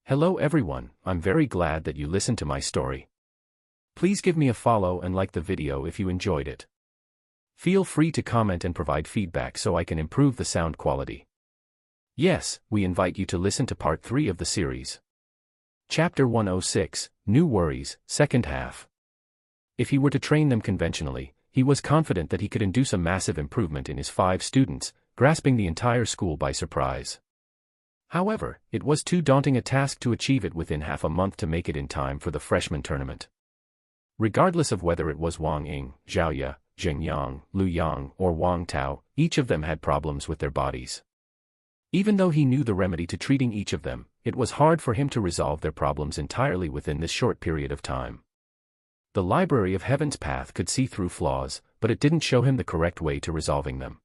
Hello everyone, I'm very glad that you listened to my story. Please give me a follow and like the video if you enjoyed it. Feel free to comment and provide feedback so I can improve the sound quality. Yes, we invite you to listen to part 3 of the series. Chapter 106, New Worries, Second Half. If he were to train them conventionally, he was confident that he could induce a massive improvement in his 5 students, grasping the entire school by surprise. However, it was too daunting a task to achieve it within half a month to make it in time for the freshman tournament. Regardless of whether it was Wang Ying, Zhao Ye, Zheng Yang, Lu Yang, or Wang Tao, each of them had problems with their bodies. Even though he knew the remedy to treating each of them, it was hard for him to resolve their problems entirely within this short period of time. The Library of Heaven's Path could see through flaws, but it didn't show him the correct way to resolving them.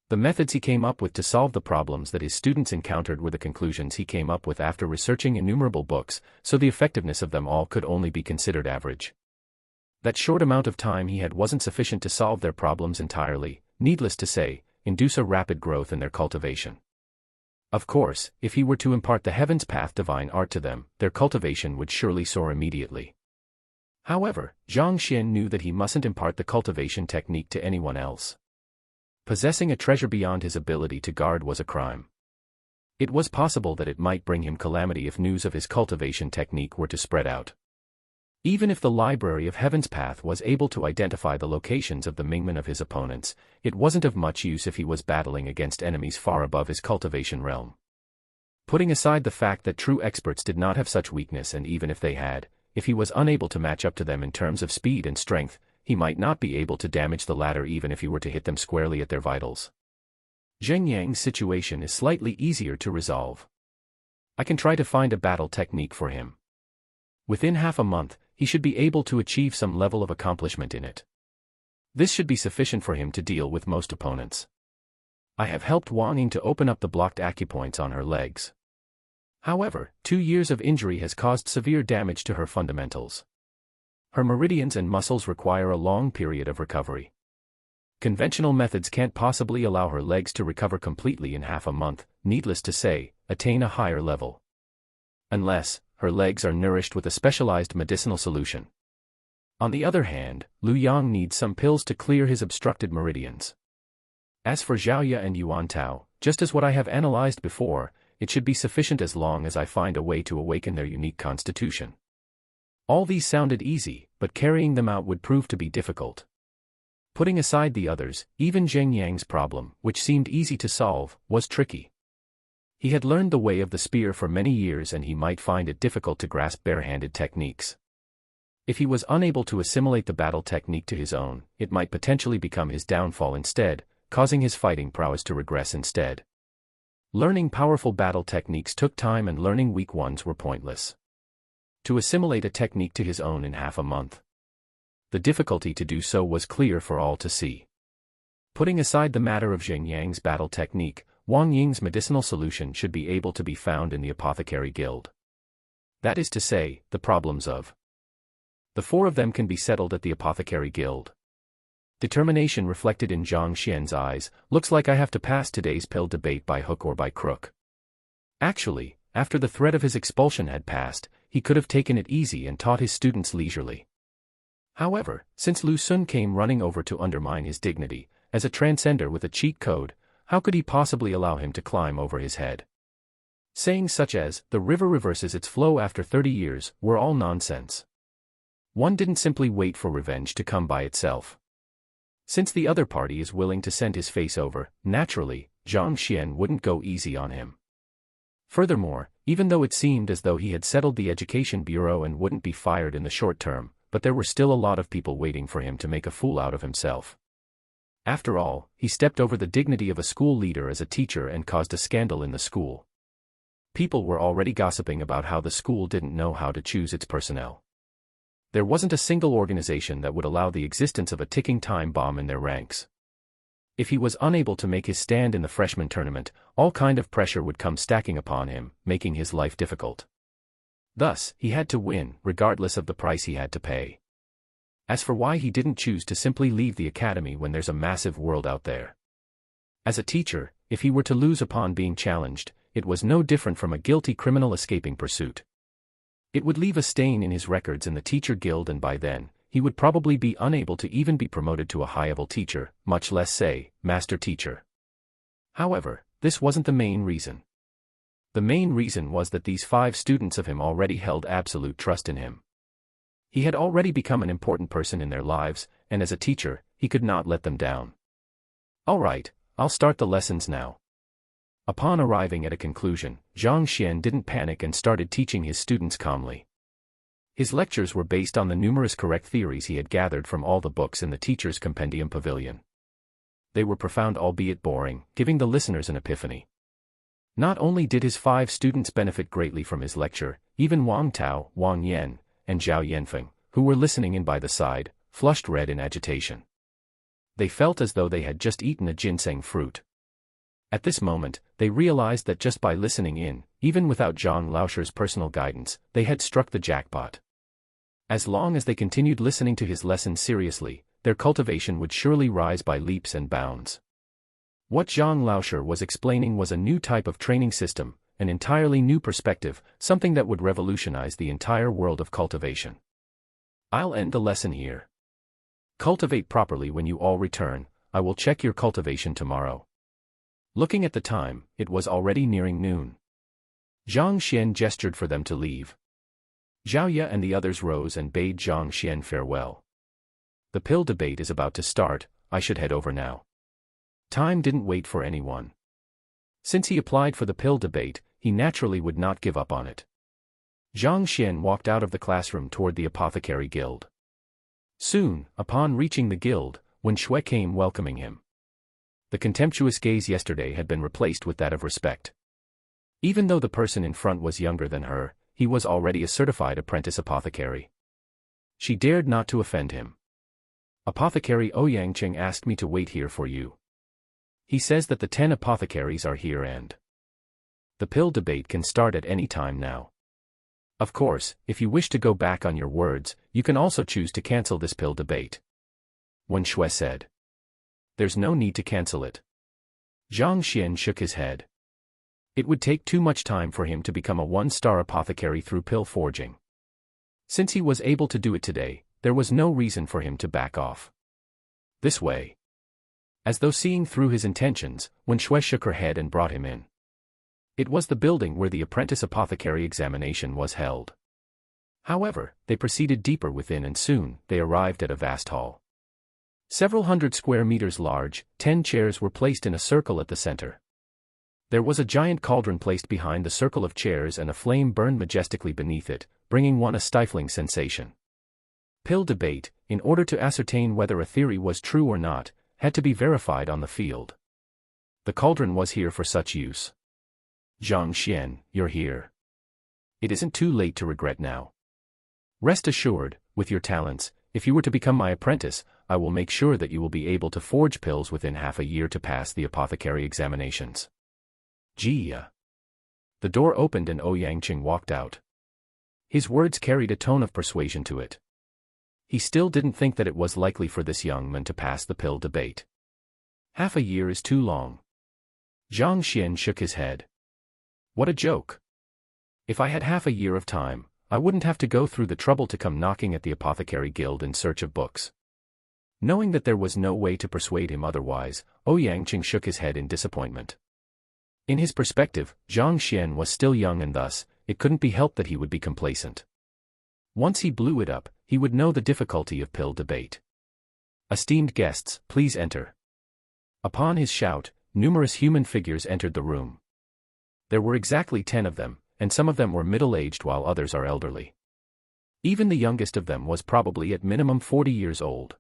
The methods he came up with to solve the problems that his students encountered were the conclusions he came up with after researching innumerable books, so the effectiveness of them all could only be considered average. That short amount of time he had wasn't sufficient to solve their problems entirely, needless to say, induce a rapid growth in their cultivation. Of course, if he were to impart the Heaven's Path divine art to them, their cultivation would surely soar immediately. However, Zhang Xian knew that he mustn't impart the cultivation technique to anyone else. Possessing a treasure beyond his ability to guard was a crime. It was possible that it might bring him calamity if news of his cultivation technique were to spread out. Even if the Library of Heaven's Path was able to identify the locations of the Mingmen of his opponents, it wasn't of much use if he was battling against enemies far above his cultivation realm. Putting aside the fact that true experts did not have such weakness, and even if they had, if he was unable to match up to them in terms of speed and strength, he might not be able to damage the latter even if he were to hit them squarely at their vitals. Zheng Yang's situation is slightly easier to resolve. I can try to find a battle technique for him. Within half a month, he should be able to achieve some level of accomplishment in it. This should be sufficient for him to deal with most opponents. I have helped Wang Ying to open up the blocked acupoints on her legs. However, 2 years of injury has caused severe damage to her fundamentals. Her meridians and muscles require a long period of recovery. Conventional methods can't possibly allow her legs to recover completely in half a month, needless to say, attain a higher level. Unless, her legs are nourished with a specialized medicinal solution. On the other hand, Lu Yang needs some pills to clear his obstructed meridians. As for Zhao Ye and Yuan Tao, just as what I have analyzed before, it should be sufficient as long as I find a way to awaken their unique constitution. All these sounded easy, but carrying them out would prove to be difficult. Putting aside the others, even Zheng Yang's problem, which seemed easy to solve, was tricky. He had learned the way of the spear for many years, and he might find it difficult to grasp bare-handed techniques. If he was unable to assimilate the battle technique to his own, it might potentially become his downfall instead, causing his fighting prowess to regress instead. Learning powerful battle techniques took time, and learning weak ones were pointless. To assimilate a technique to his own in half a month. The difficulty to do so was clear for all to see. Putting aside the matter of Zheng Yang's battle technique, Wang Ying's medicinal solution should be able to be found in the Apothecary Guild. That is to say, the problems of the 4 of them can be settled at the Apothecary Guild. Determination reflected in Zhang Xian's eyes. Looks like I have to pass today's pill debate by hook or by crook. Actually, after the threat of his expulsion had passed, he could have taken it easy and taught his students leisurely. However, since Lu Sun came running over to undermine his dignity, as a transcender with a cheat code, how could he possibly allow him to climb over his head? Sayings such as, "the river reverses its flow after 30 years, were all nonsense. One didn't simply wait for revenge to come by itself. Since the other party is willing to send his face over, naturally, Zhang Xian wouldn't go easy on him. Furthermore, even though it seemed as though he had settled the education bureau and wouldn't be fired in the short term, but there were still a lot of people waiting for him to make a fool out of himself. After all, he stepped over the dignity of a school leader as a teacher and caused a scandal in the school. People were already gossiping about how the school didn't know how to choose its personnel. There wasn't a single organization that would allow the existence of a ticking time bomb in their ranks. If he was unable to make his stand in the freshman tournament, all kind of pressure would come stacking upon him, making his life difficult. Thus, he had to win, regardless of the price he had to pay. As for why he didn't choose to simply leave the academy when there's a massive world out there. As a teacher, if he were to lose upon being challenged, it was no different from a guilty criminal escaping pursuit. It would leave a stain in his records in the teacher guild, and by then, he would probably be unable to even be promoted to a high-level teacher, much less say, master teacher. However, this wasn't the main reason. The main reason was that these 5 students of him already held absolute trust in him. He had already become an important person in their lives, and as a teacher, he could not let them down. All right, I'll start the lessons now. Upon arriving at a conclusion, Zhang Xian didn't panic and started teaching his students calmly. His lectures were based on the numerous correct theories he had gathered from all the books in the teacher's compendium pavilion. They were profound albeit boring, giving the listeners an epiphany. Not only did his 5 students benefit greatly from his lecture, even Wang Tao, Wang Yan, and Zhao Yanfeng, who were listening in by the side, flushed red in agitation. They felt as though they had just eaten a ginseng fruit. At this moment, they realized that just by listening in, even without Zhang Laosher's personal guidance, they had struck the jackpot. As long as they continued listening to his lessons seriously, their cultivation would surely rise by leaps and bounds. What Zhang Laosher was explaining was a new type of training system, an entirely new perspective, something that would revolutionize the entire world of cultivation. I'll end the lesson here. Cultivate properly when you all return. I will check your cultivation tomorrow. Looking at the time, it was already nearing noon. Zhang Xian gestured for them to leave. Zhao Ye and the others rose and bade Zhang Xian farewell. The pill debate is about to start, I should head over now. Time didn't wait for anyone. Since he applied for the pill debate, he naturally would not give up on it. Zhang Xian walked out of the classroom toward the apothecary guild. Soon, upon reaching the guild, Wen Shui came welcoming him. The contemptuous gaze yesterday had been replaced with that of respect. Even though the person in front was younger than her, he was already a certified apprentice apothecary. She dared not to offend him. Apothecary Ouyangqing asked me to wait here for you. He says that the 10 apothecaries are here and the pill debate can start at any time now. Of course, if you wish to go back on your words, you can also choose to cancel this pill debate. Wen Shui said. There's no need to cancel it. Zhang Xian shook his head. It would take too much time for him to become a 1-star apothecary through pill forging. Since he was able to do it today, there was no reason for him to back off. This way. As though seeing through his intentions, Wen Shui shook her head and brought him in. It was the building where the apprentice apothecary examination was held. However, they proceeded deeper within and soon, they arrived at a vast hall. Several hundred square meters large, 10 chairs were placed in a circle at the center. There was a giant cauldron placed behind the circle of chairs and a flame burned majestically beneath it, bringing one a stifling sensation. Pill debate, in order to ascertain whether a theory was true or not, had to be verified on the field. The cauldron was here for such use. Zhang Xian, you're here. It isn't too late to regret now. Rest assured, with your talents, if you were to become my apprentice, I will make sure that you will be able to forge pills within half a year to pass the apothecary examinations. Jia. The door opened and Ouyangqing walked out. His words carried a tone of persuasion to it. He still didn't think that it was likely for this young man to pass the pill debate. Half a year is too long. Zhang Xian shook his head. What a joke. If I had half a year of time, I wouldn't have to go through the trouble to come knocking at the apothecary guild in search of books. Knowing that there was no way to persuade him otherwise, Ouyangqing shook his head in disappointment. In his perspective, Zhang Xian was still young and thus, it couldn't be helped that he would be complacent. Once he blew it up, he would know the difficulty of pill debate. Esteemed guests, please enter. Upon his shout, numerous human figures entered the room. There were exactly 10 of them, and some of them were middle-aged while others are elderly. Even the youngest of them was probably at minimum 40 years old.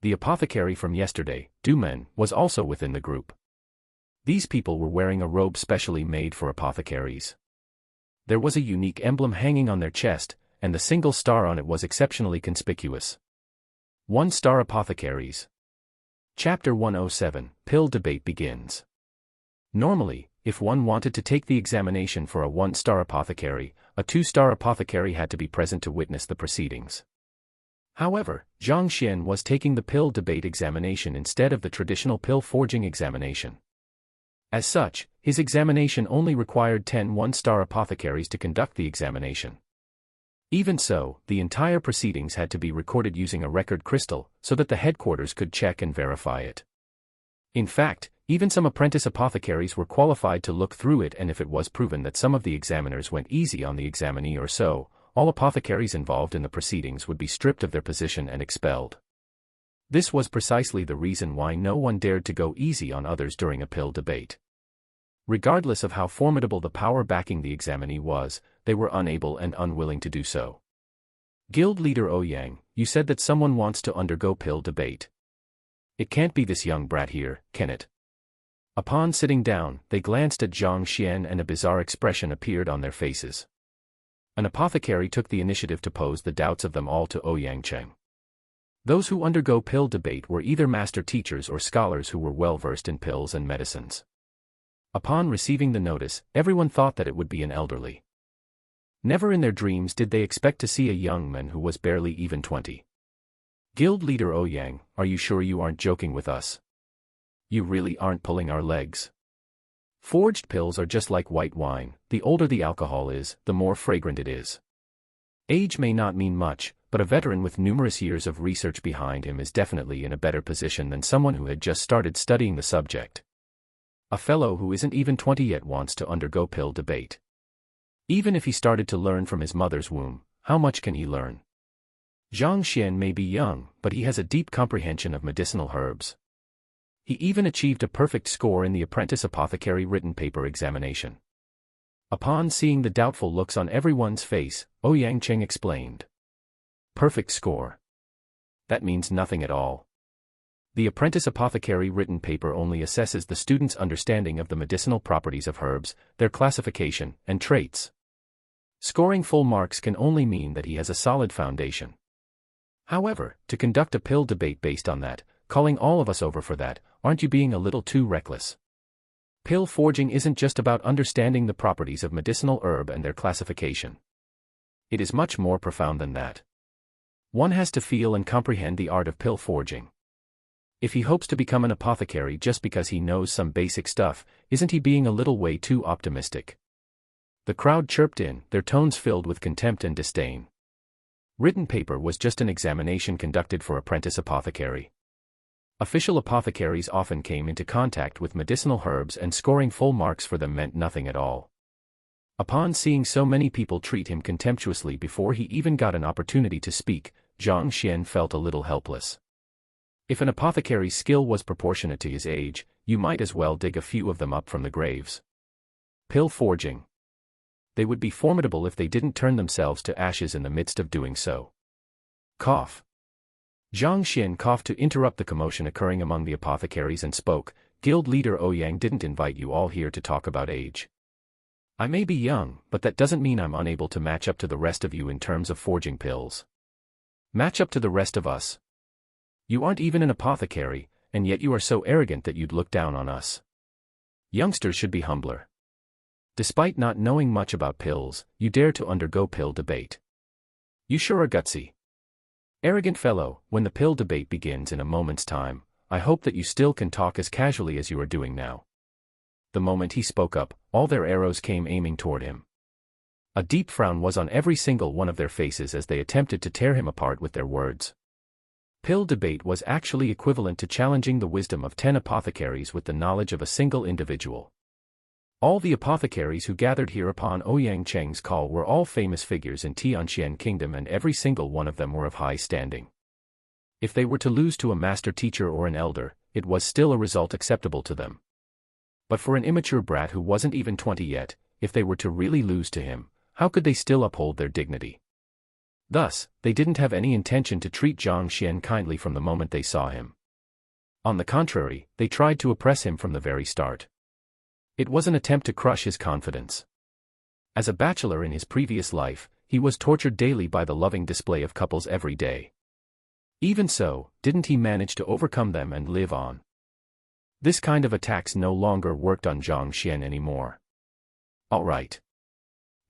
The apothecary from yesterday, Du Men, was also within the group. These people were wearing a robe specially made for apothecaries. There was a unique emblem hanging on their chest, and the single star on it was exceptionally conspicuous. 1-star apothecaries. Chapter 107, Pill Debate begins. Normally, if one wanted to take the examination for a 1-star apothecary, a 2-star apothecary had to be present to witness the proceedings. However, Zhang Xian was taking the pill debate examination instead of the traditional pill forging examination. As such, his examination only required 10 one-star apothecaries to conduct the examination. Even so, the entire proceedings had to be recorded using a record crystal, so that the headquarters could check and verify it. In fact, even some apprentice apothecaries were qualified to look through it, and if it was proven that some of the examiners went easy on the examinee or so, all apothecaries involved in the proceedings would be stripped of their position and expelled. This was precisely the reason why no one dared to go easy on others during a pill debate. Regardless of how formidable the power backing the examinee was, they were unable and unwilling to do so. Guild leader Ouyang, you said that someone wants to undergo pill debate. It can't be this young brat here, can it? Upon sitting down, they glanced at Zhang Xian and a bizarre expression appeared on their faces. An apothecary took the initiative to pose the doubts of them all to Ouyang Cheng. Those who undergo pill debate were either master teachers or scholars who were well versed in pills and medicines. Upon receiving the notice, everyone thought that it would be an elderly. Never in their dreams did they expect to see a young man who was barely even 20. Guild leader Ouyang, are you sure you aren't joking with us? You really aren't pulling our legs? Forged pills are just like white wine, the older the alcohol is, the more fragrant it is. Age may not mean much, but a veteran with numerous years of research behind him is definitely in a better position than someone who had just started studying the subject. A fellow who isn't even 20 yet wants to undergo pill debate. Even if he started to learn from his mother's womb, how much can he learn? Zhang Xian may be young, but he has a deep comprehension of medicinal herbs. He even achieved a perfect score in the apprentice apothecary written paper examination. Upon seeing the doubtful looks on everyone's face, Ouyang Cheng explained. Perfect score. That means nothing at all. The apprentice apothecary written paper only assesses the student's understanding of the medicinal properties of herbs, their classification, and traits. Scoring full marks can only mean that he has a solid foundation. However, to conduct a pill debate based on that, calling all of us over for that, aren't you being a little too reckless? Pill forging isn't just about understanding the properties of medicinal herb and their classification. It is much more profound than that. One has to feel and comprehend the art of pill forging. If he hopes to become an apothecary just because he knows some basic stuff, isn't he being a little way too optimistic? The crowd chirped in, their tones filled with contempt and disdain. Written paper was just an examination conducted for apprentice apothecary. Official apothecaries often came into contact with medicinal herbs, and scoring full marks for them meant nothing at all. Upon seeing so many people treat him contemptuously before he even got an opportunity to speak, Zhang Xian felt a little helpless. If an apothecary's skill was proportionate to his age, you might as well dig a few of them up from the graves. Pill forging. They would be formidable if they didn't turn themselves to ashes in the midst of doing so. Cough. Zhang Xian coughed to interrupt the commotion occurring among the apothecaries and spoke, Guild leader Ouyang didn't invite you all here to talk about age. I may be young, but that doesn't mean I'm unable to match up to the rest of you in terms of forging pills. Match up to the rest of us? You aren't even an apothecary, and yet you are so arrogant that you'd look down on us. Youngsters should be humbler. Despite not knowing much about pills, you dare to undergo pill debate. You sure are gutsy. Arrogant fellow, when the pill debate begins in a moment's time, I hope that you still can talk as casually as you are doing now. The moment he spoke up, all their arrows came aiming toward him. A deep frown was on every single one of their faces as they attempted to tear him apart with their words. Pill debate was actually equivalent to challenging the wisdom of 10 apothecaries with the knowledge of a single individual. All the apothecaries who gathered here upon Ouyang Cheng's call were all famous figures in Tianxian Kingdom, and every single one of them were of high standing. If they were to lose to a master teacher or an elder, it was still a result acceptable to them. But for an immature brat who wasn't even 20 yet, if they were to really lose to him, how could they still uphold their dignity? Thus, they didn't have any intention to treat Zhang Xian kindly from the moment they saw him. On the contrary, they tried to oppress him from the very start. It was an attempt to crush his confidence. As a bachelor in his previous life, he was tortured daily by the loving display of couples every day. Even so, didn't he manage to overcome them and live on? This kind of attacks no longer worked on Zhang Xian anymore. All right.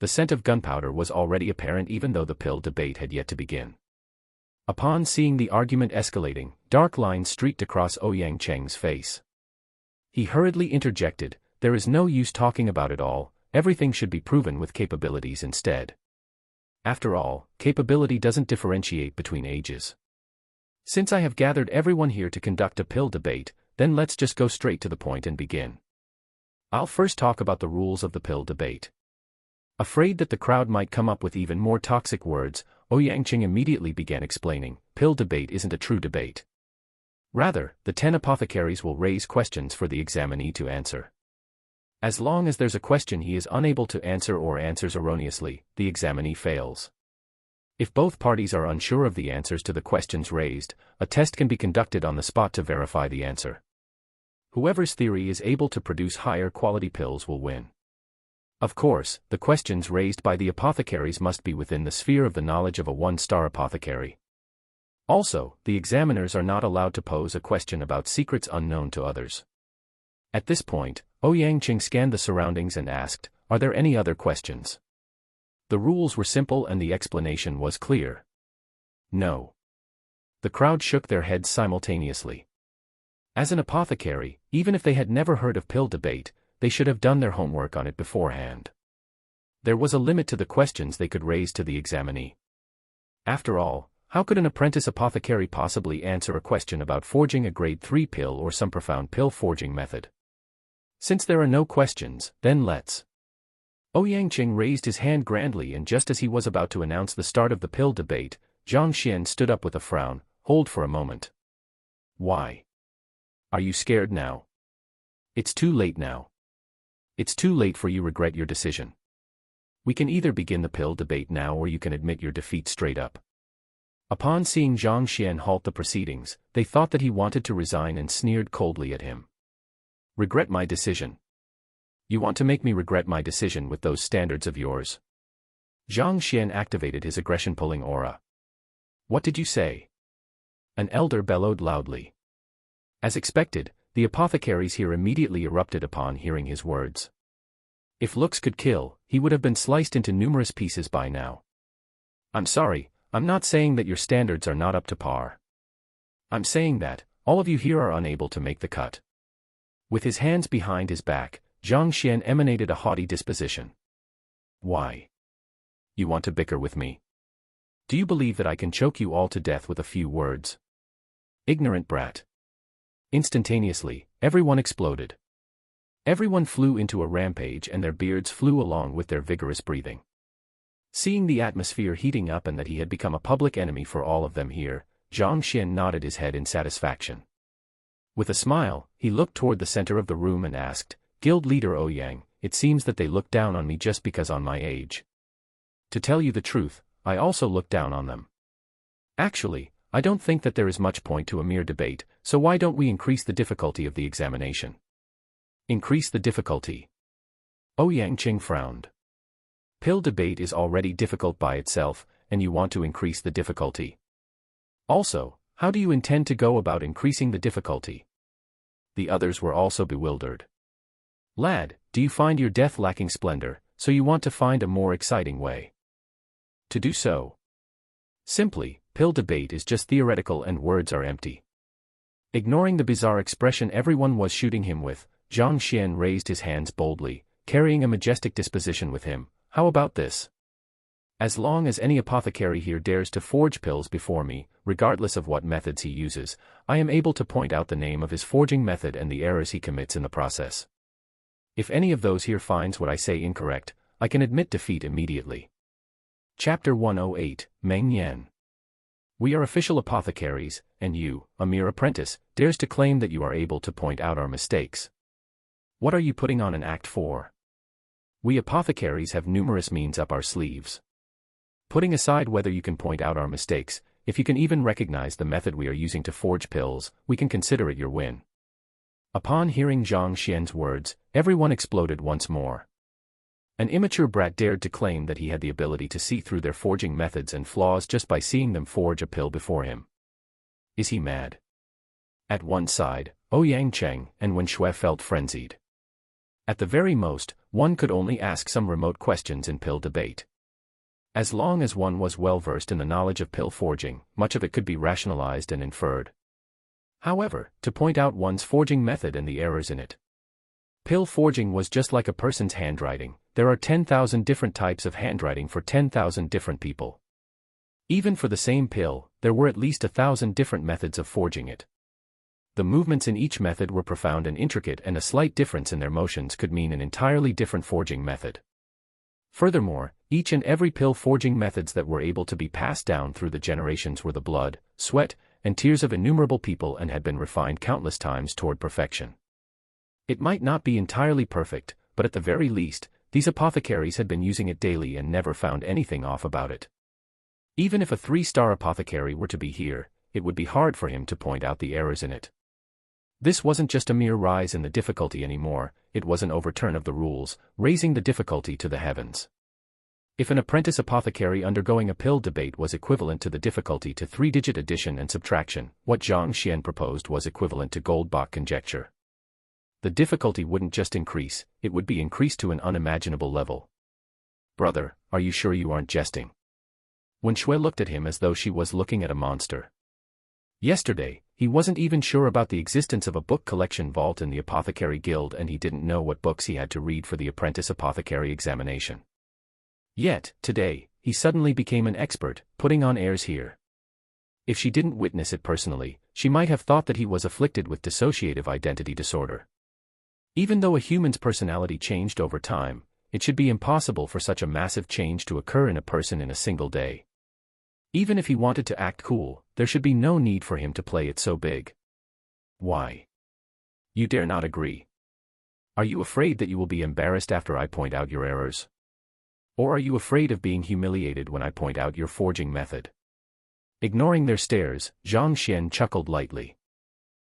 The scent of gunpowder was already apparent even though the pill debate had yet to begin. Upon seeing the argument escalating, dark lines streaked across Ouyang Cheng's face. He hurriedly interjected, there is no use talking about it all, everything should be proven with capabilities instead. After all, capability doesn't differentiate between ages. Since I have gathered everyone here to conduct a pill debate, then let's just go straight to the point and begin. I'll first talk about the rules of the pill debate. Afraid that the crowd might come up with even more toxic words, Ouyang immediately began explaining, pill debate isn't a true debate. Rather, the 10 apothecaries will raise questions for the examinee to answer. As long as there's a question he is unable to answer or answers erroneously, the examinee fails. If both parties are unsure of the answers to the questions raised, a test can be conducted on the spot to verify the answer. Whoever's theory is able to produce higher quality pills will win. Of course, the questions raised by the apothecaries must be within the sphere of the knowledge of a one-star apothecary. Also, the examiners are not allowed to pose a question about secrets unknown to others. At this point, Ouyang scanned the surroundings and asked, "Are there any other questions?" The rules were simple and the explanation was clear. No. The crowd shook their heads simultaneously. As an apothecary, even if they had never heard of pill debate, they should have done their homework on it beforehand. There was a limit to the questions they could raise to the examinee. After all, how could an apprentice apothecary possibly answer a question about forging a grade 3 pill or some profound pill forging method? Since there are no questions, then let's. Ouyang raised his hand grandly, and just as he was about to announce the start of the pill debate, Zhang Xian stood up with a frown. Hold for a moment. Why? Are you scared now? It's too late now. It's too late for you to regret your decision. We can either begin the pill debate now or you can admit your defeat straight up. Upon seeing Zhang Xian halt the proceedings, they thought that he wanted to resign and sneered coldly at him. Regret my decision? You want to make me regret my decision with those standards of yours? Zhang Xian activated his aggression-pulling aura. What did you say? An elder bellowed loudly. As expected, the apothecaries here immediately erupted upon hearing his words. If looks could kill, he would have been sliced into numerous pieces by now. I'm sorry, I'm not saying that your standards are not up to par. I'm saying that, all of you here are unable to make the cut. With his hands behind his back, Zhang Xian emanated a haughty disposition. Why? You want to bicker with me? Do you believe that I can choke you all to death with a few words? Ignorant brat. Instantaneously, everyone exploded. Everyone flew into a rampage and their beards flew along with their vigorous breathing. Seeing the atmosphere heating up and that he had become a public enemy for all of them here, Zhang Xian nodded his head in satisfaction. With a smile, he looked toward the center of the room and asked, Guild leader Ouyang, it seems that they look down on me just because on my age. To tell you the truth, I also look down on them. Actually, I don't think that there is much point to a mere debate, so why don't we increase the difficulty of the examination? Increase the difficulty. Ouyang frowned. Pill debate is already difficult by itself, and you want to increase the difficulty. Also, how do you intend to go about increasing the difficulty? The others were also bewildered. Lad, do you find your death lacking splendor, so you want to find a more exciting way to do so? Simply, pill debate is just theoretical and words are empty. Ignoring the bizarre expression everyone was shooting him with, Zhang Xian raised his hands boldly, carrying a majestic disposition with him. How about this? As long as any apothecary here dares to forge pills before me, regardless of what methods he uses, I am able to point out the name of his forging method and the errors he commits in the process. If any of those here finds what I say incorrect, I can admit defeat immediately. Chapter 108, Meng Yan. We are official apothecaries, and you, a mere apprentice, dares to claim that you are able to point out our mistakes. What are you putting on an act for? We apothecaries have numerous means up our sleeves. Putting aside whether you can point out our mistakes, if you can even recognize the method we are using to forge pills, we can consider it your win. Upon hearing Zhang Xian's words, everyone exploded once more. An immature brat dared to claim that he had the ability to see through their forging methods and flaws just by seeing them forge a pill before him. Is he mad? At one side, Ouyang and Wen Shui felt frenzied. At the very most, one could only ask some remote questions in pill debate. As long as one was well versed in the knowledge of pill forging, much of it could be rationalized and inferred. However, to point out one's forging method and the errors in it. Pill forging was just like a person's handwriting. There are 10,000 different types of handwriting for 10,000 different people. Even for the same pill, there were at least 1,000 different methods of forging it. The movements in each method were profound and intricate, and a slight difference in their motions could mean an entirely different forging method. Furthermore, each and every pill forging methods that were able to be passed down through the generations were the blood, sweat, and tears of innumerable people and had been refined countless times toward perfection. It might not be entirely perfect, but at the very least, these apothecaries had been using it daily and never found anything off about it. Even if a 3-star apothecary were to be here, it would be hard for him to point out the errors in it. This wasn't just a mere rise in the difficulty anymore, it was an overturn of the rules, raising the difficulty to the heavens. If an apprentice apothecary undergoing a pill debate was equivalent to the difficulty to 3-digit addition and subtraction, what Zhang Xian proposed was equivalent to Goldbach conjecture. The difficulty wouldn't just increase, it would be increased to an unimaginable level. Brother, are you sure you aren't jesting? Wen Shui looked at him as though she was looking at a monster. Yesterday, he wasn't even sure about the existence of a book collection vault in the Apothecary Guild, and he didn't know what books he had to read for the apprentice apothecary examination. Yet, today, he suddenly became an expert, putting on airs here. If she didn't witness it personally, she might have thought that he was afflicted with dissociative identity disorder. Even though a human's personality changed over time, it should be impossible for such a massive change to occur in a person in a single day. Even if he wanted to act cool, there should be no need for him to play it so big. Why? You dare not agree. Are you afraid that you will be embarrassed after I point out your errors? Or are you afraid of being humiliated when I point out your forging method? Ignoring their stares, Zhang Xian chuckled lightly.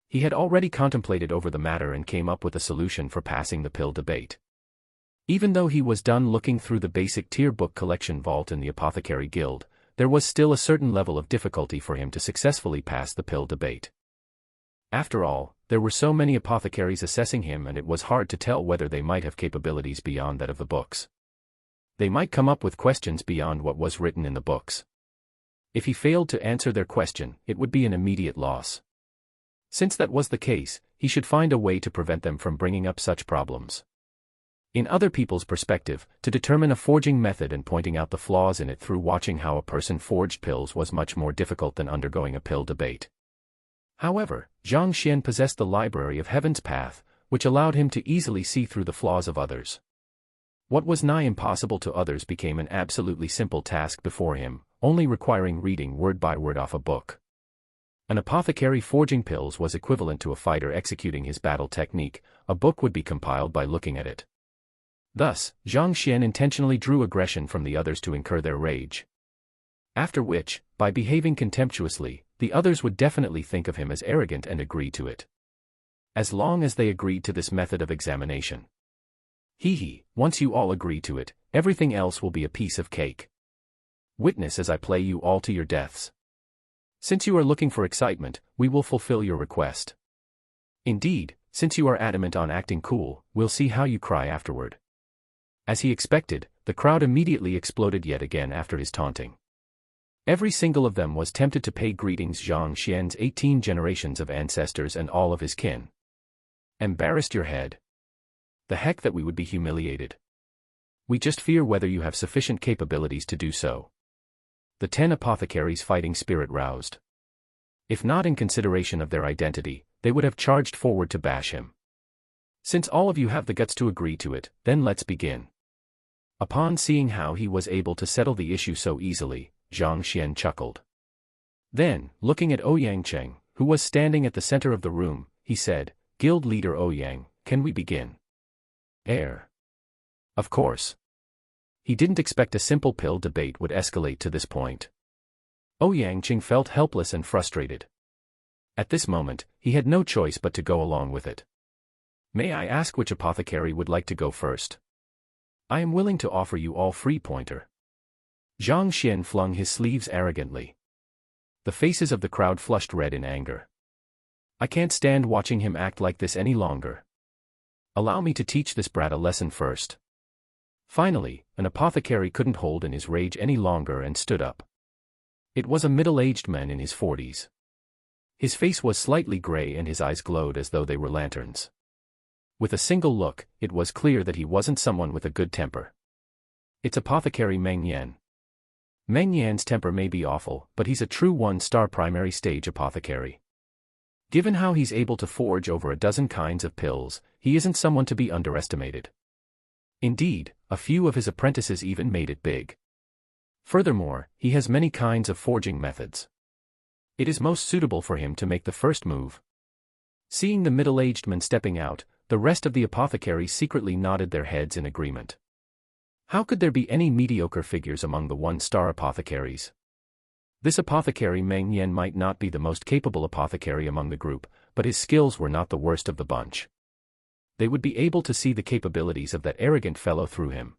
He had already contemplated over the matter and came up with a solution for passing the pill debate. Even though he was done looking through the basic tier book collection vault in the Apothecary Guild, there was still a certain level of difficulty for him to successfully pass the pill debate. After all, there were so many apothecaries assessing him, and it was hard to tell whether they might have capabilities beyond that of the books. They might come up with questions beyond what was written in the books. If he failed to answer their question, it would be an immediate loss. Since that was the case, he should find a way to prevent them from bringing up such problems. In other people's perspective, to determine a forging method and pointing out the flaws in it through watching how a person forged pills was much more difficult than undergoing a pill debate. However, Zhang Xian possessed the library of Heaven's Path, which allowed him to easily see through the flaws of others. What was nigh impossible to others became an absolutely simple task before him, only requiring reading word by word off a book. An apothecary forging pills was equivalent to a fighter executing his battle technique. A book would be compiled by looking at it. Thus, Zhang Xian intentionally drew aggression from the others to incur their rage. After which, by behaving contemptuously, the others would definitely think of him as arrogant and agree to it. As long as they agreed to this method of examination. Once you all agree to it, everything else will be a piece of cake. Witness as I play you all to your deaths. Since you are looking for excitement, we will fulfill your request. Indeed, since you are adamant on acting cool, we'll see how you cry afterward. As he expected, the crowd immediately exploded yet again after his taunting. Every single of them was tempted to pay greetings Zhang Xian's 18 generations of ancestors and all of his kin. Embarrassed your head? The heck that we would be humiliated. We just fear whether you have sufficient capabilities to do so. The 10 apothecaries' fighting spirit roused. If not in consideration of their identity, they would have charged forward to bash him. Since all of you have the guts to agree to it, then let's begin. Upon seeing how he was able to settle the issue so easily, Zhang Xian chuckled. Then, looking at Ouyang Cheng, who was standing at the center of the room, he said, "Guild leader Ouyang, can we begin?" Of course. He didn't expect a simple pill debate would escalate to this point. Ouyang Cheng felt helpless and frustrated. At this moment, he had no choice but to go along with it. May I ask which apothecary would like to go first? I am willing to offer you all free pointer. Zhang Xian flung his sleeves arrogantly. The faces of the crowd flushed red in anger. I can't stand watching him act like this any longer. Allow me to teach this brat a lesson first. Finally, an apothecary couldn't hold in his rage any longer and stood up. It was a middle-aged man in his 40s. His face was slightly gray and his eyes glowed as though they were lanterns. With a single look, it was clear that he wasn't someone with a good temper. It's apothecary Meng Yan. Meng Yan's temper may be awful, but he's a true one-star primary stage apothecary. Given how he's able to forge over a dozen kinds of pills, he isn't someone to be underestimated. Indeed, a few of his apprentices even made it big. Furthermore, he has many kinds of forging methods. It is most suitable for him to make the first move. Seeing the middle-aged man stepping out, the rest of the apothecaries secretly nodded their heads in agreement. How could there be any mediocre figures among the one-star apothecaries? This apothecary Meng Yan might not be the most capable apothecary among the group, but his skills were not the worst of the bunch. They would be able to see the capabilities of that arrogant fellow through him.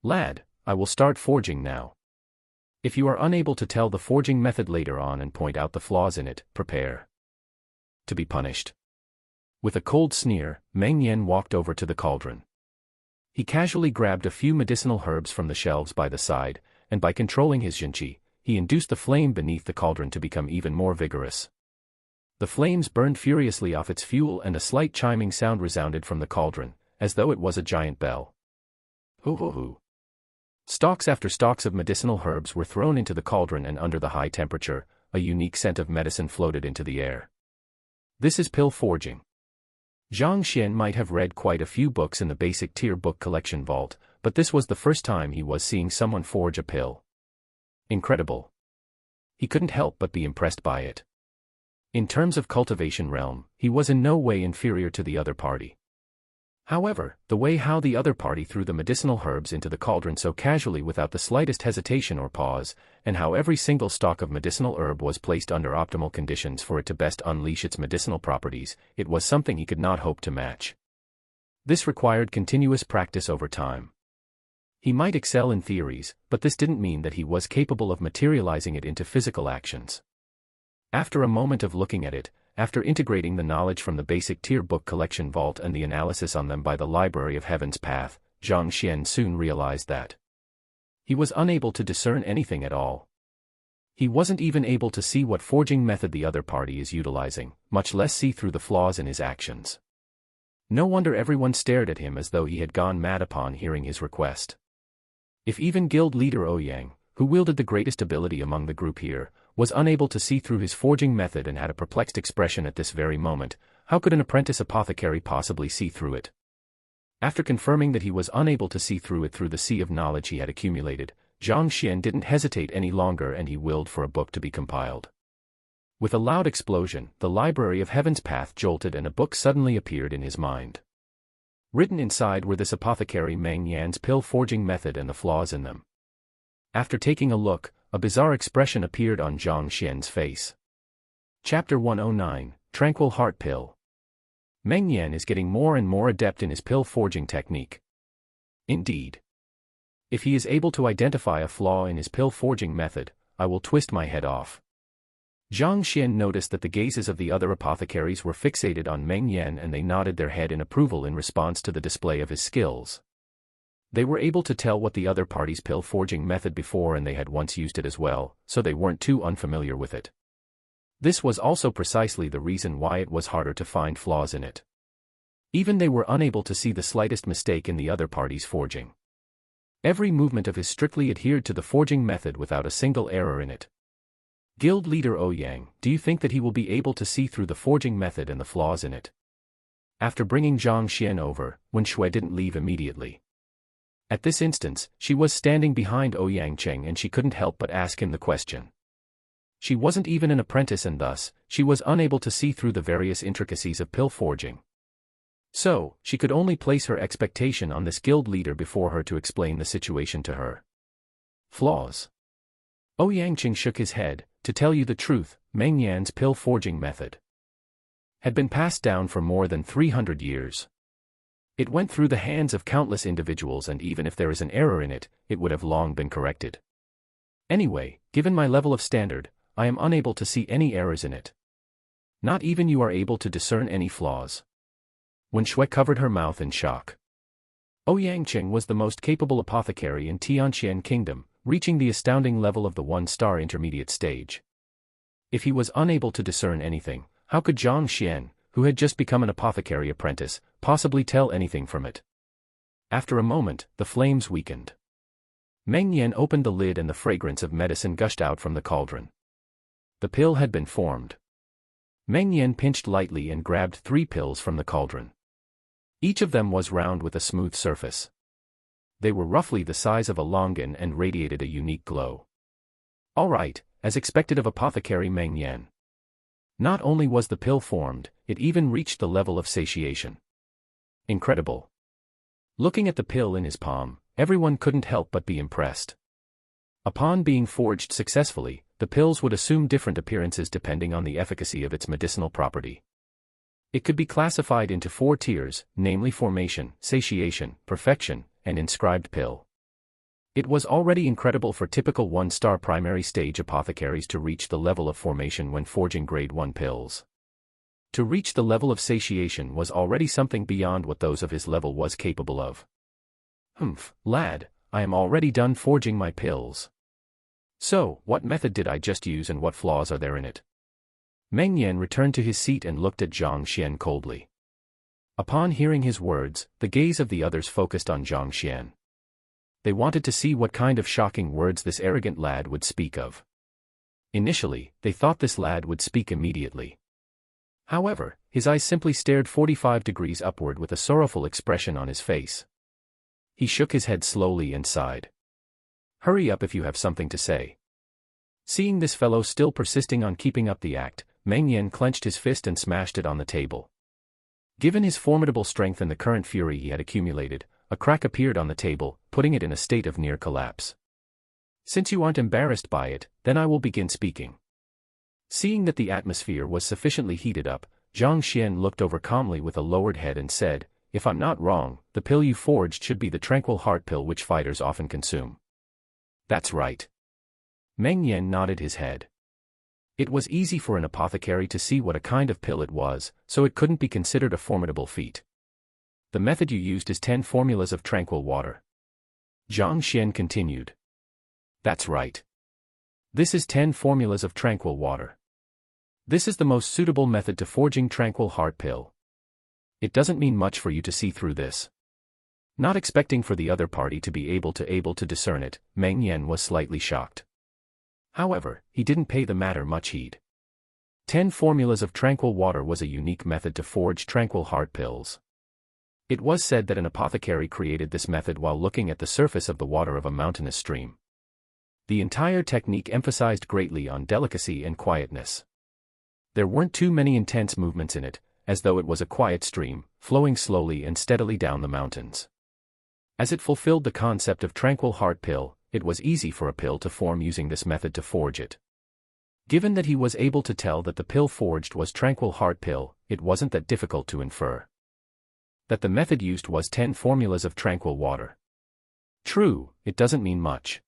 Lad, I will start forging now. If you are unable to tell the forging method later on and point out the flaws in it, prepare to be punished. With a cold sneer, Meng Yan walked over to the cauldron. He casually grabbed a few medicinal herbs from the shelves by the side, and by controlling his jinqi, he induced the flame beneath the cauldron to become even more vigorous. The flames burned furiously off its fuel and a slight chiming sound resounded from the cauldron, as though it was a giant bell. Hoo hoo hoo. Stalks after stalks of medicinal herbs were thrown into the cauldron, and under the high temperature, a unique scent of medicine floated into the air. This is pill forging. Zhang Xian might have read quite a few books in the basic tier book collection vault, but this was the first time he was seeing someone forge a pill. Incredible. He couldn't help but be impressed by it. In terms of cultivation realm, he was in no way inferior to the other party. However, the way how the other party threw the medicinal herbs into the cauldron so casually without the slightest hesitation or pause, and how every single stalk of medicinal herb was placed under optimal conditions for it to best unleash its medicinal properties, it was something he could not hope to match. This required continuous practice over time. He might excel in theories, but this didn't mean that he was capable of materializing it into physical actions. After a moment of looking at it, after integrating the knowledge from the basic tier book collection vault and the analysis on them by the Library of Heaven's Path, Zhang Xian soon realized that he was unable to discern anything at all. He wasn't even able to see what forging method the other party is utilizing, much less see through the flaws in his actions. No wonder everyone stared at him as though he had gone mad upon hearing his request. If even guild leader Ouyang, who wielded the greatest ability among the group here, was unable to see through his forging method and had a perplexed expression at this very moment, how could an apprentice apothecary possibly see through it? After confirming that he was unable to see through it through the sea of knowledge he had accumulated, Zhang Xian didn't hesitate any longer and he willed for a book to be compiled. With a loud explosion, the Library of Heaven's Path jolted and a book suddenly appeared in his mind. Written inside were this apothecary Meng Yan's pill forging method and the flaws in them. After taking a look, a bizarre expression appeared on Zhang Xian's face. Chapter 109, Tranquil Heart Pill. Meng Yan is getting more and more adept in his pill forging technique. Indeed. If he is able to identify a flaw in his pill forging method, I will twist my head off. Zhang Xian noticed that the gazes of the other apothecaries were fixated on Meng Yan and they nodded their head in approval in response to the display of his skills. They were able to tell what the other party's pill forging method before and they had once used it as well, so they weren't too unfamiliar with it. This was also precisely the reason why it was harder to find flaws in it. Even they were unable to see the slightest mistake in the other party's forging. Every movement of his strictly adhered to the forging method without a single error in it. Guild leader Ouyang, do you think that he will be able to see through the forging method and the flaws in it? After bringing Zhang Xian over, Wen Shui didn't leave immediately. At this instance, she was standing behind Ouyang Cheng and she couldn't help but ask him the question. She wasn't even an apprentice and thus, she was unable to see through the various intricacies of pill forging. So, she could only place her expectation on this guild leader before her to explain the situation to her. Flaws. Ouyang Cheng shook his head. To tell you the truth, Meng Yan's pill forging method had been passed down for more than 300 years. It went through the hands of countless individuals and even if there is an error in it, it would have long been corrected. Anyway, given my level of standard, I am unable to see any errors in it. Not even you are able to discern any flaws. Wen Shui covered her mouth in shock. Ouyang Cheng was the most capable apothecary in Tianqian Kingdom, reaching the astounding level of the one-star intermediate stage. If he was unable to discern anything, how could Zhang Xian, who had just become an apothecary apprentice, possibly tell anything from it? After a moment, the flames weakened. Meng Yan opened the lid and the fragrance of medicine gushed out from the cauldron. The pill had been formed. Meng Yan pinched lightly and grabbed 3 pills from the cauldron. Each of them was round with a smooth surface. They were roughly the size of a longan and radiated a unique glow. All right, as expected of apothecary Meng Yan. Not only was the pill formed, it even reached the level of satiation. Incredible. Looking at the pill in his palm, everyone couldn't help but be impressed. Upon being forged successfully, the pills would assume different appearances depending on the efficacy of its medicinal property. It could be classified into 4 tiers, namely formation, satiation, perfection, and inscribed pill. It was already incredible for typical 1-star primary stage apothecaries to reach the level of formation when forging grade 1 pills. To reach the level of satiation was already something beyond what those of his level was capable of. Humph, lad, I am already done forging my pills. So, what method did I just use and what flaws are there in it? Meng Yan returned to his seat and looked at Zhang Xian coldly. Upon hearing his words, the gaze of the others focused on Zhang Xian. They wanted to see what kind of shocking words this arrogant lad would speak of. Initially, they thought this lad would speak immediately. However, his eyes simply stared 45 degrees upward with a sorrowful expression on his face. He shook his head slowly and sighed. Hurry up if you have something to say. Seeing this fellow still persisting on keeping up the act, Meng Yan clenched his fist and smashed it on the table. Given his formidable strength and the current fury he had accumulated, a crack appeared on the table, putting it in a state of near collapse. Since you aren't embarrassed by it, then I will begin speaking. Seeing that the atmosphere was sufficiently heated up, Zhang Xian looked over calmly with a lowered head and said, if I'm not wrong, the pill you forged should be the tranquil heart pill which fighters often consume. That's right. Meng Yan nodded his head. It was easy for an apothecary to see what a kind of pill it was, so it couldn't be considered a formidable feat. The method you used is 10 formulas of tranquil water. Zhang Xian continued. That's right. This is 10 formulas of tranquil water. This is the most suitable method to forging tranquil heart pill. It doesn't mean much for you to see through this. Not expecting for the other party to be able to discern it, Meng Yan was slightly shocked. However, he didn't pay the matter much heed. 10 formulas of tranquil water was a unique method to forge tranquil heart pills. It was said that an apothecary created this method while looking at the surface of the water of a mountainous stream. The entire technique emphasized greatly on delicacy and quietness. There weren't too many intense movements in it, as though it was a quiet stream, flowing slowly and steadily down the mountains. As it fulfilled the concept of tranquil heart pill, it was easy for a pill to form using this method to forge it. Given that he was able to tell that the pill forged was tranquil heart pill, it wasn't that difficult to infer that the method used was 10 formulas of tranquil water. True, it doesn't mean much.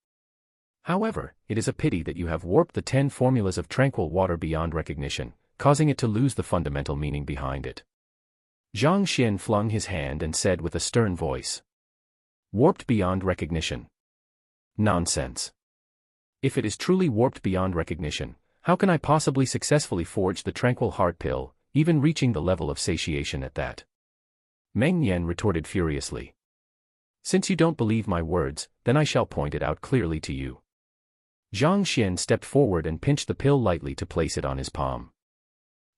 However, it is a pity that you have warped the 10 formulas of tranquil water beyond recognition, causing it to lose the fundamental meaning behind it. Zhang Xian flung his hand and said with a stern voice. Warped beyond recognition. Nonsense. If it is truly warped beyond recognition, how can I possibly successfully forge the tranquil heart pill, even reaching the level of satiation at that? Meng Yan retorted furiously. Since you don't believe my words, then I shall point it out clearly to you. Zhang Xian stepped forward and pinched the pill lightly to place it on his palm.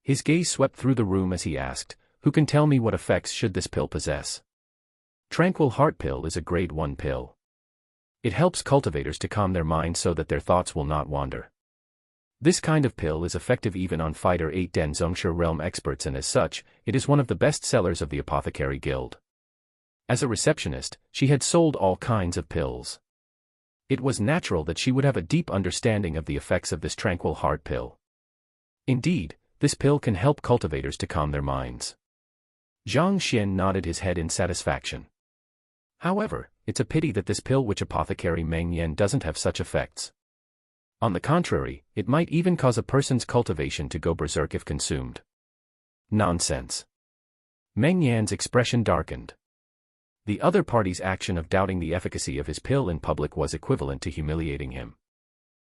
His gaze swept through the room as he asked, who can tell me what effects should this pill possess? Tranquil heart pill is a grade 1 pill. It helps cultivators to calm their minds so that their thoughts will not wander. This kind of pill is effective even on Fighter 8 Den Zhongshe realm experts, and as such, it is one of the best sellers of the Apothecary Guild. As a receptionist, she had sold all kinds of pills. It was natural that she would have a deep understanding of the effects of this tranquil heart pill. Indeed, this pill can help cultivators to calm their minds. Zhang Xian nodded his head in satisfaction. However, it's a pity that this pill which apothecary Meng Yan doesn't have such effects. On the contrary, it might even cause a person's cultivation to go berserk if consumed. Nonsense. Meng Yan's expression darkened. The other party's action of doubting the efficacy of his pill in public was equivalent to humiliating him.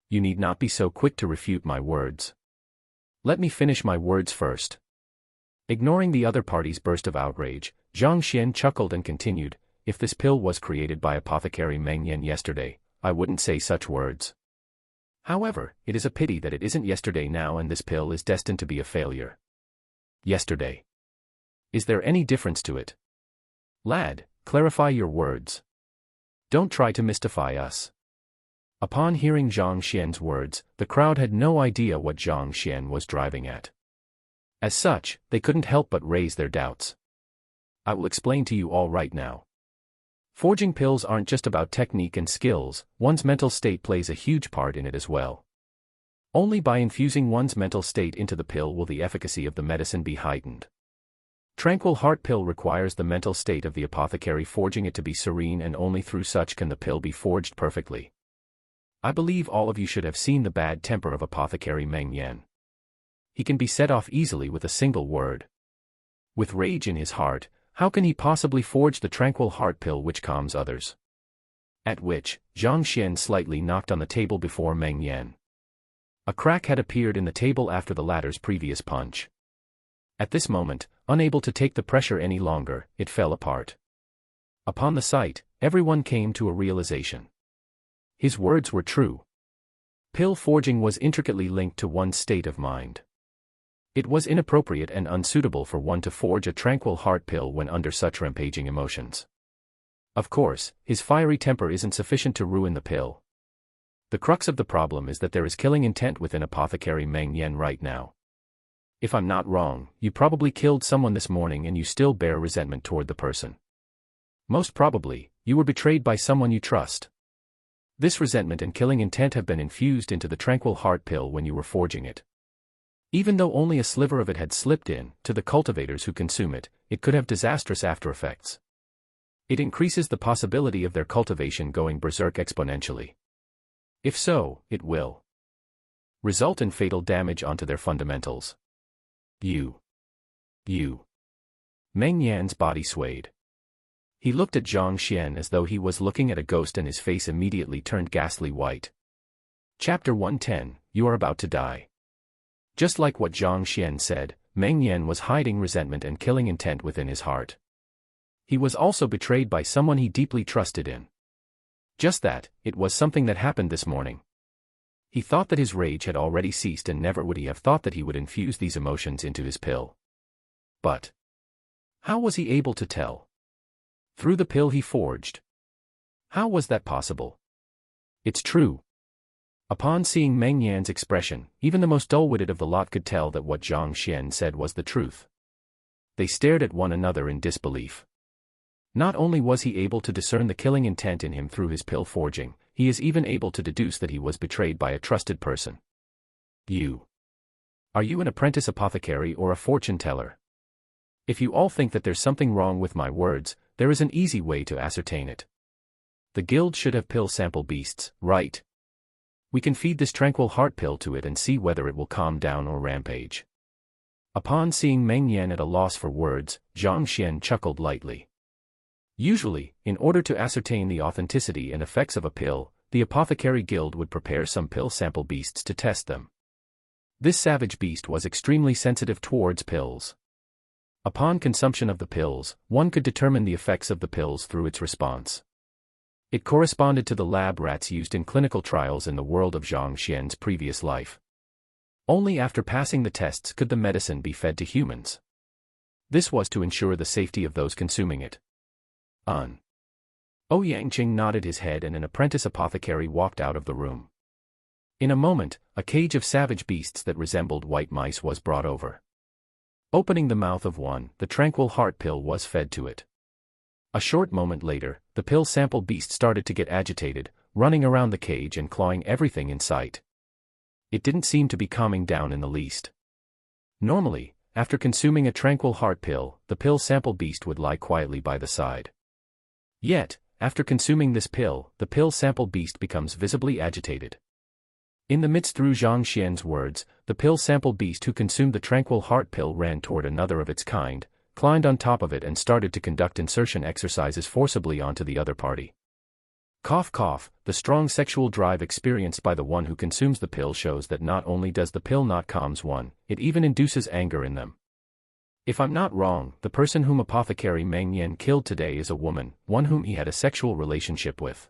You need not be so quick to refute my words. Let me finish my words first. Ignoring the other party's burst of outrage, Zhang Xian chuckled and continued, "If this pill was created by apothecary Meng Yan yesterday, I wouldn't say such words. However, it is a pity that it isn't yesterday now and this pill is destined to be a failure." Yesterday. Is there any difference to it? Lad, clarify your words. Don't try to mystify us. Upon hearing Zhang Xian's words, the crowd had no idea what Zhang Xian was driving at. As such, they couldn't help but raise their doubts. I will explain to you all right now. Forging pills aren't just about technique and skills, one's mental state plays a huge part in it as well. Only by infusing one's mental state into the pill will the efficacy of the medicine be heightened. Tranquil Heart Pill requires the mental state of the apothecary forging it to be serene, and only through such can the pill be forged perfectly. I believe all of you should have seen the bad temper of apothecary Meng Yan. He can be set off easily with a single word. With rage in his heart, how can he possibly forge the Tranquil Heart Pill which calms others? At which, Zhang Xian slightly knocked on the table before Meng Yan. A crack had appeared in the table after the latter's previous punch. At this moment, unable to take the pressure any longer, it fell apart. Upon the sight, everyone came to a realization. His words were true. Pill forging was intricately linked to one's state of mind. It was inappropriate and unsuitable for one to forge a Tranquil Heart Pill when under such rampaging emotions. Of course, his fiery temper isn't sufficient to ruin the pill. The crux of the problem is that there is killing intent within apothecary Meng Yan right now. If I'm not wrong, you probably killed someone this morning and you still bear resentment toward the person. Most probably, you were betrayed by someone you trust. This resentment and killing intent have been infused into the Tranquil Heart Pill when you were forging it. Even though only a sliver of it had slipped in, to the cultivators who consume it, it could have disastrous after effects. It increases the possibility of their cultivation going berserk exponentially. If so, it will result in fatal damage onto their fundamentals. You. Meng Yan's body swayed. He looked at Zhang Xian as though he was looking at a ghost, and his face immediately turned ghastly white. Chapter 110, You Are About to Die. Just like what Zhang Xian said, Meng Yan was hiding resentment and killing intent within his heart. He was also betrayed by someone he deeply trusted in. Just that, it was something that happened this morning. He thought that his rage had already ceased, and never would he have thought that he would infuse these emotions into his pill. But how was he able to tell? Through the pill he forged. How was that possible? It's true. Upon seeing Meng Yan's expression, even the most dull-witted of the lot could tell that what Zhang Xian said was the truth. They stared at one another in disbelief. Not only was he able to discern the killing intent in him through his pill forging, he is even able to deduce that he was betrayed by a trusted person. Are you an apprentice apothecary or a fortune teller? If you all think that there's something wrong with my words, there is an easy way to ascertain it. The guild should have pill sample beasts, right? We can feed this Tranquil Heart Pill to it and see whether it will calm down or rampage. Upon seeing Meng Yan at a loss for words, Zhang Xian chuckled lightly. Usually, in order to ascertain the authenticity and effects of a pill, the apothecary guild would prepare some pill sample beasts to test them. This savage beast was extremely sensitive towards pills. Upon consumption of the pills, one could determine the effects of the pills through its response. It corresponded to the lab rats used in clinical trials in the world of Zhang Xian's previous life. Only after passing the tests could the medicine be fed to humans. This was to ensure the safety of those consuming it. Ouyang Qing nodded his head, and an apprentice apothecary walked out of the room. In a moment, a cage of savage beasts that resembled white mice was brought over. Opening the mouth of one, the Tranquil Heart Pill was fed to it. A short moment later, the pill sample beast started to get agitated, running around the cage and clawing everything in sight. It didn't seem to be calming down in the least. Normally, after consuming a Tranquil Heart Pill, the pill sample beast would lie quietly by the side. Yet, after consuming this pill, the pill sample beast becomes visibly agitated. In the midst, through Zhang Xian's words, the pill sample beast who consumed the Tranquil Heart Pill ran toward another of its kind, climbed on top of it and started to conduct insertion exercises forcibly onto the other party. Cough cough, the strong sexual drive experienced by the one who consumes the pill shows that not only does the pill not calms one, it even induces anger in them. If I'm not wrong, the person whom apothecary Meng Yan killed today is a woman, one whom he had a sexual relationship with.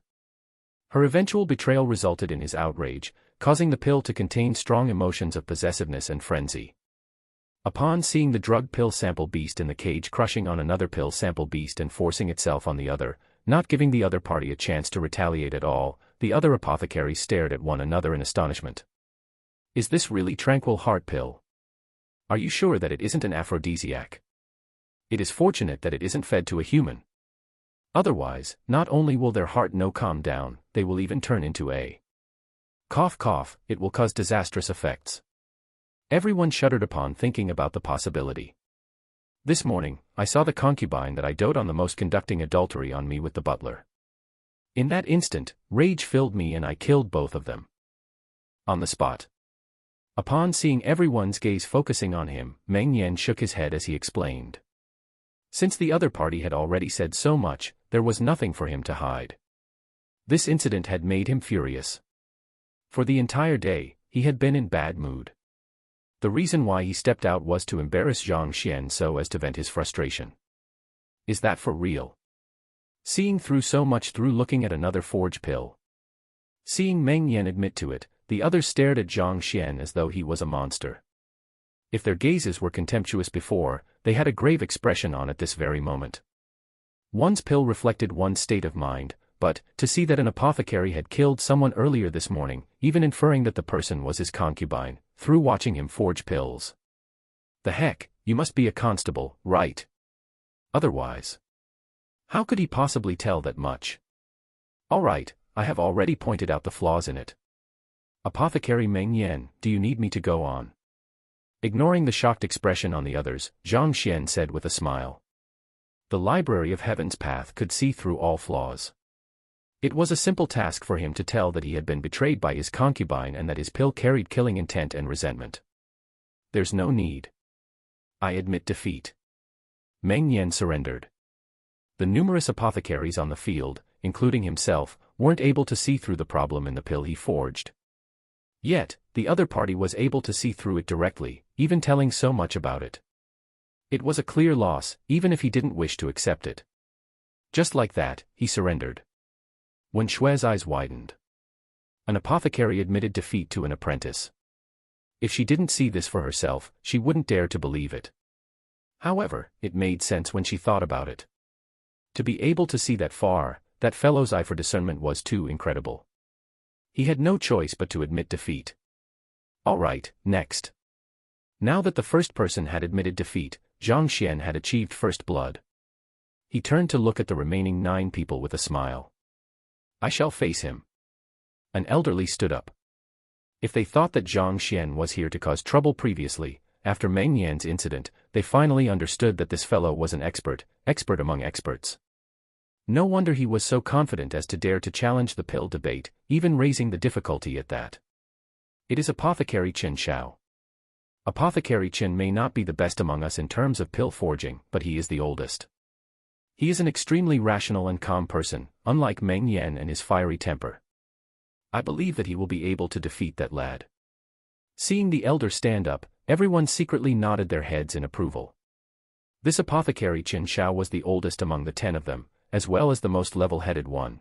Her eventual betrayal resulted in his outrage, causing the pill to contain strong emotions of possessiveness and frenzy. Upon seeing the drug pill sample beast in the cage crushing on another pill sample beast and forcing itself on the other, not giving the other party a chance to retaliate at all, the other apothecaries stared at one another in astonishment. Is this really tranquil heart pill? Are you sure that it isn't an aphrodisiac? It is fortunate that it isn't fed to a human. Otherwise, not only will their heart no calm down, they will even turn into a cough cough, it will cause disastrous effects. Everyone shuddered upon thinking about the possibility. This morning, I saw the concubine that I dote on the most conducting adultery on me with the butler. In that instant, rage filled me and I killed both of them. On the spot. Upon seeing everyone's gaze focusing on him, Meng Yan shook his head as he explained. Since the other party had already said so much, there was nothing for him to hide. This incident had made him furious. For the entire day, he had been in bad mood. The reason why he stepped out was to embarrass Zhang Xian so as to vent his frustration. Is that for real? Seeing through so much through looking at another forged pill. Seeing Meng Yan admit to it, the others stared at Zhang Xian as though he was a monster. If their gazes were contemptuous before, they had a grave expression on at this very moment. One's pill reflected one's state of mind, but, to see that an apothecary had killed someone earlier this morning, even inferring that the person was his concubine, through watching him forge pills. The heck, you must be a constable, right? Otherwise, how could he possibly tell that much? All right, I have already pointed out the flaws in it. Apothecary Meng Yan, do you need me to go on? Ignoring the shocked expression on the others, Zhang Xian said with a smile. The Library of Heaven's Path could see through all flaws. It was a simple task for him to tell that he had been betrayed by his concubine and that his pill carried killing intent and resentment. There's no need. I admit defeat. Meng Yan surrendered. The numerous apothecaries on the field, including himself, weren't able to see through the problem in the pill he forged. Yet, the other party was able to see through it directly, even telling so much about it. It was a clear loss, even if he didn't wish to accept it. Just like that, he surrendered. When Shue's eyes widened. An apothecary admitted defeat to an apprentice. If she didn't see this for herself, she wouldn't dare to believe it. However, it made sense when she thought about it. To be able to see that far, that fellow's eye for discernment was too incredible. He had no choice but to admit defeat. All right, next. Now that the first person had admitted defeat, Zhang Xian had achieved first blood. He turned to look at the remaining 9 people with a smile. I shall face him. An elderly stood up. If they thought that Zhang Xian was here to cause trouble previously, after Meng Yan's incident, they finally understood that this fellow was an expert among experts. No wonder he was so confident as to dare to challenge the pill debate, even raising the difficulty at that. It is Apothecary Qin Shao. Apothecary Qin may not be the best among us in terms of pill forging, but he is the oldest. He is an extremely rational and calm person, unlike Meng Yan and his fiery temper. I believe that he will be able to defeat that lad. Seeing the elder stand up, everyone secretly nodded their heads in approval. This Apothecary Qin Shao was the oldest among the 10 of them, as well as the most level-headed one.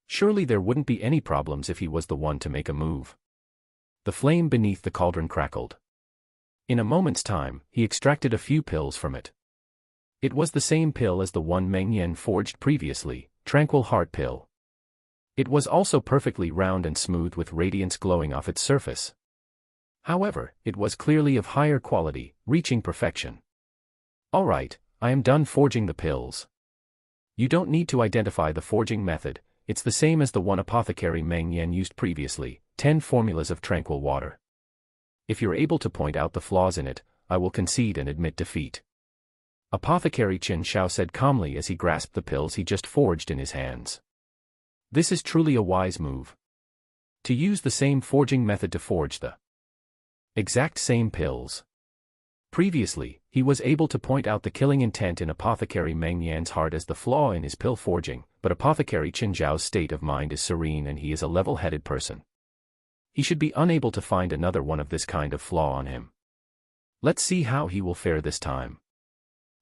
Surely there wouldn't be any problems if he was the one to make a move. The flame beneath the cauldron crackled. In a moment's time, he extracted a few pills from it. It was the same pill as the one Meng Yan forged previously, Tranquil Heart Pill. It was also perfectly round and smooth with radiance glowing off its surface. However, it was clearly of higher quality, reaching perfection. All right, I am done forging the pills. You don't need to identify the forging method, it's the same as the one Apothecary Meng Yan used previously, 10 formulas of tranquil water. If you're able to point out the flaws in it, I will concede and admit defeat. Apothecary Qin Shao said calmly as he grasped the pills he just forged in his hands. This is truly a wise move. To use the same forging method to forge the exact same pills. Previously, he was able to point out the killing intent in Apothecary Meng Yan's heart as the flaw in his pill forging, but Apothecary Qin Zhao's state of mind is serene and he is a level-headed person. He should be unable to find another one of this kind of flaw on him. Let's see how he will fare this time.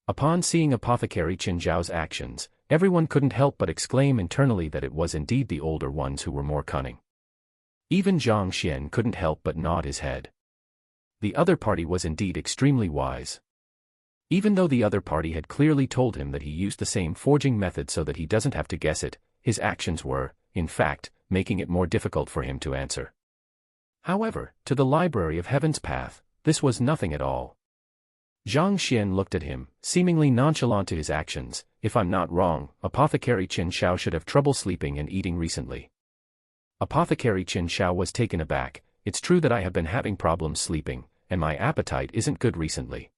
Upon seeing Apothecary Qin Zhao's actions, everyone couldn't help but exclaim internally that it was indeed the older ones who were more cunning. Even Zhang Xian couldn't help but nod his head. The other party was indeed extremely wise. Even though the other party had clearly told him that he used the same forging method so that he doesn't have to guess it, his actions were, in fact, making it more difficult for him to answer. However, to the Library of Heaven's Path, this was nothing at all. Zhang Xian looked at him, seemingly nonchalant to his actions. If I'm not wrong, Apothecary Qin Zhao should have trouble sleeping and eating recently. Apothecary Qin Zhao was taken aback. It's true that I have been having problems sleeping, and my appetite isn't good recently.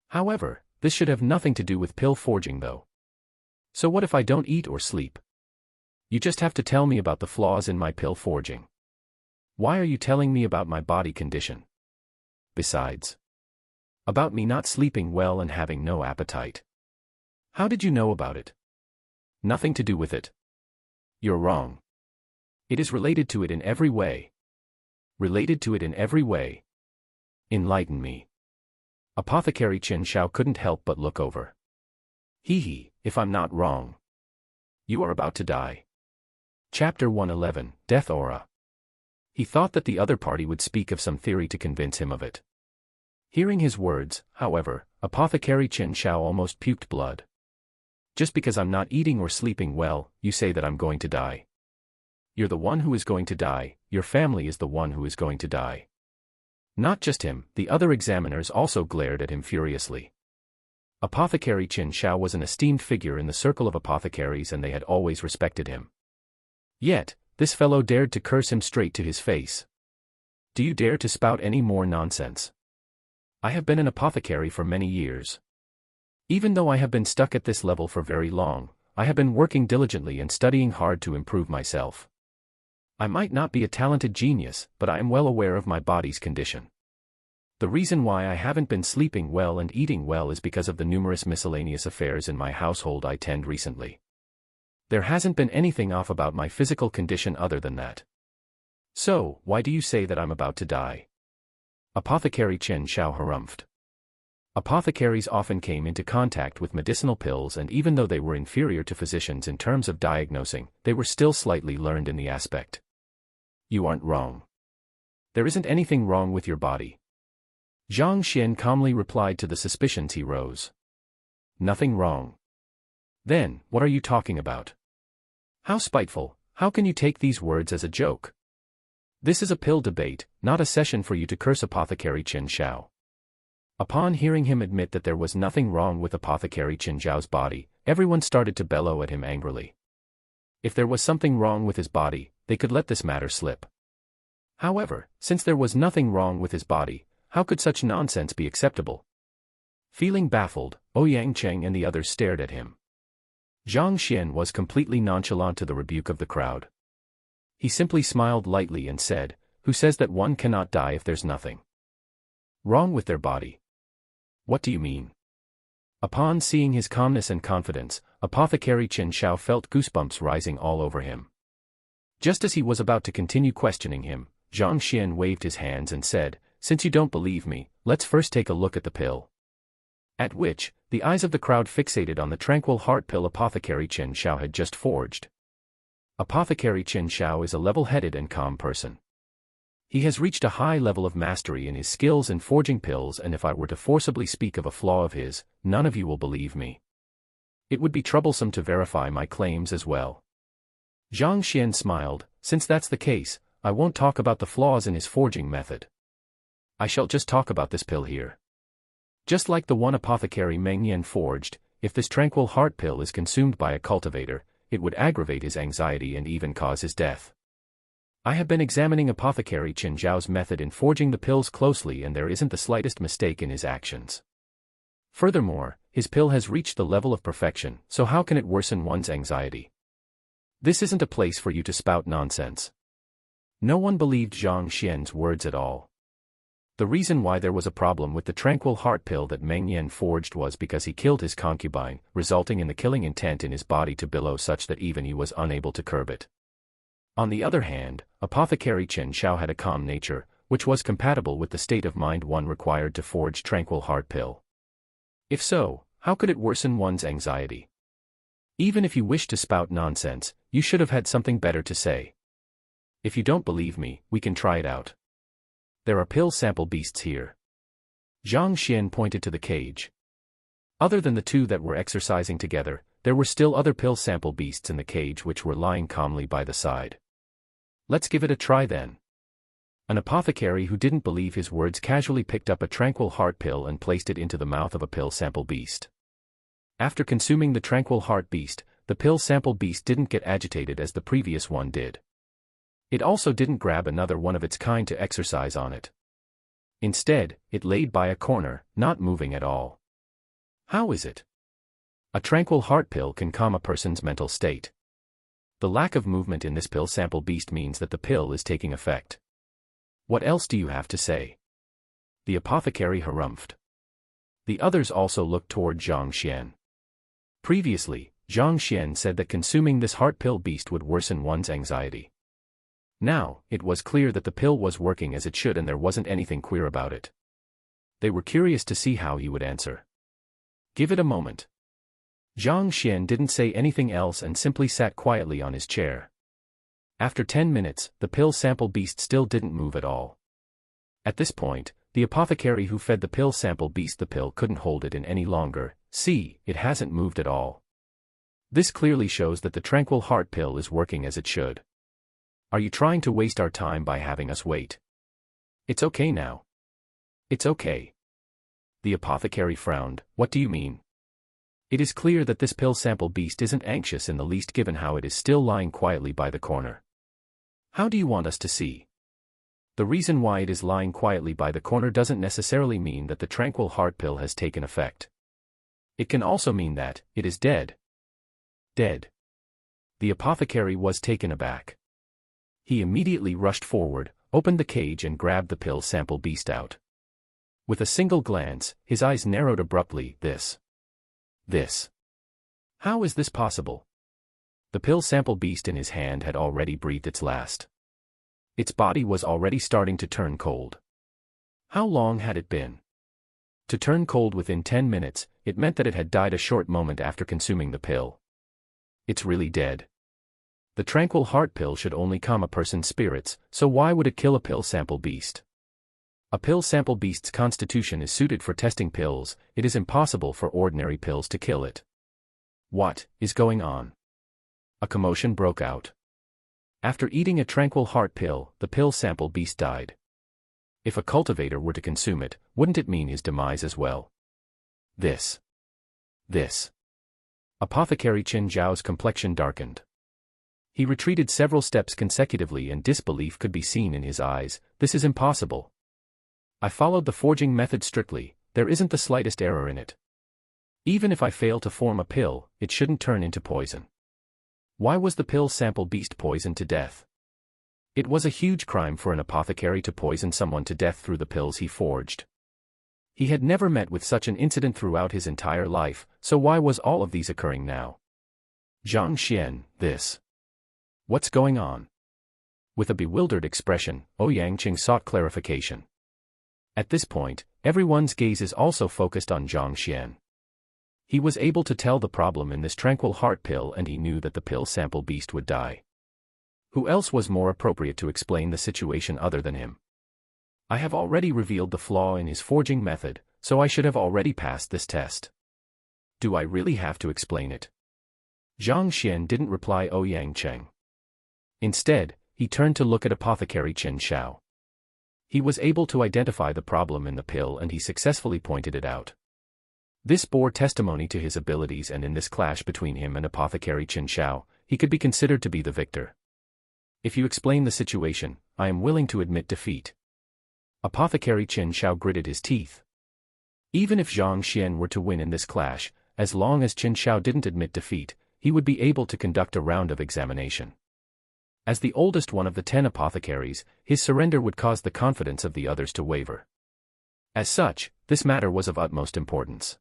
However, this should have nothing to do with pill forging though. So what if I don't eat or sleep? You just have to tell me about the flaws in my pill forging. Why are you telling me about my body condition? Besides, about me not sleeping well and having no appetite. How did you know about it? Nothing to do with it. You're wrong. It is related to it in every way. Related to it in every way. Enlighten me. Apothecary Qin Zhao couldn't help but look over. If I'm not wrong. You are about to die. Chapter 111, Death Aura. He thought that the other party would speak of some theory to convince him of it. Hearing his words, however, Apothecary Qin Zhao almost puked blood. Just because I'm not eating or sleeping well, you say that I'm going to die. You're the one who is going to die, your family is the one who is going to die. Not just him, the other examiners also glared at him furiously. Apothecary Qin Zhao was an esteemed figure in the circle of apothecaries and they had always respected him. Yet, this fellow dared to curse him straight to his face. Do you dare to spout any more nonsense? I have been an apothecary for many years. Even though I have been stuck at this level for very long, I have been working diligently and studying hard to improve myself. I might not be a talented genius, but I am well aware of my body's condition. The reason why I haven't been sleeping well and eating well is because of the numerous miscellaneous affairs in my household I tend recently. There hasn't been anything off about my physical condition other than that. So, why do you say that I'm about to die? Apothecary Qin Zhao harumphed. Apothecaries often came into contact with medicinal pills and even though they were inferior to physicians in terms of diagnosing, they were still slightly learned in the aspect. You aren't wrong. There isn't anything wrong with your body. Zhang Xian calmly replied to the suspicions he rose. Nothing wrong. Then, what are you talking about? How spiteful, how can you take these words as a joke? This is a pill debate, not a session for you to curse Apothecary Qin Zhao. Upon hearing him admit that there was nothing wrong with Apothecary Qin Zhao's body, everyone started to bellow at him angrily. If there was something wrong with his body, they could let this matter slip. However, since there was nothing wrong with his body, how could such nonsense be acceptable? Feeling baffled, Ouyang Cheng and the others stared at him. Zhang Xian was completely nonchalant to the rebuke of the crowd. He simply smiled lightly and said, "Who says that one cannot die if there's nothing wrong with their body? What do you mean?" Upon seeing his calmness and confidence, Apothecary Qin Zhao felt goosebumps rising all over him. Just as he was about to continue questioning him, Zhang Xian waved his hands and said, "Since you don't believe me, let's first take a look at the pill." At which, the eyes of the crowd fixated on the tranquil heart pill Apothecary Qin Zhao had just forged. Apothecary Qin Zhao is a level-headed and calm person. He has reached a high level of mastery in his skills in forging pills, and if I were to forcibly speak of a flaw of his, none of you will believe me. It would be troublesome to verify my claims as well. Zhang Xian smiled. Since that's the case, I won't talk about the flaws in his forging method. I shall just talk about this pill here. Just like the one apothecary Meng Yan forged, if this tranquil heart pill is consumed by a cultivator, it would aggravate his anxiety and even cause his death. I have been examining Apothecary Qin Zhao's method in forging the pills closely and there isn't the slightest mistake in his actions. Furthermore, his pill has reached the level of perfection, so how can it worsen one's anxiety? This isn't a place for you to spout nonsense. No one believed Zhang Xian's words at all. The reason why there was a problem with the tranquil heart pill that Meng Yan forged was because he killed his concubine, resulting in the killing intent in his body to billow such that even he was unable to curb it. On the other hand, Apothecary Qin Zhao had a calm nature, which was compatible with the state of mind one required to forge tranquil heart pill. If so, How could it worsen one's anxiety? Even if you wish to spout nonsense, you should have had something better to say. If you don't believe me, we can try it out. There are pill sample beasts here. Zhang Xian pointed to the cage. Other than the two that were exercising together, there were still other pill sample beasts in the cage which were lying calmly by the side. Let's give it a try then. An apothecary who didn't believe his words casually picked up a tranquil heart pill and placed it into the mouth of a pill sample beast. After consuming the tranquil heart beast, the pill sample beast didn't get agitated as the previous one did. It also didn't grab another one of its kind to exercise on it. Instead, it laid by a corner, not moving at all. How is it? A tranquil heart pill can calm a person's mental state. The lack of movement in this pill sample beast means that the pill is taking effect. What else do you have to say? The apothecary harumphed. The others also looked toward Zhang Xian. Previously, Zhang Xian said that consuming this heart pill beast would worsen one's anxiety. Now, it was clear that the pill was working as it should and there wasn't anything queer about it. They were curious to see how he would answer. Give it a moment. Zhang Xian didn't say anything else and simply sat quietly on his chair. After 10 minutes, the pill sample beast still didn't move at all. At this point, the apothecary who fed the pill sample beast the pill couldn't hold it in any longer. See, it hasn't moved at all. This clearly shows that the tranquil heart pill is working as it should. Are you trying to waste our time by having us wait? It's okay now. It's okay. The apothecary frowned. What do you mean? It is clear that this pill sample beast isn't anxious in the least given how it is still lying quietly by the corner. How do you want us to see? The reason why it is lying quietly by the corner doesn't necessarily mean that the tranquil heart pill has taken effect. It can also mean that it is dead. Dead. The apothecary was taken aback. He immediately rushed forward, opened the cage and grabbed the pill sample beast out. With a single glance, his eyes narrowed abruptly. This. How is this possible? The pill sample beast in his hand had already breathed its last. Its body was already starting to turn cold. How long had it been? To turn cold within 10 minutes, it meant that it had died a short moment after consuming the pill. It's really dead. The tranquil heart pill should only calm a person's spirits, so why would it kill a pill sample beast? A pill sample beast's constitution is suited for testing pills. It is impossible for ordinary pills to kill it. What is going on? A commotion broke out. After eating a tranquil heart pill, the pill sample beast died. If a cultivator were to consume it, wouldn't it mean his demise as well? This. Apothecary Qin Zhao's complexion darkened. He retreated several steps consecutively and disbelief could be seen in his eyes. This is impossible. I followed the forging method strictly, there isn't the slightest error in it. Even if I fail to form a pill, it shouldn't turn into poison. Why was the pill sample beast poisoned to death? It was a huge crime for an apothecary to poison someone to death through the pills he forged. He had never met with such an incident throughout his entire life, so why was all of these occurring now? Zhang Xian, what's going on? With a bewildered expression, Ouyang Qing sought clarification. At this point, everyone's gaze is also focused on Zhang Xian. He was able to tell the problem in this tranquil heart pill and he knew that the pill sample beast would die. Who else was more appropriate to explain the situation other than him? I have already revealed the flaw in his forging method, so I should have already passed this test. Do I really have to explain it? Zhang Xian didn't reply Ouyang Qing. Instead, he turned to look at apothecary Qin Xiao. He was able to identify the problem in the pill and he successfully pointed it out. This bore testimony to his abilities and in this clash between him and apothecary Qin Xiao, he could be considered to be the victor. If you explain the situation, I am willing to admit defeat. Apothecary Qin Xiao gritted his teeth. Even if Zhang Xian were to win in this clash, as long as Qin Xiao didn't admit defeat, he would be able to conduct a round of examination. As the oldest one of the 10 apothecaries, his surrender would cause the confidence of the others to waver. As such, this matter was of utmost importance.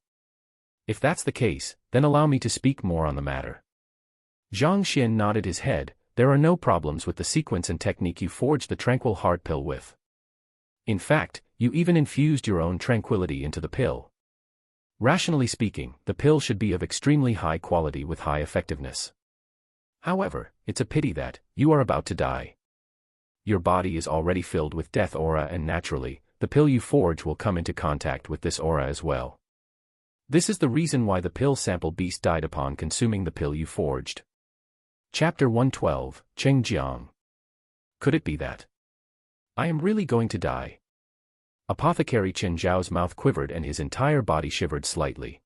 If that's the case, then allow me to speak more on the matter. Zhang Xian nodded his head. There are no problems with the sequence and technique you forged the tranquil heart pill with. In fact, you even infused your own tranquility into the pill. Rationally speaking, the pill should be of extremely high quality with high effectiveness. However, it's a pity that you are about to die. Your body is already filled with death aura, and naturally, the pill you forge will come into contact with this aura as well. This is the reason why the pill sample beast died upon consuming the pill you forged. Chapter 112, Chengjiang. Could it be that I am really going to die? Apothecary Chen Zhao's mouth quivered and his entire body shivered slightly.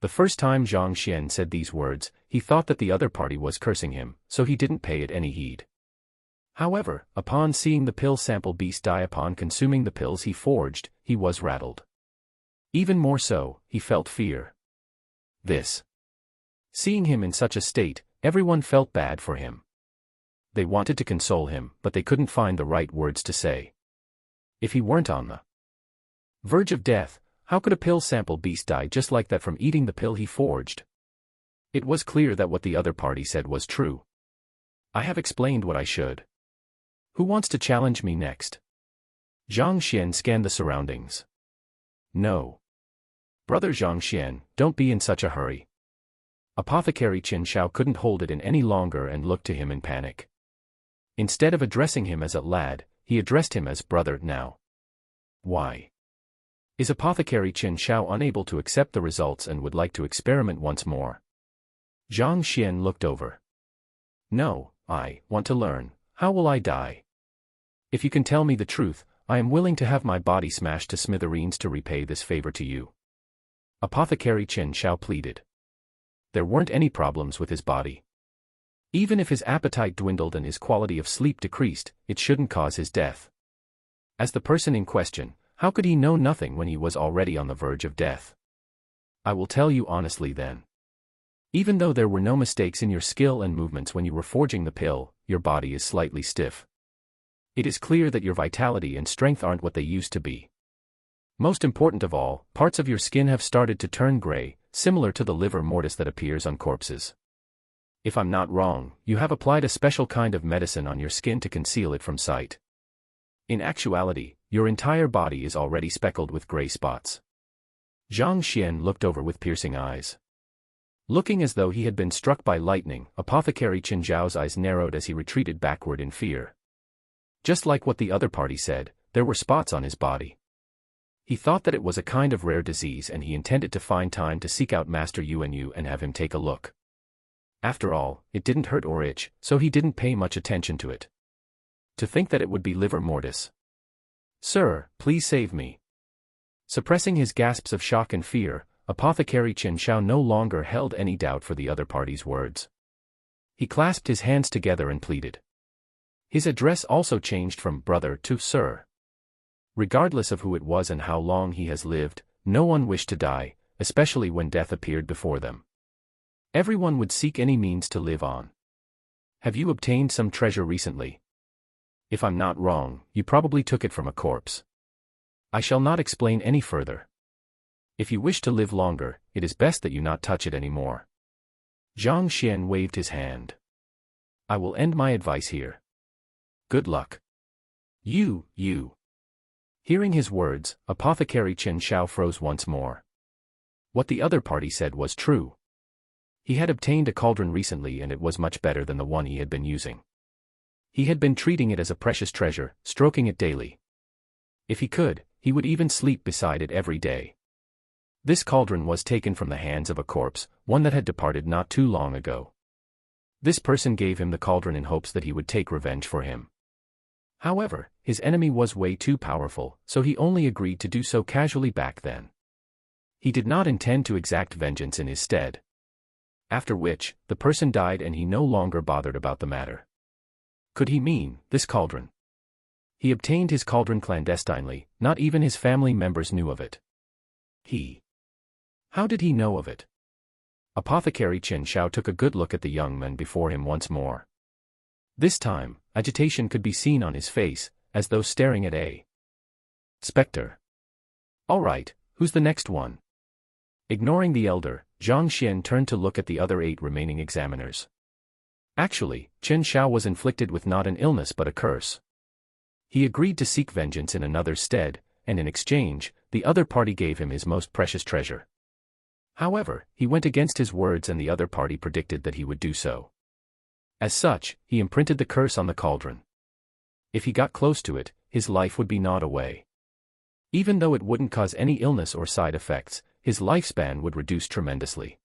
The first time Zhang Xian said these words, he thought that the other party was cursing him, so he didn't pay it any heed. However, upon seeing the pill sample beast die upon consuming the pills he forged, he was rattled. Even more so, he felt fear. Seeing him in such a state, everyone felt bad for him. They wanted to console him, but they couldn't find the right words to say. If he weren't on the verge of death, how could a pill sample beast die just like that from eating the pill he forged? It was clear that what the other party said was true. I have explained what I should. Who wants to challenge me next? Zhang Xian scanned the surroundings. No. Brother Zhang Xian, don't be in such a hurry. Apothecary Qin Shao couldn't hold it in any longer and looked to him in panic. Instead of addressing him as a lad, he addressed him as brother now. Why? Is Apothecary Qin Shao unable to accept the results and would like to experiment once more? Zhang Xian looked over. No, I want to learn. How will I die? If you can tell me the truth, I am willing to have my body smashed to smithereens to repay this favor to you. Apothecary Qin Shao pleaded. There weren't any problems with his body. Even if his appetite dwindled and his quality of sleep decreased, it shouldn't cause his death. As the person in question, how could he know nothing when he was already on the verge of death? I will tell you honestly then. Even though there were no mistakes in your skill and movements when you were forging the pill, your body is slightly stiff. It is clear that your vitality and strength aren't what they used to be. Most important of all, parts of your skin have started to turn gray, similar to the livor mortis that appears on corpses. If I'm not wrong, you have applied a special kind of medicine on your skin to conceal it from sight. In actuality, your entire body is already speckled with gray spots. Zhang Xian looked over with piercing eyes. Looking as though he had been struck by lightning, Apothecary Qin Zhao's eyes narrowed as he retreated backward in fear. Just like what the other party said, there were spots on his body. He thought that it was a kind of rare disease and he intended to find time to seek out Master Yuanyu and have him take a look. After all, it didn't hurt or itch, so he didn't pay much attention to it. To think that it would be livor mortis. Sir, please save me. Suppressing his gasps of shock and fear, Apothecary Qin Shao no longer held any doubt for the other party's words. He clasped his hands together and pleaded. His address also changed from brother to sir. Regardless of who it was and how long he has lived, no one wished to die, especially when death appeared before them. Everyone would seek any means to live on. Have you obtained some treasure recently? If I'm not wrong, you probably took it from a corpse. I shall not explain any further. If you wish to live longer, it is best that you not touch it anymore. Zhang Xian waved his hand. I will end my advice here. Good luck. You. Hearing his words, Apothecary Qin Shao froze once more. What the other party said was true. He had obtained a cauldron recently and it was much better than the one he had been using. He had been treating it as a precious treasure, stroking it daily. If he could, he would even sleep beside it every day. This cauldron was taken from the hands of a corpse, one that had departed not too long ago. This person gave him the cauldron in hopes that he would take revenge for him. However, his enemy was way too powerful, so he only agreed to do so casually back then. He did not intend to exact vengeance in his stead. After which, the person died and he no longer bothered about the matter. Could he mean this cauldron? He obtained his cauldron clandestinely, not even his family members knew of it. How did he know of it? Apothecary Qin Shao took a good look at the young man before him once more. This time, agitation could be seen on his face, as though staring at a specter. All right, who's the next one? Ignoring the elder, Zhang Xian turned to look at the other 8 remaining examiners. Actually, Qin Shao was inflicted with not an illness but a curse. He agreed to seek vengeance in another's stead, and in exchange, the other party gave him his most precious treasure. However, he went against his words and the other party predicted that he would do so. As such, he imprinted the curse on the cauldron. If he got close to it, his life would be gnawed away. Even though it wouldn't cause any illness or side effects, his lifespan would reduce tremendously.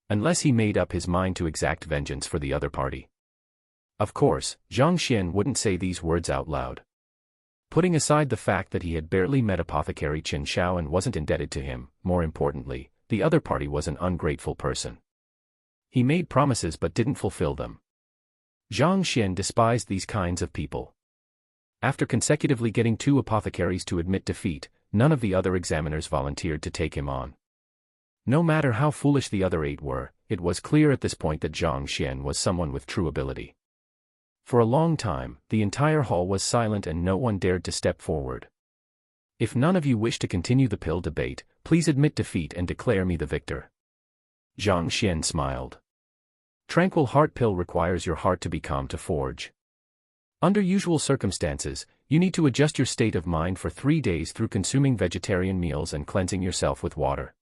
Unless he made up his mind to exact vengeance for the other party. Of course, Zhang Xian wouldn't say these words out loud. Putting aside the fact that he had barely met Apothecary Qin Shao and wasn't indebted to him, more importantly, the other party was an ungrateful person. He made promises but didn't fulfill them. Zhang Xian despised these kinds of people. After consecutively getting 2 apothecaries to admit defeat, none of the other examiners volunteered to take him on. No matter how foolish the other 8 were, it was clear at this point that Zhang Xian was someone with true ability. For a long time, the entire hall was silent and no one dared to step forward. If none of you wish to continue the pill debate, please admit defeat and declare me the victor. Zhang Xian smiled. Tranquil heart pill requires your heart to be calm to forge. Under usual circumstances, you need to adjust your state of mind for 3 days through consuming vegetarian meals and cleansing yourself with water.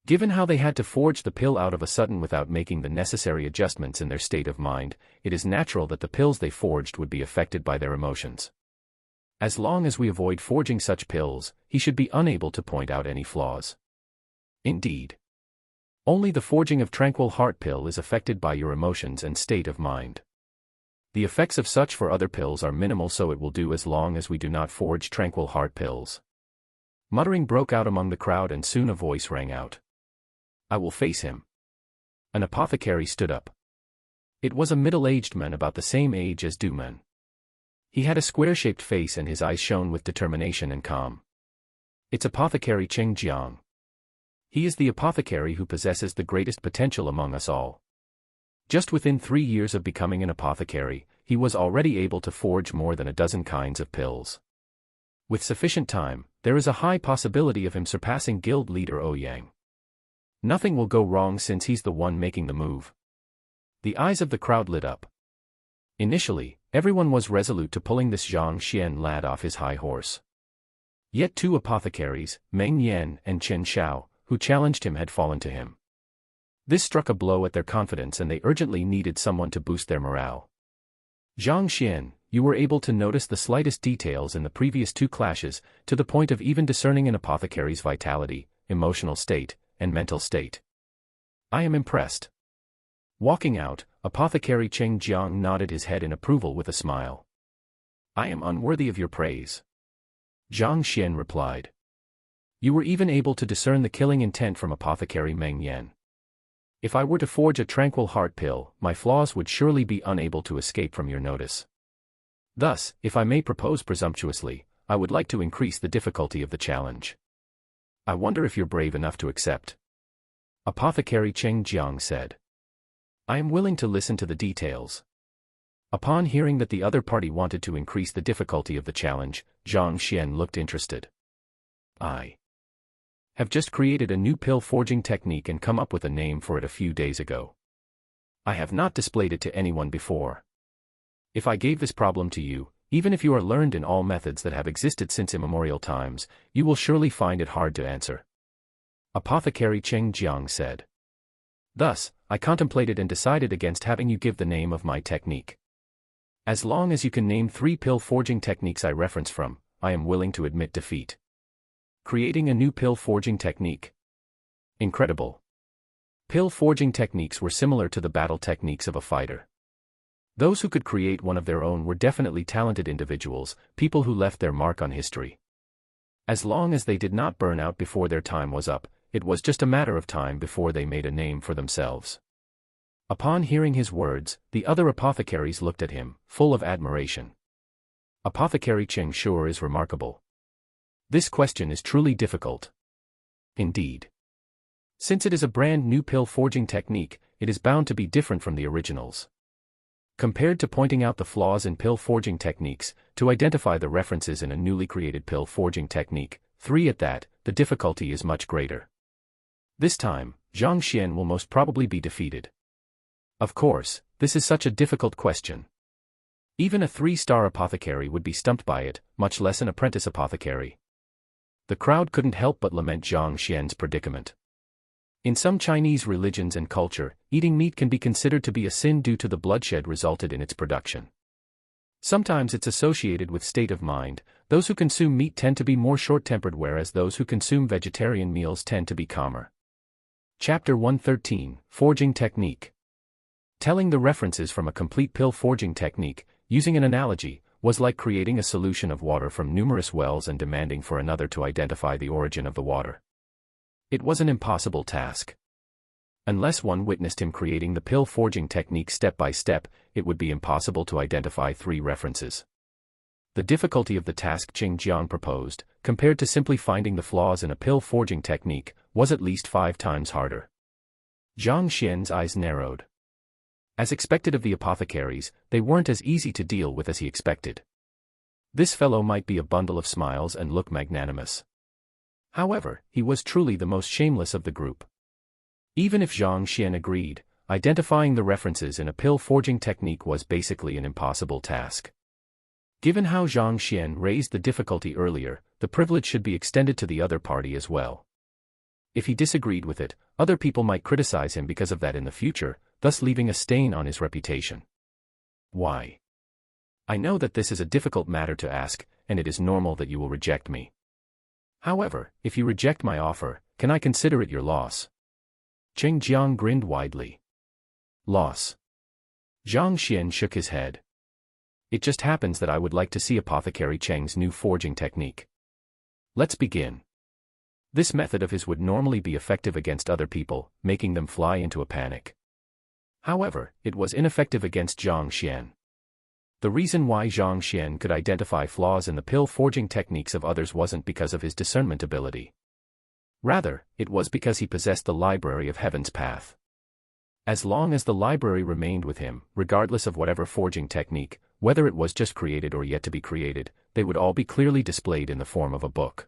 Given how they had to forge the pill out of a sudden without making the necessary adjustments in their state of mind, it is natural that the pills they forged would be affected by their emotions. As long as we avoid forging such pills, he should be unable to point out any flaws. Indeed. Only the forging of Tranquil Heart pill is affected by your emotions and state of mind. The effects of such for other pills are minimal, so it will do as long as we do not forge Tranquil Heart pills. Muttering broke out among the crowd and soon a voice rang out. I will face him. An apothecary stood up. It was a middle-aged man about the same age as Du Men. He had a square-shaped face and his eyes shone with determination and calm. It's Apothecary Cheng Jiang. He is the apothecary who possesses the greatest potential among us all. Just within 3 years of becoming an apothecary, he was already able to forge more than a dozen kinds of pills. With sufficient time, there is a high possibility of him surpassing guild leader Ouyang. Nothing will go wrong since he's the one making the move. The eyes of the crowd lit up. Initially, everyone was resolute to pulling this Zhang Xian lad off his high horse. Yet 2 apothecaries, Meng Yan and Chen Shao, who challenged him had fallen to him. This struck a blow at their confidence and they urgently needed someone to boost their morale. Zhang Xian, you were able to notice the slightest details in the previous 2 clashes, to the point of even discerning an apothecary's vitality, emotional state, and mental state. I am impressed. Walking out, Apothecary Cheng Jiang nodded his head in approval with a smile. I am unworthy of your praise. Zhang Xian replied. You were even able to discern the killing intent from Apothecary Meng Yan. If I were to forge a Tranquil Heart pill, my flaws would surely be unable to escape from your notice. Thus, if I may propose presumptuously, I would like to increase the difficulty of the challenge. I wonder if you're brave enough to accept. Apothecary Cheng Jiang said. I am willing to listen to the details. Upon hearing that the other party wanted to increase the difficulty of the challenge, Zhang Xian looked interested. I have just created a new pill forging technique and come up with a name for it a few days ago. I have not displayed it to anyone before. If I gave this problem to you, even if you are learned in all methods that have existed since immemorial times, you will surely find it hard to answer. Apothecary Cheng Jiang said. Thus, I contemplated and decided against having you give the name of my technique. As long as you can name 3 pill forging techniques I reference from, I am willing to admit defeat. Creating a new pill forging technique. Incredible. Pill forging techniques were similar to the battle techniques of a fighter. Those who could create one of their own were definitely talented individuals, people who left their mark on history. As long as they did not burn out before their time was up, it was just a matter of time before they made a name for themselves. Upon hearing his words, the other apothecaries looked at him, full of admiration. Apothecary Cheng sure is remarkable. This question is truly difficult. Indeed. Since it is a brand new pill forging technique, it is bound to be different from the originals. Compared to pointing out the flaws in pill forging techniques, to identify the references in a newly created pill forging technique, 3 at that, the difficulty is much greater. This time, Zhang Xian will most probably be defeated. Of course, this is such a difficult question. Even a 3-star apothecary would be stumped by it, much less an apprentice apothecary. The crowd couldn't help but lament Zhang Xian's predicament. In some Chinese religions and culture, eating meat can be considered to be a sin due to the bloodshed resulted in its production. Sometimes it's associated with state of mind. Those who consume meat tend to be more short-tempered, whereas those who consume vegetarian meals tend to be calmer. Chapter 113, Forging Technique. Telling the references from a complete pill forging technique, using an analogy, was like creating a solution of water from numerous wells and demanding for another to identify the origin of the water. It was an impossible task. Unless one witnessed him creating the pill forging technique step by step, it would be impossible to identify 3 references. The difficulty of the task Qing Jiang proposed, compared to simply finding the flaws in a pill forging technique, was at least 5 times harder. Zhang Xian's eyes narrowed. As expected of the apothecaries, they weren't as easy to deal with as he expected. This fellow might be a bundle of smiles and look magnanimous. However, he was truly the most shameless of the group. Even if Zhang Xian agreed, identifying the references in a pill forging technique was basically an impossible task. Given how Zhang Xian raised the difficulty earlier, the privilege should be extended to the other party as well. If he disagreed with it, other people might criticize him because of that in the future, thus leaving a stain on his reputation. Why? I know that this is a difficult matter to ask, and it is normal that you will reject me. However, if you reject my offer, can I consider it your loss? Qing Jiang grinned widely. Loss? Zhang Xian shook his head. It just happens that I would like to see Apothecary Cheng's new forging technique. Let's begin. This method of his would normally be effective against other people, making them fly into a panic. However, it was ineffective against Zhang Xian. The reason why Zhang Xian could identify flaws in the pill forging techniques of others wasn't because of his discernment ability. Rather, it was because he possessed the library of Heaven's Path. As long as the library remained with him, regardless of whatever forging technique, whether it was just created or yet to be created, they would all be clearly displayed in the form of a book.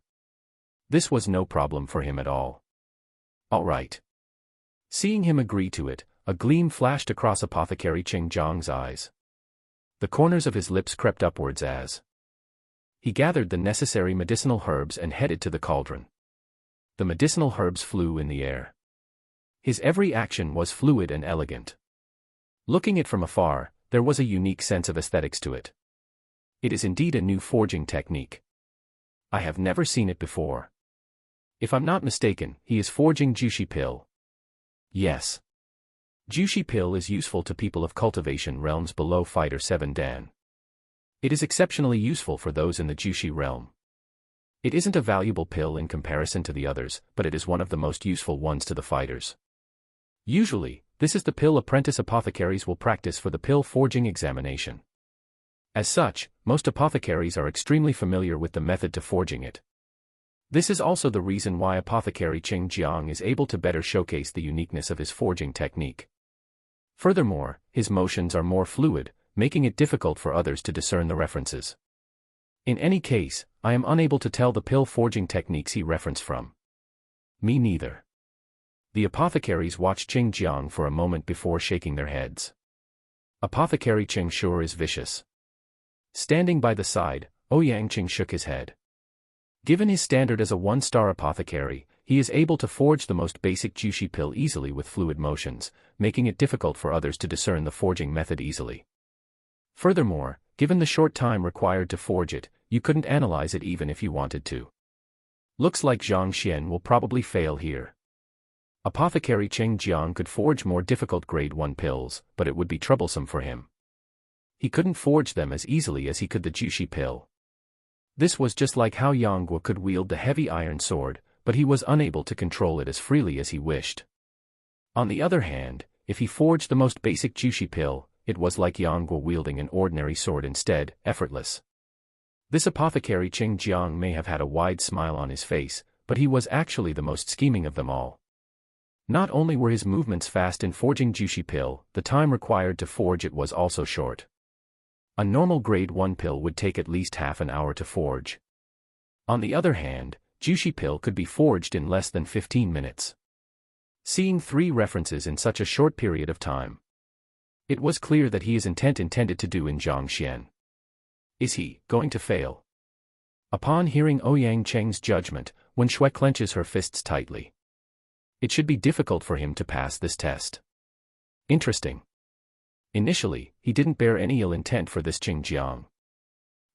This was no problem for him at all. All right. Seeing him agree to it, a gleam flashed across Apothecary Qing Jiang's eyes. The corners of his lips crept upwards as he gathered the necessary medicinal herbs and headed to the cauldron. The medicinal herbs flew in the air. His every action was fluid and elegant. Looking it from afar, there was a unique sense of aesthetics to it. It is indeed a new forging technique. I have never seen it before. If I'm not mistaken, he is forging Jushi pill. Yes. Jushi pill is useful to people of cultivation realms below Fighter 7 Dan. It is exceptionally useful for those in the Jushi realm. It isn't a valuable pill in comparison to the others, but it is one of the most useful ones to the fighters. Usually, this is the pill apprentice apothecaries will practice for the pill forging examination. As such, most apothecaries are extremely familiar with the method to forging it. This is also the reason why Apothecary Qing Jiang is able to better showcase the uniqueness of his forging technique. Furthermore, his motions are more fluid, making it difficult for others to discern the references. In any case, I am unable to tell the pill forging techniques he referenced from. Me neither. The apothecaries watched Qing Jiang for a moment before shaking their heads. Apothecary Qing sure is vicious. Standing by the side, Ouyang Qing shook his head. Given his standard as a 1-star apothecary, he is able to forge the most basic Jushi pill easily with fluid motions, making it difficult for others to discern the forging method easily. Furthermore, given the short time required to forge it, you couldn't analyze it even if you wanted to. Looks like Zhang Xian will probably fail here. Apothecary Qing Jiang could forge more difficult grade 1 pills, but it would be troublesome for him. He couldn't forge them as easily as he could the Jushi pill. This was just like how Yang Guo could wield the heavy iron sword, but he was unable to control it as freely as he wished. On the other hand, if he forged the most basic Jushi pill, it was like Yang Guo wielding an ordinary sword instead, effortless. This apothecary Qing Jiang may have had a wide smile on his face, but he was actually the most scheming of them all. Not only were his movements fast in forging Jushi pill, the time required to forge it was also short. A normal grade 1 pill would take at least half an hour to forge. On the other hand, Jushi pill could be forged in less than 15 minutes. Seeing 3 references in such a short period of time, it was clear that he is intended to do in Zhang Xian. Is he going to fail? Upon hearing Ouyang Cheng's judgment, Wen Shui clenches her fists tightly. It should be difficult for him to pass this test. Interesting. Initially, he didn't bear any ill intent for this Qing Jiang.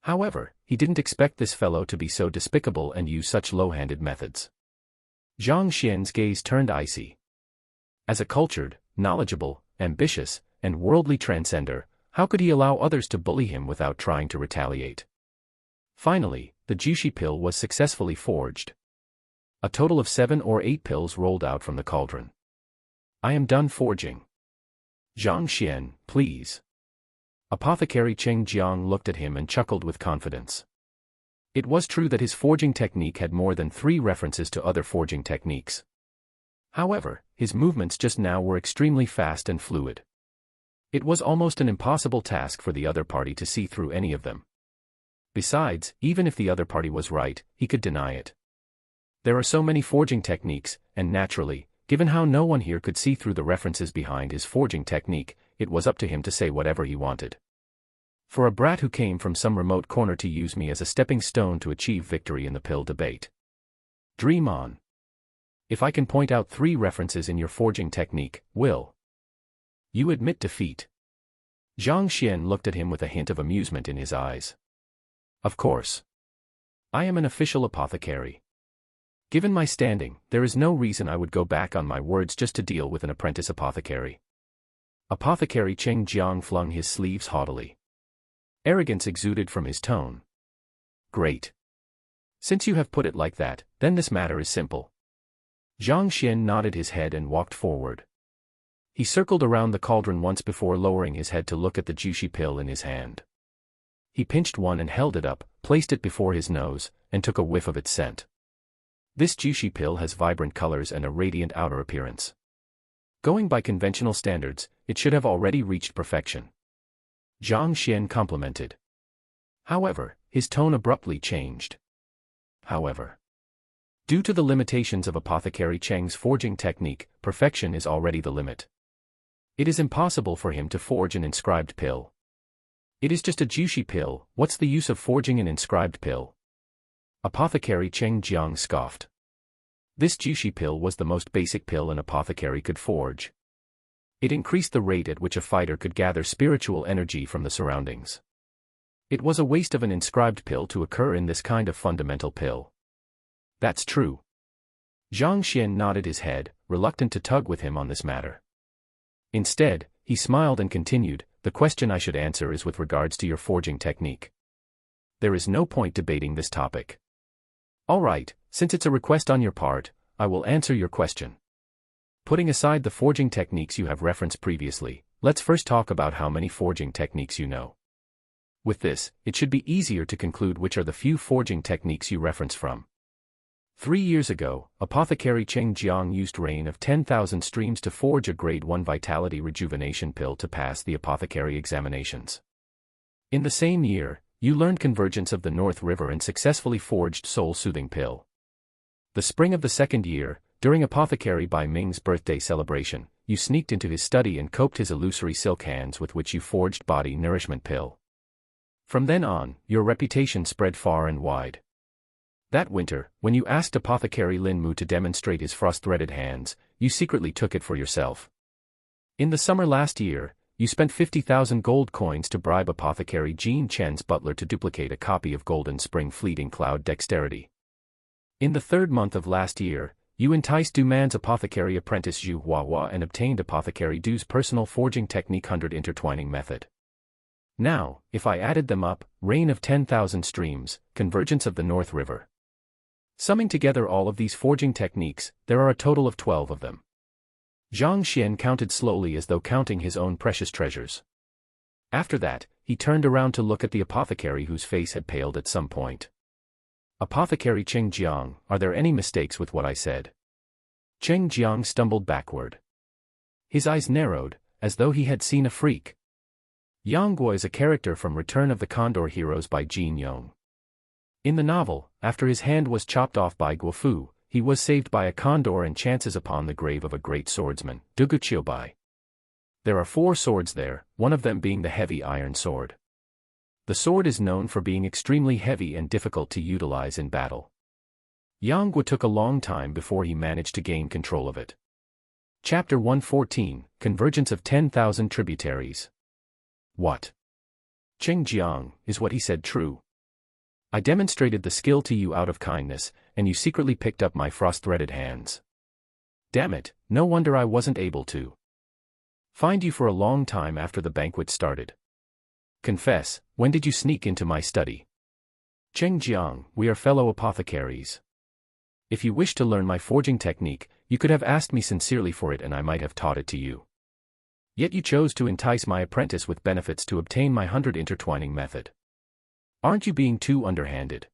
However, he didn't expect this fellow to be so despicable and use such low-handed methods. Zhang Xian's gaze turned icy. As a cultured, knowledgeable, ambitious, and worldly transcender, how could he allow others to bully him without trying to retaliate? Finally, the Jushi pill was successfully forged. A total of 7 or 8 pills rolled out from the cauldron. I am done forging. Zhang Xian, please. Apothecary Cheng Jiang looked at him and chuckled with confidence. It was true that his forging technique had more than 3 references to other forging techniques. However, his movements just now were extremely fast and fluid. It was almost an impossible task for the other party to see through any of them. Besides, even if the other party was right, he could deny it. There are so many forging techniques, and naturally, given how no one here could see through the references behind his forging technique, it was up to him to say whatever he wanted. For a brat who came from some remote corner to use me as a stepping stone to achieve victory in the pill debate. Dream on. If I can point out 3 references in your forging technique, will you admit defeat? Zhang Xian looked at him with a hint of amusement in his eyes. Of course. I am an official apothecary. Given my standing, there is no reason I would go back on my words just to deal with an apprentice apothecary. Apothecary Cheng Jiang flung his sleeves haughtily. Arrogance exuded from his tone. Great. Since you have put it like that, then this matter is simple. Zhang Xian nodded his head and walked forward. He circled around the cauldron once before lowering his head to look at the juicy pill in his hand. He pinched one and held it up, placed it before his nose, and took a whiff of its scent. This juicy pill has vibrant colors and a radiant outer appearance. Going by conventional standards, it should have already reached perfection. Zhang Xian complimented. However, his tone abruptly changed. However, due to the limitations of Apothecary Cheng's forging technique, perfection is already the limit. It is impossible for him to forge an inscribed pill. It is just a juicy pill, what's the use of forging an inscribed pill? Apothecary Cheng Jiang scoffed. This juicy pill was the most basic pill an apothecary could forge. It increased the rate at which a fighter could gather spiritual energy from the surroundings. It was a waste of an inscribed pill to occur in this kind of fundamental pill. That's true. Zhang Xian nodded his head, reluctant to tug with him on this matter. Instead, he smiled and continued, the question I should answer is with regards to your forging technique. There is no point debating this topic. All right, since it's a request on your part, I will answer your question. Putting aside the forging techniques you have referenced previously, let's first talk about how many forging techniques you know. With this, it should be easier to conclude which are the few forging techniques you reference from. 3 years ago, Apothecary Cheng Jiang used Rain of 10,000 Streams to forge a Grade 1 Vitality Rejuvenation pill to pass the apothecary examinations. In the same year, you learned Convergence of the North River and successfully forged Soul-Soothing pill. The spring of the 2nd year, during Apothecary Bai Ming's birthday celebration, you sneaked into his study and coped his illusory silk hands with which you forged Body Nourishment pill. From then on, your reputation spread far and wide. That winter, when you asked Apothecary Lin Mu to demonstrate his frost-threaded hands, you secretly took it for yourself. In the summer last year, you spent 50,000 gold coins to bribe Apothecary Jean Chen's butler to duplicate a copy of Golden Spring Fleeting Cloud Dexterity. In the 3rd month of last year, you enticed Du Man's apothecary apprentice Zhu Huahua and obtained Apothecary Du's personal forging technique 100 intertwining method. Now, if I added them up, Rain of 10,000 Streams, Convergence of the North River. Summing together all of these forging techniques, there are a total of 12 of them. Zhang Xian counted slowly as though counting his own precious treasures. After that, he turned around to look at the apothecary whose face had paled at some point. Apothecary Cheng Jiang, are there any mistakes with what I said? Cheng Jiang stumbled backward. His eyes narrowed, as though he had seen a freak. Yang Guo is a character from Return of the Condor Heroes by Jin Yong. In the novel, after his hand was chopped off by Guofu, he was saved by a condor and chances upon the grave of a great swordsman, Dugu Qiubai. There are 4 swords there, one of them being the heavy iron sword. The sword is known for being extremely heavy and difficult to utilize in battle. Yang Gu took a long time before he managed to gain control of it. Chapter 114, Convergence of 10,000 Tributaries. What? Qing Jiang, is what he said true? I demonstrated the skill to you out of kindness, and you secretly picked up my frost-threaded hands. Damn it, no wonder I wasn't able to find you for a long time after the banquet started. Confess, when did you sneak into my study? Qing Jiang, we are fellow apothecaries. If you wish to learn my forging technique, you could have asked me sincerely for it and I might have taught it to you. Yet you chose to entice my apprentice with benefits to obtain my 100 intertwining method. Aren't you being too underhanded?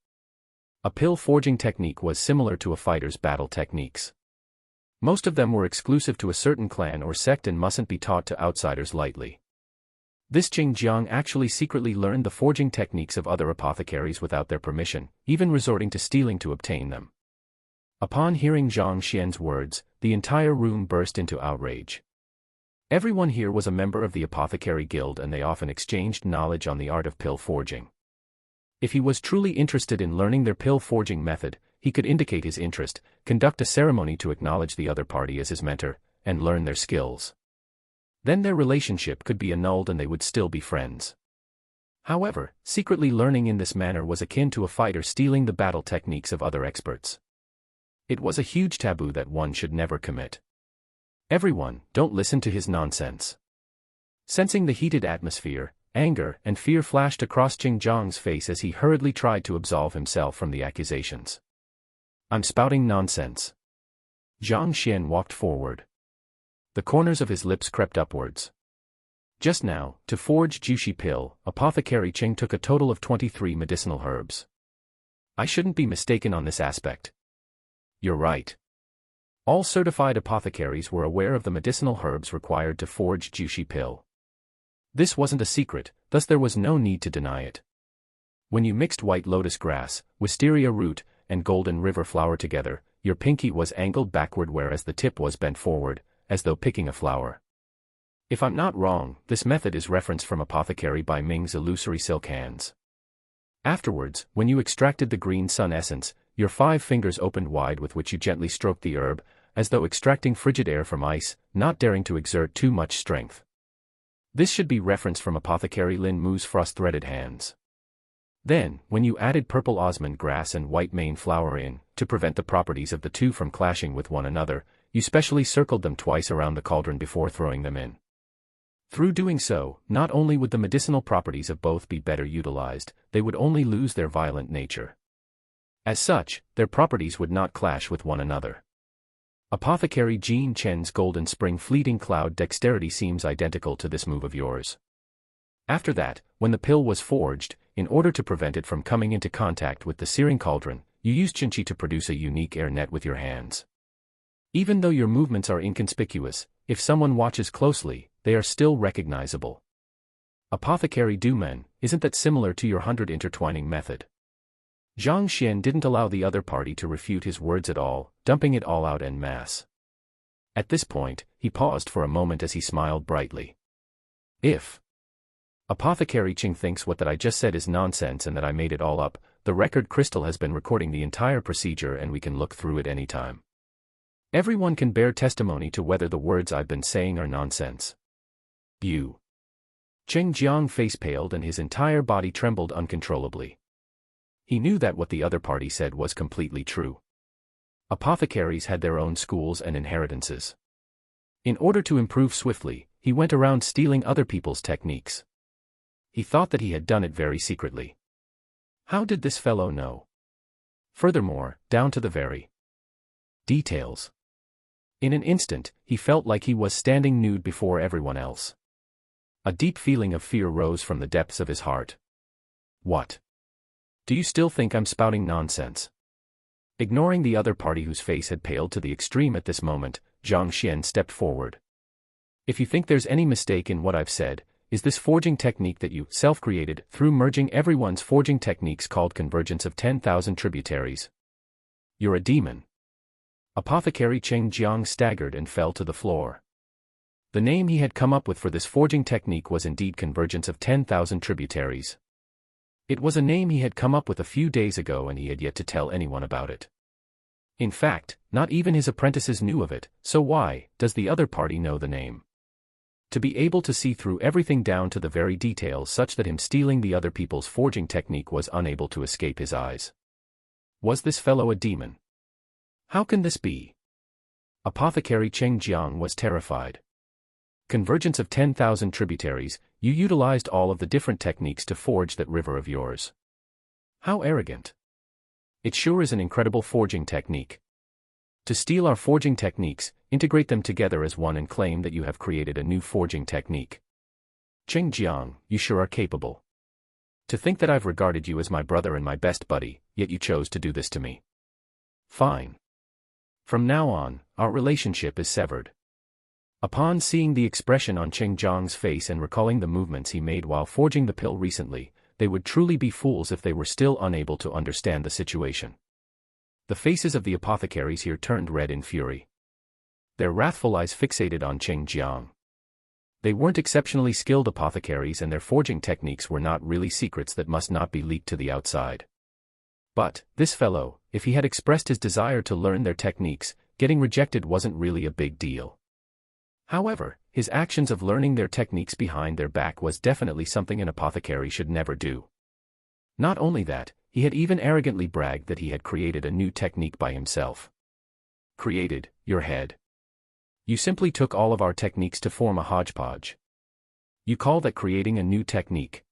A pill forging technique was similar to a fighter's battle techniques. Most of them were exclusive to a certain clan or sect and mustn't be taught to outsiders lightly. This Qing Jiang actually secretly learned the forging techniques of other apothecaries without their permission, even resorting to stealing to obtain them. Upon hearing Zhang Xian's words, the entire room burst into outrage. Everyone here was a member of the Apothecary Guild and they often exchanged knowledge on the art of pill forging. If he was truly interested in learning their pill forging method, he could indicate his interest, conduct a ceremony to acknowledge the other party as his mentor, and learn their skills. Then their relationship could be annulled and they would still be friends. However, secretly learning in this manner was akin to a fighter stealing the battle techniques of other experts. It was a huge taboo that one should never commit. Everyone, don't listen to his nonsense. Sensing the heated atmosphere, anger and fear flashed across Qing Jiang's face as he hurriedly tried to absolve himself from the accusations. I'm spouting nonsense. Zhang Xian walked forward. The corners of his lips crept upwards. Just now, to forge Jushi pill, Apothecary Qing took a total of 23 medicinal herbs. I shouldn't be mistaken on this aspect. You're right. All certified apothecaries were aware of the medicinal herbs required to forge Jushi pill. This wasn't a secret, thus there was no need to deny it. When you mixed white lotus grass, wisteria root, and golden river flower together, your pinky was angled backward whereas the tip was bent forward, as though picking a flower. If I'm not wrong, this method is referenced from Apothecary by Ming's illusory silk hands. Afterwards, when you extracted the green sun essence, your 5 fingers opened wide with which you gently stroked the herb, as though extracting frigid air from ice, not daring to exert too much strength. This should be referenced from Apothecary Lin Mu's frost-threaded hands. Then, when you added purple osmond grass and white mane flower in, to prevent the properties of the two from clashing with one another, you specially circled them twice around the cauldron before throwing them in. Through doing so, not only would the medicinal properties of both be better utilized, they would only lose their violent nature. As such, their properties would not clash with one another. Apothecary Jean Chen's golden spring fleeting cloud dexterity seems identical to this move of yours. After that, when the pill was forged, in order to prevent it from coming into contact with the searing cauldron, you used Qinqi to produce a unique air net with your hands. Even though your movements are inconspicuous, if someone watches closely, they are still recognizable. Apothecary Dumen, isn't that similar to your 100 intertwining method? Zhang Xian didn't allow the other party to refute his words at all, dumping it all out en masse. At this point, he paused for a moment as he smiled brightly. If Apothecary Qing thinks what that I just said is nonsense and that I made it all up, the record crystal has been recording the entire procedure and we can look through it anytime. Everyone can bear testimony to whether the words I've been saying are nonsense. You. Qing Jiang face paled and his entire body trembled uncontrollably. He knew that what the other party said was completely true. Apothecaries had their own schools and inheritances. In order to improve swiftly, he went around stealing other people's techniques. He thought that he had done it very secretly. How did this fellow know? Furthermore, down to the very details. In an instant, he felt like he was standing nude before everyone else. A deep feeling of fear rose from the depths of his heart. What? Do you still think I'm spouting nonsense? Ignoring the other party whose face had paled to the extreme at this moment, Zhang Xian stepped forward. If you think there's any mistake in what I've said, is this forging technique that you self-created through merging everyone's forging techniques called convergence of 10,000 tributaries. You're a demon. Apothecary Qing Jiang staggered and fell to the floor. The name he had come up with for this forging technique was indeed convergence of 10,000 tributaries. It was a name he had come up with a few days ago and he had yet to tell anyone about it. In fact, not even his apprentices knew of it, so why does the other party know the name? To be able to see through everything down to the very details such that him stealing the other people's forging technique was unable to escape his eyes. Was this fellow a demon? How can this be? Apothecary Cheng Jiang was terrified. Convergence of 10,000 tributaries, you utilized all of the different techniques to forge that river of yours. How arrogant. It sure is an incredible forging technique. To steal our forging techniques, integrate them together as one and claim that you have created a new forging technique. Cheng Jiang, you sure are capable. To think that I've regarded you as my brother and my best buddy, yet you chose to do this to me. Fine. From now on, our relationship is severed. Upon seeing the expression on Cheng Jiang's face and recalling the movements he made while forging the pill recently, they would truly be fools if they were still unable to understand the situation. The faces of the apothecaries here turned red in fury. Their wrathful eyes fixated on Cheng Jiang. They weren't exceptionally skilled apothecaries and their forging techniques were not really secrets that must not be leaked to the outside. But, this fellow, if he had expressed his desire to learn their techniques, getting rejected wasn't really a big deal. However, his actions of learning their techniques behind their back was definitely something an apothecary should never do. Not only that, he had even arrogantly bragged that he had created a new technique by himself. Created, your head. You simply took all of our techniques to form a hodgepodge. You call that creating a new technique?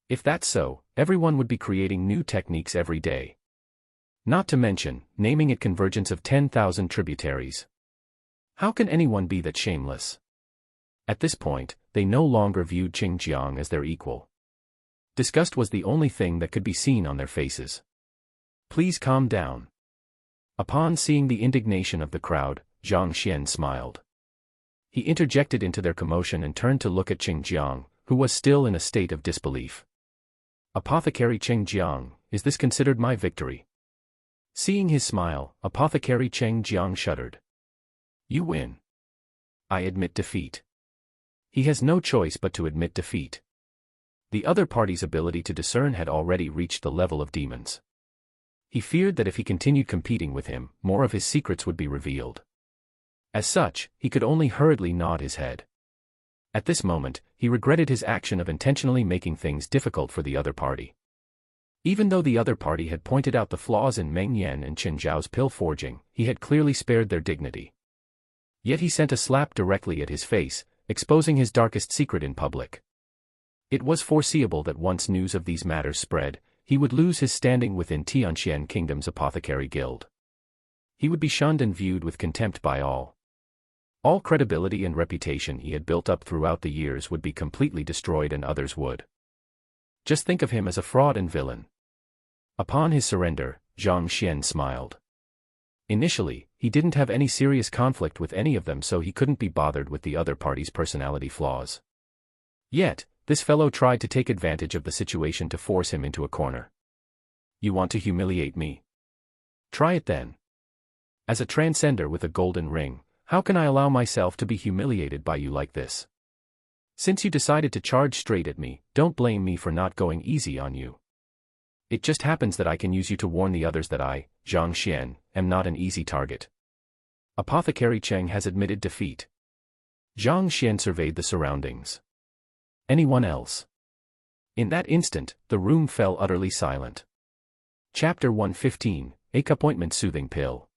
If that's so, everyone would be creating new techniques every day. Not to mention, naming it convergence of 10,000 tributaries. How can anyone be that shameless? At this point, they no longer viewed Cheng Jiang as their equal. Disgust was the only thing that could be seen on their faces. Please calm down. Upon seeing the indignation of the crowd, Zhang Xian smiled. He interjected into their commotion and turned to look at Cheng Jiang, who was still in a state of disbelief. Apothecary Cheng Jiang, is this considered my victory? Seeing his smile, Apothecary Cheng Jiang shuddered. You win. I admit defeat. He has no choice but to admit defeat. The other party's ability to discern had already reached the level of demons. He feared that if he continued competing with him, more of his secrets would be revealed. As such, he could only hurriedly nod his head. At this moment, he regretted his action of intentionally making things difficult for the other party. Even though the other party had pointed out the flaws in Meng Yan and Chen Zhao's pill forging, he had clearly spared their dignity. Yet he sent a slap directly at his face, exposing his darkest secret in public. It was foreseeable that once news of these matters spread, he would lose his standing within Tianxian Kingdom's apothecary guild. He would be shunned and viewed with contempt by all. All credibility and reputation he had built up throughout the years would be completely destroyed and others would. Just think of him as a fraud and villain. Upon his surrender, Zhang Xian smiled. Initially, he didn't have any serious conflict with any of them, so he couldn't be bothered with the other party's personality flaws. Yet, this fellow tried to take advantage of the situation to force him into a corner. You want to humiliate me? Try it then. As a transcender with a golden ring, how can I allow myself to be humiliated by you like this? Since you decided to charge straight at me, don't blame me for not going easy on you. It just happens that I can use you to warn the others that I, Zhang Xian, am not an easy target. Apothecary Cheng has admitted defeat. Zhang Xian surveyed the surroundings. Anyone else? In that instant, the room fell utterly silent. Chapter 115, Appointment Soothing Pill.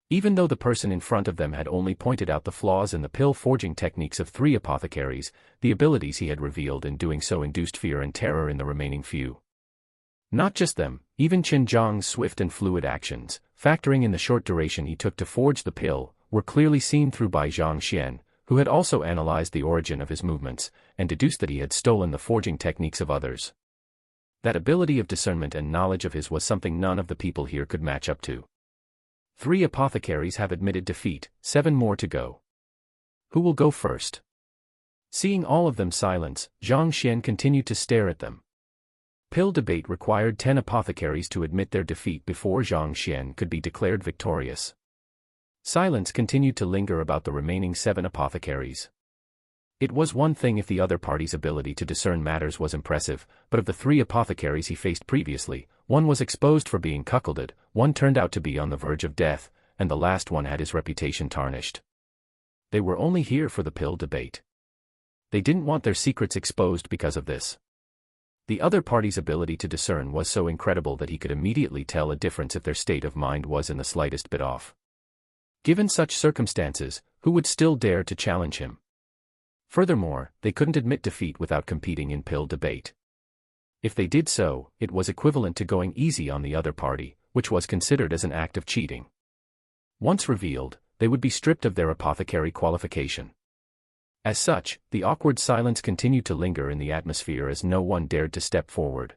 Even though the person in front of them had only pointed out the flaws in the pill forging techniques of 3 apothecaries, the abilities he had revealed in doing so induced fear and terror in the remaining few. Not just them, even Chen Zhang's swift and fluid actions, factoring in the short duration he took to forge the pill, were clearly seen through by Zhang Xian, who had also analyzed the origin of his movements, and deduced that he had stolen the forging techniques of others. That ability of discernment and knowledge of his was something none of the people here could match up to. 3 apothecaries have admitted defeat, 7 more to go. Who will go first? Seeing all of them silence, Zhang Xian continued to stare at them. Pill debate required 10 apothecaries to admit their defeat before Zhang Xian could be declared victorious. Silence continued to linger about the remaining 7 apothecaries. It was one thing if the other party's ability to discern matters was impressive, but of the 3 apothecaries he faced previously, one was exposed for being cuckolded, one turned out to be on the verge of death, and the last one had his reputation tarnished. They were only here for the pill debate. They didn't want their secrets exposed because of this. The other party's ability to discern was so incredible that he could immediately tell a difference if their state of mind was in the slightest bit off. Given such circumstances, who would still dare to challenge him? Furthermore, they couldn't admit defeat without competing in pill debate. If they did so, it was equivalent to going easy on the other party, which was considered as an act of cheating. Once revealed, they would be stripped of their apothecary qualification. As such, the awkward silence continued to linger in the atmosphere as no one dared to step forward.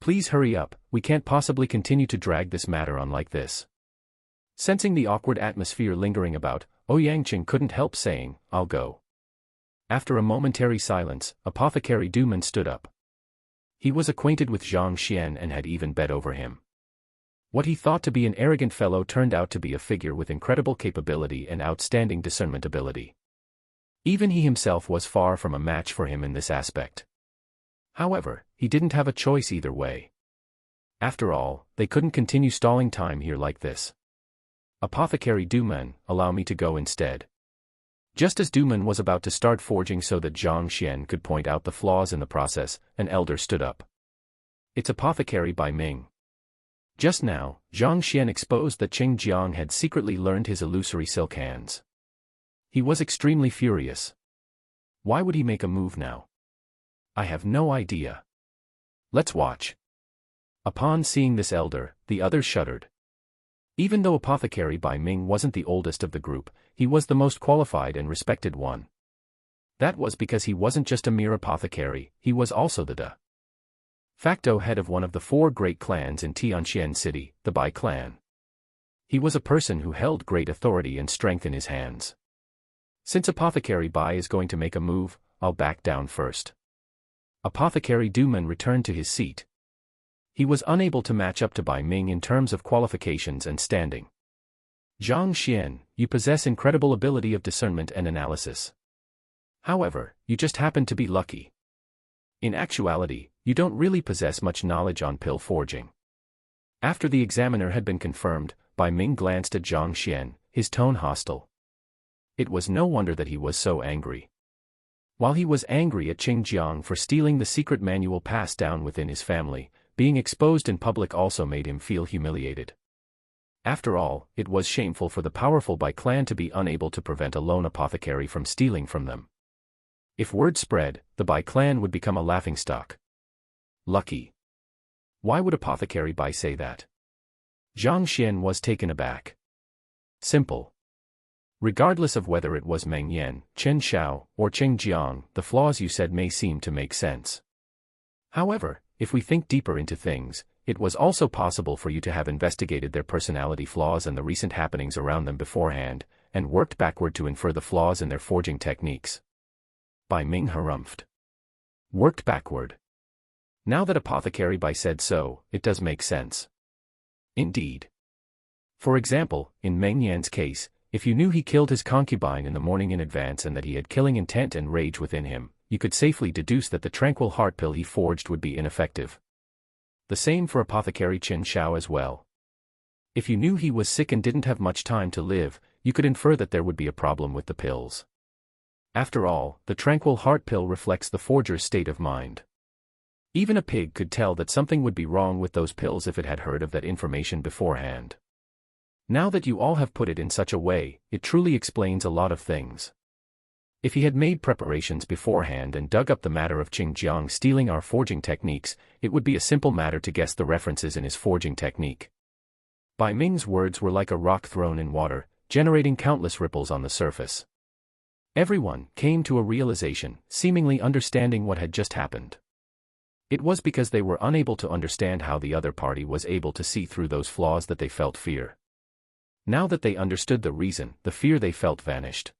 "Please hurry up, we can't possibly continue to drag this matter on like this." Sensing the awkward atmosphere lingering about, Ouyangqing couldn't help saying, "I'll go." After a momentary silence, Apothecary Duman stood up. He was acquainted with Zhang Xian and had even bet over him. What he thought to be an arrogant fellow turned out to be a figure with incredible capability and outstanding discernment ability. Even he himself was far from a match for him in this aspect. However, he didn't have a choice either way. After all, they couldn't continue stalling time here like this. "Apothecary Duman, allow me to go instead." Just as Duman was about to start forging so that Zhang Xian could point out the flaws in the process, an elder stood up. "It's Apothecary Bai Ming." Just now, Zhang Xian exposed that Qing Jiang had secretly learned his illusory silk hands. He was extremely furious. Why would he make a move now? I have no idea. Let's watch. Upon seeing this elder, the others shuddered. Even though Apothecary Bai Ming wasn't the oldest of the group, he was the most qualified and respected one. That was because he wasn't just a mere apothecary, he was also the de facto head of one of the 4 great clans in Tianxian City, the Bai clan. He was a person who held great authority and strength in his hands. Since Apothecary Bai is going to make a move, I'll back down first. Apothecary Duman returned to his seat. He was unable to match up to Bai Ming in terms of qualifications and standing. "Zhang Xian, you possess incredible ability of discernment and analysis. However, you just happen to be lucky. In actuality, you don't really possess much knowledge on pill forging." After the examiner had been confirmed, Bai Ming glanced at Zhang Xian, his tone hostile. It was no wonder that he was so angry. While he was angry at Qing Jiang for stealing the secret manual passed down within his family, being exposed in public also made him feel humiliated. After all, it was shameful for the powerful Bai clan to be unable to prevent a lone apothecary from stealing from them. If word spread, the Bai clan would become a laughingstock. Lucky. Why would Apothecary Bai say that? Zhang Xian was taken aback. Simple. Regardless of whether it was Meng Yan, Chen Xiao, or Qing Jiang, the flaws you said may seem to make sense. However, if we think deeper into things, it was also possible for you to have investigated their personality flaws and the recent happenings around them beforehand, and worked backward to infer the flaws in their forging techniques. Bai Ming harumphed. Worked backward. Now that Apothecary Bai said so, it does make sense. Indeed. For example, in Meng Yan's case, if you knew he killed his concubine in the morning in advance and that he had killing intent and rage within him, you could safely deduce that the tranquil heart pill he forged would be ineffective. The same for Apothecary Chen Xiao as well. If you knew he was sick and didn't have much time to live, you could infer that there would be a problem with the pills. After all, the tranquil heart pill reflects the forger's state of mind. Even a pig could tell that something would be wrong with those pills if it had heard of that information beforehand. Now that you all have put it in such a way, it truly explains a lot of things. If he had made preparations beforehand and dug up the matter of Qing Jiang stealing our forging techniques, it would be a simple matter to guess the references in his forging technique. Bai Ming's words were like a rock thrown in water, generating countless ripples on the surface. Everyone came to a realization, seemingly understanding what had just happened. It was because they were unable to understand how the other party was able to see through those flaws that they felt fear. Now that they understood the reason, the fear they felt vanished.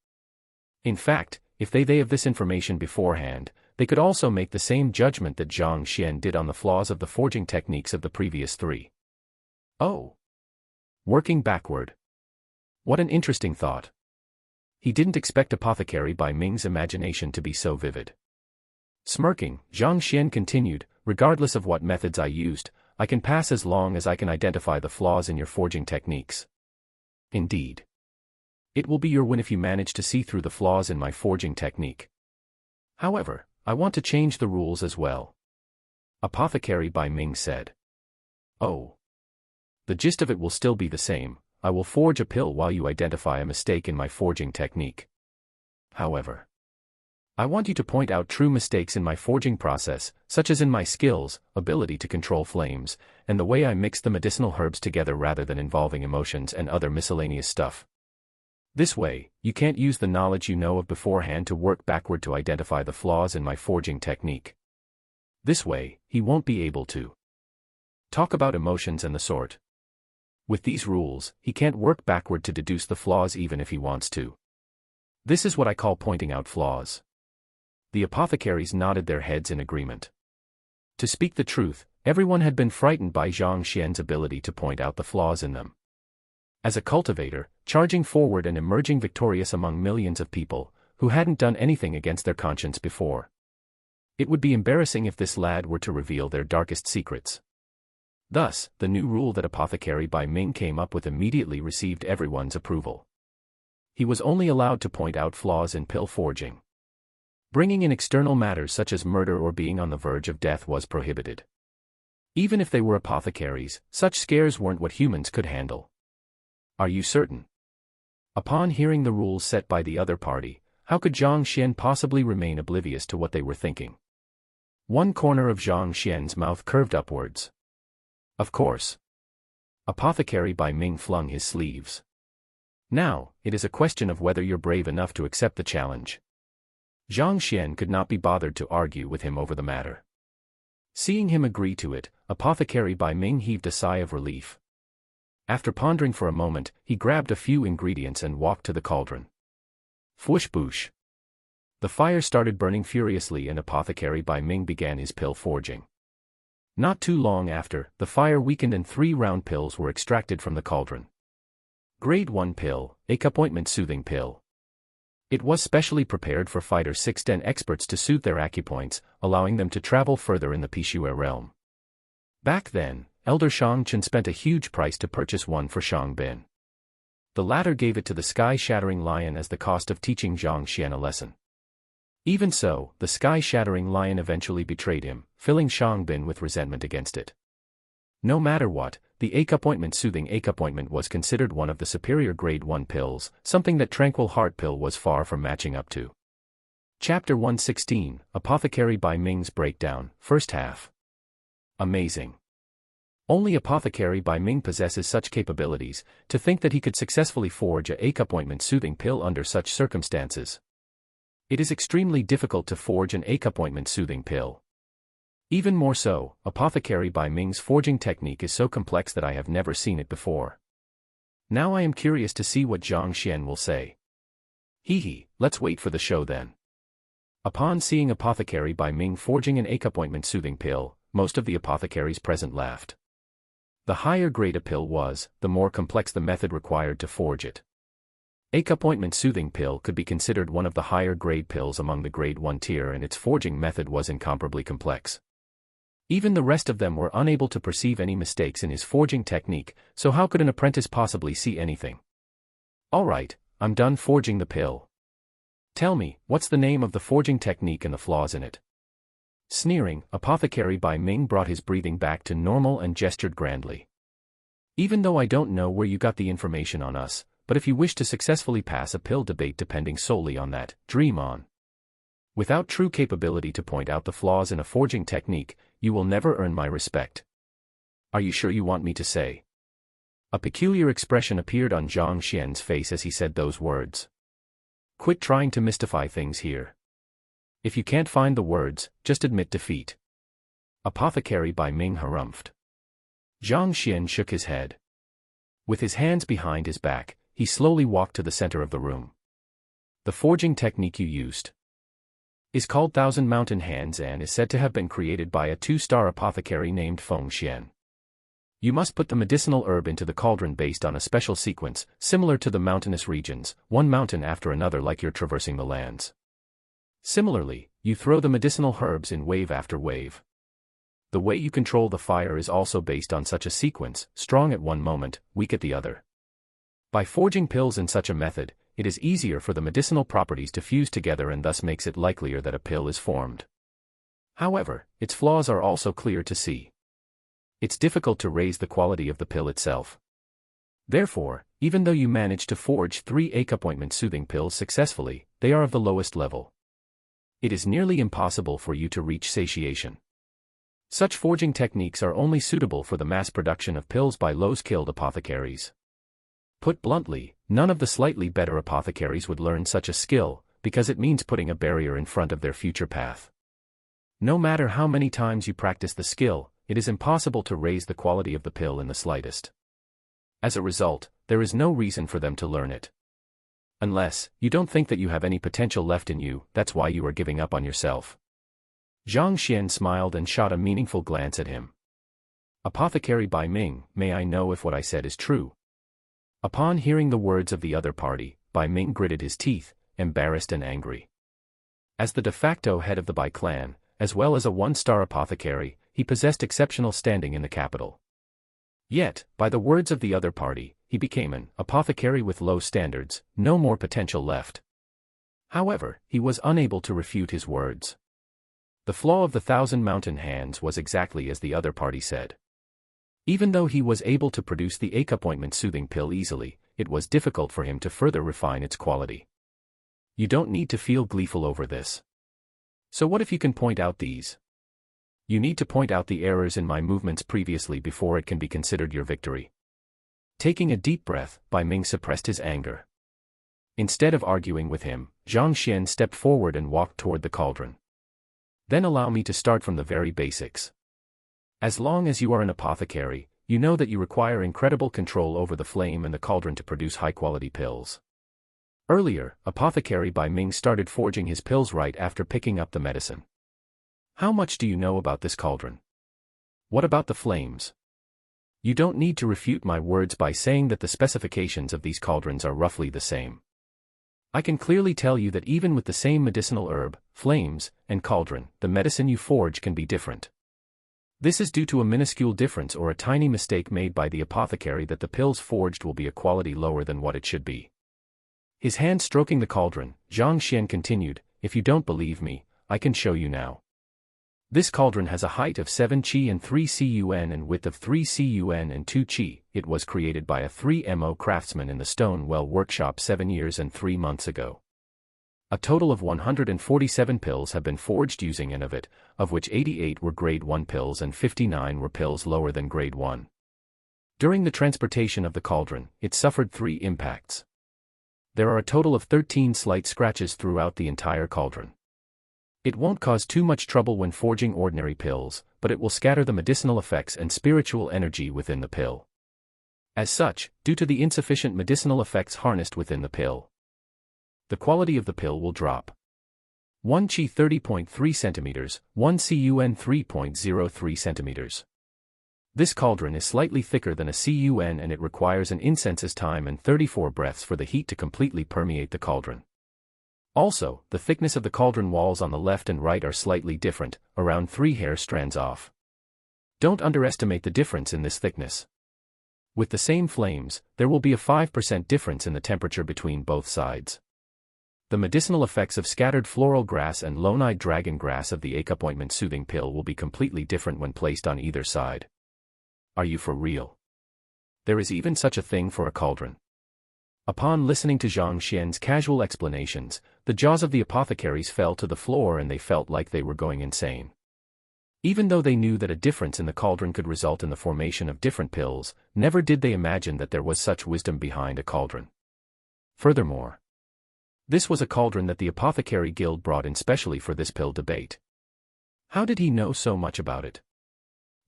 In fact, if they of this information beforehand, they could also make the same judgment that Zhang Xian did on the flaws of the forging techniques of the previous 3. Oh. Working backward. What an interesting thought. he didn't expect Apothecary by Ming's imagination to be so vivid. Smirking, Zhang Xian continued, regardless of what methods I used, I can pass as long as I can identify the flaws in your forging techniques. Indeed. It will be your win if you manage to see through the flaws in my forging technique. However, I want to change the rules as well. Apothecary by Ming said. Oh. The gist of it will still be the same. I will forge a pill while you identify a mistake in my forging technique. However, I want you to point out true mistakes in my forging process, such as in my skills, ability to control flames, and the way I mix the medicinal herbs together rather than involving emotions and other miscellaneous stuff. This way, you can't use the knowledge you know of beforehand to work backward to identify the flaws in my forging technique. This way, he won't be able to talk about emotions and the sort. With these rules, he can't work backward to deduce the flaws even if he wants to. This is what I call pointing out flaws. The apothecaries nodded their heads in agreement. To speak the truth, everyone had been frightened by Zhang Xian's ability to point out the flaws in them. As a cultivator, charging forward and emerging victorious among millions of people, who hadn't done anything against their conscience before. It would be embarrassing if this lad were to reveal their darkest secrets. Thus, the new rule that Apothecary by Ming came up with immediately received everyone's approval. He was only allowed to point out flaws in pill forging. Bringing in external matters such as murder or being on the verge of death was prohibited. Even if they were apothecaries, such scares weren't what humans could handle. Are you certain? Upon hearing the rules set by the other party, how could Zhang Xian possibly remain oblivious to what they were thinking? One corner of Zhang Xian's mouth curved upwards. Of course. Apothecary by Ming flung his sleeves. Now, it is a question of whether you're brave enough to accept the challenge. Zhang Xian could not be bothered to argue with him over the matter. Seeing him agree to it, Apothecary by Ming heaved a sigh of relief. After pondering for a moment, he grabbed a few ingredients and walked to the cauldron. Fwoosh-boosh. The fire started burning furiously and Apothecary by Ming began his pill forging. Not too long after, the fire weakened and 3 round pills were extracted from the cauldron. Grade 1 pill, acupointment soothing pill. It was specially prepared for fighter 6th experts to soothe their acupoints, allowing them to travel further in the Pishue realm. Back then, Elder Shang Chen spent a huge price to purchase one for Shang Bin. The latter gave it to the sky-shattering lion as the cost of teaching Zhang Xian a lesson. Even so, the sky-shattering lion eventually betrayed him, filling Shang Bin with resentment against it. No matter what, the acupointment soothing acupointment was considered one of the superior grade 1 pills, something that Tranquil Heart pill was far from matching up to. Chapter 116, Apothecary by Ming's Breakdown, First Half. Amazing. Only Apothecary by Ming possesses such capabilities, to think that he could successfully forge a acupointment soothing pill under such circumstances. It is extremely difficult to forge an acupointment soothing pill. Even more so, Apothecary by Ming's forging technique is so complex that I have never seen it before. Now I am curious to see what Zhang Xian will say. Hee, let's wait for the show then. Upon seeing Apothecary by Ming forging an acupointment soothing pill, most of the apothecaries present laughed. The higher grade a pill was, the more complex the method required to forge it. Acupointment soothing pill could be considered one of the higher grade pills among the grade 1 tier and its forging method was incomparably complex. Even the rest of them were unable to perceive any mistakes in his forging technique, so how could an apprentice possibly see anything? Alright, I'm done forging the pill. Tell me, what's the name of the forging technique and the flaws in it? Sneering, Apothecary by Ming brought his breathing back to normal and gestured grandly. Even though I don't know where you got the information on us, but if you wish to successfully pass a pill debate depending solely on that, dream on. Without true capability to point out the flaws in a forging technique, you will never earn my respect. Are you sure you want me to say? A peculiar expression appeared on Zhang Xian's face as he said those words. Quit trying to mystify things here. If you can't find the words, just admit defeat. Apothecary by Ming harumphed. Zhang Xian shook his head. With his hands behind his back, he slowly walked to the center of the room. The forging technique you used is called Thousand Mountain Hands and is said to have been created by a 2-star apothecary named Feng Xian. You must put the medicinal herb into the cauldron based on a special sequence, similar to the mountainous regions, one mountain after another like you're traversing the lands. Similarly, you throw the medicinal herbs in wave after wave. The way you control the fire is also based on such a sequence, strong at one moment, weak at the other. By forging pills in such a method, it is easier for the medicinal properties to fuse together and thus makes it likelier that a pill is formed. However, its flaws are also clear to see. It's difficult to raise the quality of the pill itself. Therefore, even though you manage to forge 3 appointment soothing pills successfully, they are of the lowest level. It is nearly impossible for you to reach satiation. Such forging techniques are only suitable for the mass production of pills by low-skilled apothecaries. Put bluntly, none of the slightly better apothecaries would learn such a skill, because it means putting a barrier in front of their future path. No matter how many times you practice the skill, it is impossible to raise the quality of the pill in the slightest. As a result, there is no reason for them to learn it. Unless, you don't think that you have any potential left in you, that's why you are giving up on yourself. Zhang Xian smiled and shot a meaningful glance at him. Apothecary Bai Ming, may I know if what I said is true? Upon hearing the words of the other party, Bai Ming gritted his teeth, embarrassed and angry. As the de facto head of the Bai clan, as well as a one-star apothecary, he possessed exceptional standing in the capital. Yet, by the words of the other party, he became an apothecary with low standards, no more potential left. However, he was unable to refute his words. The flaw of the 1,000 mountain hands was exactly as the other party said. Even though he was able to produce the appointment soothing pill easily, it was difficult for him to further refine its quality. You don't need to feel gleeful over this. So what if you can point out these? You need to point out the errors in my movements previously before it can be considered your victory. Taking a deep breath, Bai Ming suppressed his anger. Instead of arguing with him, Zhang Xian stepped forward and walked toward the cauldron. Then allow me to start from the very basics. As long as you are an apothecary, you know that you require incredible control over the flame and the cauldron to produce high-quality pills. Earlier, apothecary Bai Ming started forging his pills right after picking up the medicine. How much do you know about this cauldron? What about the flames? You don't need to refute my words by saying that the specifications of these cauldrons are roughly the same. I can clearly tell you that even with the same medicinal herb, flames, and cauldron, the medicine you forge can be different. This is due to a minuscule difference or a tiny mistake made by the apothecary that the pills forged will be a quality lower than what it should be. His hand stroking the cauldron, Zhang Xian continued, if you don't believe me, I can show you now. This cauldron has a height of 7 qi and 3 cun and width of 3 cun and 2 qi. It was created by a 3mo craftsman in the Stone Well workshop 7 years and 3 months ago. A total of 147 pills have been forged using it, of which 88 were grade 1 pills and 59 were pills lower than grade 1. During the transportation of the cauldron, it suffered 3 impacts. There are a total of 13 slight scratches throughout the entire cauldron. It won't cause too much trouble when forging ordinary pills, but it will scatter the medicinal effects and spiritual energy within the pill. As such, due to the insufficient medicinal effects harnessed within the pill, the quality of the pill will drop. 1 qi 30.3 centimeters, 1 cun 3.03 centimeters. This cauldron is slightly thicker than a cun and it requires an incense's time and 34 breaths for the heat to completely permeate the cauldron. Also, the thickness of the cauldron walls on the left and right are slightly different, around 3 hair strands off. Don't underestimate the difference in this thickness. With the same flames, there will be a 5% difference in the temperature between both sides. The medicinal effects of scattered floral grass and lone-eyed dragon grass of the appointment soothing pill will be completely different when placed on either side. Are you for real? There is even such a thing for a cauldron. Upon listening to Zhang Xian's casual explanations, the jaws of the apothecaries fell to the floor and they felt like they were going insane. Even though they knew that a difference in the cauldron could result in the formation of different pills, never did they imagine that there was such wisdom behind a cauldron. Furthermore, this was a cauldron that the Apothecary Guild brought in specially for this pill debate. How did he know so much about it?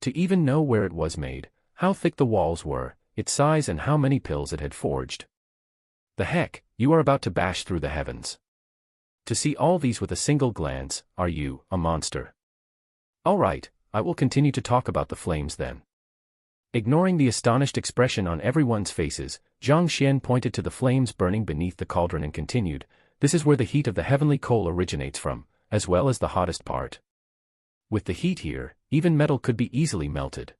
To even know where it was made, how thick the walls were, its size and how many pills it had forged. The heck, you are about to bash through the heavens. To see all these with a single glance, are you a monster? Alright, I will continue to talk about the flames then. Ignoring the astonished expression on everyone's faces, Zhang Xian pointed to the flames burning beneath the cauldron and continued, "This is where the heat of the heavenly coal originates from, as well as the hottest part. With the heat here, even metal could be easily melted.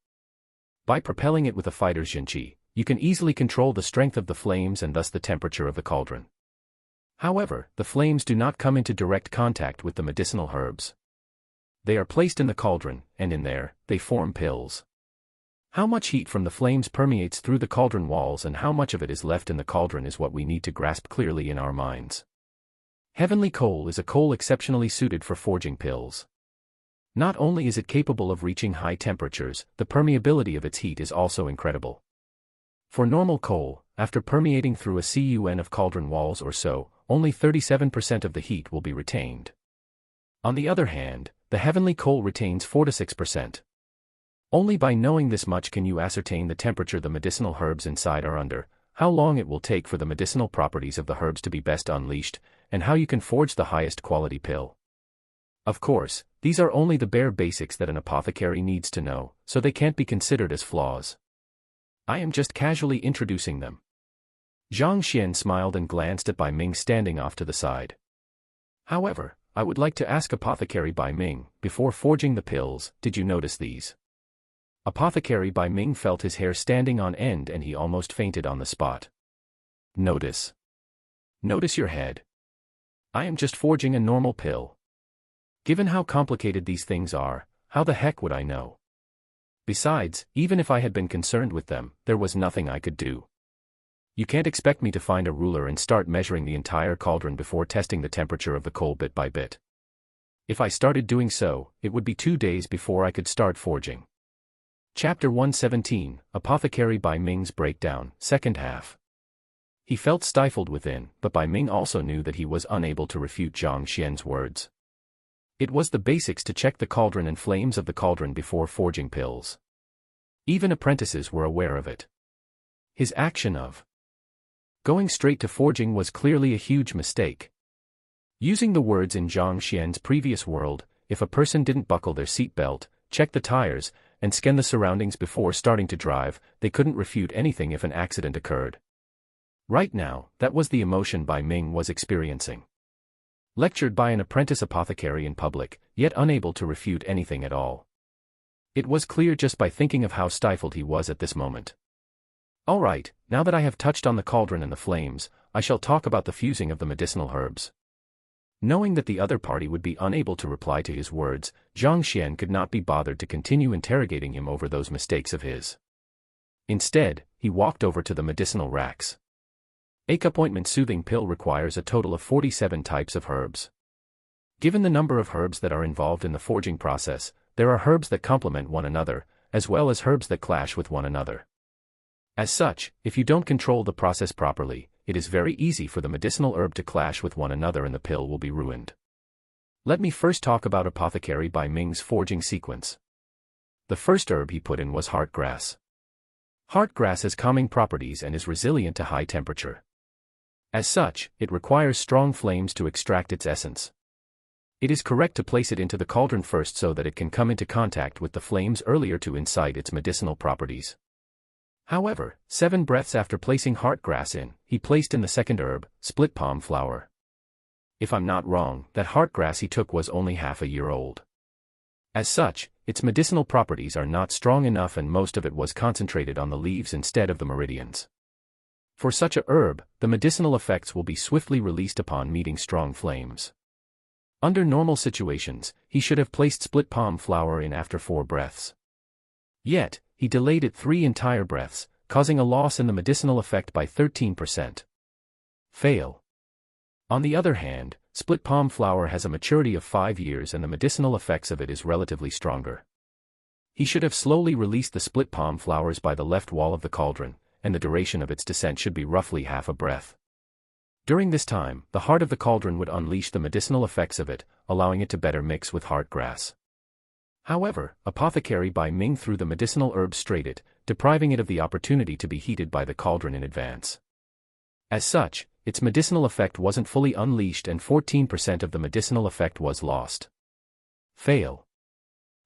By propelling it with a fighter's jinqi, you can easily control the strength of the flames and thus the temperature of the cauldron. However, the flames do not come into direct contact with the medicinal herbs. They are placed in the cauldron, and in there, they form pills. How much heat from the flames permeates through the cauldron walls and how much of it is left in the cauldron is what we need to grasp clearly in our minds. Heavenly coal is a coal exceptionally suited for forging pills. Not only is it capable of reaching high temperatures, the permeability of its heat is also incredible. For normal coal, after permeating through a cun of cauldron walls or so, only 37% of the heat will be retained. On the other hand, the heavenly coal retains 4 to 6%. Only by knowing this much can you ascertain the temperature the medicinal herbs inside are under, how long it will take for the medicinal properties of the herbs to be best unleashed, and how you can forge the highest quality pill. Of course, these are only the bare basics that an apothecary needs to know, so they can't be considered as flaws. I am just casually introducing them." Zhang Xian smiled and glanced at Bai Ming standing off to the side. "However, I would like to ask Apothecary Bai Ming, before forging the pills, did you notice these?" Apothecary Bai Ming felt his hair standing on end and he almost fainted on the spot. "Notice? Notice your head. I am just forging a normal pill. Given how complicated these things are, how the heck would I know? Besides, even if I had been concerned with them, there was nothing I could do. You can't expect me to find a ruler and start measuring the entire cauldron before testing the temperature of the coal bit by bit. If I started doing so, it would be 2 days before I could start forging." Chapter 117, Apothecary Bai Ming's Breakdown, Second Half. He felt stifled within, but Bai Ming also knew that he was unable to refute Zhang Xian's words. It was the basics to check the cauldron and flames of the cauldron before forging pills. Even apprentices were aware of it. His action of going straight to forging was clearly a huge mistake. Using the words in Zhang Xian's previous world, if a person didn't buckle their seatbelt, check the tires, and scan the surroundings before starting to drive, they couldn't refute anything if an accident occurred. Right now, that was the emotion Bai Ming was experiencing. Lectured by an apprentice apothecary in public, yet unable to refute anything at all. It was clear just by thinking of how stifled he was at this moment. All right, now that I have touched on the cauldron and the flames, I shall talk about the fusing of the medicinal herbs. Knowing that the other party would be unable to reply to his words, Zhang Xian could not be bothered to continue interrogating him over those mistakes of his. Instead, he walked over to the medicinal racks. Appointment soothing pill requires a total of 47 types of herbs. Given the number of herbs that are involved in the forging process, there are herbs that complement one another, as well as herbs that clash with one another. As such, if you don't control the process properly, it is very easy for the medicinal herb to clash with one another and the pill will be ruined. Let me first talk about Apothecary Bai Ming's forging sequence. The first herb he put in was heartgrass. Heartgrass has calming properties and is resilient to high temperature. As such, it requires strong flames to extract its essence. It is correct to place it into the cauldron first so that it can come into contact with the flames earlier to incite its medicinal properties. However, 7 breaths after placing heartgrass in, he placed in the second herb, split palm flower. If I'm not wrong, that heartgrass he took was only half a year old. As such, its medicinal properties are not strong enough and most of it was concentrated on the leaves instead of the meridians. For such a herb, the medicinal effects will be swiftly released upon meeting strong flames. Under normal situations, he should have placed split palm flower in after 4 breaths. Yet, he delayed it 3 entire breaths, causing a loss in the medicinal effect by 13%. Fail. On the other hand, split palm flower has a maturity of 5 years and the medicinal effects of it is relatively stronger. He should have slowly released the split palm flowers by the left wall of the cauldron, and the duration of its descent should be roughly half a breath. During this time, the heart of the cauldron would unleash the medicinal effects of it, allowing it to better mix with heartgrass. However, Apothecary Bai Ming threw the medicinal herb straight at, depriving it of the opportunity to be heated by the cauldron in advance. As such, its medicinal effect wasn't fully unleashed and 14% of the medicinal effect was lost. Fail.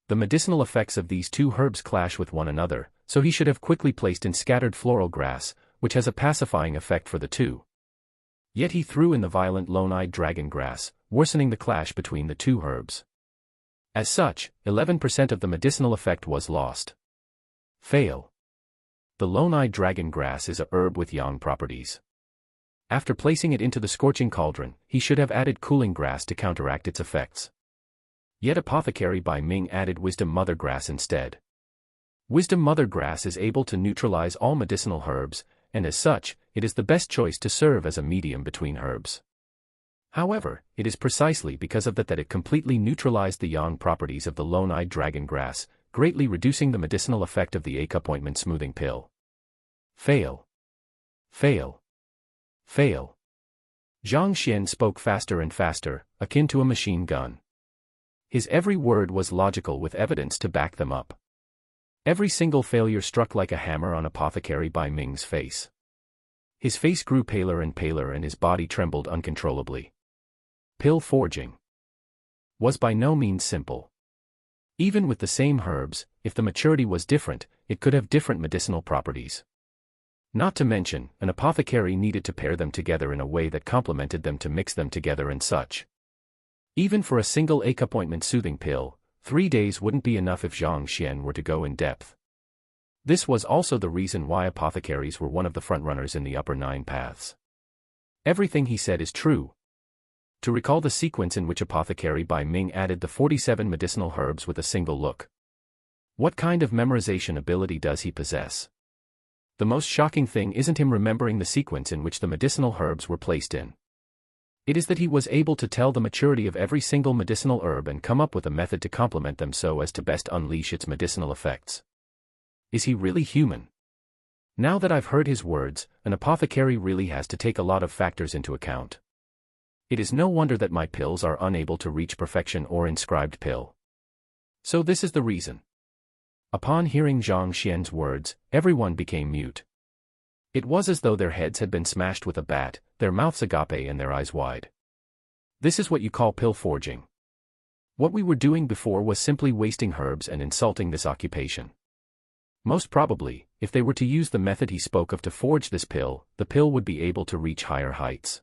The medicinal effects of these 2 herbs clash with one another, So he should have quickly placed in scattered floral grass, which has a pacifying effect for the two. Yet he threw in the violent lone-eyed dragon grass, worsening the clash between the two herbs. As such, 11% of the medicinal effect was lost. Fail. The lone-eyed dragon grass is a herb with yang properties. After placing it into the scorching cauldron, he should have added cooling grass to counteract its effects. Yet Apothecary by Ming added wisdom mother grass instead. Wisdom mother grass is able to neutralize all medicinal herbs, and as such, it is the best choice to serve as a medium between herbs. However, it is precisely because of that it completely neutralized the yang properties of the lone-eyed dragon grass, greatly reducing the medicinal effect of the appointment smoothing pill. Fail. Fail. Fail. Zhang Xian spoke faster and faster, akin to a machine gun. His every word was logical with evidence to back them up. Every single failure struck like a hammer on Apothecary by Ming's face. His face grew paler and paler and his body trembled uncontrollably. Pill forging was by no means simple. Even with the same herbs, if the maturity was different, it could have different medicinal properties. Not to mention, an apothecary needed to pair them together in a way that complemented them to mix them together and such. Even for a single appointment soothing pill, 3 days wouldn't be enough if Zhang Xian were to go in depth. This was also the reason why apothecaries were one of the frontrunners in the upper 9 paths. Everything he said is true. To recall the sequence in which Apothecary by Ming added the 47 medicinal herbs with a single look. What kind of memorization ability does he possess? The most shocking thing isn't him remembering the sequence in which the medicinal herbs were placed in. It is that he was able to tell the maturity of every single medicinal herb and come up with a method to complement them so as to best unleash its medicinal effects. Is he really human? Now that I've heard his words, an apothecary really has to take a lot of factors into account. It is no wonder that my pills are unable to reach perfection or inscribed pill. So this is the reason. Upon hearing Zhang Xian's words, everyone became mute. It was as though their heads had been smashed with a bat, their mouths agape and their eyes wide. This is what you call pill forging. What we were doing before was simply wasting herbs and insulting this occupation. Most probably, if they were to use the method he spoke of to forge this pill, the pill would be able to reach higher heights.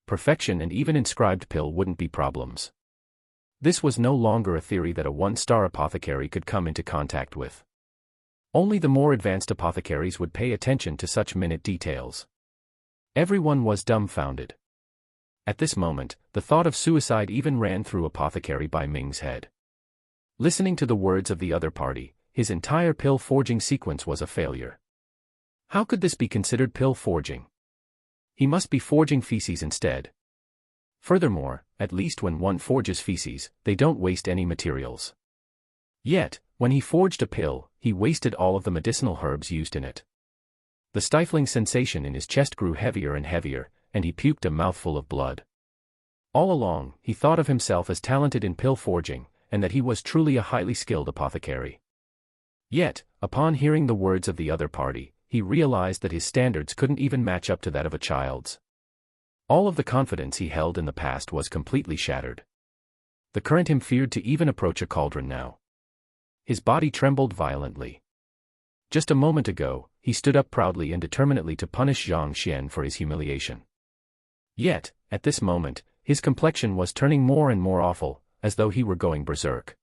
Perfection and even inscribed pill wouldn't be problems. This was no longer a theory that a one-star apothecary could come into contact with. Only the more advanced apothecaries would pay attention to such minute details. Everyone was dumbfounded. At this moment, the thought of suicide even ran through Apothecary by Ming's head. Listening to the words of the other party, his entire pill forging sequence was a failure. How could this be considered pill forging? He must be forging feces instead. Furthermore, at least when one forges feces, they don't waste any materials. Yet, when he forged a pill, he wasted all of the medicinal herbs used in it. The stifling sensation in his chest grew heavier and heavier, and he puked a mouthful of blood. All along, he thought of himself as talented in pill forging, and that he was truly a highly skilled apothecary. Yet, upon hearing the words of the other party, he realized that his standards couldn't even match up to that of a child's. All of the confidence he held in the past was completely shattered. The current him feared to even approach a cauldron now. His body trembled violently. Just a moment ago, he stood up proudly and determinedly to punish Zhang Xian for his humiliation. Yet, at this moment, his complexion was turning more and more awful, as though he were going berserk.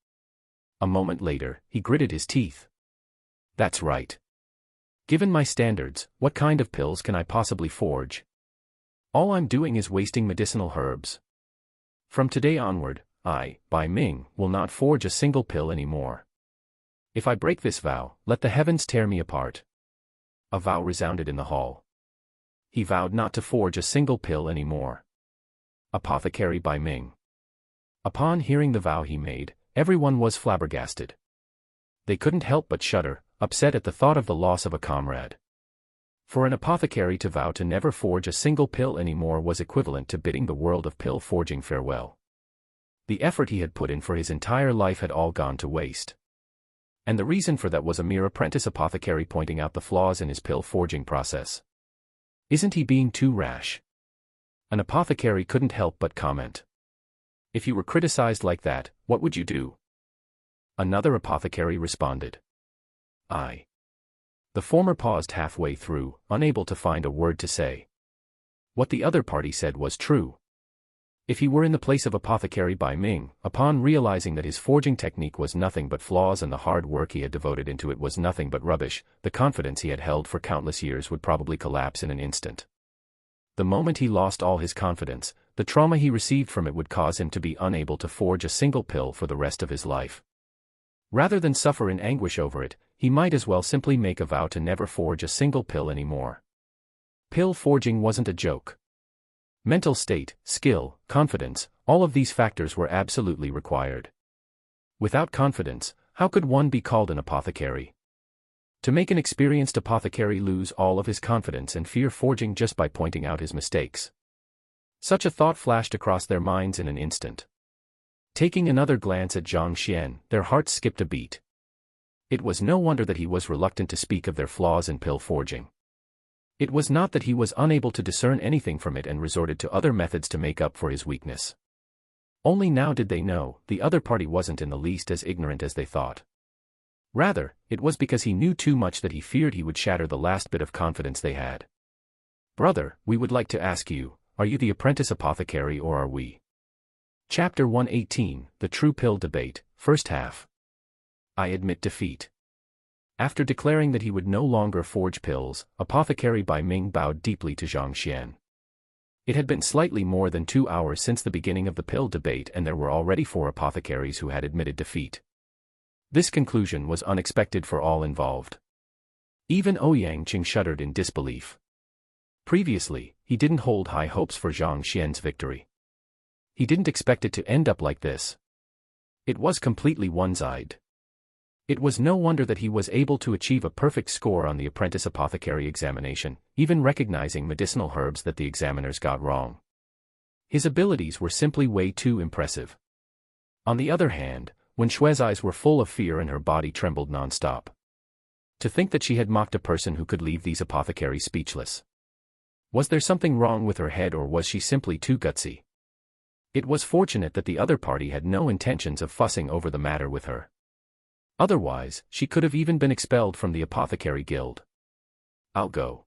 A moment later, he gritted his teeth. That's right. Given my standards, what kind of pills can I possibly forge? All I'm doing is wasting medicinal herbs. From today onward, I, by Ming, will not forge a single pill anymore. If I break this vow, let the heavens tear me apart. A vow resounded in the hall. He vowed not to forge a single pill anymore. Apothecary by Ming. Upon hearing the vow he made, everyone was flabbergasted. They couldn't help but shudder, upset at the thought of the loss of a comrade. For an apothecary to vow to never forge a single pill anymore was equivalent to bidding the world of pill forging farewell. The effort he had put in for his entire life had all gone to waste. And the reason for that was a mere apprentice apothecary pointing out the flaws in his pill forging process. Isn't he being too rash? An apothecary couldn't help but comment. If you were criticized like that, what would you do? Another apothecary responded. I The former paused halfway through, unable to find a word to say. What the other party said was true. If he were in the place of Apothecary Bai Ming, upon realizing that his forging technique was nothing but flaws and the hard work he had devoted into it was nothing but rubbish, the confidence he had held for countless years would probably collapse in an instant. The moment he lost all his confidence, the trauma he received from it would cause him to be unable to forge a single pill for the rest of his life. Rather than suffer in anguish over it, he might as well simply make a vow to never forge a single pill anymore. Pill forging wasn't a joke. Mental state, skill, confidence, all of these factors were absolutely required. Without confidence, how could one be called an apothecary? To make an experienced apothecary lose all of his confidence and fear forging just by pointing out his mistakes. Such a thought flashed across their minds in an instant. Taking another glance at Zhang Xian, their hearts skipped a beat. It was no wonder that he was reluctant to speak of their flaws in pill forging. It was not that he was unable to discern anything from it and resorted to other methods to make up for his weakness. Only now did they know, the other party wasn't in the least as ignorant as they thought. Rather, it was because he knew too much that he feared he would shatter the last bit of confidence they had. Brother, we would like to ask you, are you the apprentice apothecary or are we? Chapter 118, The True Pill Debate, First Half. I admit defeat. After declaring that he would no longer forge pills, Apothecary Bai Ming bowed deeply to Zhang Xian. It had been slightly more than 2 hours since the beginning of the pill debate and there were already 4 apothecaries who had admitted defeat. This conclusion was unexpected for all involved. Even Ouyang Qing shuddered in disbelief. Previously, he didn't hold high hopes for Zhang Xian's victory. He didn't expect it to end up like this. It was completely one-sided. It was no wonder that he was able to achieve a perfect score on the apprentice apothecary examination, even recognizing medicinal herbs that the examiners got wrong. His abilities were simply way too impressive. On the other hand, Wen Shui's eyes were full of fear and her body trembled non-stop. To think that she had mocked a person who could leave these apothecaries speechless. Was there something wrong with her head or was she simply too gutsy? It was fortunate that the other party had no intentions of fussing over the matter with her. Otherwise, she could have even been expelled from the Apothecary Guild. I'll go.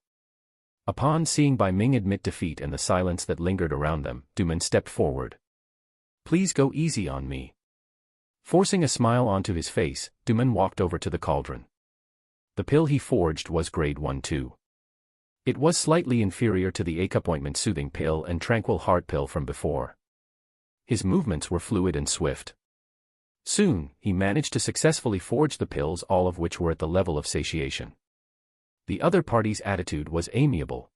Upon seeing Bai Ming admit defeat and the silence that lingered around them, Duman stepped forward. Please go easy on me. Forcing a smile onto his face, Duman walked over to the cauldron. The pill he forged was grade 1-2. It was slightly inferior to the ache-appointment soothing pill and tranquil heart pill from before. His movements were fluid and swift. Soon, he managed to successfully forge the pills, all of which were at the level of satiation. The other party's attitude was amiable.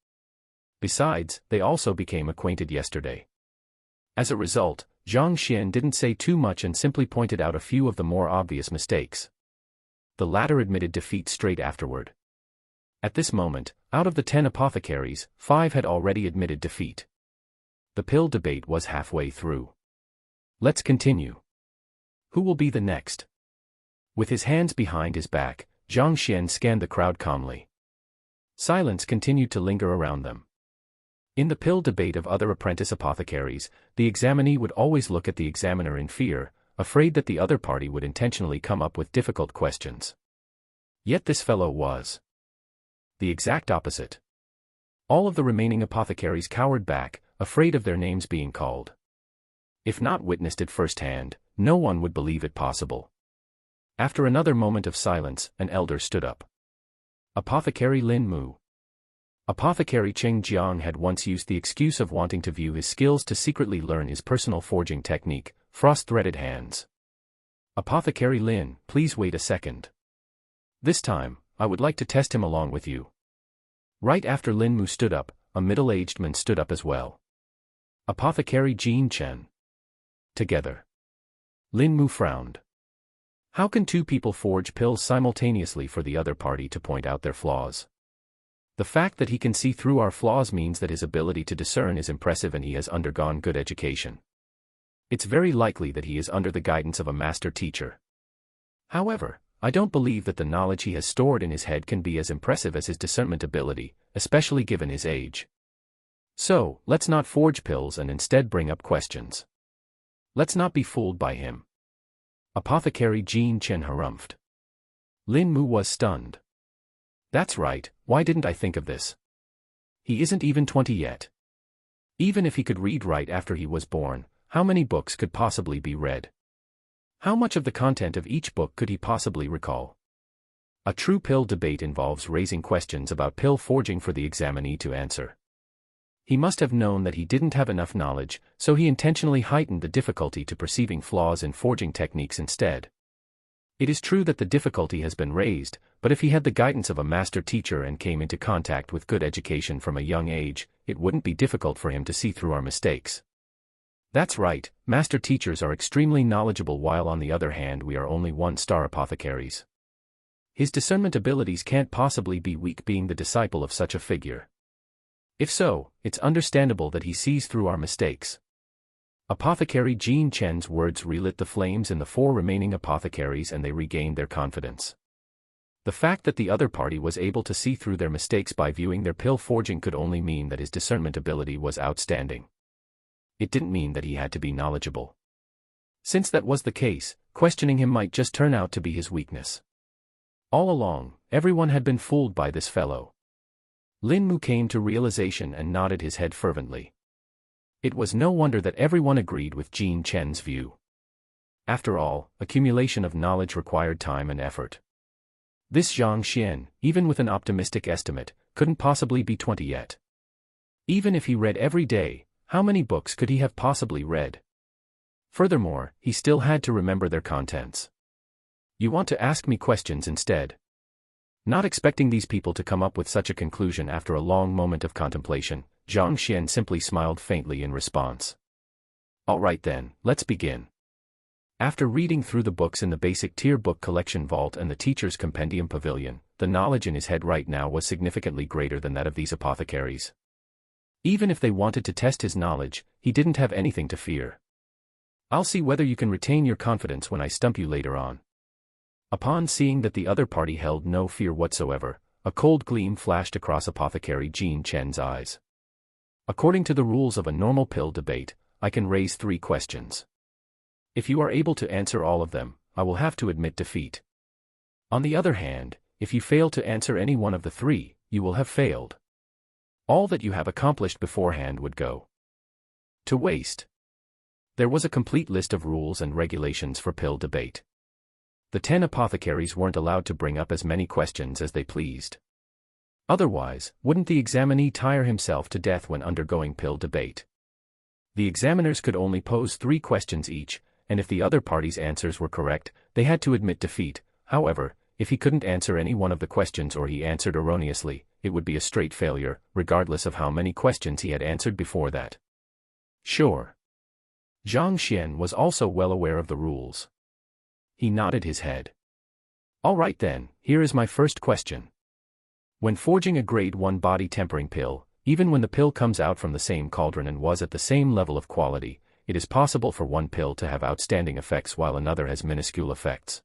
Besides, they also became acquainted yesterday. As a result, Zhang Xian didn't say too much and simply pointed out a few of the more obvious mistakes. The latter admitted defeat straight afterward. At this moment, out of the 10 apothecaries, 5 had already admitted defeat. The pill debate was halfway through. Let's continue. Who will be the next? With his hands behind his back, Zhang Xian scanned the crowd calmly. Silence continued to linger around them. In the pill debate of other apprentice apothecaries, the examinee would always look at the examiner in fear, afraid that the other party would intentionally come up with difficult questions. Yet this fellow was the exact opposite. All of the remaining apothecaries cowered back, afraid of their names being called. If not witnessed it firsthand, no one would believe it possible. After another moment of silence, an elder stood up. Apothecary Lin Mu. Apothecary Cheng Jiang had once used the excuse of wanting to view his skills to secretly learn his personal forging technique, frost-threaded hands. Apothecary Lin, please wait a second. This time, I would like to test him along with you. Right after Lin Mu stood up, a middle-aged man stood up as well. Apothecary Jean Chen. Together. Lin Mu frowned. How can 2 people forge pills simultaneously for the other party to point out their flaws? The fact that he can see through our flaws means that his ability to discern is impressive and he has undergone good education. It's very likely that he is under the guidance of a master teacher. However, I don't believe that the knowledge he has stored in his head can be as impressive as his discernment ability, especially given his age. So, let's not forge pills and instead bring up questions. Let's not be fooled by him. Apothecary Jean Chen harumphed. Lin Mu was stunned. That's right, why didn't I think of this? He isn't even 20 yet. Even if he could read right after he was born, how many books could possibly be read? How much of the content of each book could he possibly recall? A true pill debate involves raising questions about pill forging for the examinee to answer. He must have known that he didn't have enough knowledge, so he intentionally heightened the difficulty to perceiving flaws in forging techniques instead. It is true that the difficulty has been raised, but if he had the guidance of a master teacher and came into contact with good education from a young age, it wouldn't be difficult for him to see through our mistakes. That's right, master teachers are extremely knowledgeable while on the other hand we are only one-star apothecaries. His discernment abilities can't possibly be weak being the disciple of such a figure. If so, it's understandable that he sees through our mistakes. Apothecary Jean Chen's words relit the flames in the 4 remaining apothecaries and they regained their confidence. The fact that the other party was able to see through their mistakes by viewing their pill forging could only mean that his discernment ability was outstanding. It didn't mean that he had to be knowledgeable. Since that was the case, questioning him might just turn out to be his weakness. All along, everyone had been fooled by this fellow. Lin Mu came to realization and nodded his head fervently. It was no wonder that everyone agreed with Jean Chen's view. After all, accumulation of knowledge required time and effort. This Zhang Xian, even with an optimistic estimate, couldn't possibly be 20 yet. Even if he read every day, how many books could he have possibly read? Furthermore, he still had to remember their contents. You want to ask me questions instead? Not expecting these people to come up with such a conclusion after a long moment of contemplation, Zhang Xian simply smiled faintly in response. All right then, let's begin. After reading through the books in the basic tier book collection vault and the teacher's compendium pavilion, the knowledge in his head right now was significantly greater than that of these apothecaries. Even if they wanted to test his knowledge, he didn't have anything to fear. I'll see whether you can retain your confidence when I stump you later on. Upon seeing that the other party held no fear whatsoever, a cold gleam flashed across Apothecary Jean Chen's eyes. According to the rules of a normal pill debate, I can raise 3 questions. If you are able to answer all of them, I will have to admit defeat. On the other hand, if you fail to answer any one of the 3, you will have failed. All that you have accomplished beforehand would go to waste. There was a complete list of rules and regulations for pill debate. The 10 apothecaries weren't allowed to bring up as many questions as they pleased. Otherwise, wouldn't the examinee tire himself to death when undergoing pill debate? The examiners could only pose 3 questions each, and if the other party's answers were correct, they had to admit defeat. However, if he couldn't answer any one of the questions or he answered erroneously, it would be a straight failure, regardless of how many questions he had answered before that. Sure. Zhang Xian was also well aware of the rules. He nodded his head. All right then, here is my first question. When forging a grade 1 body tempering pill, even when the pill comes out from the same cauldron and was at the same level of quality, it is possible for one pill to have outstanding effects while another has minuscule effects.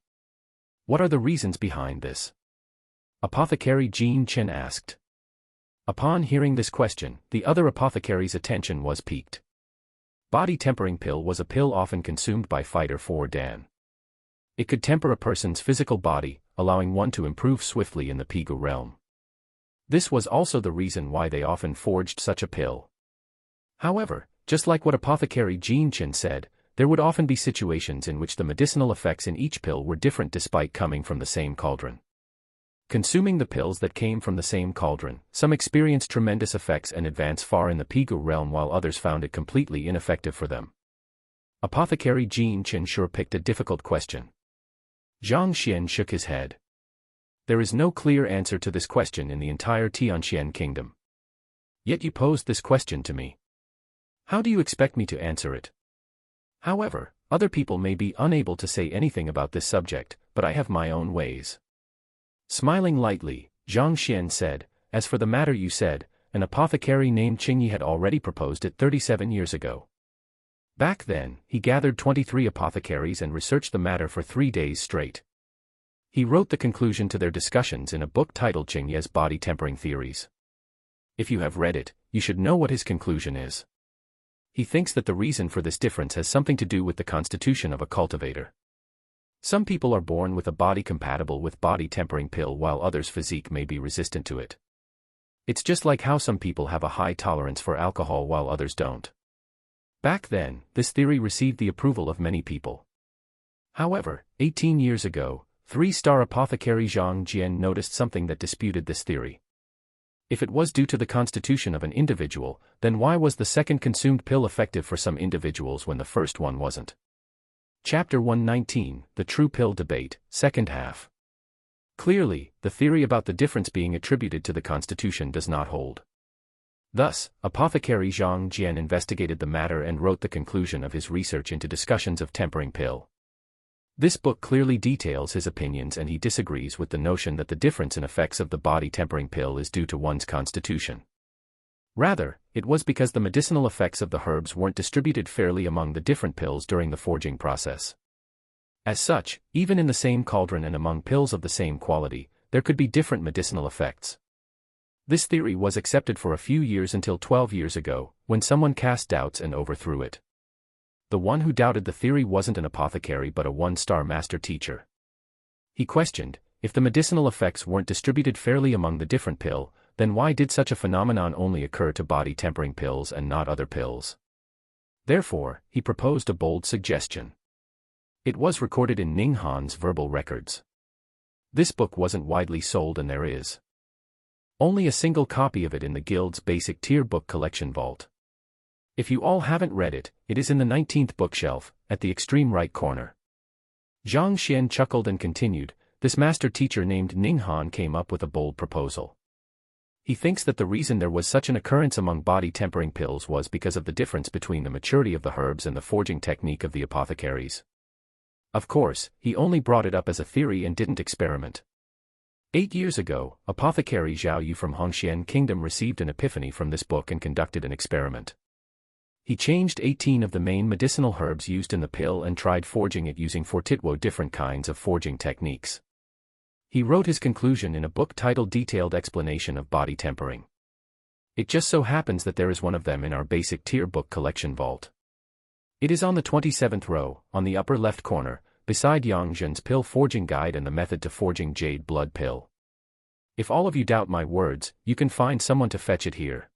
What are the reasons behind this? Apothecary Jean Chen asked. Upon hearing this question, the other apothecary's attention was piqued. Body tempering pill was a pill often consumed by fighter for Dan. It could temper a person's physical body, allowing one to improve swiftly in the Pigu realm. This was also the reason why they often forged such a pill. However, just like what Apothecary Jean Chen said, there would often be situations in which the medicinal effects in each pill were different despite coming from the same cauldron. Consuming the pills that came from the same cauldron, some experienced tremendous effects and advance far in the Pigu realm while others found it completely ineffective for them. Apothecary Jean Chen sure picked a difficult question. Zhang Xian shook his head. There is no clear answer to this question in the entire Tianxian kingdom. Yet you posed this question to me. How do you expect me to answer it? However, other people may be unable to say anything about this subject, but I have my own ways. Smiling lightly, Zhang Xian said, as for the matter you said, an apothecary named Qingyi had already proposed it 37 years ago. Back then, he gathered 23 apothecaries and researched the matter for 3 days straight. He wrote the conclusion to their discussions in a book titled Qingyi's Body Tempering Theories. If you have read it, you should know what his conclusion is. He thinks that the reason for this difference has something to do with the constitution of a cultivator. Some people are born with a body compatible with body tempering pill while others' physique may be resistant to it. It's just like how some people have a high tolerance for alcohol while others don't. Back then, this theory received the approval of many people. However, 18 years ago, 3-star apothecary Zhang Jian noticed something that disputed this theory. If it was due to the constitution of an individual, then why was the second consumed pill effective for some individuals when the first one wasn't? Chapter 119, The True Pill Debate, Second Half. Clearly, the theory about the difference being attributed to the constitution does not hold. Thus, apothecary Zhang Jian investigated the matter and wrote the conclusion of his research into Discussions of Tempering Pill. This book clearly details his opinions, and he disagrees with the notion that the difference in effects of the body tempering pill is due to one's constitution. Rather, it was because the medicinal effects of the herbs weren't distributed fairly among the different pills during the forging process. As such, even in the same cauldron and among pills of the same quality, there could be different medicinal effects. This theory was accepted for a few years until 12 years ago, when someone cast doubts and overthrew it. The one who doubted the theory wasn't an apothecary but a 1-star master teacher. He questioned, if the medicinal effects weren't distributed fairly among the different pill, then why did such a phenomenon only occur to body tempering pills and not other pills? Therefore, he proposed a bold suggestion. It was recorded in Ning Han's verbal records. This book wasn't widely sold, and there is only a single copy of it in the Guild's basic tier book collection vault. If you all haven't read it, it is in the 19th bookshelf, at the extreme right corner. Zhang Xian chuckled and continued, this master teacher named Ning Han came up with a bold proposal. He thinks that the reason there was such an occurrence among body tempering pills was because of the difference between the maturity of the herbs and the forging technique of the apothecaries. Of course, he only brought it up as a theory and didn't experiment. 8 years ago, apothecary Zhao Yu from Hongxian Kingdom received an epiphany from this book and conducted an experiment. He changed 18 of the main medicinal herbs used in the pill and tried forging it using 42 different kinds of forging techniques. He wrote his conclusion in a book titled Detailed Explanation of Body Tempering. It just so happens that there is one of them in our basic tier book collection vault. It is on the 27th row, on the upper left corner, beside Yang Zhen's pill forging guide and the method to forging jade blood pill. If all of you doubt my words, you can find someone to fetch it here.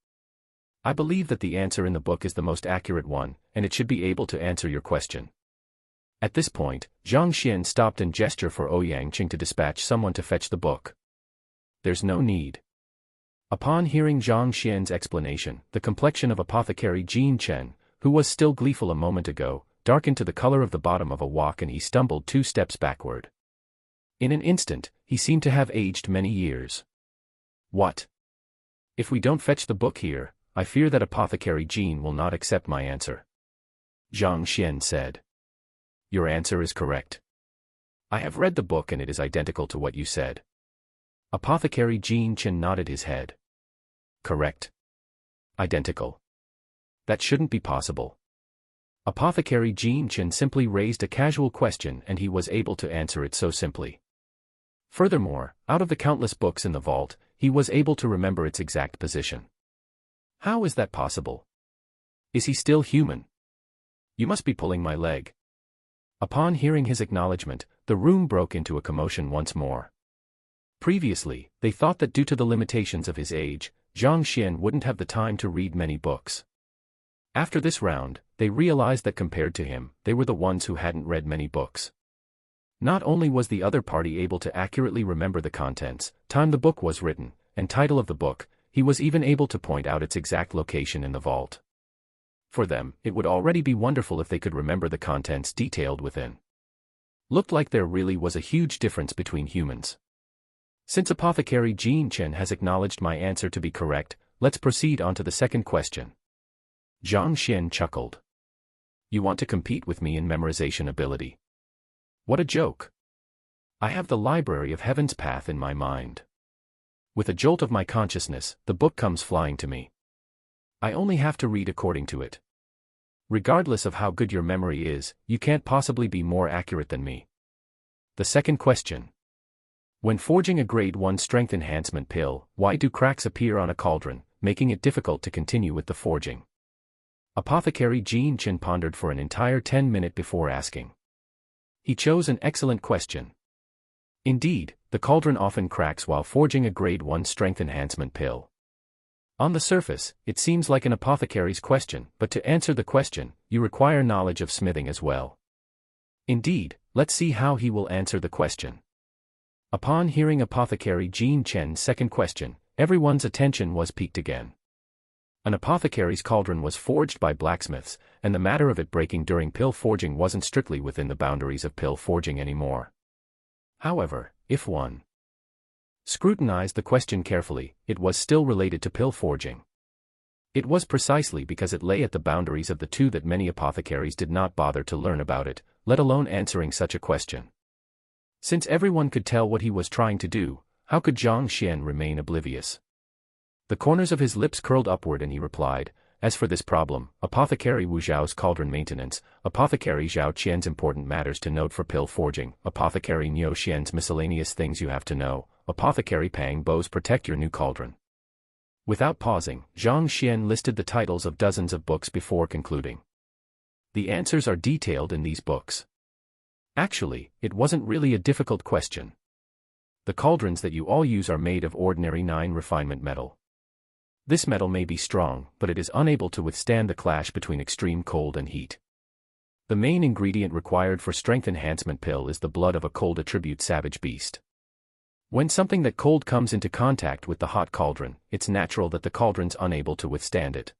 I believe that the answer in the book is the most accurate one, and it should be able to answer your question. At this point, Zhang Xian stopped and gestured for Ouyang Qing to dispatch someone to fetch the book. There's no need. Upon hearing Zhang Xian's explanation, the complexion of apothecary Jin Chen, who was still gleeful a moment ago, darkened to the color of the bottom of a wok, and he stumbled 2 steps backward. In an instant, he seemed to have aged many years. What? If we don't fetch the book here, I fear that apothecary Jin will not accept my answer. Zhang Xian said. Your answer is correct. I have read the book and it is identical to what you said. Apothecary Jin Chen nodded his head. Correct. Identical. That shouldn't be possible. Apothecary Jin Chen simply raised a casual question and he was able to answer it so simply. Furthermore, out of the countless books in the vault, he was able to remember its exact position. How is that possible? Is he still human? You must be pulling my leg. Upon hearing his acknowledgement, the room broke into a commotion once more. Previously, they thought that due to the limitations of his age, Zhang Xian wouldn't have the time to read many books. After this round, they realized that compared to him, they were the ones who hadn't read many books. Not only was the other party able to accurately remember the contents, time the book was written, and title of the book, he was even able to point out its exact location in the vault. For them, it would already be wonderful if they could remember the contents detailed within. Looked like there really was a huge difference between humans. Since apothecary Jin Chen has acknowledged my answer to be correct, let's proceed on to the second question. Zhang Xian chuckled. You want to compete with me in memorization ability? What a joke. I have the Library of Heaven's Path in my mind. With a jolt of my consciousness, the book comes flying to me. I only have to read according to it. Regardless of how good your memory is, you can't possibly be more accurate than me. The second question. When forging a grade 1 strength enhancement pill, why do cracks appear on a cauldron, making it difficult to continue with the forging? Apothecary Jin Chen pondered for an entire 10 minutes before asking. He chose an excellent question. Indeed, the cauldron often cracks while forging a grade 1 strength enhancement pill. On the surface, it seems like an apothecary's question, but to answer the question, you require knowledge of smithing as well. Indeed, let's see how he will answer the question. Upon hearing Apothecary Jean Chen's second question, everyone's attention was piqued again. An apothecary's cauldron was forged by blacksmiths, and the matter of it breaking during pill forging wasn't strictly within the boundaries of pill forging anymore. However, if one scrutinized the question carefully, it was still related to pill forging. It was precisely because it lay at the boundaries of the two that many apothecaries did not bother to learn about it, let alone answering such a question. Since everyone could tell what he was trying to do, how could Zhang Xian remain oblivious? The corners of his lips curled upward and he replied, "As for this problem, Apothecary Wu Zhao's cauldron maintenance, Apothecary Zhao Qian's important matters to note for pill forging, Apothecary Niu Xian's miscellaneous things you have to know, Apothecary Pang Bo's protect your new cauldron." Without pausing, Zhang Xian listed the titles of dozens of books before concluding. The answers are detailed in these books. Actually, it wasn't really a difficult question. The cauldrons that you all use are made of ordinary 9 refinement metal. This metal may be strong, but it is unable to withstand the clash between extreme cold and heat. The main ingredient required for strength enhancement pill is the blood of a cold attribute savage beast. When something that cold comes into contact with the hot cauldron, it's natural that the cauldron's unable to withstand it.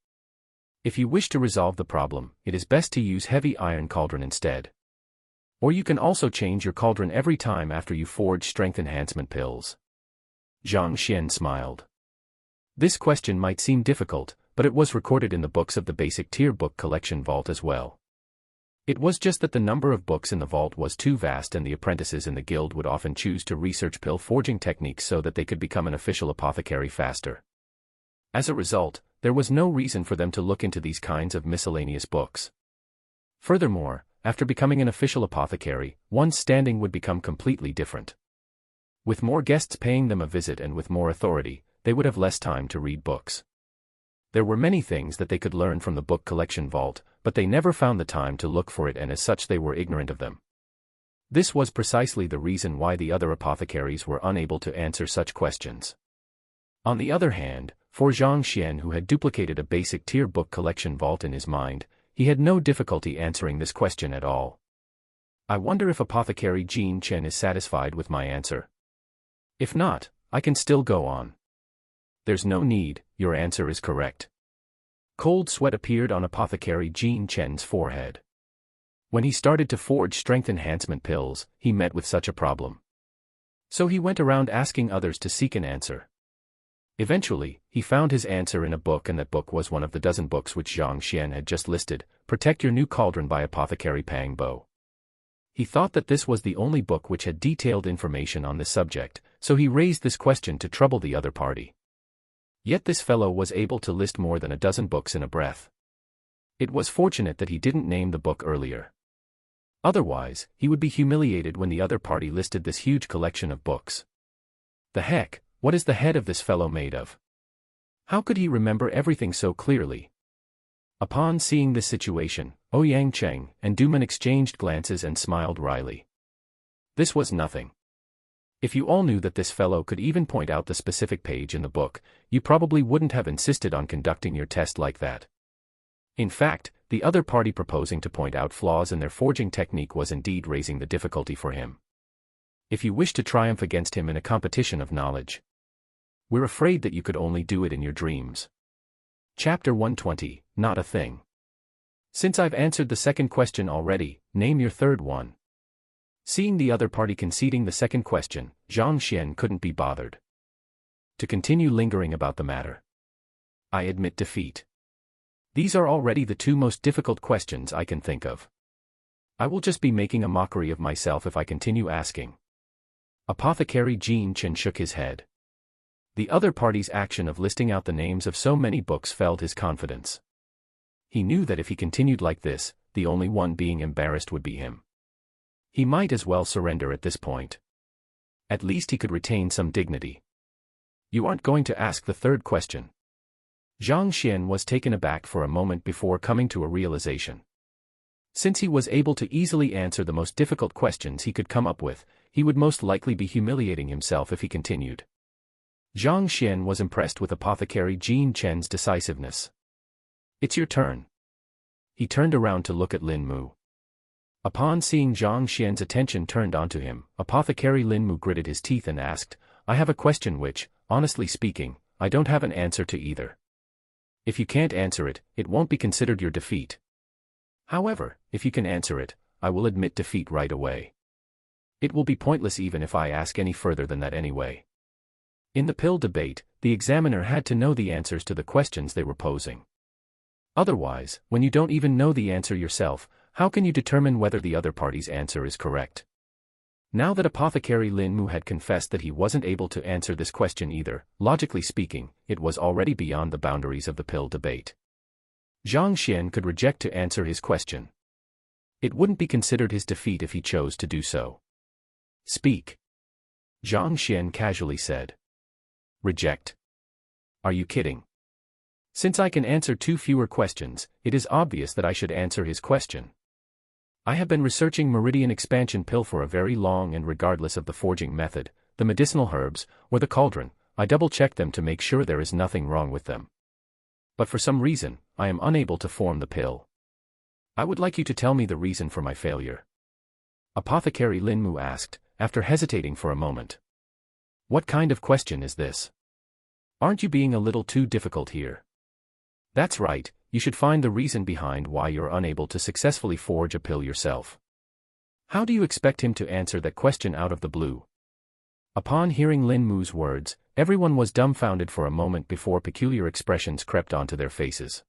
If you wish to resolve the problem, it is best to use heavy iron cauldron instead. Or you can also change your cauldron every time after you forge strength enhancement pills. Zhang Xian smiled. This question might seem difficult, but it was recorded in the books of the basic tier book collection vault as well. It was just that the number of books in the vault was too vast and the apprentices in the guild would often choose to research pill forging techniques so that they could become an official apothecary faster. As a result, there was no reason for them to look into these kinds of miscellaneous books. Furthermore, after becoming an official apothecary, one's standing would become completely different. With more guests paying them a visit and with more authority, they would have less time to read books. There were many things that they could learn from the book collection vault, but they never found the time to look for it and as such they were ignorant of them. This was precisely the reason why the other apothecaries were unable to answer such questions. On the other hand, for Zhang Xian who had duplicated a basic tier book collection vault in his mind, he had no difficulty answering this question at all. I wonder if Apothecary Jean Chen is satisfied with my answer. If not, I can still go on. There's no need, your answer is correct. Cold sweat appeared on Apothecary Jean Chen's forehead. When he started to forge strength enhancement pills, he met with such a problem. So he went around asking others to seek an answer. Eventually, he found his answer in a book and that book was one of the dozen books which Zhang Xian had just listed, Protect Your New Cauldron by Apothecary Pang Bo. He thought that this was the only book which had detailed information on this subject, so he raised this question to trouble the other party. Yet this fellow was able to list more than a dozen books in a breath. It was fortunate that he didn't name the book earlier. Otherwise, he would be humiliated when the other party listed this huge collection of books. The heck, what is the head of this fellow made of? How could he remember everything so clearly? Upon seeing this situation, Ouyang Cheng and Duman exchanged glances and smiled wryly. This was nothing. If you all knew that this fellow could even point out the specific page in the book, you probably wouldn't have insisted on conducting your test like that. In fact, the other party proposing to point out flaws in their forging technique was indeed raising the difficulty for him. If you wish to triumph against him in a competition of knowledge, we're afraid that you could only do it in your dreams. Chapter 120, Not a Thing. Since I've answered the second question already, name your third one. Seeing the other party conceding the second question, Zhang Xian couldn't be bothered to continue lingering about the matter. I admit defeat. These are already the two most difficult questions I can think of. I will just be making a mockery of myself if I continue asking. Apothecary Jean Chen shook his head. The other party's action of listing out the names of so many books felled his confidence. He knew that if he continued like this, the only one being embarrassed would be him. He might as well surrender at this point. At least he could retain some dignity. You aren't going to ask the third question. Zhang Xian was taken aback for a moment before coming to a realization. Since he was able to easily answer the most difficult questions he could come up with, he would most likely be humiliating himself if he continued. Zhang Xian was impressed with apothecary Jin Chen's decisiveness. "It's your turn." He turned around to look at Lin Mu. Upon seeing Zhang Xian's attention turned onto him, apothecary Lin Mu gritted his teeth and asked, "I have a question which, honestly speaking, I don't have an answer to either. If you can't answer it, it won't be considered your defeat. However, if you can answer it, I will admit defeat right away. It will be pointless even if I ask any further than that anyway." In the pill debate, the examiner had to know the answers to the questions they were posing. Otherwise, when you don't even know the answer yourself, how can you determine whether the other party's answer is correct? Now that apothecary Lin Mu had confessed that he wasn't able to answer this question either, logically speaking, it was already beyond the boundaries of the pill debate. Zhang Xian could reject to answer his question. It wouldn't be considered his defeat if he chose to do so. "Speak," Zhang Xian casually said. "Reject? Are you kidding? Since I can answer 2 fewer questions, it is obvious that I should answer his question. I have been researching meridian expansion pill for a very long, and regardless of the forging method, the medicinal herbs, or the cauldron, I double-check them to make sure there is nothing wrong with them. But for some reason, I am unable to form the pill. I would like you to tell me the reason for my failure." Apothecary Lin Mu asked, after hesitating for a moment. "What kind of question is this? Aren't you being a little too difficult here? That's right, you should find the reason behind why you're unable to successfully forge a pill yourself. How do you expect him to answer that question out of the blue?" Upon hearing Lin Mu's words, everyone was dumbfounded for a moment before peculiar expressions crept onto their faces.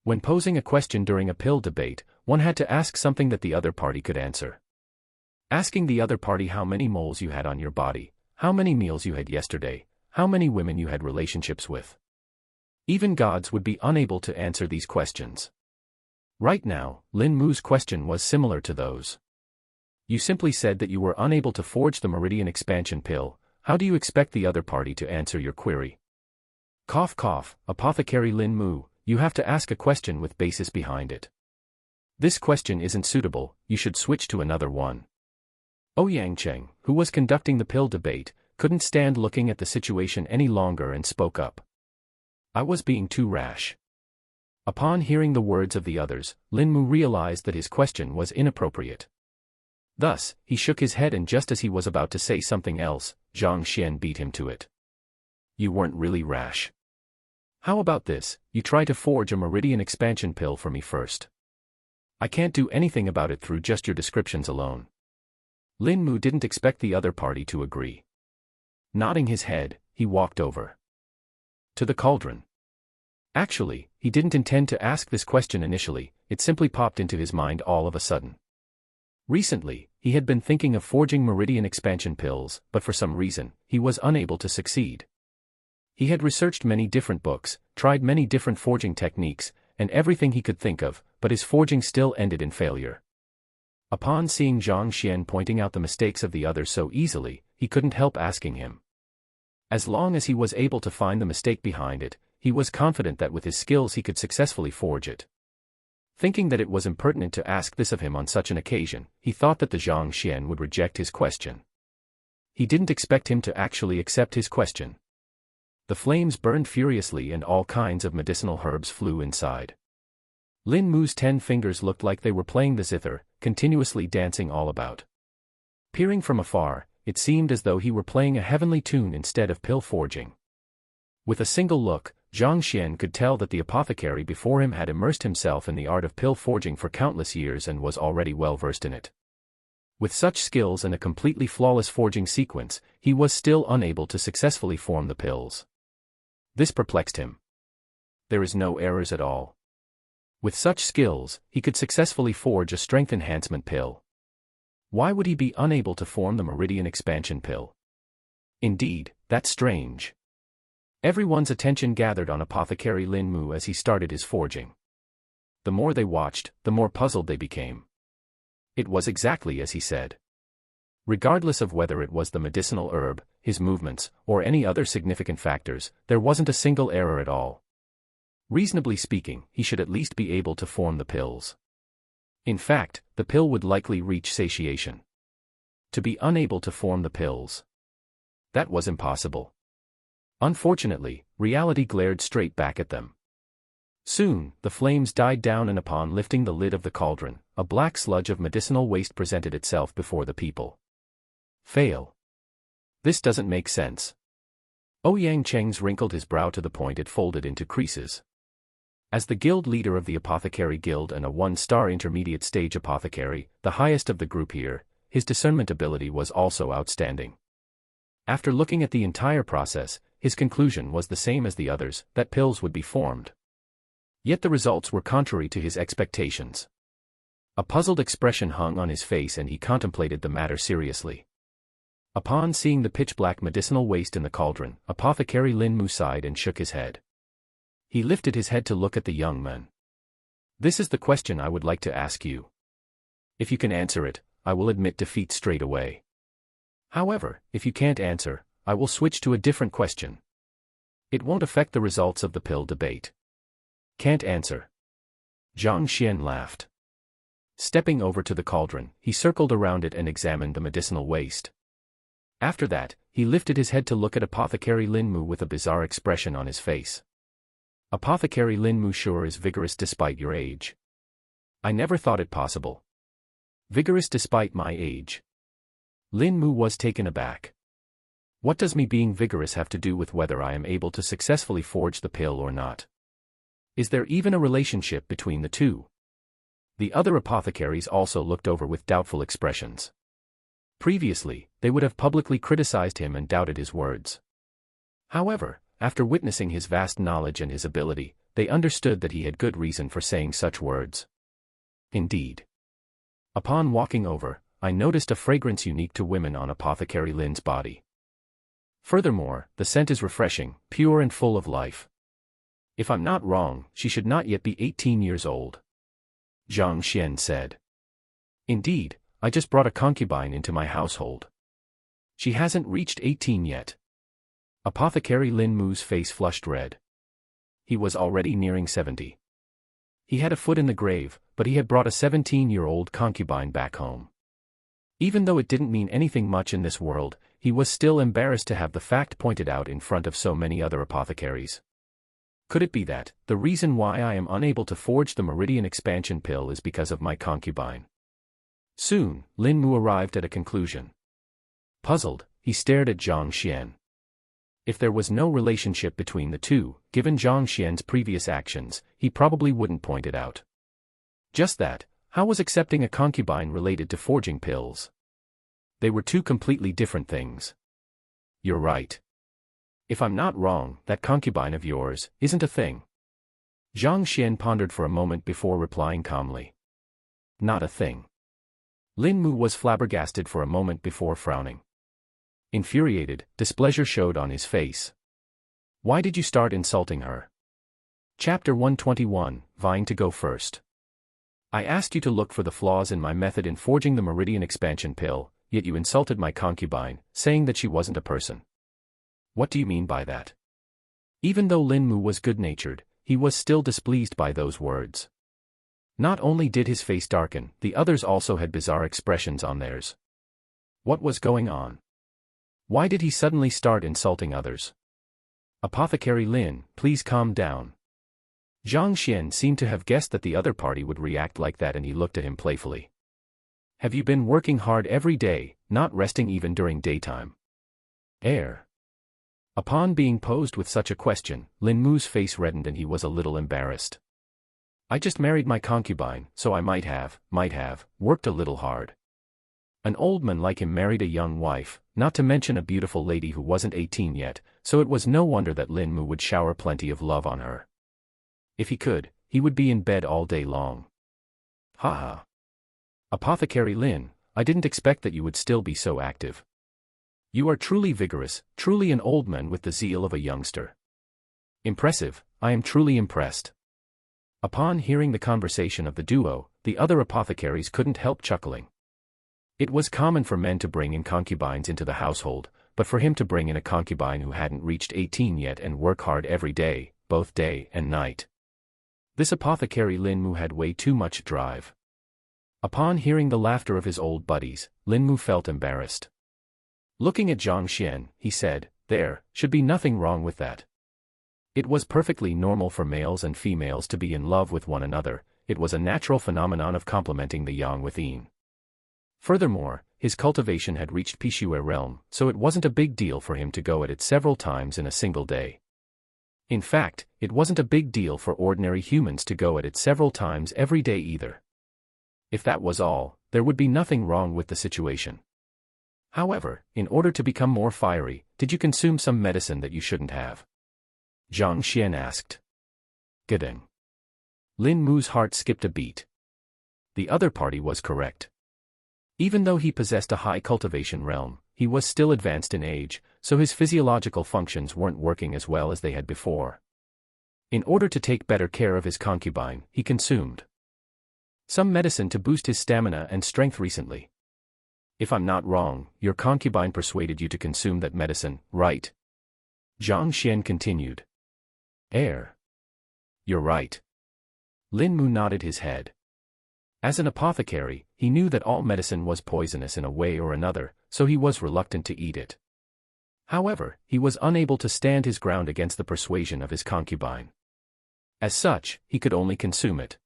When posing a question during a pill debate, one had to ask something that the other party could answer. Asking the other party how many moles you had on your body, how many meals you had yesterday, how many women you had relationships with. Even gods would be unable to answer these questions. Right now, Lin Mu's question was similar to those. You simply said that you were unable to forge the meridian expansion pill. How do you expect the other party to answer your query? Cough cough, apothecary Lin Mu, you have to ask a question with basis behind it. This question isn't suitable, you should switch to another one. Ouyang Cheng, who was conducting the pill debate, couldn't stand looking at the situation any longer and spoke up. "I was being too rash." Upon hearing the words of the others, Lin Mu realized that his question was inappropriate. Thus, he shook his head, and just as he was about to say something else, Zhang Xian beat him to it. "You weren't really rash. How about this, you try to forge a meridian expansion pill for me first. I can't do anything about it through just your descriptions alone." Lin Mu didn't expect the other party to agree. Nodding his head, he walked over to the cauldron. Actually, he didn't intend to ask this question initially, it simply popped into his mind all of a sudden. Recently, he had been thinking of forging meridian expansion pills, but for some reason, he was unable to succeed. He had researched many different books, tried many different forging techniques, and everything he could think of, but his forging still ended in failure. Upon seeing Zhang Xian pointing out the mistakes of the others so easily, he couldn't help asking him. As long as he was able to find the mistake behind it, he was confident that with his skills he could successfully forge it. Thinking that it was impertinent to ask this of him on such an occasion, he thought that the Zhang Xian would reject his question. He didn't expect him to actually accept his question. The flames burned furiously and all kinds of medicinal herbs flew inside. Lin Mu's 10 fingers looked like they were playing the zither, continuously dancing all about. Peering from afar, it seemed as though he were playing a heavenly tune instead of pill forging. With a single look, Zhang Xian could tell that the apothecary before him had immersed himself in the art of pill forging for countless years and was already well versed in it. With such skills and a completely flawless forging sequence, he was still unable to successfully form the pills. This perplexed him. There is no errors at all. With such skills, he could successfully forge a strength enhancement pill. Why would he be unable to form the meridian expansion pill? Indeed, that's strange. Everyone's attention gathered on apothecary Lin Mu as he started his forging. The more they watched, the more puzzled they became. It was exactly as he said. Regardless of whether it was the medicinal herb, his movements, or any other significant factors, there wasn't a single error at all. Reasonably speaking, he should at least be able to form the pills. In fact, the pill would likely reach satiation. To be unable to form the pills. That was impossible. Unfortunately, reality glared straight back at them. Soon, the flames died down, and upon lifting the lid of the cauldron, a black sludge of medicinal waste presented itself before the people. Fail. This doesn't make sense. Ouyang Cheng's wrinkled his brow to the point it folded into creases. As the guild leader of the Apothecary Guild and a one-star intermediate stage apothecary, the highest of the group here, his discernment ability was also outstanding. After looking at the entire process, his conclusion was the same as the others, that pills would be formed. Yet the results were contrary to his expectations. A puzzled expression hung on his face, and he contemplated the matter seriously. Upon seeing the pitch-black medicinal waste in the cauldron, Apothecary Lin Mu sighed and shook his head. He lifted his head to look at the young man. This is the question I would like to ask you. If you can answer it, I will admit defeat straight away. However, if you can't answer, I will switch to a different question. It won't affect the results of the pill debate. Can't answer. Zhang Xian laughed. Stepping over to the cauldron, he circled around it and examined the medicinal waste. After that, he lifted his head to look at Apothecary Lin Mu with a bizarre expression on his face. Apothecary Lin Mu sure is vigorous despite your age. I never thought it possible. Vigorous despite my age. Lin Mu was taken aback. What does me being vigorous have to do with whether I am able to successfully forge the pill or not? Is there even a relationship between the two? The other apothecaries also looked over with doubtful expressions. Previously, they would have publicly criticized him and doubted his words. However, after witnessing his vast knowledge and his ability, they understood that he had good reason for saying such words. Indeed. Upon walking over, I noticed a fragrance unique to women on Apothecary Lin's body. Furthermore, the scent is refreshing, pure and full of life. If I'm not wrong, she should not yet be 18 years old. Zhang Xian said. Indeed, I just brought a concubine into my household. She hasn't reached 18 yet. Apothecary Lin Mu's face flushed red. He was already nearing 70. He had a foot in the grave, but he had brought a 17-year-old concubine back home. Even though it didn't mean anything much in this world, he was still embarrassed to have the fact pointed out in front of so many other apothecaries. Could it be that the reason why I am unable to forge the Meridian expansion pill is because of my concubine? Soon, Lin Mu arrived at a conclusion. Puzzled, he stared at Zhang Xian. If there was no relationship between the two, given Zhang Xian's previous actions, he probably wouldn't point it out. Just that, how was accepting a concubine related to forging pills? They were two completely different things. You're right. If I'm not wrong, that concubine of yours isn't a thing. Zhang Xian pondered for a moment before replying calmly. Not a thing. Lin Mu was flabbergasted for a moment before frowning. Infuriated, displeasure showed on his face. Why did you start insulting her? Chapter 121, Vying to go first. I asked you to look for the flaws in my method in forging the Meridian expansion pill, yet you insulted my concubine, saying that she wasn't a person. What do you mean by that? Even though Lin Mu was good-natured, he was still displeased by those words. Not only did his face darken, the others also had bizarre expressions on theirs. What was going on? Why did he suddenly start insulting others? Apothecary Lin, please calm down. Zhang Xian seemed to have guessed that the other party would react like that, and he looked at him playfully. Have you been working hard every day, not resting even during daytime? Upon being posed with such a question, Lin Mu's face reddened and he was a little embarrassed. I just married my concubine, so I might have, worked a little hard. An old man like him married a young wife, not to mention a beautiful lady who wasn't 18 yet, so it was no wonder that Lin Mu would shower plenty of love on her. If he could, he would be in bed all day long. Haha. Apothecary Lin, I didn't expect that you would still be so active. You are truly vigorous, truly an old man with the zeal of a youngster. Impressive, I am truly impressed. Upon hearing the conversation of the duo, the other apothecaries couldn't help chuckling. It was common for men to bring in concubines into the household, but for him to bring in a concubine who hadn't reached 18 yet and work hard every day, both day and night. This apothecary Lin Mu had way too much drive. Upon hearing the laughter of his old buddies, Lin Mu felt embarrassed. Looking at Zhang Xian, he said, "There should be nothing wrong with that. It was perfectly normal for males and females to be in love with one another. It was a natural phenomenon of complementing the yang with yin. Furthermore, his cultivation had reached Pishue realm, so it wasn't a big deal for him to go at it several times in a single day. In fact, it wasn't a big deal for ordinary humans to go at it several times every day either. If that was all, there would be nothing wrong with the situation. However, in order to become more fiery, did you consume some medicine that you shouldn't have?" Zhang Xian asked. Gadang. Lin Mu's heart skipped a beat. The other party was correct. Even though he possessed a high cultivation realm, he was still advanced in age, so his physiological functions weren't working as well as they had before. In order to take better care of his concubine, he consumed some medicine to boost his stamina and strength recently. "If I'm not wrong, your concubine persuaded you to consume that medicine, right?" Zhang Xian continued. You're right." Lin Mu nodded his head. As an apothecary, he knew that all medicine was poisonous in a way or another, so he was reluctant to eat it. However, he was unable to stand his ground against the persuasion of his concubine. As such, he could only consume it.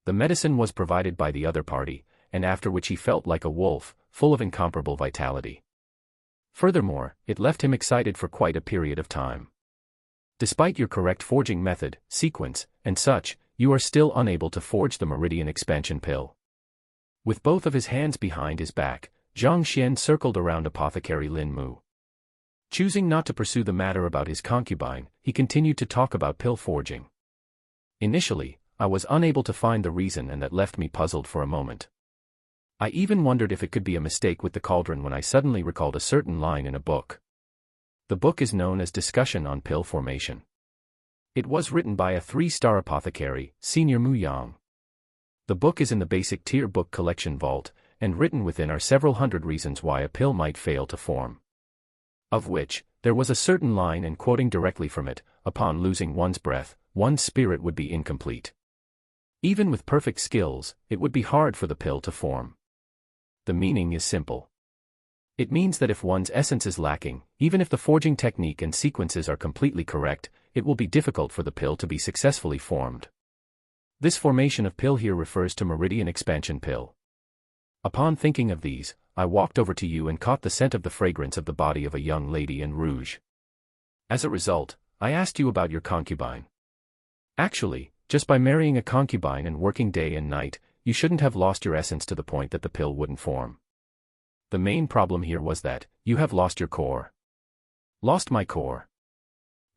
The medicine was provided by the other party, and after which he felt like a wolf, full of incomparable vitality. Furthermore, it left him excited for quite a period of time. Despite your correct forging method, sequence, and such, you are still unable to forge the meridian expansion pill. With both of his hands behind his back, Zhang Xian circled around apothecary Lin Mu. Choosing not to pursue the matter about his concubine, he continued to talk about pill forging. "Initially, I was unable to find the reason, and that left me puzzled for a moment. I even wondered if it could be a mistake with the cauldron when I suddenly recalled a certain line in a book. The book is known as Discussion on Pill Formation. It was written by a 3-star apothecary, Senior Mu Yang. The book is in the basic tier book collection vault, and written within are several hundred reasons why a pill might fail to form. Of which, there was a certain line, and quoting directly from it, upon losing one's breath, one's spirit would be incomplete. Even with perfect skills, it would be hard for the pill to form. The meaning is simple. It means that if one's essence is lacking, even if the forging technique and sequences are completely correct, it will be difficult for the pill to be successfully formed. This formation of pill here refers to meridian expansion pill. Upon thinking of these, I walked over to you and caught the scent of the fragrance of the body of a young lady in rouge. As a result, I asked you about your concubine. Actually, just by marrying a concubine and working day and night, you shouldn't have lost your essence to the point that the pill wouldn't form. The main problem here was that you have lost your core." "Lost my core?"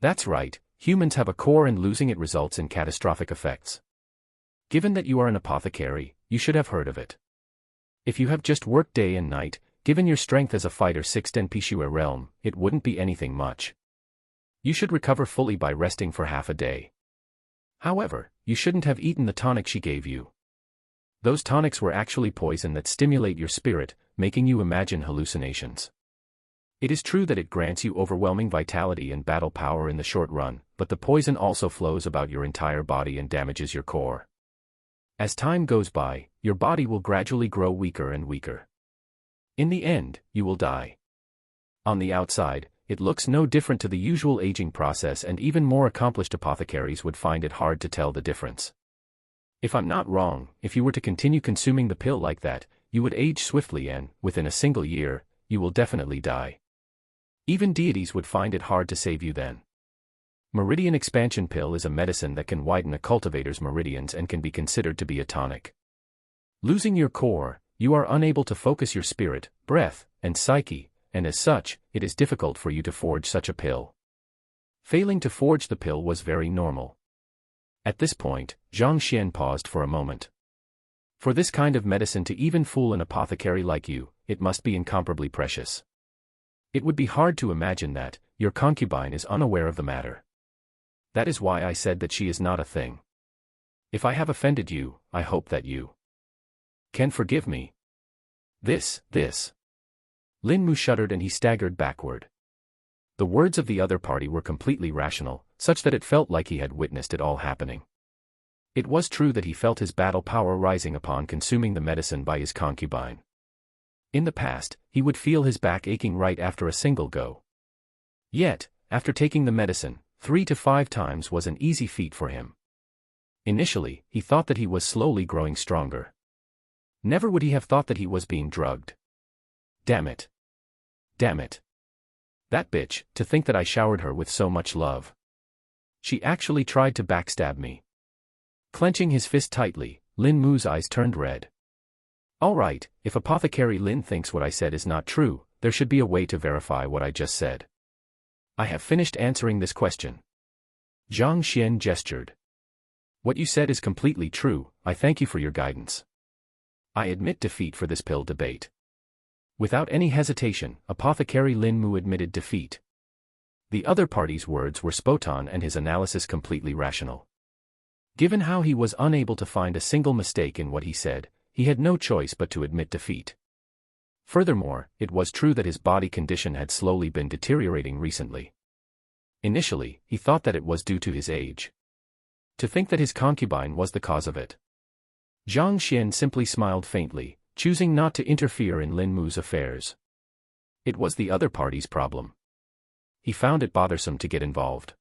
"That's right, humans have a core, and losing it results in catastrophic effects. Given that you are an apothecary, you should have heard of it. If you have just worked day and night, given your strength as a fighter 6th and Pishue realm, it wouldn't be anything much. You should recover fully by resting for half a day. However, you shouldn't have eaten the tonic she gave you. Those tonics were actually poison that stimulate your spirit, making you imagine hallucinations. It is true that it grants you overwhelming vitality and battle power in the short run, but the poison also flows about your entire body and damages your core. As time goes by, your body will gradually grow weaker and weaker. In the end, you will die. On the outside, it looks no different to the usual aging process, and even more accomplished apothecaries would find it hard to tell the difference. If I'm not wrong, if you were to continue consuming the pill like that, you would age swiftly and, within a single year, you will definitely die. Even deities would find it hard to save you then. Meridian expansion pill is a medicine that can widen a cultivator's meridians and can be considered to be a tonic. Losing your core, you are unable to focus your spirit, breath, and psyche, and as such, it is difficult for you to forge such a pill. Failing to forge the pill was very normal. At this point, Zhang Xian paused for a moment. For this kind of medicine to even fool an apothecary like you, it must be incomparably precious. It would be hard to imagine that your concubine is unaware of the matter. That is why I said that she is not a thing. If I have offended you, I hope that you can forgive me. This. Lin Mu shuddered and he staggered backward. The words of the other party were completely rational, such that it felt like he had witnessed it all happening. It was true that he felt his battle power rising upon consuming the medicine by his concubine. In the past, he would feel his back aching right after a single go. Yet, after taking the medicine, 3 to 5 times was an easy feat for him. Initially, he thought that he was slowly growing stronger. Never would he have thought that he was being drugged. Damn it. Damn it. That bitch, to think that I showered her with so much love. She actually tried to backstab me. Clenching his fist tightly, Lin Mu's eyes turned red. All right, if Apothecary Lin thinks what I said is not true, there should be a way to verify what I just said. I have finished answering this question. Zhang Xian gestured. What you said is completely true, I thank you for your guidance. I admit defeat for this pill debate. Without any hesitation, Apothecary Lin Mu admitted defeat. The other party's words were spot-on and his analysis completely rational. Given how he was unable to find a single mistake in what he said, he had no choice but to admit defeat. Furthermore, it was true that his body condition had slowly been deteriorating recently. Initially, he thought that it was due to his age. To think that his concubine was the cause of it. Zhang Xian simply smiled faintly, choosing not to interfere in Lin Mu's affairs. It was the other party's problem. He found it bothersome to get involved.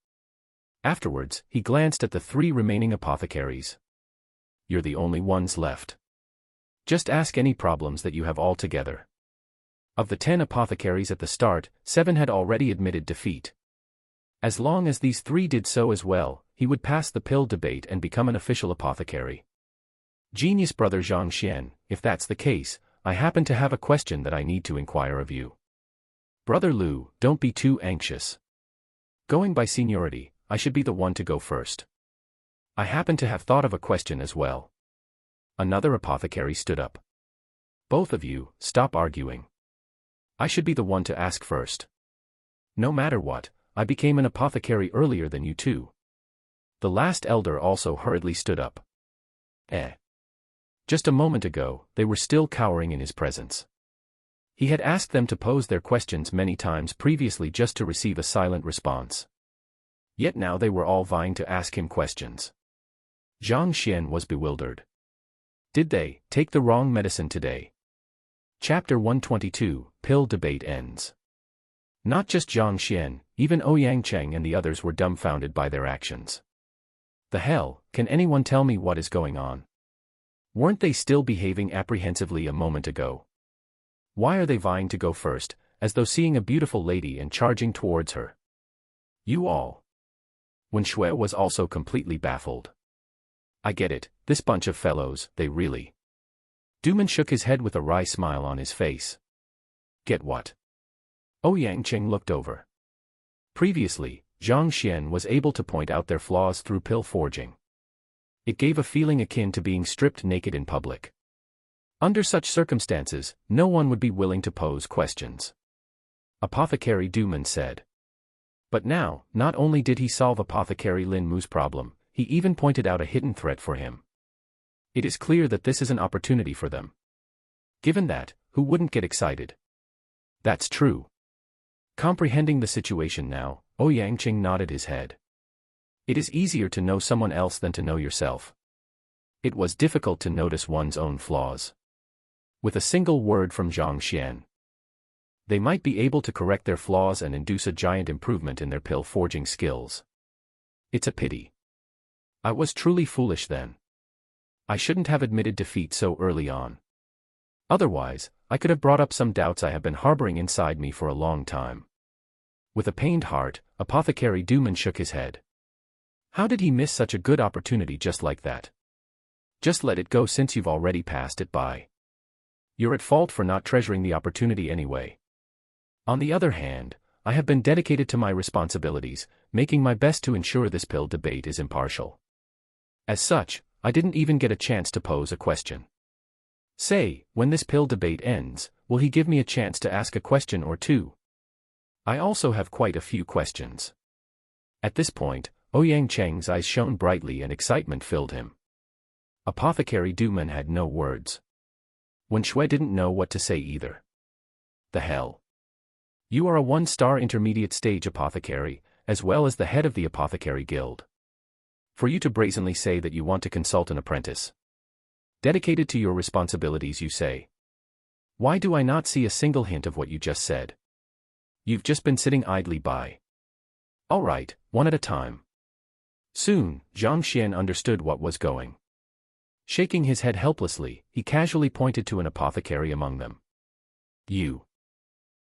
Afterwards, he glanced at the 3 remaining apothecaries. You're the only ones left. Just ask any problems that you have altogether. Of the 10 apothecaries at the start, 7 had already admitted defeat. As long as these 3 did so as well, he would pass the pill debate and become an official apothecary. Genius brother Zhang Xian, if that's the case, I happen to have a question that I need to inquire of you. Brother Lu, don't be too anxious. Going by seniority, I should be the one to go first. I happen to have thought of a question as well. Another apothecary stood up. Both of you, stop arguing. I should be the one to ask first. No matter what, I became an apothecary earlier than you two. The last elder also hurriedly stood up. Just a moment ago, they were still cowering in his presence. He had asked them to pose their questions many times previously just to receive a silent response. Yet now they were all vying to ask him questions. Zhang Xian was bewildered. Did they take the wrong medicine today? Chapter 122, Pill Debate Ends. Not just Zhang Xian, even Ouyang Cheng and the others were dumbfounded by their actions. The hell, can anyone tell me what is going on? Weren't they still behaving apprehensively a moment ago? Why are they vying to go first, as though seeing a beautiful lady and charging towards her? You all. Wen Shui was also completely baffled. I get it, this bunch of fellows, they really. Duman shook his head with a wry smile on his face. Get what? Ouyang Cheng looked over. Previously, Zhang Xian was able to point out their flaws through pill forging. It gave a feeling akin to being stripped naked in public. Under such circumstances, no one would be willing to pose questions. Apothecary Duman said. But now, not only did he solve Apothecary Lin Mu's problem, he even pointed out a hidden threat for him. It is clear that this is an opportunity for them. Given that, who wouldn't get excited? That's true. Comprehending the situation now, Ouyang Cheng nodded his head. It is easier to know someone else than to know yourself. It was difficult to notice one's own flaws. With a single word from Zhang Xian, they might be able to correct their flaws and induce a giant improvement in their pill forging skills. It's a pity. I was truly foolish then. I shouldn't have admitted defeat so early on. Otherwise, I could have brought up some doubts I have been harboring inside me for a long time. With a pained heart, Apothecary Duman shook his head. How did he miss such a good opportunity just like that? Just let it go since you've already passed it by. You're at fault for not treasuring the opportunity anyway. On the other hand, I have been dedicated to my responsibilities, making my best to ensure this pill debate is impartial. As such, I didn't even get a chance to pose a question. Say, when this pill debate ends, will he give me a chance to ask a question or two? I also have quite a few questions. At this point, Ouyang Cheng's eyes shone brightly and excitement filled him. Apothecary Duman had no words. Wen Shui didn't know what to say either. The hell? You are a 1-star intermediate stage apothecary, as well as the head of the Apothecary Guild. For you to brazenly say that you want to consult an apprentice. Dedicated to your responsibilities, you say. Why do I not see a single hint of what you just said? You've just been sitting idly by. All right, one at a time. Soon, Zhang Xian understood what was going. Shaking his head helplessly, he casually pointed to an apothecary among them. You.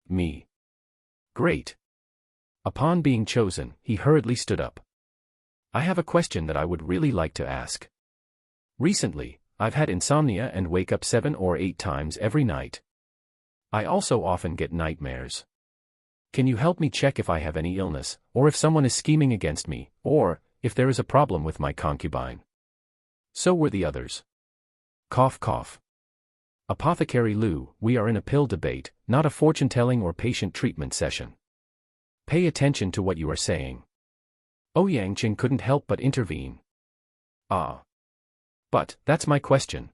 Me. Great. Upon being chosen, he hurriedly stood up. I have a question that I would really like to ask. Recently, I've had insomnia and wake up 7 or 8 times every night. I also often get nightmares. Can you help me check if I have any illness, or if someone is scheming against me, or if there is a problem with my concubine? So were the others. Cough cough. Apothecary Lu, we are in a pill debate, not a fortune-telling or patient treatment session. Pay attention to what you are saying. Ouyang Qing couldn't help but intervene. Ah. But, that's my question.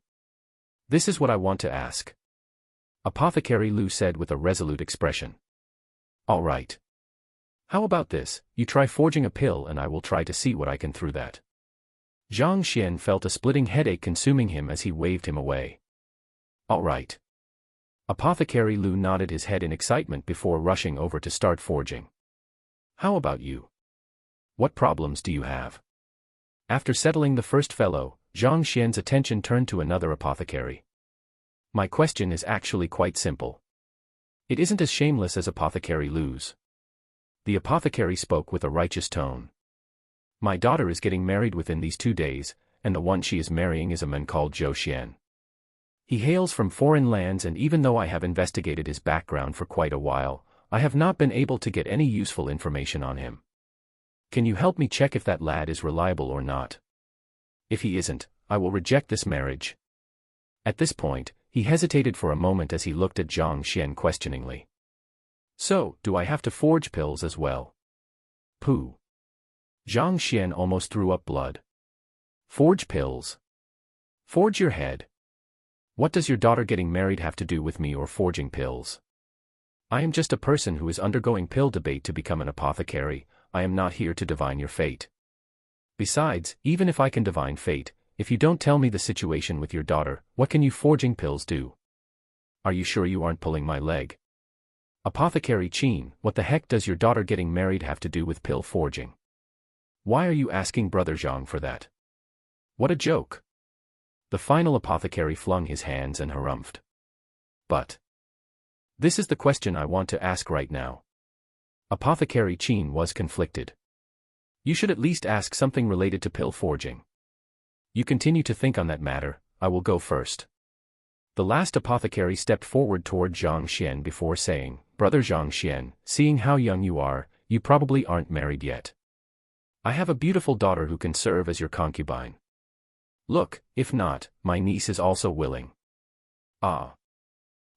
This is what I want to ask. Apothecary Lu said with a resolute expression. All right. How about this, you try forging a pill and I will try to see what I can through that. Zhang Xian felt a splitting headache consuming him as he waved him away. All right. Apothecary Lu nodded his head in excitement before rushing over to start forging. How about you? What problems do you have? After settling the first fellow, Zhang Xian's attention turned to another apothecary. My question is actually quite simple. It isn't as shameless as Apothecary Lu's. The apothecary spoke with a righteous tone. My daughter is getting married within these 2 days, and the one she is marrying is a man called Zhou Xian. He hails from foreign lands, and even though I have investigated his background for quite a while, I have not been able to get any useful information on him. Can you help me check if that lad is reliable or not? If he isn't, I will reject this marriage. At this point, he hesitated for a moment as he looked at Zhang Xian questioningly. So, do I have to forge pills as well? Pooh. Zhang Xian almost threw up blood. Forge pills? Forge your head. What does your daughter getting married have to do with me or forging pills? I am just a person who is undergoing pill debate to become an apothecary. I am not here to divine your fate. Besides, even if I can divine fate, if you don't tell me the situation with your daughter, what can you forging pills do? Are you sure you aren't pulling my leg? Apothecary Qin, what the heck does your daughter getting married have to do with pill forging? Why are you asking Brother Zhang for that? What a joke. The final apothecary flung his hands and harumphed. But this is the question I want to ask right now. Apothecary Qin was conflicted. You should at least ask something related to pill forging. You continue to think on that matter, I will go first. The last apothecary stepped forward toward Zhang Xian before saying, Brother Zhang Xian, seeing how young you are, you probably aren't married yet. I have a beautiful daughter who can serve as your concubine. Look, if not, my niece is also willing. Ah.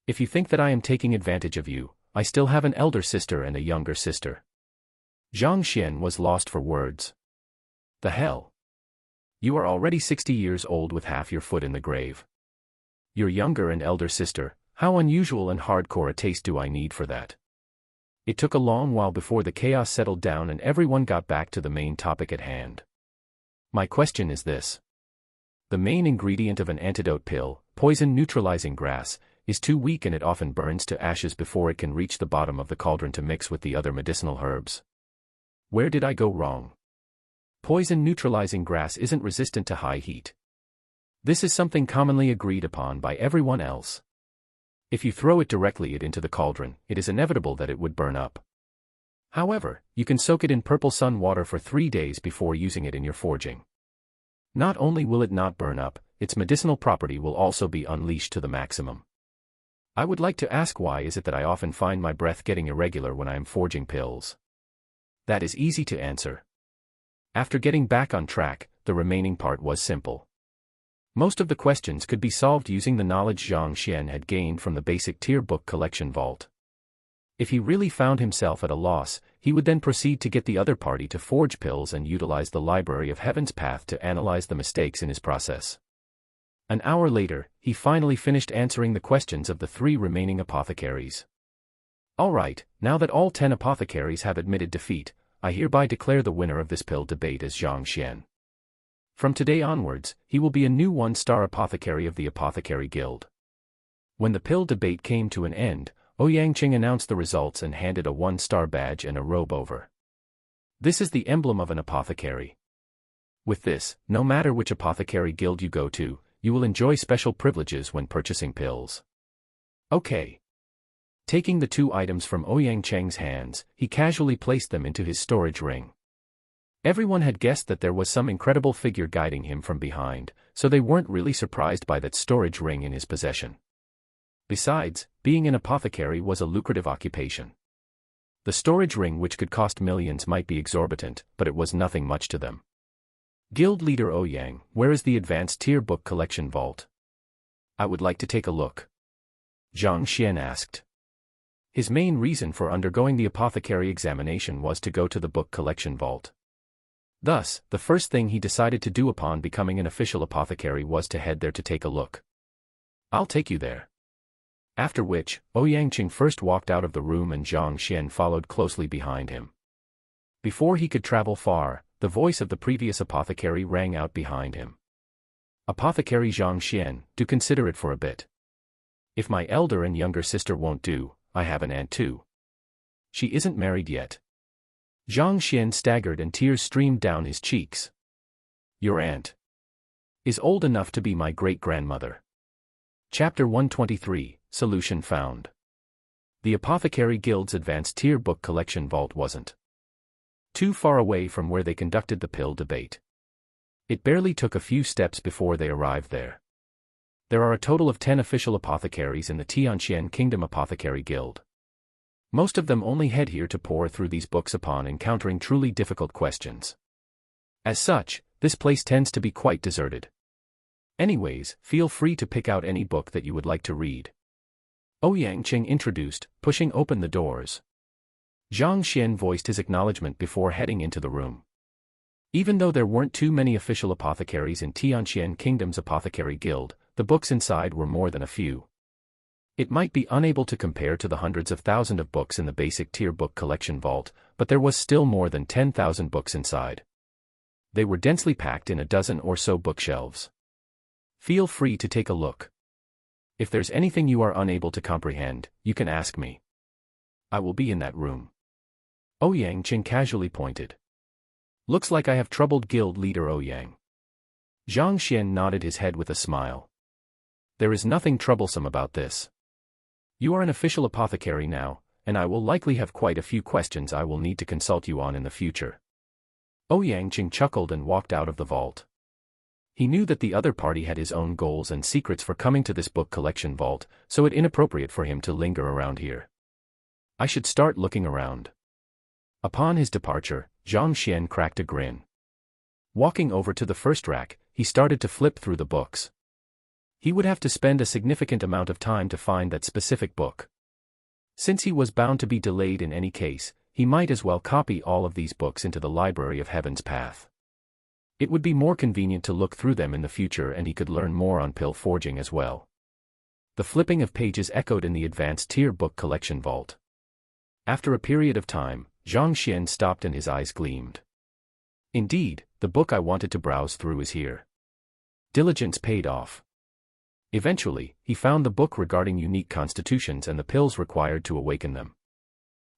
If you think that I am taking advantage of you, I still have an elder sister and a younger sister. Zhang Xian was lost for words. The hell? You are already 60 years old with half your foot in the grave. Your younger and elder sister, how unusual and hardcore a taste do I need for that? It took a long while before the chaos settled down and everyone got back to the main topic at hand. My question is this. The main ingredient of an antidote pill, poison-neutralizing grass, is too weak and it often burns to ashes before it can reach the bottom of the cauldron to mix with the other medicinal herbs. Where did I go wrong? Poison-neutralizing grass isn't resistant to high heat. This is something commonly agreed upon by everyone else. If you throw it directly into the cauldron, it is inevitable that it would burn up. However, you can soak it in purple sun water for 3 days before using it in your forging. Not only will it not burn up, its medicinal property will also be unleashed to the maximum. I would like to ask, why is it that I often find my breath getting irregular when I am forging pills? That is easy to answer. After getting back on track, the remaining part was simple. Most of the questions could be solved using the knowledge Zhang Xian had gained from the basic tier book collection vault. If he really found himself at a loss, he would then proceed to get the other party to forge pills and utilize the Library of Heaven's Path to analyze the mistakes in his process. An hour later, he finally finished answering the questions of the 3 remaining apothecaries. Alright, now that all 10 apothecaries have admitted defeat, I hereby declare the winner of this pill debate as Zhang Xian. From today onwards, he will be a new one-star apothecary of the Apothecary Guild. When the pill debate came to an end, Ouyang Qing announced the results and handed a one-star badge and a robe over. This is the emblem of an apothecary. With this, no matter which apothecary guild you go to, you will enjoy special privileges when purchasing pills. Okay. Taking the two items from Ouyang Qing's hands, he casually placed them into his storage ring. Everyone had guessed that there was some incredible figure guiding him from behind, so they weren't really surprised by that storage ring in his possession. Besides, being an apothecary was a lucrative occupation. The storage ring, which could cost millions, might be exorbitant, but it was nothing much to them. Guild leader Ouyang, where is the advanced tier book collection vault? I would like to take a look. Zhang Xian asked. His main reason for undergoing the apothecary examination was to go to the book collection vault. Thus, the first thing he decided to do upon becoming an official apothecary was to head there to take a look. I'll take you there. After which, Ouyang Qing first walked out of the room and Zhang Xian followed closely behind him. Before he could travel far, the voice of the previous apothecary rang out behind him. Apothecary Zhang Xian, do consider it for a bit. If my elder and younger sister won't do, I have an aunt too. She isn't married yet. Zhang Xian staggered and tears streamed down his cheeks. Your aunt is old enough to be my great-grandmother. Chapter 123, Solution Found. The Apothecary Guild's advanced tier book collection vault wasn't too far away from where they conducted the pill debate. It barely took a few steps before they arrived there. There are a total of 10 official apothecaries in the Tianxian Kingdom Apothecary Guild. Most of them only head here to pore through these books upon encountering truly difficult questions. As such, this place tends to be quite deserted. Anyways, feel free to pick out any book that you would like to read. Ouyang Qing introduced, pushing open the doors. Zhang Xian voiced his acknowledgement before heading into the room. Even though there weren't too many official apothecaries in Tianxian Kingdom's Apothecary Guild, the books inside were more than a few. It might be unable to compare to the hundreds of thousands of books in the basic tier book collection vault, but there was still more than 10,000 books inside. They were densely packed in a dozen or so bookshelves. Feel free to take a look. If there's anything you are unable to comprehend, you can ask me. I will be in that room. Ouyang Qing casually pointed. Looks like I have troubled guild leader Ouyang. Zhang Xian nodded his head with a smile. There is nothing troublesome about this. You are an official apothecary now, and I will likely have quite a few questions I will need to consult you on in the future. Ouyang Qing chuckled and walked out of the vault. He knew that the other party had his own goals and secrets for coming to this book collection vault, so it's inappropriate for him to linger around here. I should start looking around. Upon his departure, Zhang Xian cracked a grin. Walking over to the first rack, he started to flip through the books. He would have to spend a significant amount of time to find that specific book. Since he was bound to be delayed in any case, he might as well copy all of these books into the Library of Heaven's Path. It would be more convenient to look through them in the future, and he could learn more on pill forging as well. The flipping of pages echoed in the advanced tier book collection vault. After a period of time, Zhang Xian stopped and his eyes gleamed. Indeed, the book I wanted to browse through is here. Diligence paid off. Eventually, he found the book regarding unique constitutions and the pills required to awaken them.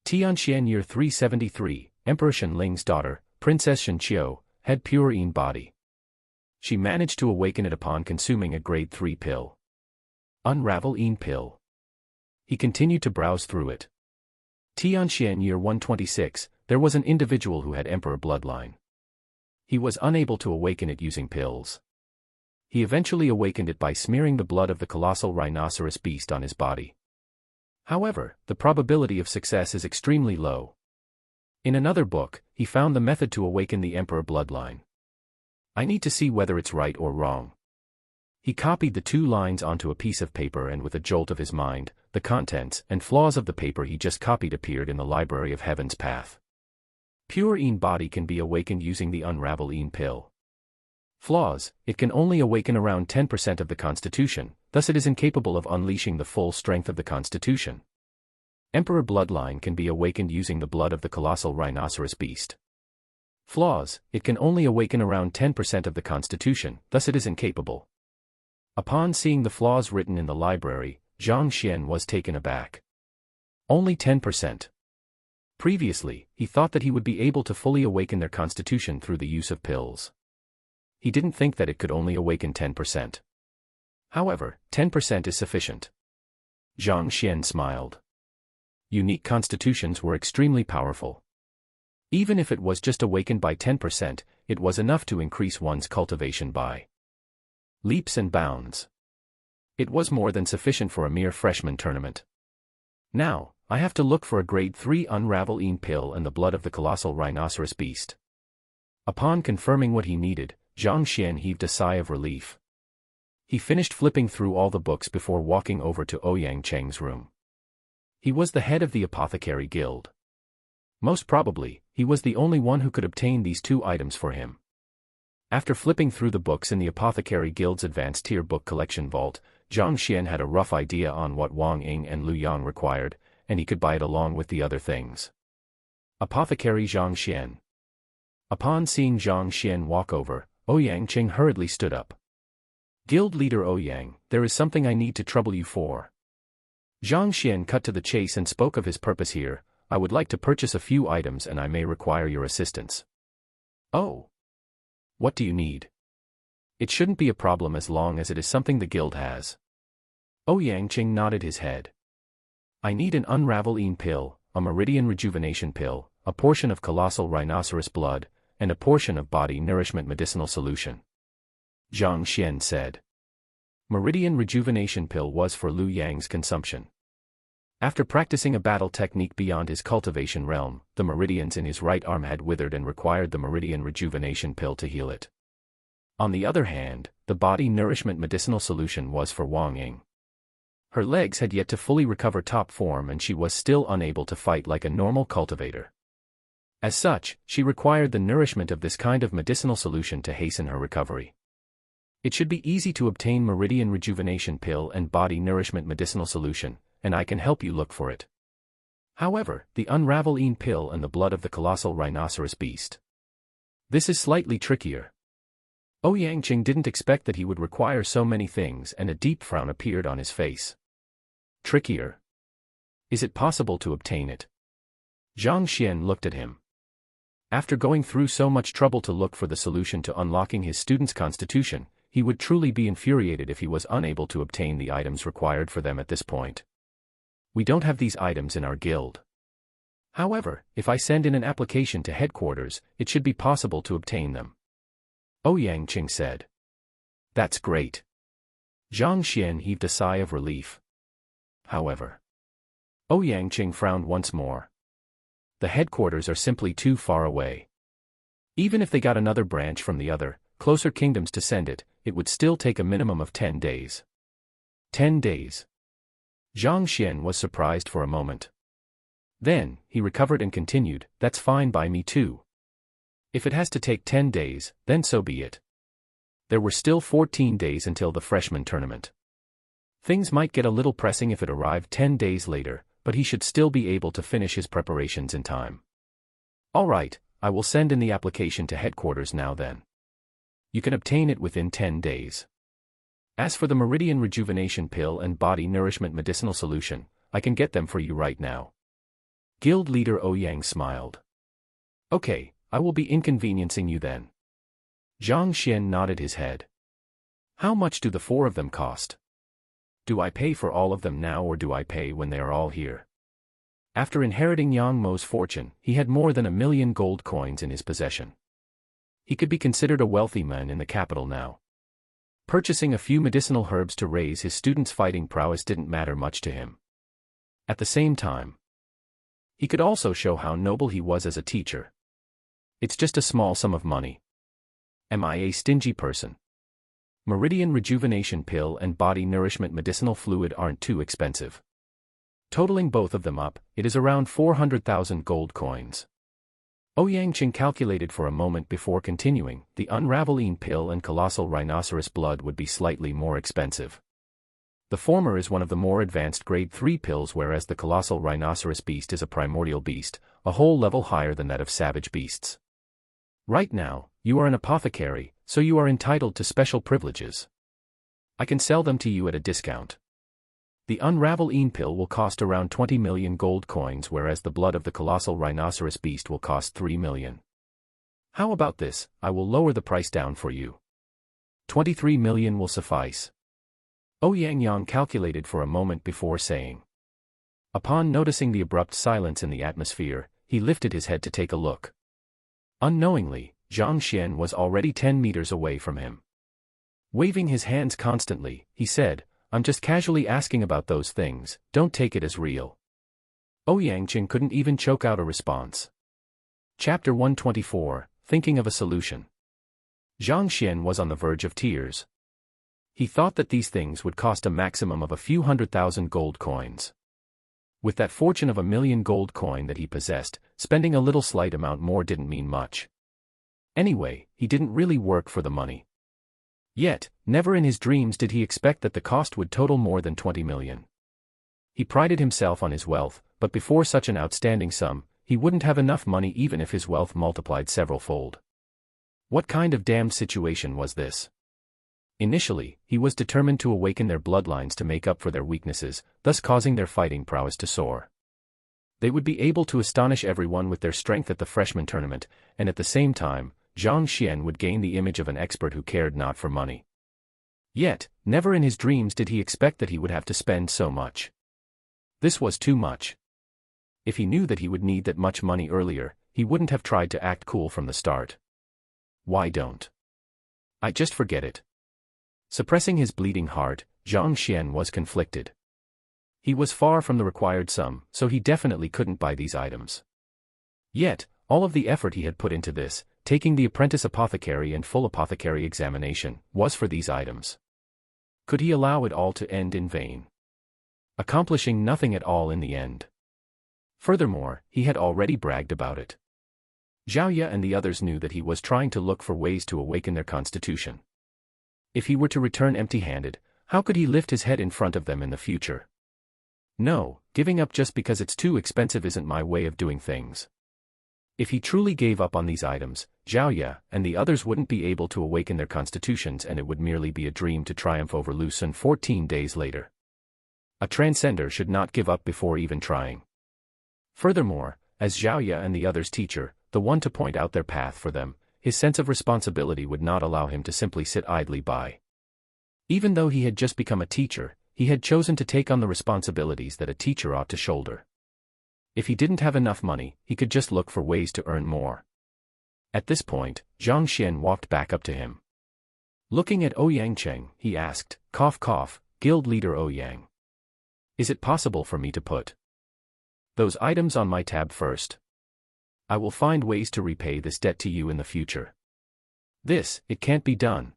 Tianxian Year 373, Emperor Shenling's daughter, Princess Shenqiu, had pure Yin body. She managed to awaken it upon consuming a grade 3 pill. Unravel Yin pill. He continued to browse through it. Tianxian Year 126, there was an individual who had Emperor bloodline. He was unable to awaken it using pills. He eventually awakened it by smearing the blood of the colossal rhinoceros beast on his body. However, the probability of success is extremely low. In another book, he found the method to awaken the Emperor bloodline. I need to see whether it's right or wrong. He copied the 2 lines onto a piece of paper, and with a jolt of his mind, the contents and flaws of the paper he just copied appeared in the Library of Heaven's Path. Pure Yin body can be awakened using the Unravel Yin pill. Flaws: it can only awaken around 10% of the constitution, thus it is incapable of unleashing the full strength of the constitution. Emperor bloodline can be awakened using the blood of the colossal rhinoceros beast. Flaws: it can only awaken around 10% of the constitution, thus it is incapable. Upon seeing the flaws written in the library, Zhang Xian was taken aback. Only 10%. Previously, he thought that he would be able to fully awaken their constitution through the use of pills. He didn't think that it could only awaken 10%. However, 10% is sufficient. Zhang Xian smiled. Unique constitutions were extremely powerful. Even if it was just awakened by 10%, it was enough to increase one's cultivation by leaps and bounds. It was more than sufficient for a mere freshman tournament. Now, I have to look for a grade 3 unravels pill and the blood of the colossal rhinoceros beast. Upon confirming what he needed, Zhang Xian heaved a sigh of relief. He finished flipping through all the books before walking over to Ouyang Cheng's room. He was the head of the apothecary guild. Most probably, he was the only one who could obtain these two items for him. After flipping through the books in the apothecary guild's advanced tier book collection vault, Zhang Xian had a rough idea on what Wang Ying and Lu Yang required, and he could buy it along with the other things. Apothecary Zhang Xian. Upon seeing Zhang Xian walk over, Ouyang Cheng hurriedly stood up. Guild leader Ouyang, there is something I need to trouble you for. Zhang Xian cut to the chase and spoke of his purpose here. I would like to purchase a few items and I may require your assistance. Oh. What do you need? It shouldn't be a problem as long as it is something the guild has. Ouyang Cheng nodded his head. I need an unravels pill, a meridian rejuvenation pill, a portion of colossal rhinoceros blood, and a portion of body nourishment medicinal solution. Zhang Xian said. Meridian rejuvenation pill was for Lu Yang's consumption. After practicing a battle technique beyond his cultivation realm, the meridians in his right arm had withered and required the meridian rejuvenation pill to heal it. On the other hand, the body nourishment medicinal solution was for Wang Ying. Her legs had yet to fully recover top form and she was still unable to fight like a normal cultivator. As such, she required the nourishment of this kind of medicinal solution to hasten her recovery. It should be easy to obtain meridian rejuvenation pill and body nourishment medicinal solution, and I can help you look for it. However, the unravels pill and the blood of the colossal rhinoceros beast. This is slightly trickier. Ouyang Cheng didn't expect that he would require so many things and a deep frown appeared on his face. Trickier? Is it possible to obtain it? Zhang Xian looked at him. After going through so much trouble to look for the solution to unlocking his student's constitution, he would truly be infuriated if he was unable to obtain the items required for them at this point. We don't have these items in our guild. However, if I send in an application to headquarters, it should be possible to obtain them. Ouyang Cheng said. That's great. Zhang Xian heaved a sigh of relief. However, Ouyang Cheng frowned once more. The headquarters are simply too far away. Even if they got another branch from the other, closer kingdoms to send it, it would still take a minimum of 10 days. 10 days. Zhang Xian was surprised for a moment. Then, he recovered and continued, that's fine by me too. If it has to take 10 days, then so be it. There were still 14 days until the freshman tournament. Things might get a little pressing if it arrived 10 days later, but he should still be able to finish his preparations in time. All right, I will send in the application to headquarters now then. You can obtain it within 10 days. As for the meridian rejuvenation pill and body nourishment medicinal solution, I can get them for you right now. Guild leader Ouyang smiled. Okay, I will be inconveniencing you then. Zhang Xian nodded his head. How much do the 4 of them cost? Do I pay for all of them now or do I pay when they are all here? After inheriting Yang Mo's fortune, he had more than 1,000,000 gold coins in his possession. He could be considered a wealthy man in the capital now. Purchasing a few medicinal herbs to raise his students' fighting prowess didn't matter much to him. At the same time, he could also show how noble he was as a teacher. It's just a small sum of money. Am I a stingy person? Meridian rejuvenation pill and body nourishment medicinal fluid aren't too expensive. Totaling both of them up, it is around 400,000 gold coins. Ouyang Cheng calculated for a moment before continuing, the unravels pill and colossal rhinoceros blood would be slightly more expensive. The former is one of the more advanced grade 3 pills whereas the colossal rhinoceros beast is a primordial beast, a whole level higher than that of savage beasts. Right now, you are an apothecary, so you are entitled to special privileges. I can sell them to you at a discount. The unravels pill will cost around 20 million gold coins, whereas the blood of the colossal rhinoceros beast will cost 3 million. How about this? I will lower the price down for you. 23 million will suffice. Yang calculated for a moment before saying. Upon noticing the abrupt silence in the atmosphere, he lifted his head to take a look. Unknowingly, Zhang Xian was already 10 meters away from him. Waving his hands constantly, he said, I'm just casually asking about those things, don't take it as real. Yang couldn't even choke out a response. Chapter 124, Thinking of a Solution. Zhang Xian was on the verge of tears. He thought that these things would cost a maximum of a few 100,000 gold coins. With that fortune of 1 million gold coin that he possessed, spending a little slight amount more didn't mean much. Anyway, he didn't really work for the money. Yet, never in his dreams did he expect that the cost would total more than 20 million. He prided himself on his wealth, but before such an outstanding sum, he wouldn't have enough money even if his wealth multiplied several-fold. What kind of damned situation was this? Initially, he was determined to awaken their bloodlines to make up for their weaknesses, thus causing their fighting prowess to soar. They would be able to astonish everyone with their strength at the freshman tournament, and at the same time, Zhang Xian would gain the image of an expert who cared not for money. Yet, never in his dreams did he expect that he would have to spend so much. This was too much. If he knew that he would need that much money earlier, he wouldn't have tried to act cool from the start. Why don't I just forget it? Suppressing his bleeding heart, Zhang Xian was conflicted. He was far from the required sum, so he definitely couldn't buy these items. Yet, all of the effort he had put into this, taking the apprentice apothecary and full apothecary examination, was for these items. Could he allow it all to end in vain? Accomplishing nothing at all in the end. Furthermore, he had already bragged about it. Zhao Ye and the others knew that he was trying to look for ways to awaken their constitution. If he were to return empty-handed, how could he lift his head in front of them in the future? No, giving up just because it's too expensive isn't my way of doing things. If he truly gave up on these items, Zhao Ye and the others wouldn't be able to awaken their constitutions, and it would merely be a dream to triumph over Lu Sun 14 days later. A transcender should not give up before even trying. Furthermore, as Zhao Ye and the others' teacher, the one to point out their path for them, his sense of responsibility would not allow him to simply sit idly by. Even though he had just become a teacher, he had chosen to take on the responsibilities that a teacher ought to shoulder. If he didn't have enough money, he could just look for ways to earn more. At this point, Zhang Xian walked back up to him. Looking at Yang, he asked, cough cough, guild leader Yang. Is it possible for me to put those items on my tab first? I will find ways to repay this debt to you in the future. It can't be done.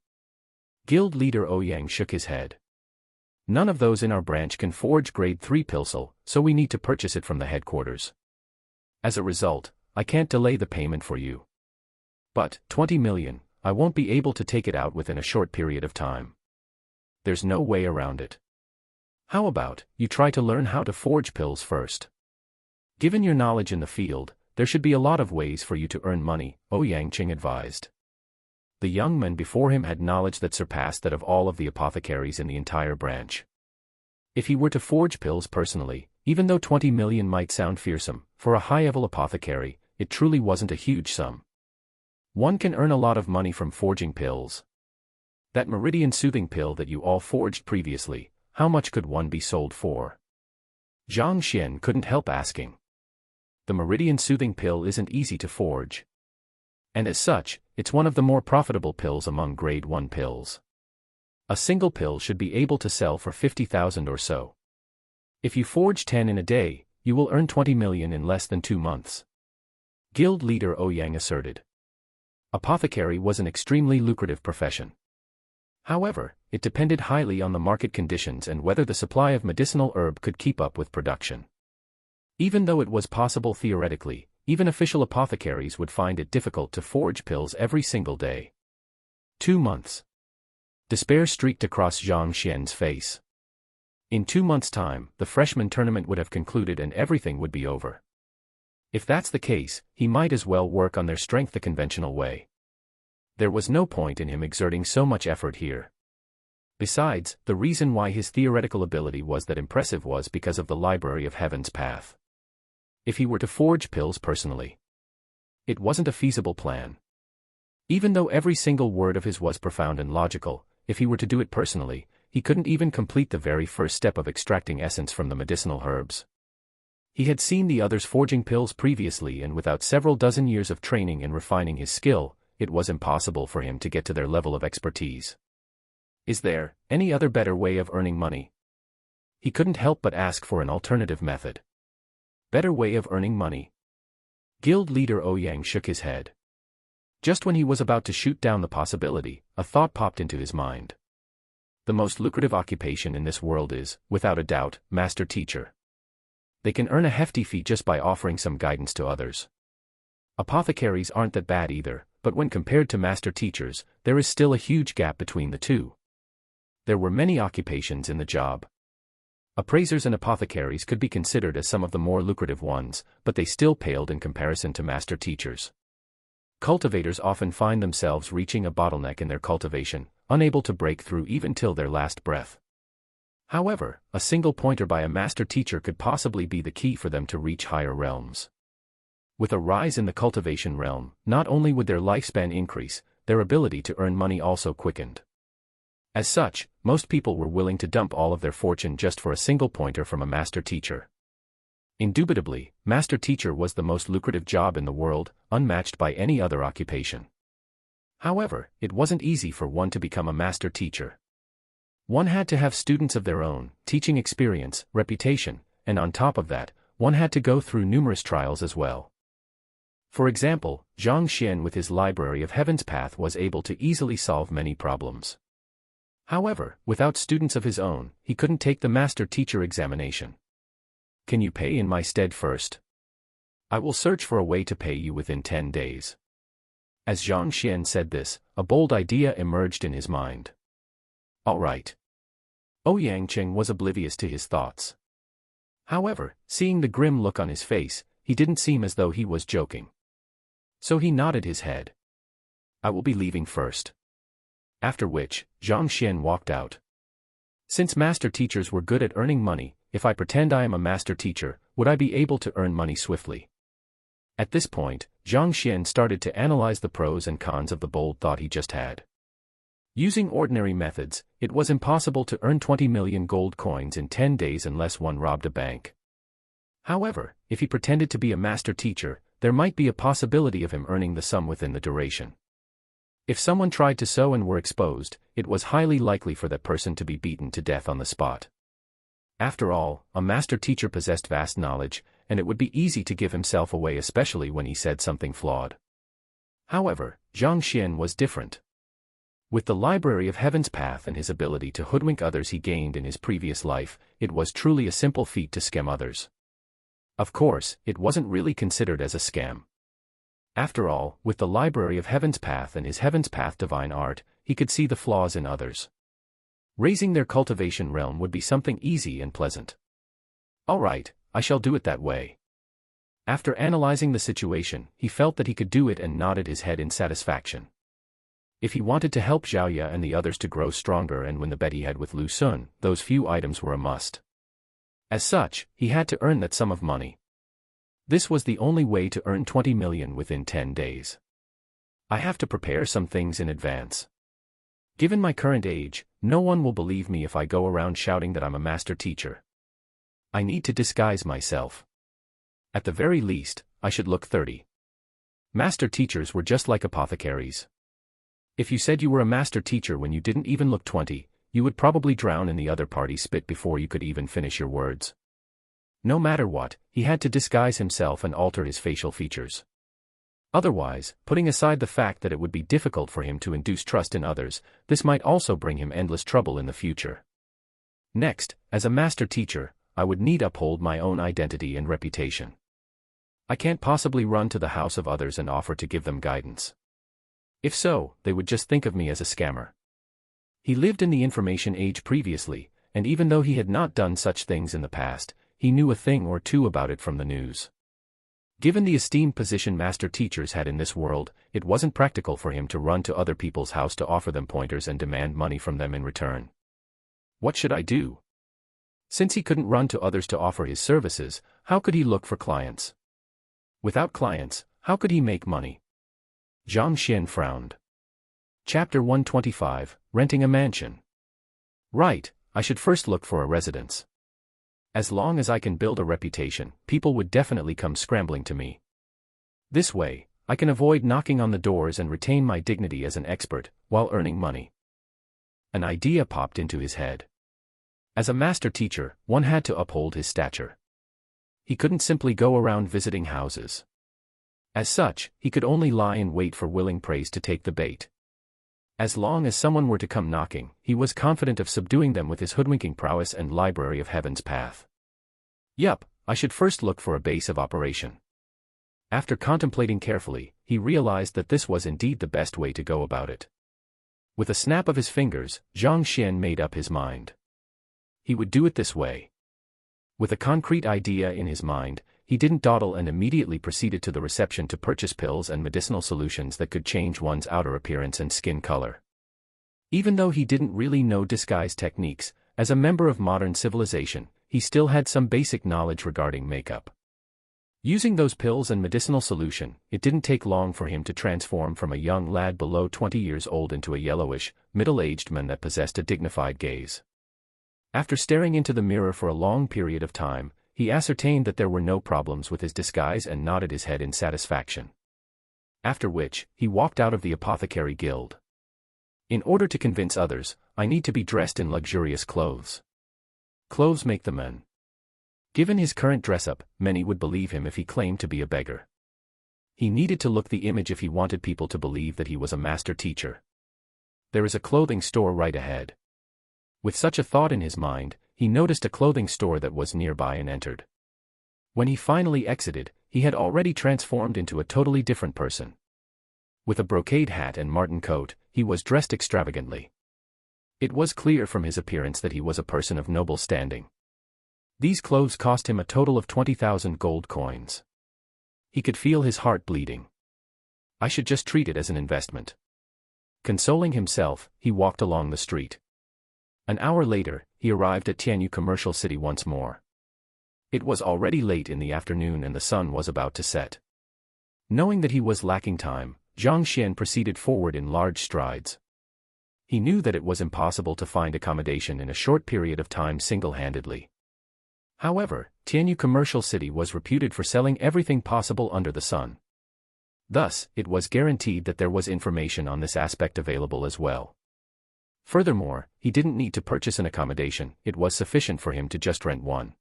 Guild leader Yang shook his head. None of those in our branch can forge grade 3 pilsel, so we need to purchase it from the headquarters. As a result, I can't delay the payment for you. But, 20 million, I won't be able to take it out within a short period of time. There's no way around it. How about, you try to learn how to forge pills first? Given your knowledge in the field, there should be a lot of ways for you to earn money, Yang advised. The young man before him had knowledge that surpassed that of all of the apothecaries in the entire branch. If he were to forge pills personally, even though 20 million might sound fearsome, for a high-level apothecary, it truly wasn't a huge sum. One can earn a lot of money from forging pills. That meridian soothing pill that you all forged previously, how much could one be sold for? Zhang Xian couldn't help asking. The meridian soothing pill isn't easy to forge. And as such, it's one of the more profitable pills among grade 1 pills. A single pill should be able to sell for 50,000 or so. If you forge 10 in a day, you will earn 20 million in less than 2 months. Guild leader Yang asserted. Apothecary was an extremely lucrative profession. However, it depended highly on the market conditions and whether the supply of medicinal herb could keep up with production. Even though it was possible theoretically, even official apothecaries would find it difficult to forge pills every single day. 2 months. Despair streaked across Zhang Xian's face. In 2 months' time, the freshman tournament would have concluded and everything would be over. If that's the case, he might as well work on their strength the conventional way. There was no point in him exerting so much effort here. Besides, the reason why his theoretical ability was that impressive was because of the Library of Heaven's path. If he were to forge pills personally, it wasn't a feasible plan. Even though every single word of his was profound and logical, if he were to do it personally, he couldn't even complete the very first step of extracting essence from the medicinal herbs. He had seen the others forging pills previously, and without several dozen years of training and refining his skill, it was impossible for him to get to their level of expertise. Is there any other better way of earning money? He couldn't help but ask for an alternative method. Better way of earning money? Guild leader Ouyang shook his head. Just when he was about to shoot down the possibility, a thought popped into his mind. The most lucrative occupation in this world is, without a doubt, master teacher. They can earn a hefty fee just by offering some guidance to others. Apothecaries aren't that bad either, but when compared to master teachers, there is still a huge gap between the two. There were many occupations in the job. Appraisers and apothecaries could be considered as some of the more lucrative ones, but they still paled in comparison to master teachers. Cultivators often find themselves reaching a bottleneck in their cultivation, unable to break through even till their last breath. However, a single pointer by a master teacher could possibly be the key for them to reach higher realms. With a rise in the cultivation realm, not only would their lifespan increase, their ability to earn money also quickened. As such, most people were willing to dump all of their fortune just for a single pointer from a master teacher. Indubitably, master teacher was the most lucrative job in the world, unmatched by any other occupation. However, it wasn't easy for one to become a master teacher. One had to have students of their own, teaching experience, reputation, and on top of that, one had to go through numerous trials as well. For example, Zhang Xian with his Library of Heaven's Path was able to easily solve many problems. However, without students of his own, he couldn't take the master teacher examination. Can you pay in my stead first? I will search for a way to pay you within 10 days. As Zhang Xian said this, a bold idea emerged in his mind. All right. Ouyang Cheng was oblivious to his thoughts. However, seeing the grim look on his face, he didn't seem as though he was joking. So he nodded his head. I will be leaving first. After which, Zhang Xian walked out. Since master teachers were good at earning money, if I pretend I am a master teacher, would I be able to earn money swiftly? At this point, Zhang Xian started to analyze the pros and cons of the bold thought he just had. Using ordinary methods, it was impossible to earn 20 million gold coins in 10 days unless one robbed a bank. However, if he pretended to be a master teacher, there might be a possibility of him earning the sum within the duration. If someone tried to so and were exposed, it was highly likely for that person to be beaten to death on the spot. After all, a master teacher possessed vast knowledge, and it would be easy to give himself away, especially when he said something flawed. However, Zhang Xian was different. With the Library of Heaven's Path and his ability to hoodwink others he gained in his previous life, it was truly a simple feat to scam others. Of course, it wasn't really considered as a scam. After all, with the Library of Heaven's Path and his Heaven's Path divine art, he could see the flaws in others. Raising their cultivation realm would be something easy and pleasant. All right, I shall do it that way. After analyzing the situation, he felt that he could do it and nodded his head in satisfaction. If he wanted to help Xiaoya and the others to grow stronger and win the bet he had with Lu Sun, those few items were a must. As such, he had to earn that sum of money. This was the only way to earn 20 million within 10 days. I have to prepare some things in advance. Given my current age, no one will believe me if I go around shouting that I'm a master teacher. I need to disguise myself. At the very least, I should look 30. Master teachers were just like apothecaries. If you said you were a master teacher when you didn't even look 20, you would probably drown in the other party's spit before you could even finish your words. No matter what, he had to disguise himself and alter his facial features. Otherwise, putting aside the fact that it would be difficult for him to induce trust in others, this might also bring him endless trouble in the future. Next, as a master teacher, I would need to uphold my own identity and reputation. I can't possibly run to the house of others and offer to give them guidance. If so, they would just think of me as a scammer. He lived in the information age previously, and even though he had not done such things in the past, he knew a thing or two about it from the news. Given the esteemed position master teachers had in this world, it wasn't practical for him to run to other people's house to offer them pointers and demand money from them in return. What should I do? Since he couldn't run to others to offer his services, how could he look for clients? Without clients, how could he make money? Zhang Xian frowned. Chapter 125, Renting a Mansion. Right, I should first look for a residence. As long as I can build a reputation, people would definitely come scrambling to me. This way, I can avoid knocking on the doors and retain my dignity as an expert, while earning money. An idea popped into his head. As a master teacher, one had to uphold his stature. He couldn't simply go around visiting houses. As such, he could only lie in wait for willing praise to take the bait. As long as someone were to come knocking, he was confident of subduing them with his hoodwinking prowess and library of heaven's path. Yup, I should first look for a base of operation. After contemplating carefully, he realized that this was indeed the best way to go about it. With a snap of his fingers, Zhang Xian made up his mind. He would do it this way. With a concrete idea in his mind, he didn't dawdle and immediately proceeded to the reception to purchase pills and medicinal solutions that could change one's outer appearance and skin color. Even though he didn't really know disguise techniques, as a member of modern civilization, he still had some basic knowledge regarding makeup. Using those pills and medicinal solution, it didn't take long for him to transform from a young lad below 20 years old into a yellowish, middle-aged man that possessed a dignified gaze. After staring into the mirror for a long period of time, he ascertained that there were no problems with his disguise and nodded his head in satisfaction. After which, he walked out of the apothecary guild. In order to convince others, I need to be dressed in luxurious clothes. Clothes make the man. Given his current dress-up, many would believe him if he claimed to be a beggar. He needed to look the image if he wanted people to believe that he was a master teacher. There is a clothing store right ahead. With such a thought in his mind, he noticed a clothing store that was nearby and entered. When he finally exited, he had already transformed into a totally different person. With a brocade hat and marten coat, he was dressed extravagantly. It was clear from his appearance that he was a person of noble standing. These clothes cost him a total of 20,000 gold coins. He could feel his heart bleeding. I should just treat it as an investment. Consoling himself, he walked along the street. An hour later, he arrived at Tianyu Commercial City once more. It was already late in the afternoon and the sun was about to set. Knowing that he was lacking time, Zhang Xian proceeded forward in large strides. He knew that it was impossible to find accommodation in a short period of time single-handedly. However, Tianyu Commercial City was reputed for selling everything possible under the sun. Thus, it was guaranteed that there was information on this aspect available as well. Furthermore, he didn't need to purchase an accommodation, it was sufficient for him to just rent one.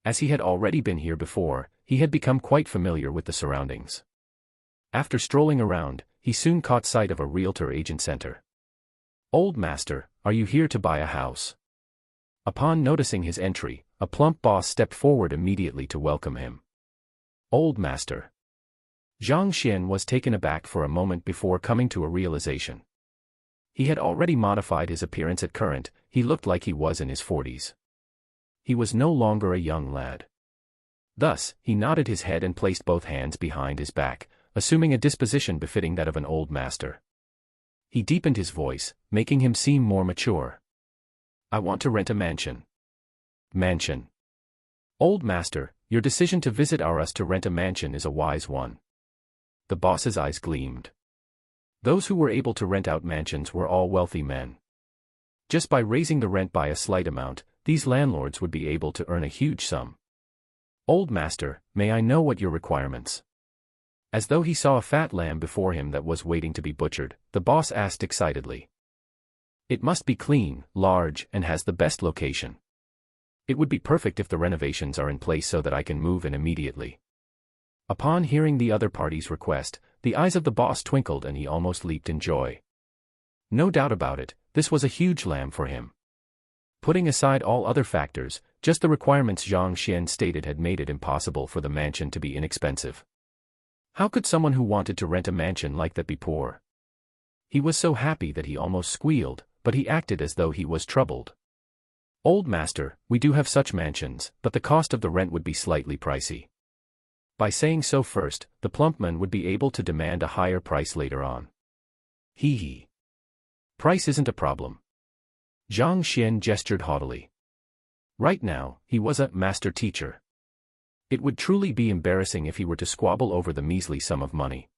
As he had already been here before, he had become quite familiar with the surroundings. After strolling around, he soon caught sight of a realtor agent center. "Old master, are you here to buy a house?" Upon noticing his entry, a plump boss stepped forward immediately to welcome him. "Old master." Zhang Xian was taken aback for a moment before coming to a realization. He had already modified his appearance at current, he looked like he was in his 40s. He was no longer a young lad. Thus, he nodded his head and placed both hands behind his back, assuming a disposition befitting that of an old master. He deepened his voice, making him seem more mature. "I want to rent a mansion." "Mansion?" "Old master, your decision to visit us to rent a mansion is a wise one." The boss's eyes gleamed. Those who were able to rent out mansions were all wealthy men. Just by raising the rent by a slight amount, these landlords would be able to earn a huge sum. "Old master, may I know what your requirements?" As though he saw a fat lamb before him that was waiting to be butchered, the boss asked excitedly. "It must be clean, large, and has the best location. It would be perfect if the renovations are in place so that I can move in immediately." Upon hearing the other party's request, the eyes of the boss twinkled and he almost leaped in joy. No doubt about it, this was a huge lamb for him. Putting aside all other factors, just the requirements Zhang Xian stated had made it impossible for the mansion to be inexpensive. How could someone who wanted to rent a mansion like that be poor? He was so happy that he almost squealed, but he acted as though he was troubled. "Old master, we do have such mansions, but the cost of the rent would be slightly pricey." By saying so first, the plumpman would be able to demand a higher price later on. Hee hee. Price isn't a problem. Zhang Xian gestured haughtily. Right now, he was a master teacher. It would truly be embarrassing if he were to squabble over the measly sum of money.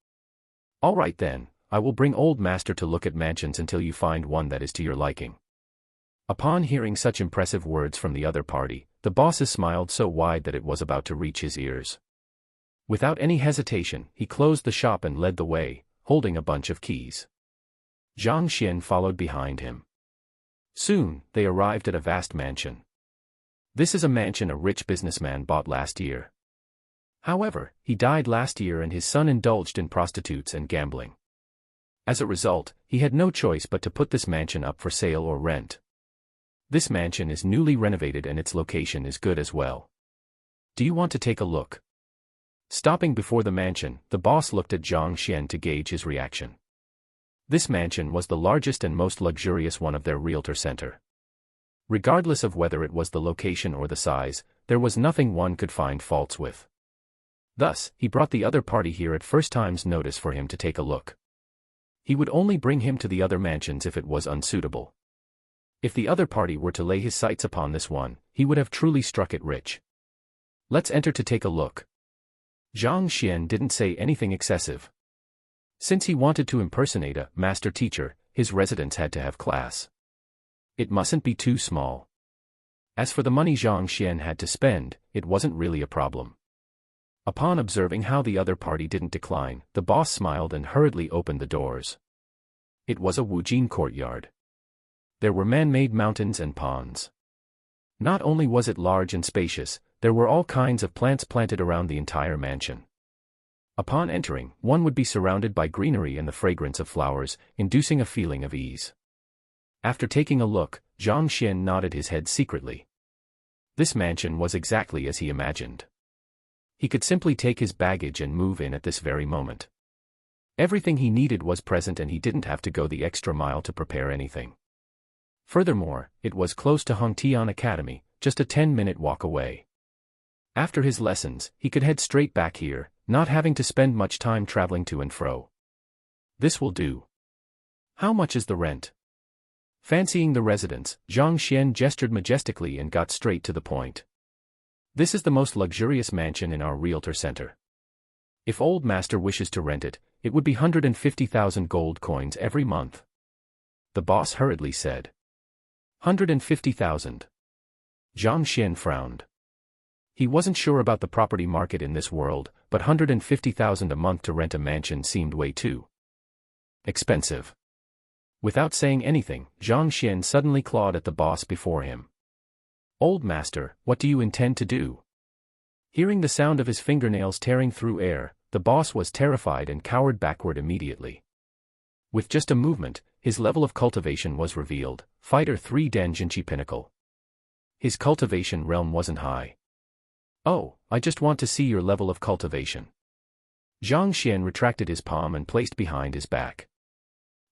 All right then, I will bring old master to look at mansions until you find one that is to your liking. Upon hearing such impressive words from the other party, the bosses smiled so wide that it was about to reach his ears. Without any hesitation, he closed the shop and led the way, holding a bunch of keys. Zhang Xian followed behind him. Soon, they arrived at a vast mansion. This is a mansion a rich businessman bought last year. However, he died last year and his son indulged in prostitutes and gambling. As a result, he had no choice but to put this mansion up for sale or rent. This mansion is newly renovated and its location is good as well. Do you want to take a look? Stopping before the mansion, the boss looked at Zhang Xian to gauge his reaction. This mansion was the largest and most luxurious one of their realtor center. Regardless of whether it was the location or the size, there was nothing one could find faults with. Thus, he brought the other party here at first time's notice for him to take a look. He would only bring him to the other mansions if it was unsuitable. If the other party were to lay his sights upon this one, he would have truly struck it rich. Let's enter to take a look. Zhang Xian didn't say anything excessive. Since he wanted to impersonate a master teacher, his residence had to have class. It mustn't be too small. As for the money Zhang Xian had to spend, it wasn't really a problem. Upon observing how the other party didn't decline, the boss smiled and hurriedly opened the doors. It was a Wujin courtyard. There were man-made mountains and ponds. Not only was it large and spacious, there were all kinds of plants planted around the entire mansion. Upon entering, one would be surrounded by greenery and the fragrance of flowers, inducing a feeling of ease. After taking a look, Zhang Xian nodded his head secretly. This mansion was exactly as he imagined. He could simply take his baggage and move in at this very moment. Everything he needed was present and he didn't have to go the extra mile to prepare anything. Furthermore, it was close to Hongtian Academy, just a 10-minute walk away. After his lessons, he could head straight back here, not having to spend much time traveling to and fro. This will do. How much is the rent? Fancying the residence, Zhang Xian gestured majestically and got straight to the point. This is the most luxurious mansion in our realtor center. If old master wishes to rent it, it would be 150,000 gold coins every month. The boss hurriedly said. 150,000. Zhang Xian frowned. He wasn't sure about the property market in this world, but 150,000 a month to rent a mansion seemed way too expensive. Without saying anything, Zhang Xian suddenly clawed at the boss before him. Old master, what do you intend to do? Hearing the sound of his fingernails tearing through air, the boss was terrified and cowered backward immediately. With just a movement, his level of cultivation was revealed, Fighter 3 Danjinchi Pinnacle. His cultivation realm wasn't high. Oh, I just want to see your level of cultivation. Zhang Xian retracted his palm and placed behind his back.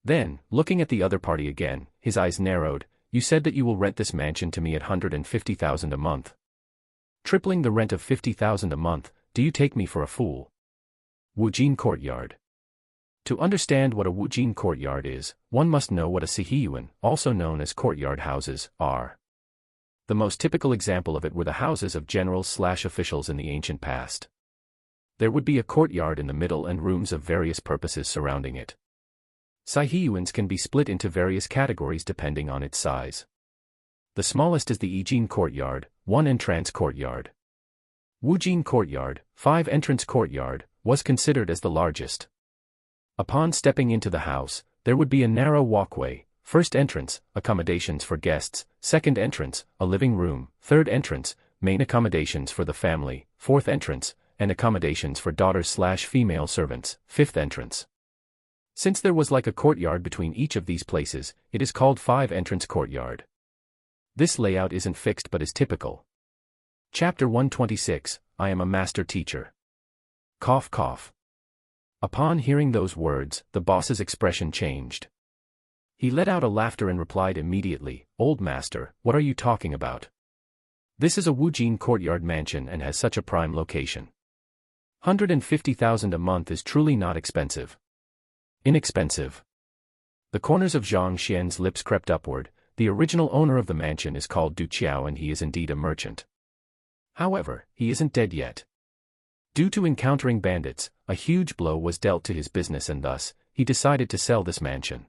Then, looking at the other party again, his eyes narrowed. You said that you will rent this mansion to me at 150,000 a month. Tripling the rent of 50,000 a month, do you take me for a fool? Wujin Courtyard. To understand what a Wujin courtyard is, one must know what a sihiyuan, also known as courtyard houses, are. The most typical example of it were the houses of generals/officials in the ancient past. There would be a courtyard in the middle and rooms of various purposes surrounding it. Sihiyuans can be split into various categories depending on its size. The smallest is the Yijin courtyard, 1-entrance courtyard. Wujin courtyard, 5-entrance courtyard, was considered as the largest. Upon stepping into the house, there would be a narrow walkway. First entrance, accommodations for guests. Second entrance, a living room. Third entrance, main accommodations for the family. Fourth entrance, and accommodations for daughters/female servants. Fifth entrance. Since there was like a courtyard between each of these places, it is called 5-entrance courtyard. This layout isn't fixed but is typical. Chapter 126, I am a master teacher. Cough cough. Upon hearing those words, the boss's expression changed. He let out a laughter and replied immediately, Old master, what are you talking about? This is a Wujin courtyard mansion and has such a prime location. 150,000 a month is truly not expensive. Inexpensive. The corners of Zhang Xian's lips crept upward. The original owner of the mansion is called Du Qiao and he is indeed a merchant. However, he isn't dead yet. Due to encountering bandits, a huge blow was dealt to his business and thus, he decided to sell this mansion.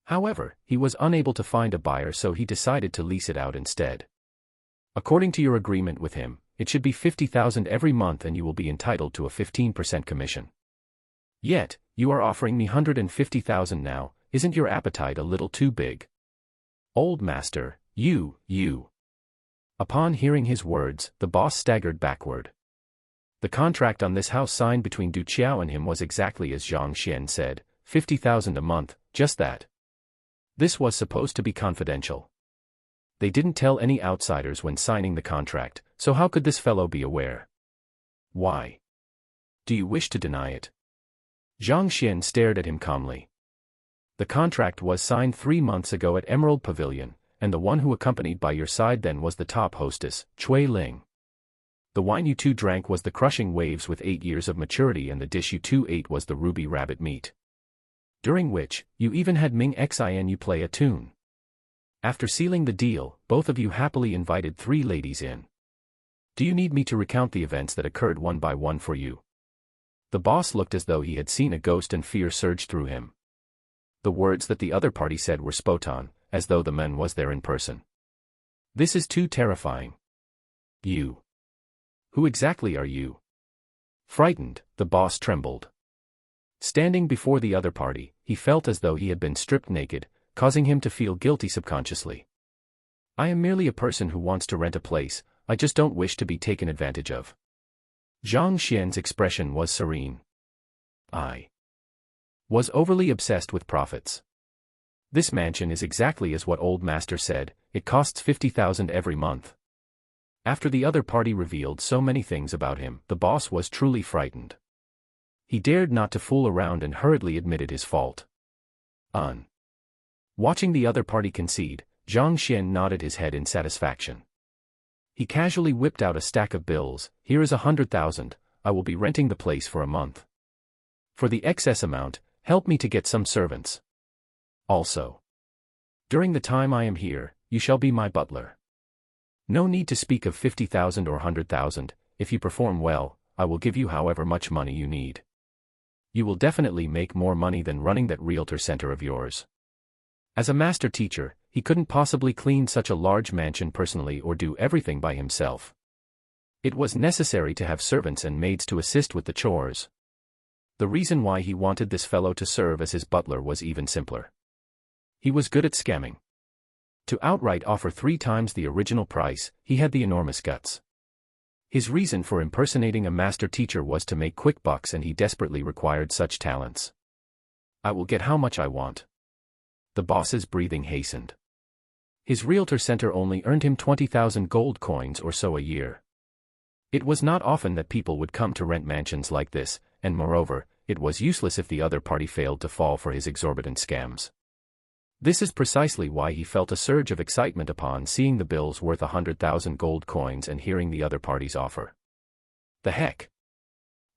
However, he was unable to find a buyer so he decided to lease it out instead. According to your agreement with him, it should be 50,000 every month and you will be entitled to a 15% commission. Yet, you are offering me 150,000 now, isn't your appetite a little too big? Old master, you. Upon hearing his words, the boss staggered backward. The contract on this house signed between Du Qiao and him was exactly as Zhang Xian said, 50,000 a month, just that. This was supposed to be confidential. They didn't tell any outsiders when signing the contract, so how could this fellow be aware? Why? Do you wish to deny it? Zhang Xian stared at him calmly. The contract was signed 3 months ago at Emerald Pavilion, and the one who accompanied by your side then was the top hostess, Cui Ling. The wine you two drank was the crushing waves with 8 years of maturity and the dish you two ate was the ruby rabbit meat. During which, you even had Ming Xin play a tune. After sealing the deal, both of you happily invited 3 ladies in. Do you need me to recount the events that occurred one by one for you? The boss looked as though he had seen a ghost and fear surged through him. The words that the other party said were spot on, as though the man was there in person. This is too terrifying. You. Who exactly are you? Frightened, the boss trembled. Standing before the other party, he felt as though he had been stripped naked, causing him to feel guilty subconsciously. I am merely a person who wants to rent a place, I just don't wish to be taken advantage of. Zhang Xian's expression was serene. I was overly obsessed with profits. This mansion is exactly as what old master said, it costs 50,000 every month. After the other party revealed so many things about him, the boss was truly frightened. He dared not to fool around and hurriedly admitted his fault. Watching the other party concede, Zhang Xian nodded his head in satisfaction. He casually whipped out a stack of bills. Here is 100,000, I will be renting the place for a month. For the excess amount, help me to get some servants. Also, during the time I am here, you shall be my butler. No need to speak of 50,000 or 100,000, if you perform well, I will give you however much money you need. You will definitely make more money than running that realtor center of yours. As a master teacher, he couldn't possibly clean such a large mansion personally or do everything by himself. It was necessary to have servants and maids to assist with the chores. The reason why he wanted this fellow to serve as his butler was even simpler. He was good at scamming. To outright offer 3 times the original price, he had the enormous guts. His reason for impersonating a master teacher was to make quick bucks and he desperately required such talents. I will get how much I want. The boss's breathing hastened. His realtor center only earned him 20,000 gold coins or so a year. It was not often that people would come to rent mansions like this, and moreover, it was useless if the other party failed to fall for his exorbitant scams. This is precisely why he felt a surge of excitement upon seeing the bills worth 100,000 gold coins and hearing the other party's offer. The heck?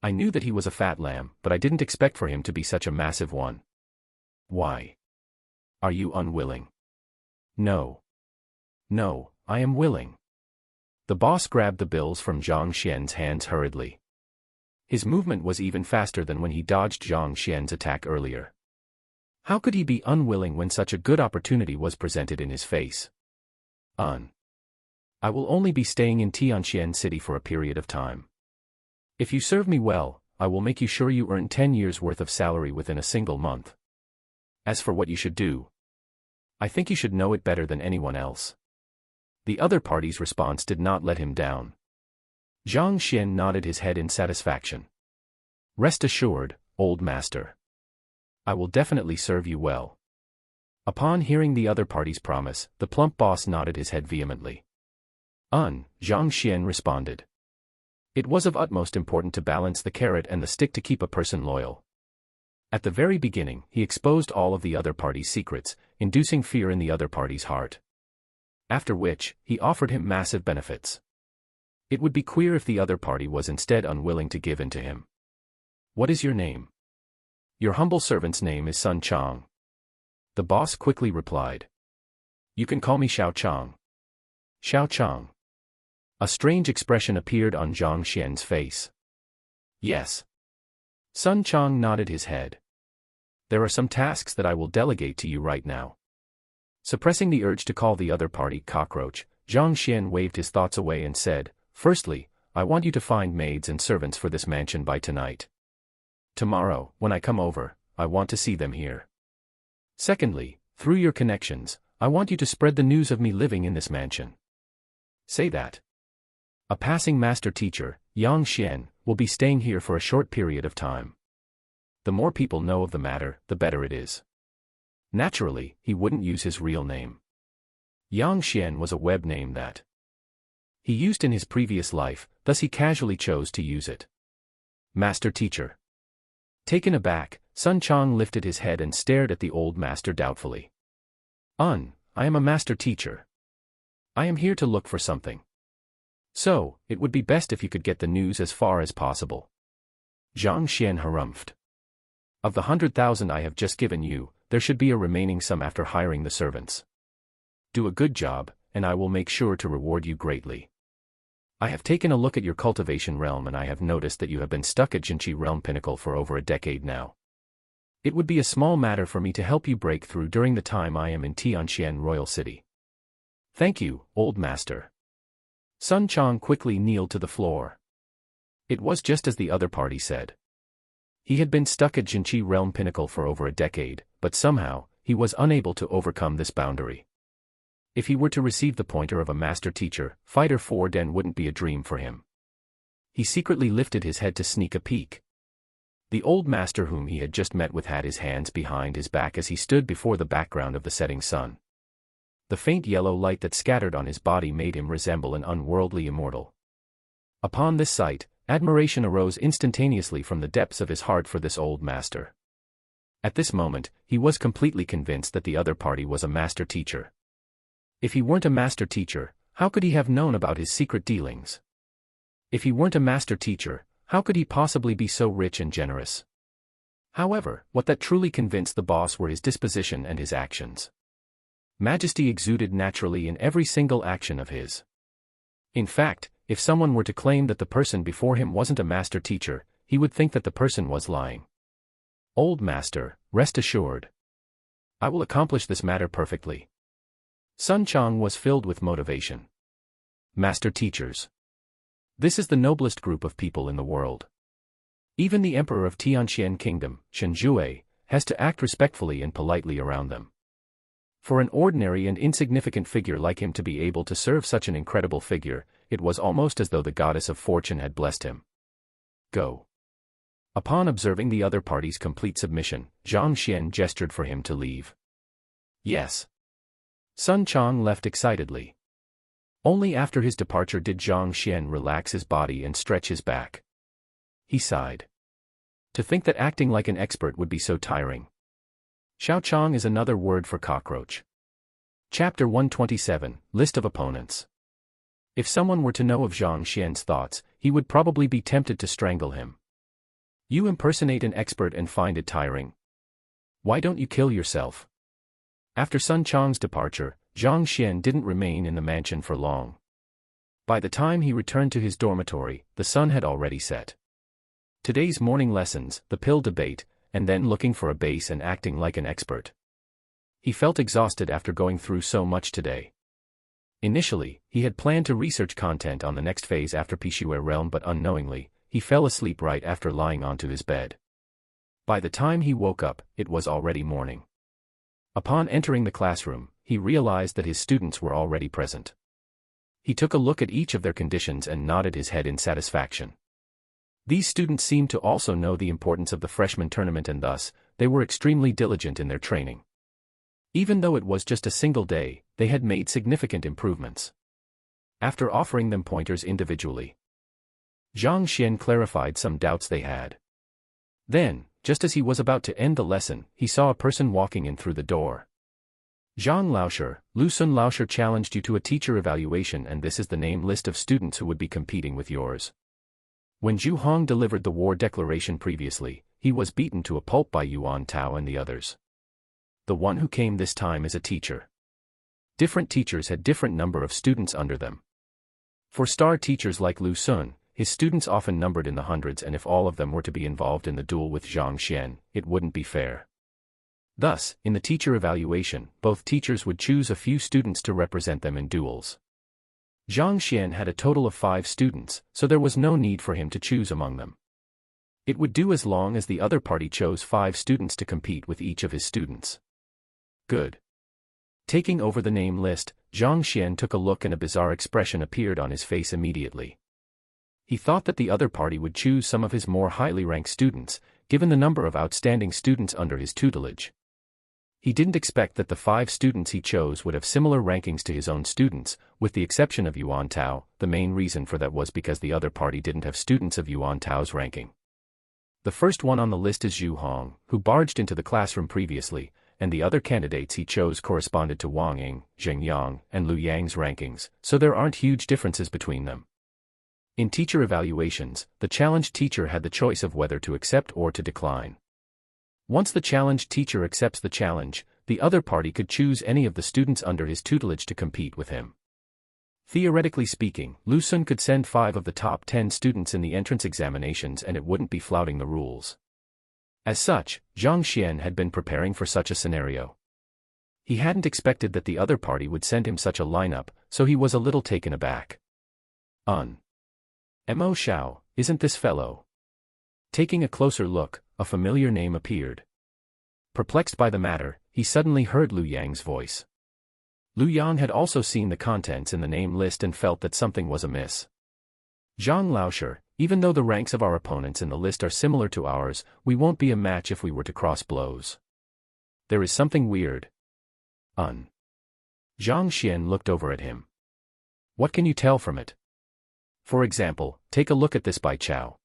I knew that he was a fat lamb, but I didn't expect for him to be such a massive one. Why? Are you unwilling? No. No, I am willing. The boss grabbed the bills from Zhang Xian's hands hurriedly. His movement was even faster than when he dodged Zhang Xian's attack earlier. How could he be unwilling when such a good opportunity was presented in his face? I will only be staying in Tianxian City for a period of time. If you serve me well, I will make you sure you earn 10 years' worth of salary within a single month. As for what you should do, I think you should know it better than anyone else. The other party's response did not let him down. Zhang Xian nodded his head in satisfaction. Rest assured, old master. I will definitely serve you well. Upon hearing the other party's promise, the plump boss nodded his head vehemently. Zhang Xian responded. It was of utmost importance to balance the carrot and the stick to keep a person loyal. At the very beginning, he exposed all of the other party's secrets, inducing fear in the other party's heart. After which, he offered him massive benefits. It would be queer if the other party was instead unwilling to give in to him. What is your name? Your humble servant's name is Sun Chang. The boss quickly replied. You can call me Xiao Chang. Xiao Chang. A strange expression appeared on Zhang Xian's face. Yes. Sun Chang nodded his head. There are some tasks that I will delegate to you right now. Suppressing the urge to call the other party cockroach, Zhang Xian waved his thoughts away and said, Firstly, I want you to find maids and servants for this mansion by tonight. Tomorrow, when I come over, I want to see them here. Secondly, through your connections, I want you to spread the news of me living in this mansion. Say that a passing master teacher, Yang Xian, will be staying here for a short period of time. The more people know of the matter, the better it is. Naturally, he wouldn't use his real name. Yang Xian was a web name that he used in his previous life, thus he casually chose to use it. Master teacher. Taken aback, Sun Chang lifted his head and stared at the old master doubtfully. I am a master teacher. I am here to look for something. So, it would be best if you could get the news as far as possible. Zhang Xian harumphed. Of the 100,000 I have just given you, there should be a remaining sum after hiring the servants. Do a good job, and I will make sure to reward you greatly. I have taken a look at your cultivation realm and I have noticed that you have been stuck at Jinqi realm pinnacle for over a decade now. It would be a small matter for me to help you break through during the time I am in Tianxian Royal City. Thank you, old master. Sun Chang quickly kneeled to the floor. It was just as the other party said. He had been stuck at Jinqi realm pinnacle for over a decade, but somehow, he was unable to overcome this boundary. If he were to receive the pointer of a master teacher, Fighter 4 Den wouldn't be a dream for him. He secretly lifted his head to sneak a peek. The old master whom he had just met with had his hands behind his back as he stood before the background of the setting sun. The faint yellow light that scattered on his body made him resemble an unworldly immortal. Upon this sight, admiration arose instantaneously from the depths of his heart for this old master. At this moment, he was completely convinced that the other party was a master teacher. If he weren't a master teacher, how could he have known about his secret dealings? If he weren't a master teacher, how could he possibly be so rich and generous? However, what that truly convinced the boss were his disposition and his actions. Majesty exuded naturally in every single action of his. In fact, if someone were to claim that the person before him wasn't a master teacher, he would think that the person was lying. Old master, rest assured. I will accomplish this matter perfectly. Sun Chang was filled with motivation. Master teachers. This is the noblest group of people in the world. Even the emperor of Tianxian Kingdom, Shen Jue, has to act respectfully and politely around them. For an ordinary and insignificant figure like him to be able to serve such an incredible figure, it was almost as though the goddess of fortune had blessed him. Go. Upon observing the other party's complete submission, Zhang Xian gestured for him to leave. Yes. Sun Chang left excitedly. Only after his departure did Zhang Xian relax his body and stretch his back. He sighed. To think that acting like an expert would be so tiring. Xiao Chang is another word for cockroach. Chapter 127, List of Opponents. If someone were to know of Zhang Xian's thoughts, he would probably be tempted to strangle him. You impersonate an expert and find it tiring. Why don't you kill yourself? After Sun Chang's departure, Zhang Xian didn't remain in the mansion for long. By the time he returned to his dormitory, the sun had already set. Today's morning lessons, the pill debate, and then looking for a base and acting like an expert. He felt exhausted after going through so much today. Initially, he had planned to research content on the next phase after Pishue realm, but unknowingly, he fell asleep right after lying onto his bed. By the time he woke up, it was already morning. Upon entering the classroom, he realized that his students were already present. He took a look at each of their conditions and nodded his head in satisfaction. These students seemed to also know the importance of the freshman tournament and thus, they were extremely diligent in their training. Even though it was just a single day, they had made significant improvements. After offering them pointers individually, Zhang Xian clarified some doubts they had. Then, just as he was about to end the lesson, he saw a person walking in through the door. Zhang Laoshi, Lu Sun Laoshi challenged you to a teacher evaluation, and this is the name list of students who would be competing with yours. When Zhu Hong delivered the war declaration previously, he was beaten to a pulp by Yuan Tao and the others. The one who came this time is a teacher. Different teachers had different number of students under them. For star teachers like Lu Sun, his students often numbered in the hundreds, and if all of them were to be involved in the duel with Zhang Xian, it wouldn't be fair. Thus, in the teacher evaluation, both teachers would choose a few students to represent them in duels. Zhang Xian had a total of 5 students, so there was no need for him to choose among them. It would do as long as the other party chose 5 students to compete with each of his students. Good. Taking over the name list, Zhang Xian took a look and a bizarre expression appeared on his face immediately. He thought that the other party would choose some of his more highly ranked students, given the number of outstanding students under his tutelage. He didn't expect that the 5 students he chose would have similar rankings to his own students, with the exception of Yuan Tao. The main reason for that was because the other party didn't have students of Yuan Tao's ranking. The first one on the list is Zhu Hong, who barged into the classroom previously, and the other candidates he chose corresponded to Wang Ying, Zheng Yang, and Lu Yang's rankings, so there aren't huge differences between them. In teacher evaluations, the challenged teacher had the choice of whether to accept or to decline. Once the challenged teacher accepts the challenge, the other party could choose any of the students under his tutelage to compete with him. Theoretically speaking, Lu Sun could send 5 of the top 10 students in the entrance examinations and it wouldn't be flouting the rules. As such, Zhang Xian had been preparing for such a scenario. He hadn't expected that the other party would send him such a lineup, so he was a little taken aback. Mo Shao, isn't this fellow? Taking a closer look, a familiar name appeared. Perplexed by the matter, he suddenly heard Lu Yang's voice. Lu Yang had also seen the contents in the name list and felt that something was amiss. Zhang Laoshi, even though the ranks of our opponents in the list are similar to ours, we won't be a match if we were to cross blows. There is something weird. Zhang Xian looked over at him. What can you tell from it? For example, take a look at this Bai Chao.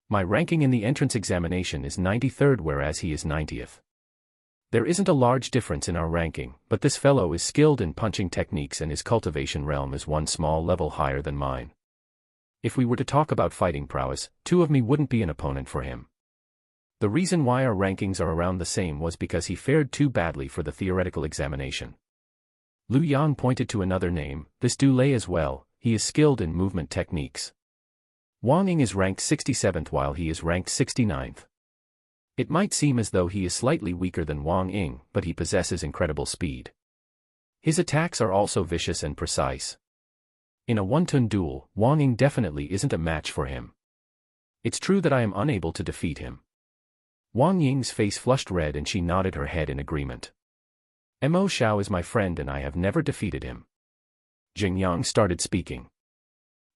My ranking in the entrance examination is 93rd, whereas he is 90th. There isn't a large difference in our ranking, but this fellow is skilled in punching techniques and his cultivation realm is one small level higher than mine. If we were to talk about fighting prowess, 2 of me wouldn't be an opponent for him. The reason why our rankings are around the same was because he fared too badly for the theoretical examination. Lu Yang pointed to another name, this Du Lei as well. He is skilled in movement techniques. Wang Ying is ranked 67th while he is ranked 69th. It might seem as though he is slightly weaker than Wang Ying, but he possesses incredible speed. His attacks are also vicious and precise. In a one-turn duel, Wang Ying definitely isn't a match for him. It's true that I am unable to defeat him. Wang Ying's face flushed red and she nodded her head in agreement. Mo Shao is my friend and I have never defeated him. Zheng Yang started speaking.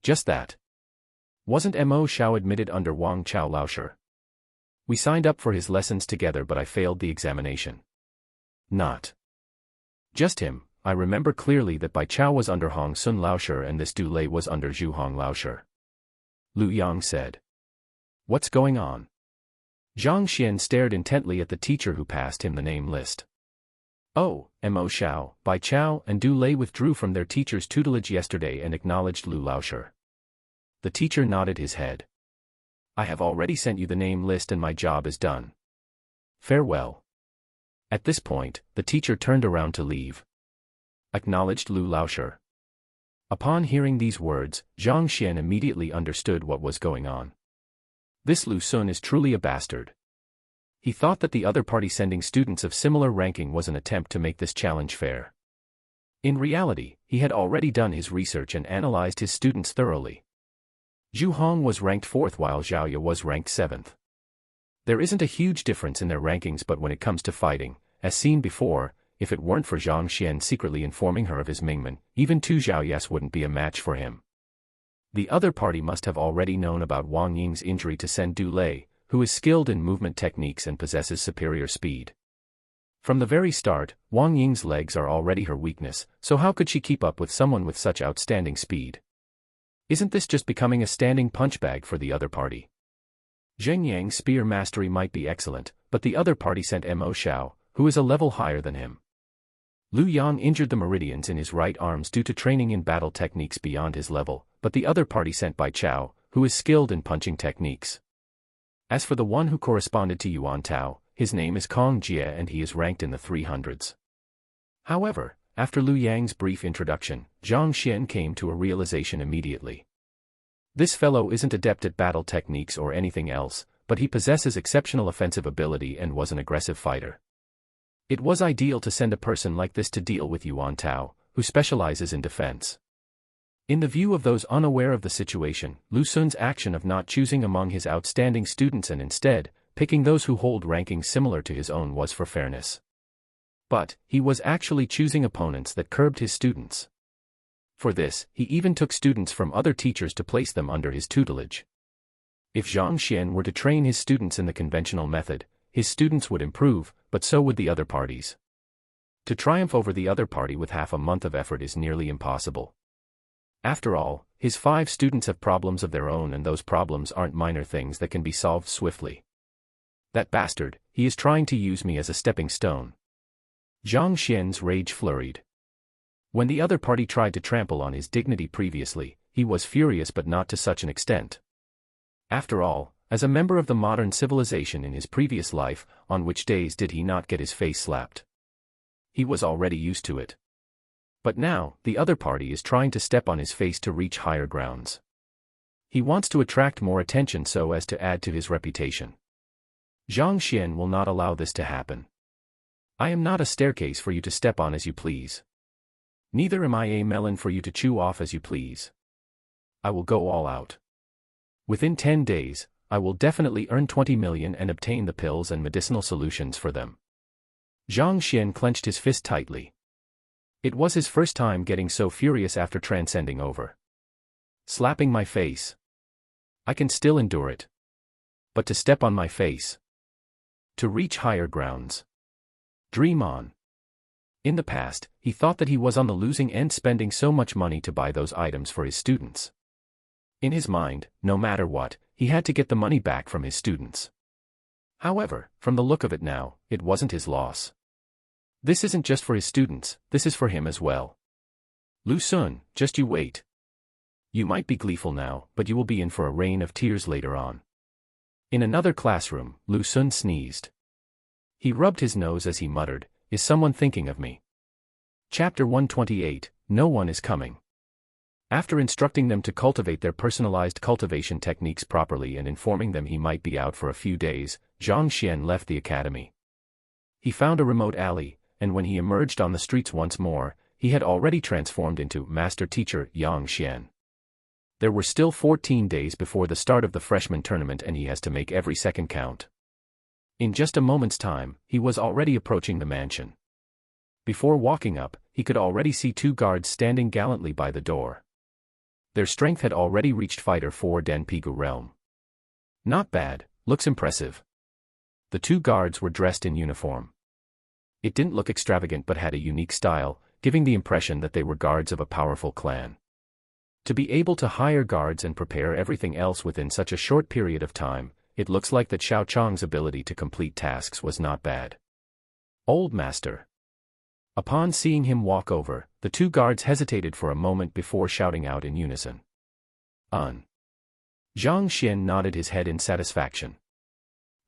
Just that. Wasn't Mo Shao admitted under Wang Chao Laoshi? We signed up for his lessons together but I failed the examination. Not just him, I remember clearly that Bai Chao was under Hong Sun Laoshi and this Du Lei was under Zhu Hong Laoshi. Lu Yang said. What's going on? Zhang Xian stared intently at the teacher who passed him the name list. Oh, Mo Shao, Bai Chao and Du Lei withdrew from their teacher's tutelage yesterday and acknowledged Lu Laoshi. The teacher nodded his head. I have already sent you the name list and my job is done. Farewell. At this point, the teacher turned around to leave. Acknowledged Lu Laoshi. Upon hearing these words, Zhang Xian immediately understood what was going on. This Lu Sun is truly a bastard. He thought that the other party sending students of similar ranking was an attempt to make this challenge fair. In reality, he had already done his research and analyzed his students thoroughly. Zhu Hong was ranked 4th while Zhao Ye was ranked 7th. There isn't a huge difference in their rankings, but when it comes to fighting, as seen before, if it weren't for Zhang Xian secretly informing her of his Mingmen, even 2 Zhao Yes wouldn't be a match for him. The other party must have already known about Wang Ying's injury to send Du Lei, who is skilled in movement techniques and possesses superior speed. From the very start, Wang Ying's legs are already her weakness, so how could she keep up with someone with such outstanding speed? Isn't this just becoming a standing punchbag for the other party? Zheng Yang's spear mastery might be excellent, but the other party sent Mo Shao, who is a level higher than him. Lu Yang injured the meridians in his right arms due to training in battle techniques beyond his level, but the other party sent by Chao, who is skilled in punching techniques. As for the one who corresponded to Yuan Tao, his name is Kong Jie and he is ranked in the 300s. However, after Lu Yang's brief introduction, Zhang Xian came to a realization immediately. This fellow isn't adept at battle techniques or anything else, but he possesses exceptional offensive ability and was an aggressive fighter. It was ideal to send a person like this to deal with Yuan Tao, who specializes in defense. In the view of those unaware of the situation, Lu Sun's action of not choosing among his outstanding students and instead picking those who hold rankings similar to his own was for fairness. But he was actually choosing opponents that curbed his students. For this, he even took students from other teachers to place them under his tutelage. If Zhang Xian were to train his students in the conventional method, his students would improve, but so would the other parties. To triumph over the other party with half a month of effort is nearly impossible. After all, his 5 students have problems of their own and those problems aren't minor things that can be solved swiftly. That bastard, he is trying to use me as a stepping stone. Zhang Xian's rage flurried. When the other party tried to trample on his dignity previously, he was furious but not to such an extent. After all, as a member of the modern civilization in his previous life, on which days did he not get his face slapped? He was already used to it. But now, the other party is trying to step on his face to reach higher grounds. He wants to attract more attention so as to add to his reputation. Zhang Xian will not allow this to happen. I am not a staircase for you to step on as you please. Neither am I a melon for you to chew off as you please. I will go all out. Within 10 days, I will definitely earn 20 million and obtain the pills and medicinal solutions for them. Zhang Xian clenched his fist tightly. It was his first time getting so furious after transcending over. Slapping my face. I can still endure it. But to step on my face. To reach higher grounds. Dream on. In the past, he thought that he was on the losing end spending so much money to buy those items for his students. In his mind, no matter what, he had to get the money back from his students. However, from the look of it now, it wasn't his loss. This isn't just for his students, this is for him as well. Lu Sun, just you wait. You might be gleeful now, but you will be in for a rain of tears later on. In another classroom, Lu Sun sneezed. He rubbed his nose as he muttered, "Is someone thinking of me?" Chapter 128, No One is Coming. After instructing them to cultivate their personalized cultivation techniques properly and informing them he might be out for a few days, Zhang Xian left the academy. He found a remote alley, and when he emerged on the streets once more, he had already transformed into Master Teacher Yang Xian. There were still 14 days before the start of the freshman tournament and he has to make every second count. In just a moment's time, he was already approaching the mansion. Before walking up, he could already see 2 guards standing gallantly by the door. Their strength had already reached Fighter 4 Den Pigu realm. Not bad, looks impressive. The 2 guards were dressed in uniform. It didn't look extravagant but had a unique style, giving the impression that they were guards of a powerful clan. To be able to hire guards and prepare everything else within such a short period of time, it looks like that Xiao Chang's ability to complete tasks was not bad. Old Master. Upon seeing him walk over, the 2 guards hesitated for a moment before shouting out in unison. Zhang Xian nodded his head in satisfaction.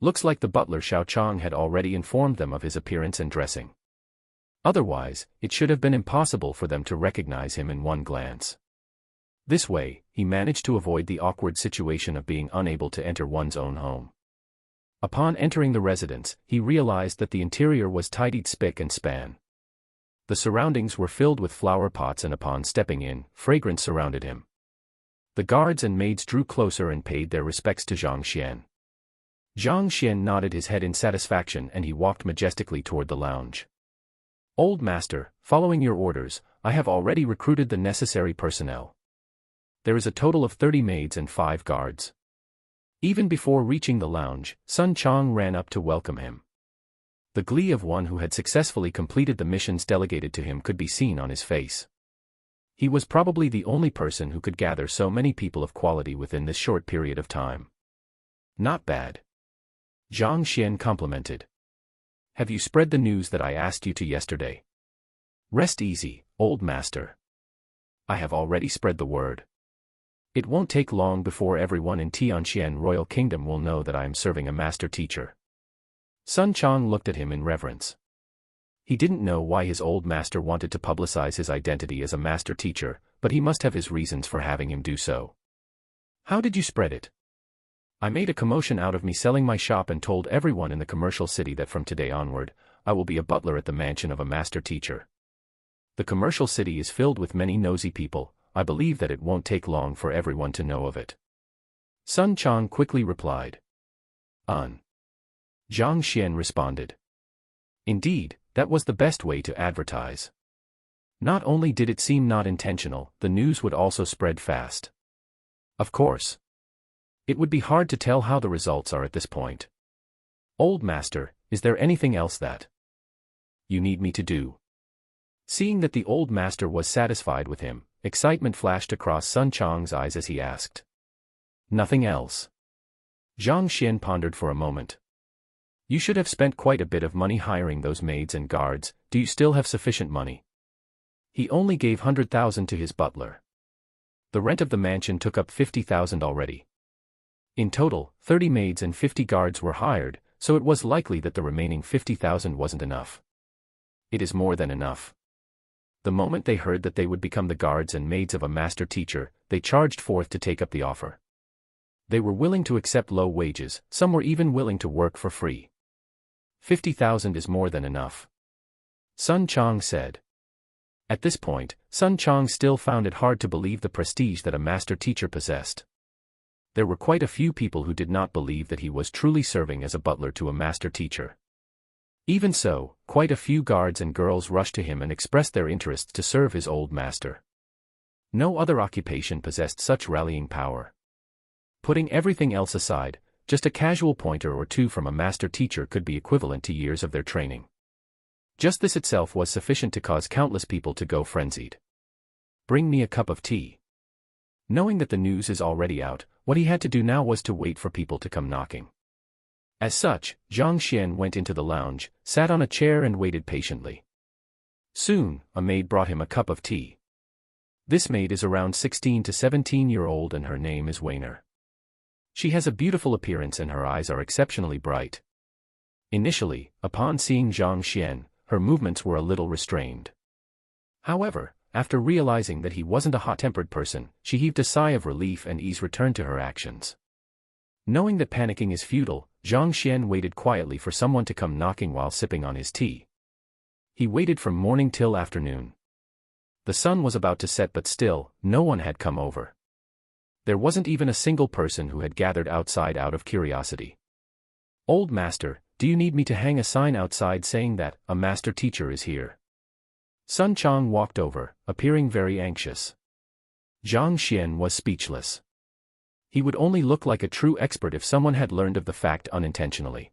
Looks like the butler Xiao Chang had already informed them of his appearance and dressing. Otherwise, it should have been impossible for them to recognize him in one glance. This way, he managed to avoid the awkward situation of being unable to enter one's own home. Upon entering the residence, he realized that the interior was tidied spick and span. The surroundings were filled with flower pots and upon stepping in, fragrance surrounded him. The guards and maids drew closer and paid their respects to Zhang Xian. Zhang Xian nodded his head in satisfaction and he walked majestically toward the lounge. Old Master, following your orders, I have already recruited the necessary personnel. There is a total of 30 maids and 5 guards. Even before reaching the lounge, Sun Chang ran up to welcome him. The glee of one who had successfully completed the missions delegated to him could be seen on his face. He was probably the only person who could gather so many people of quality within this short period of time. Not bad. Zhang Xian complimented. Have you spread the news that I asked you to yesterday? Rest easy, old master. I have already spread the word. It won't take long before everyone in Tianxian Royal Kingdom will know that I am serving a master teacher. Sun Chang looked at him in reverence. He didn't know why his old master wanted to publicize his identity as a master teacher, but he must have his reasons for having him do so. How did you spread it? I made a commotion out of me selling my shop and told everyone in the commercial city that from today onward, I will be a butler at the mansion of a master teacher. The commercial city is filled with many nosy people. I believe that it won't take long for everyone to know of it. Sun Chang quickly replied. Zhang Xian responded. Indeed, that was the best way to advertise. Not only did it seem not intentional, the news would also spread fast. Of course. It would be hard to tell how the results are at this point. Old master, is there anything else that you need me to do? Seeing that the old master was satisfied with him, excitement flashed across Sun Chang's eyes as he asked. Nothing else. Zhang Xian pondered for a moment. You should have spent quite a bit of money hiring those maids and guards. Do you still have sufficient money? He only gave 100,000 to his butler. The rent of the mansion took up 50,000 already. In total, 30 maids and 50 guards were hired, so it was likely that the remaining 50,000 wasn't enough. It is more than enough. The moment they heard that they would become the guards and maids of a master teacher, they charged forth to take up the offer. They were willing to accept low wages, some were even willing to work for free. 50,000 is more than enough. Sun Chang said. At this point, Sun Chang still found it hard to believe the prestige that a master teacher possessed. There were quite a few people who did not believe that he was truly serving as a butler to a master teacher. Even so, quite a few guards and girls rushed to him and expressed their interests to serve his old master. No other occupation possessed such rallying power. Putting everything else aside, just a casual pointer or two from a master teacher could be equivalent to years of their training. Just this itself was sufficient to cause countless people to go frenzied. Bring me a cup of tea. Knowing that the news is already out, what he had to do now was to wait for people to come knocking. As such, Zhang Xian went into the lounge, sat on a chair and waited patiently. Soon, a maid brought him a cup of tea. This maid is around 16 to 17-year-old and her name is Weiner. She has a beautiful appearance and her eyes are exceptionally bright. Initially, upon seeing Zhang Xian, her movements were a little restrained. However, after realizing that he wasn't a hot-tempered person, she heaved a sigh of relief and ease returned to her actions. Knowing that panicking is futile, Zhang Xian waited quietly for someone to come knocking while sipping on his tea. He waited from morning till afternoon. The sun was about to set but still, no one had come over. There wasn't even a single person who had gathered outside out of curiosity. Old master, do you need me to hang a sign outside saying that a master teacher is here? Sun Chang walked over, appearing very anxious. Zhang Xian was speechless. He would only look like a true expert if someone had learned of the fact unintentionally.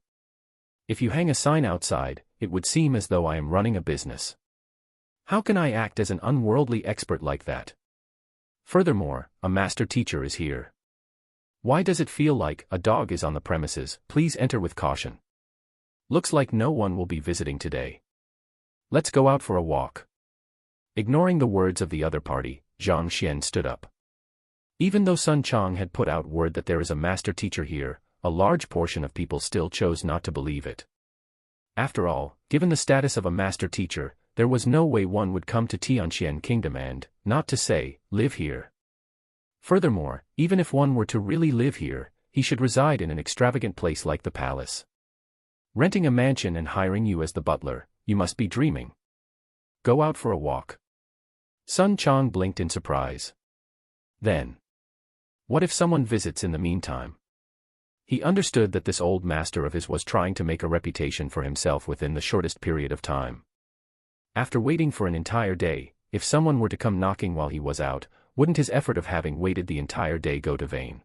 If you hang a sign outside, it would seem as though I am running a business. How can I act as an unworldly expert like that? Furthermore, a master teacher is here. Why does it feel like a dog is on the premises? Please enter with caution. Looks like no one will be visiting today. Let's go out for a walk. Ignoring the words of the other party, Zhang Xian stood up. Even though Sun Chang had put out word that there is a master teacher here, a large portion of people still chose not to believe it. After all, given the status of a master teacher, there was no way one would come to Tianxian Kingdom and, not to say, live here. Furthermore, even if one were to really live here, he should reside in an extravagant place like the palace. Renting a mansion and hiring you as the butler, you must be dreaming. Go out for a walk. Sun Chang blinked in surprise. Then, what if someone visits in the meantime? He understood that this old master of his was trying to make a reputation for himself within the shortest period of time. After waiting for an entire day, if someone were to come knocking while he was out, wouldn't his effort of having waited the entire day go to vain?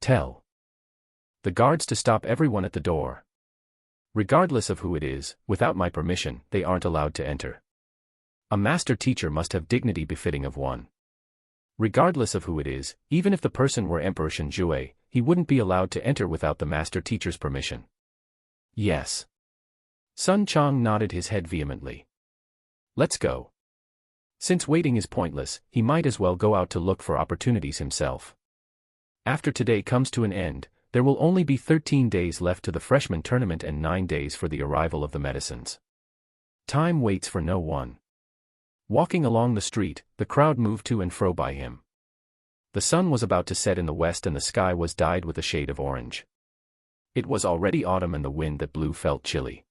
Tell the guards to stop everyone at the door. Regardless of who it is, without my permission, they aren't allowed to enter. A master teacher must have dignity befitting of one. Regardless of who it is, even if the person were Emperor Shenjue, he wouldn't be allowed to enter without the master teacher's permission. Yes. Sun Chang nodded his head vehemently. Let's go. Since waiting is pointless, he might as well go out to look for opportunities himself. After today comes to an end, there will only be 13 days left to the freshman tournament and 9 days for the arrival of the medicines. Time waits for no one. Walking along the street, the crowd moved to and fro by him. The sun was about to set in the west and the sky was dyed with a shade of orange. It was already autumn and the wind that blew felt chilly.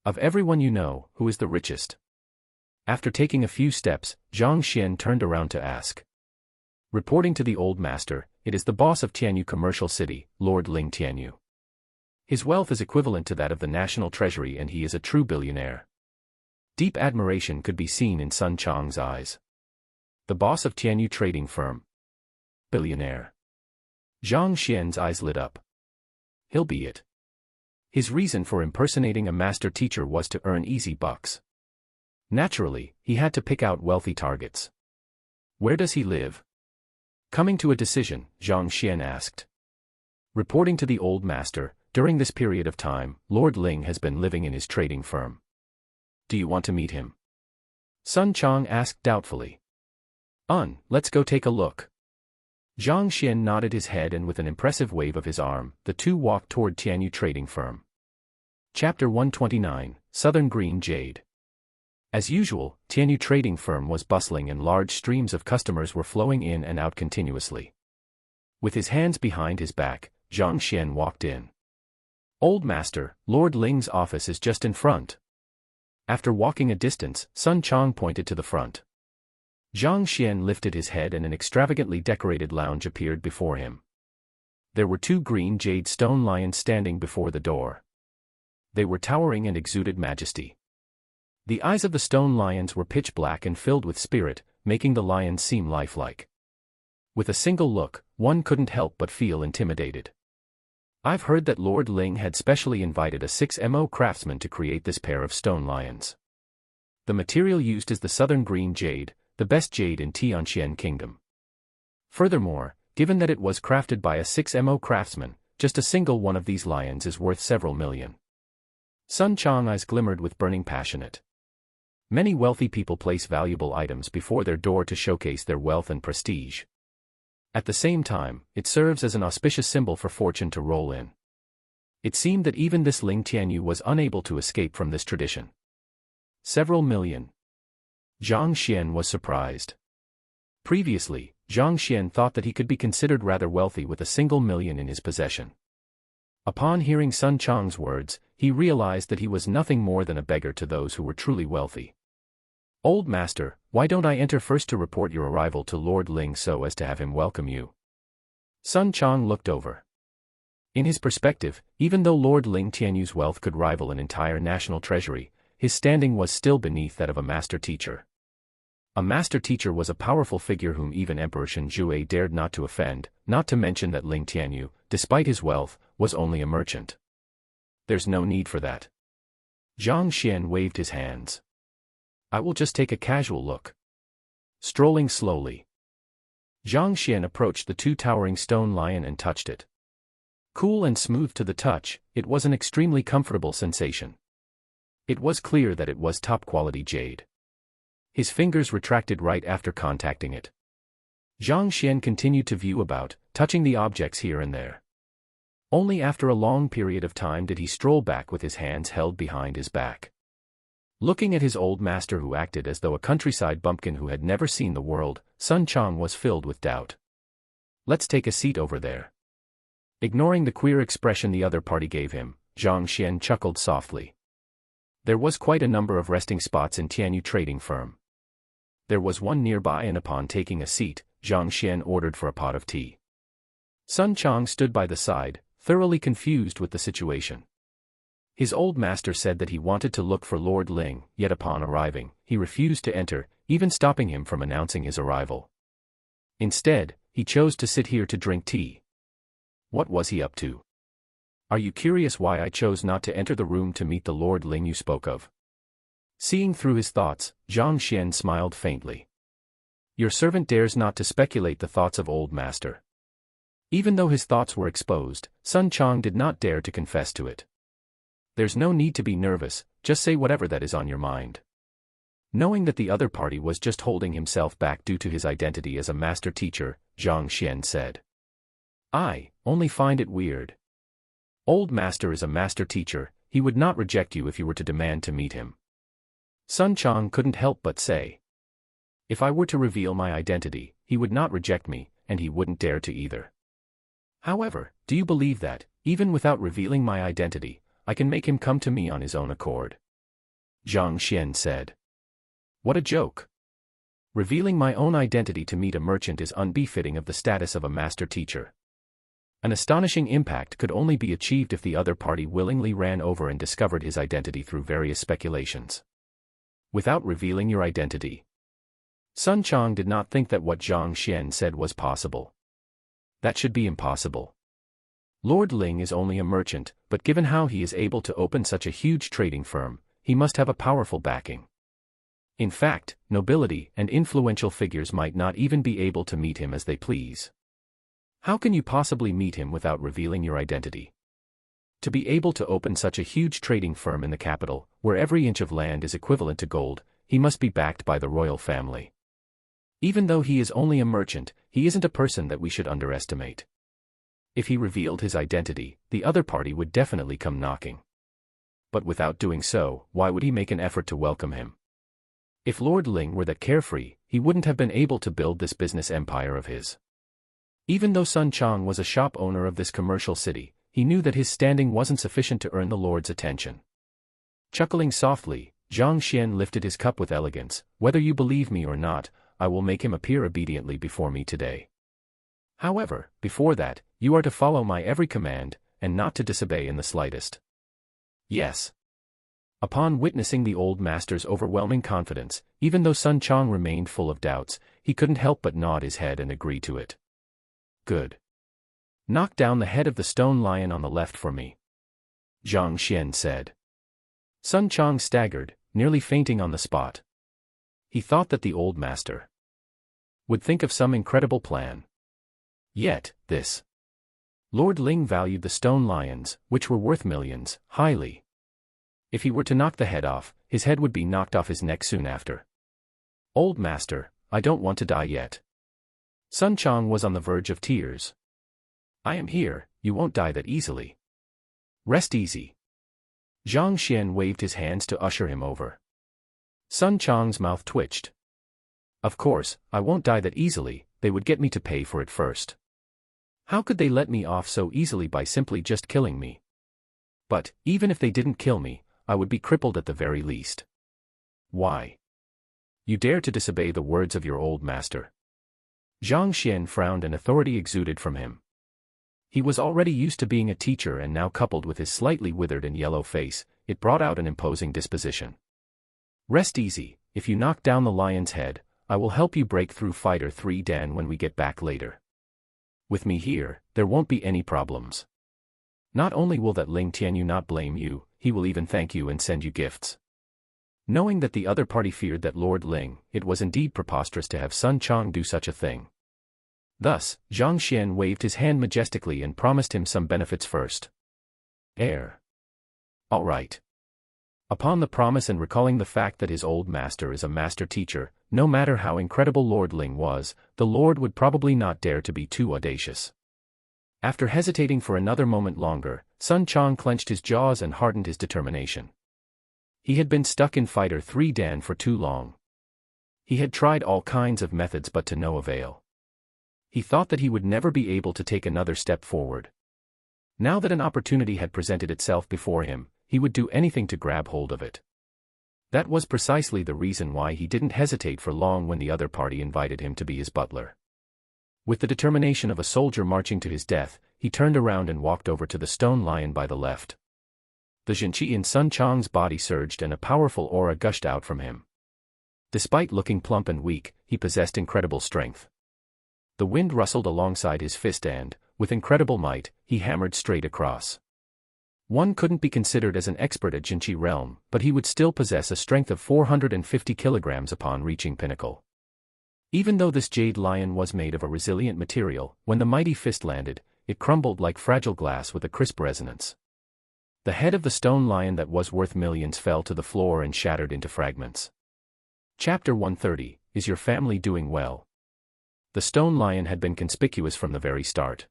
Of everyone you know, who is the richest? After taking a few steps, Zhang Xian turned around to ask. Reporting to the old master, it is the boss of Tianyu Commercial City, Lord Ling Tianyu. His wealth is equivalent to that of the national treasury and he is a true billionaire. Deep admiration could be seen in Sun Chang's eyes. The boss of Tianyu trading firm. Billionaire. Zhang Xian's eyes lit up. He'll be it. His reason for impersonating a master teacher was to earn easy bucks. Naturally, he had to pick out wealthy targets. Where does he live? Coming to a decision, Zhang Xian asked. Reporting to the old master, during this period of time, Lord Ling has been living in his trading firm. Do you want to meet him? Sun Chang asked doubtfully. Let's go take a look. Zhang Xian nodded his head and with an impressive wave of his arm, the two walked toward Tianyu trading firm. Chapter 129, Southern Green Jade. As usual, Tianyu trading firm was bustling and large streams of customers were flowing in and out continuously. With his hands behind his back, Zhang Xian walked in. Old master, Lord Ling's office is just in front. After walking a distance, Sun Chang pointed to the front. Zhang Xian lifted his head and an extravagantly decorated lounge appeared before him. There were two green jade stone lions standing before the door. They were towering and exuded majesty. The eyes of the stone lions were pitch black and filled with spirit, making the lions seem lifelike. With a single look, one couldn't help but feel intimidated. I've heard that Lord Ling had specially invited a 6mo craftsman to create this pair of stone lions. The material used is the southern green jade, the best jade in Tianxian Kingdom. Furthermore, given that it was crafted by a 6mo craftsman, just a single one of these lions is worth several million. Sun Chang's eyes glimmered with burning passionate. Many wealthy people place valuable items before their door to showcase their wealth and prestige. At the same time, it serves as an auspicious symbol for fortune to roll in. It seemed that even this Ling Tianyu was unable to escape from this tradition. Several million. Zhang Xian was surprised. Previously, Zhang Xian thought that he could be considered rather wealthy with a single million in his possession. Upon hearing Sun Chang's words, he realized that he was nothing more than a beggar to those who were truly wealthy. Old master, why don't I enter first to report your arrival to Lord Ling so as to have him welcome you? Sun Chang looked over. In his perspective, even though Lord Ling Tianyu's wealth could rival an entire national treasury, his standing was still beneath that of a master teacher. A master teacher was a powerful figure whom even Emperor Shen Jue dared not to offend, not to mention that Ling Tianyu, despite his wealth, was only a merchant. There's no need for that. Zhang Xian waved his hands. I will just take a casual look. Strolling slowly, Zhang Xian approached the two towering stone lion and touched it. Cool and smooth to the touch, it was an extremely comfortable sensation. It was clear that it was top-quality jade. His fingers retracted right after contacting it. Zhang Xian continued to view about, touching the objects here and there. Only after a long period of time did he stroll back with his hands held behind his back. Looking at his old master who acted as though a countryside bumpkin who had never seen the world, Sun Chang was filled with doubt. Let's take a seat over there. Ignoring the queer expression the other party gave him, Zhang Xian chuckled softly. There was quite a number of resting spots in Tianyu trading firm. There was one nearby and upon taking a seat, Zhang Xian ordered for a pot of tea. Sun Chang stood by the side, thoroughly confused with the situation. His old master said that he wanted to look for Lord Ling, yet upon arriving, he refused to enter, even stopping him from announcing his arrival. Instead, he chose to sit here to drink tea. What was he up to? Are you curious why I chose not to enter the room to meet the Lord Ling you spoke of? Seeing through his thoughts, Zhang Xian smiled faintly. Your servant dares not to speculate the thoughts of old master. Even though his thoughts were exposed, Sun Chang did not dare to confess to it. There's no need to be nervous, just say whatever that is on your mind. Knowing that the other party was just holding himself back due to his identity as a master teacher, Zhang Xian said, "I only find it weird. Old Master is a master teacher, he would not reject you if you were to demand to meet him." Sun Chang couldn't help but say, "If I were to reveal my identity, he would not reject me, and he wouldn't dare to either. However, do you believe that, even without revealing my identity, I can make him come to me on his own accord?" Zhang Xian said. "What a joke. Revealing my own identity to meet a merchant is unbefitting of the status of a master teacher. An astonishing impact could only be achieved if the other party willingly ran over and discovered his identity through various speculations. Without revealing your identity." Sun Chang did not think that what Zhang Xian said was possible. That should be impossible. Lord Ling is only a merchant, but given how he is able to open such a huge trading firm, he must have a powerful backing. In fact, nobility and influential figures might not even be able to meet him as they please. How can you possibly meet him without revealing your identity? To be able to open such a huge trading firm in the capital, where every inch of land is equivalent to gold, he must be backed by the royal family. Even though he is only a merchant, he isn't a person that we should underestimate. If he revealed his identity, the other party would definitely come knocking. But without doing so, why would he make an effort to welcome him? If Lord Ling were that carefree, he wouldn't have been able to build this business empire of his. Even though Sun Chang was a shop owner of this commercial city, he knew that his standing wasn't sufficient to earn the Lord's attention. Chuckling softly, Zhang Xian lifted his cup with elegance. "Whether you believe me or not, I will make him appear obediently before me today. However, before that, you are to follow my every command, and not to disobey in the slightest." "Yes." Upon witnessing the old master's overwhelming confidence, even though Sun Chang remained full of doubts, he couldn't help but nod his head and agree to it. "Good. Knock down the head of the stone lion on the left for me," Zhang Xian said. Sun Chang staggered, nearly fainting on the spot. He thought that the old master would think of some incredible plan. Yet, this Lord Ling valued the stone lions, which were worth millions, highly. If he were to knock the head off, his head would be knocked off his neck soon after. "Old master, I don't want to die yet." Sun Chang was on the verge of tears. "I am here, you won't die that easily. Rest easy." Zhang Xian waved his hands to usher him over. Sun Chang's mouth twitched. "Of course, I won't die that easily, they would get me to pay for it first. How could they let me off so easily by simply just killing me? But, even if they didn't kill me, I would be crippled at the very least." "Why? You dare to disobey the words of your old master?" Zhang Xian frowned and authority exuded from him. He was already used to being a teacher, and now coupled with his slightly withered and yellow face, it brought out an imposing disposition. "Rest easy, if you knock down the lion's head, I will help you break through Fighter 3 Dan when we get back later. With me here, there won't be any problems. Not only will that Ling Tianyu not blame you, he will even thank you and send you gifts." Knowing that the other party feared that Lord Ling, it was indeed preposterous to have Sun Chang do such a thing. Thus, Zhang Xian waved his hand majestically and promised him some benefits first. All right. Upon the promise and recalling the fact that his old master is a master teacher, no matter how incredible Lord Ling was, the Lord would probably not dare to be too audacious. After hesitating for another moment longer, Sun Chang clenched his jaws and hardened his determination. He had been stuck in Fighter 3 Dan for too long. He had tried all kinds of methods but to no avail. He thought that he would never be able to take another step forward. Now that an opportunity had presented itself before him, he would do anything to grab hold of it. That was precisely the reason why he didn't hesitate for long when the other party invited him to be his butler. With the determination of a soldier marching to his death, he turned around and walked over to the stone lion by the left. The Zhenqi in Sun Chang's body surged and a powerful aura gushed out from him. Despite looking plump and weak, he possessed incredible strength. The wind rustled alongside his fist and, with incredible might, he hammered straight across. One couldn't be considered as an expert at Zhenqi realm, but he would still possess a strength of 450 kilograms upon reaching pinnacle. Even though this jade lion was made of a resilient material, when the mighty fist landed, it crumbled like fragile glass with a crisp resonance. The head of the stone lion that was worth millions fell to the floor and shattered into fragments. Chapter 130, Is Your Family Doing Well? The stone lion had been conspicuous from the very start.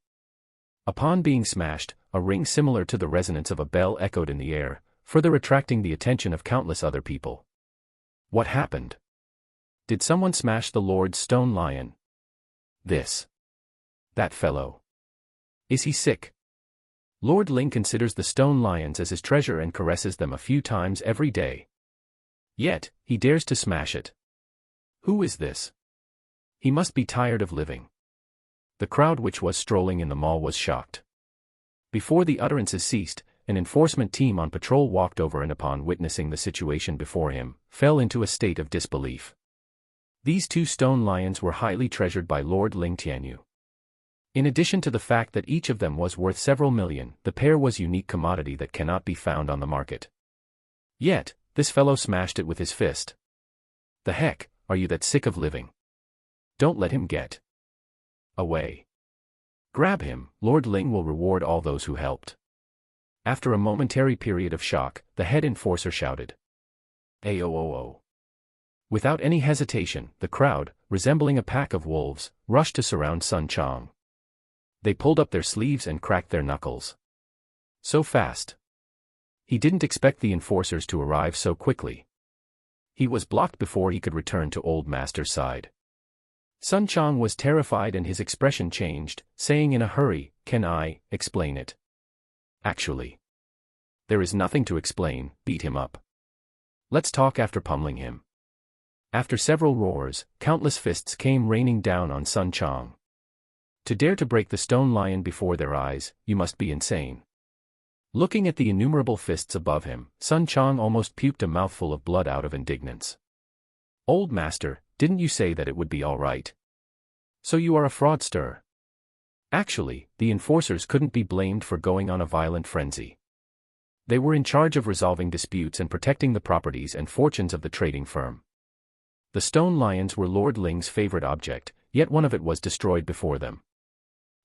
Upon being smashed, a ring similar to the resonance of a bell echoed in the air, further attracting the attention of countless other people. What happened? Did someone smash the Lord's stone lion? That fellow. Is he sick? Lord Ling considers the stone lions as his treasure and caresses them a few times every day. Yet, he dares to smash it. Who is this? He must be tired of living. The crowd which was strolling in the mall was shocked. Before the utterances ceased, an enforcement team on patrol walked over and upon witnessing the situation before him, fell into a state of disbelief. These two stone lions were highly treasured by Lord Ling Tianyu. In addition to the fact that each of them was worth several million, the pair was unique commodity that cannot be found on the market. Yet, this fellow smashed it with his fist. The heck, are you that sick of living? Don't let him get away. Grab him, Lord Ling will reward all those who helped. After a momentary period of shock, the head enforcer shouted. Aoo. Without any hesitation, the crowd, resembling a pack of wolves, rushed to surround Sun Chang. They pulled up their sleeves and cracked their knuckles. So fast. He didn't expect the enforcers to arrive so quickly. He was blocked before he could return to Old Master's side. Sun Chang was terrified and his expression changed, saying in a hurry, "Can I explain it?" Actually, there is nothing to explain, beat him up. Let's talk after pummeling him. After several roars, countless fists came raining down on Sun Chang. To dare to break the stone lion before their eyes, you must be insane. Looking at the innumerable fists above him, Sun Chang almost puked a mouthful of blood out of indignance. Old Master, didn't you say that it would be all right? So you are a fraudster. Actually, the enforcers couldn't be blamed for going on a violent frenzy. They were in charge of resolving disputes and protecting the properties and fortunes of the trading firm. The stone lions were Lord Ling's favorite object, yet one of it was destroyed before them.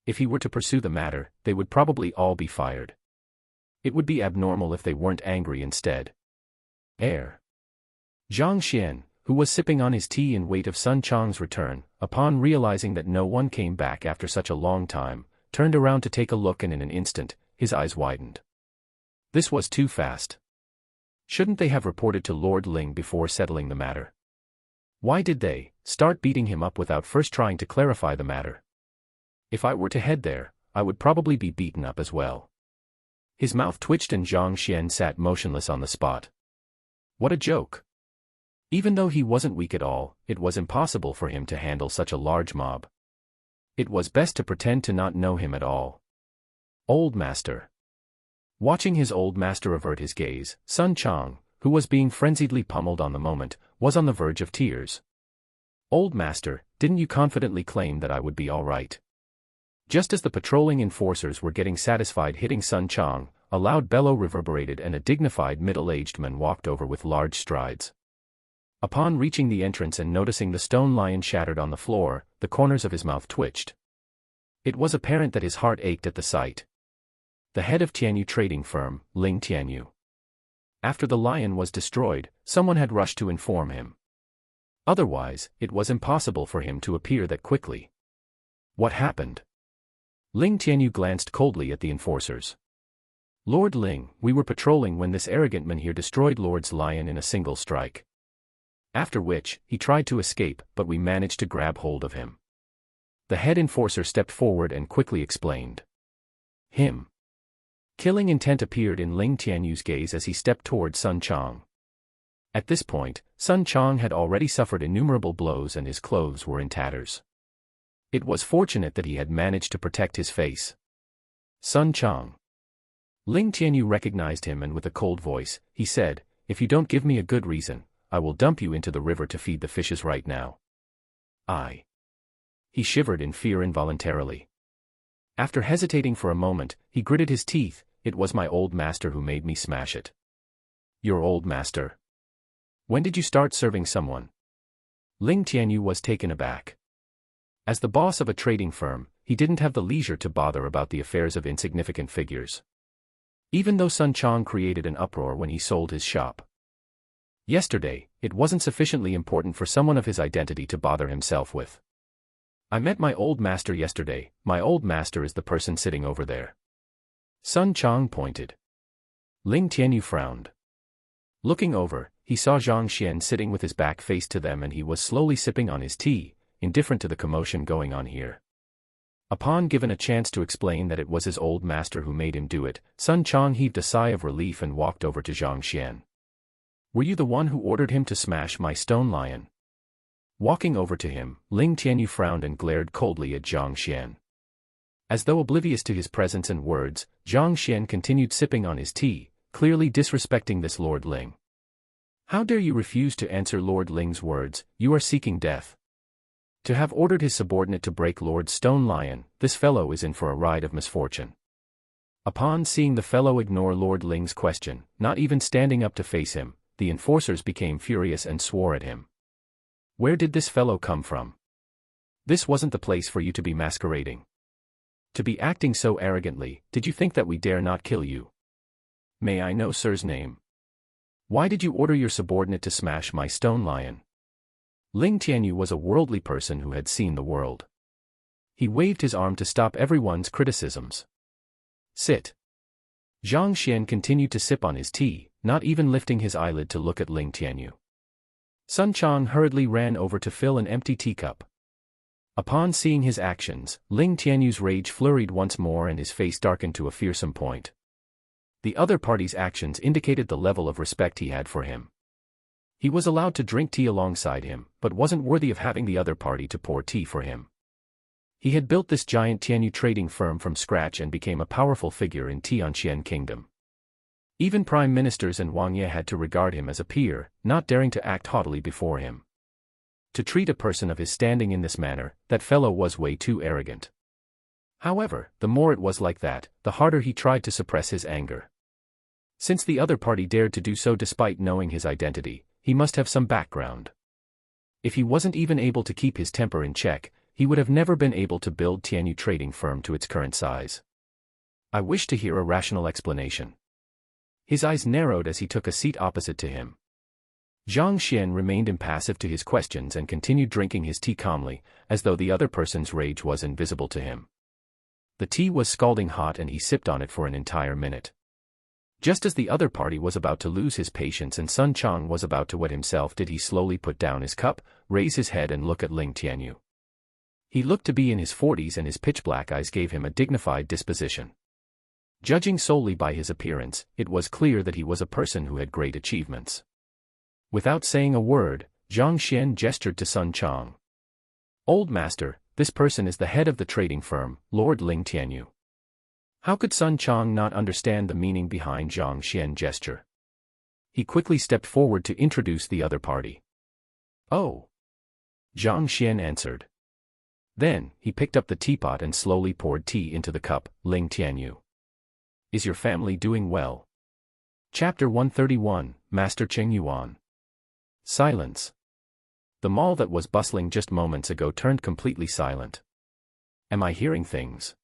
If he were to pursue the matter, they would probably all be fired. It would be abnormal if they weren't angry instead. Zhang Xian, who was sipping on his tea in wait of Sun Chang's return, upon realizing that no one came back after such a long time, turned around to take a look and in an instant, his eyes widened. This was too fast. Shouldn't they have reported to Lord Ling before settling the matter? Why did they start beating him up without first trying to clarify the matter? If I were to head there, I would probably be beaten up as well. His mouth twitched and Zhang Xian sat motionless on the spot. What a joke. Even though he wasn't weak at all, it was impossible for him to handle such a large mob. It was best to pretend to not know him at all. Old Master. Watching his old master avert his gaze, Sun Chang, who was being frenziedly pummeled on the moment, was on the verge of tears. Old Master, didn't you confidently claim that I would be all right? Just as the patrolling enforcers were getting satisfied hitting Sun Chang, a loud bellow reverberated and a dignified middle-aged man walked over with large strides. Upon reaching the entrance and noticing the stone lion shattered on the floor, the corners of his mouth twitched. It was apparent that his heart ached at the sight. The head of Tianyu trading firm, Ling Tianyu. After the lion was destroyed, someone had rushed to inform him. Otherwise, it was impossible for him to appear that quickly. What happened? Ling Tianyu glanced coldly at the enforcers. Lord Ling, we were patrolling when this arrogant man here destroyed Lord's lion in a single strike. After which, he tried to escape, but we managed to grab hold of him. The head enforcer stepped forward and quickly explained. Him. Killing intent appeared in Ling Tianyu's gaze as he stepped toward Sun Chang. At this point, Sun Chang had already suffered innumerable blows and his clothes were in tatters. It was fortunate that he had managed to protect his face. Sun Chang. Ling Tianyu recognized him and with a cold voice, he said, if you don't give me a good reason, I will dump you into the river to feed the fishes right now. He shivered in fear involuntarily. After hesitating for a moment, he gritted his teeth, it was my old master who made me smash it. Your old master? When did you start serving someone? Ling Tianyu was taken aback. As the boss of a trading firm, he didn't have the leisure to bother about the affairs of insignificant figures. Even though Sun Chang created an uproar when he sold his shop. Yesterday, it wasn't sufficiently important for someone of his identity to bother himself with. I met my old master yesterday. My old master is the person sitting over there. Sun Chang pointed. Ling Tianyu frowned. Looking over, he saw Zhang Xian sitting with his back faced to them, and he was slowly sipping on his tea, indifferent to the commotion going on here. Upon given a chance to explain that it was his old master who made him do it, Sun Chang heaved a sigh of relief and walked over to Zhang Xian. Were you the one who ordered him to smash my stone lion? Walking over to him, Ling Tianyu frowned and glared coldly at Zhang Xian. As though oblivious to his presence and words, Zhang Xian continued sipping on his tea, clearly disrespecting this Lord Ling. How dare you refuse to answer Lord Ling's words? You are seeking death. To have ordered his subordinate to break Lord Stone Lion, this fellow is in for a ride of misfortune. Upon seeing the fellow ignore Lord Ling's question, not even standing up to face him, the enforcers became furious and swore at him. Where did this fellow come from? This wasn't the place for you to be masquerading. To be acting so arrogantly, did you think that we dare not kill you? May I know sir's name? Why did you order your subordinate to smash my stone lion? Ling Tianyu was a worldly person who had seen the world. He waved his arm to stop everyone's criticisms. Sit. Zhang Xian continued to sip on his tea, not even lifting his eyelid to look at Ling Tianyu. Sun Chang hurriedly ran over to fill an empty teacup. Upon seeing his actions, Ling Tianyu's rage flurried once more and his face darkened to a fearsome point. The other party's actions indicated the level of respect he had for him. He was allowed to drink tea alongside him, but wasn't worthy of having the other party to pour tea for him. He had built this giant Tianyu trading firm from scratch and became a powerful figure in Tianxian Kingdom. Even prime ministers and Wang Ye had to regard him as a peer, not daring to act haughtily before him. To treat a person of his standing in this manner, that fellow was way too arrogant. However, the more it was like that, the harder he tried to suppress his anger. Since the other party dared to do so despite knowing his identity, he must have some background. If he wasn't even able to keep his temper in check, he would have never been able to build Tianyu trading firm to its current size. I wish to hear a rational explanation. His eyes narrowed as he took a seat opposite to him. Zhang Xian remained impassive to his questions and continued drinking his tea calmly, as though the other person's rage was invisible to him. The tea was scalding hot and he sipped on it for an entire minute. Just as the other party was about to lose his patience and Sun Chang was about to wet himself, did he slowly put down his cup, raise his head and look at Ling Tianyu. He looked to be in his 40s and his pitch-black eyes gave him a dignified disposition. Judging solely by his appearance, it was clear that he was a person who had great achievements. Without saying a word, Zhang Xian gestured to Sun Chang. Old master, this person is the head of the trading firm, Lord Ling Tianyu. How could Sun Chang not understand the meaning behind Zhang Xian's gesture? He quickly stepped forward to introduce the other party. Oh. Zhang Xian answered. Then, he picked up the teapot and slowly poured tea into the cup. Ling Tianyu. Is your family doing well? Chapter 131, Master Cheng Yuan. Silence. The mall that was bustling just moments ago turned completely silent. Am I hearing things?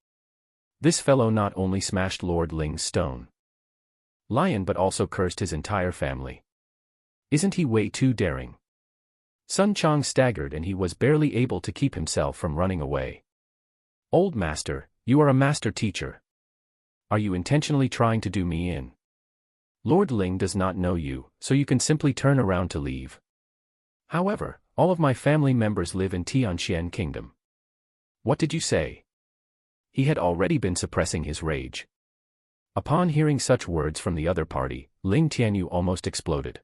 This fellow not only smashed Lord Ling's stone lion but also cursed his entire family. Isn't he way too daring? Sun Chang staggered and he was barely able to keep himself from running away. Old master, you are a master teacher. Are you intentionally trying to do me in? Lord Ling does not know you, so you can simply turn around to leave. However, all of my family members live in Tianxian Kingdom. What did you say? He had already been suppressing his rage. Upon hearing such words from the other party, Ling Tianyu almost exploded.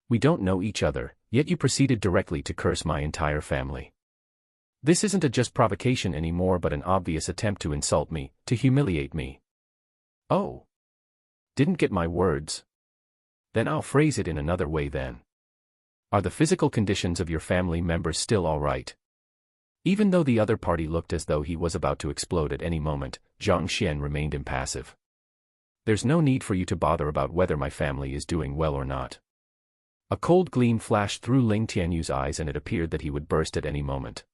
We don't know each other, yet you proceeded directly to curse my entire family. This isn't a just provocation anymore but an obvious attempt to insult me, to humiliate me. Oh. Didn't get my words? Then I'll phrase it in another way then. Are the physical conditions of your family members still all right? Even though the other party looked as though he was about to explode at any moment, Zhang Xian remained impassive. There's no need for you to bother about whether my family is doing well or not. A cold gleam flashed through Ling Tianyu's eyes and it appeared that he would burst at any moment.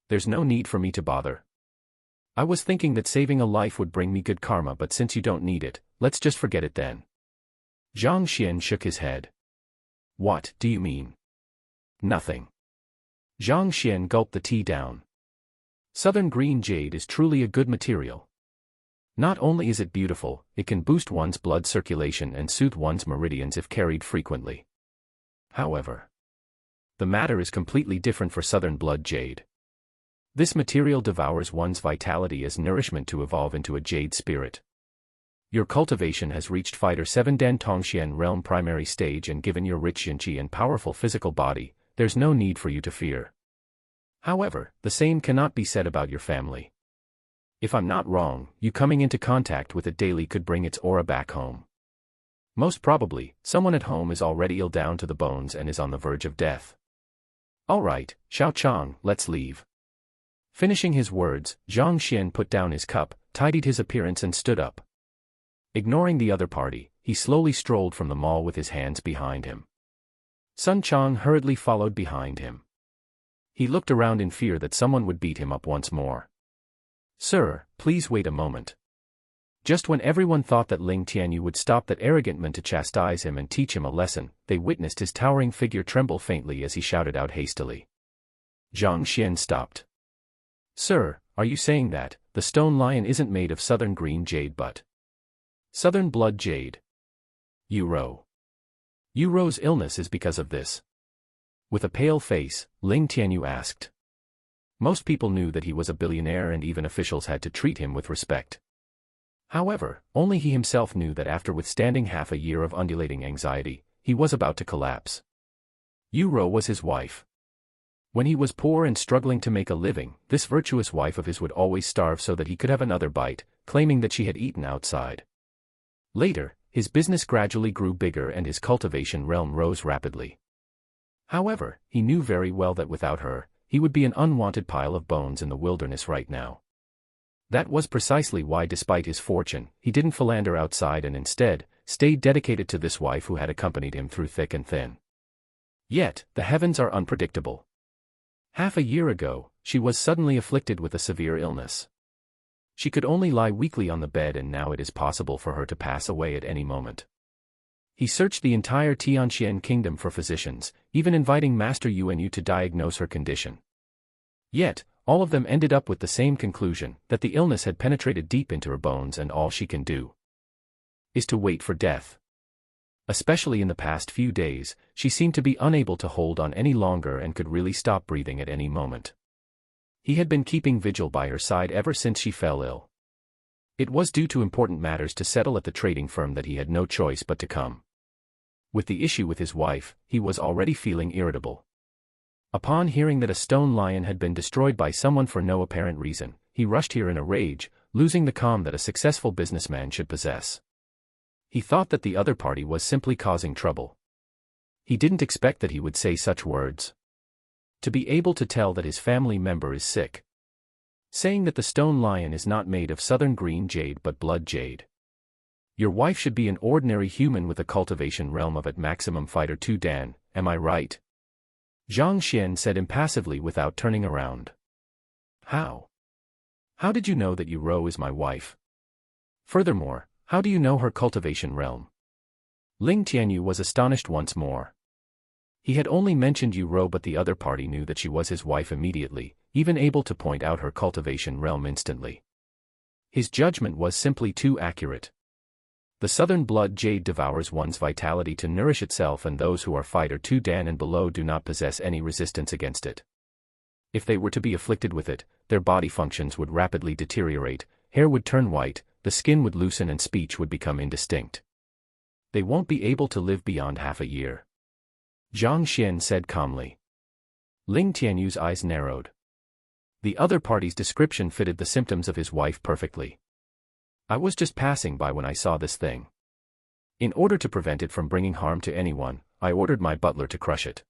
There's no need for me to bother. I was thinking that saving a life would bring me good karma, but since you don't need it, let's just forget it then. Zhang Xian shook his head. What do you mean? Nothing. Zhang Xian gulped the tea down. Southern green jade is truly a good material. Not only is it beautiful, it can boost one's blood circulation and soothe one's meridians if carried frequently. However, the matter is completely different for southern blood jade. This material devours one's vitality as nourishment to evolve into a jade spirit. Your cultivation has reached Fighter 7 Dan Tongxian realm primary stage, and given your rich yinqi and powerful physical body, there's no need for you to fear. However, the same cannot be said about your family. If I'm not wrong, you coming into contact with it daily could bring its aura back home. Most probably, someone at home is already ill down to the bones and is on the verge of death. All right, Xiao Chang, let's leave. Finishing his words, Zhang Xian put down his cup, tidied his appearance and stood up. Ignoring the other party, he slowly strolled from the mall with his hands behind him. Sun Chang hurriedly followed behind him. He looked around in fear that someone would beat him up once more. Sir, please wait a moment. Just when everyone thought that Ling Tianyu would stop that arrogant man to chastise him and teach him a lesson, they witnessed his towering figure tremble faintly as he shouted out hastily. Zhang Xian stopped. Sir, are you saying that the stone lion isn't made of southern green jade but southern blood jade? Yu Ro's illness is because of this. With a pale face, Ling Tianyu asked. Most people knew that he was a billionaire and even officials had to treat him with respect. However, only he himself knew that after withstanding half a year of undulating anxiety, he was about to collapse. Yu Ro was his wife. When he was poor and struggling to make a living, this virtuous wife of his would always starve so that he could have another bite, claiming that she had eaten outside. Later, his business gradually grew bigger and his cultivation realm rose rapidly. However, he knew very well that without her, he would be an unwanted pile of bones in the wilderness right now. That was precisely why, despite his fortune, he didn't philander outside and instead stayed dedicated to this wife who had accompanied him through thick and thin. Yet, the heavens are unpredictable. Half a year ago, she was suddenly afflicted with a severe illness. She could only lie weakly on the bed, and now it is possible for her to pass away at any moment. He searched the entire Tianxian kingdom for physicians, even inviting Master Yuanyu to diagnose her condition. Yet, all of them ended up with the same conclusion, that the illness had penetrated deep into her bones and all she can do is to wait for death. Especially in the past few days, she seemed to be unable to hold on any longer and could really stop breathing at any moment. He had been keeping vigil by her side ever since she fell ill. It was due to important matters to settle at the trading firm that he had no choice but to come. With the issue with his wife, he was already feeling irritable. Upon hearing that a stone lion had been destroyed by someone for no apparent reason, he rushed here in a rage, losing the calm that a successful businessman should possess. He thought that the other party was simply causing trouble. He didn't expect that he would say such words. To be able to tell that his family member is sick. Saying that the stone lion is not made of southern green jade but blood jade. Your wife should be an ordinary human with a cultivation realm of at maximum Fighter 2 Dan, am I right? Zhang Xian said impassively without turning around. How? How did you know that Yu Ro is my wife? Furthermore, how do you know her cultivation realm? Ling Tianyu was astonished once more. He had only mentioned Yu Ro, but the other party knew that she was his wife immediately, even able to point out her cultivation realm instantly. His judgment was simply too accurate. The southern blood jade devours one's vitality to nourish itself, and those who are Fighter 2 Dan and below do not possess any resistance against it. If they were to be afflicted with it, their body functions would rapidly deteriorate, hair would turn white, the skin would loosen and speech would become indistinct. They won't be able to live beyond half a year. Zhang Xian said calmly. Ling Tianyu's eyes narrowed. The other party's description fitted the symptoms of his wife perfectly. I was just passing by when I saw this thing. In order to prevent it from bringing harm to anyone, I ordered my butler to crush it.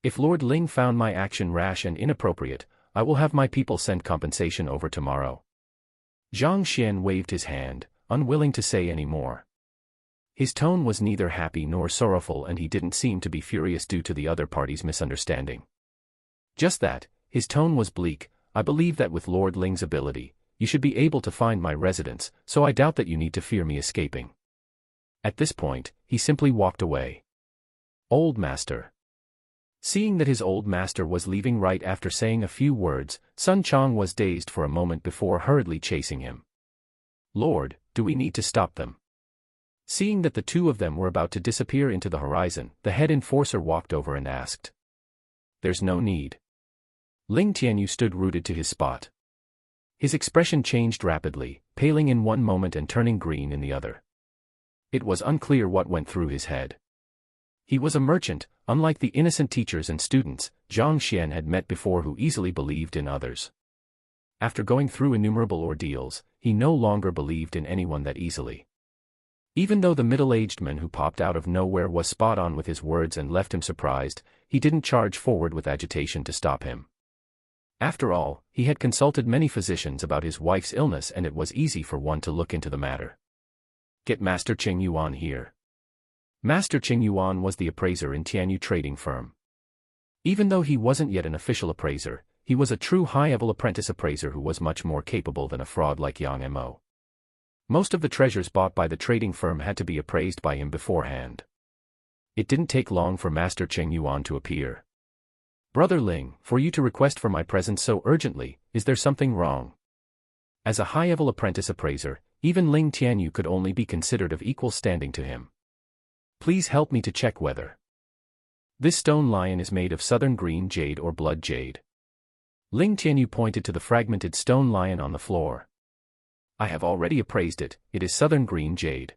If Lord Ling found my action rash and inappropriate, I will have my people send compensation over tomorrow. Zhang Xian waved his hand, unwilling to say any more. His tone was neither happy nor sorrowful, and he didn't seem to be furious due to the other party's misunderstanding. Just that, his tone was bleak. I believe that with Lord Ling's ability, you should be able to find my residence, so I doubt that you need to fear me escaping. At this point, he simply walked away. Old master. Seeing that his old master was leaving right after saying a few words, Sun Chang was dazed for a moment before hurriedly chasing him. Lord, do we need to stop them? Seeing that the two of them were about to disappear into the horizon, the head enforcer walked over and asked. There's no need. Ling Tianyu stood rooted to his spot. His expression changed rapidly, paling in one moment and turning green in the other. It was unclear what went through his head. He was a merchant, unlike the innocent teachers and students Zhang Xian had met before who easily believed in others. After going through innumerable ordeals, he no longer believed in anyone that easily. Even though the middle-aged man who popped out of nowhere was spot on with his words and left him surprised, he didn't charge forward with agitation to stop him. After all, he had consulted many physicians about his wife's illness and it was easy for one to look into the matter. Get Master Qing Yuan here. Master Qing Yuan was the appraiser in Tianyu trading firm. Even though he wasn't yet an official appraiser, he was a true high-level apprentice appraiser who was much more capable than a fraud like Yang Mo. Most of the treasures bought by the trading firm had to be appraised by him beforehand. It didn't take long for Master Qing Yuan to appear. Brother Ling, for you to request for my presence so urgently, is there something wrong? As a high-level apprentice appraiser, even Ling Tianyu could only be considered of equal standing to him. Please help me to check whether this stone lion is made of southern green jade or blood jade. Ling Tianyu pointed to the fragmented stone lion on the floor. I have already appraised it, it is southern green jade.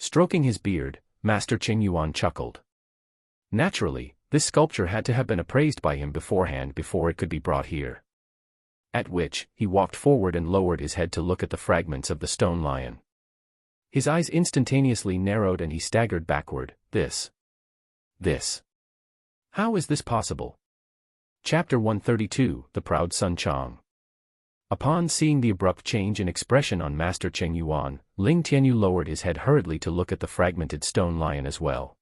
Stroking his beard, Master Qing Yuan chuckled. Naturally, this sculpture had to have been appraised by him beforehand before it could be brought here. At which, he walked forward and lowered his head to look at the fragments of the stone lion. His eyes instantaneously narrowed and he staggered backward. This. How is this possible? Chapter 132, The Proud Sun Chang. Upon seeing the abrupt change in expression on Master Qing Yuan, Ling Tianyu lowered his head hurriedly to look at the fragmented stone lion as well.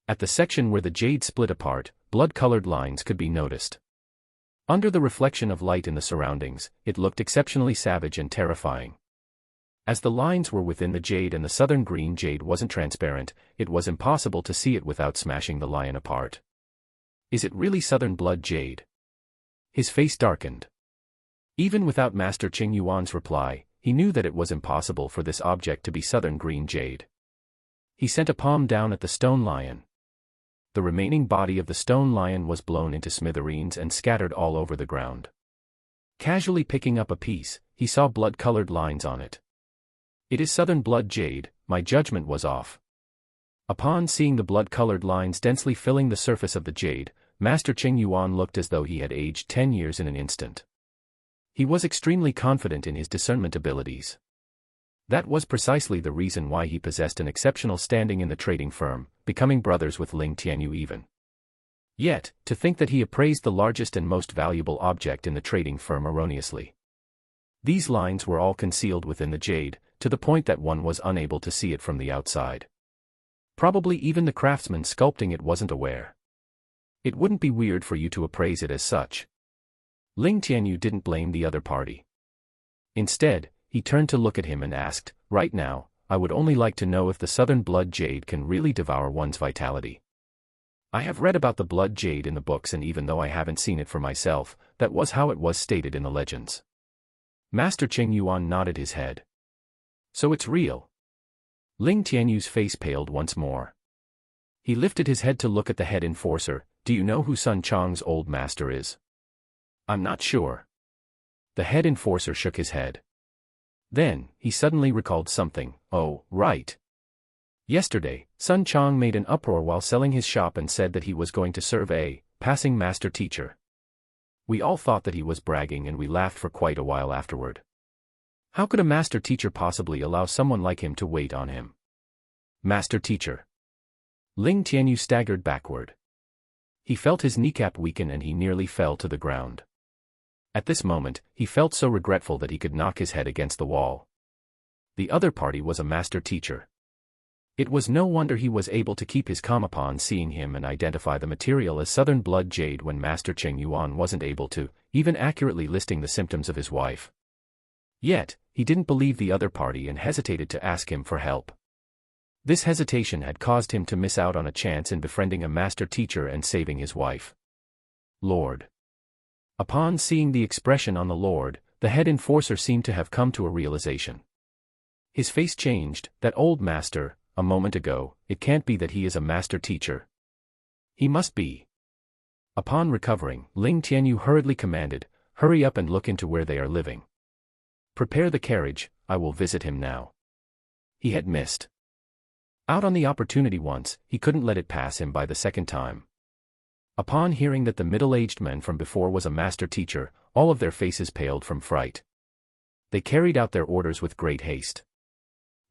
At the section where the jade split apart, blood-colored lines could be noticed. Under the reflection of light in the surroundings, it looked exceptionally savage and terrifying. As the lines were within the jade and the southern green jade wasn't transparent, it was impossible to see it without smashing the lion apart. Is it really southern blood jade? His face darkened. Even without Master Qing Yuan's reply, he knew that it was impossible for this object to be southern green jade. He sent a palm down at the stone lion. The remaining body of the stone lion was blown into smithereens and scattered all over the ground. Casually picking up a piece, he saw blood-colored lines on it. It is southern blood jade, my judgment was off. Upon seeing the blood-colored lines densely filling the surface of the jade, Master Qing Yuan looked as though he had aged 10 years in an instant. He was extremely confident in his discernment abilities. That was precisely the reason why he possessed an exceptional standing in the trading firm, becoming brothers with Ling Tianyu even. Yet, to think that he appraised the largest and most valuable object in the trading firm erroneously. These lines were all concealed within the jade, to the point that one was unable to see it from the outside. Probably even the craftsman sculpting it wasn't aware. It wouldn't be weird for you to appraise it as such. Ling Tianyu didn't blame the other party. Instead, he turned to look at him and asked, right now, I would only like to know if the southern blood jade can really devour one's vitality. I have read about the blood jade in the books and even though I haven't seen it for myself, that was how it was stated in the legends. Master Qing Yuan nodded his head. So it's real. Ling Tianyu's face paled once more. He lifted his head to look at the head enforcer. Do you know who Sun Chang's old master is? I'm not sure. The head enforcer shook his head. Then, he suddenly recalled something. Oh, right. Yesterday, Sun Chang made an uproar while selling his shop and said that he was going to serve a passing master teacher. We all thought that he was bragging and we laughed for quite a while afterward. How could a master teacher possibly allow someone like him to wait on him? Master teacher. Ling Tianyu staggered backward. He felt his kneecap weaken and he nearly fell to the ground. At this moment, he felt so regretful that he could knock his head against the wall. The other party was a master teacher. It was no wonder he was able to keep his calm upon seeing him and identify the material as southern blood jade when Master Qing Yuan wasn't able to, even accurately listing the symptoms of his wife. Yet, he didn't believe the other party and hesitated to ask him for help. This hesitation had caused him to miss out on a chance in befriending a master teacher and saving his wife. Lord. Upon seeing the expression on the Lord, the head enforcer seemed to have come to a realization. His face changed. That old master, a moment ago, it can't be that he is a master teacher. He must be. Upon recovering, Ling Tianyu hurriedly commanded, "Hurry up and look into where they are living. Prepare the carriage, I will visit him now." He had missed out on the opportunity once, he couldn't let it pass him by the second time. Upon hearing that the middle-aged man from before was a master teacher, all of their faces paled from fright. They carried out their orders with great haste.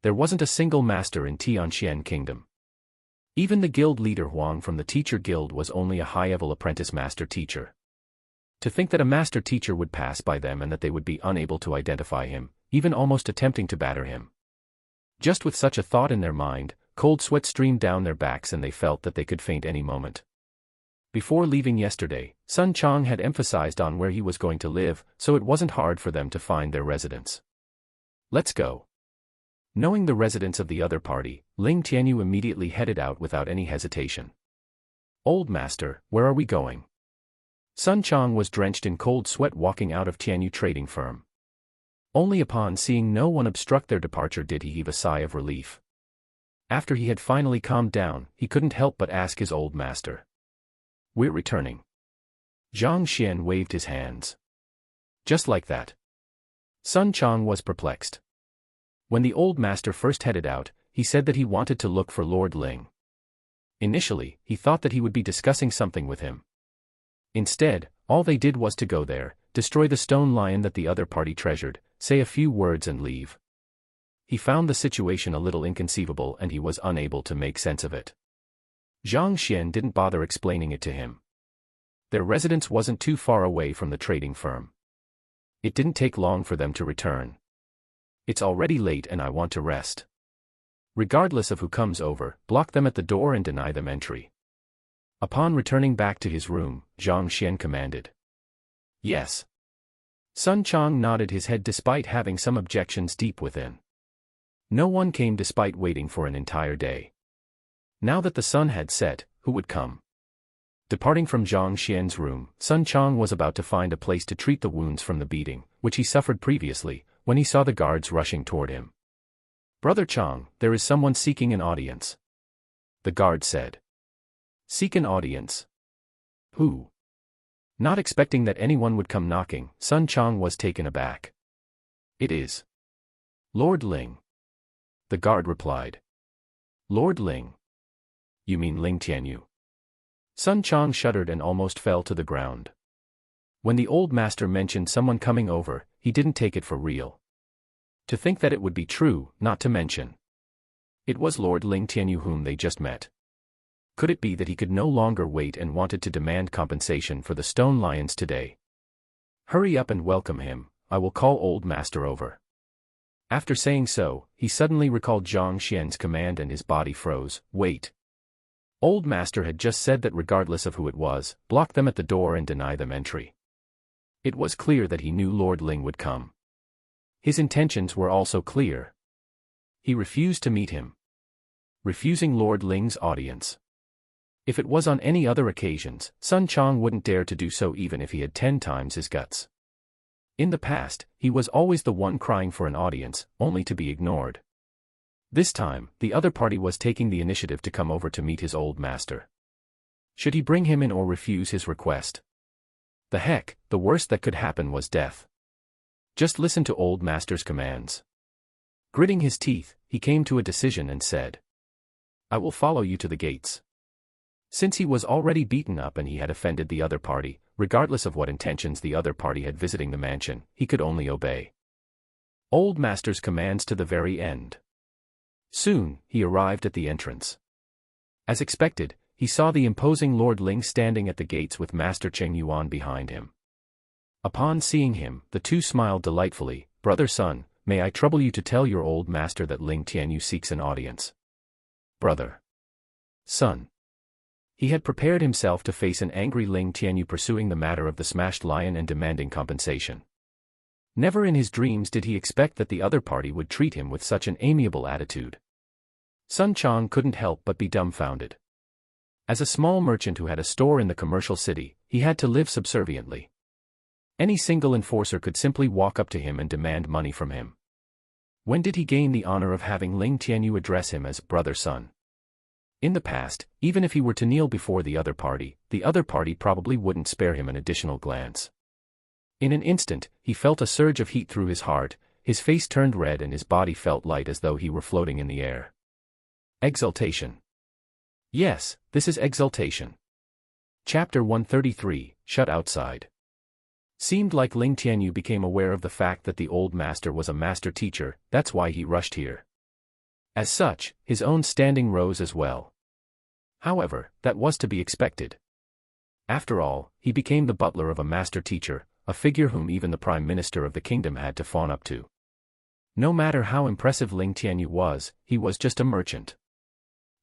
There wasn't a single master in Tianxian Kingdom. Even the guild leader Huang from the teacher guild was only a high-level apprentice master teacher. To think that a master teacher would pass by them and that they would be unable to identify him, even almost attempting to batter him. Just with such a thought in their mind, cold sweat streamed down their backs and they felt that they could faint any moment. Before leaving yesterday, Sun Chang had emphasized on where he was going to live, so it wasn't hard for them to find their residence. "Let's go." Knowing the residence of the other party, Ling Tianyu immediately headed out without any hesitation. "Old master, where are we going?" Sun Chang was drenched in cold sweat walking out of Tianyu trading firm. Only upon seeing no one obstruct their departure did he heave a sigh of relief. After he had finally calmed down, he couldn't help but ask his old master. "We're returning." Zhang Xian waved his hands. "Just like that?" Sun Chang was perplexed. When the old master first headed out, he said that he wanted to look for Lord Ling. Initially, he thought that he would be discussing something with him. Instead, all they did was to go there, destroy the stone lion that the other party treasured, say a few words and leave. He found the situation a little inconceivable and he was unable to make sense of it. Zhang Xian didn't bother explaining it to him. Their residence wasn't too far away from the trading firm. It didn't take long for them to return. "It's already late and I want to rest. Regardless of who comes over, block them at the door and deny them entry." Upon returning back to his room, Zhang Xian commanded. "Yes." Sun Chang nodded his head despite having some objections deep within. No one came despite waiting for an entire day. Now that the sun had set, who would come? Departing from Zhang Xian's room, Sun Chang was about to find a place to treat the wounds from the beating, which he suffered previously, when he saw the guards rushing toward him. "Brother Chang, there is someone seeking an audience," the guard said. "Seek an audience? Who?" Not expecting that anyone would come knocking, Sun Chang was taken aback. "It is Lord Ling," the guard replied. "Lord Ling? You mean Ling Tianyu?" Sun Chang shuddered and almost fell to the ground. When the old master mentioned someone coming over, he didn't take it for real. To think that it would be true, not to mention. It was Lord Ling Tianyu whom they just met. Could it be that he could no longer wait and wanted to demand compensation for the stone lions today? "Hurry up and welcome him, I will call old master over." After saying so, he suddenly recalled Zhang Xian's command and his body froze. Wait. Old master had just said that regardless of who it was, block them at the door and deny them entry. It was clear that he knew Lord Ling would come. His intentions were also clear. He refused to meet him. Refusing Lord Ling's audience. If it was on any other occasions, Sun Chang wouldn't dare to do so even if he had 10 times his guts. In the past, he was always the one crying for an audience, only to be ignored. This time, the other party was taking the initiative to come over to meet his old master. Should he bring him in or refuse his request? The heck, the worst that could happen was death. Just listen to old master's commands. Gritting his teeth, he came to a decision and said, "I will follow you to the gates." Since he was already beaten up and he had offended the other party, regardless of what intentions the other party had visiting the mansion, he could only obey old master's commands to the very end. Soon, he arrived at the entrance. As expected, he saw the imposing Lord Ling standing at the gates with Master Cheng Yuan behind him. Upon seeing him, the two smiled delightfully. "Brother Sun, may I trouble you to tell your old master that Ling Tianyu seeks an audience?" "Brother Sun." He had prepared himself to face an angry Ling Tianyu pursuing the matter of the smashed lion and demanding compensation. Never in his dreams did he expect that the other party would treat him with such an amiable attitude. Sun Chang couldn't help but be dumbfounded. As a small merchant who had a store in the commercial city, he had to live subserviently. Any single enforcer could simply walk up to him and demand money from him. When did he gain the honor of having Ling Tianyu address him as brother Sun? In the past, even if he were to kneel before the other party probably wouldn't spare him an additional glance. In an instant, he felt a surge of heat through his heart, his face turned red and his body felt light as though he were floating in the air. Exultation. Yes, this is exultation. Chapter 133, Shut Outside. Seemed like Ling Tianyu became aware of the fact that the old master was a master teacher, that's why he rushed here. As such, his own standing rose as well. However, that was to be expected. After all, he became the butler of a master teacher, a figure whom even the prime minister of the kingdom had to fawn up to. No matter how impressive Ling Tianyu was, he was just a merchant.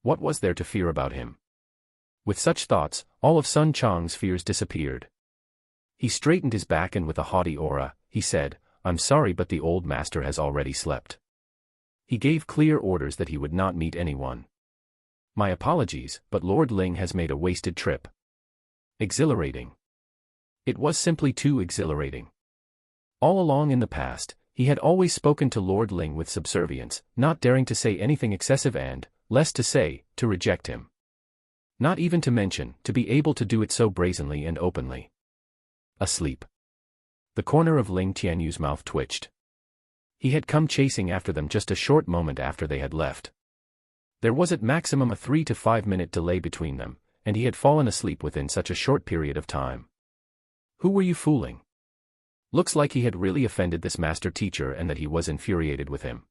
What was there to fear about him? With such thoughts, all of Sun Chang's fears disappeared. He straightened his back and with a haughty aura, he said, "I'm sorry but the old master has already slept." He gave clear orders that he would not meet anyone. "My apologies, but Lord Ling has made a wasted trip." Exhilarating. It was simply too exhilarating. All along in the past, he had always spoken to Lord Ling with subservience, not daring to say anything excessive and, less to say, to reject him. Not even to mention, to be able to do it so brazenly and openly. Asleep. The corner of Ling Tianyu's mouth twitched. He had come chasing after them just a short moment after they had left. There was at maximum a 3 to 5 minute delay between them, and he had fallen asleep within such a short period of time. Who were you fooling? Looks like he had really offended this master teacher and that he was infuriated with him.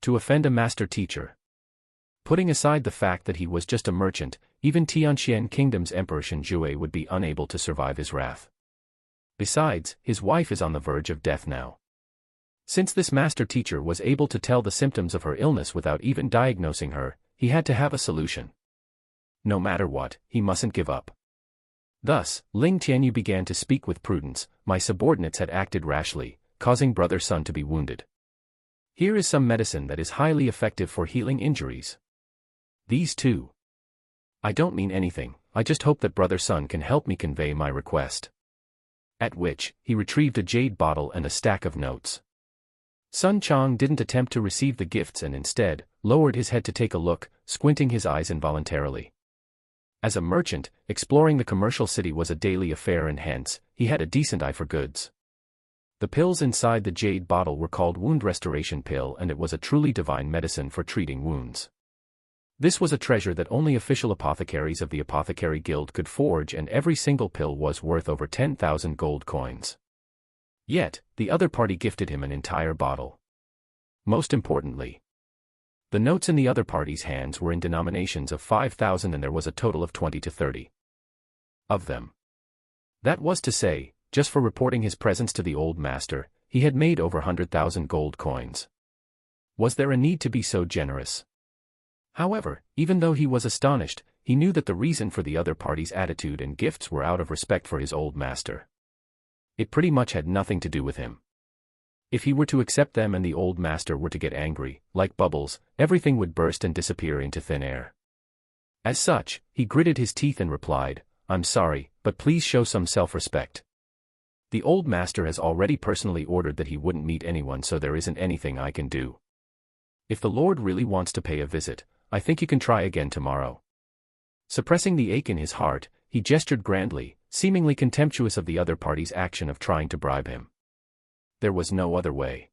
To offend a master teacher. Putting aside the fact that he was just a merchant, even Tianxian Kingdom's Emperor Shenjue would be unable to survive his wrath. Besides, his wife is on the verge of death now. Since this master teacher was able to tell the symptoms of her illness without even diagnosing her, he had to have a solution. No matter what, he mustn't give up. Thus, Ling Tianyu began to speak with prudence. "My subordinates had acted rashly, causing brother Sun to be wounded. Here is some medicine that is highly effective for healing injuries. These two. I don't mean anything, I just hope that brother Sun can help me convey my request." At which, he retrieved a jade bottle and a stack of notes. Sun Chang didn't attempt to receive the gifts and instead, lowered his head to take a look, squinting his eyes involuntarily. As a merchant, exploring the commercial city was a daily affair and hence, he had a decent eye for goods. The pills inside the jade bottle were called Wound Restoration Pill and it was a truly divine medicine for treating wounds. This was a treasure that only official apothecaries of the Apothecary Guild could forge and every single pill was worth over 10,000 gold coins. Yet, the other party gifted him an entire bottle. Most importantly, the notes in the other party's hands were in denominations of 5,000 and there was a total of 20 to 30 of them. That was to say, just for reporting his presence to the old master, he had made over 100,000 gold coins. Was there a need to be so generous? However, even though he was astonished, he knew that the reason for the other party's attitude and gifts were out of respect for his old master. It pretty much had nothing to do with him. If he were to accept them and the old master were to get angry, like bubbles, everything would burst and disappear into thin air. As such, he gritted his teeth and replied, "I'm sorry, but please show some self-respect. The old master has already personally ordered that he wouldn't meet anyone, so there isn't anything I can do. If the Lord really wants to pay a visit, I think you can try again tomorrow." Suppressing the ache in his heart, he gestured grandly, seemingly contemptuous of the other party's action of trying to bribe him. There was no other way.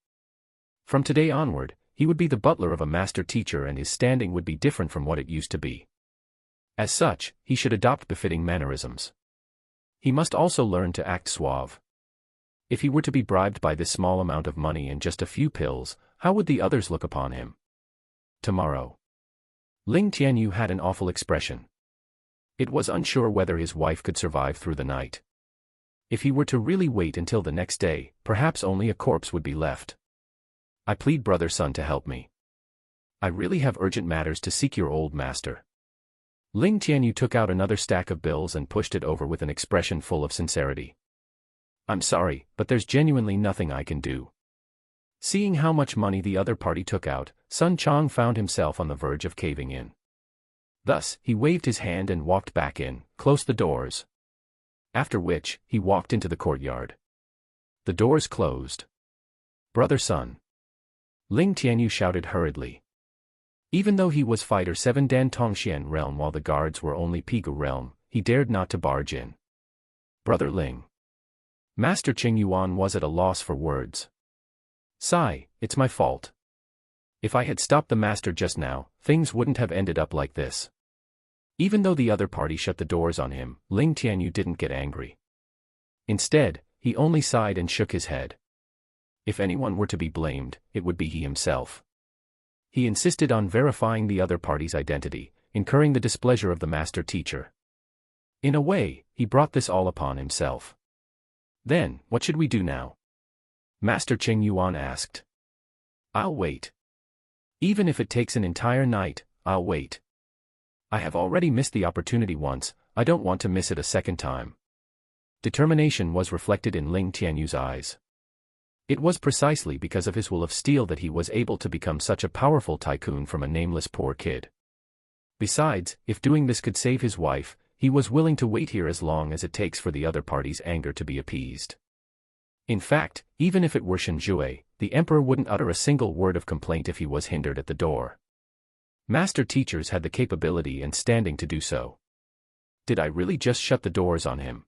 From today onward, he would be the butler of a master teacher and his standing would be different from what it used to be. As such, he should adopt befitting mannerisms. He must also learn to act suave. If he were to be bribed by this small amount of money and just a few pills, how would the others look upon him? Tomorrow. Ling Tianyu had an awful expression. It was unsure whether his wife could survive through the night. If he were to really wait until the next day, perhaps only a corpse would be left. "I plead brother Sun to help me. I really have urgent matters to seek your old master." Ling Tianyu took out another stack of bills and pushed it over with an expression full of sincerity. "I'm sorry, but there's genuinely nothing I can do. Seeing how much money the other party took out, Sun Chong found himself on the verge of caving in. Thus, he waved his hand and walked back in, closed the doors. After which, he walked into the courtyard. The doors closed. "Brother Sun!" Ling Tianyu shouted hurriedly. Even though he was Fighter 7 Dan Tongxian realm while the guards were only Pigu realm, he dared not to barge in. "Brother Ling." Master Qing Yuan was at a loss for words. "Sigh, it's my fault. If I had stopped the master just now, things wouldn't have ended up like this." Even though the other party shut the doors on him, Ling Tianyu didn't get angry. Instead, he only sighed and shook his head. If anyone were to be blamed, it would be he himself. He insisted on verifying the other party's identity, incurring the displeasure of the master teacher. In a way, he brought this all upon himself. "Then, what should we do now?" Master Qing Yuan asked. "I'll wait. Even if it takes an entire night, I'll wait. I have already missed the opportunity once, I don't want to miss it a second time." Determination was reflected in Ling Tianyu's eyes. It was precisely because of his will of steel that he was able to become such a powerful tycoon from a nameless poor kid. Besides, if doing this could save his wife, he was willing to wait here as long as it takes for the other party's anger to be appeased. In fact, even if it were Shen Jue, the emperor wouldn't utter a single word of complaint if he was hindered at the door. Master teachers had the capability and standing to do so. Did I really just shut the doors on him?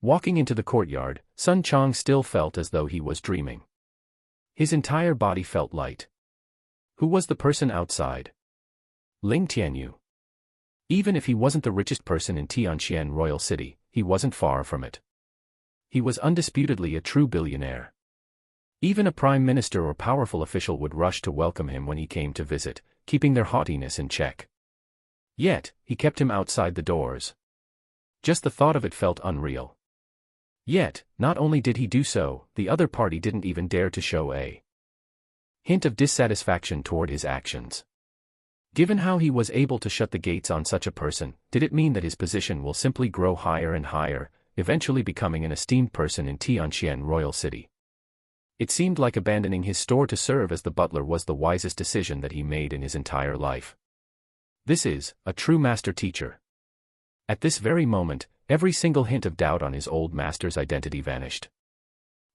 Walking into the courtyard, Sun Chong still felt as though he was dreaming. His entire body felt light. Who was the person outside? Ling Tianyu. Even if he wasn't the richest person in Tianxian Royal City, he wasn't far from it. He was undisputedly a true billionaire. Even a prime minister or powerful official would rush to welcome him when he came to visit, keeping their haughtiness in check. Yet, he kept him outside the doors. Just the thought of it felt unreal. Yet, not only did he do so, the other party didn't even dare to show a hint of dissatisfaction toward his actions. Given how he was able to shut the gates on such a person, did it mean that his position will simply grow higher and higher, eventually becoming an esteemed person in Tianxian Royal City? It seemed like abandoning his store to serve as the butler was the wisest decision that he made in his entire life. This is a true master teacher. At this very moment, every single hint of doubt on his old master's identity vanished.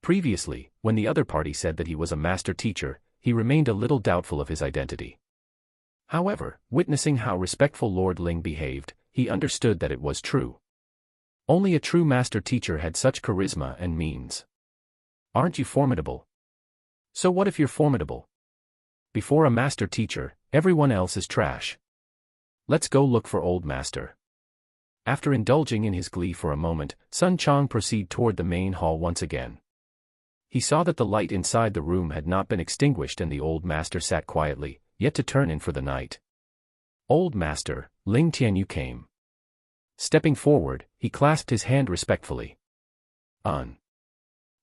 Previously, when the other party said that he was a master teacher, he remained a little doubtful of his identity. However, witnessing how respectful Lord Ling behaved, he understood that it was true. Only a true master teacher had such charisma and means. Aren't you formidable? So what if you're formidable? Before a master teacher, everyone else is trash. Let's go look for old master. After indulging in his glee for a moment, Sun Chong proceeded toward the main hall once again. He saw that the light inside the room had not been extinguished and the old master sat quietly, yet to turn in for the night. "Old master," Ling Tianyu came. Stepping forward, he clasped his hand respectfully. "Un."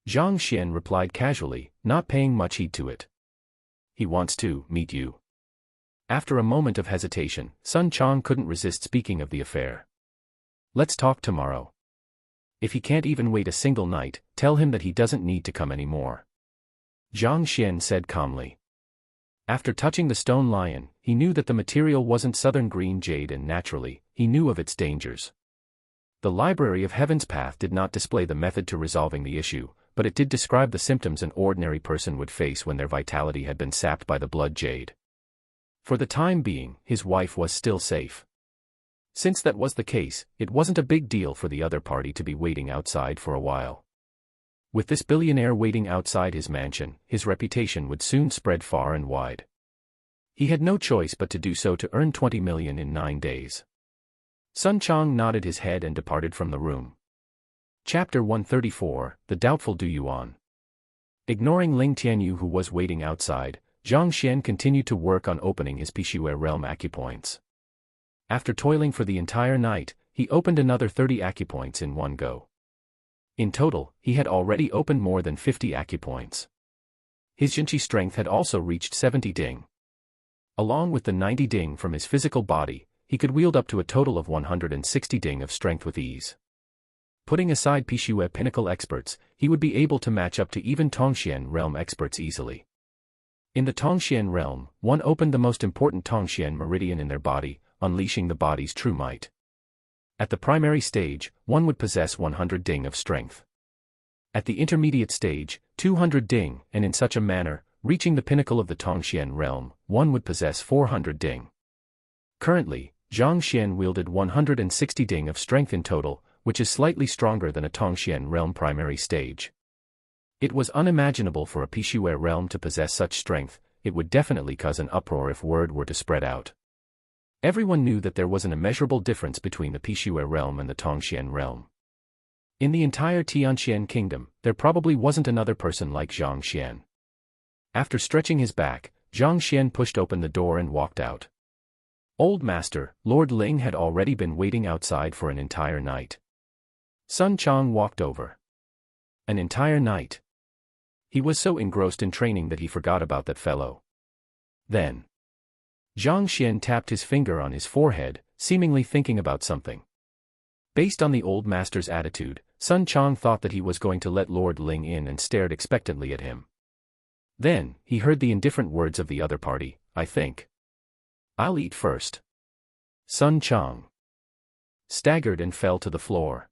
Zhang Xian replied casually, not paying much heed to it. "He wants to meet you." After a moment of hesitation, Sun Chong couldn't resist speaking of the affair. "Let's talk tomorrow. If he can't even wait a single night, tell him that he doesn't need to come anymore," Zhang Xian said calmly. After touching the stone lion, he knew that the material wasn't southern green jade and naturally, he knew of its dangers. The Library of Heaven's Path did not display the method to resolving the issue, but it did describe the symptoms an ordinary person would face when their vitality had been sapped by the blood jade. For the time being, his wife was still safe. Since that was the case, it wasn't a big deal for the other party to be waiting outside for a while. With this billionaire waiting outside his mansion, his reputation would soon spread far and wide. He had no choice but to do so to earn 20 million in 9 days. Sun Chong nodded his head and departed from the room. Chapter 134, The Doubtful Du Yuan. Ignoring Ling Tianyu who was waiting outside, Zhang Xian continued to work on opening his Pishue realm acupoints. After toiling for the entire night, he opened another 30 acupoints in one go. In total, he had already opened more than 50 acupoints. His Jinqi strength had also reached 70 ding. Along with the 90 ding from his physical body, he could wield up to a total of 160 ding of strength with ease. Putting aside Pishue pinnacle experts, he would be able to match up to even Tongxian realm experts easily. In the Tongxian realm, one opened the most important Tongxian meridian in their body, unleashing the body's true might. At the primary stage, one would possess 100 ding of strength. At the intermediate stage, 200 ding, and in such a manner, reaching the pinnacle of the Tongxian realm, one would possess 400 ding. Currently, Zhang Xian wielded 160 ding of strength in total, which is slightly stronger than a Tongxian realm primary stage. It was unimaginable for a Pishue realm to possess such strength. It would definitely cause an uproar if word were to spread out. Everyone knew that there was an immeasurable difference between the Pishue realm and the Tongxian realm. In the entire Tianxian kingdom, there probably wasn't another person like Zhang Xian. After stretching his back, Zhang Xian pushed open the door and walked out. Old Master, Lord Ling had already been waiting outside for an entire night. Sun Chang walked over. An entire night. He was so engrossed in training that he forgot about that fellow. Then Zhang Xian tapped his finger on his forehead, seemingly thinking about something. Based on the old master's attitude, Sun Chang thought that he was going to let Lord Ling in and stared expectantly at him. Then, he heard the indifferent words of the other party, "I think I'll eat first." Sun Chang staggered and fell to the floor.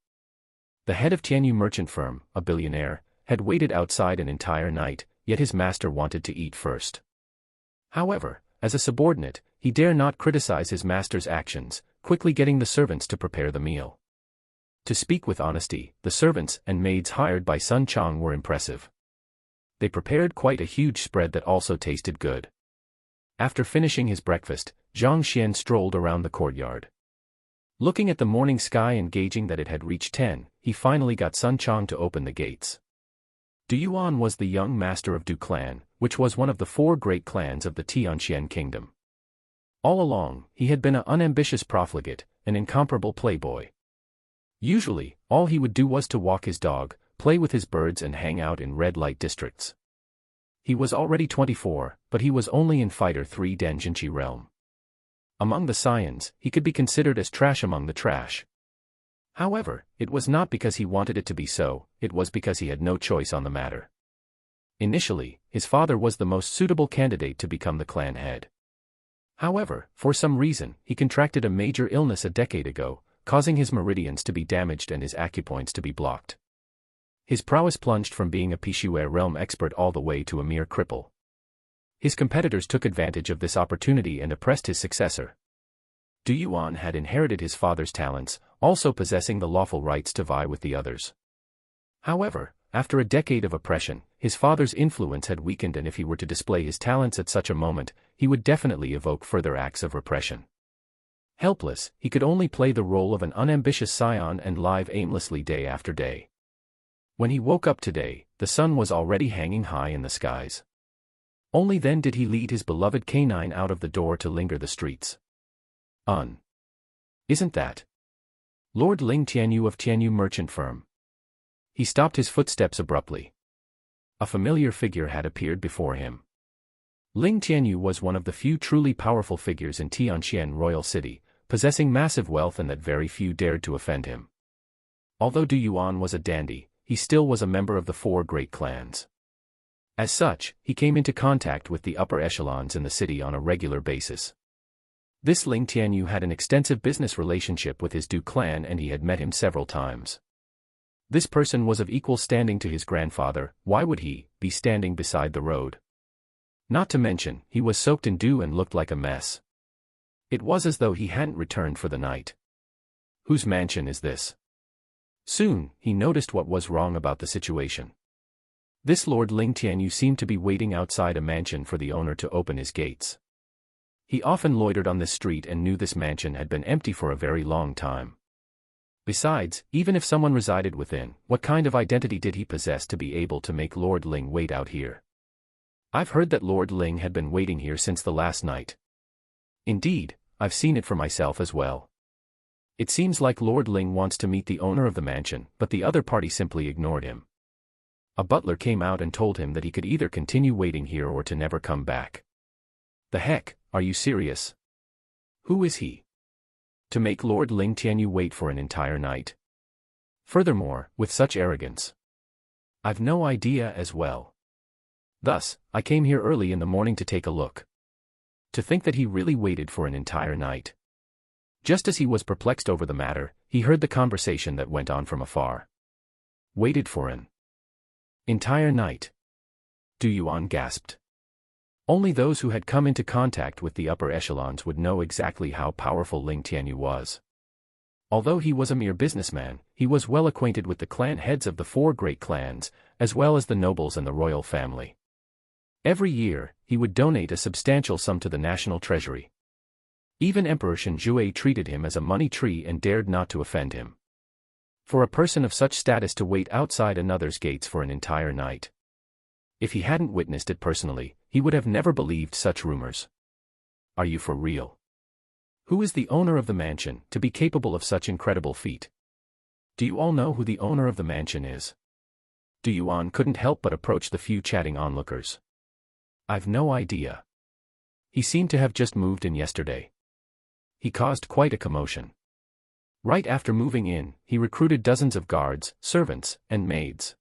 The head of Tianyu merchant firm, a billionaire, had waited outside an entire night, yet his master wanted to eat first. However, as a subordinate, he dare not criticize his master's actions, quickly getting the servants to prepare the meal. To speak with honesty, the servants and maids hired by Sun Chang were impressive. They prepared quite a huge spread that also tasted good. After finishing his breakfast, Zhang Xian strolled around the courtyard. Looking at the morning sky and gauging that it had reached 10, he finally got Sun Chang to open the gates. Du Yuan was the young master of Du clan, which was one of the 4 great clans of the Tianxian kingdom. All along, he had been an unambitious profligate, an incomparable playboy. Usually, all he would do was to walk his dog, play with his birds and hang out in red light districts. He was already 24, but he was only in Fighter 3 Danjinchi realm. Among the Saiyans, he could be considered as trash among the trash. However, it was not because he wanted it to be so, it was because he had no choice on the matter. Initially, his father was the most suitable candidate to become the clan head. However, for some reason, he contracted a major illness a decade ago, causing his meridians to be damaged and his acupoints to be blocked. His prowess plunged from being a Pishue realm expert all the way to a mere cripple. His competitors took advantage of this opportunity and oppressed his successor. Du Yuan had inherited his father's talents, also possessing the lawful rights to vie with the others. However, after a decade of oppression, his father's influence had weakened, and if he were to display his talents at such a moment, he would definitely evoke further acts of repression. Helpless, he could only play the role of an unambitious scion and live aimlessly day after day. When he woke up today, the sun was already hanging high in the skies. Only then did he lead his beloved canine out of the door to linger the streets. Isn't that Lord Ling Tianyu of Tianyu merchant firm? He stopped his footsteps abruptly. A familiar figure had appeared before him. Ling Tianyu was one of the few truly powerful figures in Tianxian royal city, possessing massive wealth and that very few dared to offend him. Although Du Yuan was a dandy, he still was a member of the 4 great clans. As such, he came into contact with the upper echelons in the city on a regular basis. This Ling Tianyu had an extensive business relationship with his Du clan and he had met him several times. This person was of equal standing to his grandfather. Why would he be standing beside the road? Not to mention, he was soaked in dew and looked like a mess. It was as though he hadn't returned for the night. Whose mansion is this? Soon, he noticed what was wrong about the situation. This Lord Ling Tianyu seemed to be waiting outside a mansion for the owner to open his gates. He often loitered on this street and knew this mansion had been empty for a very long time. Besides, even if someone resided within, what kind of identity did he possess to be able to make Lord Ling wait out here? I've heard that Lord Ling had been waiting here since the last night. Indeed, I've seen it for myself as well. It seems like Lord Ling wants to meet the owner of the mansion, but the other party simply ignored him. A butler came out and told him that he could either continue waiting here or to never come back. The heck, are you serious? Who is he? To make Lord Ling Tianyu wait for an entire night? Furthermore, with such arrogance. I've no idea as well. Thus, I came here early in the morning to take a look. To think that he really waited for an entire night. Just as he was perplexed over the matter, he heard the conversation that went on from afar. Waited for an entire night. Du Yuan gasped. Only those who had come into contact with the upper echelons would know exactly how powerful Ling Tianyu was. Although he was a mere businessman, he was well acquainted with the clan heads of the 4 great clans, as well as the nobles and the royal family. Every year, he would donate a substantial sum to the national treasury. Even Emperor Shenjue treated him as a money tree and dared not to offend him. For a person of such status to wait outside another's gates for an entire night. If he hadn't witnessed it personally, he would have never believed such rumors. Are you for real? Who is the owner of the mansion, to be capable of such incredible feat? Do you all know who the owner of the mansion is? Du Yuan couldn't help but approach the few chatting onlookers. I've no idea. He seemed to have just moved in yesterday. He caused quite a commotion. Right after moving in, he recruited dozens of guards, servants, and maids.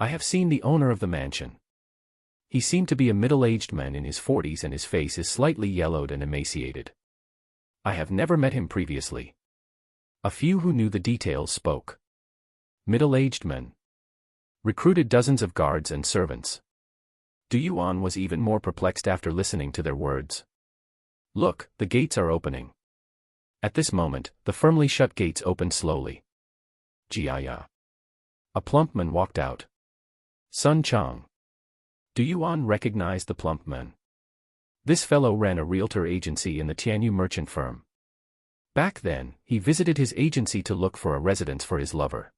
I have seen the owner of the mansion. He seemed to be a middle-aged man in his 40s and his face is slightly yellowed and emaciated. I have never met him previously. A few who knew the details spoke. Middle-aged men. Recruited dozens of guards and servants. Du Yuan was even more perplexed after listening to their words. Look, the gates are opening. At this moment, the firmly shut gates opened slowly. Jiaya. A plump man walked out. Sun Chang. Du Yuan recognized the plump man. This fellow ran a realtor agency in the Tianyu merchant firm. Back then, he visited his agency to look for a residence for his lover.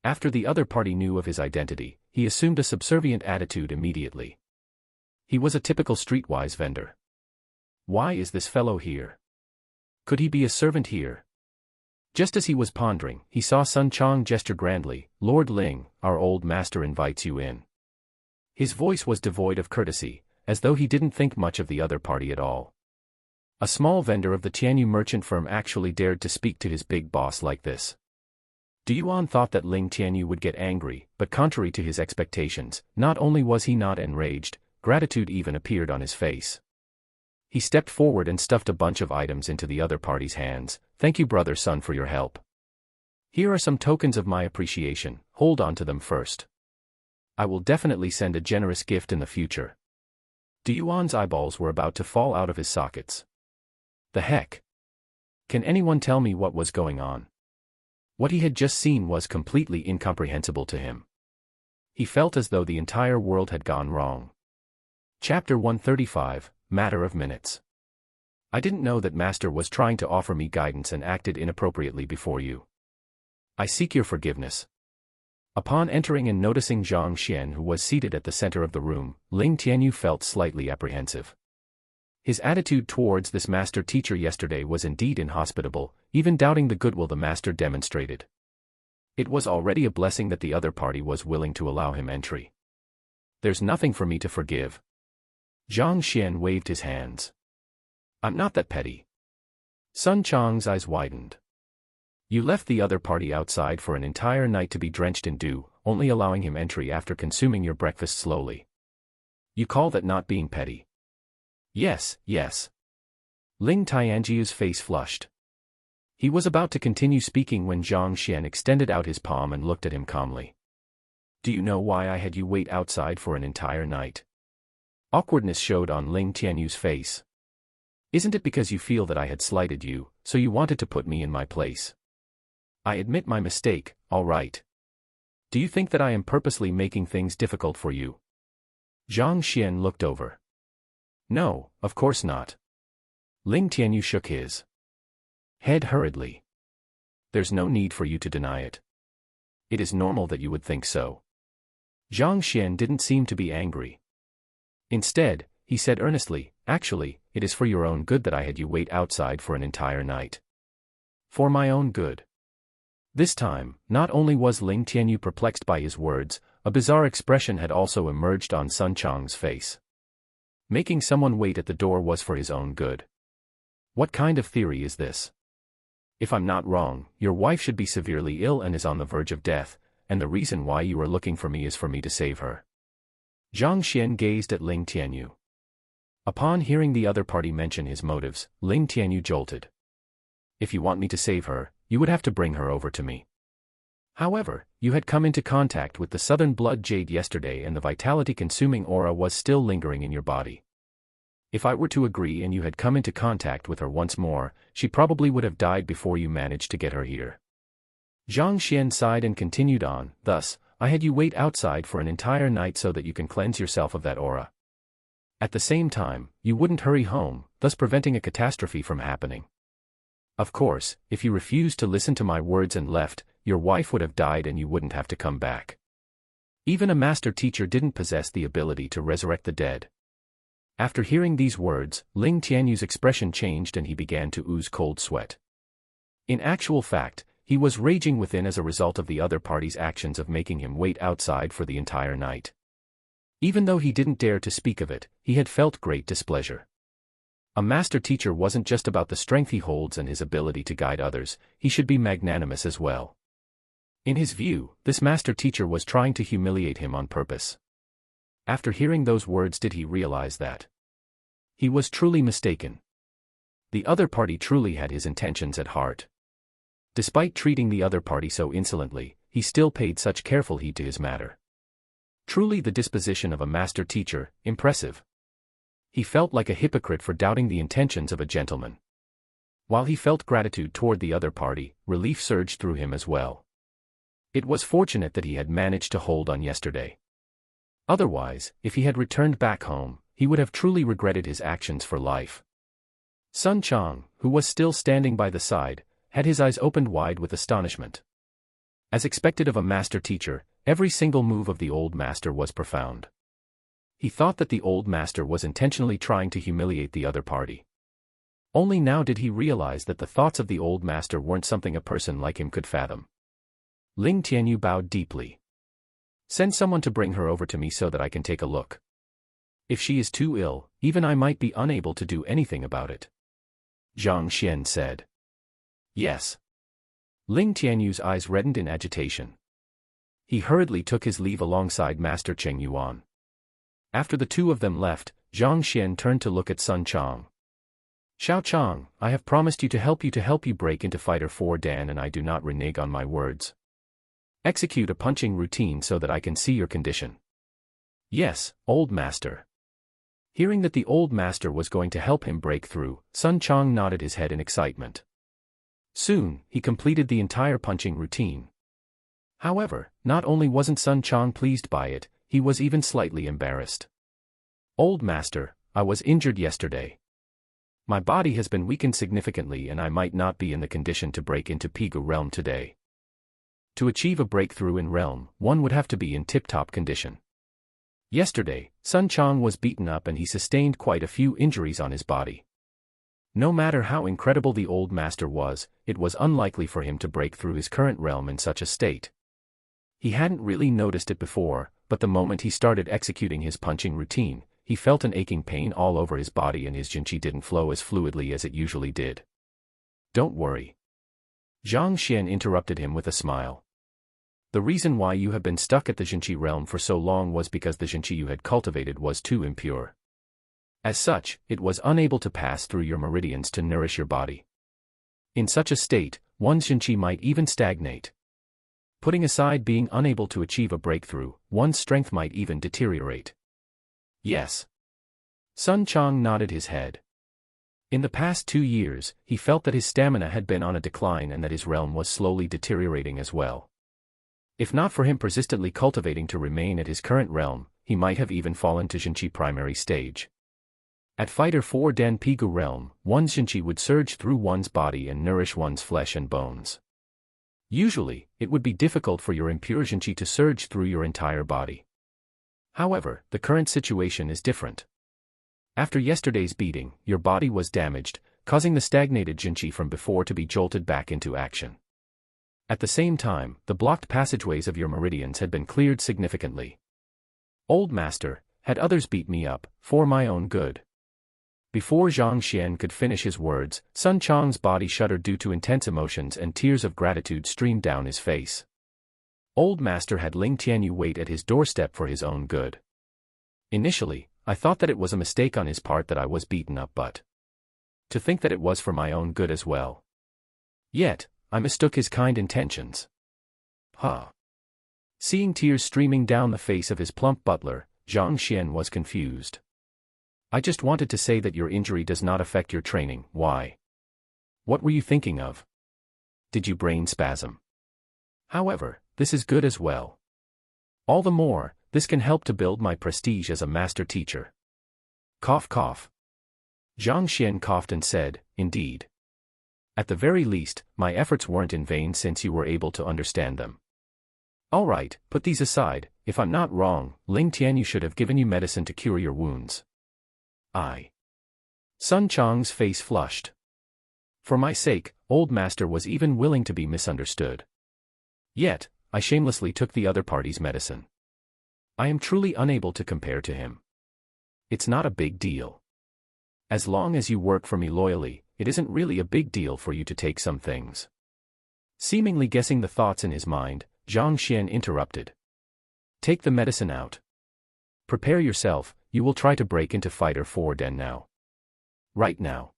After the other party knew of his identity, he assumed a subservient attitude immediately. He was a typical streetwise vendor. Why is this fellow here? Could he be a servant here? Just as he was pondering, he saw Sun Chang gesture grandly. Lord Ling, our old master invites you in. His voice was devoid of courtesy, as though he didn't think much of the other party at all. A small vendor of the Tianyu merchant firm actually dared to speak to his big boss like this. Du Yuan thought that Ling Tianyu would get angry, but contrary to his expectations, not only was he not enraged, gratitude even appeared on his face. He stepped forward and stuffed a bunch of items into the other party's hands. Thank you, brother Sun, for your help. Here are some tokens of my appreciation, hold on to them first. I will definitely send a generous gift in the future. Du Yuan's eyeballs were about to fall out of his sockets. The heck? Can anyone tell me what was going on? What he had just seen was completely incomprehensible to him. He felt as though the entire world had gone wrong. Chapter 135, Matter of Minutes. I didn't know that Master was trying to offer me guidance and acted inappropriately before you. I seek your forgiveness. Upon entering and noticing Zhang Xian, who was seated at the center of the room, Ling Tianyu felt slightly apprehensive. His attitude towards this master teacher yesterday was indeed inhospitable, even doubting the goodwill the master demonstrated. It was already a blessing that the other party was willing to allow him entry. There's nothing for me to forgive. Zhang Xian waved his hands. I'm not that petty. Sun Chang's eyes widened. You left the other party outside for an entire night to be drenched in dew, only allowing him entry after consuming your breakfast slowly. You call that not being petty? Yes, yes. Ling Tianjiu's face flushed. He was about to continue speaking when Zhang Xian extended out his palm and looked at him calmly. Do you know why I had you wait outside for an entire night? Awkwardness showed on Ling Tianyu's face. Isn't it because you feel that I had slighted you, so you wanted to put me in my place? I admit my mistake, all right. Do you think that I am purposely making things difficult for you? Zhang Xian looked over. No, of course not. Ling Tianyu shook his head hurriedly. There's no need for you to deny it. It is normal that you would think so. Zhang Xian didn't seem to be angry. Instead, he said earnestly, actually, it is for your own good that I had you wait outside for an entire night. For my own good. This time, not only was Ling Tianyu perplexed by his words, a bizarre expression had also emerged on Sun Chang's face. Making someone wait at the door was for his own good. What kind of theory is this? If I'm not wrong, your wife should be severely ill and is on the verge of death, and the reason why you are looking for me is for me to save her. Zhang Xian gazed at Ling Tianyu. Upon hearing the other party mention his motives, Ling Tianyu jolted. If you want me to save her, you would have to bring her over to me. However, you had come into contact with the southern blood jade yesterday and the vitality-consuming aura was still lingering in your body. If I were to agree and you had come into contact with her once more, she probably would have died before you managed to get her here. Zhang Xian sighed and continued on, thus, I had you wait outside for an entire night so that you can cleanse yourself of that aura. At the same time, you wouldn't hurry home, thus preventing a catastrophe from happening. Of course, if you refused to listen to my words and left, your wife would have died and you wouldn't have to come back. Even a master teacher didn't possess the ability to resurrect the dead. After hearing these words, Ling Tianyu's expression changed and he began to ooze cold sweat. In actual fact, he was raging within as a result of the other party's actions of making him wait outside for the entire night. Even though he didn't dare to speak of it, he had felt great displeasure. A master teacher wasn't just about the strength he holds and his ability to guide others, he should be magnanimous as well. In his view, this master teacher was trying to humiliate him on purpose. After hearing those words did he realize that he was truly mistaken. The other party truly had his intentions at heart. Despite treating the other party so insolently, he still paid such careful heed to his matter. Truly the disposition of a master teacher, impressive. He felt like a hypocrite for doubting the intentions of a gentleman. While he felt gratitude toward the other party, relief surged through him as well. It was fortunate that he had managed to hold on yesterday. Otherwise, if he had returned back home, he would have truly regretted his actions for life. Sun Chang, who was still standing by the side, had his eyes opened wide with astonishment. As expected of a master teacher, every single move of the old master was profound. He thought that the old master was intentionally trying to humiliate the other party. Only now did he realize that the thoughts of the old master weren't something a person like him could fathom. Ling Tianyu bowed deeply. Send someone to bring her over to me so that I can take a look. If she is too ill, even I might be unable to do anything about it. Zhang Xian said. Yes. Ling Tianyu's eyes reddened in agitation. He hurriedly took his leave alongside Master Cheng Yuan. After the two of them left, Zhang Xian turned to look at Sun Chang. Xiao Chang, I have promised you to help you break into Fighter 4 Dan and I do not renege on my words. Execute a punching routine so that I can see your condition. Yes, old master. Hearing that the old master was going to help him break through, Sun Chang nodded his head in excitement. Soon, he completed the entire punching routine. However, not only wasn't Sun Chang pleased by it, he was even slightly embarrassed. Old master, I was injured yesterday. My body has been weakened significantly and I might not be in the condition to break into Pigu realm today. To achieve a breakthrough in realm, one would have to be in tip-top condition. Yesterday, Sun Chang was beaten up and he sustained quite a few injuries on his body. No matter how incredible the old master was, it was unlikely for him to break through his current realm in such a state. He hadn't really noticed it before, but the moment he started executing his punching routine, he felt an aching pain all over his body and his jinqi didn't flow as fluidly as it usually did. Don't worry. Zhang Xian interrupted him with a smile. The reason why you have been stuck at the jinqi realm for so long was because the jinqi you had cultivated was too impure. As such, it was unable to pass through your meridians to nourish your body. In such a state, one's jinqi might even stagnate. Putting aside being unable to achieve a breakthrough, one's strength might even deteriorate. Yes. Sun Chang nodded his head. In the past 2 years, he felt that his stamina had been on a decline and that his realm was slowly deteriorating as well. If not for him persistently cultivating to remain at his current realm, he might have even fallen to jinqi primary stage. At Fighter 4 Dan Pigu realm, one's jinqi would surge through one's body and nourish one's flesh and bones. Usually, it would be difficult for your impure jinqi to surge through your entire body. However, the current situation is different. After yesterday's beating, your body was damaged, causing the stagnated jinqi from before to be jolted back into action. At the same time, the blocked passageways of your meridians had been cleared significantly. Old master, had others beat me up, for my own good. Before Zhang Xian could finish his words, Sun Chang's body shuddered due to intense emotions and tears of gratitude streamed down his face. Old Master had Ling Tianyu wait at his doorstep for his own good. Initially, I thought that it was a mistake on his part that I was beaten up, but to think that it was for my own good as well. Yet, I mistook his kind intentions. Seeing tears streaming down the face of his plump butler, Zhang Xian was confused. I just wanted to say that your injury does not affect your training. Why? What were you thinking of? Did you brain spasm? However, this is good as well. All the more, this can help to build my prestige as a master teacher. Cough cough. Zhang Xian coughed and said, indeed. At the very least, my efforts weren't in vain since you were able to understand them. All right, put these aside. If I'm not wrong, Ling Tianyu should have given you medicine to cure your wounds. Sun Chang's face flushed. For my sake, Old Master was even willing to be misunderstood. Yet, I shamelessly took the other party's medicine. I am truly unable to compare to him. It's not a big deal. As long as you work for me loyally, it isn't really a big deal for you to take some things. Seemingly guessing the thoughts in his mind, Zhang Xian interrupted. Take the medicine out. Prepare yourself, you will try to break into Fighter 4 Den now. Right now.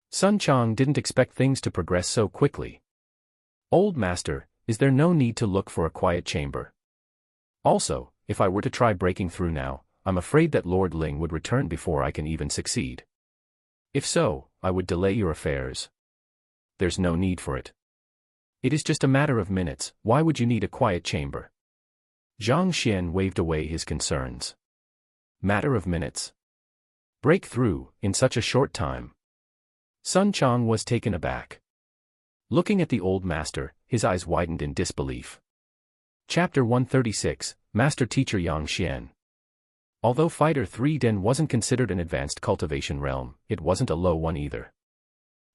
Sun Chang didn't expect things to progress so quickly. Old Master, is there no need to look for a quiet chamber? Also, if I were to try breaking through now, I'm afraid that Lord Ling would return before I can even succeed. If so, I would delay your affairs. There's no need for it. It is just a matter of minutes. Why would you need a quiet chamber? Zhang Xian waved away his concerns. Matter of minutes. Break through, in such a short time. Sun Chang was taken aback. Looking at the Old Master, his eyes widened in disbelief. Chapter 136, Master Teacher Yang Xian. Although Fighter 3 Den wasn't considered an advanced cultivation realm, it wasn't a low one either.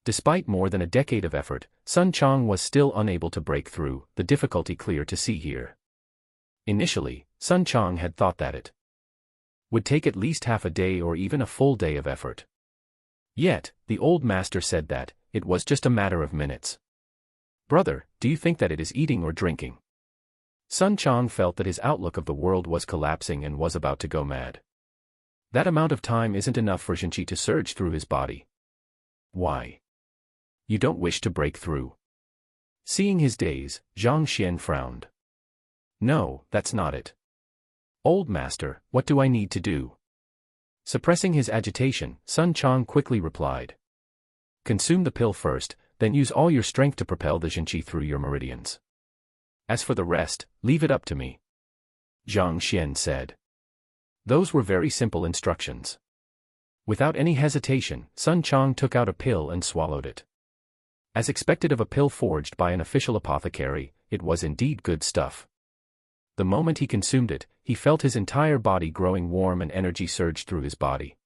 Despite more than a decade of effort, Sun Chang was still unable to break through, the difficulty clear to see here. Initially, Sun Chang had thought that it would take at least half a day or even a full day of effort. Yet, the Old Master said that it was just a matter of minutes. Brother, do you think that it is eating or drinking? Sun Chang felt that his outlook of the world was collapsing and was about to go mad. That amount of time isn't enough for Zhenqi to surge through his body. Why? You don't wish to break through? Seeing his daze, Zhang Xian frowned. No, that's not it. Old Master, what do I need to do? Suppressing his agitation, Sun Chang quickly replied. Consume the pill first, then use all your strength to propel the Zhenqi through your meridians. As for the rest, leave it up to me. Zhang Xian said. Those were very simple instructions. Without any hesitation, Sun Chang took out a pill and swallowed it. As expected of a pill forged by an official apothecary, it was indeed good stuff. The moment he consumed it, he felt his entire body growing warm and energy surged through his body.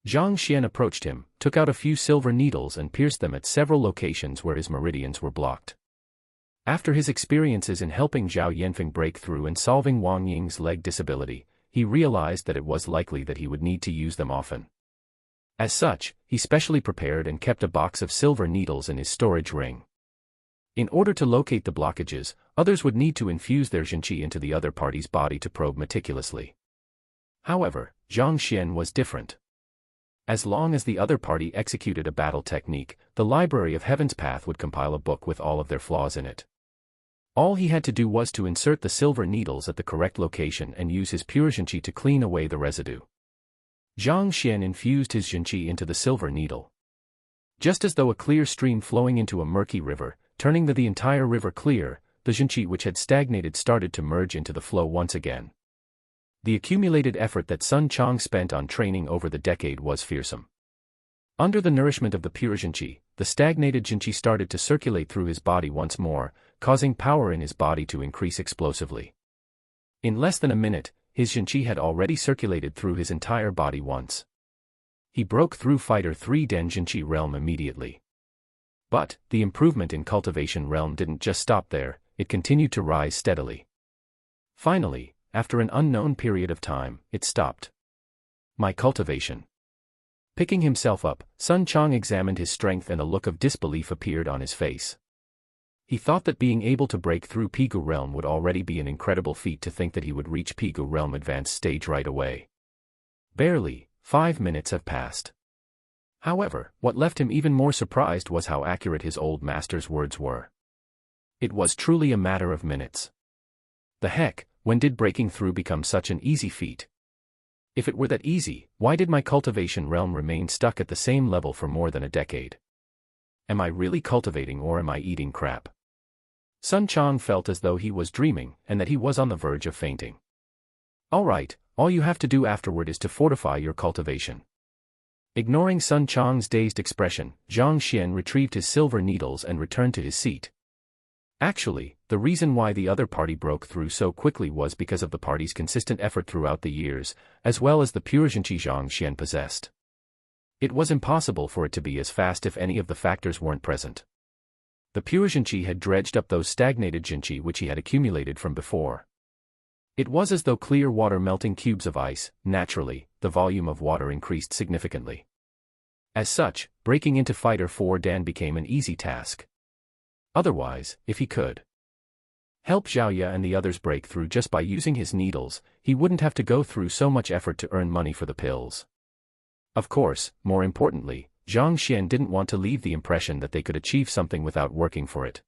Zhang Xian approached him, took out a few silver needles and pierced them at several locations where his meridians were blocked. After his experiences in helping Zhao Yanfeng break through and solving Wang Ying's leg disability, he realized that it was likely that he would need to use them often. As such, he specially prepared and kept a box of silver needles in his storage ring. In order to locate the blockages, others would need to infuse their Zhenqi into the other party's body to probe meticulously. However, Zhang Xian was different. As long as the other party executed a battle technique, the Library of Heaven's Path would compile a book with all of their flaws in it. All he had to do was to insert the silver needles at the correct location and use his pure Zhenqi to clean away the residue. Zhang Xian infused his Zhenqi into the silver needle. Just as though a clear stream flowing into a murky river, turning the entire river clear, the Zhenqi which had stagnated started to merge into the flow once again. The accumulated effort that Sun Chang spent on training over the decade was fearsome. Under the nourishment of the pure Zhenqi, the stagnated Zhenqi started to circulate through his body once more, causing power in his body to increase explosively. In less than a minute, his Zhenqi had already circulated through his entire body once. He broke through Fighter 3 Den Zhenqi realm immediately. But, the improvement in cultivation realm didn't just stop there, it continued to rise steadily. Finally, after an unknown period of time, it stopped. My cultivation. Picking himself up, Sun Chang examined his strength and a look of disbelief appeared on his face. He thought that being able to break through Pigu realm would already be an incredible feat. To think that he would reach Pigu realm advanced stage right away. Barely 5 minutes have passed. However, what left him even more surprised was how accurate his old master's words were. It was truly a matter of minutes. The heck, when did breaking through become such an easy feat? If it were that easy, why did my cultivation realm remain stuck at the same level for more than a decade? Am I really cultivating or am I eating crap? Sun Chang felt as though he was dreaming and that he was on the verge of fainting. Alright, all you have to do afterward is to fortify your cultivation. Ignoring Sun Chang's dazed expression, Zhang Xian retrieved his silver needles and returned to his seat. Actually, the reason why the other party broke through so quickly was because of the party's consistent effort throughout the years, as well as the pure Jinqi Zhang Xian possessed. It was impossible for it to be as fast if any of the factors weren't present. The pure Jinqi had dredged up those stagnated Jinqi which he had accumulated from before. It was as though clear water melting cubes of ice. Naturally, the volume of water increased significantly. As such, breaking into Fighter 4 Dan became an easy task. Otherwise, if he could help Xiaoya and the others break through just by using his needles, he wouldn't have to go through so much effort to earn money for the pills. Of course, more importantly, Zhang Xian didn't want to leave the impression that they could achieve something without working for it.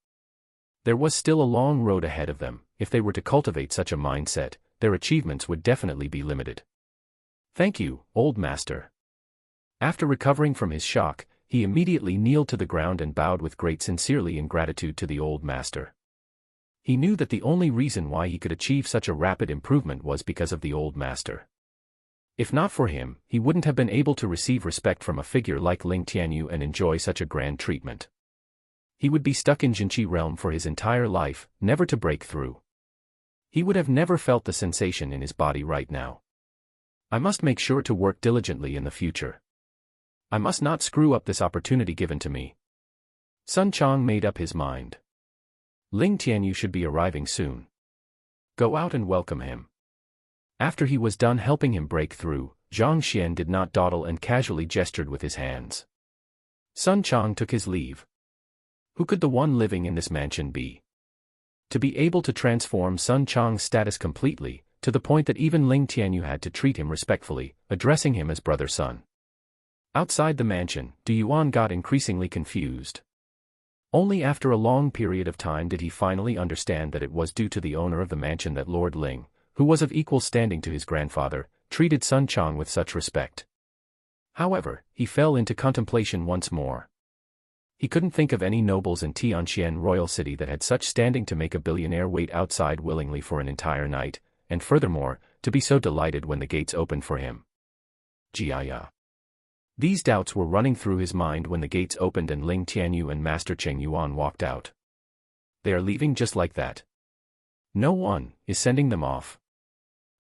There was still a long road ahead of them. If they were to cultivate such a mindset, their achievements would definitely be limited. Thank you, old master. After recovering from his shock, he immediately kneeled to the ground and bowed with great sincerity in gratitude to the old master. He knew that the only reason why he could achieve such a rapid improvement was because of the old master. If not for him, he wouldn't have been able to receive respect from a figure like Ling Tianyu and enjoy such a grand treatment. He would be stuck in Jinqi realm for his entire life, never to break through. He would have never felt the sensation in his body right now. I must make sure to work diligently in the future. I must not screw up this opportunity given to me. Sun Chang made up his mind. Ling Tianyu should be arriving soon. Go out and welcome him. After he was done helping him break through, Zhang Xian did not dawdle and casually gestured with his hands. Sun Chang took his leave. Who could the one living in this mansion be? To be able to transform Sun Chang's status completely, to the point that even Ling Tianyu had to treat him respectfully, addressing him as brother Sun. Outside the mansion, Du Yuan got increasingly confused. Only after a long period of time did he finally understand that it was due to the owner of the mansion that Lord Ling, who was of equal standing to his grandfather, treated Sun Chang with such respect. However, he fell into contemplation once more. He couldn't think of any nobles in Tianqian royal city that had such standing to make a billionaire wait outside willingly for an entire night, and furthermore, to be so delighted when the gates opened for him. Jiaya. These doubts were running through his mind when the gates opened and Ling Tianyu and Master Cheng Yuan walked out. They are leaving just like that. No one is sending them off.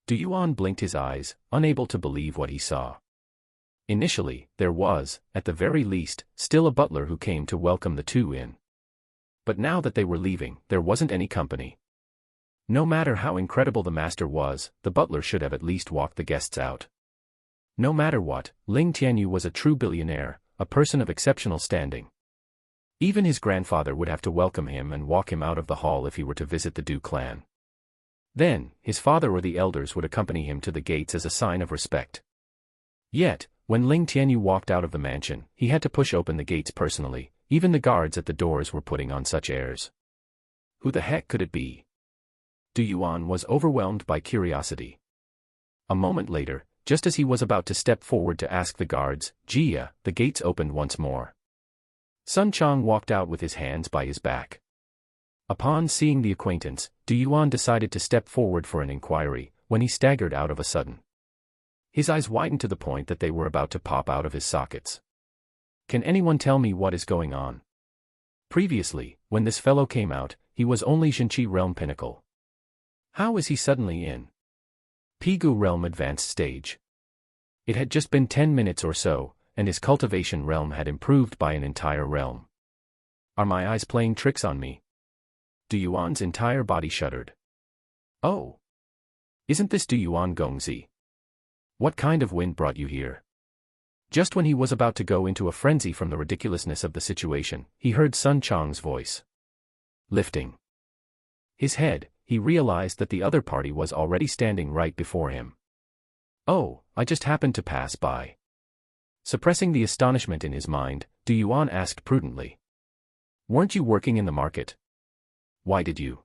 Du Yuan blinked his eyes, unable to believe what he saw. Initially, there was, at the very least, still a butler who came to welcome the two in. But now that they were leaving, there wasn't any company. No matter how incredible the master was, the butler should have at least walked the guests out. No matter what, Ling Tianyu was a true billionaire, a person of exceptional standing. Even his grandfather would have to welcome him and walk him out of the hall if he were to visit the Du clan. Then, his father or the elders would accompany him to the gates as a sign of respect. Yet, when Ling Tianyu walked out of the mansion, he had to push open the gates personally. Even the guards at the doors were putting on such airs. Who the heck could it be? Du Yuan was overwhelmed by curiosity. A moment later, just as he was about to step forward to ask the guards, Jia, the gates opened once more. Sun Chang walked out with his hands by his back. Upon seeing the acquaintance, Du Yuan decided to step forward for an inquiry, when he staggered out of a sudden. His eyes widened to the point that they were about to pop out of his sockets. Can anyone tell me what is going on? Previously, when this fellow came out, he was only Jinqi realm pinnacle. How is he suddenly in Pigu realm advanced stage? It had just been 10 minutes or so, and his cultivation realm had improved by an entire realm. Are my eyes playing tricks on me? Du Yuan's entire body shuddered. Oh! Isn't this Du Yuan Gongzi? What kind of wind brought you here? Just when he was about to go into a frenzy from the ridiculousness of the situation, he heard Sun Chang's voice. Lifting his head, he realized that the other party was already standing right before him. "Oh, I just happened to pass by." Suppressing the astonishment in his mind, Du Yuan asked prudently. "Weren't you working in the market? Why did you?"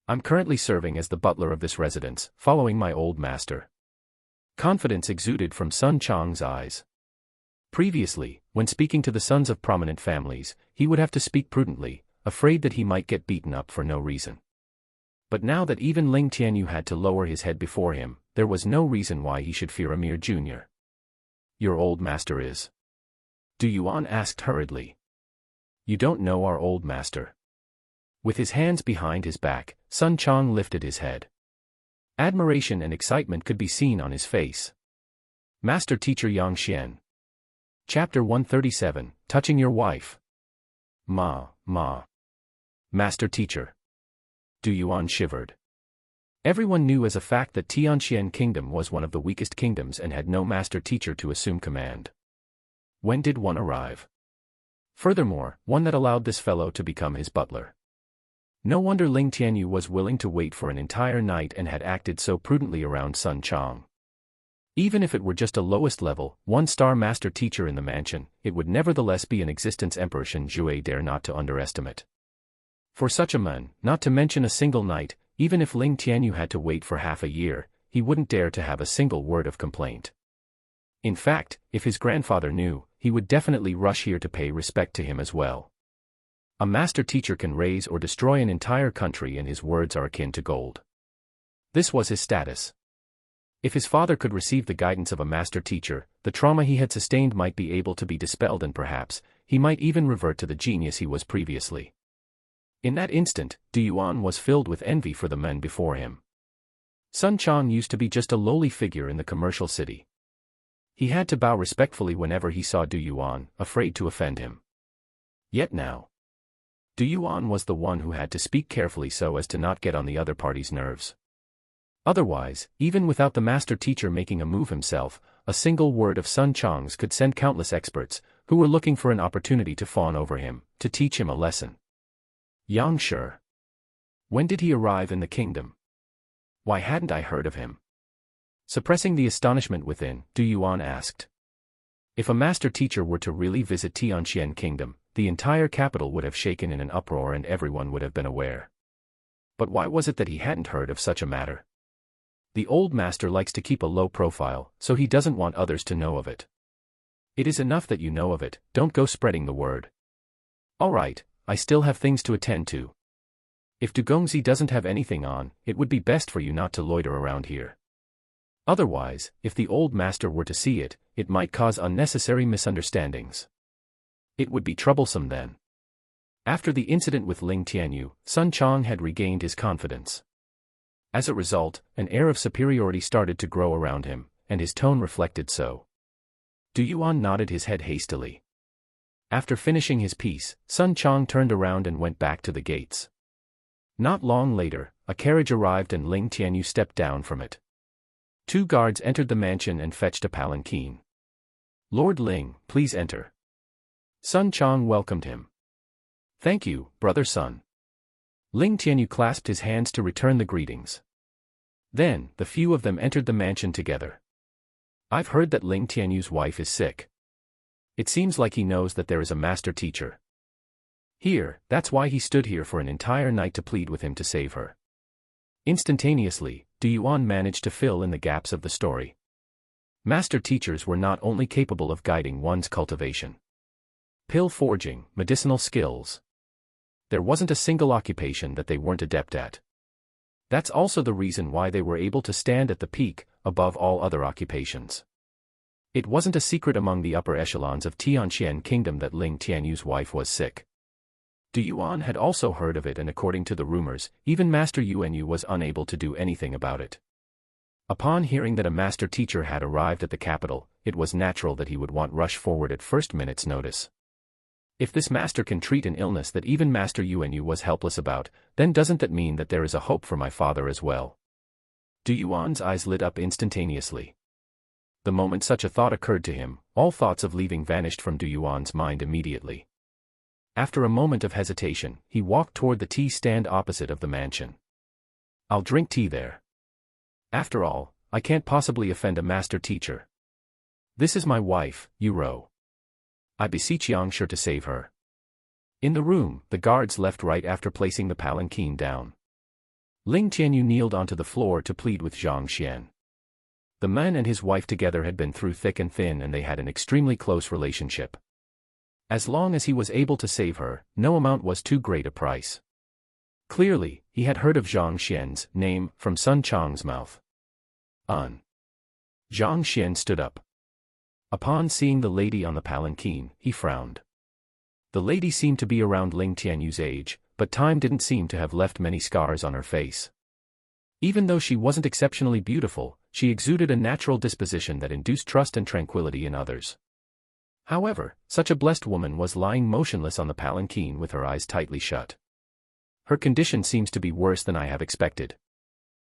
"I'm currently serving as the butler of this residence, following my old master." Confidence exuded from Sun Chang's eyes. Previously, when speaking to the sons of prominent families, he would have to speak prudently, afraid that he might get beaten up for no reason. But now that even Ling Tianyu had to lower his head before him, there was no reason why he should fear a mere junior. "Your old master is?" Du Yuan asked hurriedly. "You don't know our old master?" With his hands behind his back, Sun Chang lifted his head. Admiration and excitement could be seen on his face. Master Teacher Yang Xian. Chapter 137, Touching Your Wife. Ma. Master Teacher. Du Yuan shivered. Everyone knew as a fact that Tianxian Kingdom was one of the weakest kingdoms and had no master teacher to assume command. When did one arrive? Furthermore, one that allowed this fellow to become his butler. No wonder Ling Tianyu was willing to wait for an entire night and had acted so prudently around Sun Chang. Even if it were just a lowest level, one-star master teacher in the mansion, it would nevertheless be an existence Emperor Shen Jue dare not to underestimate. For such a man, not to mention a single night, even if Ling Tianyu had to wait for half a year, he wouldn't dare to have a single word of complaint. In fact, if his grandfather knew, he would definitely rush here to pay respect to him as well. A master teacher can raise or destroy an entire country, and his words are akin to gold. This was his status. If his father could receive the guidance of a master teacher, the trauma he had sustained might be able to be dispelled, and perhaps, he might even revert to the genius he was previously. In that instant, Du Yuan was filled with envy for the men before him. Sun Chang used to be just a lowly figure in the commercial city. He had to bow respectfully whenever he saw Du Yuan, afraid to offend him. Yet now, Du Yuan was the one who had to speak carefully so as to not get on the other party's nerves. Otherwise, even without the master teacher making a move himself, a single word of Sun Chang's could send countless experts, who were looking for an opportunity to fawn over him, to teach him a lesson. Yang Shi. When did he arrive in the kingdom? Why hadn't I heard of him? Suppressing the astonishment within, Du Yuan asked. If a master teacher were to really visit Tianxian Kingdom, the entire capital would have shaken in an uproar and everyone would have been aware. But why was it that he hadn't heard of such a matter? The old master likes to keep a low profile, so he doesn't want others to know of it. It is enough that you know of it, don't go spreading the word. All right, I still have things to attend to. If Du Gongzi doesn't have anything on, it would be best for you not to loiter around here. Otherwise, if the old master were to see it, it might cause unnecessary misunderstandings. It would be troublesome then. After the incident with Ling Tianyu, Sun Chang had regained his confidence. As a result, an air of superiority started to grow around him, and his tone reflected so. Du Yuan nodded his head hastily. After finishing his piece, Sun Chang turned around and went back to the gates. Not long later, a carriage arrived and Ling Tianyu stepped down from it. 2 guards entered the mansion and fetched a palanquin. "Lord Ling, please enter." Sun Chang welcomed him. "Thank you, brother Sun." Ling Tianyu clasped his hands to return the greetings. Then, the few of them entered the mansion together. "I've heard that Ling Tianyu's wife is sick. It seems like he knows that there is a master teacher here, that's why he stood here for an entire night to plead with him to save her." Instantaneously, Du Yuan managed to fill in the gaps of the story. Master teachers were not only capable of guiding one's cultivation, pill forging, medicinal skills. There wasn't a single occupation that they weren't adept at. That's also the reason why they were able to stand at the peak, above all other occupations. It wasn't a secret among the upper echelons of Tianxian Kingdom that Ling Tianyu's wife was sick. Du Yuan had also heard of it, and according to the rumors, even Master Yuanyu was unable to do anything about it. Upon hearing that a master teacher had arrived at the capital, it was natural that he would want rush forward at first minute's notice. If this master can treat an illness that even Master Yuanyu was helpless about, then doesn't that mean that there is a hope for my father as well? Du Yuan's eyes lit up instantaneously. The moment such a thought occurred to him, all thoughts of leaving vanished from Du Yuan's mind immediately. After a moment of hesitation, he walked toward the tea stand opposite of the mansion. I'll drink tea there. After all, I can't possibly offend a master teacher. This is my wife, Yuro. I beseech Yangshe to save her. In the room, the guards left right after placing the palanquin down. Ling Tianyu kneeled onto the floor to plead with Zhang Xian. The man and his wife together had been through thick and thin, and they had an extremely close relationship. As long as he was able to save her, no amount was too great a price. Clearly, he had heard of Zhang Xian's name from Sun Chang's mouth. Zhang Xian stood up. Upon seeing the lady on the palanquin, he frowned. The lady seemed to be around Ling Tianyu's age, but time didn't seem to have left many scars on her face. Even though she wasn't exceptionally beautiful, she exuded a natural disposition that induced trust and tranquility in others. However, such a blessed woman was lying motionless on the palanquin with her eyes tightly shut. Her condition seems to be worse than I have expected.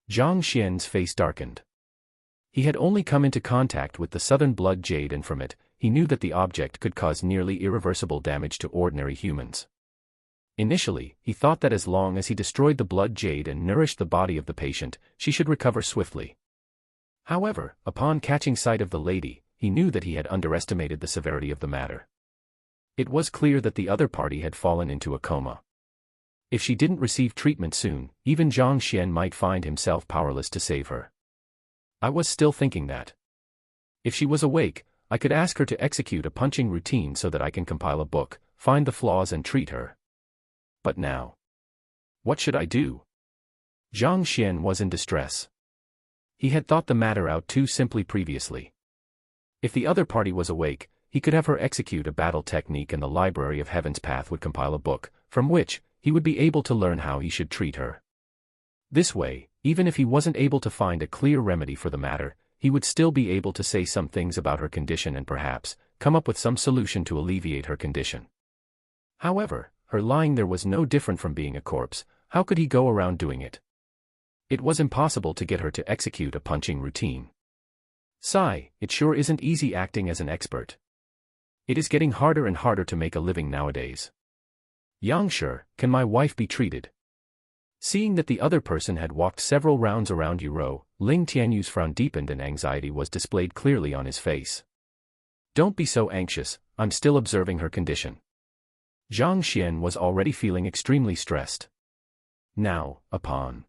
Zhang Xian's face darkened. He had only come into contact with the southern blood jade, and from it, he knew that the object could cause nearly irreversible damage to ordinary humans. Initially, he thought that as long as he destroyed the blood jade and nourished the body of the patient, she should recover swiftly. However, upon catching sight of the lady, he knew that he had underestimated the severity of the matter. It was clear that the other party had fallen into a coma. If she didn't receive treatment soon, even Zhang Xian might find himself powerless to save her. I was still thinking that, if she was awake, I could ask her to execute a punching routine so that I can compile a book, find the flaws and treat her. But now, what should I do? Zhang Xian was in distress. He had thought the matter out too simply previously. If the other party was awake, he could have her execute a battle technique, and the Library of Heaven's Path would compile a book, from which he would be able to learn how he should treat her. This way, even if he wasn't able to find a clear remedy for the matter, he would still be able to say some things about her condition and perhaps come up with some solution to alleviate her condition. However, her lying there was no different from being a corpse. How could he go around doing it? It was impossible to get her to execute a punching routine. Sigh, it sure isn't easy acting as an expert. It is getting harder and harder to make a living nowadays. Yangshe, can my wife be treated? Seeing that the other person had walked several rounds around Yuro, Ling Tianyu's frown deepened and anxiety was displayed clearly on his face. Don't be so anxious, I'm still observing her condition. Zhang Xian was already feeling extremely stressed. Now, upon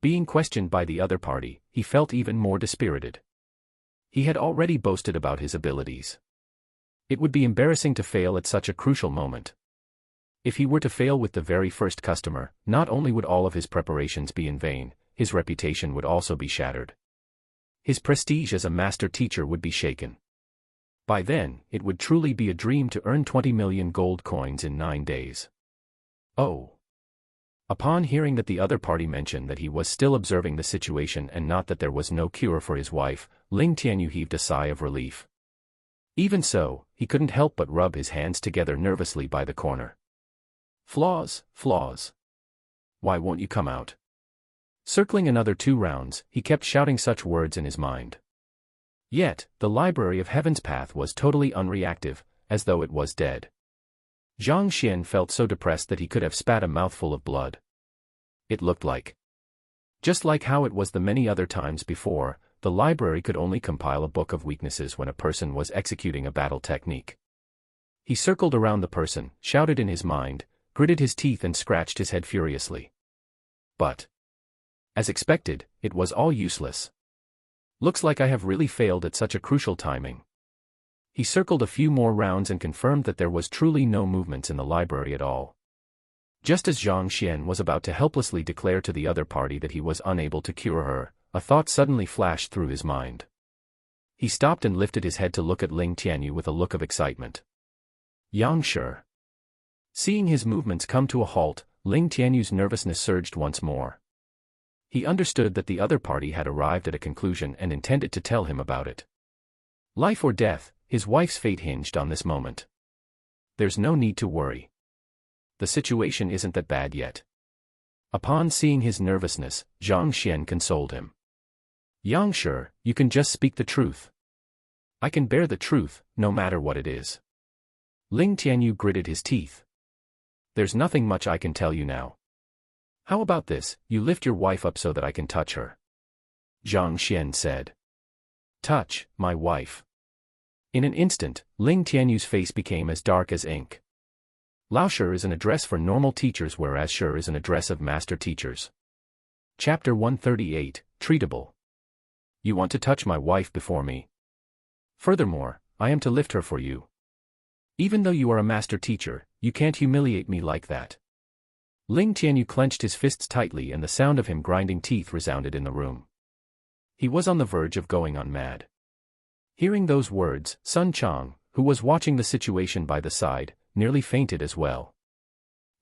being questioned by the other party, he felt even more dispirited. He had already boasted about his abilities. It would be embarrassing to fail at such a crucial moment. If he were to fail with the very first customer, not only would all of his preparations be in vain, his reputation would also be shattered. His prestige as a master teacher would be shaken. By then, it would truly be a dream to earn 20 million gold coins in 9 days. Oh! Upon hearing that the other party mentioned that he was still observing the situation and not that there was no cure for his wife, Ling Tianyu heaved a sigh of relief. Even so, he couldn't help but rub his hands together nervously by the corner. Flaws, flaws. Why won't you come out? Circling another 2 rounds, he kept shouting such words in his mind. Yet, the Library of Heaven's Path was totally unreactive, as though it was dead. Zhang Xian felt so depressed that he could have spat a mouthful of blood. It looked like, just like how it was the many other times before, the library could only compile a book of weaknesses when a person was executing a battle technique. He circled around the person, shouted in his mind, gritted his teeth and scratched his head furiously. But, as expected, it was all useless. Looks like I have really failed at such a crucial timing. He circled a few more rounds and confirmed that there was truly no movements in the library at all. Just as Zhang Xian was about to helplessly declare to the other party that he was unable to cure her, a thought suddenly flashed through his mind. He stopped and lifted his head to look at Ling Tianyu with a look of excitement. Yangshe. Seeing his movements come to a halt, Ling Tianyu's nervousness surged once more. He understood that the other party had arrived at a conclusion and intended to tell him about it. Life or death, his wife's fate hinged on this moment. There's no need to worry. The situation isn't that bad yet. Upon seeing his nervousness, Zhang Xian consoled him. Yangshe, you can just speak the truth. I can bear the truth, no matter what it is. Ling Tianyu gritted his teeth. There's nothing much I can tell you now. How about this, you lift your wife up so that I can touch her? Zhang Xian said. Touch, my wife. In an instant, Ling Tianyu's face became as dark as ink. Lao Shi is an address for normal teachers, whereas Shi is an address of master teachers. Chapter 138, Treatable. You want to touch my wife before me? Furthermore, I am to lift her for you. Even though you are a master teacher, you can't humiliate me like that. Ling Tianyu clenched his fists tightly and the sound of him grinding teeth resounded in the room. He was on the verge of going on mad. Hearing those words, Sun Chang, who was watching the situation by the side, nearly fainted as well.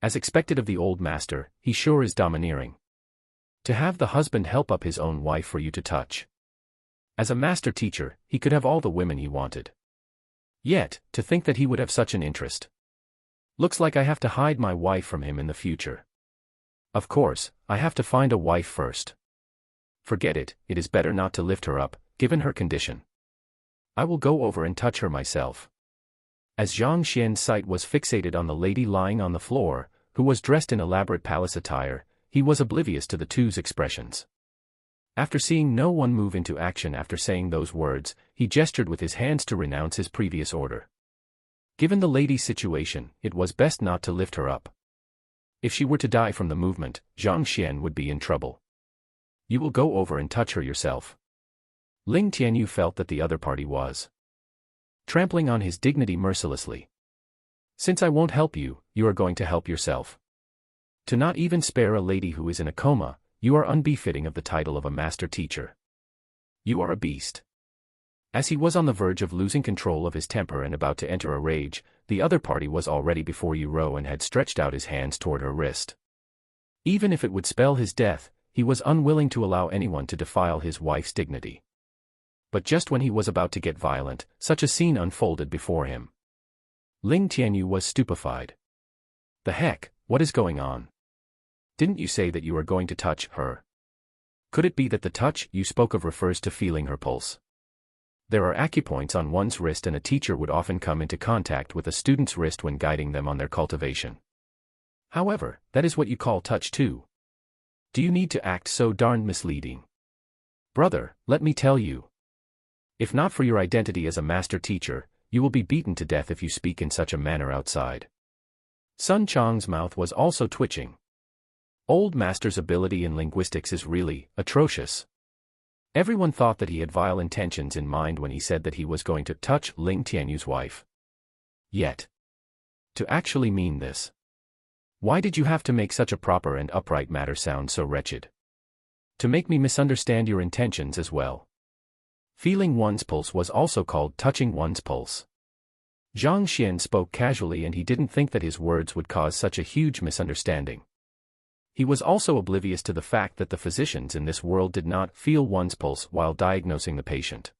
As expected of the old master, he sure is domineering. To have the husband help up his own wife for you to touch. As a master teacher, he could have all the women he wanted. Yet, to think that he would have such an interest. Looks like I have to hide my wife from him in the future. Of course, I have to find a wife first. Forget it, it is better not to lift her up, given her condition. I will go over and touch her myself. As Zhang Xian's sight was fixated on the lady lying on the floor, who was dressed in elaborate palace attire, he was oblivious to the two's expressions. After seeing no one move into action after saying those words, he gestured with his hands to renounce his previous order. Given the lady's situation, it was best not to lift her up. If she were to die from the movement, Zhang Xian would be in trouble. You will go over and touch her yourself. Ling Tianyu felt that the other party was trampling on his dignity mercilessly. Since I won't help you, you are going to help yourself. To not even spare a lady who is in a coma, you are unbefitting of the title of a master teacher. You are a beast. As he was on the verge of losing control of his temper and about to enter a rage, the other party was already before Yu Rou and had stretched out his hands toward her wrist. Even if it would spell his death, he was unwilling to allow anyone to defile his wife's dignity. But just when he was about to get violent, such a scene unfolded before him. Ling Tianyu was stupefied. The heck, what is going on? Didn't you say that you are going to touch her? Could it be that the touch you spoke of refers to feeling her pulse? There are acupoints on one's wrist, and a teacher would often come into contact with a student's wrist when guiding them on their cultivation. However, that is what you call touch too. Do you need to act so darned misleading? Brother, let me tell you. If not for your identity as a master teacher, you will be beaten to death if you speak in such a manner outside. Sun Chang's mouth was also twitching. Old master's ability in linguistics is really atrocious. Everyone thought that he had vile intentions in mind when he said that he was going to touch Ling Tianyu's wife. Yet, to actually mean this. Why did you have to make such a proper and upright matter sound so wretched? To make me misunderstand your intentions as well. Feeling one's pulse was also called touching one's pulse. Zhang Xian spoke casually, and he didn't think that his words would cause such a huge misunderstanding. He was also oblivious to the fact that the physicians in this world did not feel one's pulse while diagnosing the patient.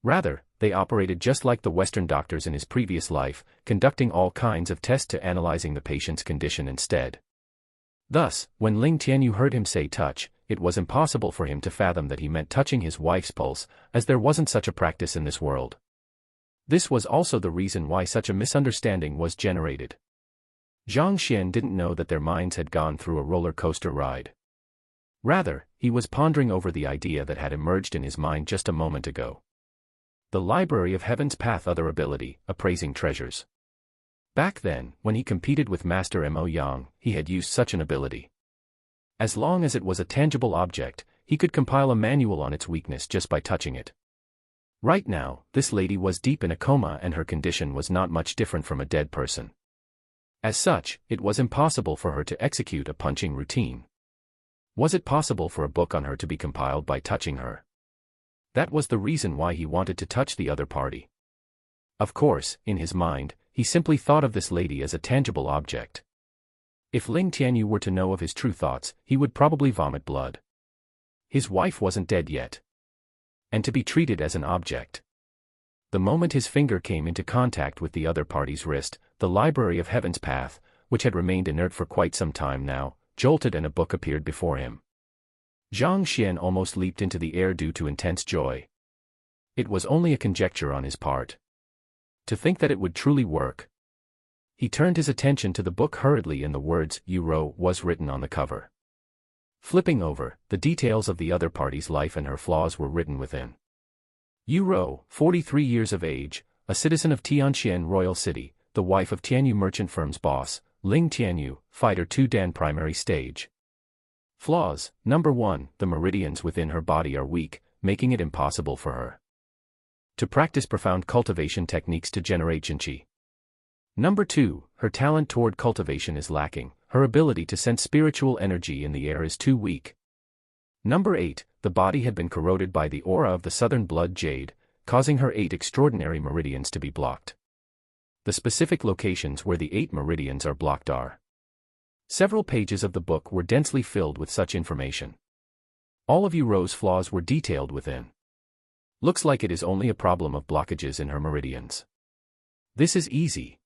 Rather, they operated just like the Western doctors in his previous life, conducting all kinds of tests to analyzing the patient's condition instead. Thus, when Ling Tianyu heard him say touch, it was impossible for him to fathom that he meant touching his wife's pulse, as there wasn't such a practice in this world. This was also the reason why such a misunderstanding was generated. Zhang Xian didn't know that their minds had gone through a roller coaster ride. Rather, he was pondering over the idea that had emerged in his mind just a moment ago. The Library of Heaven's Path other ability, appraising treasures. Back then, when he competed with Master Mo Yang, he had used such an ability. As long as it was a tangible object, he could compile a manual on its weakness just by touching it. Right now, this lady was deep in a coma and her condition was not much different from a dead person. As such, it was impossible for her to execute a punching routine. Was it possible for a book on her to be compiled by touching her? That was the reason why he wanted to touch the other party. Of course, in his mind, he simply thought of this lady as a tangible object. If Ling Tianyu were to know of his true thoughts, he would probably vomit blood. His wife wasn't dead yet. And to be treated as an object. The moment his finger came into contact with the other party's wrist, the Library of Heaven's Path, which had remained inert for quite some time now, jolted and a book appeared before him. Zhang Xian almost leaped into the air due to intense joy. It was only a conjecture on his part. To think that it would truly work. He turned his attention to the book hurriedly, and the words "Euro" was written on the cover. Flipping over, the details of the other party's life and her flaws were written within. Euro, 43 years of age, a citizen of Tianqian Royal City, the wife of Tianyu merchant firm's boss, Ling Tianyu, fighter 2 Dan primary stage. Flaws: Number 1, the meridians within her body are weak, making it impossible for her to practice profound cultivation techniques to generate jinqi. Number 2, her talent toward cultivation is lacking, her ability to sense spiritual energy in the air is too weak. Number 8, the body had been corroded by the aura of the southern blood jade, causing her 8 extraordinary meridians to be blocked. The specific locations where the 8 meridians are blocked are. Several pages of the book were densely filled with such information. All of Euro's flaws were detailed within. Looks like it is only a problem of blockages in her meridians. This is easy.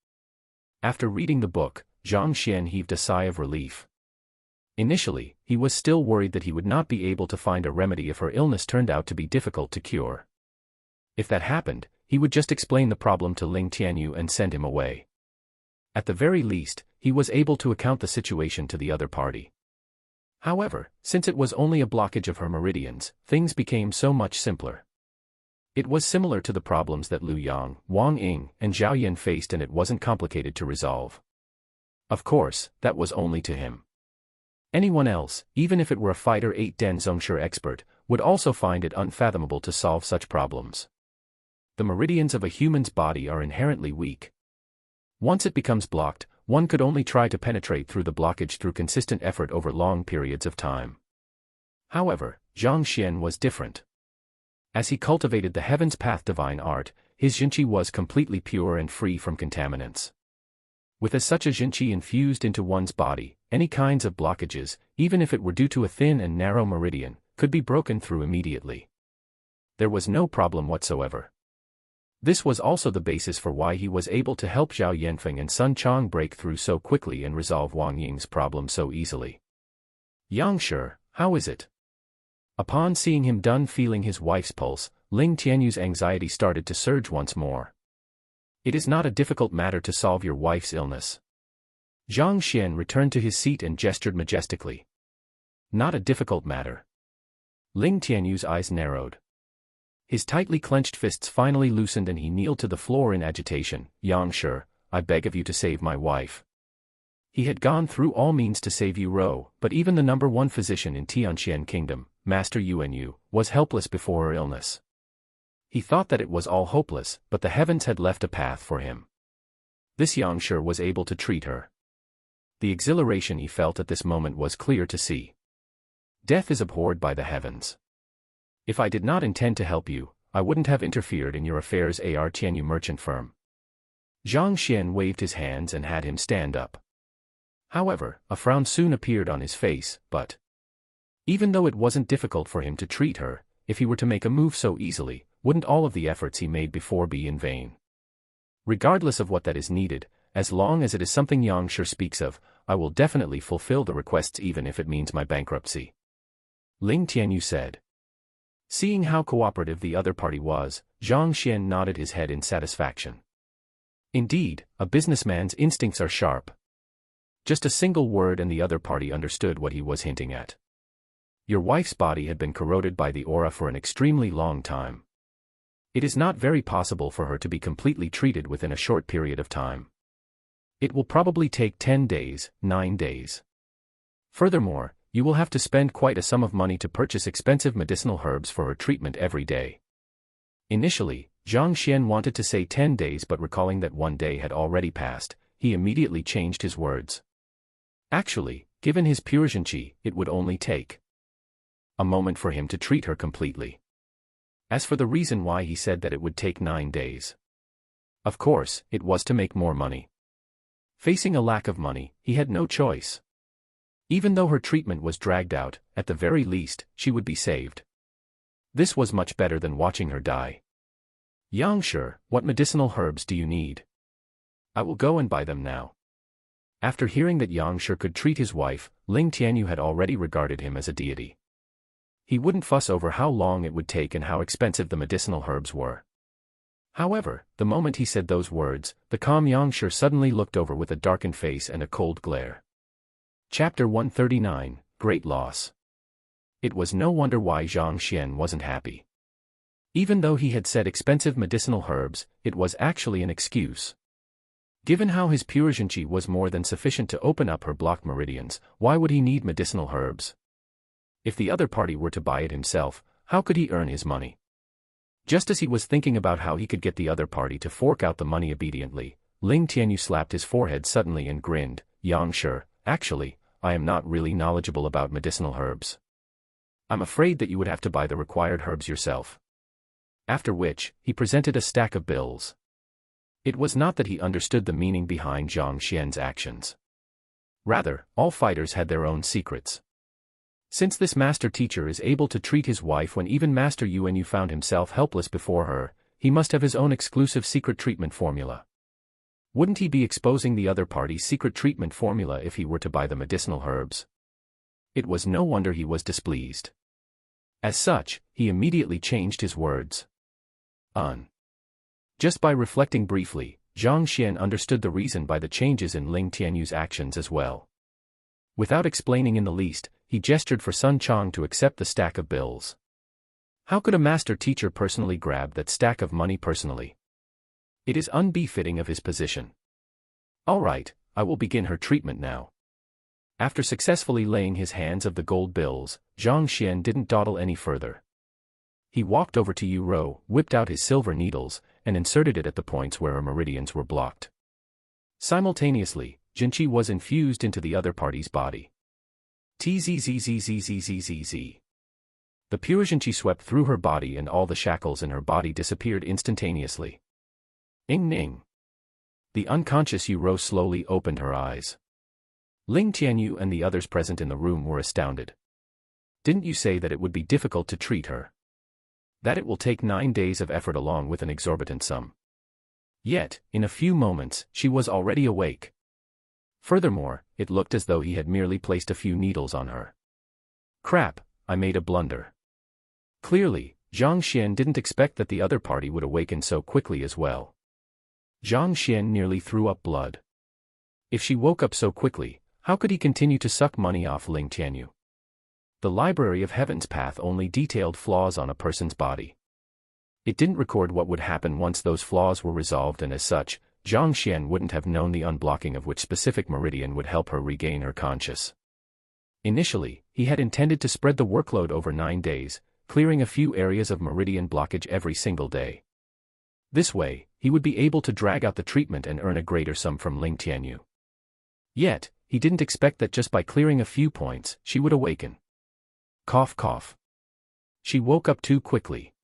After reading the book, Zhang Xian heaved a sigh of relief. Initially, he was still worried that he would not be able to find a remedy if her illness turned out to be difficult to cure. If that happened, he would just explain the problem to Ling Tianyu and send him away. At the very least, he was able to account the situation to the other party. However, since it was only a blockage of her meridians, things became so much simpler. It was similar to the problems that Liu Yang, Wang Ying, and Zhao Yan faced, and it wasn't complicated to resolve. Of course, that was only to him. Anyone else, even if it were a fighter 8 Den Zhongshe expert, would also find it unfathomable to solve such problems. The meridians of a human's body are inherently weak. Once it becomes blocked, one could only try to penetrate through the blockage through consistent effort over long periods of time. However, Zhang Xian was different. As he cultivated the heaven's path divine art, his jinqi was completely pure and free from contaminants. With such a jinqi infused into one's body, any kinds of blockages, even if it were due to a thin and narrow meridian, could be broken through immediately. There was no problem whatsoever. This was also the basis for why he was able to help Zhao Yanfeng and Sun Chong break through so quickly and resolve Wang Ying's problem so easily. Yangshi, how is it? Upon seeing him done feeling his wife's pulse, Ling Tianyu's anxiety started to surge once more. It is not a difficult matter to solve your wife's illness. Zhang Xian returned to his seat and gestured majestically. Not a difficult matter. Ling Tianyu's eyes narrowed. His tightly clenched fists finally loosened and he kneeled to the floor in agitation. Yangshi, I beg of you to save my wife. He had gone through all means to save Yu, but even the number 1 physician in Tianqian Kingdom, Master Yuanyu, was helpless before her illness. He thought that it was all hopeless, but the heavens had left a path for him. This Yangshi was able to treat her. The exhilaration he felt at this moment was clear to see. Death is abhorred by the heavens. If I did not intend to help you, I wouldn't have interfered in your affairs. Ar Tianyu merchant firm. Zhang Xian waved his hands and had him stand up. However, a frown soon appeared on his face, but even though it wasn't difficult for him to treat her, if he were to make a move so easily, wouldn't all of the efforts he made before be in vain? Regardless of what that is needed, as long as it is something Yangshi speaks of, I will definitely fulfill the requests even if it means my bankruptcy. Ling Tianyu said. Seeing how cooperative the other party was, Zhang Xian nodded his head in satisfaction. Indeed, a businessman's instincts are sharp. Just a single word and the other party understood what he was hinting at. Your wife's body had been corroded by the aura for an extremely long time. It is not very possible for her to be completely treated within a short period of time. It will probably take 10 days, 9 days. Furthermore, you will have to spend quite a sum of money to purchase expensive medicinal herbs for her treatment every day. Initially, Zhang Xian wanted to say 10 days, but recalling that 1 day had already passed, he immediately changed his words. Actually, given his pure jinqi, it would only take a moment for him to treat her completely. As for the reason why he said that it would take 9 days. Of course, it was to make more money. Facing a lack of money, he had no choice. Even though her treatment was dragged out, at the very least, she would be saved. This was much better than watching her die. Yangshi, what medicinal herbs do you need? I will go and buy them now. After hearing that Yangshi could treat his wife, Ling Tianyu had already regarded him as a deity. He wouldn't fuss over how long it would take and how expensive the medicinal herbs were. However, the moment he said those words, the calm Yangshi suddenly looked over with a darkened face and a cold glare. Chapter 139, Great Loss. It was no wonder why Zhang Xian wasn't happy. Even though he had said expensive medicinal herbs, it was actually an excuse. Given how his pure Zhenqi was more than sufficient to open up her blocked meridians, why would he need medicinal herbs? If the other party were to buy it himself, how could he earn his money? Just as he was thinking about how he could get the other party to fork out the money obediently, Ling Tianyu slapped his forehead suddenly and grinned. Yangshi, actually, I am not really knowledgeable about medicinal herbs. I'm afraid that you would have to buy the required herbs yourself. After which, he presented a stack of bills. It was not that he understood the meaning behind Zhang Xian's actions. Rather, all fighters had their own secrets. Since this master teacher is able to treat his wife when even Master Yuanyu found himself helpless before her, he must have his own exclusive secret treatment formula. Wouldn't he be exposing the other party's secret treatment formula if he were to buy the medicinal herbs? It was no wonder he was displeased. As such, he immediately changed his words. Just by reflecting briefly, Zhang Xian understood the reason by the changes in Ling Tianyu's actions as well. Without explaining in the least, he gestured for Sun Chong to accept the stack of bills. How could a master teacher personally grab that stack of money personally? It is unbefitting of his position. All right, I will begin her treatment now. After successfully laying his hands of the gold bills, Zhang Xian didn't dawdle any further. He walked over to Yu Rou, whipped out his silver needles, and inserted it at the points where her meridians were blocked. Simultaneously, Zhenqi was infused into the other party's body. Tzzzzzzzzzzzz. The pure Zhenqi swept through her body and all the shackles in her body disappeared instantaneously. Ning. The unconscious Yu Rou slowly opened her eyes. Ling Tianyu and the others present in the room were astounded. Didn't you say that it would be difficult to treat her? That it will take 9 days of effort along with an exorbitant sum. Yet, in a few moments, she was already awake. Furthermore, it looked as though he had merely placed a few needles on her. Crap, I made a blunder. Clearly, Zhang Xian didn't expect that the other party would awaken so quickly as well. Zhang Xian nearly threw up blood. If she woke up so quickly, how could he continue to suck money off Ling Tianyu? The Library of Heaven's path only detailed flaws on a person's body. It didn't record what would happen once those flaws were resolved, and as such, Zhang Xian wouldn't have known the unblocking of which specific meridian would help her regain her conscious. Initially, he had intended to spread the workload over 9 days, clearing a few areas of meridian blockage every single day. This way, he would be able to drag out the treatment and earn a greater sum from Ling Tianyu. Yet, he didn't expect that just by clearing a few points, she would awaken. Cough cough. She woke up too quickly.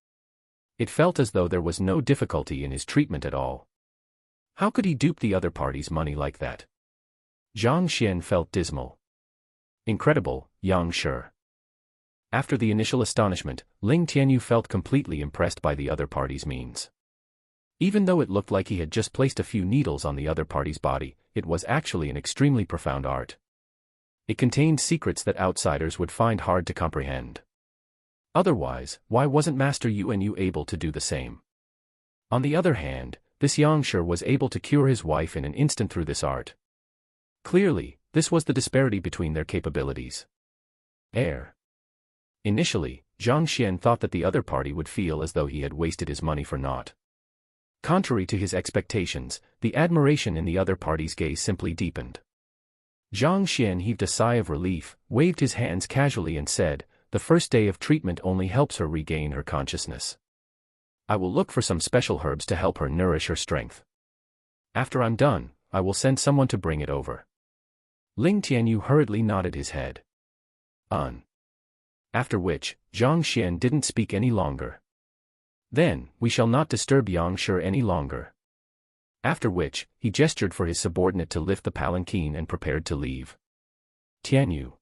It felt as though there was no difficulty in his treatment at all. How could he dupe the other party's money like that? Zhang Xian felt dismal. Incredible, Yangshi. After the initial astonishment, Ling Tianyu felt completely impressed by the other party's means. Even though it looked like he had just placed a few needles on the other party's body, it was actually an extremely profound art. It contained secrets that outsiders would find hard to comprehend. Otherwise, why wasn't Master Yuanyu able to do the same? On the other hand, this Yangshi was able to cure his wife in an instant through this art. Clearly, this was the disparity between their capabilities. Initially, Zhang Xian thought that the other party would feel as though he had wasted his money for naught. Contrary to his expectations, the admiration in the other party's gaze simply deepened. Zhang Xian heaved a sigh of relief, waved his hands casually and said, "The first day of treatment only helps her regain her consciousness. I will look for some special herbs to help her nourish her strength. After I'm done, I will send someone to bring it over." Ling Tianyu hurriedly nodded his head. After which, Zhang Xian didn't speak any longer. Then, we shall not disturb Yangshi any longer. After which, he gestured for his subordinate to lift the palanquin and prepared to leave. Tianyu.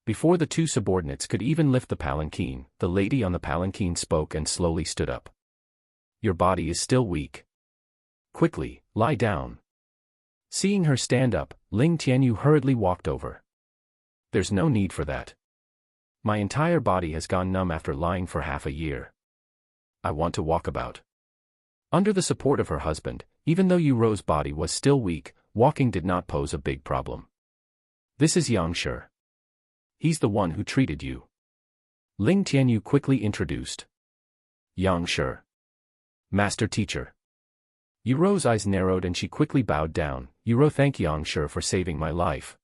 Before the two subordinates could even lift the palanquin, the lady on the palanquin spoke and slowly stood up. Your body is still weak. Quickly, lie down. Seeing her stand up, Ling Tianyu hurriedly walked over. There's no need for that. My entire body has gone numb after lying for half a year. I want to walk about. Under the support of her husband, even though Yu Ro's body was still weak, walking did not pose a big problem. This is Yang Shi. He's the one who treated you. Ling Tianyu quickly introduced. Yang Shi. Master teacher. Yu Ro's eyes narrowed and she quickly bowed down. Yu Ro, thank Yang Shi for saving my life.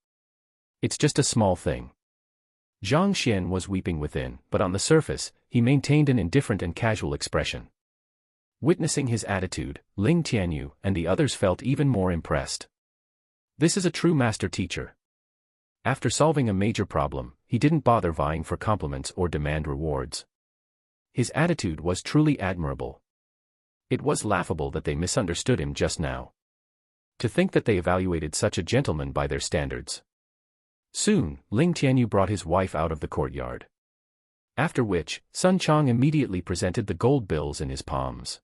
It's just a small thing. Zhang Xian was weeping within, but on the surface, he maintained an indifferent and casual expression. Witnessing his attitude, Ling Tianyu and the others felt even more impressed. This is a true master teacher. After solving a major problem, he didn't bother vying for compliments or demand rewards. His attitude was truly admirable. It was laughable that they misunderstood him just now. To think that they evaluated such a gentleman by their standards. Soon, Ling Tianyu brought his wife out of the courtyard. After which, Sun Chang immediately presented the gold bills in his palms.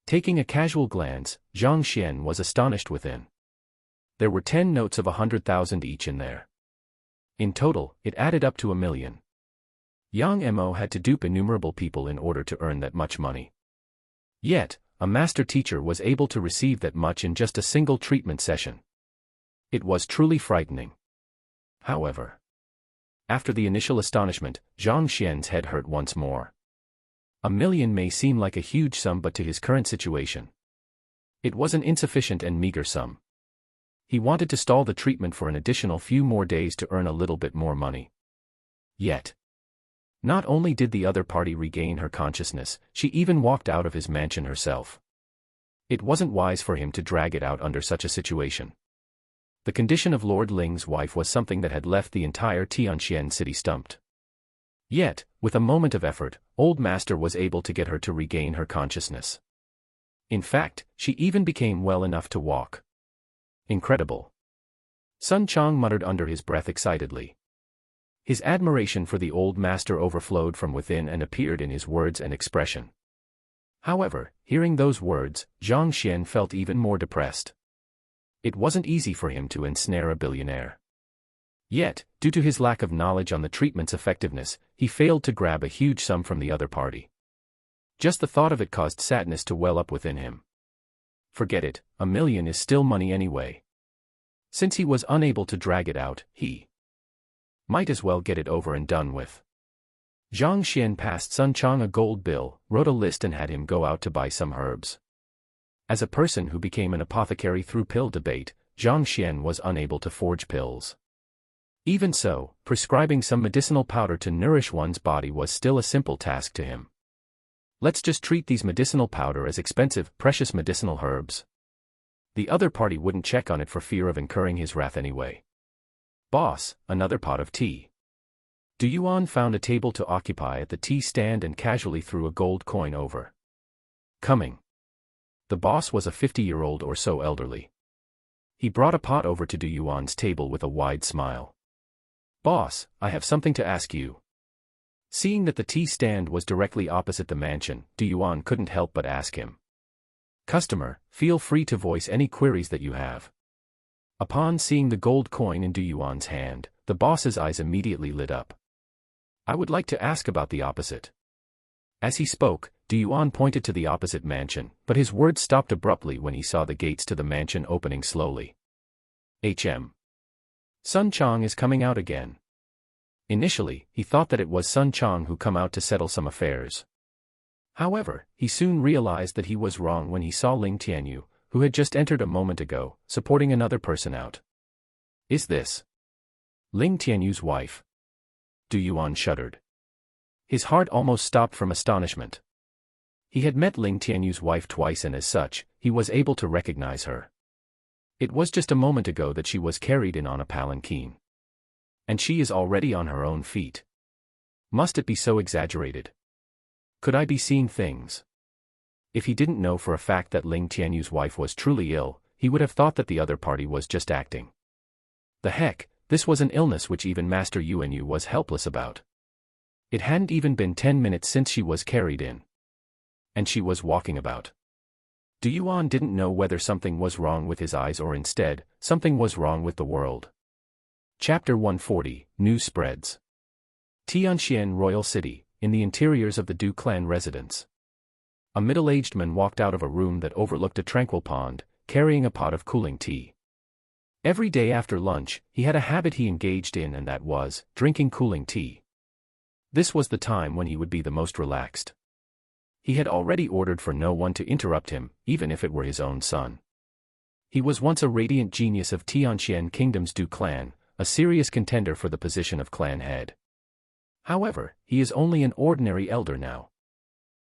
Taking a casual glance, Zhang Xian was astonished within. There were 10 notes of 100,000 each in there. In total, it added up to 1 million. Yang Mo had to dupe innumerable people in order to earn that much money. Yet, a master teacher was able to receive that much in just a single treatment session. It was truly frightening. However, after the initial astonishment, Zhang Xian's head hurt once more. 1 million may seem like a huge sum, but to his current situation, it was an insufficient and meager sum. He wanted to stall the treatment for an additional few more days to earn a little bit more money. Yet, not only did the other party regain her consciousness, she even walked out of his mansion herself. It wasn't wise for him to drag it out under such a situation. The condition of Lord Ling's wife was something that had left the entire Tianxian city stumped. Yet, with a moment of effort, Old Master was able to get her to regain her consciousness. In fact, she even became well enough to walk. Incredible. Sun Chang muttered under his breath excitedly. His admiration for the Old Master overflowed from within and appeared in his words and expression. However, hearing those words, Zhang Xian felt even more depressed. It wasn't easy for him to ensnare a billionaire. Yet, due to his lack of knowledge on the treatment's effectiveness, he failed to grab a huge sum from the other party. Just the thought of it caused sadness to well up within him. Forget it, 1 million is still money anyway. Since he was unable to drag it out, he might as well get it over and done with. Zhang Xian passed Sun Chang a gold bill, wrote a list and had him go out to buy some herbs. As a person who became an apothecary through pill debate, Zhang Xian was unable to forge pills. Even so, prescribing some medicinal powder to nourish one's body was still a simple task to him. Let's just treat these medicinal powder as expensive, precious medicinal herbs. The other party wouldn't check on it for fear of incurring his wrath anyway. Boss, another pot of tea. Du Yuan found a table to occupy at the tea stand and casually threw a gold coin over. Coming. The boss was a 50-year-old or so elderly. He brought a pot over to Du Yuan's table with a wide smile. Boss, I have something to ask you. Seeing that the tea stand was directly opposite the mansion, Du Yuan couldn't help but ask him. Customer, feel free to voice any queries that you have. Upon seeing the gold coin in Du Yuan's hand, the boss's eyes immediately lit up. I would like to ask about the opposite. As he spoke, Du Yuan pointed to the opposite mansion, but his words stopped abruptly when he saw the gates to the mansion opening slowly. Sun Chang is coming out again. Initially, he thought that it was Sun Chang who come out to settle some affairs. However, he soon realized that he was wrong when he saw Ling Tianyu, who had just entered a moment ago, supporting another person out. Is this Ling Tianyu's wife? Du Yuan shuddered. His heart almost stopped from astonishment. He had met Ling Tianyu's wife twice and as such, he was able to recognize her. It was just a moment ago that she was carried in on a palanquin. And she is already on her own feet. Must it be so exaggerated? Could I be seeing things? If he didn't know for a fact that Ling Tianyu's wife was truly ill, he would have thought that the other party was just acting. The heck, this was an illness which even Master Yuanyu was helpless about. It hadn't even been 10 minutes since she was carried in. And she was walking about. Du Yuan didn't know whether something was wrong with his eyes or instead, something was wrong with the world. Chapter 140, News Spreads. Tianxian Royal City, in the interiors of the Du clan residence. A middle-aged man walked out of a room that overlooked a tranquil pond, carrying a pot of cooling tea. Every day after lunch, he had a habit he engaged in, and that was drinking cooling tea. This was the time when he would be the most relaxed. He had already ordered for no one to interrupt him, even if it were his own son. He was once a radiant genius of Tianxian Kingdom's Du clan, a serious contender for the position of clan head. However, he is only an ordinary elder now.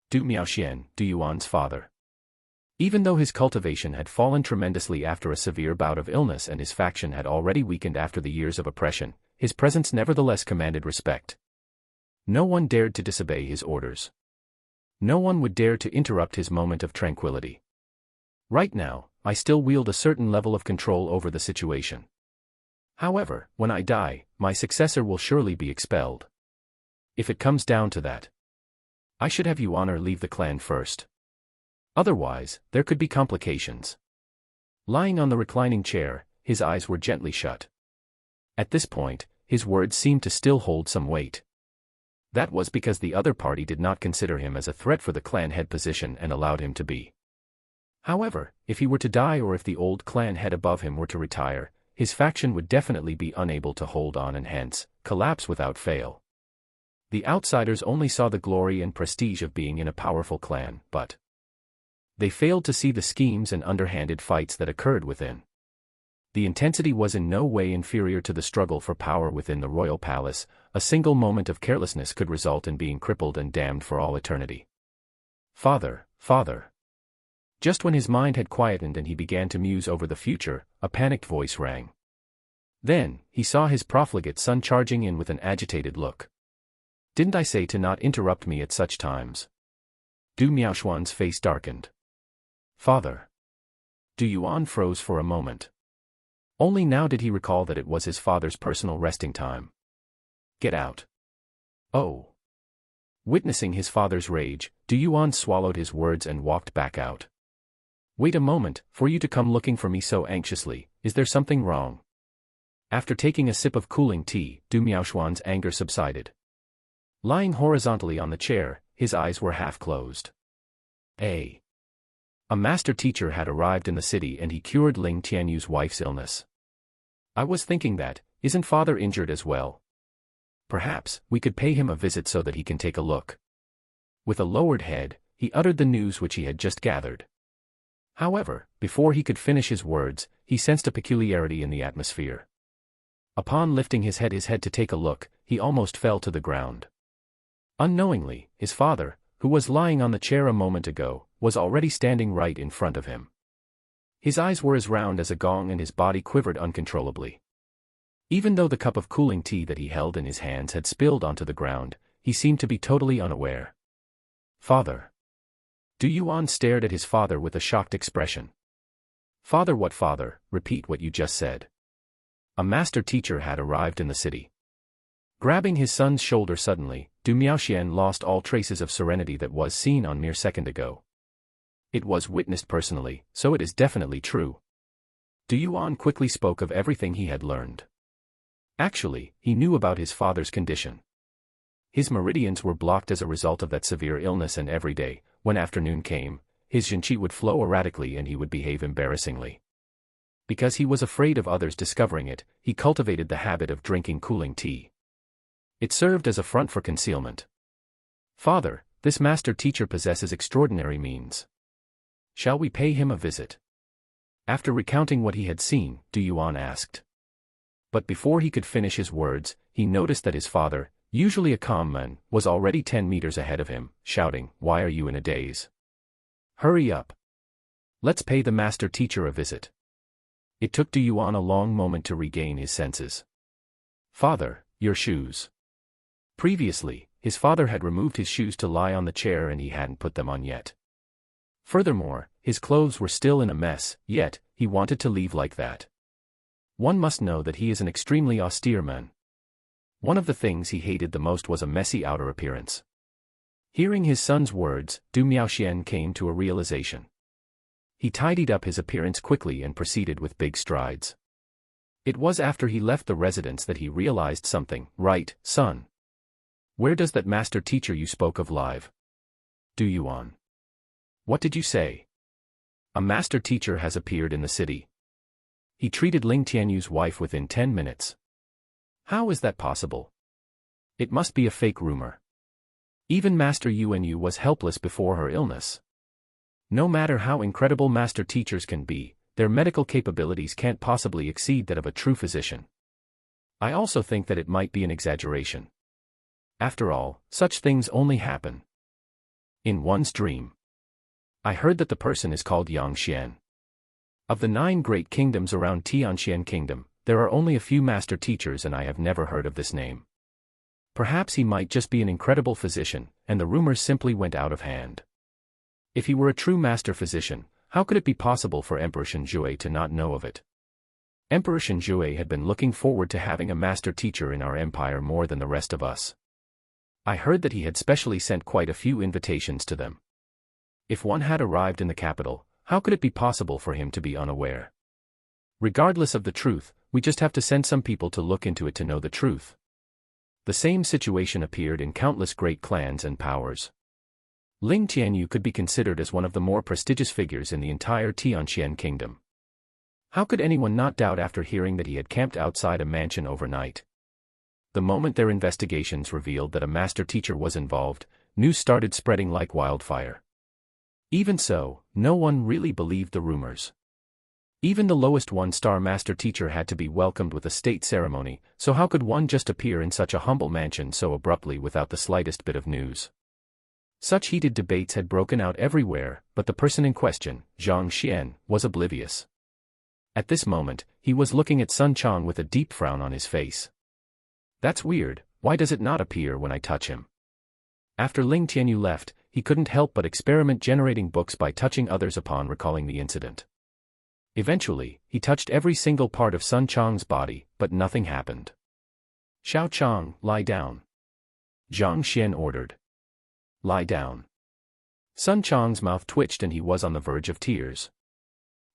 Du Miaoxian, Du Yuan's father. Even though his cultivation had fallen tremendously after a severe bout of illness and his faction had already weakened after the years of oppression, his presence nevertheless commanded respect. No one dared to disobey his orders. No one would dare to interrupt his moment of tranquility. Right now, I still wield a certain level of control over the situation. However, when I die, my successor will surely be expelled. If it comes down to that, I should have you honor leave the clan first. Otherwise, there could be complications. Lying on the reclining chair, his eyes were gently shut. At this point, his words seemed to still hold some weight. That was because the other party did not consider him as a threat for the clan head position and allowed him to be. However, if he were to die or if the old clan head above him were to retire, his faction would definitely be unable to hold on and hence, collapse without fail. The outsiders only saw the glory and prestige of being in a powerful clan, but they failed to see the schemes and underhanded fights that occurred within. The intensity was in no way inferior to the struggle for power within the royal palace. A single moment of carelessness could result in being crippled and damned for all eternity. Father, father. Just when his mind had quietened and he began to muse over the future, a panicked voice rang. Then, he saw his profligate son charging in with an agitated look. Didn't I say to not interrupt me at such times? Du Miaoxuan's face darkened. Father. Du Yuan froze for a moment. Only now did he recall that it was his father's personal resting time. Get out. Oh. Witnessing his father's rage, Du Yuan swallowed his words and walked back out. Wait a moment, for you to come looking for me so anxiously, is there something wrong? After taking a sip of cooling tea, Du Miaoxuan's anger subsided. Lying horizontally on the chair, his eyes were half closed. A master teacher had arrived in the city and he cured Ling Tianyu's wife's illness. I was thinking that, isn't father injured as well? Perhaps, we could pay him a visit so that he can take a look. With a lowered head, he uttered the news which he had just gathered. However, before he could finish his words, he sensed a peculiarity in the atmosphere. Upon lifting his head to take a look, he almost fell to the ground. Unknowingly, his father, who was lying on the chair a moment ago, was already standing right in front of him. His eyes were as round as a gong and his body quivered uncontrollably. Even though the cup of cooling tea that he held in his hands had spilled onto the ground, he seemed to be totally unaware. Father. Du Yuan stared at his father with a shocked expression. Father, what father? Repeat what you just said. A master teacher had arrived in the city. Grabbing his son's shoulder suddenly, Du Miaoxian lost all traces of serenity that was seen on mere second ago. It was witnessed personally, so it is definitely true. Du Yuan quickly spoke of everything he had learned. Actually, he knew about his father's condition. His meridians were blocked as a result of that severe illness, and every day, when afternoon came, his Jinqi would flow erratically and he would behave embarrassingly. Because he was afraid of others discovering it, he cultivated the habit of drinking cooling tea. It served as a front for concealment. Father, this master teacher possesses extraordinary means. Shall we pay him a visit? After recounting what he had seen, Du Yuan asked. But before he could finish his words, he noticed that his father, usually a calm man, was already 10 meters ahead of him, shouting, "Why are you in a daze? Hurry up. Let's pay the master teacher a visit." It took Du Yuan a long moment to regain his senses. Father, your shoes. Previously, his father had removed his shoes to lie on the chair and he hadn't put them on yet. Furthermore, his clothes were still in a mess, yet, he wanted to leave like that. One must know that he is an extremely austere man. One of the things he hated the most was a messy outer appearance. Hearing his son's words, Du Miaoxian came to a realization. He tidied up his appearance quickly and proceeded with big strides. It was after he left the residence that he realized something. Right, son. Where does that master teacher you spoke of live? Do you on? What did you say? A master teacher has appeared in the city. He treated Ling Tianyu's wife within 10 minutes. How is that possible? It must be a fake rumor. Even Master Yuanyu was helpless before her illness. No matter how incredible master teachers can be, their medical capabilities can't possibly exceed that of a true physician. I also think that it might be an exaggeration. After all, such things only happen in one's dream. I heard that the person is called Yangxian. Of the 9 great kingdoms around Tianxian Kingdom, there are only a few master teachers and I have never heard of this name. Perhaps he might just be an incredible physician, and the rumors simply went out of hand. If he were a true master physician, how could it be possible for Emperor Shenjue to not know of it? Emperor Shenjue had been looking forward to having a master teacher in our empire more than the rest of us. I heard that he had specially sent quite a few invitations to them. If one had arrived in the capital, how could it be possible for him to be unaware? Regardless of the truth, we just have to send some people to look into it to know the truth. The same situation appeared in countless great clans and powers. Ling Tianyu could be considered as one of the more prestigious figures in the entire Tianxian kingdom. How could anyone not doubt after hearing that he had camped outside a mansion overnight? The moment their investigations revealed that a master teacher was involved, news started spreading like wildfire. Even so, no one really believed the rumors. Even the lowest one-star master teacher had to be welcomed with a state ceremony, so how could one just appear in such a humble mansion so abruptly without the slightest bit of news? Such heated debates had broken out everywhere, but the person in question, Zhang Xian, was oblivious. At this moment, he was looking at Sun Chang with a deep frown on his face. That's weird, why does it not appear when I touch him? After Ling Tianyu left, he couldn't help but experiment generating books by touching others upon recalling the incident. Eventually, he touched every single part of Sun Chang's body, but nothing happened. Xiao Chang, lie down. Zhang Xian ordered. Lie down. Sun Chang's mouth twitched and he was on the verge of tears.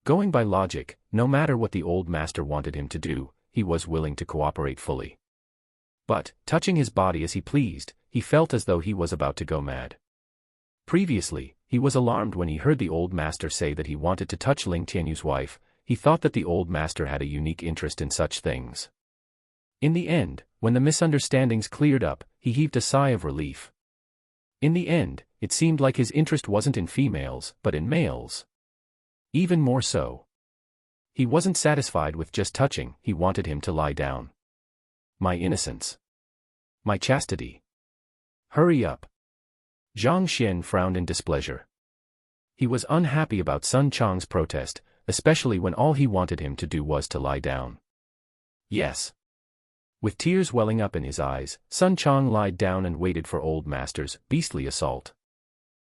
Going by logic, no matter what the old master wanted him to do, he was willing to cooperate fully. But, touching his body as he pleased, he felt as though he was about to go mad. Previously, he was alarmed when he heard the old master say that he wanted to touch Ling Tianyu's wife. He thought that the old master had a unique interest in such things. In the end, when the misunderstandings cleared up, he heaved a sigh of relief. In the end, it seemed like his interest wasn't in females, but in males. Even more so. He wasn't satisfied with just touching, he wanted him to lie down. My innocence. My chastity. Hurry up. Zhang Xian frowned in displeasure. He was unhappy about Sun Chang's protest, especially when all he wanted him to do was to lie down. Yes. With tears welling up in his eyes, Sun Chang lied down and waited for old master's beastly assault.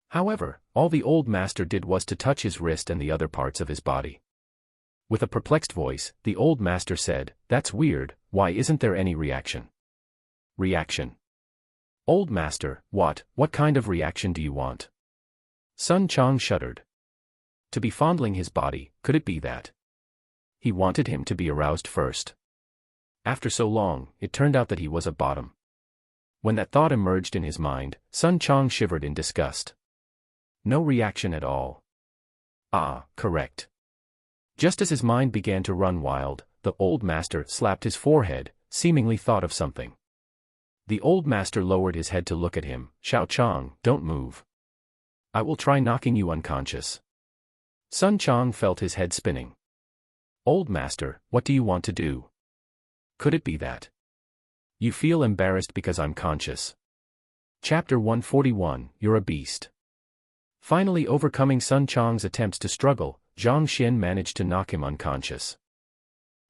However, all the old master did was to touch his wrist and the other parts of his body. With a perplexed voice, the old master said, "That's weird, why isn't there any reaction?" Reaction. Old master, what kind of reaction do you want? Sun Chang shuddered. To be fondling his body, could it be that? He wanted him to be aroused first. After so long, it turned out that he was a bottom. When that thought emerged in his mind, Sun Chang shivered in disgust. No reaction at all. Ah, correct. Just as his mind began to run wild, the old master slapped his forehead, seemingly thought of something. The old master lowered his head to look at him. Xiao Chang, don't move. I will try knocking you unconscious. Sun Chang felt his head spinning. Old master, what do you want to do? Could it be that you feel embarrassed because I'm conscious? Chapter 141, You're a Beast. Finally overcoming Sun Chang's attempts to struggle, Zhang Xian managed to knock him unconscious.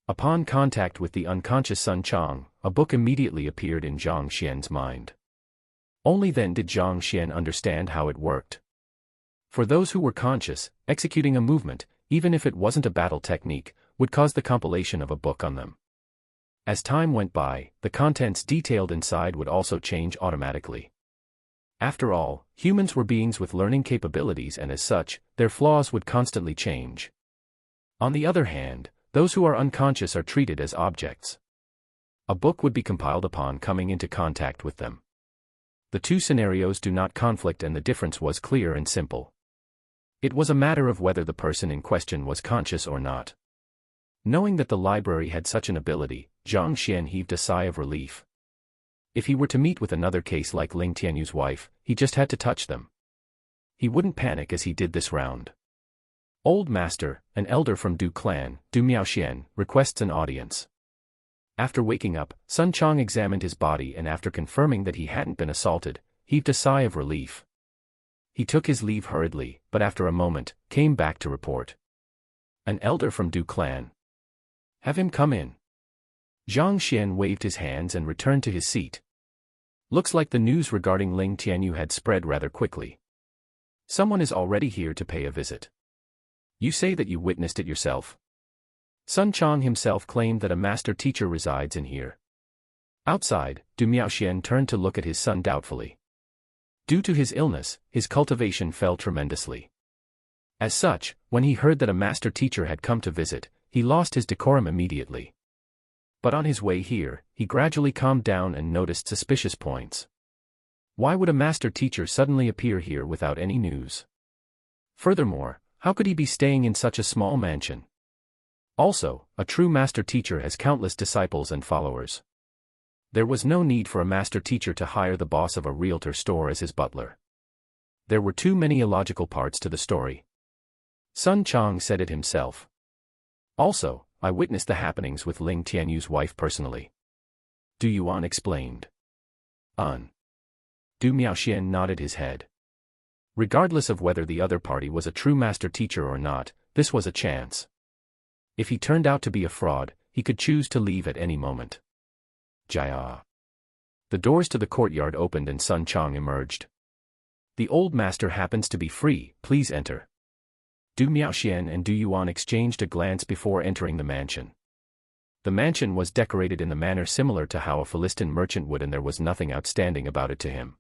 Upon contact with the unconscious Sun Chang, a book immediately appeared in Zhang Xian's mind. Only then did Zhang Xian understand how it worked. For those who were conscious, executing a movement, even if it wasn't a battle technique, would cause the compilation of a book on them. As time went by, the contents detailed inside would also change automatically. After all, humans were beings with learning capabilities and as such, their flaws would constantly change. On the other hand, those who are unconscious are treated as objects. A book would be compiled upon coming into contact with them. The two scenarios do not conflict and the difference was clear and simple. It was a matter of whether the person in question was conscious or not. Knowing that the library had such an ability, Zhang Xian heaved a sigh of relief. If he were to meet with another case like Ling Tianyu's wife, he just had to touch them. He wouldn't panic as he did this round. Old Master, an elder from Du clan, Du Miaoxian, requests an audience. After waking up, Sun Chong examined his body and after confirming that he hadn't been assaulted, heaved a sigh of relief. He took his leave hurriedly, but after a moment, came back to report. An elder from Du clan. Have him come in. Zhang Xian waved his hands and returned to his seat. Looks like the news regarding Ling Tianyu had spread rather quickly. Someone is already here to pay a visit. You say that you witnessed it yourself. Sun Chong himself claimed that a master teacher resides in here. Outside, Du Miaoxian turned to look at his son doubtfully. Due to his illness, his cultivation fell tremendously. As such, when he heard that a master teacher had come to visit, he lost his decorum immediately. But on his way here, he gradually calmed down and noticed suspicious points. Why would a master teacher suddenly appear here without any news? Furthermore, how could he be staying in such a small mansion? Also, a true master teacher has countless disciples and followers. There was no need for a master teacher to hire the boss of a realtor store as his butler. There were too many illogical parts to the story. Sun Chong said it himself. Also, I witnessed the happenings with Ling Tianyu's wife personally. Du Yuan explained. Du Miaoxian nodded his head. Regardless of whether the other party was a true master teacher or not, this was a chance. If he turned out to be a fraud, he could choose to leave at any moment. Jia. The doors to the courtyard opened and Sun Chong emerged. The old master happens to be free, please enter. Du Miaoxian and Du Yuan exchanged a glance before entering the mansion. The mansion was decorated in the manner similar to how a Philistine merchant would and there was nothing outstanding about it to him.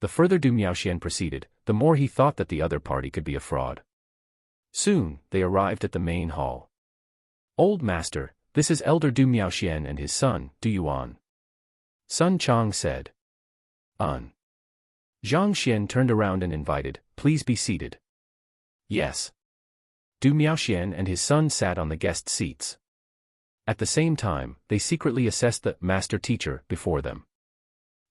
The further Du Miaoxian proceeded, the more he thought that the other party could be a fraud. Soon, they arrived at the main hall. Old Master, this is Elder Du Miaoxian and his son, Du Yuan. Sun Chong said. Zhang Xian turned around and invited, please be seated. Yes. Du Miaoxian and his son sat on the guest seats. At the same time, they secretly assessed the master teacher before them.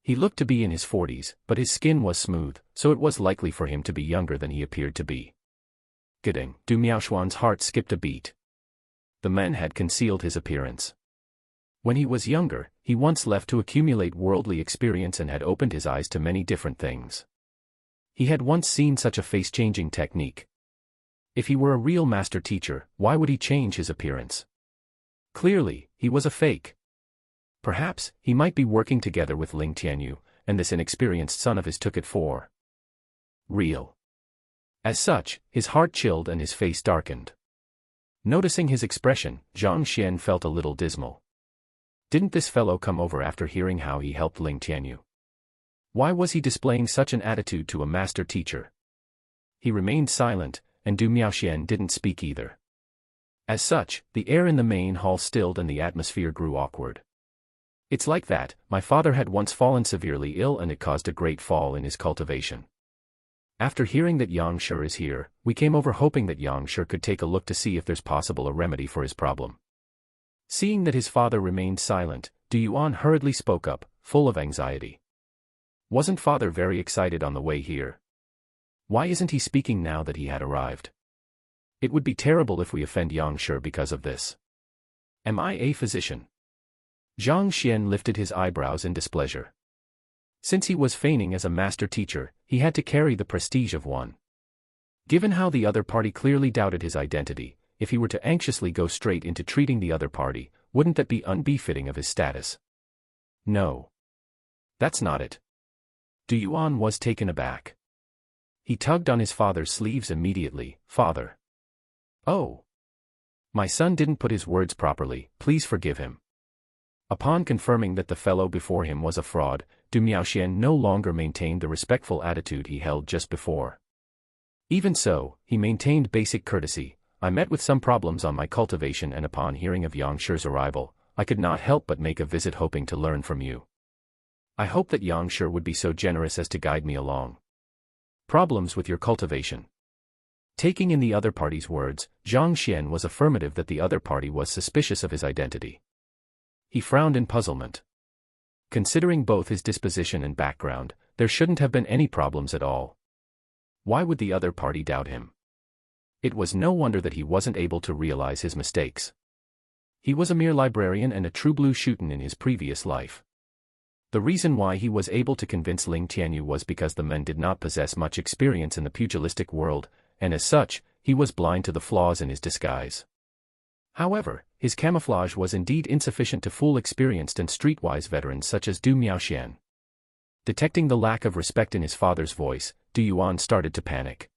He looked to be in his 40s, but his skin was smooth, so it was likely for him to be younger than he appeared to be. Gidding, Du Miaoxuan's heart skipped a beat. The man had concealed his appearance. When he was younger, he once left to accumulate worldly experience and had opened his eyes to many different things. He had once seen such a face-changing technique. If he were a real master teacher, why would he change his appearance? Clearly, he was a fake. Perhaps, he might be working together with Ling Tianyu, and this inexperienced son of his took it for real. As such, his heart chilled and his face darkened. Noticing his expression, Zhang Xian felt a little dismal. Didn't this fellow come over after hearing how he helped Ling Tianyu? Why was he displaying such an attitude to a master teacher? He remained silent, and Du Miaoxian didn't speak either. As such, the air in the main hall stilled and the atmosphere grew awkward. It's like that, my father had once fallen severely ill and it caused a great fall in his cultivation. After hearing that Yang Shi is here, we came over hoping that Yang Shi could take a look to see if there's possible a remedy for his problem. Seeing that his father remained silent, Du Yuan hurriedly spoke up, full of anxiety. Wasn't father very excited on the way here? Why isn't he speaking now that he had arrived? It would be terrible if we offend Yang Shi because of this. Am I a physician? Zhang Xian lifted his eyebrows in displeasure. Since he was feigning as a master teacher, he had to carry the prestige of one. Given how the other party clearly doubted his identity, if he were to anxiously go straight into treating the other party, wouldn't that be unbefitting of his status? No. That's not it. Du Yuan was taken aback. He tugged on his father's sleeves immediately. Father. Oh. My son didn't put his words properly, please forgive him. Upon confirming that the fellow before him was a fraud, Du Miaoxian no longer maintained the respectful attitude he held just before. Even so, he maintained basic courtesy. I met with some problems on my cultivation and upon hearing of Yang Shi's arrival, I could not help but make a visit hoping to learn from you. I hope that Yang would be so generous as to guide me along. Problems with your cultivation. Taking in the other party's words, Zhang Xian was affirmative that the other party was suspicious of his identity. He frowned in puzzlement. Considering both his disposition and background, there shouldn't have been any problems at all. Why would the other party doubt him? It was no wonder that he wasn't able to realize his mistakes. He was a mere librarian and a true blue shootin' in his previous life. The reason why he was able to convince Ling Tianyu was because the men did not possess much experience in the pugilistic world, and as such, he was blind to the flaws in his disguise. However, his camouflage was indeed insufficient to fool experienced and streetwise veterans such as Du Miaoxian. Detecting the lack of respect in his father's voice, Du Yuan started to panic.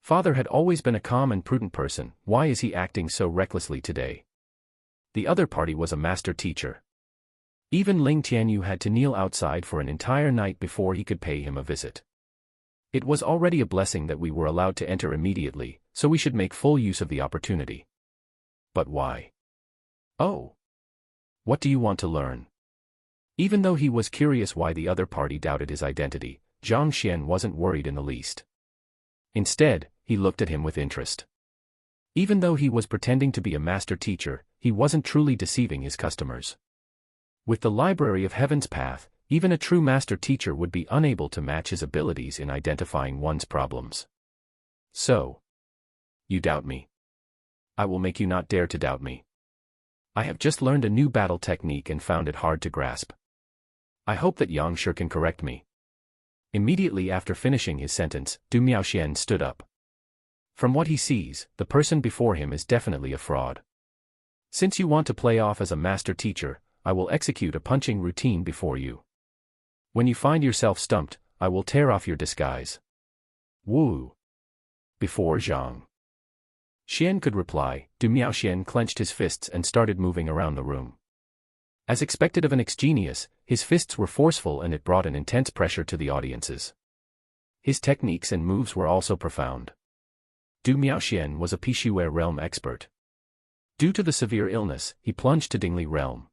Father had always been a calm and prudent person, why is he acting so recklessly today? The other party was a master teacher. Even Ling Tianyu had to kneel outside for an entire night before he could pay him a visit. It was already a blessing that we were allowed to enter immediately, so we should make full use of the opportunity. But why? Oh. What do you want to learn? Even though he was curious why the other party doubted his identity, Zhang Xian wasn't worried in the least. Instead, he looked at him with interest. Even though he was pretending to be a master teacher, he wasn't truly deceiving his customers. With the Library of Heaven's Path, even a true master teacher would be unable to match his abilities in identifying one's problems. So, you doubt me. I will make you not dare to doubt me. I have just learned a new battle technique and found it hard to grasp. I hope that Yang Shi can correct me. Immediately after finishing his sentence, Du Miaoxian stood up. From what he sees, the person before him is definitely a fraud. Since you want to play off as a master teacher, I will execute a punching routine before you. When you find yourself stumped, I will tear off your disguise. Woo! Before Zhang Xian could reply, Du Miaoxian clenched his fists and started moving around the room. As expected of an ex-genius, his fists were forceful and it brought an intense pressure to the audiences. His techniques and moves were also profound. Du Miaoxian was a Pixue realm expert. Due to the severe illness, he plunged to Dingli realm.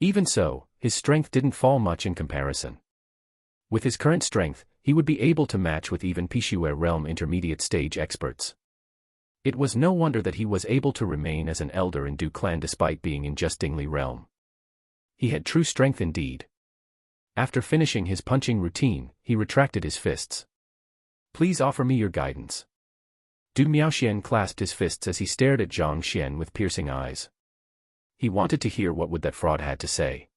Even so, his strength didn't fall much in comparison. With his current strength, he would be able to match with even Pixue realm intermediate stage experts. It was no wonder that he was able to remain as an elder in Du clan despite being in just Dingli realm. He had true strength indeed. After finishing his punching routine, he retracted his fists. Please offer me your guidance. Du Miaoxian clasped his fists as he stared at Zhang Xian with piercing eyes. He wanted to hear what would that fraud had to say.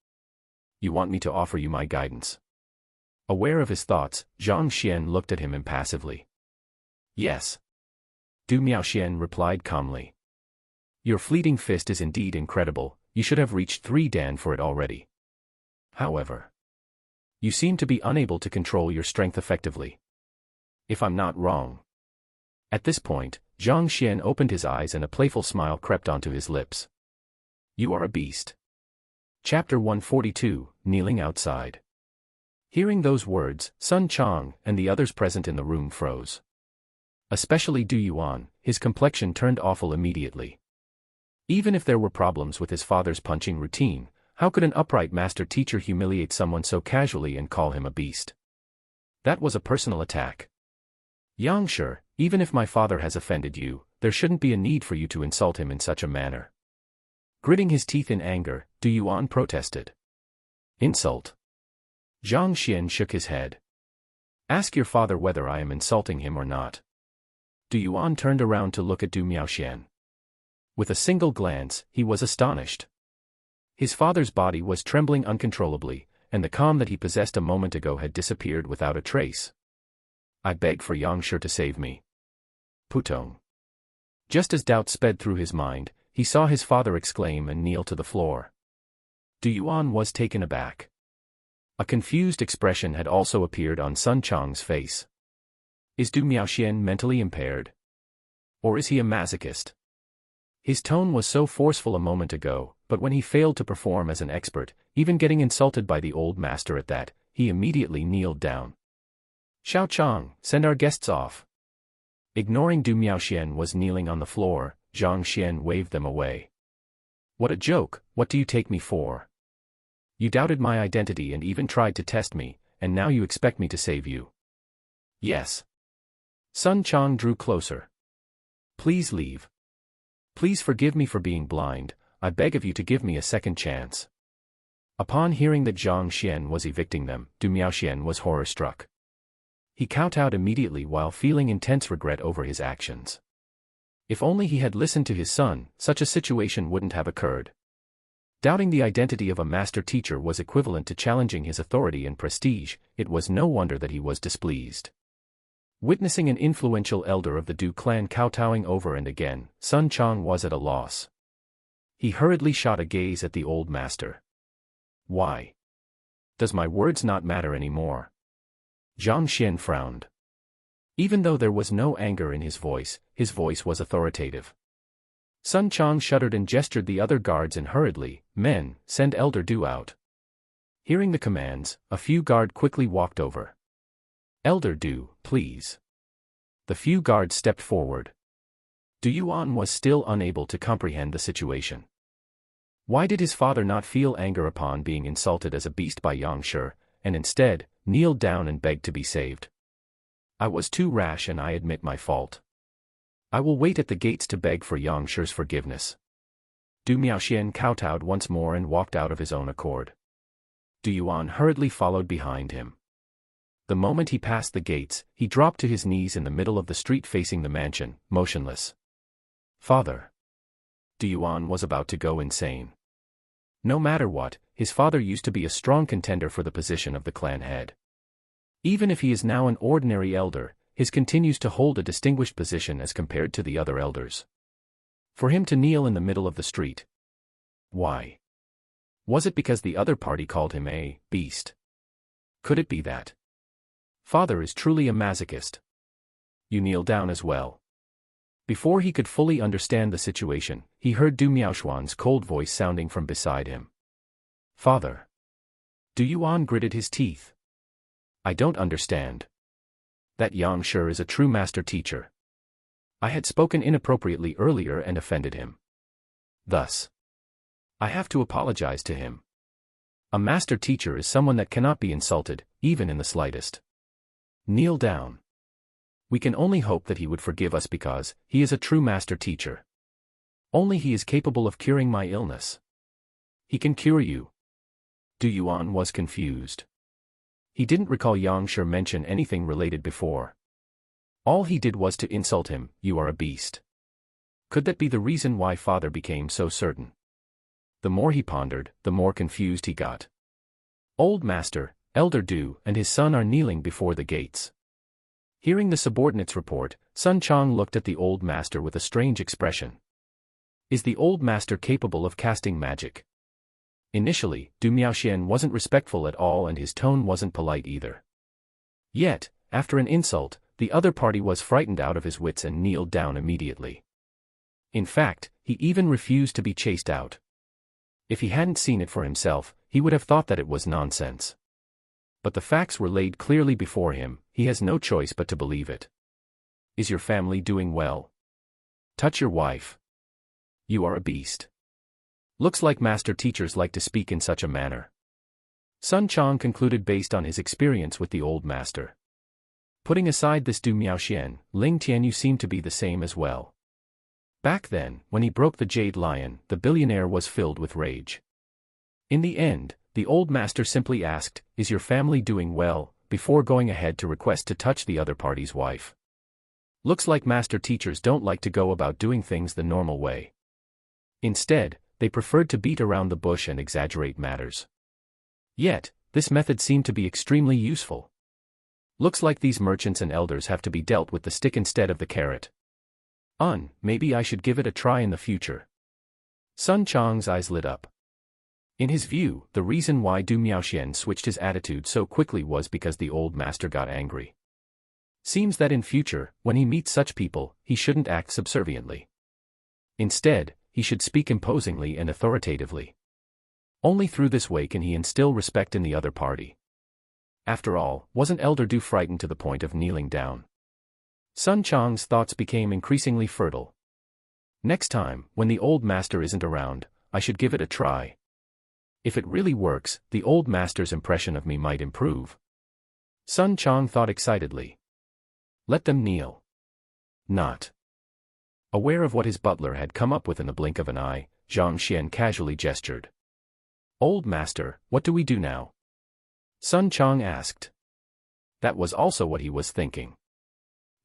You want me to offer you my guidance? Aware of his thoughts, Zhang Xian looked at him impassively. Yes. Du Miaoxian replied calmly. Your fleeting fist is indeed incredible, you should have reached 3 dan for it already. However, you seem to be unable to control your strength effectively. If I'm not wrong. At this point, Zhang Xian opened his eyes and a playful smile crept onto his lips. You are a beast. Chapter 142, Kneeling Outside. Hearing those words, Sun Chang and the others present in the room froze. Especially Du Yuan, his complexion turned awful immediately. Even if there were problems with his father's punching routine, how could an upright master teacher humiliate someone so casually and call him a beast? That was a personal attack. Yang Shi, even if my father has offended you, there shouldn't be a need for you to insult him in such a manner. Gritting his teeth in anger, Du Yuan protested. Insult? Zhang Xian shook his head. Ask your father whether I am insulting him or not. Du Yuan turned around to look at Du Miaoxian. With a single glance, he was astonished. His father's body was trembling uncontrollably, and the calm that he possessed a moment ago had disappeared without a trace. I beg for Yang Shi to save me. Putong. Just as doubt sped through his mind, he saw his father exclaim and kneel to the floor. Du Yuan was taken aback. A confused expression had also appeared on Sun Chang's face. Is Du Miaoxian mentally impaired? Or is he a masochist? His tone was so forceful a moment ago, but when he failed to perform as an expert, even getting insulted by the old master at that, he immediately kneeled down. Xiao Chang, send our guests off. Ignoring Du Miaoxian was kneeling on the floor, Zhang Xian waved them away. What a joke, what do you take me for? You doubted my identity and even tried to test me, and now you expect me to save you. Yes. Sun Chang drew closer. Please leave. Please forgive me for being blind, I beg of you to give me a second chance. Upon hearing that Zhang Xian was evicting them, Du Miaoxian was horror-struck. He kowtowed immediately while feeling intense regret over his actions. If only he had listened to his son, such a situation wouldn't have occurred. Doubting the identity of a master teacher was equivalent to challenging his authority and prestige, it was no wonder that he was displeased. Witnessing an influential elder of the Du clan kowtowing over and again, Sun Chang was at a loss. He hurriedly shot a gaze at the old master. Why? Does my words not matter anymore? Zhang Xian frowned. Even though there was no anger in his voice was authoritative. Sun Chang shuddered and gestured the other guards and hurriedly, "Men, send Elder Du out." Hearing the commands, a few guard quickly walked over. "Elder Du, please." The few guards stepped forward. Du Yuan was still unable to comprehend the situation. Why did his father not feel anger upon being insulted as a beast by Yang Shi, and instead, kneel down and beg to be saved? "I was too rash and I admit my fault. I will wait at the gates to beg for Yang Shi's forgiveness." Du Miaoxian kowtowed once more and walked out of his own accord. Du Yuan hurriedly followed behind him. The moment he passed the gates, he dropped to his knees in the middle of the street facing the mansion, motionless. "Father." Du Yuan was about to go insane. No matter what, his father used to be a strong contender for the position of the clan head. Even if he is now an ordinary elder, his continues to hold a distinguished position as compared to the other elders. For him to kneel in the middle of the street. Why? Was it because the other party called him a beast? Could it be that father is truly a masochist? You kneel down as well. Before he could fully understand the situation, he heard Du Miaoxuan's cold voice sounding from beside him. "Father." Du Yuan gritted his teeth. "I don't understand. That Yang Shi is a true master teacher. I had spoken inappropriately earlier and offended him. Thus, I have to apologize to him. A master teacher is someone that cannot be insulted, even in the slightest. Kneel down. We can only hope that he would forgive us because he is a true master teacher. Only he is capable of curing my illness. He can cure you." Du Yuan was confused. He didn't recall Yang Shi mention anything related before. All he did was to insult him, "You are a beast." Could that be the reason why father became so certain? The more he pondered, the more confused he got. Old Master, Elder Du, and his son are kneeling before the gates. Hearing the subordinates report, Sun Chang looked at the old master with a strange expression. Is the old master capable of casting magic? Initially, Du Miaoxian wasn't respectful at all and his tone wasn't polite either. Yet, after an insult, the other party was frightened out of his wits and kneeled down immediately. In fact, he even refused to be chased out. If he hadn't seen it for himself, he would have thought that it was nonsense. But the facts were laid clearly before him, he has no choice but to believe it. Is your family doing well? Touch your wife. You are a beast. Looks like master teachers like to speak in such a manner. Sun Chang concluded based on his experience with the old master. Putting aside this Du Miaoxian, Ling Tianyu seemed to be the same as well. Back then, when he broke the jade lion, the billionaire was filled with rage. In the end, the old master simply asked, "Is your family doing well?" before going ahead to request to touch the other party's wife. Looks like master teachers don't like to go about doing things the normal way. Instead, they preferred to beat around the bush and exaggerate matters. Yet, this method seemed to be extremely useful. Looks like these merchants and elders have to be dealt with the stick instead of the carrot. Maybe I should give it a try in the future. Sun Chang's eyes lit up. In his view, the reason why Du Miaoxian switched his attitude so quickly was because the old master got angry. Seems that in future, when he meets such people, he shouldn't act subserviently. Instead, he should speak imposingly and authoritatively. Only through this way can he instill respect in the other party. After all, wasn't Elder Du frightened to the point of kneeling down? Sun Chang's thoughts became increasingly fertile. Next time, when the old master isn't around, I should give it a try. If it really works, the old master's impression of me might improve. Sun Chang thought excitedly. Let them kneel. Not aware of what his butler had come up with in the blink of an eye, Zhang Xian casually gestured. Old master, what do we do now? Sun Chang asked. That was also what he was thinking.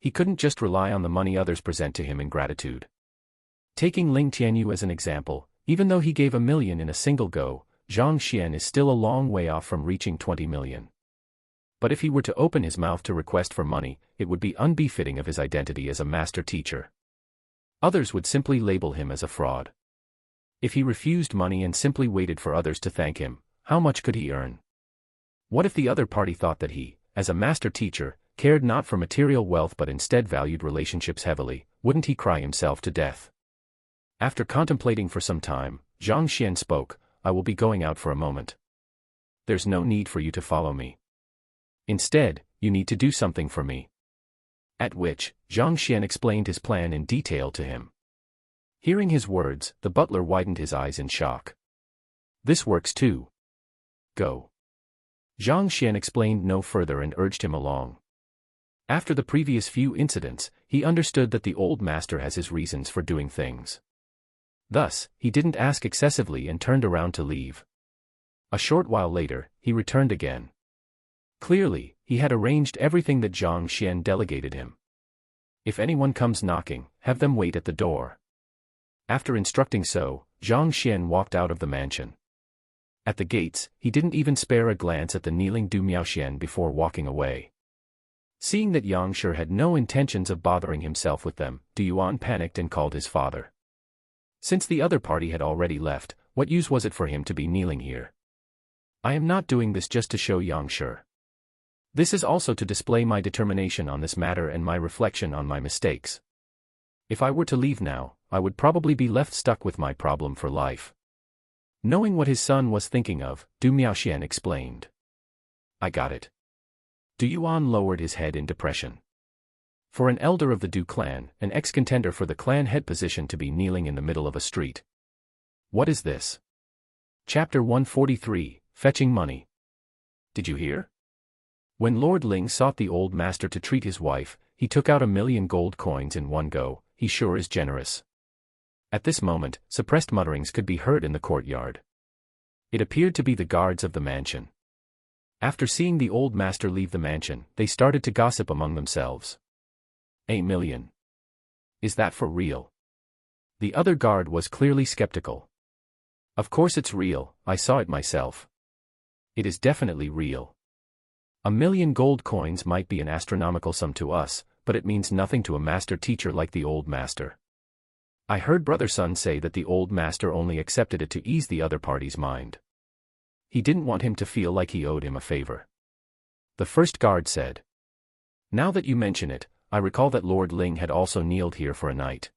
He couldn't just rely on the money others present to him in gratitude. Taking Ling Tianyu as an example, even though he gave 1 million in a single go, Zhang Xian is still a long way off from reaching 20 million. But if he were to open his mouth to request for money, it would be unbefitting of his identity as a master teacher. Others would simply label him as a fraud. If he refused money and simply waited for others to thank him, how much could he earn? What if the other party thought that he, as a master teacher, cared not for material wealth but instead valued relationships heavily? Wouldn't he cry himself to death? After contemplating for some time, Zhang Xian spoke, I will be going out for a moment. There's no need for you to follow me. Instead, you need to do something for me. At which, Zhang Xian explained his plan in detail to him. Hearing his words, the butler widened his eyes in shock. This works too. Go. Zhang Xian explained no further and urged him along. After the previous few incidents, he understood that the old master has his reasons for doing things. Thus, he didn't ask excessively and turned around to leave. A short while later, he returned again. Clearly, he had arranged everything that Zhang Xian delegated him. If anyone comes knocking, have them wait at the door. After instructing so, Zhang Xian walked out of the mansion. At the gates, he didn't even spare a glance at the kneeling Du Miaoxian before walking away. Seeing that Yang Shi had no intentions of bothering himself with them, Du Yuan panicked and called his father. Since the other party had already left, what use was it for him to be kneeling here? I am not doing this just to show Yang Shi. This is also to display my determination on this matter and my reflection on my mistakes. If I were to leave now, I would probably be left stuck with my problem for life. Knowing what his son was thinking of, Du Miaoxian explained. I got it. Du Yuan lowered his head in depression. For an elder of the Du clan, an ex-contender for the clan head position to be kneeling in the middle of a street. What is this? Chapter 143, Fetching Money. Did you hear? When Lord Ling sought the old master to treat his wife, he took out 1 million gold coins in one go. He sure is generous. At this moment, suppressed mutterings could be heard in the courtyard. It appeared to be the guards of the mansion. After seeing the old master leave the mansion, they started to gossip among themselves. 8 million. Is that for real? The other guard was clearly skeptical. Of course it's real, I saw it myself. It is definitely real. 1 million gold coins might be an astronomical sum to us, but it means nothing to a master teacher like the old master. I heard Brother Sun say that the old master only accepted it to ease the other party's mind. He didn't want him to feel like he owed him a favor. The first guard said. Now that you mention it, I recall that Lord Ling had also kneeled here for a night.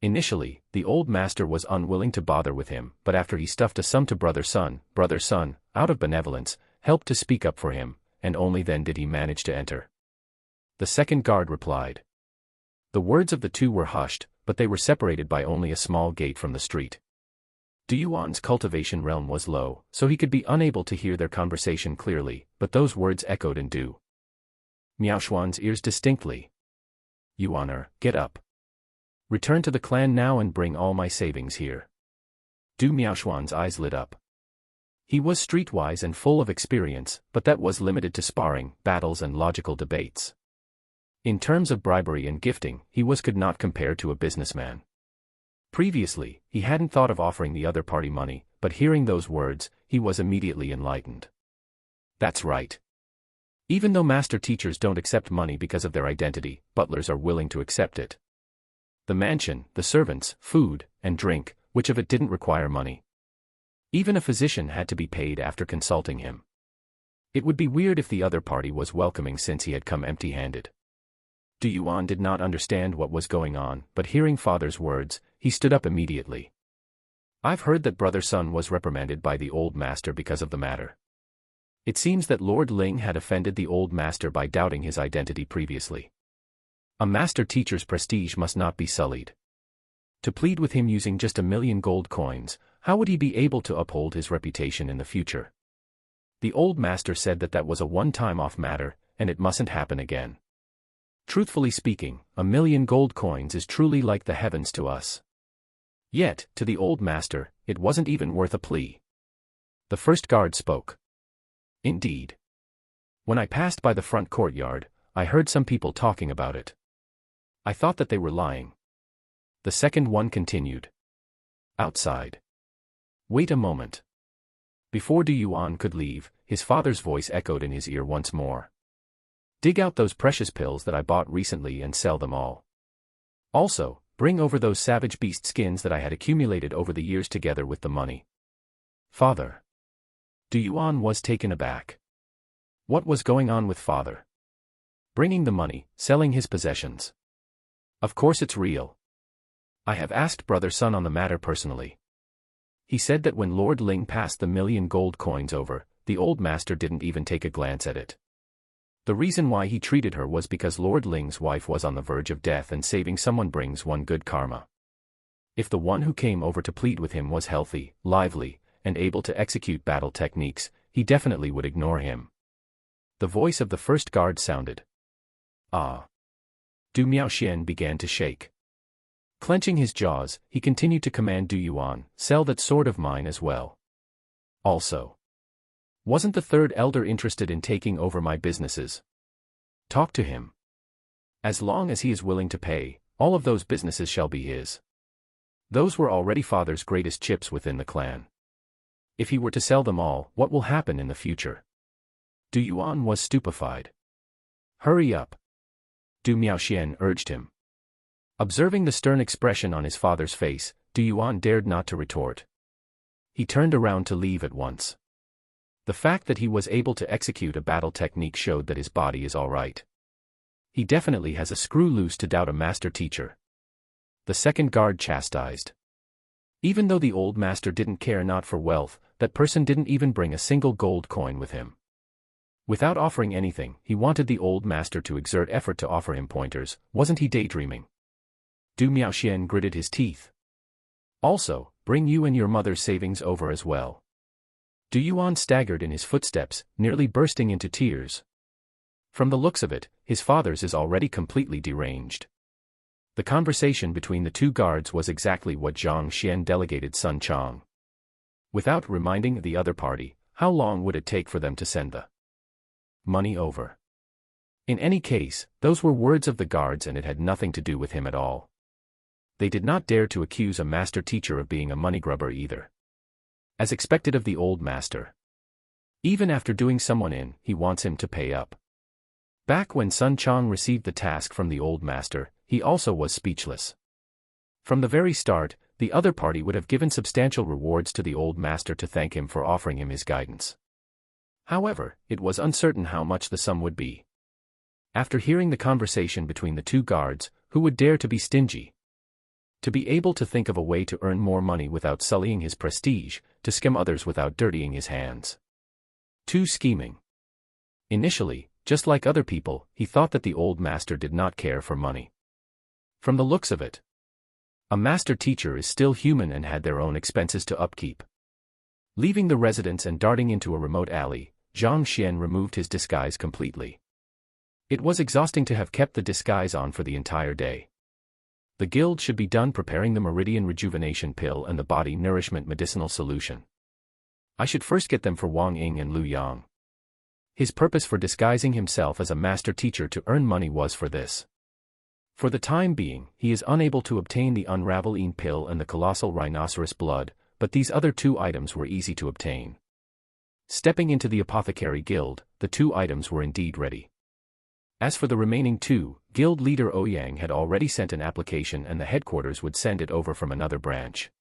Initially, the old master was unwilling to bother with him, but after he stuffed a sum to Brother Sun, out of benevolence, helped to speak up for him, and only then did he manage to enter. The second guard replied. The words of the two were hushed, but they were separated by only a small gate from the street. Du Yuan's cultivation realm was low, so he could be unable to hear their conversation clearly, but those words echoed in Du Miaoxuan's ears distinctly. Yuaner, get up. Return to the clan now and bring all my savings here. Du Miaoxuan's eyes lit up. He was streetwise and full of experience, but that was limited to sparring, battles and logical debates. In terms of bribery and gifting, he could not compare to a businessman. Previously, he hadn't thought of offering the other party money, but hearing those words, he was immediately enlightened. That's right. Even though master teachers don't accept money because of their identity, butlers are willing to accept it. The mansion, the servants, food, and drink, which of it didn't require money? Even a physician had to be paid after consulting him. It would be weird if the other party was welcoming since he had come empty-handed. Du Yuan did not understand what was going on, but hearing father's words, he stood up immediately. I've heard that Brother Sun was reprimanded by the old master because of the matter. It seems that Lord Ling had offended the old master by doubting his identity previously. A master teacher's prestige must not be sullied. To plead with him using just 1 million gold coins, how would he be able to uphold his reputation in the future? The old master said that that was a one-time off matter, and it mustn't happen again. Truthfully speaking, 1,000,000 gold coins is truly like the heavens to us. Yet, to the old master, it wasn't even worth a plea. The first guard spoke. Indeed. When I passed by the front courtyard, I heard some people talking about it. I thought that they were lying. The second one continued. Outside. Wait a moment. Before Du Yuan could leave, his father's voice echoed in his ear once more. Dig out those precious pills that I bought recently and sell them all. Also, bring over those savage beast skins that I had accumulated over the years together with the money. Father. Du Yuan was taken aback. What was going on with father? Bringing the money, selling his possessions. Of course it's real. I have asked Brother Sun on the matter personally. He said that when Lord Ling passed the 1,000,000 gold coins over, the old master didn't even take a glance at it. The reason why he treated her was because Lord Ling's wife was on the verge of death and saving someone brings one good karma. If the one who came over to plead with him was healthy, lively, and able to execute battle techniques, he definitely would ignore him. The voice of the first guard sounded. Ah. Du Miaoxian began to shake. Clenching his jaws, he continued to command Du Yuan, sell that sword of mine as well. Also. Wasn't the third elder interested in taking over my businesses? Talk to him. As long as he is willing to pay, all of those businesses shall be his. Those were already father's greatest chips within the clan. If he were to sell them all, what will happen in the future? Du Yuan was stupefied. Hurry up. Du Miaoxian urged him. Observing the stern expression on his father's face, Du Yuan dared not to retort. He turned around to leave at once. The fact that he was able to execute a battle technique showed that his body is all right. He definitely has a screw loose to doubt a master teacher. The second guard chastised. Even though the old master didn't care not for wealth, that person didn't even bring a single gold coin with him. Without offering anything, he wanted the old master to exert effort to offer him pointers. Wasn't he daydreaming? Du Miaoxian gritted his teeth. Also, bring you and your mother's savings over as well. Du Yuan staggered in his footsteps, nearly bursting into tears. From the looks of it, his father's is already completely deranged. The conversation between the two guards was exactly what Zhang Xian delegated Sun Chang. Without reminding the other party, how long would it take for them to send the money over? In any case, those were words of the guards and it had nothing to do with him at all. They did not dare to accuse a master teacher of being a money grubber either. As expected of the old master. Even after doing someone in, he wants him to pay up. Back when Sun Chang received the task from the old master, he also was speechless. From the very start, the other party would have given substantial rewards to the old master to thank him for offering him his guidance. However, it was uncertain how much the sum would be. After hearing the conversation between the two guards, who would dare to be stingy? To be able to think of a way to earn more money without sullying his prestige, to skim others without dirtying his hands. Too scheming. Initially, just like other people, he thought that the old master did not care for money. From the looks of it, a master teacher is still human and had their own expenses to upkeep. Leaving the residence and darting into a remote alley, Zhang Xian removed his disguise completely. It was exhausting to have kept the disguise on for the entire day. The guild should be done preparing the meridian rejuvenation pill and the body nourishment medicinal solution. I should first get them for Wang Ying and Lu Yang. His purpose for disguising himself as a master teacher to earn money was for this. For the time being, he is unable to obtain the unravels pill and the colossal rhinoceros blood, but these other two items were easy to obtain. Stepping into the apothecary guild, the two items were indeed ready. As for the remaining two, guild leader Ouyang had already sent an application and the headquarters would send it over from another branch.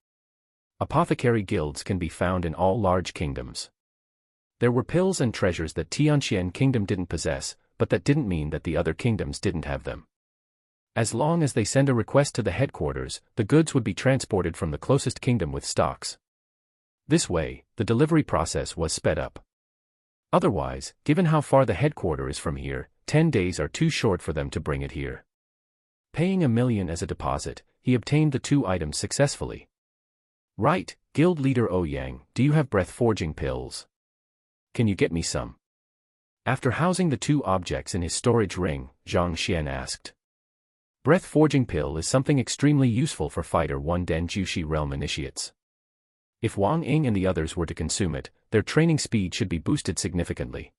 Apothecary guilds can be found in all large kingdoms. There were pills and treasures that Tianxian kingdom didn't possess, but that didn't mean that the other kingdoms didn't have them. As long as they send a request to the headquarters, the goods would be transported from the closest kingdom with stocks. This way, the delivery process was sped up. Otherwise, given how far the headquarters is from here, 10 days are too short for them to bring it here. Paying 1 million as a deposit, he obtained the two items successfully. Right, Guild leader Ouyang, do you have breath-forging pills? Can you get me some? After housing the two objects in his storage ring, Zhang Xian asked. Breath-forging pill is something extremely useful for Fighter 1 Den Jushi realm initiates. If Wang Ying and the others were to consume it, their training speed should be boosted significantly.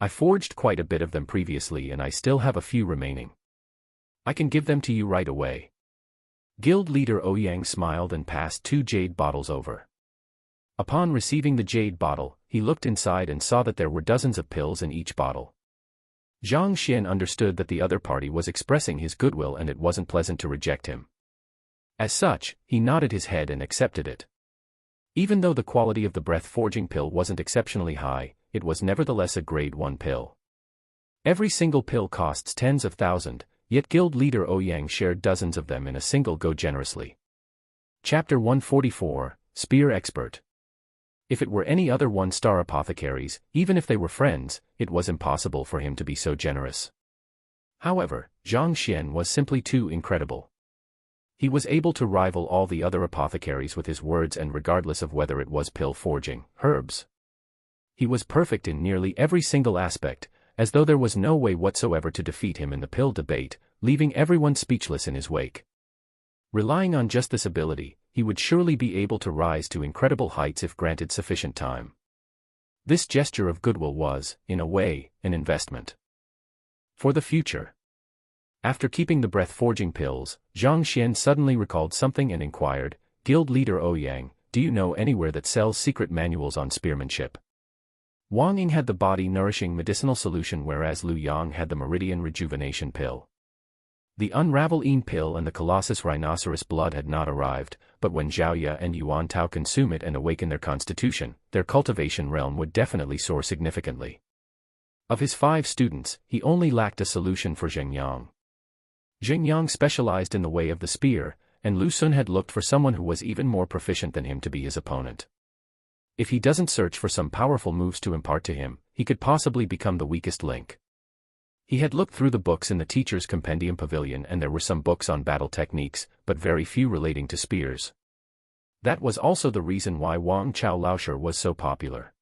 I forged quite a bit of them previously and I still have a few remaining. I can give them to you right away. Guild leader Ouyang smiled and passed 2 jade bottles over. Upon receiving the jade bottle, he looked inside and saw that there were dozens of pills in each bottle. Zhang Xian understood that the other party was expressing his goodwill and it wasn't pleasant to reject him. As such, he nodded his head and accepted it. Even though the quality of the breath-forging pill wasn't exceptionally high, it was nevertheless a grade 1 pill. Every single pill costs tens of thousands, yet guild leader Ouyang shared dozens of them in a single go generously. Chapter 144, Spear Expert. If it were any other one-star apothecaries, even if they were friends, it was impossible for him to be so generous. However, Zhang Xian was simply too incredible. He was able to rival all the other apothecaries with his words, and regardless of whether it was pill forging, herbs. He was perfect in nearly every single aspect, as though there was no way whatsoever to defeat him in the pill debate, leaving everyone speechless in his wake. Relying on just this ability, he would surely be able to rise to incredible heights if granted sufficient time. This gesture of goodwill was, in a way, an investment for the future. After keeping the breath-forging pills, Zhang Xian suddenly recalled something and inquired, Guild leader Ouyang, do you know anywhere that sells secret manuals on spearmanship? Wang Ying had the body-nourishing medicinal solution, whereas Lu Yang had the meridian rejuvenation pill. The unravels pill and the colossus rhinoceros blood had not arrived, but when Zhaoya and Yuan Tao consume it and awaken their constitution, their cultivation realm would definitely soar significantly. Of his 5 students, he only lacked a solution for Zhengyang. Zhengyang specialized in the way of the spear, and Lu Sun had looked for someone who was even more proficient than him to be his opponent. If he doesn't search for some powerful moves to impart to him, he could possibly become the weakest link. He had looked through the books in the teacher's compendium pavilion and there were some books on battle techniques, but very few relating to spears. That was also the reason why Wang Chao Laosher was so popular.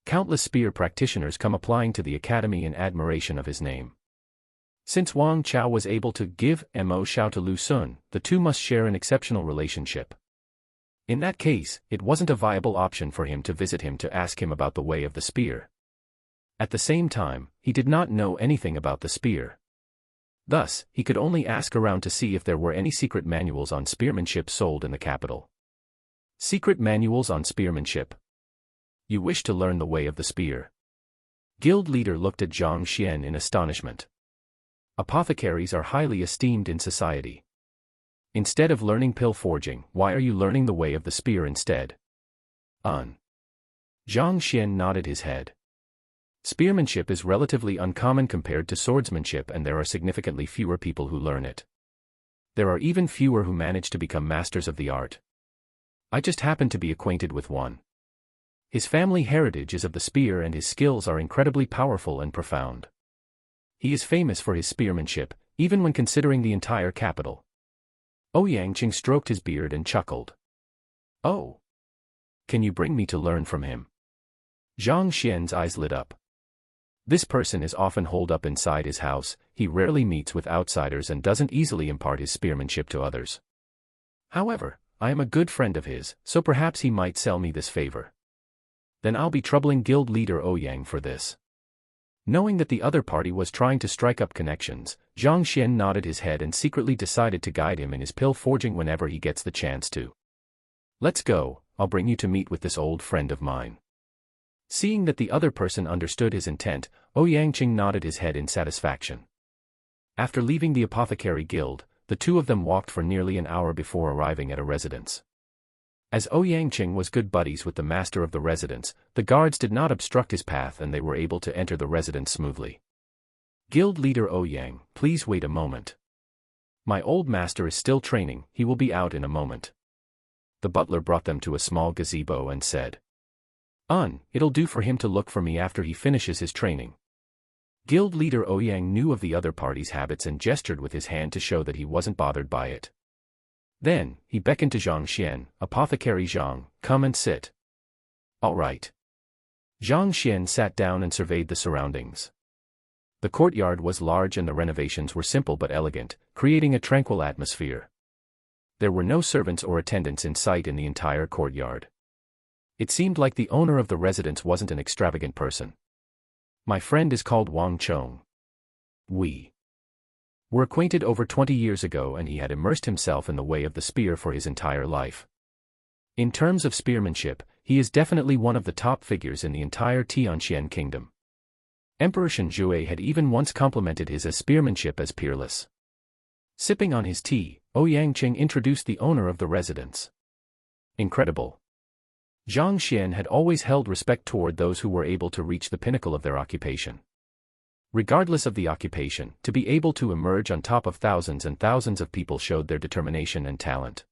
Countless spear practitioners come applying to the academy in admiration of his name. Since Wang Chao was able to give Mo Xiao to Lu Sun, the two must share an exceptional relationship. In that case, it wasn't a viable option for him to visit him to ask him about the way of the spear. At the same time, he did not know anything about the spear. Thus, he could only ask around to see if there were any secret manuals on spearmanship sold in the capital. Secret manuals on spearmanship. You wish to learn the way of the spear? Guild leader looked at Zhang Xian in astonishment. Apothecaries are highly esteemed in society. Instead of learning pill forging, why are you learning the way of the spear instead? Zhang Xian nodded his head. Spearmanship is relatively uncommon compared to swordsmanship, and there are significantly fewer people who learn it. There are even fewer who manage to become masters of the art. I just happen to be acquainted with one. His family heritage is of the spear and his skills are incredibly powerful and profound. He is famous for his spearmanship, even when considering the entire capital. Ouyang Qing stroked his beard and chuckled. Oh! Can you bring me to learn from him? Zhang Xian's eyes lit up. This person is often holed up inside his house, he rarely meets with outsiders and doesn't easily impart his spearmanship to others. However, I am a good friend of his, so perhaps he might sell me this favor. Then I'll be troubling guild leader Ouyang for this. Knowing that the other party was trying to strike up connections, Zhang Xian nodded his head and secretly decided to guide him in his pill forging whenever he gets the chance to. Let's go, I'll bring you to meet with this old friend of mine. Seeing that the other person understood his intent, Ouyang Qing nodded his head in satisfaction. After leaving the apothecary guild, the two of them walked for nearly an hour before arriving at a residence. As Ouyang Qing was good buddies with the master of the residence, the guards did not obstruct his path and they were able to enter the residence smoothly. Guild leader Ouyang, please wait a moment. My old master is still training, he will be out in a moment. The butler brought them to a small gazebo and said, It'll do for him to look for me after he finishes his training. Guild leader Ouyang knew of the other party's habits and gestured with his hand to show that he wasn't bothered by it. Then, he beckoned to Zhang Xian, "Apothecary Zhang, come and sit." "All right." Zhang Xian sat down and surveyed the surroundings. The courtyard was large and the renovations were simple but elegant, creating a tranquil atmosphere. There were no servants or attendants in sight in the entire courtyard. It seemed like the owner of the residence wasn't an extravagant person. "My friend is called Wang Chong. We were acquainted over 20 years ago and he had immersed himself in the way of the spear for his entire life. In terms of spearmanship, he is definitely one of the top figures in the entire Tianxian kingdom. Emperor Shenjue had even once complimented his spearmanship as peerless." Sipping on his tea, Ouyang introduced the owner of the residence. Incredible. Zhang Xian had always held respect toward those who were able to reach the pinnacle of their occupation. Regardless of the occupation, to be able to emerge on top of thousands and thousands of people showed their determination and talent.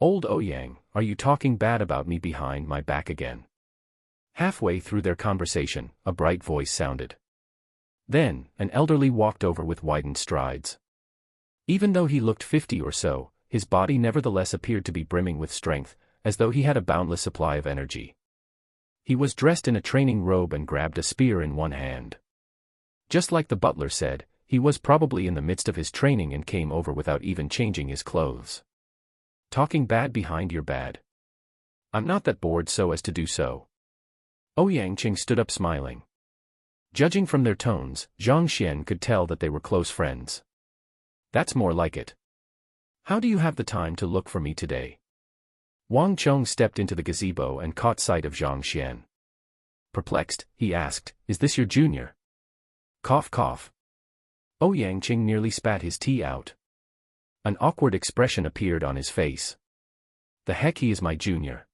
"Old Ouyang, are you talking bad about me behind my back again?" Halfway through their conversation, a bright voice sounded. Then, an elderly walked over with widened strides. Even though he looked 50 or so, his body nevertheless appeared to be brimming with strength, as though he had a boundless supply of energy. He was dressed in a training robe and grabbed a spear in one hand. Just like the butler said, he was probably in the midst of his training and came over without even changing his clothes. "Talking bad behind your bad. I'm not that bored so as to do so." Ouyang stood up smiling. Judging from their tones, Zhang Xian could tell that they were close friends. "That's more like it. How do you have the time to look for me today?" Wang Chong stepped into the gazebo and caught sight of Zhang Xian. Perplexed, he asked, "Is this your junior?" Cough cough. Ouyang nearly spat his tea out. An awkward expression appeared on his face. "The heck, he is my junior.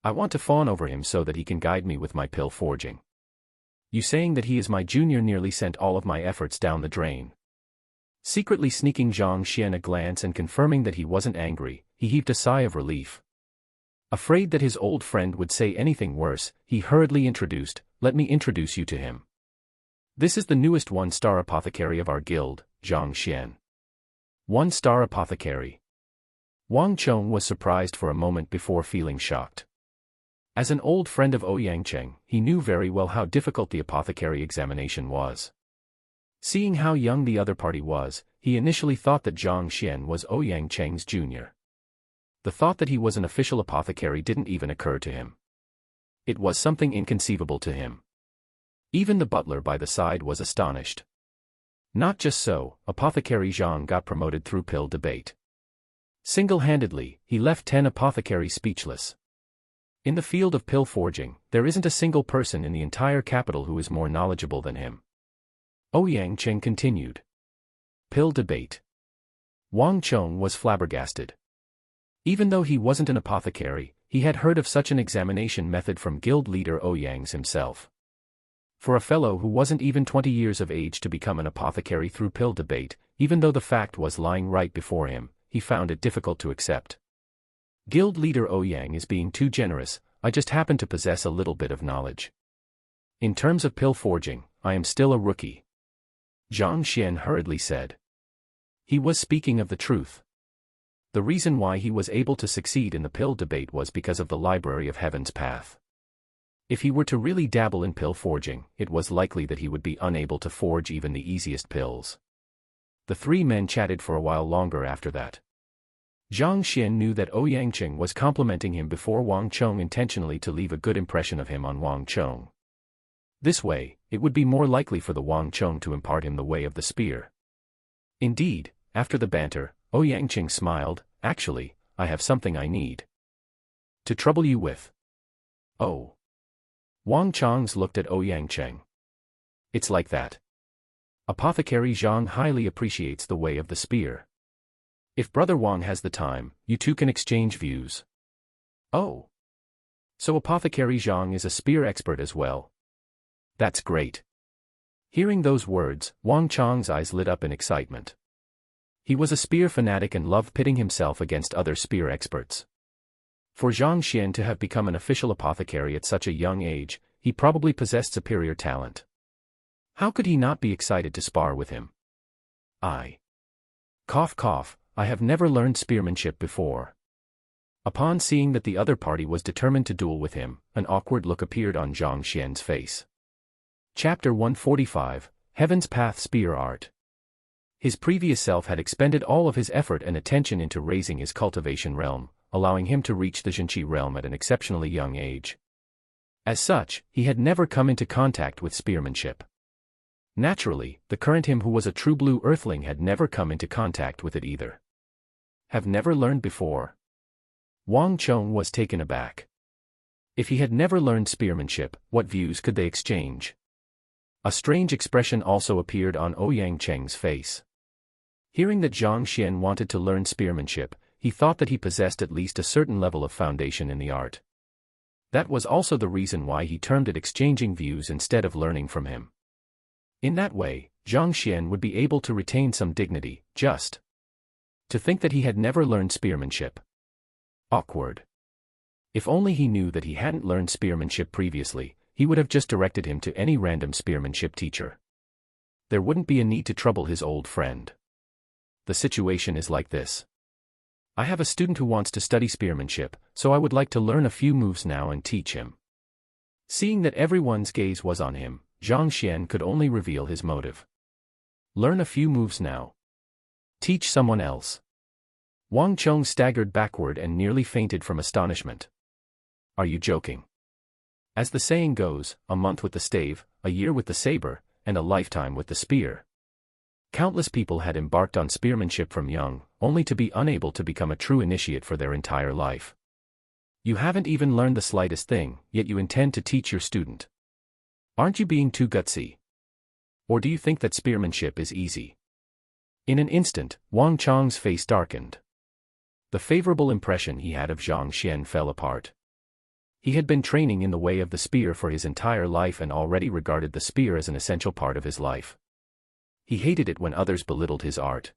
I want to fawn over him so that he can guide me with my pill forging. You saying that he is my junior nearly sent all of my efforts down the drain." Secretly sneaking Zhang Xian a glance and confirming that he wasn't angry, he heaved a sigh of relief. Afraid that his old friend would say anything worse, he hurriedly introduced, "Let me introduce you to him. This is the newest one-star apothecary of our guild, Zhang Xian." "One-star apothecary?" Wang Chong was surprised for a moment before feeling shocked. As an old friend of Ouyang, he knew very well how difficult the apothecary examination was. Seeing how young the other party was, he initially thought that Zhang Xian was Ouyang's junior. The thought that he was an official apothecary didn't even occur to him. It was something inconceivable to him. Even the butler by the side was astonished. Not just so, Apothecary Zhang got promoted through pill debate. Single-handedly, he left 10 apothecaries speechless. In the field of pill forging, there isn't a single person in the entire capital who is more knowledgeable than him. Ouyang continued. Pill debate. Wang Chong was flabbergasted. Even though he wasn't an apothecary, he had heard of such an examination method from guild leader Ouyang himself. For a fellow who wasn't even 20 years of age to become an apothecary through pill debate, even though the fact was lying right before him, he found it difficult to accept. Guild leader Ouyang is being too generous, I just happen to possess a little bit of knowledge. In terms of pill forging, I am still a rookie. Zhang Xian hurriedly said. He was speaking of the truth. The reason why he was able to succeed in the pill debate was because of the Library of Heaven's Path. If he were to really dabble in pill forging, it was likely that he would be unable to forge even the easiest pills. The three men chatted for a while longer after that. Zhang Xian knew that Ouyang was complimenting him before Wang Chong intentionally to leave a good impression of him on Wang Chong. This way, it would be more likely for the Wang Chong to impart him the way of the spear. Indeed, after the banter, Ouyang smiled, actually, I have something I need to trouble you with. Oh. Wang Chong's looked at Ouyang. It's like that. Apothecary Zhang highly appreciates the way of the spear. If Brother Wang has the time, you two can exchange views. Oh. So Apothecary Zhang is a spear expert as well. That's great. Hearing those words, Wang Chong's eyes lit up in excitement. He was a spear fanatic and loved pitting himself against other spear experts. For Zhang Xian to have become an official apothecary at such a young age, he probably possessed superior talent. How could he not be excited to spar with him? Cough cough, I have never learned spearmanship before. Upon seeing that the other party was determined to duel with him, an awkward look appeared on Zhang Xian's face. Chapter 145, Heaven's Path Spear Art. His previous self had expended all of his effort and attention into raising his cultivation realm, allowing him to reach the Zhenqi realm at an exceptionally young age. As such, he had never come into contact with spearmanship. Naturally, the current him who was a true blue earthling had never come into contact with it either. Have never learned before? Wang Chong was taken aback. If he had never learned spearmanship, what views could they exchange? A strange expression also appeared on Ouyang Cheng's face. Hearing that Zhang Xian wanted to learn spearmanship, he thought that he possessed at least a certain level of foundation in the art. That was also the reason why he termed it exchanging views instead of learning from him. In that way, Zhang Xian would be able to retain some dignity. Just to think that he had never learned spearmanship. Awkward. If only he knew that he hadn't learned spearmanship previously, he would have just directed him to any random spearmanship teacher. There wouldn't be a need to trouble his old friend. The situation is like this. I have a student who wants to study spearmanship, so I would like to learn a few moves now and teach him. Seeing that everyone's gaze was on him, Zhang Xian could only reveal his motive. Learn a few moves now. Teach someone else. Wang Chong staggered backward and nearly fainted from astonishment. Are you joking? As the saying goes, a month with the stave, a year with the saber, and a lifetime with the spear. Countless people had embarked on spearmanship from young, only to be unable to become a true initiate for their entire life. You haven't even learned the slightest thing, yet you intend to teach your student. Aren't you being too gutsy? Or do you think that spearmanship is easy? In an instant, Wang Chong's face darkened. The favorable impression he had of Zhang Xian fell apart. He had been training in the way of the spear for his entire life and already regarded the spear as an essential part of his life. He hated it when others belittled his art.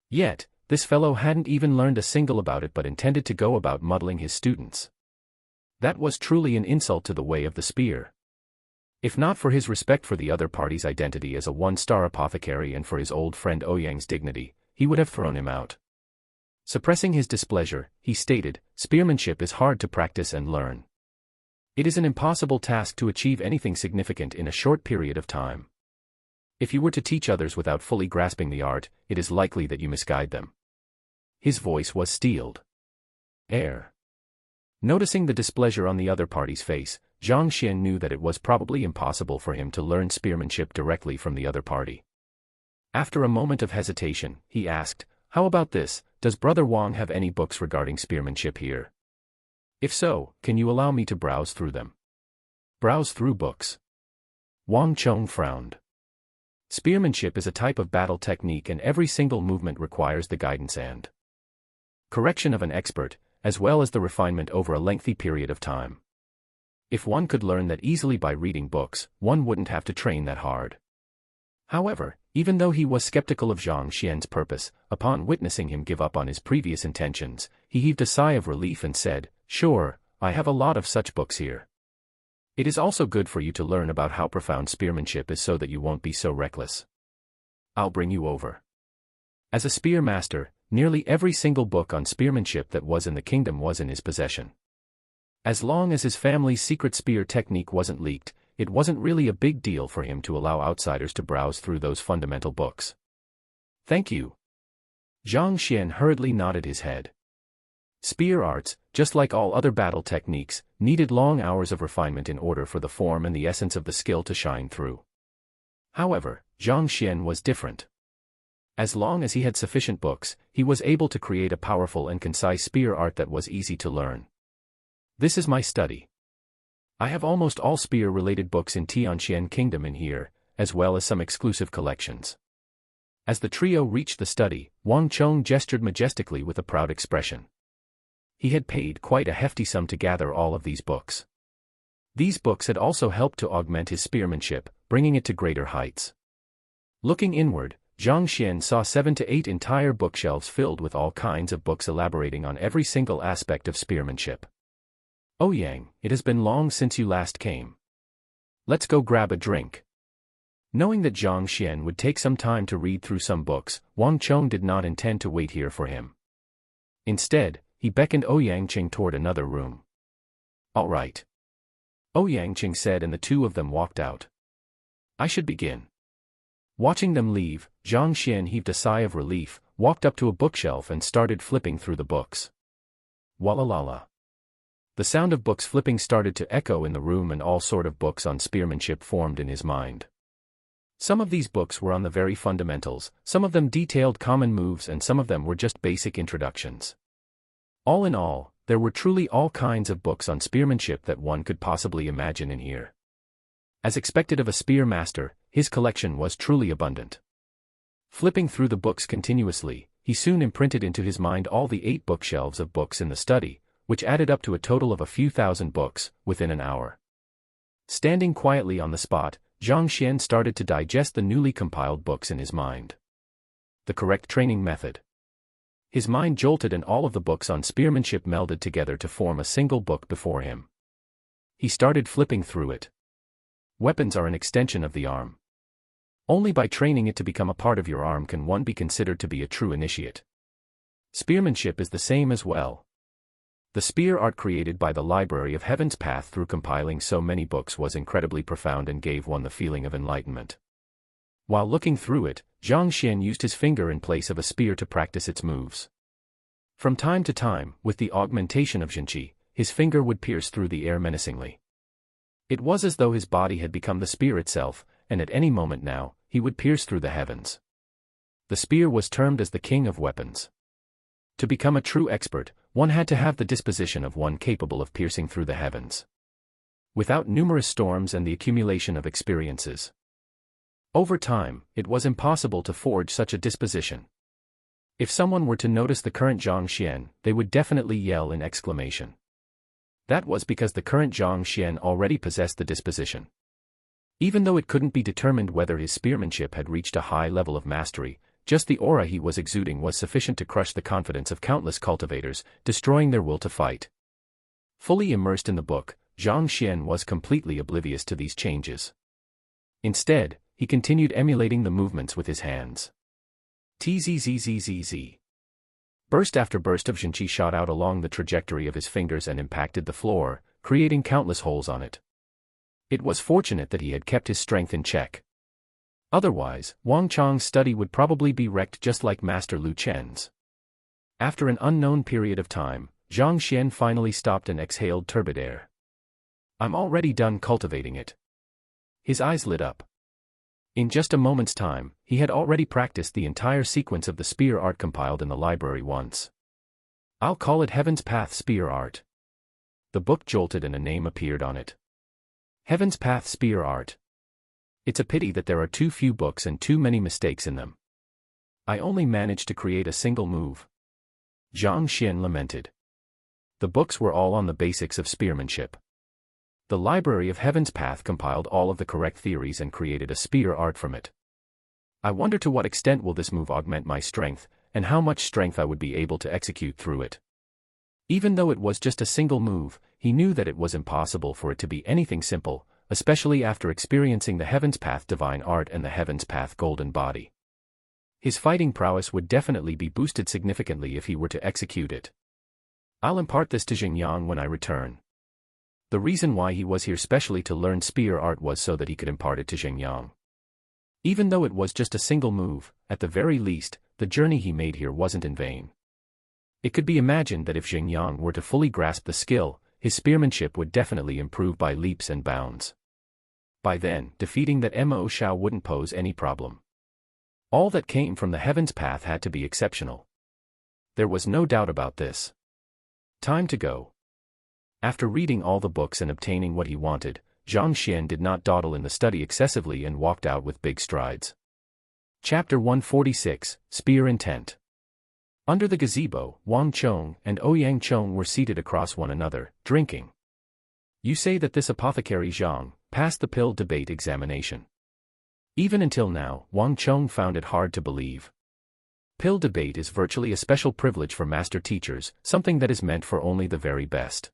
Yet, this fellow hadn't even learned a single about it but intended to go about muddling his students. That was truly an insult to the way of the spear. If not for his respect for the other party's identity as a one-star apothecary and for his old friend Ouyang's dignity, he would have thrown him out. Suppressing his displeasure, he stated, spearmanship is hard to practice and learn. It is an impossible task to achieve anything significant in a short period of time. If you were to teach others without fully grasping the art, it is likely that you misguide them. His voice was steeled. Noticing the displeasure on the other party's face, Zhang Xian knew that it was probably impossible for him to learn spearmanship directly from the other party. After a moment of hesitation, he asked, how about this, does Brother Wang have any books regarding spearmanship here? If so, can you allow me to browse through them? Browse through books. Wang Chong frowned. Spearmanship is a type of battle technique and every single movement requires the guidance and correction of an expert, as well as the refinement over a lengthy period of time. If one could learn that easily by reading books, one wouldn't have to train that hard. However, even though he was skeptical of Zhang Xian's purpose, upon witnessing him give up on his previous intentions, he heaved a sigh of relief and said, sure, I have a lot of such books here. It is also good for you to learn about how profound spearmanship is so that you won't be so reckless. I'll bring you over. As a spear master, nearly every single book on spearmanship that was in the kingdom was in his possession. As long as his family's secret spear technique wasn't leaked, it wasn't really a big deal for him to allow outsiders to browse through those fundamental books. Thank you. Zhang Xian hurriedly nodded his head. Spear arts, just like all other battle techniques, needed long hours of refinement in order for the form and the essence of the skill to shine through. However, Zhang Xian was different. As long as he had sufficient books, he was able to create a powerful and concise spear art that was easy to learn. This is my study. I have almost all spear-related books in Tianxian Kingdom in here, as well as some exclusive collections. As the trio reached the study, Wang Chong gestured majestically with a proud expression. He had paid quite a hefty sum to gather all of these books. These books had also helped to augment his spearmanship, bringing it to greater heights. Looking inward, Zhang Xian saw 7 to 8 entire bookshelves filled with all kinds of books elaborating on every single aspect of spearmanship. Ouyang, it has been long since you last came. Let's go grab a drink. Knowing that Zhang Xian would take some time to read through some books, Wang Chong did not intend to wait here for him. Instead, he beckoned Ouyang Qing toward another room. "All right," Ouyang Qing said, and the two of them walked out. "I should begin." Watching them leave, Zhang Xian heaved a sigh of relief, walked up to a bookshelf and started flipping through the books. Walla-la-la. The sound of books flipping started to echo in the room, and all sort of books on spearmanship formed in his mind. Some of these books were on the very fundamentals, some of them detailed common moves, and some of them were just basic introductions. All in all, there were truly all kinds of books on spearmanship that one could possibly imagine in here. As expected of a spear master, his collection was truly abundant. Flipping through the books continuously, he soon imprinted into his mind all the 8 bookshelves of books in the study, which added up to a total of a few thousand books, within an hour. Standing quietly on the spot, Zhang Xian started to digest the newly compiled books in his mind. The correct training method. His mind jolted, and all of the books on spearmanship melded together to form a single book before him. He started flipping through it. Weapons are an extension of the arm. Only by training it to become a part of your arm can one be considered to be a true initiate. Spearmanship is the same as well. The spear art created by the Library of Heaven's Path through compiling so many books was incredibly profound and gave one the feeling of enlightenment. While looking through it, Zhang Xian used his finger in place of a spear to practice its moves. From time to time, with the augmentation of Zhenqi, his finger would pierce through the air menacingly. It was as though his body had become the spear itself, and at any moment now, he would pierce through the heavens. The spear was termed as the king of weapons. To become a true expert, one had to have the disposition of one capable of piercing through the heavens. Without numerous storms and the accumulation of experiences. Over time, it was impossible to forge such a disposition. If someone were to notice the current Zhang Xian, they would definitely yell in exclamation. That was because the current Zhang Xian already possessed the disposition. Even though it couldn't be determined whether his spearmanship had reached a high level of mastery, just the aura he was exuding was sufficient to crush the confidence of countless cultivators, destroying their will to fight. Fully immersed in the book, Zhang Xian was completely oblivious to these changes. Instead, he continued emulating the movements with his hands. Tzzzzzz. Burst after burst of Zhenqi shot out along the trajectory of his fingers and impacted the floor, creating countless holes on it. It was fortunate that he had kept his strength in check. Otherwise, Wang Chong's study would probably be wrecked just like Master Lu Chen's. After an unknown period of time, Zhang Xian finally stopped and exhaled turbid air. "I'm already done cultivating it." His eyes lit up. In just a moment's time, he had already practiced the entire sequence of the spear art compiled in the library once. "I'll call it Heaven's Path Spear Art." The book jolted and a name appeared on it. Heaven's Path Spear Art. It's a pity that there are too few books and too many mistakes in them. I only managed to create a single move. Zhang Xian lamented. The books were all on the basics of spearmanship. The Library of Heaven's Path compiled all of the correct theories and created a spear art from it. I wonder to what extent will this move augment my strength, and how much strength I would be able to execute through it. Even though it was just a single move, he knew that it was impossible for it to be anything simple, especially after experiencing the Heaven's Path Divine Art and the Heaven's Path Golden Body. His fighting prowess would definitely be boosted significantly if he were to execute it. I'll impart this to Xingyang when I return. The reason why he was here specially to learn spear art was so that he could impart it to Xingyang. Even though it was just a single move, at the very least, the journey he made here wasn't in vain. It could be imagined that if Xingyang were to fully grasp the skill, his spearmanship would definitely improve by leaps and bounds. By then, defeating that Mo Shao wouldn't pose any problem. All that came from the Heaven's Path had to be exceptional. There was no doubt about this. Time to go. After reading all the books and obtaining what he wanted, Zhang Xian did not dawdle in the study excessively and walked out with big strides. Chapter 146, Spear Intent. Under the gazebo, Wang Chong and Ouyang Chong were seated across one another, drinking. "You say that this apothecary Zhang passed the pill debate examination." Even until now, Wang Chong found it hard to believe. Pill debate is virtually a special privilege for master teachers, something that is meant for only the very best.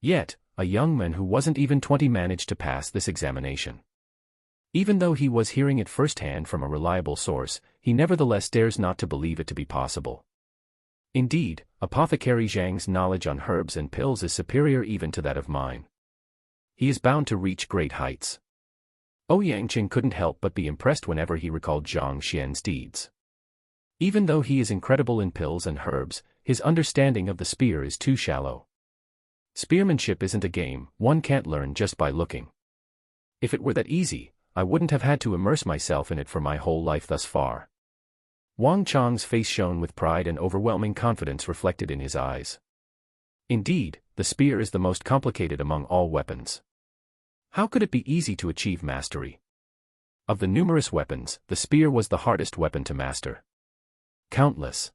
Yet, a young man who wasn't even 20 managed to pass this examination. Even though he was hearing it firsthand from a reliable source, he nevertheless dares not to believe it to be possible. Indeed, Apothecary Zhang's knowledge on herbs and pills is superior even to that of mine. He is bound to reach great heights. Ouyangqing couldn't help but be impressed whenever he recalled Zhang Xian's deeds. Even though he is incredible in pills and herbs, his understanding of the spear is too shallow. Spearmanship isn't a game one can't learn just by looking. If it were that easy, I wouldn't have had to immerse myself in it for my whole life thus far. Wang Chang's face shone with pride and overwhelming confidence reflected in his eyes. Indeed, the spear is the most complicated among all weapons. How could it be easy to achieve mastery? Of the numerous weapons, the spear was the hardest weapon to master. Countless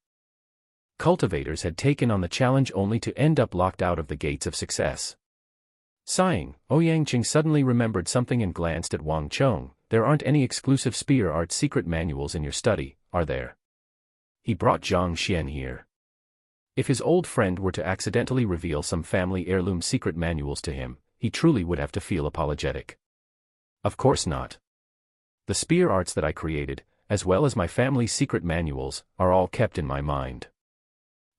cultivators had taken on the challenge only to end up locked out of the gates of success. Sighing, Ouyangqing suddenly remembered something and glanced at Wang Chong. There aren't any exclusive spear art secret manuals in your study, are there? He brought Zhang Xian here. If his old friend were to accidentally reveal some family heirloom secret manuals to him, he truly would have to feel apologetic. Of course not. The spear arts that I created, as well as my family's secret manuals, are all kept in my mind.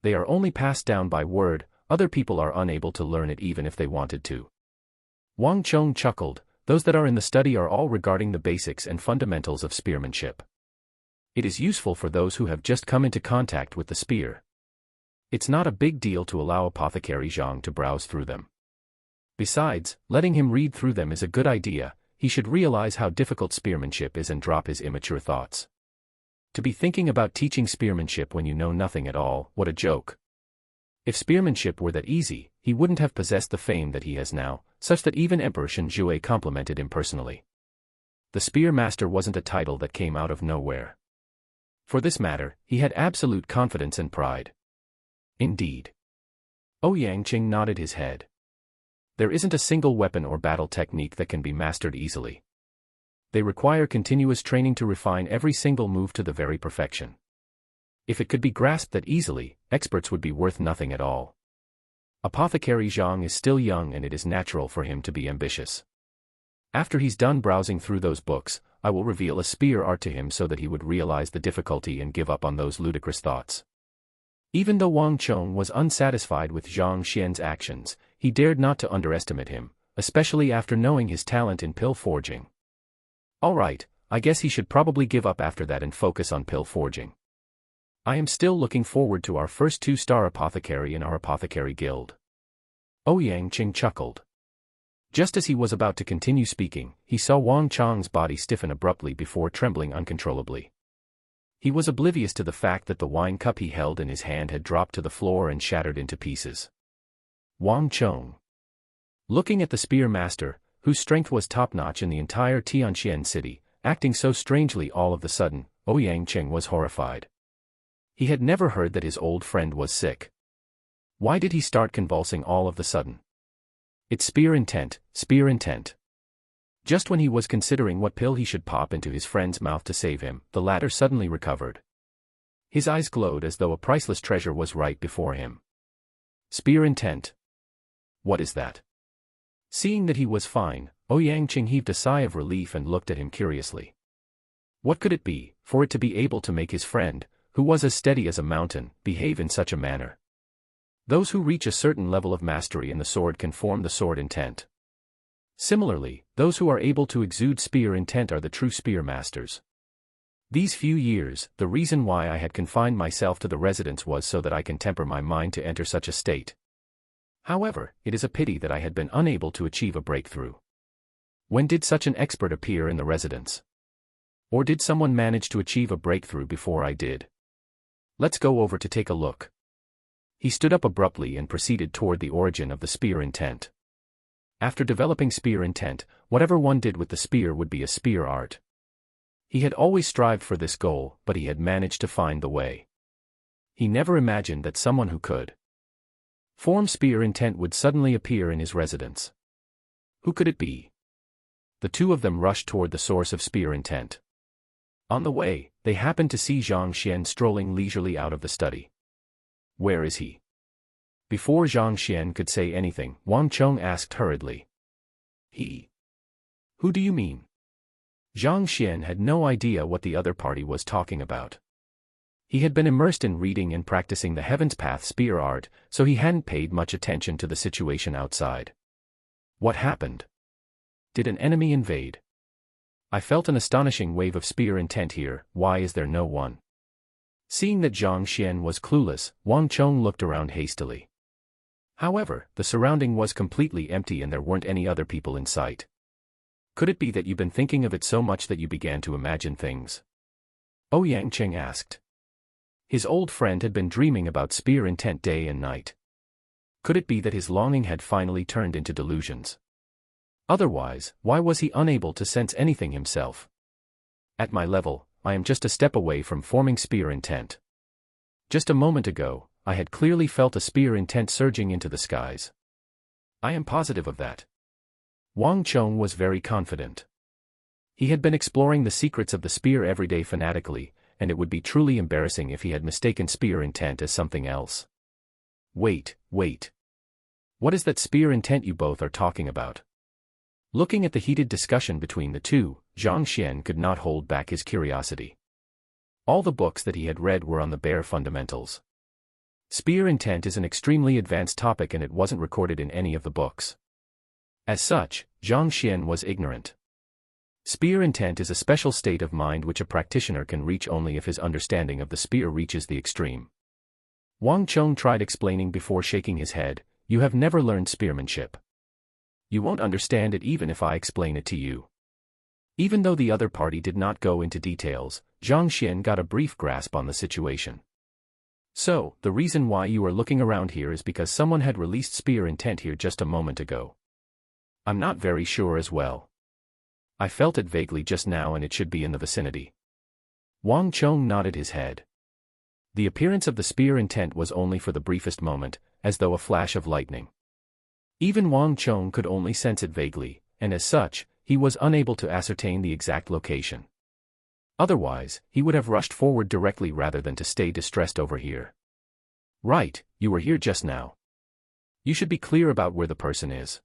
They are only passed down by word, other people are unable to learn it even if they wanted to. Wang Chong chuckled, those that are in the study are all regarding the basics and fundamentals of spearmanship. It is useful for those who have just come into contact with the spear. It's not a big deal to allow Apothecary Zhang to browse through them. Besides, letting him read through them is a good idea. He should realize how difficult spearmanship is and drop his immature thoughts. To be thinking about teaching spearmanship when you know nothing at all, what a joke. If spearmanship were that easy, he wouldn't have possessed the fame that he has now, such that even Emperor Shenjue complimented him personally. The spear master wasn't a title that came out of nowhere. For this matter, he had absolute confidence and pride. Indeed. Ouyangqing nodded his head. There isn't a single weapon or battle technique that can be mastered easily. They require continuous training to refine every single move to the very perfection. If it could be grasped that easily, experts would be worth nothing at all. Apothecary Zhang is still young and it is natural for him to be ambitious. After he's done browsing through those books, I will reveal a spear art to him so that he would realize the difficulty and give up on those ludicrous thoughts. Even though Wang Chong was unsatisfied with Zhang Xian's actions, he dared not to underestimate him, especially after knowing his talent in pill forging. Alright, I guess he should probably give up after that and focus on pill forging. I am still looking forward to our first 2-star apothecary in our apothecary guild. Ouyangqing chuckled. Just as he was about to continue speaking, he saw Wang Chong's body stiffen abruptly before trembling uncontrollably. He was oblivious to the fact that the wine cup he held in his hand had dropped to the floor and shattered into pieces. Wang Chong. Looking at the spear master, whose strength was top-notch in the entire Tianxian city, acting so strangely all of the sudden, Ouyangqing was horrified. He had never heard that his old friend was sick. Why did he start convulsing all of the sudden? It's spear intent, spear intent. Just when he was considering what pill he should pop into his friend's mouth to save him, the latter suddenly recovered. His eyes glowed as though a priceless treasure was right before him. Spear intent. What is that? Seeing that he was fine, Ouyangqing heaved a sigh of relief and looked at him curiously. What could it be, for it to be able to make his friend, who was as steady as a mountain, behave in such a manner? Those who reach a certain level of mastery in the sword can form the sword intent. Similarly, those who are able to exude spear intent are the true spear masters. These few years, the reason why I had confined myself to the residence was so that I can temper my mind to enter such a state. However, it is a pity that I had been unable to achieve a breakthrough. When did such an expert appear in the residence? Or did someone manage to achieve a breakthrough before I did? Let's go over to take a look. He stood up abruptly and proceeded toward the origin of the spear intent. After developing spear intent, whatever one did with the spear would be a spear art. He had always strived for this goal, but he had managed to find the way. He never imagined that someone who could form spear intent would suddenly appear in his residence. Who could it be? The two of them rushed toward the source of spear intent. On the way, they happened to see Zhang Xian strolling leisurely out of the study. Where is he? Before Zhang Xian could say anything, Wang Chong asked hurriedly. He? Who do you mean? Zhang Xian had no idea what the other party was talking about. He had been immersed in reading and practicing the Heaven's Path spear art, so he hadn't paid much attention to the situation outside. What happened? Did an enemy invade? I felt an astonishing wave of spear intent here. Why is there no one? Seeing that Zhang Xian was clueless, Wang Chong looked around hastily. However, the surrounding was completely empty and there weren't any other people in sight. Could it be that you've been thinking of it so much that you began to imagine things? Ouyang Cheng asked. His old friend had been dreaming about spear intent day and night. Could it be that his longing had finally turned into delusions? Otherwise, why was he unable to sense anything himself? At my level, I am just a step away from forming spear intent. Just a moment ago, I had clearly felt a spear intent surging into the skies. I am positive of that. Wang Chong was very confident. He had been exploring the secrets of the spear every day fanatically, and it would be truly embarrassing if he had mistaken spear intent as something else. Wait. What is that spear intent you both are talking about? Looking at the heated discussion between the two, Zhang Xian could not hold back his curiosity. All the books that he had read were on the bare fundamentals. Spear intent is an extremely advanced topic and it wasn't recorded in any of the books. As such, Zhang Xian was ignorant. Spear intent is a special state of mind which a practitioner can reach only if his understanding of the spear reaches the extreme. Wang Chong tried explaining before shaking his head. You have never learned spearmanship. You won't understand it even if I explain it to you. Even though the other party did not go into details, Zhang Xian got a brief grasp on the situation. So, the reason why you are looking around here is because someone had released spear intent here just a moment ago. I'm not very sure as well. I felt it vaguely just now and it should be in the vicinity. Wang Chong nodded his head. The appearance of the spear intent was only for the briefest moment, as though a flash of lightning. Even Wang Chong could only sense it vaguely, and as such, he was unable to ascertain the exact location. Otherwise, he would have rushed forward directly rather than to stay distressed over here. Right, you were here just now. You should be clear about where the person is.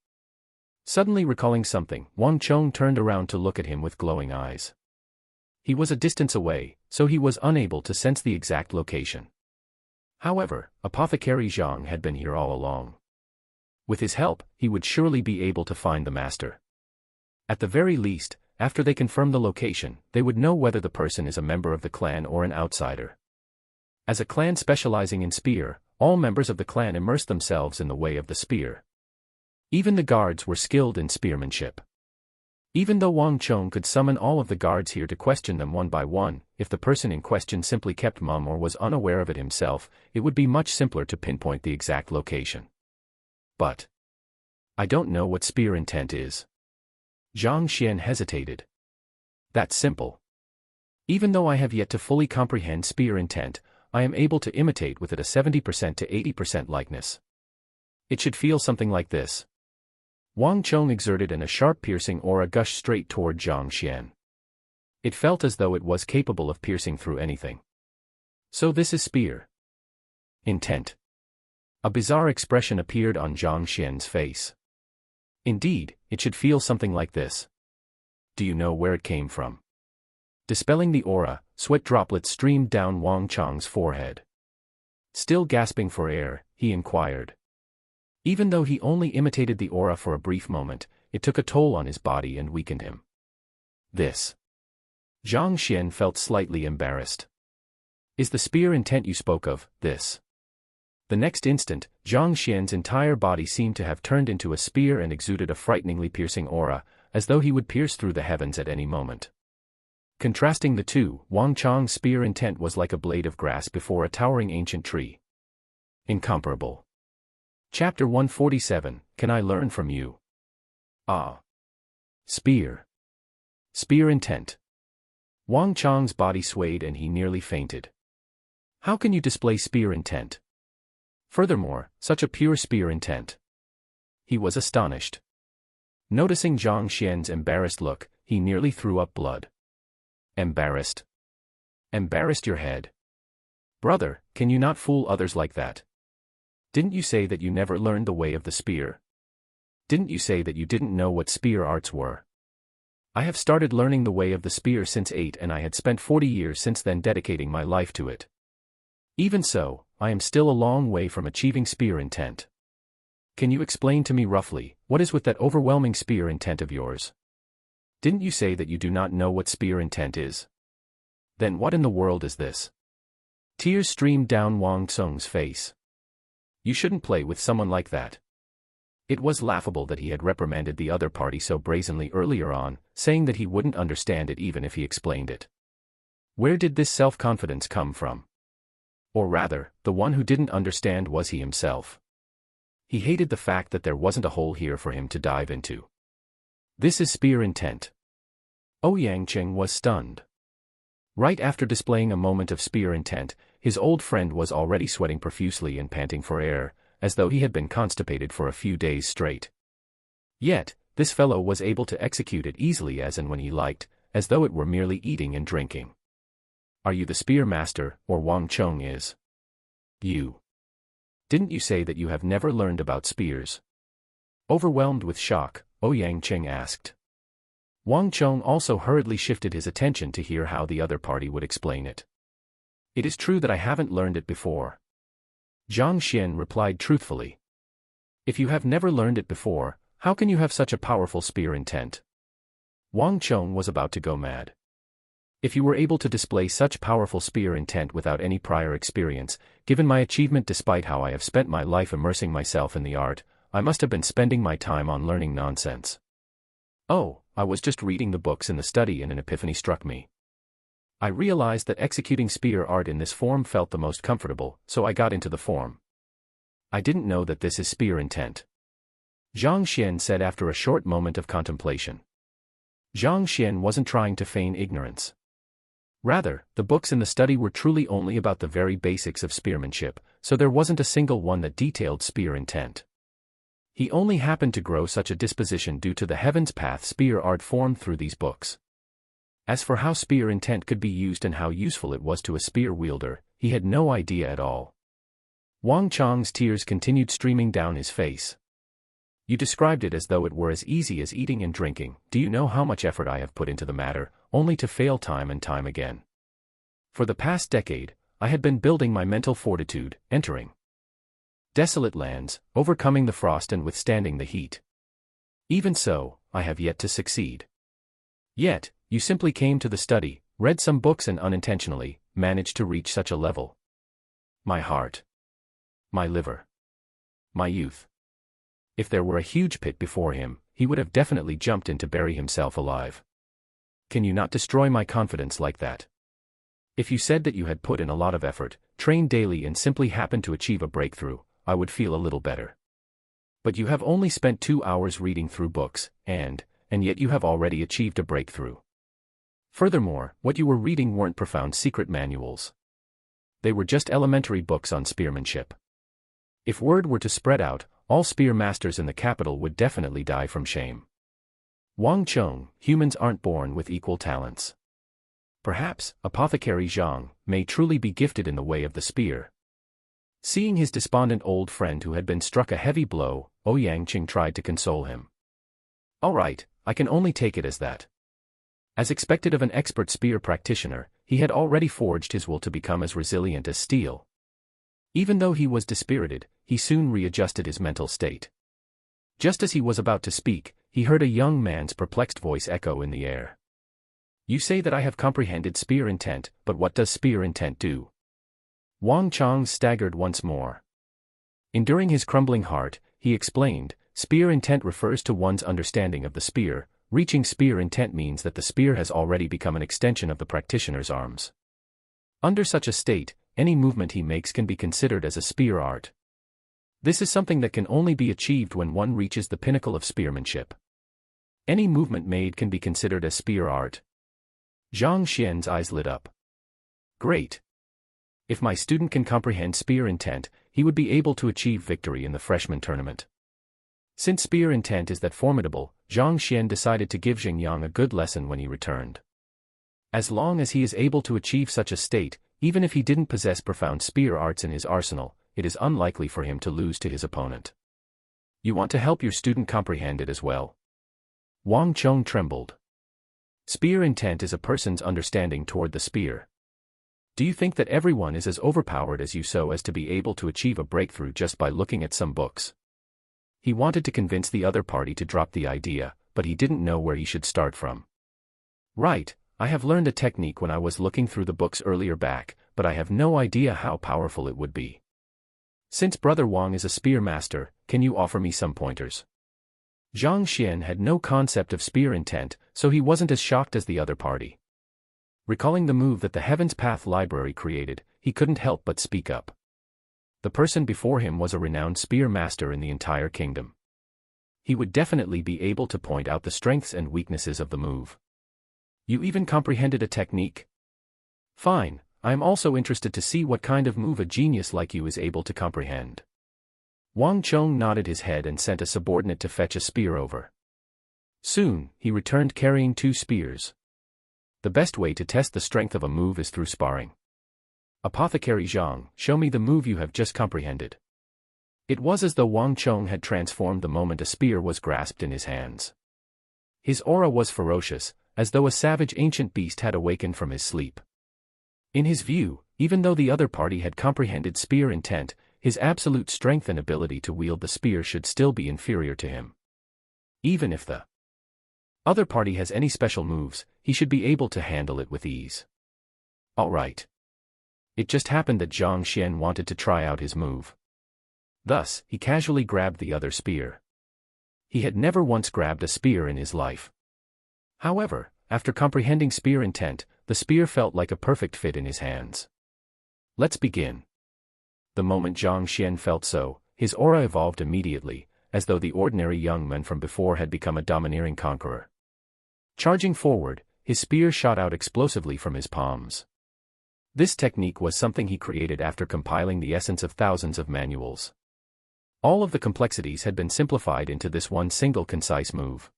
Suddenly recalling something, Wang Chong turned around to look at him with glowing eyes. He was a distance away, so he was unable to sense the exact location. However, Apothecary Zhang had been here all along. With his help, he would surely be able to find the master. At the very least, after they confirm the location, they would know whether the person is a member of the clan or an outsider. As a clan specializing in spear, all members of the clan immerse themselves in the way of the spear. Even the guards were skilled in spearmanship. Even though Wang Chong could summon all of the guards here to question them one by one, if the person in question simply kept mum or was unaware of it himself, it would be much simpler to pinpoint the exact location. But I don't know what spear intent is. Zhang Xian hesitated. That's simple. Even though I have yet to fully comprehend spear intent, I am able to imitate with it a 70% to 80% likeness. It should feel something like this. Wang Chong exerted and a sharp piercing aura gushed straight toward Zhang Xian. It felt as though it was capable of piercing through anything. So this is spear intent. A bizarre expression appeared on Zhang Xian's face. Indeed, it should feel something like this. Do you know where it came from? Dispelling the aura, sweat droplets streamed down Wang Chong's forehead. Still gasping for air, he inquired. Even though he only imitated the aura for a brief moment, it took a toll on his body and weakened him. This. Zhang Xian felt slightly embarrassed. Is the spear intent you spoke of, this? The next instant, Zhang Xian's entire body seemed to have turned into a spear and exuded a frighteningly piercing aura, as though he would pierce through the heavens at any moment. Contrasting the two, Wang Chong's spear intent was like a blade of grass before a towering ancient tree. Incomparable. Chapter 147, Can I Learn From You? Ah. Spear. Spear intent. Wang Chong's body swayed and he nearly fainted. How can you display spear intent? Furthermore, such a pure spear intent. He was astonished. Noticing Zhang Xian's embarrassed look, he nearly threw up blood. Embarrassed? Embarrassed your head? Brother, can you not fool others like that? Didn't you say that you never learned the way of the spear? Didn't you say that you didn't know what spear arts were? I have started learning the way of the spear since 8 and I had spent 40 years since then dedicating my life to it. Even so, I am still a long way from achieving spear intent. Can you explain to me roughly, what is with that overwhelming spear intent of yours? Didn't you say that you do not know what spear intent is? Then what in the world is this? Tears streamed down Wang Tsung's face. You shouldn't play with someone like that. It was laughable that he had reprimanded the other party so brazenly earlier on, saying that he wouldn't understand it even if he explained it. Where did this self-confidence come from? Or rather, the one who didn't understand was he himself. He hated the fact that there wasn't a hole here for him to dive into. This is spear intent. Ouyang Qing was stunned. Right after displaying a moment of spear intent, his old friend was already sweating profusely and panting for air, as though he had been constipated for a few days straight. Yet, this fellow was able to execute it easily as and when he liked, as though it were merely eating and drinking. Are you the spear master, or Wang Chong is? You. Didn't you say that you have never learned about spears? Overwhelmed with shock, Ouyang Qing asked. Wang Chong also hurriedly shifted his attention to hear how the other party would explain it. It is true that I haven't learned it before. Zhang Xian replied truthfully. If you have never learned it before, how can you have such a powerful spear intent? Wang Chong was about to go mad. If you were able to display such powerful spear intent without any prior experience, given my achievement despite how I have spent my life immersing myself in the art, I must have been spending my time on learning nonsense. Oh, I was just reading the books in the study and an epiphany struck me. I realized that executing spear art in this form felt the most comfortable, so I got into the form. I didn't know that this is spear intent. Zhang Xian said after a short moment of contemplation. Zhang Xian wasn't trying to feign ignorance. Rather, the books in the study were truly only about the very basics of spearmanship, so there wasn't a single one that detailed spear intent. He only happened to grow such a disposition due to the heaven's path spear art formed through these books. As for how spear intent could be used and how useful it was to a spear wielder, he had no idea at all. Wang Chong's tears continued streaming down his face. You described it as though it were as easy as eating and drinking. Do you know how much effort I have put into the matter, only to fail time and time again? For the past decade, I had been building my mental fortitude, entering desolate lands, overcoming the frost and withstanding the heat. Even so, I have yet to succeed. Yet, you simply came to the study, read some books and unintentionally, managed to reach such a level. My heart. My liver. My youth. If there were a huge pit before him, he would have definitely jumped in to bury himself alive. Can you not destroy my confidence like that? If you said that you had put in a lot of effort, trained daily and simply happened to achieve a breakthrough, I would feel a little better. But you have only spent 2 hours reading through books, and yet you have already achieved a breakthrough. Furthermore, what you were reading weren't profound secret manuals. They were just elementary books on spearmanship. If word were to spread out, all spear masters in the capital would definitely die from shame. Wang Chong, humans aren't born with equal talents. Perhaps, Apothecary Zhang, may truly be gifted in the way of the spear. Seeing his despondent old friend who had been struck a heavy blow, Ouyang Qing tried to console him. All right, I can only take it as that. As expected of an expert spear practitioner, he had already forged his will to become as resilient as steel. Even though he was dispirited, he soon readjusted his mental state. Just as he was about to speak, he heard a young man's perplexed voice echo in the air. You say that I have comprehended spear intent, but what does spear intent do? Wang Chong staggered once more. Enduring his crumbling heart, he explained, spear intent refers to one's understanding of the spear. Reaching spear intent means that the spear has already become an extension of the practitioner's arms. Under such a state, any movement he makes can be considered as a spear art. This is something that can only be achieved when one reaches the pinnacle of spearmanship. Any movement made can be considered as spear art. Zhang Xian's eyes lit up. Great. If my student can comprehend spear intent, he would be able to achieve victory in the freshman tournament. Since spear intent is that formidable, Zhang Xian decided to give Xingyang a good lesson when he returned. As long as he is able to achieve such a state, even if he didn't possess profound spear arts in his arsenal, it is unlikely for him to lose to his opponent. You want to help your student comprehend it as well? Wang Chong trembled. Spear intent is a person's understanding toward the spear. Do you think that everyone is as overpowered as you so as to be able to achieve a breakthrough just by looking at some books? He wanted to convince the other party to drop the idea, but he didn't know where he should start from. Right, I have learned a technique when I was looking through the books earlier back, but I have no idea how powerful it would be. Since Brother Wang is a spear master, can you offer me some pointers? Zhang Xian had no concept of spear intent, so he wasn't as shocked as the other party. Recalling the move that the Heaven's Path Library created, he couldn't help but speak up. The person before him was a renowned spear master in the entire kingdom. He would definitely be able to point out the strengths and weaknesses of the move. You even comprehended a technique? Fine, I am also interested to see what kind of move a genius like you is able to comprehend. Wang Chong nodded his head and sent a subordinate to fetch a spear over. Soon, he returned carrying 2 spears. The best way to test the strength of a move is through sparring. Apothecary Zhang, show me the move you have just comprehended. It was as though Wang Chong had transformed the moment a spear was grasped in his hands. His aura was ferocious, as though a savage ancient beast had awakened from his sleep. In his view, even though the other party had comprehended spear intent, his absolute strength and ability to wield the spear should still be inferior to him. Even if the other party has any special moves, he should be able to handle it with ease. Alright. It just happened that Zhang Xian wanted to try out his move. Thus, he casually grabbed the other spear. He had never once grabbed a spear in his life. However, after comprehending spear intent, the spear felt like a perfect fit in his hands. Let's begin. The moment Zhang Xian felt so, his aura evolved immediately, as though the ordinary young man from before had become a domineering conqueror. Charging forward, his spear shot out explosively from his palms. This technique was something he created after compiling the essence of thousands of manuals. All of the complexities had been simplified into this one single concise move.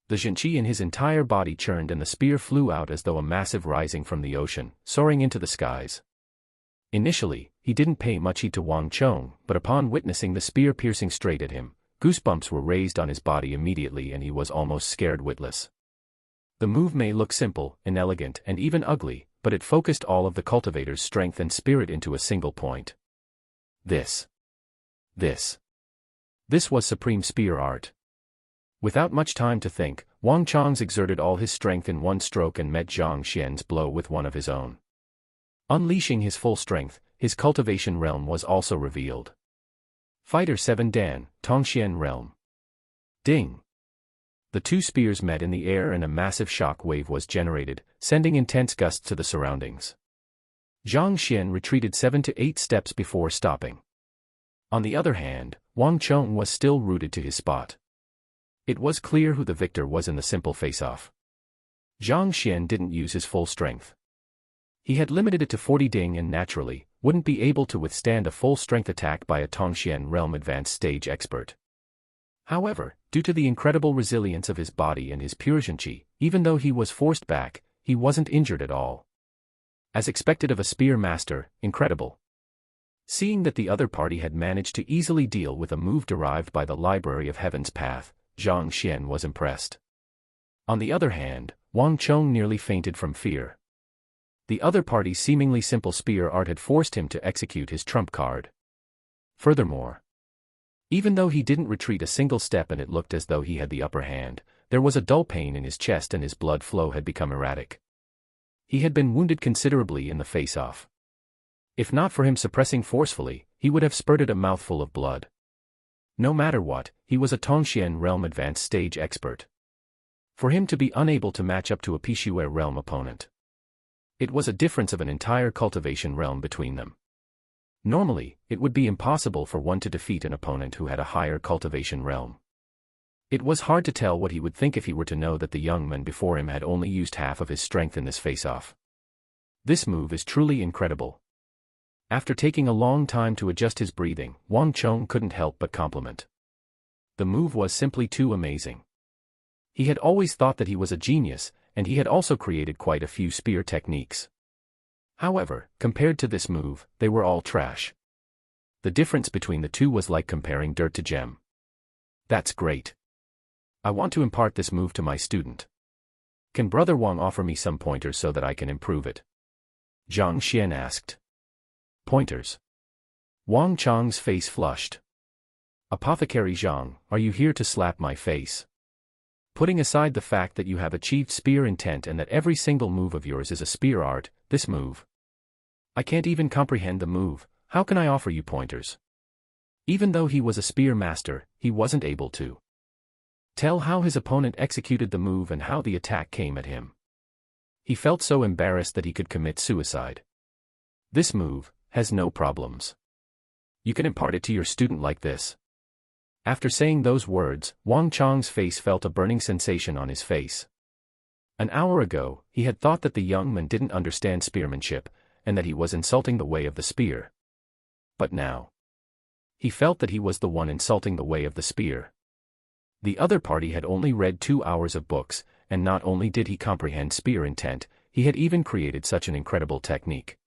The zhenqi in his entire body churned and the spear flew out as though a massive rising from the ocean, soaring into the skies. Initially, he didn't pay much heed to Wang Chong, but upon witnessing the spear piercing straight at him, goosebumps were raised on his body immediately and he was almost scared witless. The move may look simple, inelegant, and even ugly, but it focused all of the cultivator's strength and spirit into a single point. This was supreme spear art. Without much time to think, Wang Chong's exerted all his strength in one stroke and met Zhang Xian's blow with one of his own. Unleashing his full strength, his cultivation realm was also revealed. Fighter 7 Dan, Tongxian realm. Ding! The 2 spears met in the air and a massive shock wave was generated, sending intense gusts to the surroundings. Zhang Xian retreated 7 to 8 steps before stopping. On the other hand, Wang Chong was still rooted to his spot. It was clear who the victor was in the simple face-off. Zhang Xian didn't use his full strength. He had limited it to 40 ding and naturally, wouldn't be able to withstand a full-strength attack by a Tongxian realm advanced stage expert. However, due to the incredible resilience of his body and his pure zhenqi, even though he was forced back, he wasn't injured at all. As expected of a spear master, incredible. Seeing that the other party had managed to easily deal with a move derived by the Library of Heaven's Path, Zhang Xian was impressed. On the other hand, Wang Chong nearly fainted from fear. The other party's seemingly simple spear art had forced him to execute his trump card. Furthermore, even though he didn't retreat a single step and it looked as though he had the upper hand, there was a dull pain in his chest and his blood flow had become erratic. He had been wounded considerably in the face-off. If not for him suppressing forcefully, he would have spurted a mouthful of blood. No matter what, he was a Tongxian realm advanced stage expert. For him to be unable to match up to a Pixue realm opponent, it was a difference of an entire cultivation realm between them. Normally, it would be impossible for one to defeat an opponent who had a higher cultivation realm. It was hard to tell what he would think if he were to know that the young man before him had only used half of his strength in this face-off. This move is truly incredible. After taking a long time to adjust his breathing, Wang Chong couldn't help but compliment. The move was simply too amazing. He had always thought that he was a genius, and he had also created quite a few spear techniques. However, compared to this move, they were all trash. The difference between the two was like comparing dirt to gem. That's great. I want to impart this move to my student. Can Brother Wang offer me some pointers so that I can improve it? Zhang Xian asked. Pointers? Wang Chang's face flushed. Apothecary Zhang, are you here to slap my face? Putting aside the fact that you have achieved spear intent and that every single move of yours is a spear art, this move. I can't even comprehend the move, how can I offer you pointers? Even though he was a spear master, he wasn't able to tell how his opponent executed the move and how the attack came at him. He felt so embarrassed that he could commit suicide. This move has no problems. You can impart it to your student like this. After saying those words, Wang Chang's face felt a burning sensation on his face. An hour ago, he had thought that the young man didn't understand spearmanship, and that he was insulting the way of the spear. But now, he felt that he was the one insulting the way of the spear. The other party had only read 2 hours of books, and not only did he comprehend spear intent, he had even created such an incredible technique.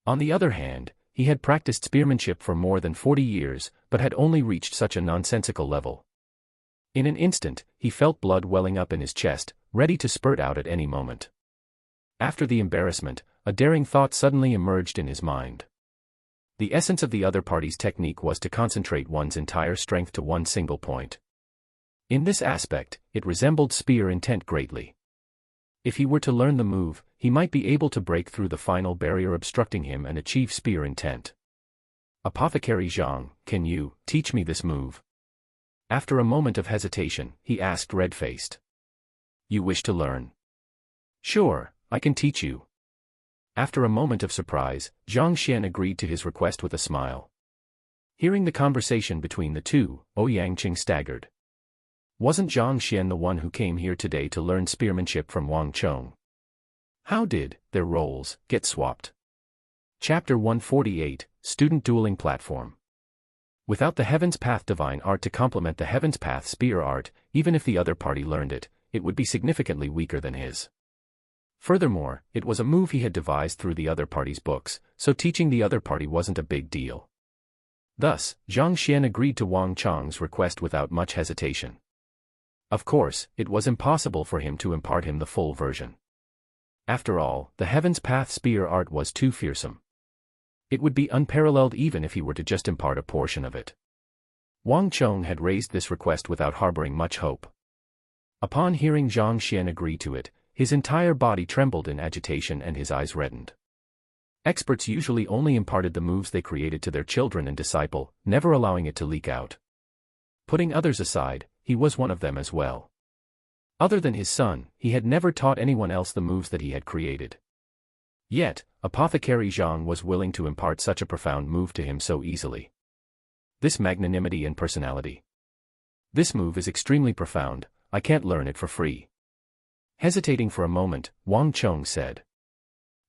On the other hand, he had practiced spearmanship for more than 40 years, but had only reached such a nonsensical level. In an instant, he felt blood welling up in his chest, ready to spurt out at any moment. After the embarrassment, a daring thought suddenly emerged in his mind. The essence of the other party's technique was to concentrate one's entire strength to one single point. In this aspect, it resembled spear intent greatly. If he were to learn the move, he might be able to break through the final barrier obstructing him and achieve spear intent. Apothecary Zhang, can you teach me this move? After a moment of hesitation, he asked red-faced. You wish to learn? Sure, I can teach you. After a moment of surprise, Zhang Xian agreed to his request with a smile. Hearing the conversation between the two, Ouyang Qing staggered. Wasn't Zhang Xian the one who came here today to learn spearmanship from Wang Chong? How did their roles get swapped? Chapter 148, Student Dueling Platform. Without the Heaven's Path divine art to complement the Heaven's Path spear art, even if the other party learned it, it would be significantly weaker than his. Furthermore, it was a move he had devised through the other party's books, so teaching the other party wasn't a big deal. Thus, Zhang Xian agreed to Wang Chang's request without much hesitation. Of course, it was impossible for him to impart him the full version. After all, the Heaven's Path spear art was too fearsome. It would be unparalleled even if he were to just impart a portion of it. Wang Chong had raised this request without harboring much hope. Upon hearing Zhang Xian agree to it, his entire body trembled in agitation and his eyes reddened. Experts usually only imparted the moves they created to their children and disciple, never allowing it to leak out. Putting others aside, he was one of them as well. Other than his son, he had never taught anyone else the moves that he had created. Yet, Apothecary Zhang was willing to impart such a profound move to him so easily. This magnanimity and personality. This move is extremely profound, I can't learn it for free. Hesitating for a moment, Wang Chong said.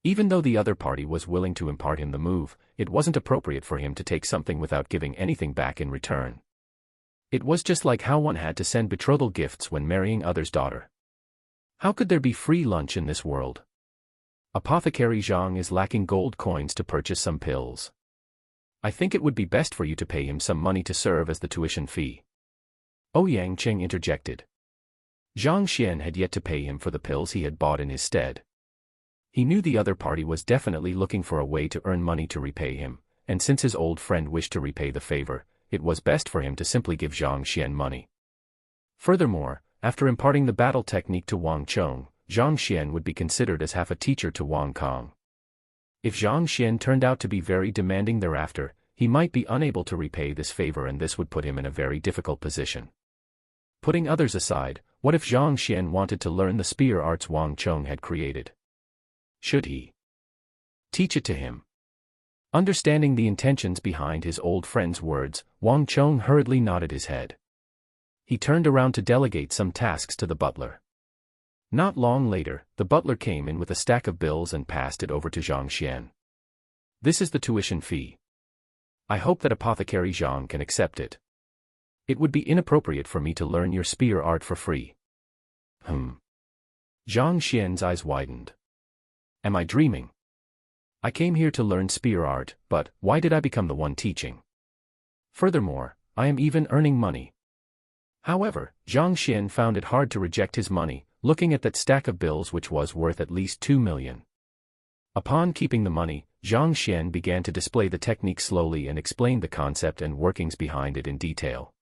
Even though the other party was willing to impart him the move, it wasn't appropriate for him to take something without giving anything back in return. It was just like how one had to send betrothal gifts when marrying others' daughter. How could there be free lunch in this world? Apothecary Zhang is lacking gold coins to purchase some pills. I think it would be best for you to pay him some money to serve as the tuition fee. Ouyang Qing interjected. Zhang Xian had yet to pay him for the pills he had bought in his stead. He knew the other party was definitely looking for a way to earn money to repay him, and since his old friend wished to repay the favor, it was best for him to simply give Zhang Xian money. Furthermore, after imparting the battle technique to Wang Chong, Zhang Xian would be considered as half a teacher to Wang Kong. If Zhang Xian turned out to be very demanding thereafter, he might be unable to repay this favor and this would put him in a very difficult position. Putting others aside, what if Zhang Xian wanted to learn the spear arts Wang Chong had created? Should he teach it to him? Understanding the intentions behind his old friend's words, Wang Chong hurriedly nodded his head. He turned around to delegate some tasks to the butler. Not long later, the butler came in with a stack of bills and passed it over to Zhang Xian. This is the tuition fee. I hope that Apothecary Zhang can accept it. It would be inappropriate for me to learn your spear art for free. Zhang Xian's eyes widened. Am I dreaming? I came here to learn spear art, but why did I become the one teaching? Furthermore, I am even earning money. However, Zhang Xian found it hard to reject his money, looking at that stack of bills which was worth at least 2 million. Upon keeping the money, Zhang Xian began to display the technique slowly and explained the concept and workings behind it in detail.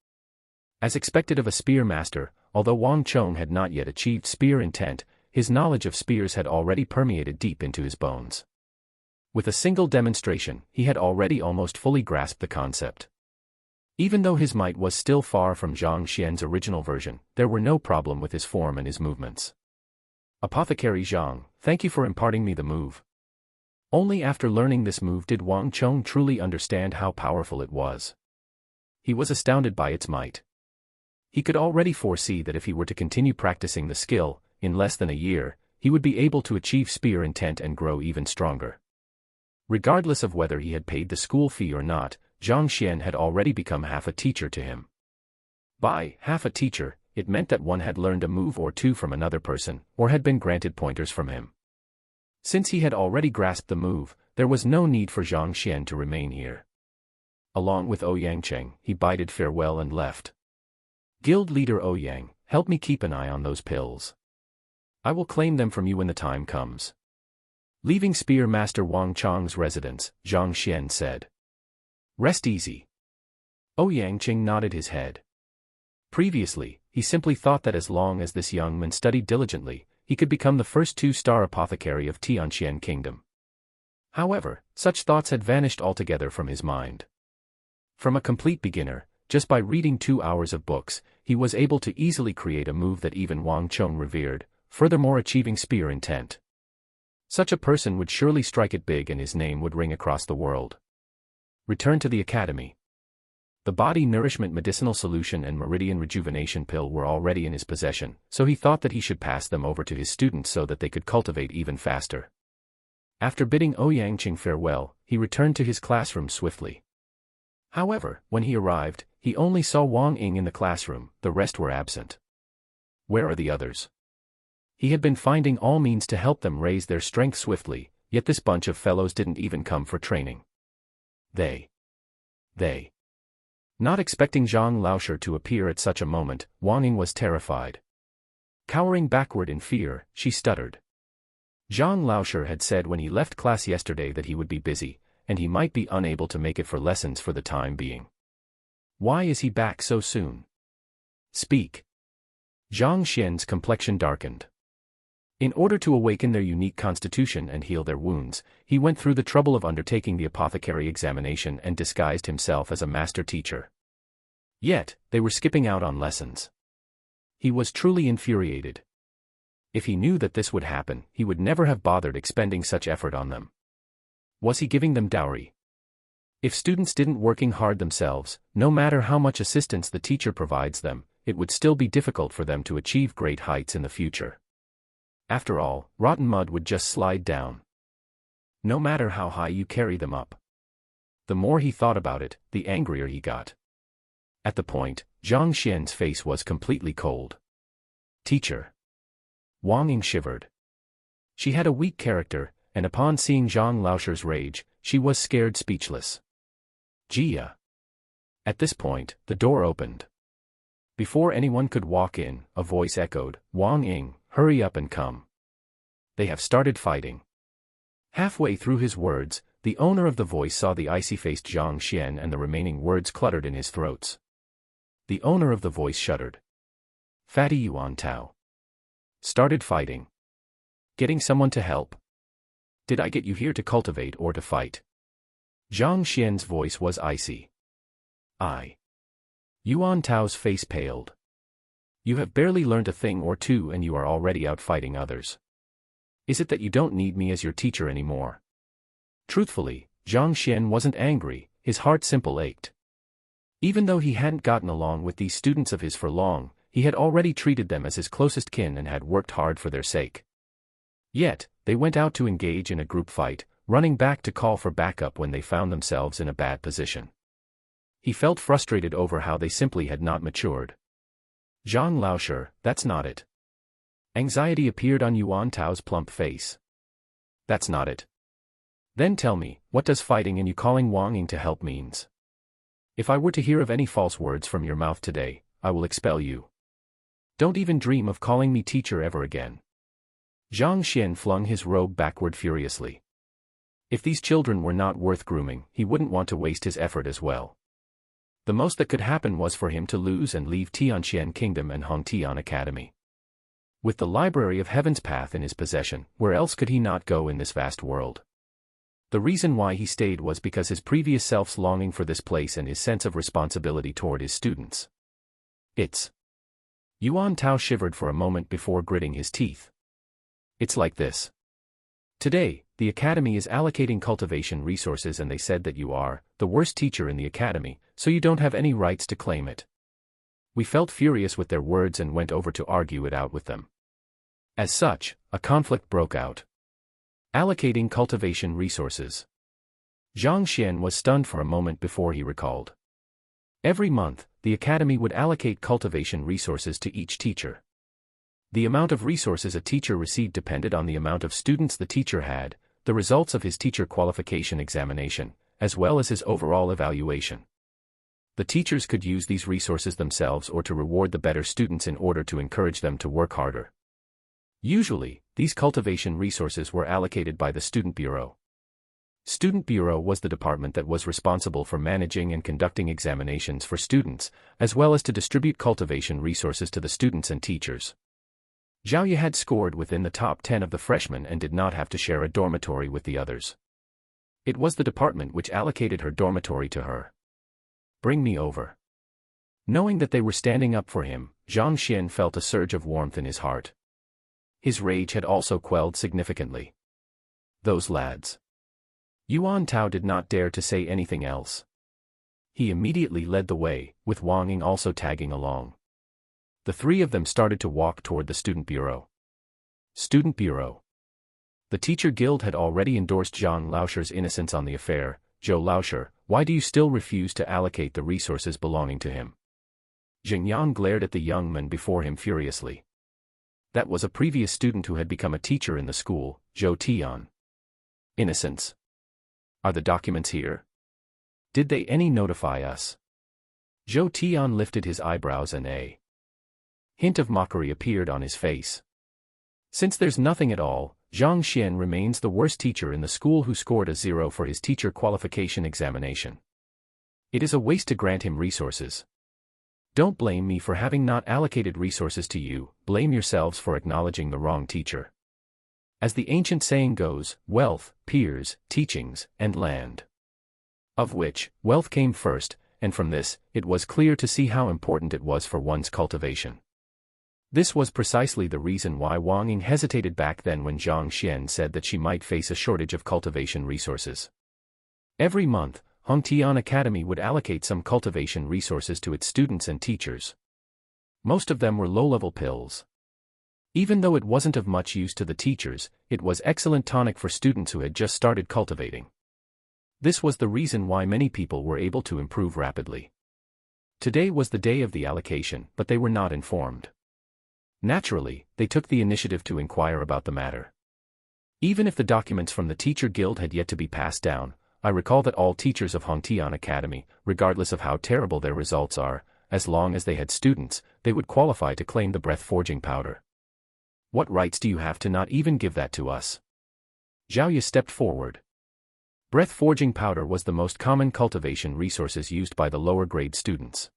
As expected of a spear master, although Wang Chong had not yet achieved spear intent, his knowledge of spears had already permeated deep into his bones. With a single demonstration, he had already almost fully grasped the concept. Even though his might was still far from Zhang Xian's original version, there were no problem with his form and his movements. Apothecary Zhang, thank you for imparting me the move. Only after learning this move did Wang Chong truly understand how powerful it was. He was astounded by its might. He could already foresee that if he were to continue practicing the skill, in less than a year, he would be able to achieve spear intent and grow even stronger. Regardless of whether he had paid the school fee or not, Zhang Xian had already become half a teacher to him. By half a teacher, it meant that one had learned a move or two from another person, or had been granted pointers from him. Since he had already grasped the move, there was no need for Zhang Xian to remain here. Along with Ouyang Cheng, he bided farewell and left. Guild leader Ouyang, help me keep an eye on those pills. I will claim them from you when the time comes. Leaving Spear Master Wang Chong's residence, Zhang Xian said. Rest easy. Ouyang Cheng nodded his head. Previously, he simply thought that as long as this young man studied diligently, he could become the first 2-star apothecary of Tianxian Kingdom. However, such thoughts had vanished altogether from his mind. From a complete beginner, just by reading 2 hours of books, he was able to easily create a move that even Wang Chong revered, furthermore achieving spear intent. Such a person would surely strike it big and his name would ring across the world. Return to the academy. The body nourishment medicinal solution and meridian rejuvenation pill were already in his possession, so he thought that he should pass them over to his students so that they could cultivate even faster. After bidding Ouyang Cheng farewell, he returned to his classroom swiftly. However, when he arrived, he only saw Wang Ying in the classroom, the rest were absent. Where are the others? He had been finding all means to help them raise their strength swiftly, yet this bunch of fellows didn't even come for training. They. Not expecting Zhang Laosher to appear at such a moment, Wang Ying was terrified. Cowering backward in fear, she stuttered. Zhang Laosher had said when he left class yesterday that he would be busy, and he might be unable to make it for lessons for the time being. Why is he back so soon? Speak. Zhang Xian's complexion darkened. In order to awaken their unique constitution and heal their wounds, he went through the trouble of undertaking the apothecary examination and disguised himself as a master teacher. Yet, they were skipping out on lessons. He was truly infuriated. If he knew that this would happen, he would never have bothered expending such effort on them. Was he giving them dowry? If students didn't working hard themselves, no matter how much assistance the teacher provides them, it would still be difficult for them to achieve great heights in the future. After all, rotten mud would just slide down. No matter how high you carry them up. The more he thought about it, the angrier he got. At the point, Zhang Xian's face was completely cold. Teacher. Wang Ying shivered. She had a weak character, and upon seeing Zhang Laosher's rage, she was scared speechless. Jia. At this point, the door opened. Before anyone could walk in, a voice echoed, Wang Ying, hurry up and come. They have started fighting. Halfway through his words, the owner of the voice saw the icy-faced Zhang Xian and the remaining words cluttered in his throats. The owner of the voice shuddered. Fatty Yuan Tao. Started fighting. Getting someone to help. Did I get you here to cultivate or to fight? Zhang Xian's voice was icy. Yuan Tao's face paled. You have barely learned a thing or two and you are already out fighting others. Is it that you don't need me as your teacher anymore? Truthfully, Zhang Xian wasn't angry, his heart simple ached. Even though he hadn't gotten along with these students of his for long, he had already treated them as his closest kin and had worked hard for their sake. Yet, they went out to engage in a group fight, running back to call for backup when they found themselves in a bad position. He felt frustrated over how they simply had not matured. Zhang Laosher, that's not it. Anxiety appeared on Yuan Tao's plump face. That's not it. Then tell me, what does fighting and you calling Wang Ying to help means? If I were to hear of any false words from your mouth today, I will expel you. Don't even dream of calling me teacher ever again. Zhang Xian flung his robe backward furiously. If these children were not worth grooming, he wouldn't want to waste his effort as well. The most that could happen was for him to lose and leave Tianxian Kingdom and Hongtian Academy. With the Library of Heaven's Path in his possession, where else could he not go in this vast world? The reason why he stayed was because his previous self's longing for this place and his sense of responsibility toward his students. It's... Yuan Tao shivered for a moment before gritting his teeth. It's like this. Today, the academy is allocating cultivation resources and they said that you are the worst teacher in the academy, so you don't have any rights to claim it. We felt furious with their words and went over to argue it out with them. As such, a conflict broke out. Allocating cultivation resources. Zhang Xian was stunned for a moment before he recalled. Every month, the academy would allocate cultivation resources to each teacher. The amount of resources a teacher received depended on the amount of students the teacher had, the results of his teacher qualification examination, as well as his overall evaluation. The teachers could use these resources themselves or to reward the better students in order to encourage them to work harder. Usually, these cultivation resources were allocated by the Student Bureau. Student Bureau was the department that was responsible for managing and conducting examinations for students, as well as to distribute cultivation resources to the students and teachers. Zhao Ye had scored within the top 10 of the freshmen and did not have to share a dormitory with the others. It was the department which allocated her dormitory to her. Bring me over. Knowing that they were standing up for him, Zhang Xian felt a surge of warmth in his heart. His rage had also quelled significantly. Those lads. Yuan Tao did not dare to say anything else. He immediately led the way, with Wang Ying also tagging along. The three of them started to walk toward the Student Bureau. Student Bureau. The Teacher Guild had already endorsed Zhang Laosher's innocence on the affair. Zhou Laosher, why do you still refuse to allocate the resources belonging to him? Jing Yan glared at the young man before him furiously. That was a previous student who had become a teacher in the school, Zhou Tian. Innocence. Are the documents here? Did they any notify us? Zhou Tian lifted his eyebrows and a hint of mockery appeared on his face. Since there's nothing at all, Zhang Xian remains the worst teacher in the school who scored a 0 for his teacher qualification examination. It is a waste to grant him resources. Don't blame me for having not allocated resources to you, blame yourselves for acknowledging the wrong teacher. As the ancient saying goes, wealth, peers, teachings, and land. Of which, wealth came first, and from this, it was clear to see how important it was for one's cultivation. This was precisely the reason why Wang Ying hesitated back then when Zhang Xian said that she might face a shortage of cultivation resources. Every month, Hongtian Academy would allocate some cultivation resources to its students and teachers. Most of them were low-level pills. Even though it wasn't of much use to the teachers, it was excellent tonic for students who had just started cultivating. This was the reason why many people were able to improve rapidly. Today was the day of the allocation, but they were not informed. Naturally, they took the initiative to inquire about the matter. Even if the documents from the Teacher Guild had yet to be passed down, I recall that all teachers of Hongtian Academy, regardless of how terrible their results are, as long as they had students, they would qualify to claim the breath-forging powder. What rights do you have to not even give that to us? Zhao Ye stepped forward. Breath-forging powder was the most common cultivation resources used by the lower-grade students.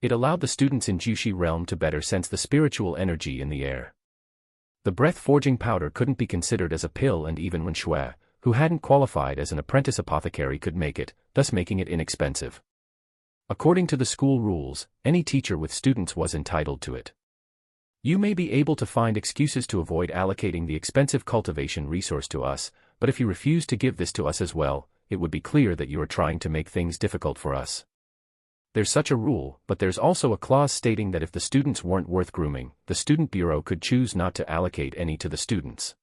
It allowed the students in Jushi realm to better sense the spiritual energy in the air. The breath-forging powder couldn't be considered as a pill, and even Wen Shui, who hadn't qualified as an apprentice apothecary, could make it, thus making it inexpensive. According to the school rules, any teacher with students was entitled to it. You may be able to find excuses to avoid allocating the expensive cultivation resource to us, but if you refuse to give this to us as well, it would be clear that you are trying to make things difficult for us. There's such a rule, but there's also a clause stating that if the students weren't worth grooming, the Student Bureau could choose not to allocate any to the students.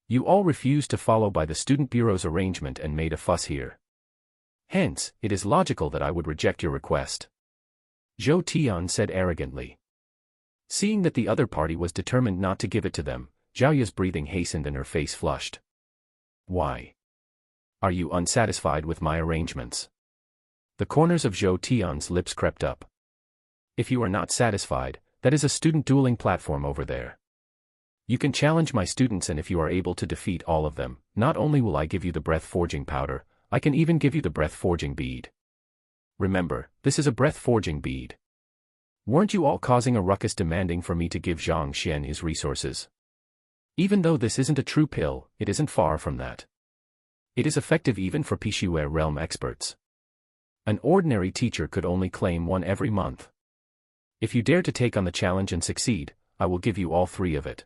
You all refused to follow by the Student Bureau's arrangement and made a fuss here. Hence, it is logical that I would reject your request. Zhou Tian said arrogantly. Seeing that the other party was determined not to give it to them, Zhao Ye's breathing hastened and her face flushed. Why? Are you unsatisfied with my arrangements? The corners of Zhou Tian's lips crept up. If you are not satisfied, That is a student dueling platform over there. You can challenge my students, and if you are able to defeat all of them, not only will I give you the breath-forging powder, I can even give you the breath-forging bead. Remember, this is a breath-forging bead. Weren't you all causing a ruckus demanding for me to give Zhang Xian his resources? Even though this isn't a true pill, it isn't far from that. It is effective even for Pixue realm experts. An ordinary teacher could only claim one every month. If you dare to take on the challenge and succeed, I will give you all 3 of it.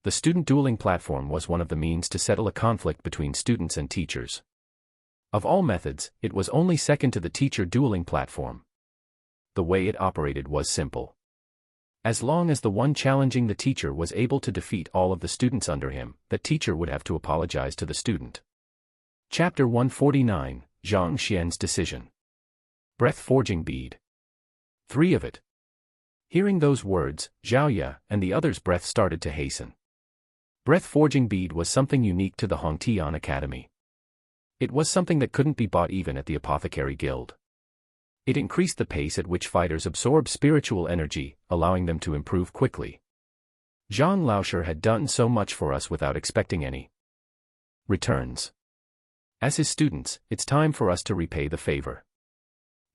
The student dueling platform was one of the means to settle a conflict between students and teachers. Of all methods, it was only second to the teacher dueling platform. The way it operated was simple. As long as the one challenging the teacher was able to defeat all of the students under him, that teacher would have to apologize to the student. Chapter 149, Zhang Xian's Decision. Breath-forging bead. 3 of it. Hearing those words, Zhaoya and the others' breath started to hasten. Breath-forging bead was something unique to the Hongtian Academy. It was something that couldn't be bought even at the Apothecary Guild. It increased the pace at which fighters absorb spiritual energy, allowing them to improve quickly. Zhang Laosher had done so much for us without expecting any returns. As his students, it's time for us to repay the favor.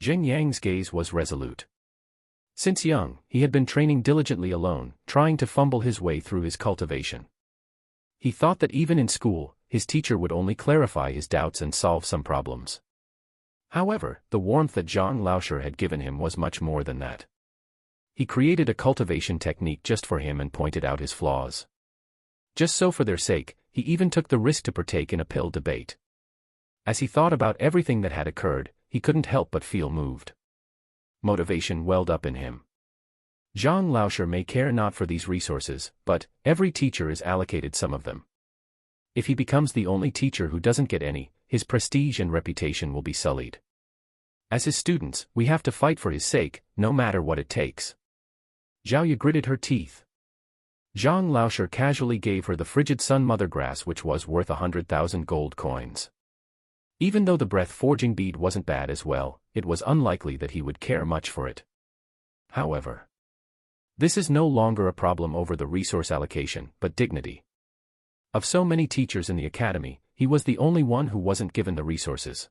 Zheng Yang's gaze was resolute. Since young, he had been training diligently alone, trying to fumble his way through his cultivation. He thought that even in school, his teacher would only clarify his doubts and solve some problems. However, the warmth that Zhang Laosher had given him was much more than that. He created a cultivation technique just for him and pointed out his flaws. Just so for their sake, he even took the risk to partake in a pill debate. As he thought about everything that had occurred, he couldn't help but feel moved. Motivation welled up in him. Zhang Laosher may care not for these resources, but every teacher is allocated some of them. If he becomes the only teacher who doesn't get any, his prestige and reputation will be sullied. As his students, we have to fight for his sake, no matter what it takes. Zhaoya gritted her teeth. Zhang Laosher casually gave her the frigid sun mother grass, which was worth 100,000 gold coins. Even though the breath-forging bead wasn't bad as well, it was unlikely that he would care much for it. However, this is no longer a problem over the resource allocation, but dignity. Of so many teachers in the academy, he was the only one who wasn't given the resources.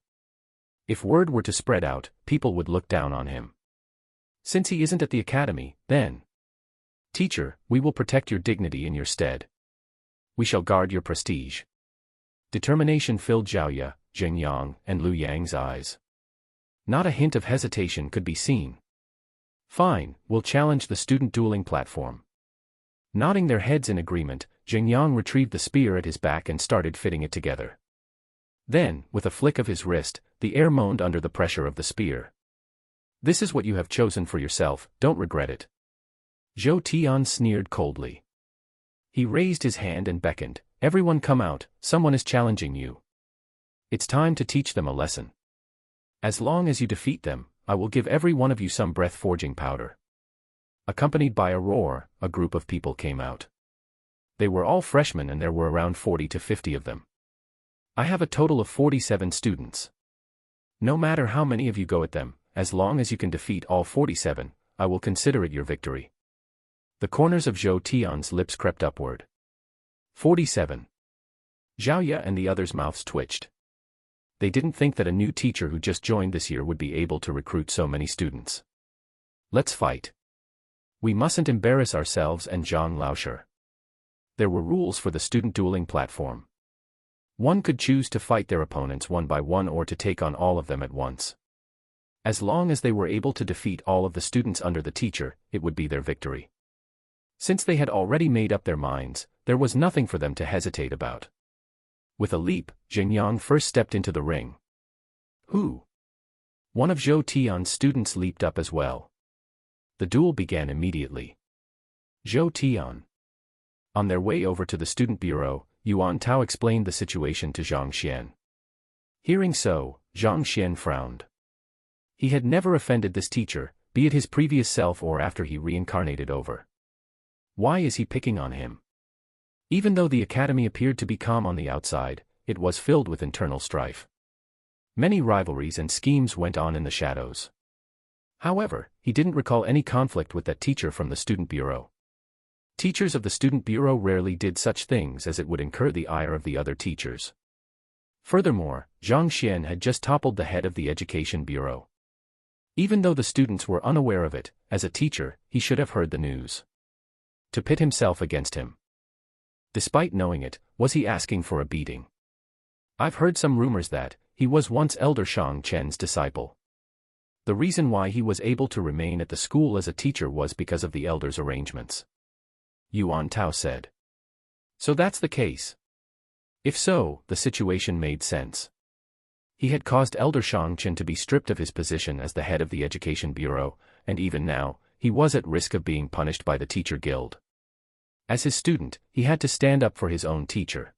If word were to spread out, people would look down on him. Since he isn't at the academy, then, teacher, we will protect your dignity in your stead. We shall guard your prestige. Determination filled Zhaoya, Zheng Yang, and Lu Yang's eyes. Not a hint of hesitation could be seen. Fine, we'll challenge the student dueling platform. Nodding their heads in agreement, Zheng Yang retrieved the spear at his back and started fitting it together. Then, with a flick of his wrist, the air moaned under the pressure of the spear. This is what you have chosen for yourself, don't regret it. Zhou Tian sneered coldly. He raised his hand and beckoned, everyone come out, someone is challenging you. It's time to teach them a lesson. As long as you defeat them, I will give every one of you some breath-forging powder. Accompanied by a roar, a group of people came out. They were all freshmen and there were around 40 to 50 of them. I have a total of 47 students. No matter how many of you go at them, as long as you can defeat all 47, I will consider it your victory. The corners of Zhou Tian's lips crept upward. 47. Zhaoya and the others' mouths twitched. They didn't think that a new teacher who just joined this year would be able to recruit so many students. Let's fight. We mustn't embarrass ourselves and Zhang Laosher. There were rules for the student dueling platform. One could choose to fight their opponents one by one or to take on all of them at once. As long as they were able to defeat all of the students under the teacher, it would be their victory. Since they had already made up their minds, there was nothing for them to hesitate about. With a leap, Zheng Yang first stepped into the ring. Who? One of Zhou Tian's students leaped up as well. The duel began immediately. Zhou Tian. On their way over to the student bureau, Yuan Tao explained the situation to Zhang Xian. Hearing so, Zhang Xian frowned. He had never offended this teacher, be it his previous self or after he reincarnated over. Why is he picking on him? Even though the academy appeared to be calm on the outside, it was filled with internal strife. Many rivalries and schemes went on in the shadows. However, he didn't recall any conflict with that teacher from the student bureau. Teachers of the student bureau rarely did such things as it would incur the ire of the other teachers. Furthermore, Zhang Xian had just toppled the head of the education bureau. Even though the students were unaware of it, as a teacher, he should have heard the news. To pit himself against him. Despite knowing it, was he asking for a beating? I've heard some rumors that he was once Elder Shang Chen's disciple. The reason why he was able to remain at the school as a teacher was because of the elder's arrangements. Yuan Tao said. So that's the case. If so, the situation made sense. He had caused Elder Shang Chen to be stripped of his position as the head of the Education Bureau, and even now, he was at risk of being punished by the teacher guild. As his student, he had to stand up for his own teacher.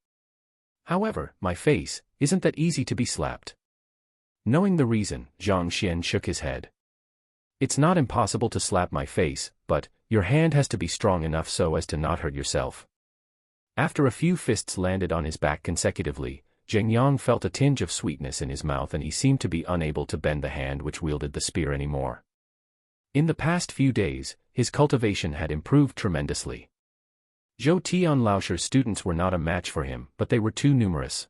However, my face isn't that easy to be slapped. Knowing the reason, Zhang Xian shook his head. It's not impossible to slap my face, but your hand has to be strong enough so as to not hurt yourself. After a few fists landed on his back consecutively, Zheng Yang felt a tinge of sweetness in his mouth and he seemed to be unable to bend the hand which wielded the spear anymore. In the past few days, his cultivation had improved tremendously. Zhou Tian Laosher's students were not a match for him, but they were too numerous.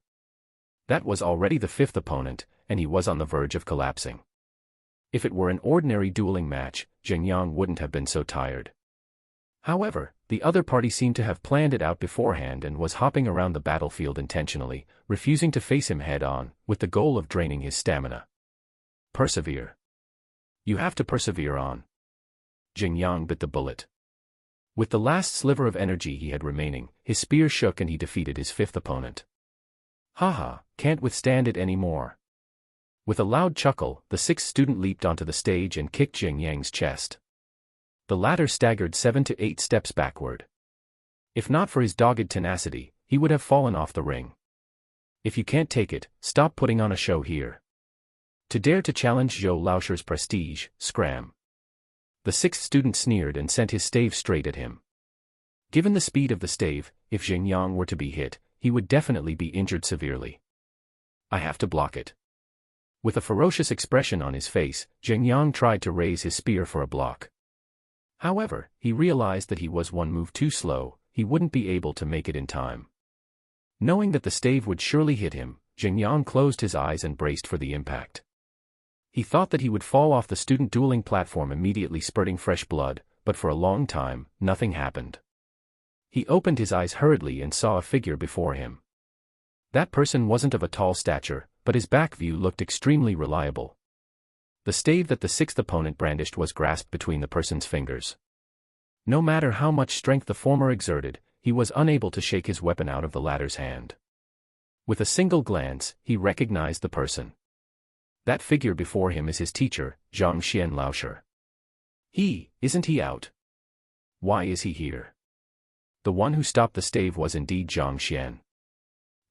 That was already the fifth opponent, and he was on the verge of collapsing. If it were an ordinary dueling match, Zheng Yang wouldn't have been so tired. However, the other party seemed to have planned it out beforehand and was hopping around the battlefield intentionally, refusing to face him head-on, with the goal of draining his stamina. Persevere. You have to persevere on. Zheng Yang bit the bullet. With the last sliver of energy he had remaining, his spear shook and he defeated his fifth opponent. Haha, can't withstand it anymore. With a loud chuckle, the sixth student leaped onto the stage and kicked Zheng Yang's chest. The latter staggered 7 to 8 steps backward. If not for his dogged tenacity, he would have fallen off the ring. If you can't take it, stop putting on a show here. To dare to challenge Zhou Laosher's prestige, scram. The sixth student sneered and sent his stave straight at him. Given the speed of the stave, if Zheng Yang were to be hit, he would definitely be injured severely. I have to block it. With a ferocious expression on his face, Zheng Yang tried to raise his spear for a block. However, he realized that he was one move too slow, he wouldn't be able to make it in time. Knowing that the stave would surely hit him, Zheng Yang closed his eyes and braced for the impact. He thought that he would fall off the student dueling platform immediately spurting fresh blood, but for a long time, nothing happened. He opened his eyes hurriedly and saw a figure before him. That person wasn't of a tall stature, but his back view looked extremely reliable. The stave that the sixth opponent brandished was grasped between the person's fingers. No matter how much strength the former exerted, he was unable to shake his weapon out of the latter's hand. With a single glance, he recognized the person. That figure before him is his teacher, Zhang Xian Laosher. Isn't he out? Why is he here? The one who stopped the stave was indeed Zhang Xian.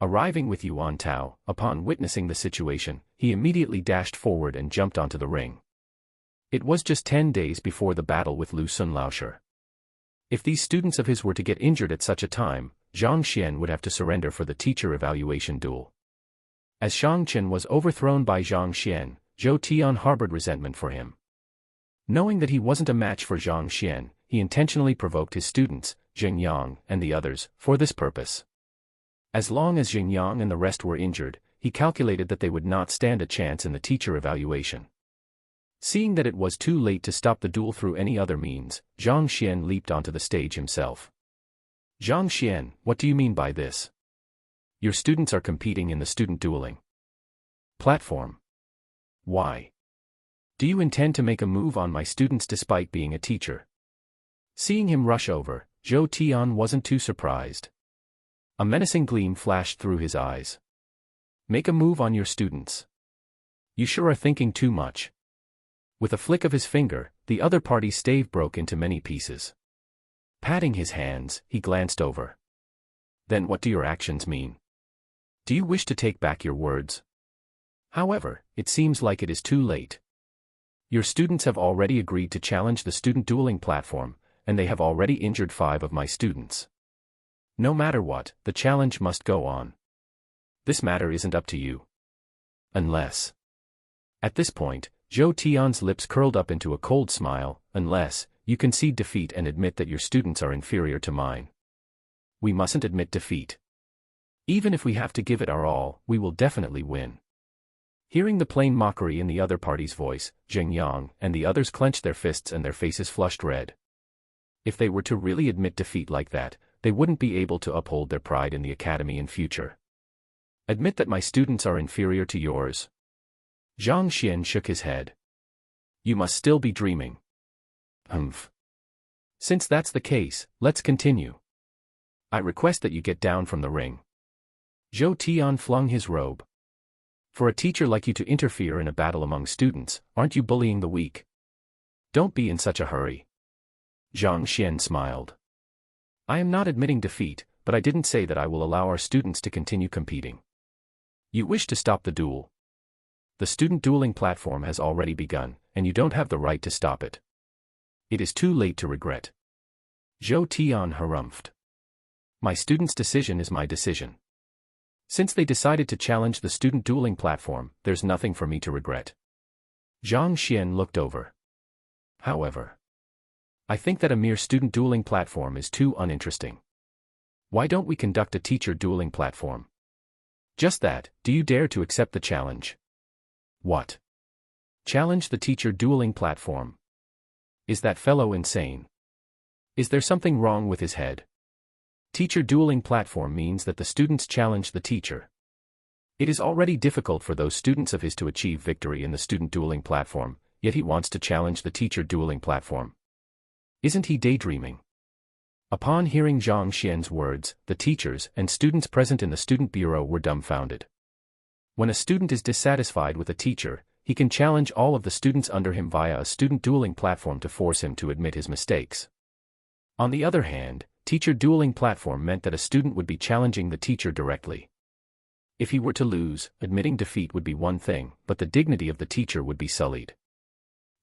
Arriving with Yuan Tao, upon witnessing the situation, he immediately dashed forward and jumped onto the ring. It was just 10 days before the battle with Lu Sun Laosher. If these students of his were to get injured at such a time, Zhang Xian would have to surrender for the teacher evaluation duel. As Shang Chen was overthrown by Zhang Xian, Zhou Tian harbored resentment for him. Knowing that he wasn't a match for Zhang Xian, he intentionally provoked his students, Zheng Yang and the others, for this purpose. As long as Zheng Yang and the rest were injured, he calculated that they would not stand a chance in the teacher evaluation. Seeing that it was too late to stop the duel through any other means, Zhang Xian leaped onto the stage himself. Zhang Xian, what do you mean by this? Your students are competing in the student dueling platform. Why? Do you intend to make a move on my students despite being a teacher? Seeing him rush over, Zhou Tian wasn't too surprised. A menacing gleam flashed through his eyes. Make a move on your students. You sure are thinking too much. With a flick of his finger, the other party's stave broke into many pieces. Patting his hands, he glanced over. Then what do your actions mean? Do you wish to take back your words? However, it seems like it is too late. Your students have already agreed to challenge the student dueling platform, and they have already injured 5 of my students. No matter what, the challenge must go on. This matter isn't up to you. Unless. At this point, Zhou Tian's lips curled up into a cold smile, unless you concede defeat and admit that your students are inferior to mine. We mustn't admit defeat. Even if we have to give it our all, we will definitely win. Hearing the plain mockery in the other party's voice, Zheng Yang and the others clenched their fists and their faces flushed red. If they were to really admit defeat like that, they wouldn't be able to uphold their pride in the academy in future. Admit that my students are inferior to yours. Zhang Xian shook his head. You must still be dreaming. Humph. Since that's the case, let's continue. I request that you get down from the ring. Zhou Tian flung his robe. For a teacher like you to interfere in a battle among students, aren't you bullying the weak? Don't be in such a hurry. Zhang Xian smiled. I am not admitting defeat, but I didn't say that I will allow our students to continue competing. You wish to stop the duel. The student dueling platform has already begun, and you don't have the right to stop it. It is too late to regret. Zhou Tian harumphed. My students' decision is my decision. Since they decided to challenge the student dueling platform, there's nothing for me to regret. Zhang Xian looked over. However, I think that a mere student dueling platform is too uninteresting. Why don't we conduct a teacher dueling platform? Just that, do you dare to accept the challenge? What? Challenge the teacher dueling platform? Is that fellow insane? Is there something wrong with his head? Teacher dueling platform means that the students challenge the teacher. It is already difficult for those students of his to achieve victory in the student dueling platform, yet he wants to challenge the teacher dueling platform. Isn't he daydreaming? Upon hearing Zhang Xian's words, the teachers and students present in the student bureau were dumbfounded. When a student is dissatisfied with a teacher, he can challenge all of the students under him via a student dueling platform to force him to admit his mistakes. On the other hand, teacher dueling platform meant that a student would be challenging the teacher directly. If he were to lose, admitting defeat would be one thing, but the dignity of the teacher would be sullied.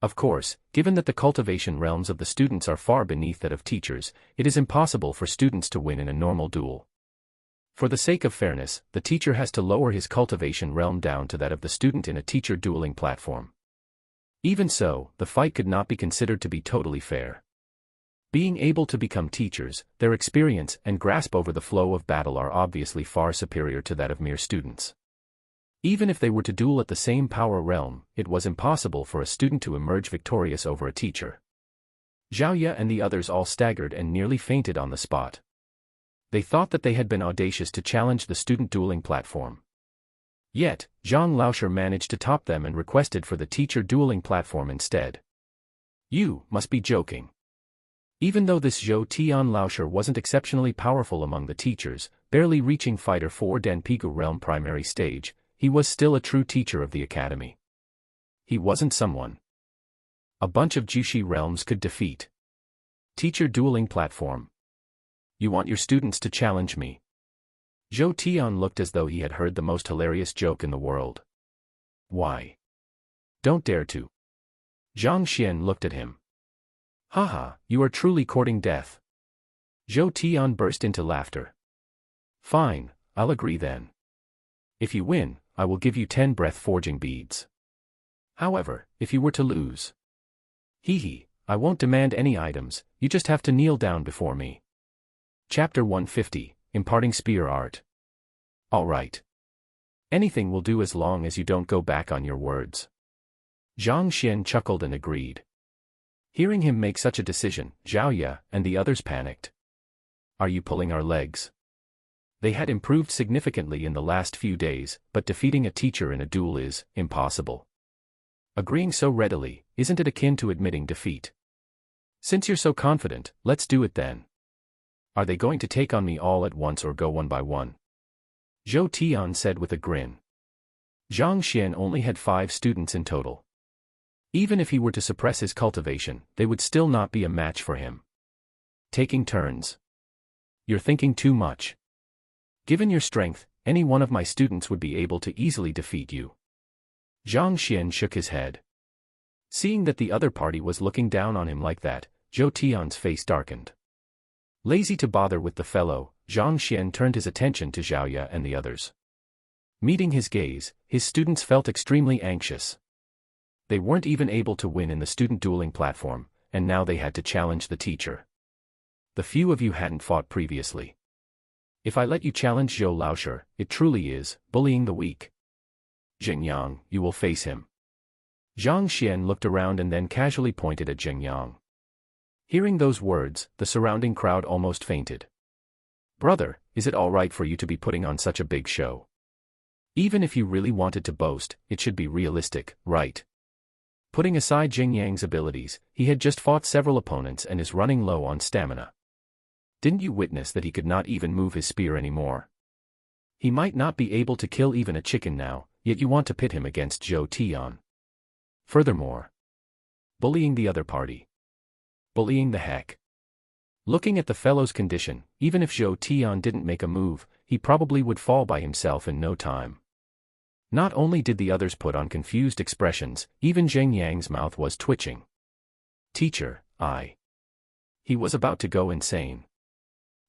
Of course, given that the cultivation realms of the students are far beneath that of teachers, it is impossible for students to win in a normal duel. For the sake of fairness, the teacher has to lower his cultivation realm down to that of the student in a teacher dueling platform. Even so, the fight could not be considered to be totally fair. Being able to become teachers, their experience and grasp over the flow of battle are obviously far superior to that of mere students. Even if they were to duel at the same power realm, it was impossible for a student to emerge victorious over a teacher. Zhao Ye and the others all staggered and nearly fainted on the spot. They thought that they had been audacious to challenge the student dueling platform. Yet, Zhang Laosher managed to top them and requested for the teacher dueling platform instead. You must be joking. Even though this Zhou Tian Laosher wasn't exceptionally powerful among the teachers, barely reaching Fighter 4 Danpigu realm primary stage, he was still a true teacher of the academy. He wasn't someone a bunch of Jushi realms could defeat. Teacher dueling platform. You want your students to challenge me? Zhou Tian looked as though he had heard the most hilarious joke in the world. Why? Don't dare to. Zhang Xian looked at him. Haha, you are truly courting death. Zhou Tian burst into laughter. Fine, I'll agree then. If you win, I will give you 10 breath-forging beads. However, if you were to lose, I won't demand any items, you just have to kneel down before me. Chapter 150, Imparting Spear Art. Alright. Anything will do as long as you don't go back on your words. Zhang Xian chuckled and agreed. Hearing him make such a decision, Zhao Ye and the others panicked. Are you pulling our legs? They had improved significantly in the last few days, but defeating a teacher in a duel is impossible. Agreeing so readily, isn't it akin to admitting defeat? Since you're so confident, let's do it then. Are they going to take on me all at once or go one by one? Zhou Tian said with a grin. Zhang Xian only had 5 students in total. Even if he were to suppress his cultivation, they would still not be a match for him. Taking turns. You're thinking too much. Given your strength, any one of my students would be able to easily defeat you. Zhang Xian shook his head. Seeing that the other party was looking down on him like that, Zhou Tian's face darkened. Lazy to bother with the fellow, Zhang Xian turned his attention to Zhao Ye and the others. Meeting his gaze, his students felt extremely anxious. They weren't even able to win in the student dueling platform, and now they had to challenge the teacher. The few of you hadn't fought previously. If I let you challenge Zhou Laoshi, it truly is bullying the weak. Jingyang, you will face him. Zhang Xian looked around and then casually pointed at Jingyang. Hearing those words, the surrounding crowd almost fainted. Brother, is it all right for you to be putting on such a big show? Even if you really wanted to boast, it should be realistic, right? Putting aside Jingyang's abilities, he had just fought several opponents and is running low on stamina. Didn't you witness that he could not even move his spear anymore? He might not be able to kill even a chicken now, yet you want to pit him against Zhou Tian. Furthermore, bullying the other party. Bullying the heck. Looking at the fellow's condition, even if Zhou Tian didn't make a move, he probably would fall by himself in no time. Not only did the others put on confused expressions, even Jingyang's mouth was twitching. Teacher, He was about to go insane.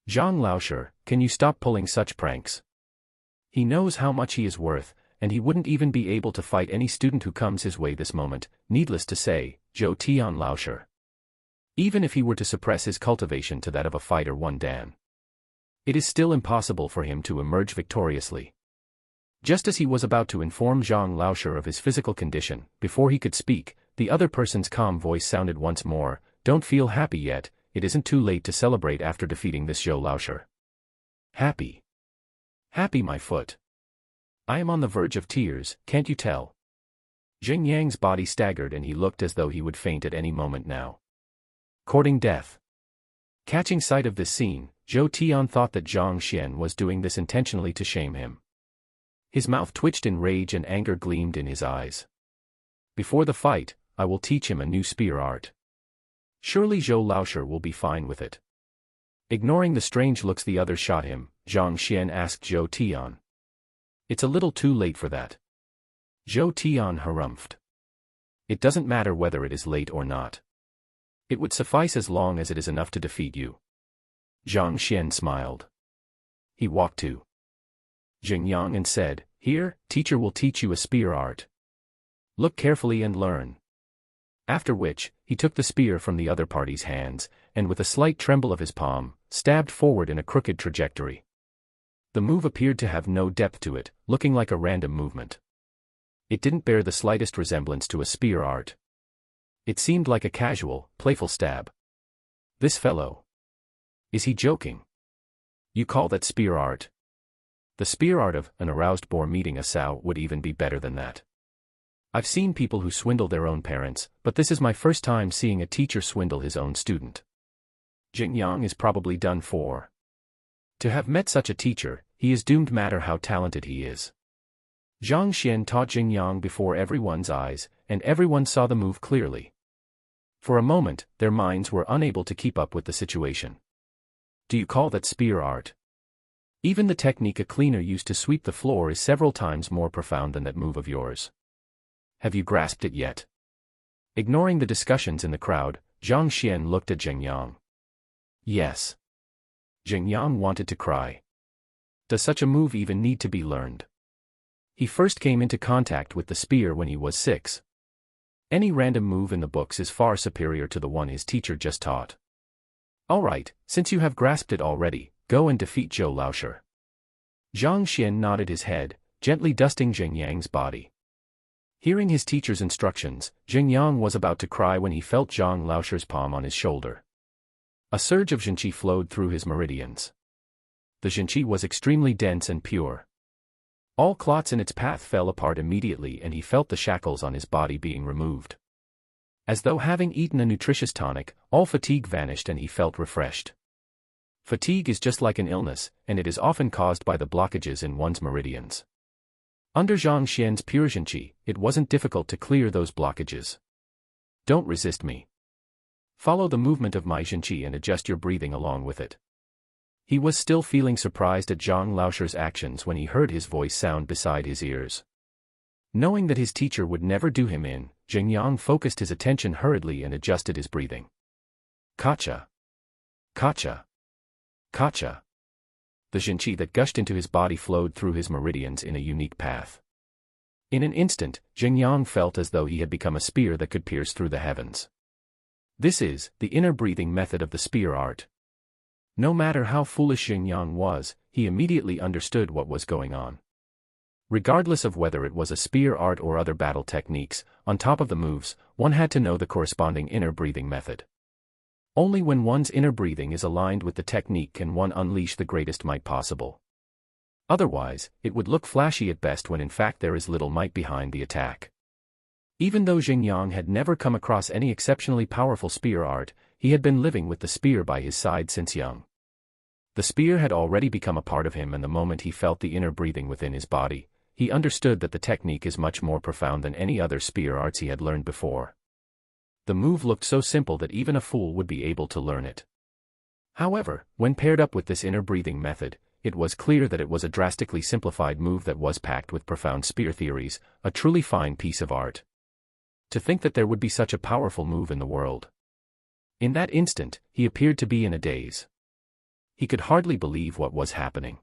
Zhang Laoshi, can you stop pulling such pranks? He knows how much he is worth, and he wouldn't even be able to fight any student who comes his way this moment, needless to say, Zhou Tian Laoshi. Even if he were to suppress his cultivation to that of a fighter 1 dan. It is still impossible for him to emerge victoriously. Just as he was about to inform Zhang Laoshi of his physical condition, before he could speak, the other person's calm voice sounded once more, don't feel happy yet, it isn't too late to celebrate after defeating this Zhou Laoshi. Happy? Happy my foot. I am on the verge of tears, can't you tell? Jingyang's body staggered and he looked as though he would faint at any moment now. Courting death. Catching sight of this scene, Zhou Tian thought that Zhang Xian was doing this intentionally to shame him. His mouth twitched in rage and anger gleamed in his eyes. Before the fight, I will teach him a new spear art. Surely Zhou Laoshi will be fine with it. Ignoring the strange looks the others shot him, Zhang Xian asked Zhou Tian. It's a little too late for that. Zhou Tian harumphed. It doesn't matter whether it is late or not. It would suffice as long as it is enough to defeat you. Zhang Xian smiled. He walked to Jingyang and said, here, teacher will teach you a spear art. Look carefully and learn. After which, he took the spear from the other party's hands, and with a slight tremble of his palm, stabbed forward in a crooked trajectory. The move appeared to have no depth to it, looking like a random movement. It didn't bear the slightest resemblance to a spear art. It seemed like a casual, playful stab. This fellow. Is he joking? You call that spear art? The spear art of an aroused boar meeting a sow would even be better than that. I've seen people who swindle their own parents, but this is my first time seeing a teacher swindle his own student. Jingyang is probably done for. To have met such a teacher, he is doomed no matter how talented he is. Zhang Xian taught Jingyang before everyone's eyes, and everyone saw the move clearly. For a moment, their minds were unable to keep up with the situation. Do you call that spear art? Even the technique a cleaner used to sweep the floor is several times more profound than that move of yours. Have you grasped it yet? Ignoring the discussions in the crowd, Zhang Xian looked at Jingyang. Yes. Jingyang wanted to cry. Does such a move even need to be learned? He first came into contact with the spear when he was 6. Any random move in the books is far superior to the one his teacher just taught. Alright, since you have grasped it already, go and defeat Zhou Laoshi. Zhang Xian nodded his head, gently dusting Jingyang's body. Hearing his teacher's instructions, Jingyang was about to cry when he felt Zhang Laoshi's palm on his shoulder. A surge of Zhenqi flowed through his meridians. The Zhenqi was extremely dense and pure. All clots in its path fell apart immediately and he felt the shackles on his body being removed. As though having eaten a nutritious tonic, all fatigue vanished and he felt refreshed. Fatigue is just like an illness, and it is often caused by the blockages in one's meridians. Under Zhang Xian's pure Zhenqi, it wasn't difficult to clear those blockages. Don't resist me. Follow the movement of my Zhenqi and adjust your breathing along with it. He was still feeling surprised at Zhang Laoshi's actions when he heard his voice sound beside his ears. Knowing that his teacher would never do him in, Jingyang focused his attention hurriedly and adjusted his breathing. Kacha. Kacha. Kacha. The Zhenqi that gushed into his body flowed through his meridians in a unique path. In an instant, Xingyang felt as though he had become a spear that could pierce through the heavens. This is the inner breathing method of the spear art. No matter how foolish Xingyang was, he immediately understood what was going on. Regardless of whether it was a spear art or other battle techniques, on top of the moves, one had to know the corresponding inner breathing method. Only when one's inner breathing is aligned with the technique can one unleash the greatest might possible. Otherwise, it would look flashy at best when in fact there is little might behind the attack. Even though Xingyang had never come across any exceptionally powerful spear art, he had been living with the spear by his side since young. The spear had already become a part of him, and the moment he felt the inner breathing within his body, he understood that the technique is much more profound than any other spear arts he had learned before. The move looked so simple that even a fool would be able to learn it. However, when paired up with this inner breathing method, it was clear that it was a drastically simplified move that was packed with profound spear theories, a truly fine piece of art. To think that there would be such a powerful move in the world. In that instant, he appeared to be in a daze. He could hardly believe what was happening.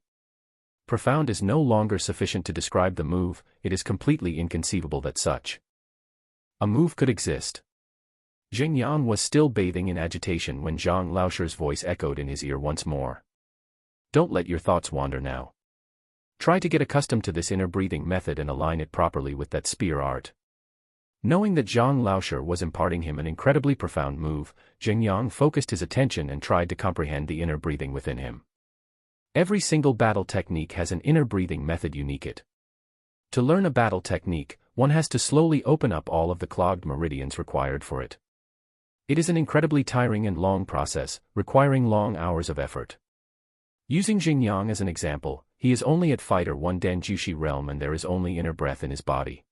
Profound is no longer sufficient to describe the move, it is completely inconceivable that such a move could exist. Xingyang was still bathing in agitation when Zhang Laosher's voice echoed in his ear once more. Don't let your thoughts wander now. Try to get accustomed to this inner breathing method and align it properly with that spear art. Knowing that Zhang Laosher was imparting him an incredibly profound move, Xingyang focused his attention and tried to comprehend the inner breathing within him. Every single battle technique has an inner breathing method unique it. To learn a battle technique, one has to slowly open up all of the clogged meridians required for it. It is an incredibly tiring and long process, requiring long hours of effort. Using Xingyang as an example, he is only at Fighter 1 Danjushi realm and there is only inner breath in his body.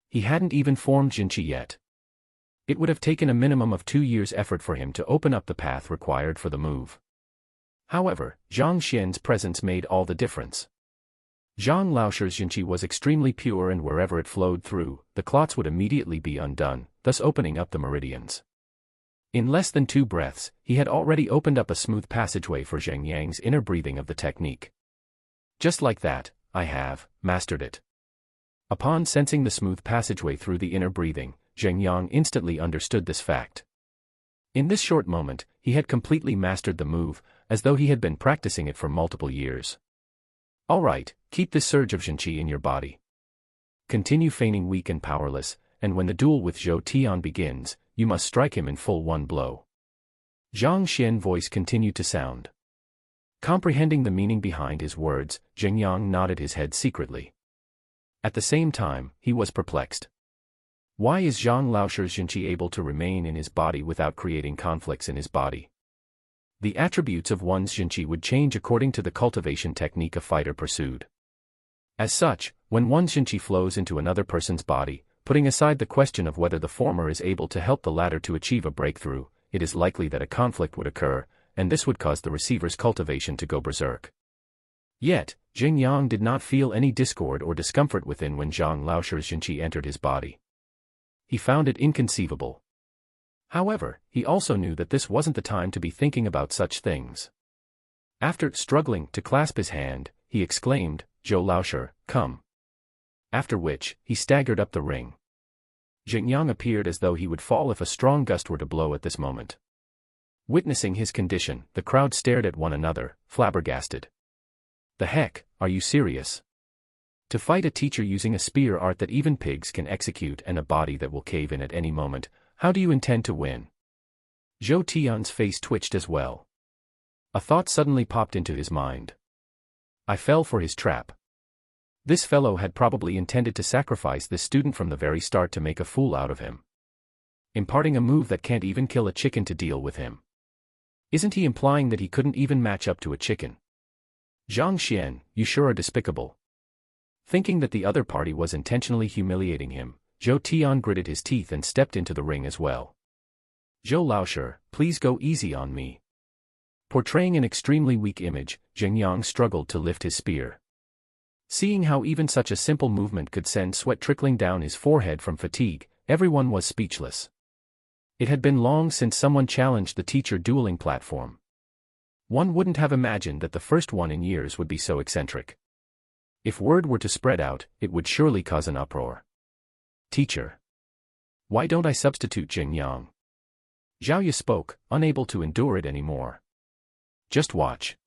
He hadn't even formed Jinchi yet. It would have taken a minimum of 2 years' effort for him to open up the path required for the move. However, Zhang Xian's presence made all the difference. Zhang Laosher's Jinchi was extremely pure, and wherever it flowed through, the clots would immediately be undone, thus opening up the meridians. In less than 2 breaths, he had already opened up a smooth passageway for Xingyang's inner breathing of the technique. Just like that, I have mastered it. Upon sensing the smooth passageway through the inner breathing, Xingyang instantly understood this fact. In this short moment, he had completely mastered the move, as though he had been practicing it for multiple years. Alright, keep this surge of Jinchi in your body. Continue feigning weak and powerless, and when the duel with Zhou Tian begins, you must strike him in full one blow. Zhang Xian's voice continued to sound. Comprehending the meaning behind his words, Xingyang nodded his head secretly. At the same time, he was perplexed. Why is Zhang Laosher's Jinchi able to remain in his body without creating conflicts in his body? The attributes of one's Jinchi would change according to the cultivation technique a fighter pursued. As such, when one's Jinchi flows into another person's body, putting aside the question of whether the former is able to help the latter to achieve a breakthrough, it is likely that a conflict would occur, and this would cause the receiver's cultivation to go berserk. Yet, Xingyang did not feel any discord or discomfort within when Zhang Laosher's Jinchi entered his body. He found it inconceivable. However, he also knew that this wasn't the time to be thinking about such things. After struggling to clasp his hand, he exclaimed, "Zhou Laosher, come." After which, he staggered up the ring. Xingyang appeared as though he would fall if a strong gust were to blow at this moment. Witnessing his condition, the crowd stared at one another, flabbergasted. The heck, are you serious? To fight a teacher using a spear art that even pigs can execute and a body that will cave in at any moment, how do you intend to win? Zhou Tian's face twitched as well. A thought suddenly popped into his mind. I fell for his trap. This fellow had probably intended to sacrifice this student from the very start to make a fool out of him. Imparting a move that can't even kill a chicken to deal with him. Isn't he implying that he couldn't even match up to a chicken? Zhang Xian, you sure are despicable. Thinking that the other party was intentionally humiliating him, Zhou Tian gritted his teeth and stepped into the ring as well. Zhou Laosher, please go easy on me. Portraying an extremely weak image, Xingyang struggled to lift his spear. Seeing how even such a simple movement could send sweat trickling down his forehead from fatigue, everyone was speechless. It had been long since someone challenged the teacher dueling platform. One wouldn't have imagined that the first one in years would be so eccentric. If word were to spread out, it would surely cause an uproar. Teacher. Why don't I substitute Jing Yang? Zhao spoke, unable to endure it anymore. Just watch.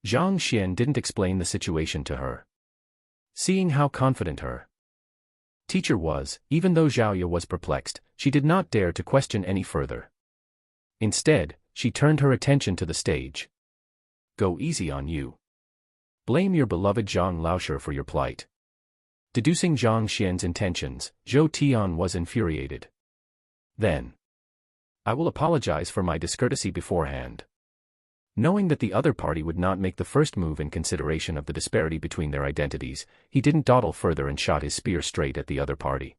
Zhang Xian didn't explain the situation to her. Seeing how confident her teacher was, even though Zhao was perplexed, she did not dare to question any further. Instead, she turned her attention to the stage. Go easy on you. Blame your beloved Zhang Laoshe for your plight. Deducing Zhang Xian's intentions, Zhou Tian was infuriated. Then, I will apologize for my discourtesy beforehand. Knowing that the other party would not make the first move in consideration of the disparity between their identities, he didn't dawdle further and shot his spear straight at the other party.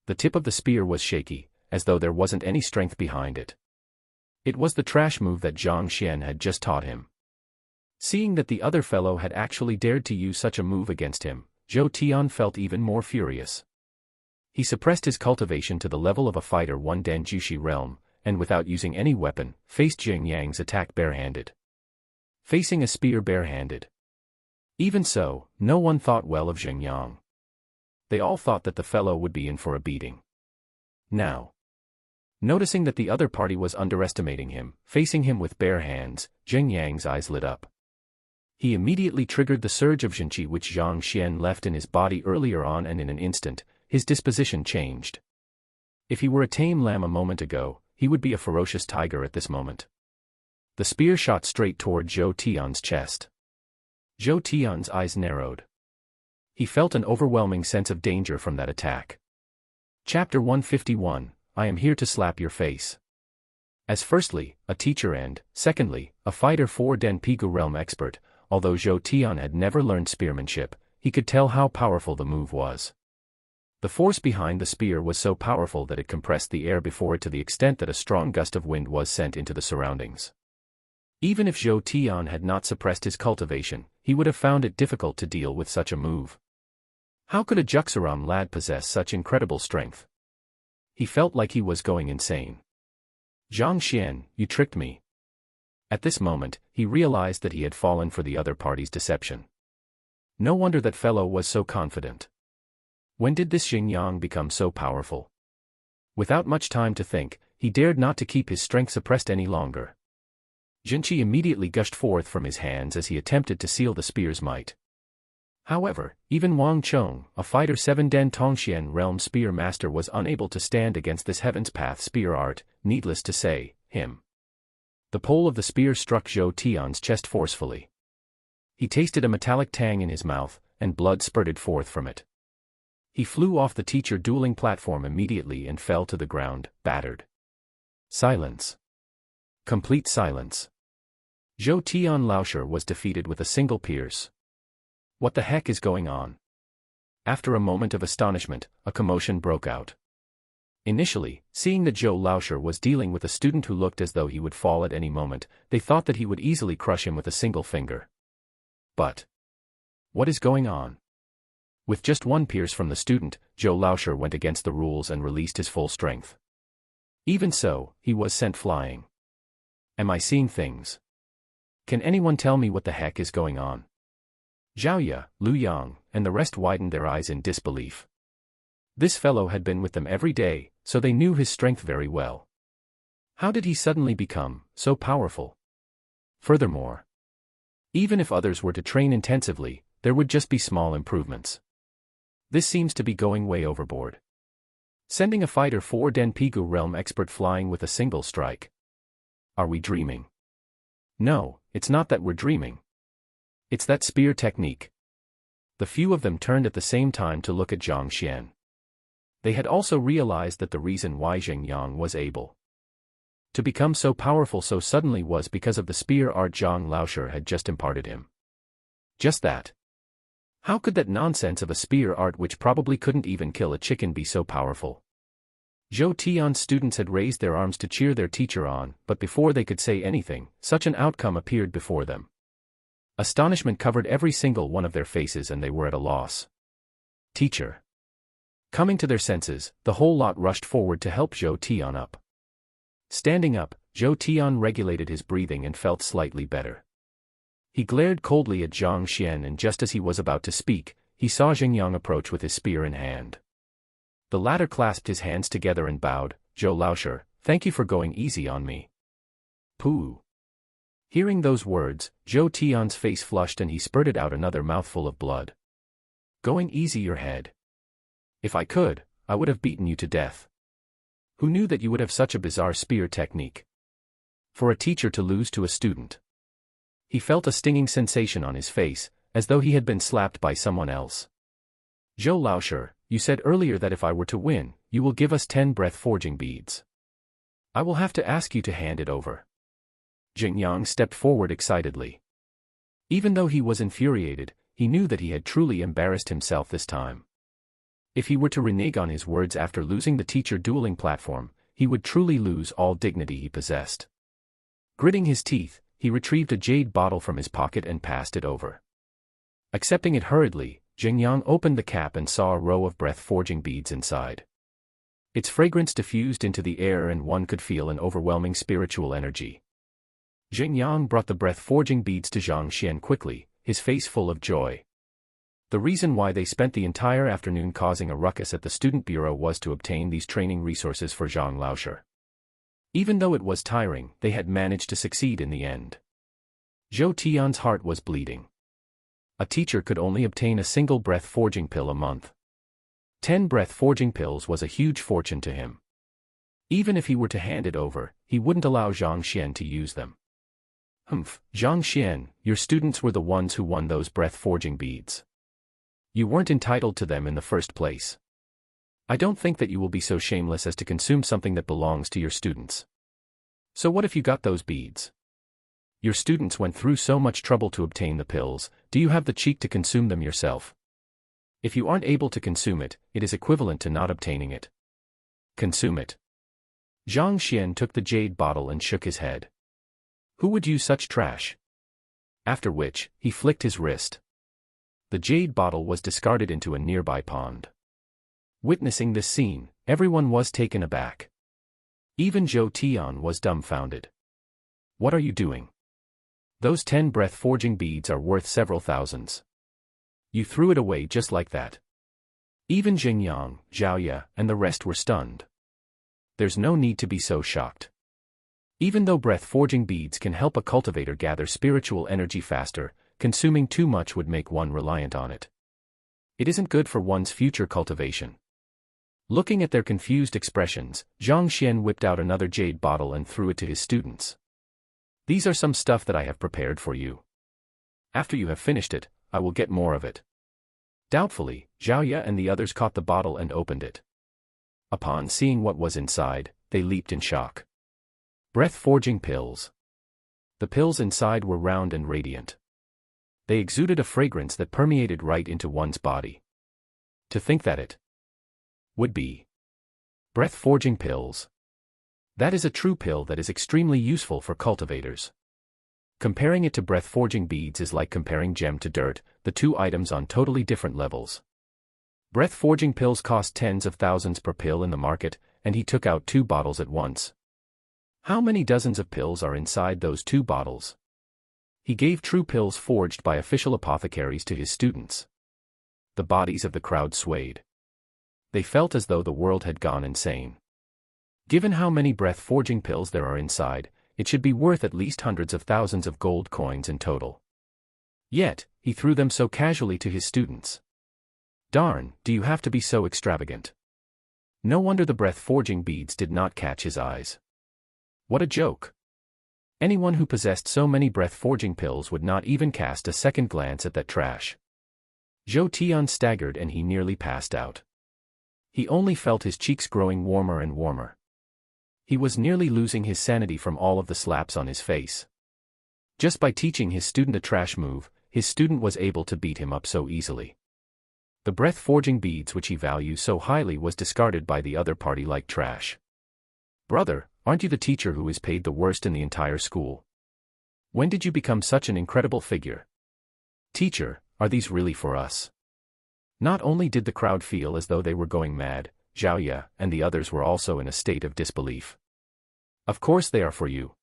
The tip of the spear was shaky, as though there wasn't any strength behind it. It was the trash move that Zhang Xian had just taught him. Seeing that the other fellow had actually dared to use such a move against him, Zhou Tian felt even more furious. He suppressed his cultivation to the level of a fighter 1 Dan Jushi realm, and without using any weapon, faced Jing Yang's attack barehanded. Facing a spear barehanded. Even so, no one thought well of Jing Yang. They all thought that the fellow would be in for a beating. Now, noticing that the other party was underestimating him, facing him with bare hands, Jing Yang's eyes lit up. He immediately triggered the surge of Zhenqi which Zhang Xian left in his body earlier on, and in an instant, his disposition changed. If he were a tame lamb a moment ago, he would be a ferocious tiger at this moment. The spear shot straight toward Zhou Tian's chest. Zhou Tian's eyes narrowed. He felt an overwhelming sense of danger from that attack. Chapter 151, I am here to slap your face. As firstly, a teacher and, secondly, a fighter 4 Den Pigu realm expert, although Zhou Tian had never learned spearmanship, he could tell how powerful the move was. The force behind the spear was so powerful that it compressed the air before it to the extent that a strong gust of wind was sent into the surroundings. Even if Zhou Tian had not suppressed his cultivation, he would have found it difficult to deal with such a move. How could a Juxaram lad possess such incredible strength? He felt like he was going insane. Zhang Xian, you tricked me. At this moment, he realized that he had fallen for the other party's deception. No wonder that fellow was so confident. When did this Jing Yang become so powerful? Without much time to think, he dared not to keep his strength suppressed any longer. Zhenqi immediately gushed forth from his hands as he attempted to seal the spear's might. However, even Wang Chong, a fighter 7 Den Tongxian realm spear master, was unable to stand against this Heaven's Path spear art, needless to say, him. The pole of the spear struck Zhou Tian's chest forcefully. He tasted a metallic tang in his mouth, and blood spurted forth from it. He flew off the teacher dueling platform immediately and fell to the ground, battered. Silence. Complete silence. Zhou Tian Laoshe was defeated with a single pierce. What the heck is going on? After a moment of astonishment, a commotion broke out. Initially, seeing that Zhou Laoshe was dealing with a student who looked as though he would fall at any moment, they thought that he would easily crush him with a single finger. But what is going on? With just one pierce from the student, Zhou Laoshe went against the rules and released his full strength. Even so, he was sent flying. Am I seeing things? Can anyone tell me what the heck is going on? Zhao, Lu Yang, and the rest widened their eyes in disbelief. This fellow had been with them every day, so they knew his strength very well. How did he suddenly become so powerful? Furthermore, even if others were to train intensively, there would just be small improvements. This seems to be going way overboard. Sending a fighter 4 Den Pigu realm expert flying with a single strike. Are we dreaming? No, it's not that we're dreaming. It's that spear technique. The few of them turned at the same time to look at Zhang Xian. They had also realized that the reason why Jing Yang was able to become so powerful so suddenly was because of the spear art Zhang Laoshe had just imparted him. Just that. How could that nonsense of a spear art which probably couldn't even kill a chicken be so powerful? Zhou Tian's students had raised their arms to cheer their teacher on, but before they could say anything, such an outcome appeared before them. Astonishment covered every single one of their faces and they were at a loss. Teacher. Coming to their senses, the whole lot rushed forward to help Zhou Tian up. Standing up, Zhou Tian regulated his breathing and felt slightly better. He glared coldly at Zhang Xian, and just as he was about to speak, he saw Xingyang approach with his spear in hand. The latter clasped his hands together and bowed. "Zhou Laoshi, thank you for going easy on me." Pooh. Hearing those words, Zhou Tian's face flushed and he spurted out another mouthful of blood. "Going easy your head. If I could, I would have beaten you to death. Who knew that you would have such a bizarre spear technique? For a teacher to lose to a student." He felt a stinging sensation on his face, as though he had been slapped by someone else. "Zhou Laoshi, you said earlier that if I were to win, you will give us 10 breath-forging beads. I will have to ask you to hand it over." Xingyang stepped forward excitedly. Even though he was infuriated, he knew that he had truly embarrassed himself this time. If he were to renege on his words after losing the teacher dueling platform, he would truly lose all dignity he possessed. Gritting his teeth, he retrieved a jade bottle from his pocket and passed it over. Accepting it hurriedly, Xingyang opened the cap and saw a row of breath-forging beads inside. Its fragrance diffused into the air and one could feel an overwhelming spiritual energy. Xingyang brought the breath-forging beads to Zhang Xian quickly, his face full of joy. The reason why they spent the entire afternoon causing a ruckus at the student bureau was to obtain these training resources for Zhang Laoshi. Even though it was tiring, they had managed to succeed in the end. Zhou Tian's heart was bleeding. A teacher could only obtain a single breath-forging pill a month. 10 breath-forging pills was a huge fortune to him. Even if he were to hand it over, he wouldn't allow Zhang Xian to use them. "Humph, Zhang Xian, your students were the ones who won those breath-forging beads. You weren't entitled to them in the first place. I don't think that you will be so shameless as to consume something that belongs to your students. So what if you got those beads? Your students went through so much trouble to obtain the pills, do you have the cheek to consume them yourself? If you aren't able to consume it, it is equivalent to not obtaining it. Consume it." Zhang Xian took the jade bottle and shook his head. Who would use such trash? After which, he flicked his wrist. The jade bottle was discarded into a nearby pond. Witnessing this scene, everyone was taken aback. Even Zhou Tian was dumbfounded. "What are you doing? Those 10 breath-forging beads are worth several thousands. You threw it away just like that." Even Xingyang, Zhaoye, and the rest were stunned. There's no need to be so shocked. Even though breath-forging beads can help a cultivator gather spiritual energy faster, consuming too much would make one reliant on it. It isn't good for one's future cultivation. Looking at their confused expressions, Zhang Xian whipped out another jade bottle and threw it to his students. "These are some stuff that I have prepared for you. After you have finished it, I will get more of it." Doubtfully, Zhaoye and the others caught the bottle and opened it. Upon seeing what was inside, they leaped in shock. Breath-forging pills. The pills inside were round and radiant. They exuded a fragrance that permeated right into one's body. To think that it would be breath-forging pills. That is a true pill that is extremely useful for cultivators. Comparing it to breath-forging beads is like comparing gem to dirt, the two items on totally different levels. Breath-forging pills cost tens of thousands per pill in the market, and he took out 2 bottles at once. How many dozens of pills are inside those 2 bottles? He gave true pills forged by official apothecaries to his students. The bodies of the crowd swayed. They felt as though the world had gone insane. Given how many breath-forging pills there are inside, it should be worth at least hundreds of thousands of gold coins in total. Yet, he threw them so casually to his students. Darn, do you have to be so extravagant? No wonder the breath-forging beads did not catch his eyes. What a joke. Anyone who possessed so many breath-forging pills would not even cast a second glance at that trash. Zhou Tian staggered and he nearly passed out. He only felt his cheeks growing warmer and warmer. He was nearly losing his sanity from all of the slaps on his face. Just by teaching his student a trash move, his student was able to beat him up so easily. The breath-forging beads which he values so highly was discarded by the other party like trash. Brother, aren't you the teacher who is paid the worst in the entire school? When did you become such an incredible figure? Teacher, are these really for us? Not only did the crowd feel as though they were going mad, Zhaoye and the others were also in a state of disbelief. Of course they are for you.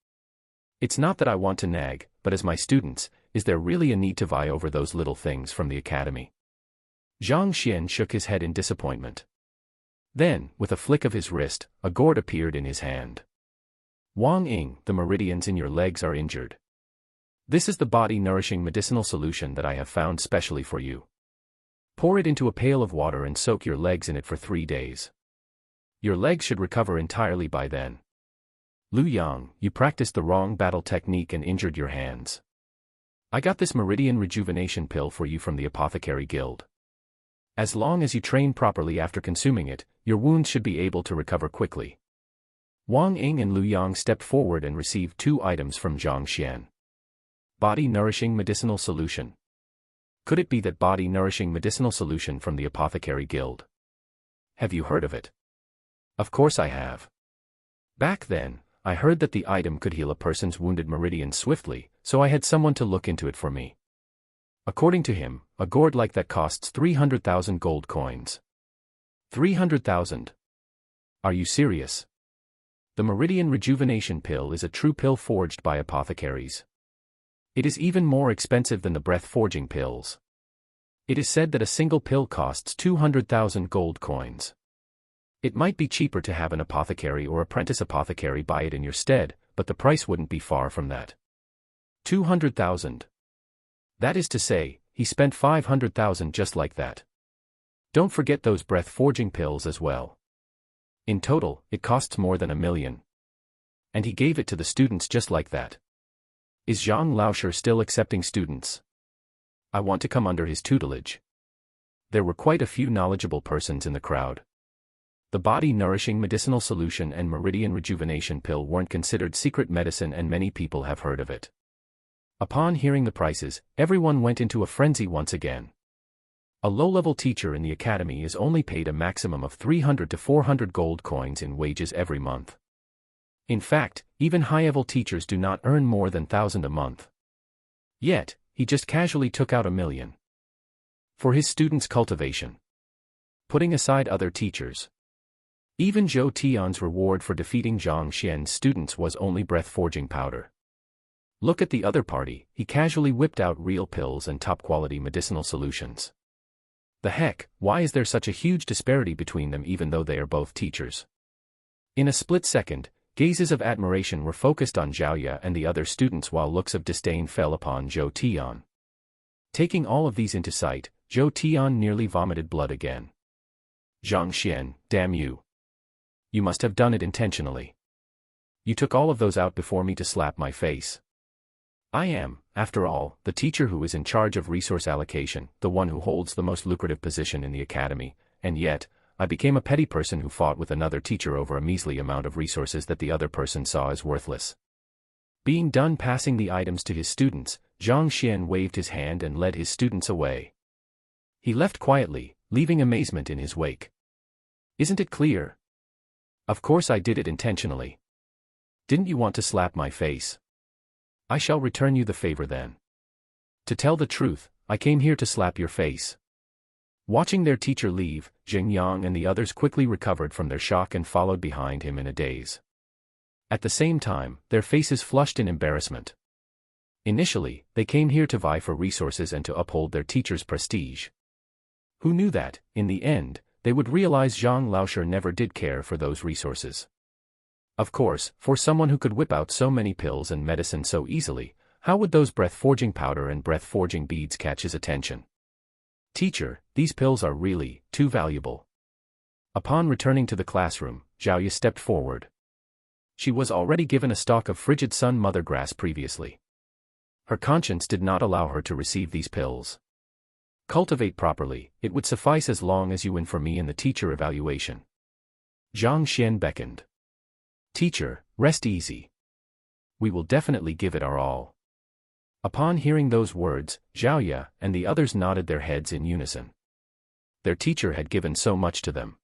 It's not that I want to nag, but as my students, is there really a need to vie over those little things from the academy? Zhang Xian shook his head in disappointment. Then, with a flick of his wrist, a gourd appeared in his hand. Wang Ying, the meridians in your legs are injured. This is the body-nourishing medicinal solution that I have found specially for you. Pour it into a pail of water and soak your legs in it for 3 days. Your legs should recover entirely by then. Lu Yang, you practiced the wrong battle technique and injured your hands. I got this meridian rejuvenation pill for you from the apothecary guild. As long as you train properly after consuming it, your wounds should be able to recover quickly. Wang Ying and Lu Yang stepped forward and received 2 items from Zhang Xian. Body-nourishing medicinal solution. Could it be that body-nourishing medicinal solution from the apothecary guild? Have you heard of it? Of course I have. Back then, I heard that the item could heal a person's wounded meridian swiftly, so I had someone to look into it for me. According to him, a gourd like that costs 300,000 gold coins. 300,000? Are you serious? The meridian rejuvenation pill is a true pill forged by apothecaries. It is even more expensive than the breath-forging pills. It is said that a single pill costs 200,000 gold coins. It might be cheaper to have an apothecary or apprentice apothecary buy it in your stead, but the price wouldn't be far from that. 200,000. That is to say, he spent 500,000 just like that. Don't forget those breath-forging pills as well. In total, it costs more than 1 million. And he gave it to the students just like that. Is Zhang Laosher still accepting students? I want to come under his tutelage. There were quite a few knowledgeable persons in the crowd. The body-nourishing medicinal solution and meridian rejuvenation pill weren't considered secret medicine and many people have heard of it. Upon hearing the prices, everyone went into a frenzy once again. A low-level teacher in the academy is only paid a maximum of 300 to 400 gold coins in wages every month. In fact, even high-level teachers do not earn more than 1,000 a month. Yet, he just casually took out 1 million. For his students' cultivation. Putting aside other teachers. Even Zhou Tian's reward for defeating Zhang Xian's students was only breath-forging powder. Look at the other party, he casually whipped out real pills and top-quality medicinal solutions. The heck, why is there such a huge disparity between them even though they are both teachers? In a split second, gazes of admiration were focused on Zhaoye and the other students while looks of disdain fell upon Zhou Tian. Taking all of these into sight, Zhou Tian nearly vomited blood again. Zhang Xian, damn you. You must have done it intentionally. You took all of those out before me to slap my face. I am, after all, the teacher who is in charge of resource allocation, the one who holds the most lucrative position in the academy, and yet, I became a petty person who fought with another teacher over a measly amount of resources that the other person saw as worthless. Being done passing the items to his students, Zhang Xian waved his hand and led his students away. He left quietly, leaving amazement in his wake. Isn't it clear? Of course I did it intentionally. Didn't you want to slap my face? I shall return you the favor then. To tell the truth, I came here to slap your face. Watching their teacher leave, Jing Yang and the others quickly recovered from their shock and followed behind him in a daze. At the same time, their faces flushed in embarrassment. Initially, they came here to vie for resources and to uphold their teacher's prestige. Who knew that, in the end, they would realize Zhang Laosher never did care for those resources. Of course, for someone who could whip out so many pills and medicine so easily, how would those breath-forging powder and breath-forging beads catch his attention? Teacher, these pills are really too valuable. Upon returning to the classroom, Zhaoye stepped forward. She was already given a stalk of frigid sun mother grass previously. Her conscience did not allow her to receive these pills. Cultivate properly, it would suffice as long as you win for me in the teacher evaluation. Zhang Xian beckoned. Teacher, rest easy. We will definitely give it our all. Upon hearing those words, Zhaoye and the others nodded their heads in unison. Their teacher had given so much to them.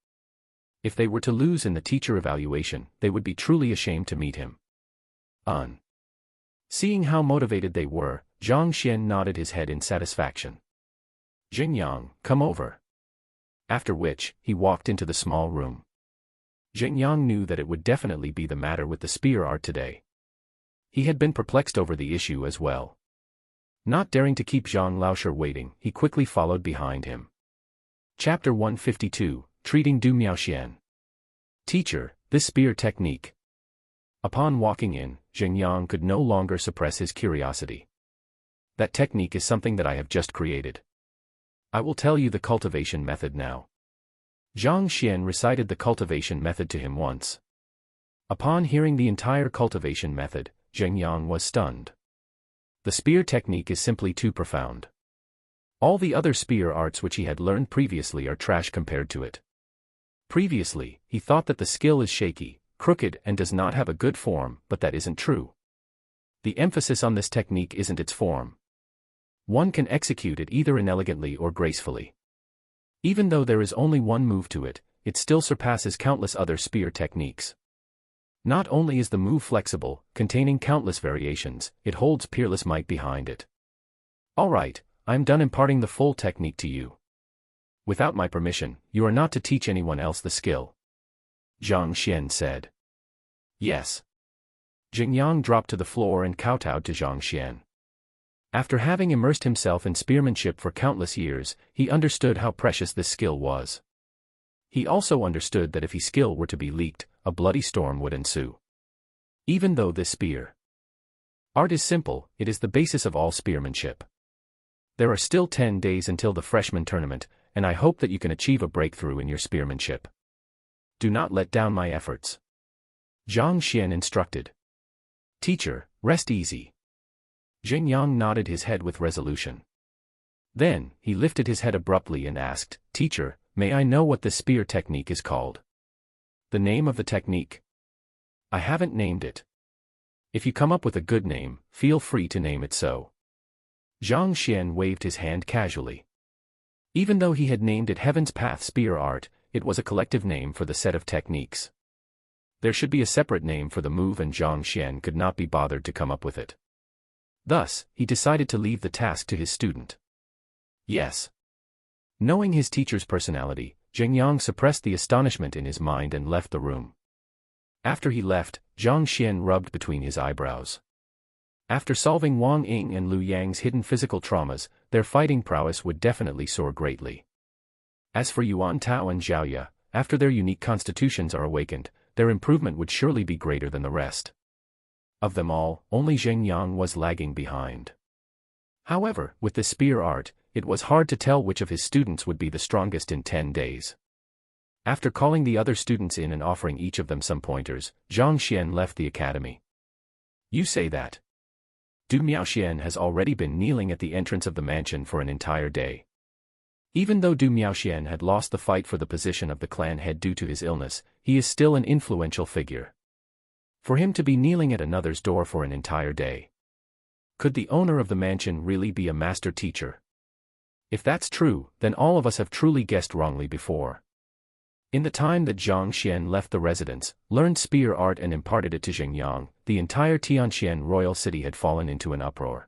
If they were to lose in the teacher evaluation, they would be truly ashamed to meet him. Seeing how motivated they were, Zhang Xian nodded his head in satisfaction. Jingyang, come over. After which, he walked into the small room. Jingyang knew that it would definitely be the matter with the spear art today. He had been perplexed over the issue as well. Not daring to keep Zhang Laoshe waiting, he quickly followed behind him. Chapter 152, Treating Du Miaoxian. Teacher, this spear technique. Upon walking in, Zheng Yang could no longer suppress his curiosity. That technique is something that I have just created. I will tell you the cultivation method now. Zhang Xian recited the cultivation method to him once. Upon hearing the entire cultivation method, Zheng Yang was stunned. The spear technique is simply too profound. All the other spear arts which he had learned previously are trash compared to it. Previously, he thought that the skill is shaky, crooked and does not have a good form, but that isn't true. The emphasis on this technique isn't its form. One can execute it either inelegantly or gracefully. Even though there is only one move to it, it still surpasses countless other spear techniques. Not only is the move flexible, containing countless variations, it holds peerless might behind it. Alright, I'm done imparting the full technique to you. Without my permission, you are not to teach anyone else the skill. Zhang Xian said. Yes. Zheng Yang dropped to the floor and kowtowed to Zhang Xian. After having immersed himself in spearmanship for countless years, he understood how precious this skill was. He also understood that if his skill were to be leaked, a bloody storm would ensue. Even though this spear art is simple, it is the basis of all spearmanship. There are still 10 days until the freshman tournament, and I hope that you can achieve a breakthrough in your spearmanship. Do not let down my efforts. Zhang Xian instructed. Teacher, rest easy. Zheng Yang nodded his head with resolution. Then, he lifted his head abruptly and asked, Teacher, may I know what this spear technique is called? The name of the technique? I haven't named it. If you come up with a good name, feel free to name it so. Zhang Xian waved his hand casually. Even though he had named it Heaven's Path Spear Art, it was a collective name for the set of techniques. There should be a separate name for the move and Zhang Xian could not be bothered to come up with it. Thus, he decided to leave the task to his student. Yes. Knowing his teacher's personality, Zheng Yang suppressed the astonishment in his mind and left the room. After he left, Zhang Xian rubbed between his eyebrows. After solving Wang Ying and Lu Yang's hidden physical traumas, their fighting prowess would definitely soar greatly. As for Yuan Tao and Zhaoya, after their unique constitutions are awakened, their improvement would surely be greater than the rest. Of them all, only Zheng Yang was lagging behind. However, with the spear art, it was hard to tell which of his students would be the strongest in 10 days. After calling the other students in and offering each of them some pointers, Zhang Xian left the academy. You say that. Du Miaoxian has already been kneeling at the entrance of the mansion for an entire day. Even though Du Miaoxian had lost the fight for the position of the clan head due to his illness, he is still an influential figure. For him to be kneeling at another's door for an entire day. Could the owner of the mansion really be a master teacher? If that's true, then all of us have truly guessed wrongly before. In the time that Zhang Xian left the residence, learned spear art and imparted it to Zheng Yang, the entire Tianxian royal city had fallen into an uproar.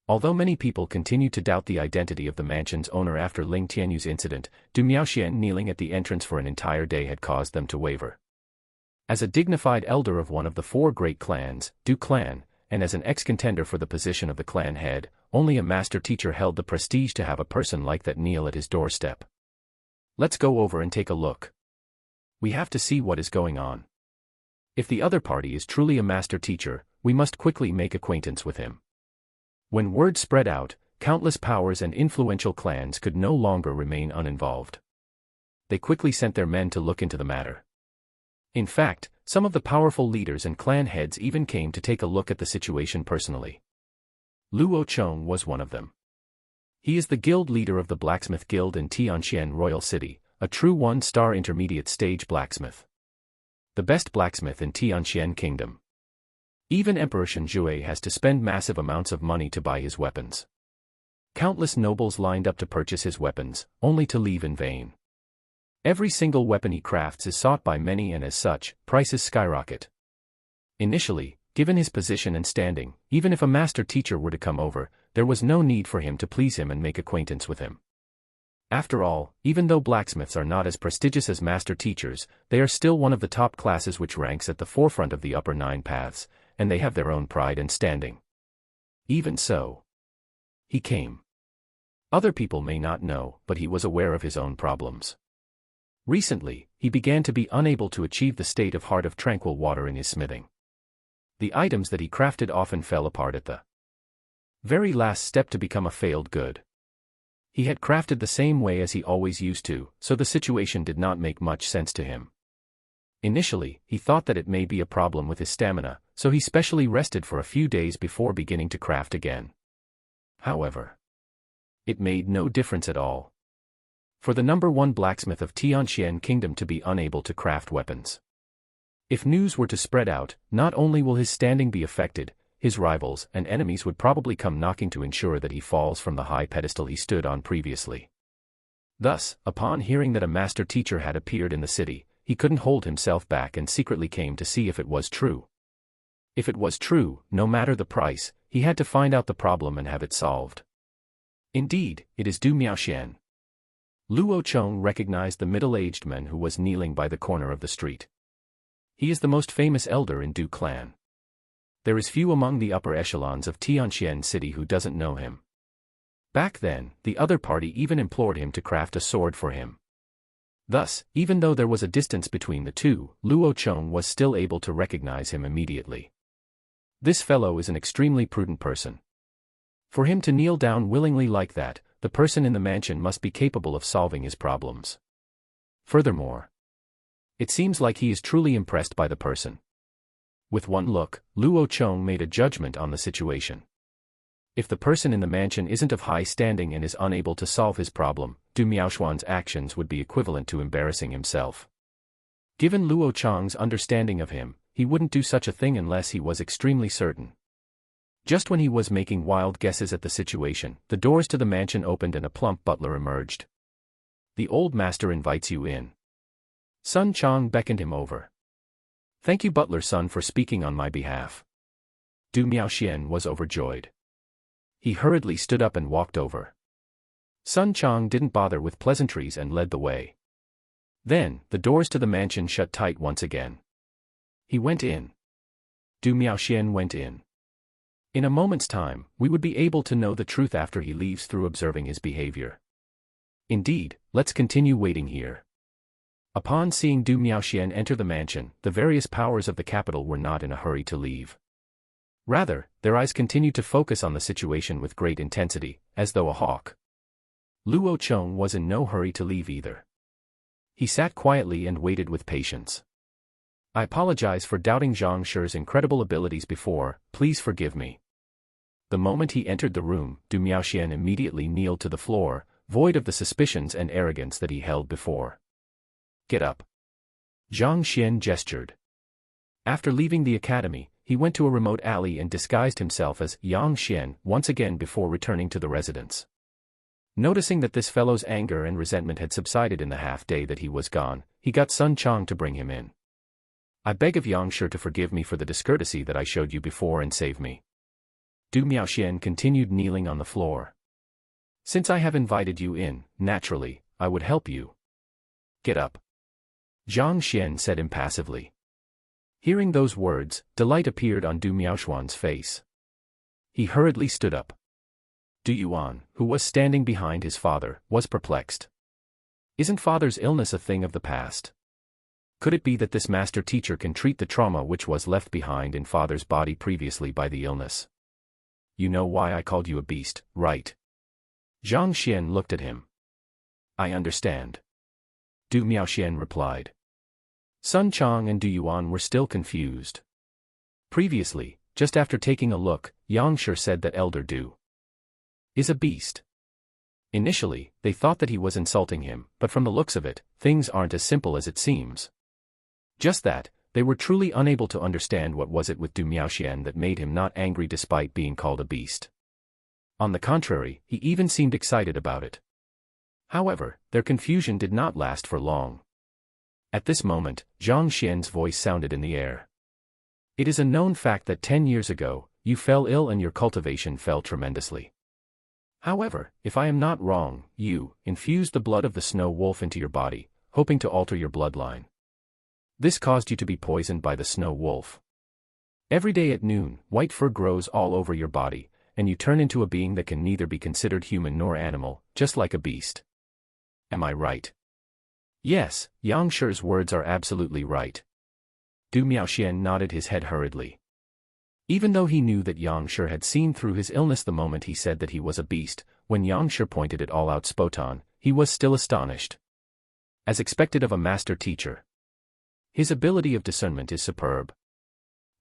Although many people continued to doubt the identity of the mansion's owner after Ling Tianyu's incident, Du Miaoxian kneeling at the entrance for an entire day had caused them to waver. As a dignified elder of one of the 4 great clans, Du Clan, and as an ex-contender for the position of the clan head, only a master teacher held the prestige to have a person like that kneel at his doorstep. Let's go over and take a look. We have to see what is going on. If the other party is truly a master teacher, we must quickly make acquaintance with him. When word spread out, countless powers and influential clans could no longer remain uninvolved. They quickly sent their men to look into the matter. In fact, some of the powerful leaders and clan heads even came to take a look at the situation personally. Luo Chong was one of them. He is the guild leader of the blacksmith guild in Tianxian Royal City, a true 1-star intermediate stage blacksmith. The best blacksmith in Tianxian Kingdom. Even Emperor Shenjue has to spend massive amounts of money to buy his weapons. Countless nobles lined up to purchase his weapons, only to leave in vain. Every single weapon he crafts is sought by many and as such, prices skyrocket. Initially, given his position and standing, even if a master teacher were to come over, there was no need for him to please him and make acquaintance with him. After all, even though blacksmiths are not as prestigious as master teachers, they are still one of the top classes which ranks at the forefront of the upper 9 paths, and they have their own pride and standing. Even so, he came. Other people may not know, but he was aware of his own problems. Recently, he began to be unable to achieve the state of heart of tranquil water in his smithing. The items that he crafted often fell apart at the very last step to become a failed good. He had crafted the same way as he always used to, so the situation did not make much sense to him. Initially, he thought that it may be a problem with his stamina, so he specially rested for a few days before beginning to craft again. However, it made no difference at all. For the #1 blacksmith of Tianxian Kingdom to be unable to craft weapons. If news were to spread out, not only will his standing be affected, his rivals and enemies would probably come knocking to ensure that he falls from the high pedestal he stood on previously. Thus, upon hearing that a master teacher had appeared in the city, he couldn't hold himself back and secretly came to see if it was true. If it was true, no matter the price, he had to find out the problem and have it solved. Indeed, it is Du Miaoxian. Luo Chong recognized the middle-aged man who was kneeling by the corner of the street. He is the most famous elder in Du clan. There is few among the upper echelons of Tianxian City who doesn't know him. Back then, the other party even implored him to craft a sword for him. Thus, even though there was a distance between the two, Luo Chong was still able to recognize him immediately. This fellow is an extremely prudent person. For him to kneel down willingly like that, the person in the mansion must be capable of solving his problems. Furthermore, it seems like he is truly impressed by the person. With one look, Luo Chong made a judgment on the situation. If the person in the mansion isn't of high standing and is unable to solve his problem, Du Miaoxuan's actions would be equivalent to embarrassing himself. Given Luo Chong's understanding of him, he wouldn't do such a thing unless he was extremely certain. Just when he was making wild guesses at the situation, the doors to the mansion opened and a plump butler emerged. The old master invites you in. Sun Chong beckoned him over. Thank you, butler son, for speaking on my behalf. Du Miaoxian was overjoyed. He hurriedly stood up and walked over. Sun Chong didn't bother with pleasantries and led the way. Then, the doors to the mansion shut tight once again. He went in. Du Miaoxian went in. In a moment's time, we would be able to know the truth after he leaves through observing his behavior. Indeed, let's continue waiting here. Upon seeing Du Miaoxian enter the mansion, the various powers of the capital were not in a hurry to leave. Rather, their eyes continued to focus on the situation with great intensity, as though a hawk. Luo Chong was in no hurry to leave either. He sat quietly and waited with patience. I apologize for doubting Zhang Shi's incredible abilities before, please forgive me. The moment he entered the room, Du Miaoxian immediately kneeled to the floor, void of the suspicions and arrogance that he held before. Get up. Zhang Xian gestured. After leaving the academy, he went to a remote alley and disguised himself as Yang Xian once again before returning to the residence. Noticing that this fellow's anger and resentment had subsided in the half-day that he was gone, he got Sun Chong to bring him in. I beg of Yang Shi to forgive me for the discourtesy that I showed you before and save me. Du Miaoxian continued kneeling on the floor. Since I have invited you in, naturally, I would help you. Get up. Zhang Xian said impassively. Hearing those words, delight appeared on Du Miaoxuan's face. He hurriedly stood up. Du Yuan, who was standing behind his father, was perplexed. Isn't father's illness a thing of the past? Could it be that this master teacher can treat the trauma which was left behind in father's body previously by the illness? You know why I called you a beast, right? Zhang Xian looked at him. I understand. Du Miaoxian replied. Sun Chong and Du Yuan were still confused. Previously, just after taking a look, Yang Shi said that Elder Du is a beast. Initially, they thought that he was insulting him, but from the looks of it, things aren't as simple as it seems. Just that, they were truly unable to understand what was it with Du Miaoxian that made him not angry despite being called a beast. On the contrary, he even seemed excited about it. However, their confusion did not last for long. At this moment, Zhang Xian's voice sounded in the air. It is a known fact that 10 years ago, you fell ill and your cultivation fell tremendously. However, if I am not wrong, you infused the blood of the snow wolf into your body, hoping to alter your bloodline. This caused you to be poisoned by the snow wolf. Every day at noon, white fur grows all over your body, and you turn into a being that can neither be considered human nor animal, just like a beast. Am I right? Yes, Yang Shi's words are absolutely right. Du Miaoxian nodded his head hurriedly. Even though he knew that Yang Shi had seen through his illness the moment he said that he was a beast, when Yang Shi pointed it all out spoton, he was still astonished. As expected of a master teacher. His ability of discernment is superb.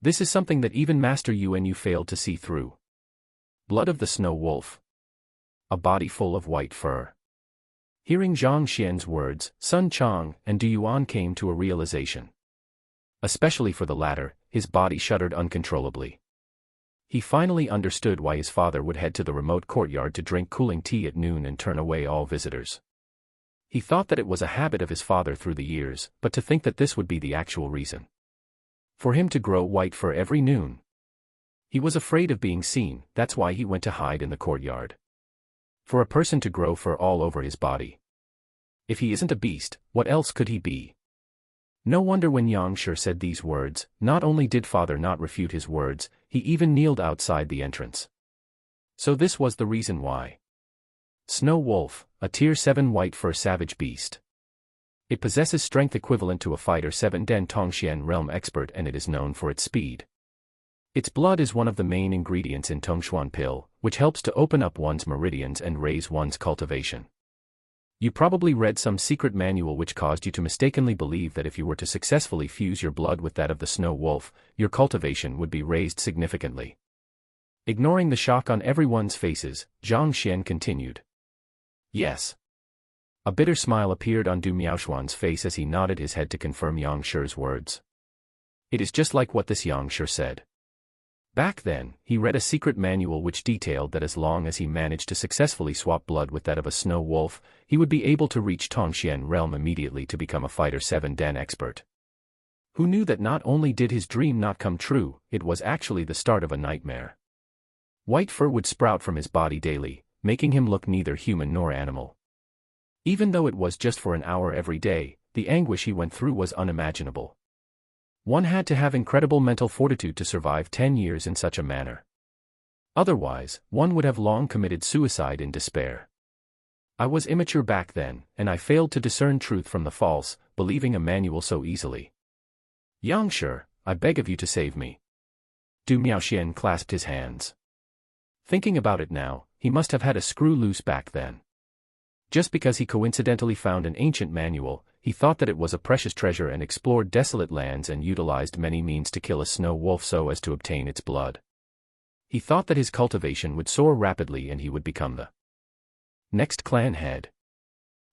This is something that even Master Yuan failed to see through. Blood of the snow wolf. A body full of white fur. Hearing Zhang Xian's words, Sun Chang and Du Yuan came to a realization. Especially for the latter, his body shuddered uncontrollably. He finally understood why his father would head to the remote courtyard to drink cooling tea at noon and turn away all visitors. He thought that it was a habit of his father through the years, but to think that this would be the actual reason. For him to grow white fur every noon. He was afraid of being seen, that's why he went to hide in the courtyard. For a person to grow fur all over his body. If he isn't a beast, what else could he be? No wonder when Yang Shi said these words, not only did father not refute his words, he even kneeled outside the entrance. So this was the reason why. Snow wolf, a tier 7 white fur savage beast. It possesses strength equivalent to a fighter 7 Den Tongxian realm expert, and it is known for its speed. Its blood is one of the main ingredients in Tongshuan pill, which helps to open up one's meridians and raise one's cultivation. You probably read some secret manual which caused you to mistakenly believe that if you were to successfully fuse your blood with that of the snow wolf, your cultivation would be raised significantly. Ignoring the shock on everyone's faces, Zhang Xian continued. Yes. A bitter smile appeared on Du Miaoxuan's face as he nodded his head to confirm Yang Shi's words. It is just like what this Yang Shi said. Back then, he read a secret manual which detailed that as long as he managed to successfully swap blood with that of a snow wolf, he would be able to reach Tongxian realm immediately to become a fighter 7 Den expert. Who knew that not only did his dream not come true, it was actually the start of a nightmare. White fur would sprout from his body daily, making him look neither human nor animal. Even though it was just for an hour every day, the anguish he went through was unimaginable. One had to have incredible mental fortitude to survive 10 years in such a manner. Otherwise, one would have long committed suicide in despair. I was immature back then, and I failed to discern truth from the false, believing a manual so easily. Yang Shi, I beg of you to save me. Du Miaoxian clasped his hands. Thinking about it now, he must have had a screw loose back then. Just because he coincidentally found an ancient manual, he thought that it was a precious treasure and explored desolate lands and utilized many means to kill a snow wolf so as to obtain its blood. He thought that his cultivation would soar rapidly and he would become the next clan head.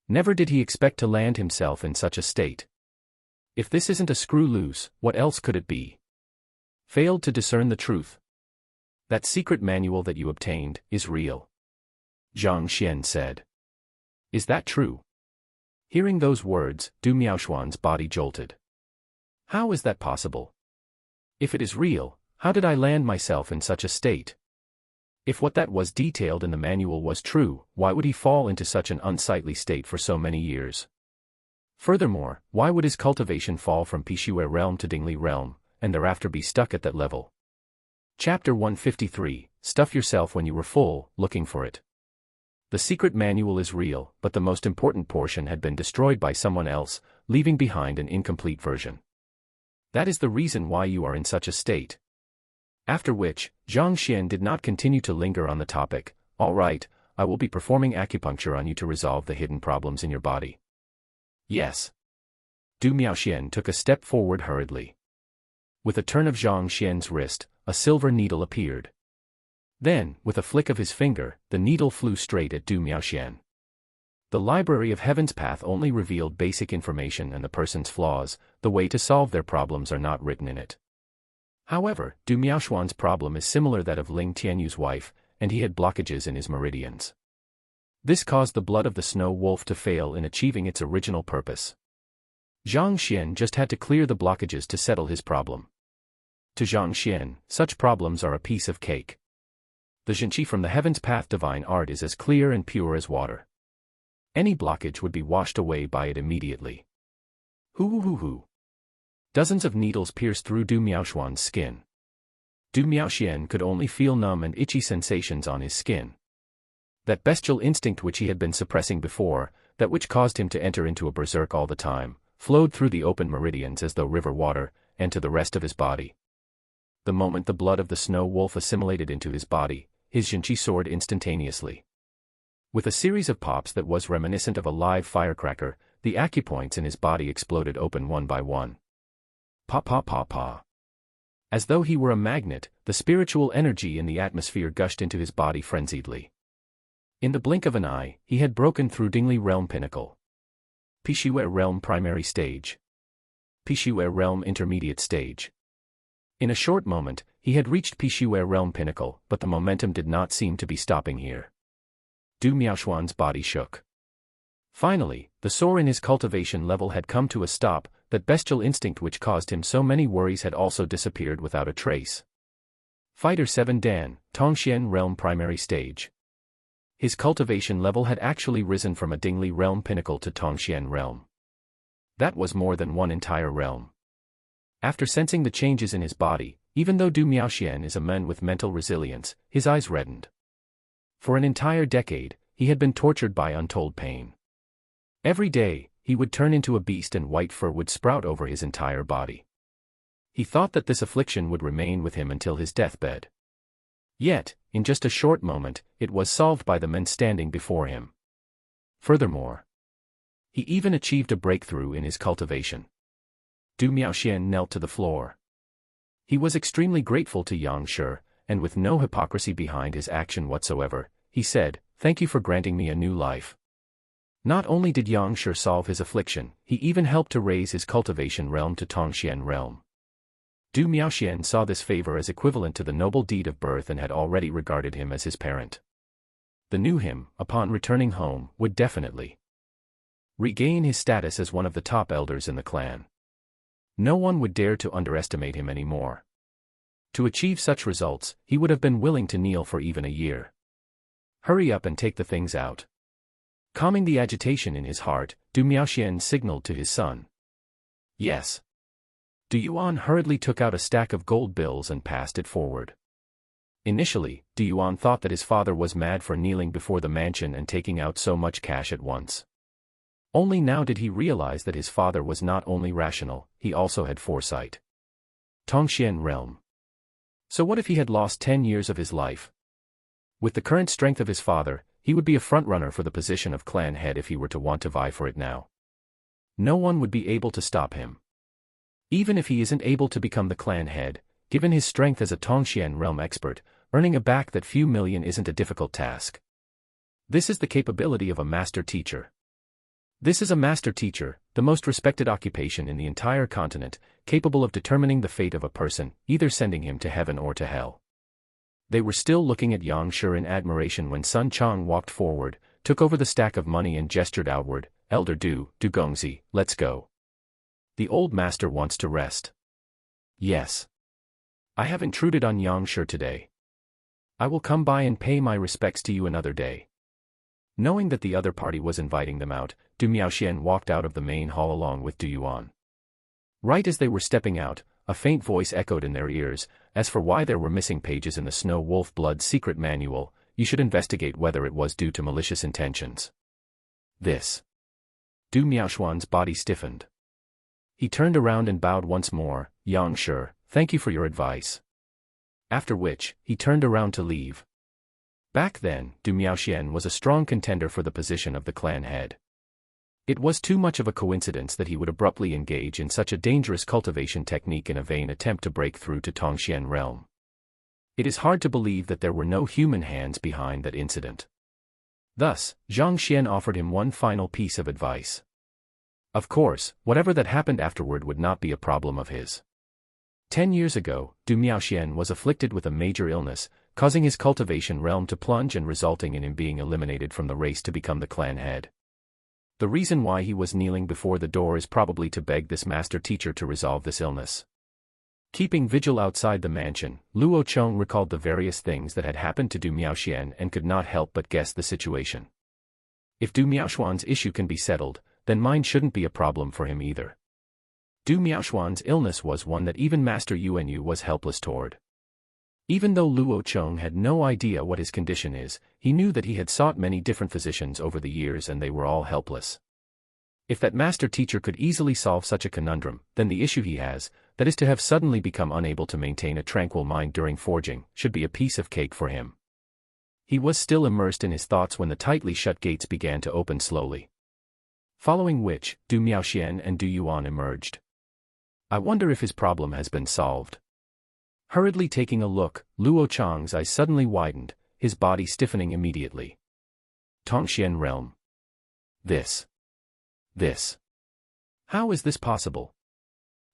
Never did he expect to land himself in such a state. If this isn't a screw loose, what else could it be? Failed to discern the truth. That secret manual that you obtained is real. Zhang Xian said. Is that true? Hearing those words, Du Miaoxuan's body jolted. How is that possible? If it is real, how did I land myself in such a state? If what that was detailed in the manual was true, why would he fall into such an unsightly state for so many years? Furthermore, why would his cultivation fall from Pishue realm to Dingli realm, and thereafter be stuck at that level? Chapter 153, Stuff yourself when you were full, looking for it. The secret manual is real, but the most important portion had been destroyed by someone else, leaving behind an incomplete version. That is the reason why you are in such a state. After which, Zhang Xian did not continue to linger on the topic. All right, I will be performing acupuncture on you to resolve the hidden problems in your body. Yes. Du Miaoxian took a step forward hurriedly. With a turn of Zhang Xian's wrist, a silver needle appeared. Then, with a flick of his finger, the needle flew straight at Du Miaoxian. The Library of Heaven's Path only revealed basic information and the person's flaws, the way to solve their problems are not written in it. However, Du Miaoxuan's problem is similar to that of Ling Tianyu's wife, and he had blockages in his meridians. This caused the blood of the snow wolf to fail in achieving its original purpose. Zhang Xian just had to clear the blockages to settle his problem. To Zhang Xian, such problems are a piece of cake. The Zhenqi from the Heaven's Path divine art is as clear and pure as water. Any blockage would be washed away by it immediately. Hoo. Dozens of needles pierced through Du Miaoxuan's skin. Du Miaoxian could only feel numb and itchy sensations on his skin. That bestial instinct which he had been suppressing before, that which caused him to enter into a berserk all the time, flowed through the open meridians as though river water, and to the rest of his body. The moment the blood of the snow wolf assimilated into his body, his Jinchi soared instantaneously. With a series of pops that was reminiscent of a live firecracker, the acupoints in his body exploded open one by one. Pa pa pa pa. As though he were a magnet, the spiritual energy in the atmosphere gushed into his body frenziedly. In the blink of an eye, he had broken through Dingli Realm Pinnacle. Pishue Realm Primary Stage. Pishue Realm Intermediate Stage. In a short moment, he had reached Pishue Realm Pinnacle, but the momentum did not seem to be stopping here. Du Miaoxuan's body shook. Finally, the soar in his cultivation level had come to a stop, that bestial instinct which caused him so many worries had also disappeared without a trace. Fighter 7 Dan, Tongxian Realm Primary Stage. His cultivation level had actually risen from a Dingli Realm Pinnacle to Tongxian Realm. That was more than one entire realm. After sensing the changes in his body, even though Du Miaoxian is a man with mental resilience, his eyes reddened. For an entire decade, he had been tortured by untold pain. Every day, he would turn into a beast and white fur would sprout over his entire body. He thought that this affliction would remain with him until his deathbed. Yet, in just a short moment, it was solved by the men standing before him. Furthermore, he even achieved a breakthrough in his cultivation. Du Miaoxian knelt to the floor. He was extremely grateful to Yang Shi, and with no hypocrisy behind his action whatsoever, he said, "Thank you for granting me a new life." Not only did Yang Shi solve his affliction, he even helped to raise his cultivation realm to Tongxian realm. Du Miaoxian saw this favor as equivalent to the noble deed of birth and had already regarded him as his parent. The new him, upon returning home, would definitely regain his status as one of the top elders in the clan. No one would dare to underestimate him anymore. To achieve such results, he would have been willing to kneel for even a year. Hurry up and take the things out. Calming the agitation in his heart, Du Miaoxian signaled to his son. Yes. Du Yuan hurriedly took out a stack of gold bills and passed it forward. Initially, Du Yuan thought that his father was mad for kneeling before the mansion and taking out so much cash at once. Only now did he realize that his father was not only rational, he also had foresight. Tongxian realm. So what if he had lost 10 years of his life? With the current strength of his father, he would be a frontrunner for the position of clan head if he were to want to vie for it now. No one would be able to stop him. Even if he isn't able to become the clan head, given his strength as a Tongxian realm expert, earning a back that few million isn't a difficult task. This is the capability of a master teacher. This is a master teacher, the most respected occupation in the entire continent, capable of determining the fate of a person, either sending him to heaven or to hell. They were still looking at Yang Shi in admiration when Sun Chang walked forward, took over the stack of money and gestured outward, "Elder Du Gongzi, let's go. The old master wants to rest." "Yes. I have intruded on Yang Shi today. I will come by and pay my respects to you another day." Knowing that the other party was inviting them out, Du Miaoxian walked out of the main hall along with Du Yuan. Right as they were stepping out, a faint voice echoed in their ears, "As for why there were missing pages in the Snow Wolf Blood secret manual, you should investigate whether it was due to malicious intentions." This. Du Miaoxuan's body stiffened. He turned around and bowed once more, "Yang Shi, thank you for your advice." After which, he turned around to leave. Back then, Du Miaoxian was a strong contender for the position of the clan head. It was too much of a coincidence that he would abruptly engage in such a dangerous cultivation technique in a vain attempt to break through to Tongxian realm. It is hard to believe that there were no human hands behind that incident. Thus, Zhang Xian offered him one final piece of advice. Of course, whatever that happened afterward would not be a problem of his. 10 years ago, Du Miaoxian was afflicted with a major illness, causing his cultivation realm to plunge and resulting in him being eliminated from the race to become the clan head. The reason why he was kneeling before the door is probably to beg this master teacher to resolve this illness. Keeping vigil outside the mansion, Luo Chong recalled the various things that had happened to Du Miaoxian and could not help but guess the situation. If Du Miaoxuan's issue can be settled, then mine shouldn't be a problem for him either. Du Miaoxuan's illness was one that even Master Yuanyu was helpless toward. Even though Luo Cheng had no idea what his condition is, he knew that he had sought many different physicians over the years and they were all helpless. If that master teacher could easily solve such a conundrum, then the issue he has, that is to have suddenly become unable to maintain a tranquil mind during forging, should be a piece of cake for him. He was still immersed in his thoughts when the tightly shut gates began to open slowly. Following which, Du Miaoxian and Du Yuan emerged. I wonder if his problem has been solved. Hurriedly taking a look, Luo Cheng's eyes suddenly widened, his body stiffening immediately. Tongxian realm. This. How is this possible?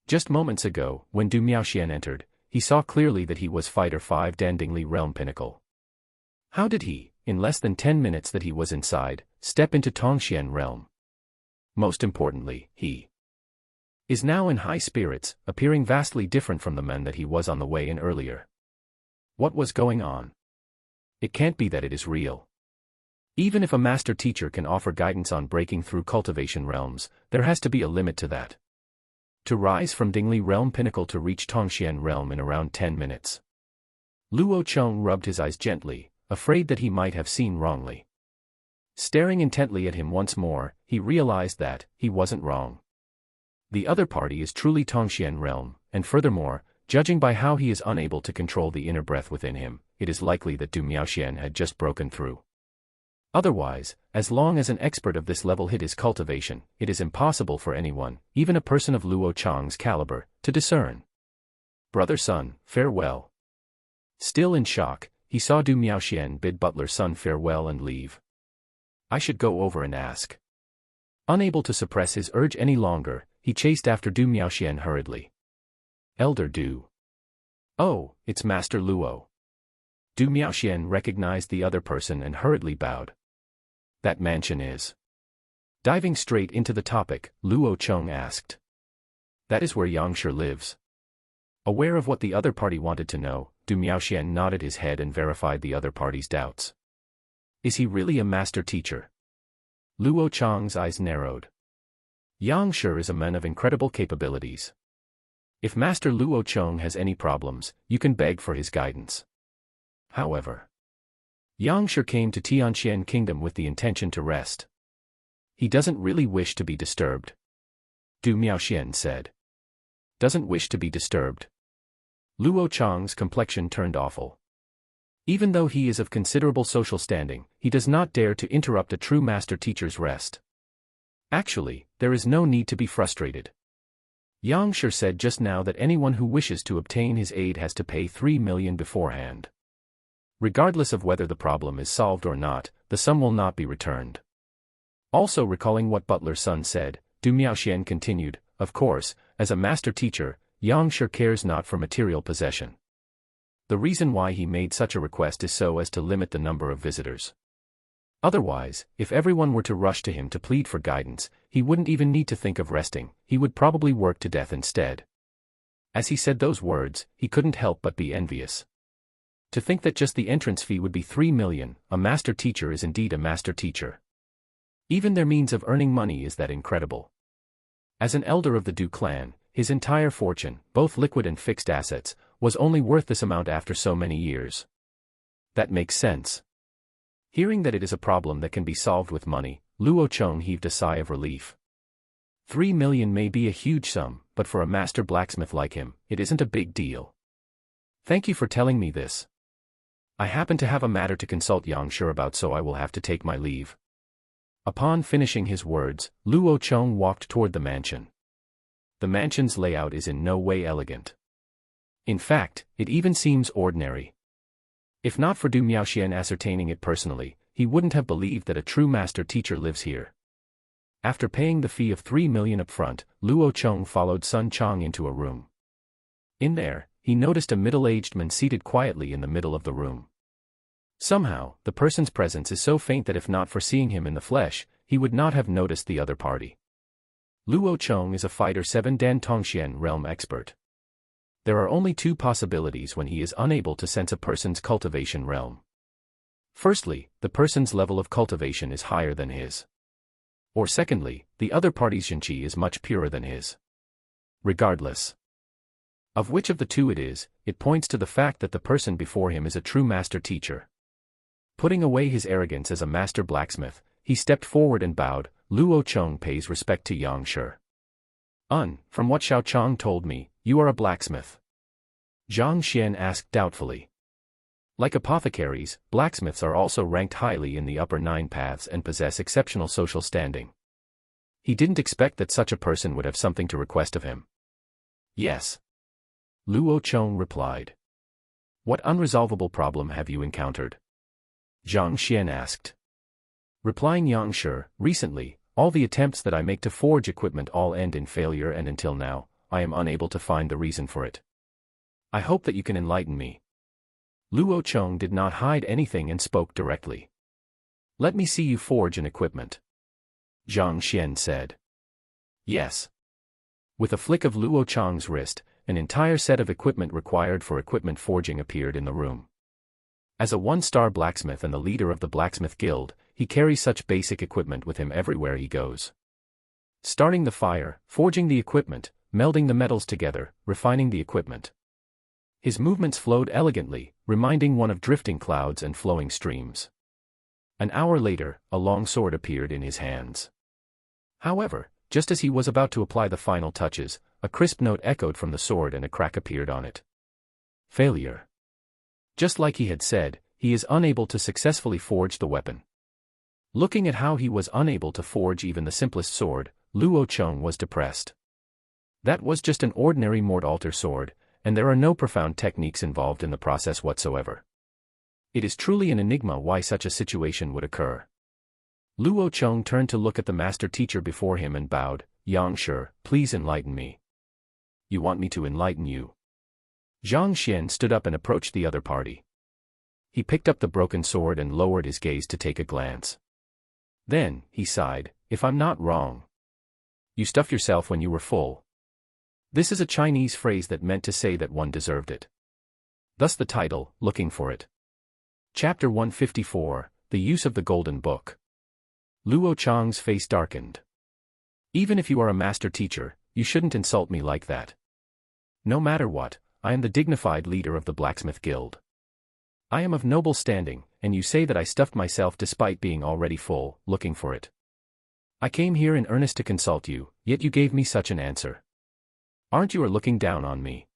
Just moments ago, when Du Miaoxian entered, he saw clearly that he was Fighter 5 Dandingli realm pinnacle. How did he, in less than 10 minutes that he was inside, step into Tongxian realm? Most importantly, he is now in high spirits, appearing vastly different from the man that he was on the way in earlier. What was going on? It can't be that it is real. Even if a master teacher can offer guidance on breaking through cultivation realms, there has to be a limit to that. To rise from Dingli realm pinnacle to reach Tongxian realm in around 10 minutes. Luo Cheng rubbed his eyes gently, afraid that he might have seen wrongly. Staring intently at him once more, he realized that he wasn't wrong. The other party is truly Tongxian realm, and furthermore, judging by how he is unable to control the inner breath within him, it is likely that Du Miaoxian had just broken through. Otherwise, as long as an expert of this level hit his cultivation, it is impossible for anyone, even a person of Luo Cheng's caliber, to discern. Brother Sun, farewell. Still in shock, he saw Du Miaoxian bid Butler Sun farewell and leave. I should go over and ask. Unable to suppress his urge any longer, he chased after Du Miaoxian hurriedly. Elder Du. Oh, it's Master Luo. Du Miaoxian recognized the other person and hurriedly bowed. That mansion is. Diving straight into the topic, Luo Cheng asked. That is where Yangshi lives. Aware of what the other party wanted to know, Du Miaoxian nodded his head and verified the other party's doubts. Is he really a master teacher? Luo Cheng's eyes narrowed. Yangshi is a man of incredible capabilities. If Master Luo Cheng has any problems, you can beg for his guidance. However, Yangshi came to Tianxian Kingdom with the intention to rest. He doesn't really wish to be disturbed. Du Miaoxian said. Doesn't wish to be disturbed. Luo Cheng's complexion turned awful. Even though he is of considerable social standing, he does not dare to interrupt a true master teacher's rest. Actually, there is no need to be frustrated. Yangshi said just now that anyone who wishes to obtain his aid has to pay 3 million beforehand. Regardless of whether the problem is solved or not, the sum will not be returned. Also recalling what Butler Sun said, Du Miaoxian continued, of course, as a master teacher, Yangshi cares not for material possession. The reason why he made such a request is so as to limit the number of visitors. Otherwise, if everyone were to rush to him to plead for guidance, he wouldn't even need to think of resting, he would probably work to death instead. As he said those words, he couldn't help but be envious. To think that just the entrance fee would be 3 million, a master teacher is indeed a master teacher. Even their means of earning money is that incredible. As an elder of the Du clan, his entire fortune, both liquid and fixed assets, was only worth this amount after so many years. That makes sense. Hearing that it is a problem that can be solved with money, Luo Cheng heaved a sigh of relief. 3 million may be a huge sum, but for a master blacksmith like him, it isn't a big deal. Thank you for telling me this. I happen to have a matter to consult Yangshi about, so I will have to take my leave. Upon finishing his words, Luo Cheng walked toward the mansion. The mansion's layout is in no way elegant. In fact, it even seems ordinary. If not for Du Miaoxian ascertaining it personally, he wouldn't have believed that a true master teacher lives here. After paying the fee of 3 million up front, Luo Cheng followed Sun Chang into a room. In there, he noticed a middle-aged man seated quietly in the middle of the room. Somehow, the person's presence is so faint that if not for seeing him in the flesh, he would not have noticed the other party. Luo Cheng is a Fighter 7 Dan Tongxian realm expert. There are only 2 possibilities when he is unable to sense a person's cultivation realm. Firstly, the person's level of cultivation is higher than his. Or secondly, the other party's Shenqi is much purer than his. Regardless, Of which of the two it is, it points to the fact that the person before him is a true master teacher. Putting away his arrogance as a master blacksmith, he stepped forward and bowed. Luo Cheng pays respect to Yang Shi. From what Xiao Chang told me, you are a blacksmith. Zhang Xian asked doubtfully. Like apothecaries, blacksmiths are also ranked highly in the upper 9 paths and possess exceptional social standing. He didn't expect that such a person would have something to request of him. Yes. Luo Cheng replied. What unresolvable problem have you encountered? Zhang Xian asked. Replying Yang Shi, recently, all the attempts that I make to forge equipment all end in failure, and until now, I am unable to find the reason for it. I hope that you can enlighten me. Luo Cheng did not hide anything and spoke directly. Let me see you forge an equipment. Zhang Xian said. Yes. With a flick of Luo Cheng's wrist, an entire set of equipment required for equipment forging appeared in the room. As a 1-star blacksmith and the leader of the blacksmith guild, he carries such basic equipment with him everywhere he goes. Starting the fire, forging the equipment, melding the metals together, refining the equipment. His movements flowed elegantly, reminding one of drifting clouds and flowing streams. An hour later, a long sword appeared in his hands. However, just as he was about to apply the final touches, a crisp note echoed from the sword and a crack appeared on it. Failure. Just like he had said, he is unable to successfully forge the weapon. Looking at how he was unable to forge even the simplest sword, Luo Cheng was depressed. That was just an ordinary mortal sword, and there are no profound techniques involved in the process whatsoever. It is truly an enigma why such a situation would occur. Luo Cheng turned to look at the master teacher before him and bowed. Yang Shi, please enlighten me. You want me to enlighten you? Zhang Xian stood up and approached the other party. He picked up the broken sword and lowered his gaze to take a glance. Then, he sighed, if I'm not wrong. You stuffed yourself when you were full. This is a Chinese phrase that meant to say that one deserved it. Thus the title, Looking for It. Chapter 154, The Use of the Golden Book. Luo Cheng's face darkened. Even if you are a master teacher, you shouldn't insult me like that. No matter what, I am the dignified leader of the blacksmith guild. I am of noble standing, and you say that I stuffed myself despite being already full, looking for it. I came here in earnest to consult you, yet you gave me such an answer. Aren't you looking down on me?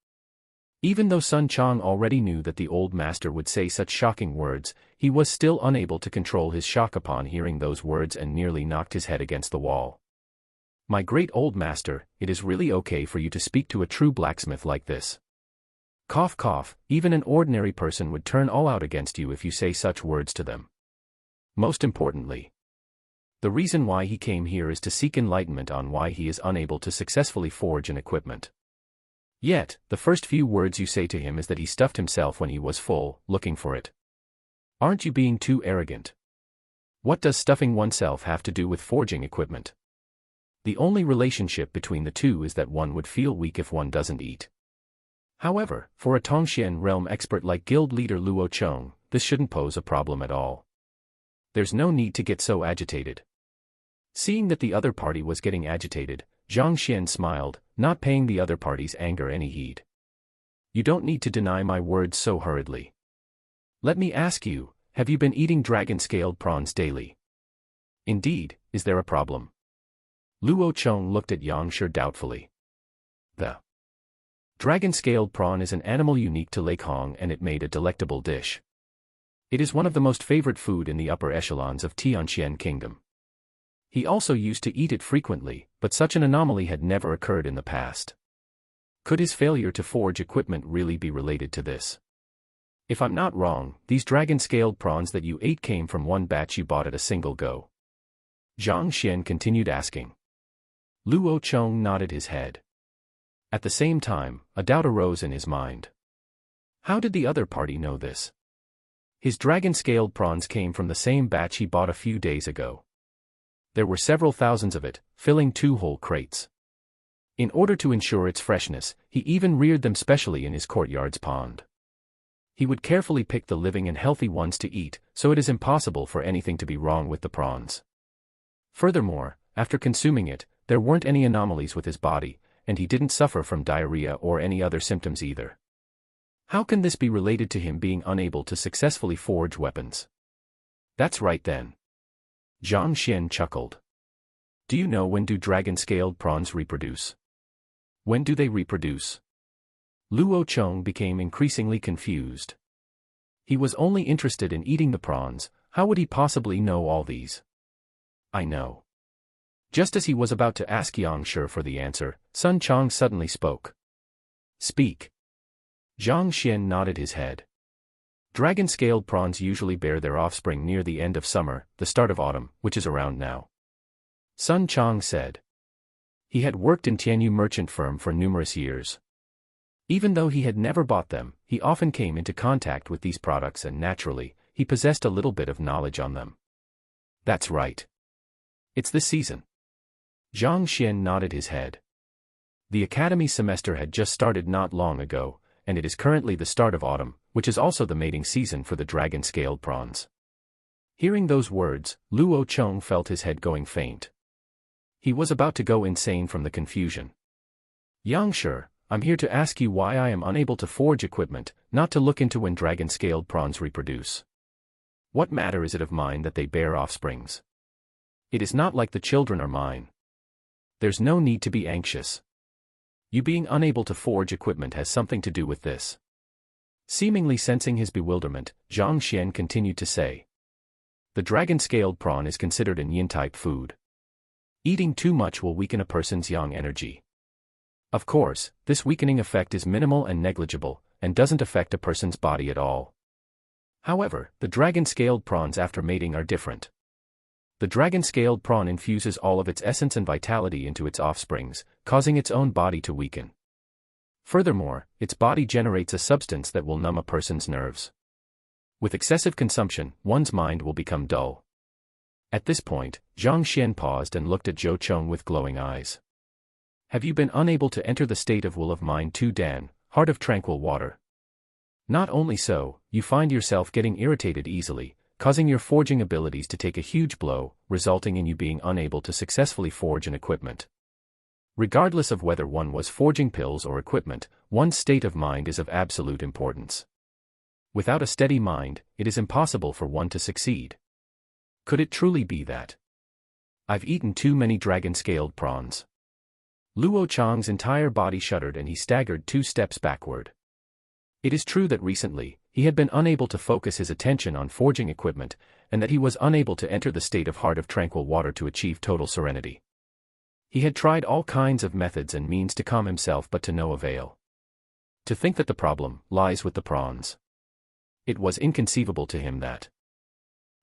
Even though Sun Chang already knew that the old master would say such shocking words, he was still unable to control his shock upon hearing those words and nearly knocked his head against the wall. My great old master, it is really okay for you to speak to a true blacksmith like this. Cough cough, even an ordinary person would turn all out against you if you say such words to them. Most importantly, the reason why he came here is to seek enlightenment on why he is unable to successfully forge an equipment. Yet, the first few words you say to him is that he stuffed himself when he was full, looking for it. Aren't you being too arrogant? What does stuffing oneself have to do with forging equipment? The only relationship between the two is that one would feel weak if one doesn't eat. However, for a Tongxian realm expert like guild leader Luo Cheng, this shouldn't pose a problem at all. There's no need to get so agitated. Seeing that the other party was getting agitated, Zhang Xian smiled, not paying the other party's anger any heed. You don't need to deny my words so hurriedly. Let me ask you, have you been eating dragon-scaled prawns daily? Indeed, is there a problem? Luo Cheng looked at Yang Shi doubtfully. The dragon-scaled prawn is an animal unique to Lake Hong, and it made a delectable dish. It is one of the most favorite food in the upper echelons of Tianxian Kingdom. He also used to eat it frequently, but such an anomaly had never occurred in the past. Could his failure to forge equipment really be related to this? If I'm not wrong, these dragon-scaled prawns that you ate came from one batch you bought at a single go. Zhang Xian continued asking. Luo Cheng nodded his head. At the same time, a doubt arose in his mind. How did the other party know this? His dragon-scaled prawns came from the same batch he bought a few days ago. There were several thousands of it, filling 2 whole crates. In order to ensure its freshness, he even reared them specially in his courtyard's pond. He would carefully pick the living and healthy ones to eat, so it is impossible for anything to be wrong with the prawns. Furthermore, after consuming it, there weren't any anomalies with his body, and he didn't suffer from diarrhea or any other symptoms either. How can this be related to him being unable to successfully forge weapons? That's right then. Zhang Xian chuckled. Do you know when do dragon-scaled prawns reproduce? When do they reproduce? Luo Cheng became increasingly confused. He was only interested in eating the prawns. How would he possibly know all these? I know. Just as he was about to ask Yang Shi for the answer, Sun Chang suddenly spoke. Speak. Zhang Xian nodded his head. Dragon-scaled prawns usually bear their offspring near the end of summer, the start of autumn, which is around now. Sun Chang said. He had worked in Tianyu merchant firm for numerous years. Even though he had never bought them, he often came into contact with these products and naturally, he possessed a little bit of knowledge on them. That's right. It's this season. Zhang Xian nodded his head. The academy semester had just started not long ago, and it is currently the start of autumn, which is also the mating season for the dragon-scaled prawns. Hearing those words, Luo Cheng felt his head going faint. He was about to go insane from the confusion. Yang Shi, I'm here to ask you why I am unable to forge equipment, not to look into when dragon-scaled prawns reproduce. What matter is it of mine that they bear offsprings? It is not like the children are mine. There's no need to be anxious. You being unable to forge equipment has something to do with this. Seemingly sensing his bewilderment, Zhang Xian continued to say. The dragon-scaled prawn is considered an yin-type food. Eating too much will weaken a person's yang energy. Of course, this weakening effect is minimal and negligible, and doesn't affect a person's body at all. However, the dragon-scaled prawns after mating are different. The dragon-scaled prawn infuses all of its essence and vitality into its offsprings, causing its own body to weaken. Furthermore, its body generates a substance that will numb a person's nerves. With excessive consumption, one's mind will become dull. At this point, Zhang Xian paused and looked at Zhou Cheng with glowing eyes. Have you been unable to enter the state of will of mind Tu Dan, heart of tranquil water? Not only so, you find yourself getting irritated easily, causing your forging abilities to take a huge blow, resulting in you being unable to successfully forge an equipment. Regardless of whether one was forging pills or equipment, one's state of mind is of absolute importance. Without a steady mind, it is impossible for one to succeed. Could it truly be that? I've eaten too many dragon-scaled prawns. Luo Chang's entire body shuddered and he staggered 2 steps backward. It is true that recently, he had been unable to focus his attention on forging equipment, and that he was unable to enter the state of heart of tranquil water to achieve total serenity. He had tried all kinds of methods and means to calm himself but to no avail. To think that the problem lies with the prawns. It was inconceivable to him that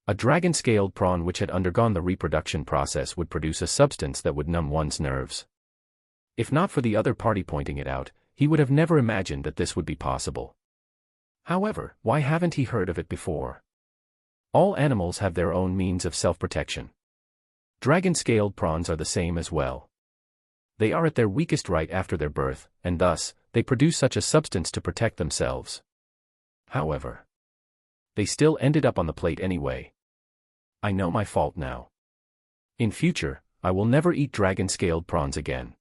a dragon-scaled prawn which had undergone the reproduction process would produce a substance that would numb one's nerves. If not for the other party pointing it out, he would have never imagined that this would be possible. However, why haven't he heard of it before? All animals have their own means of self-protection. Dragon-scaled prawns are the same as well. They are at their weakest right after their birth, and thus, they produce such a substance to protect themselves. However, they still ended up on the plate anyway. I know my fault now. In future, I will never eat dragon-scaled prawns again.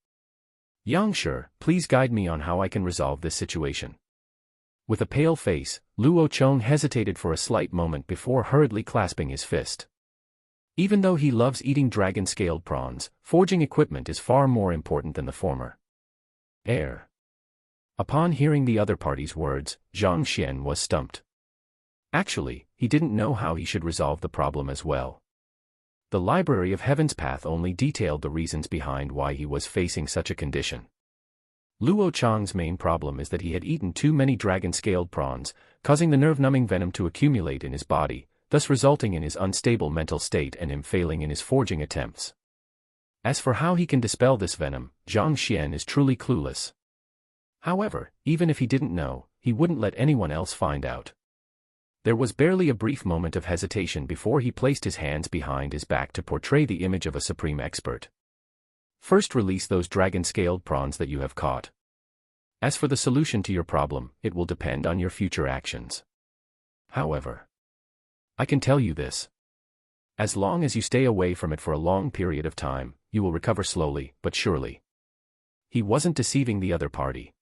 Yang Shi, please guide me on how I can resolve this situation. With a pale face, Luo Cheng hesitated for a slight moment before hurriedly clasping his fist. Even though he loves eating dragon-scaled prawns, forging equipment is far more important than the former. Upon hearing the other party's words, Zhang Xian was stumped. Actually, he didn't know how he should resolve the problem as well. The Library of Heaven's Path only detailed the reasons behind why he was facing such a condition. Luo Chang's main problem is that he had eaten too many dragon-scaled prawns, causing the nerve-numbing venom to accumulate in his body, thus resulting in his unstable mental state and him failing in his forging attempts. As for how he can dispel this venom, Zhang Xian is truly clueless. However, even if he didn't know, he wouldn't let anyone else find out. There was barely a brief moment of hesitation before he placed his hands behind his back to portray the image of a supreme expert. First, release those dragon-scaled prawns that you have caught. As for the solution to your problem, it will depend on your future actions. However, I can tell you this. As long as you stay away from it for a long period of time, you will recover slowly but surely. he wasn't deceiving the other party.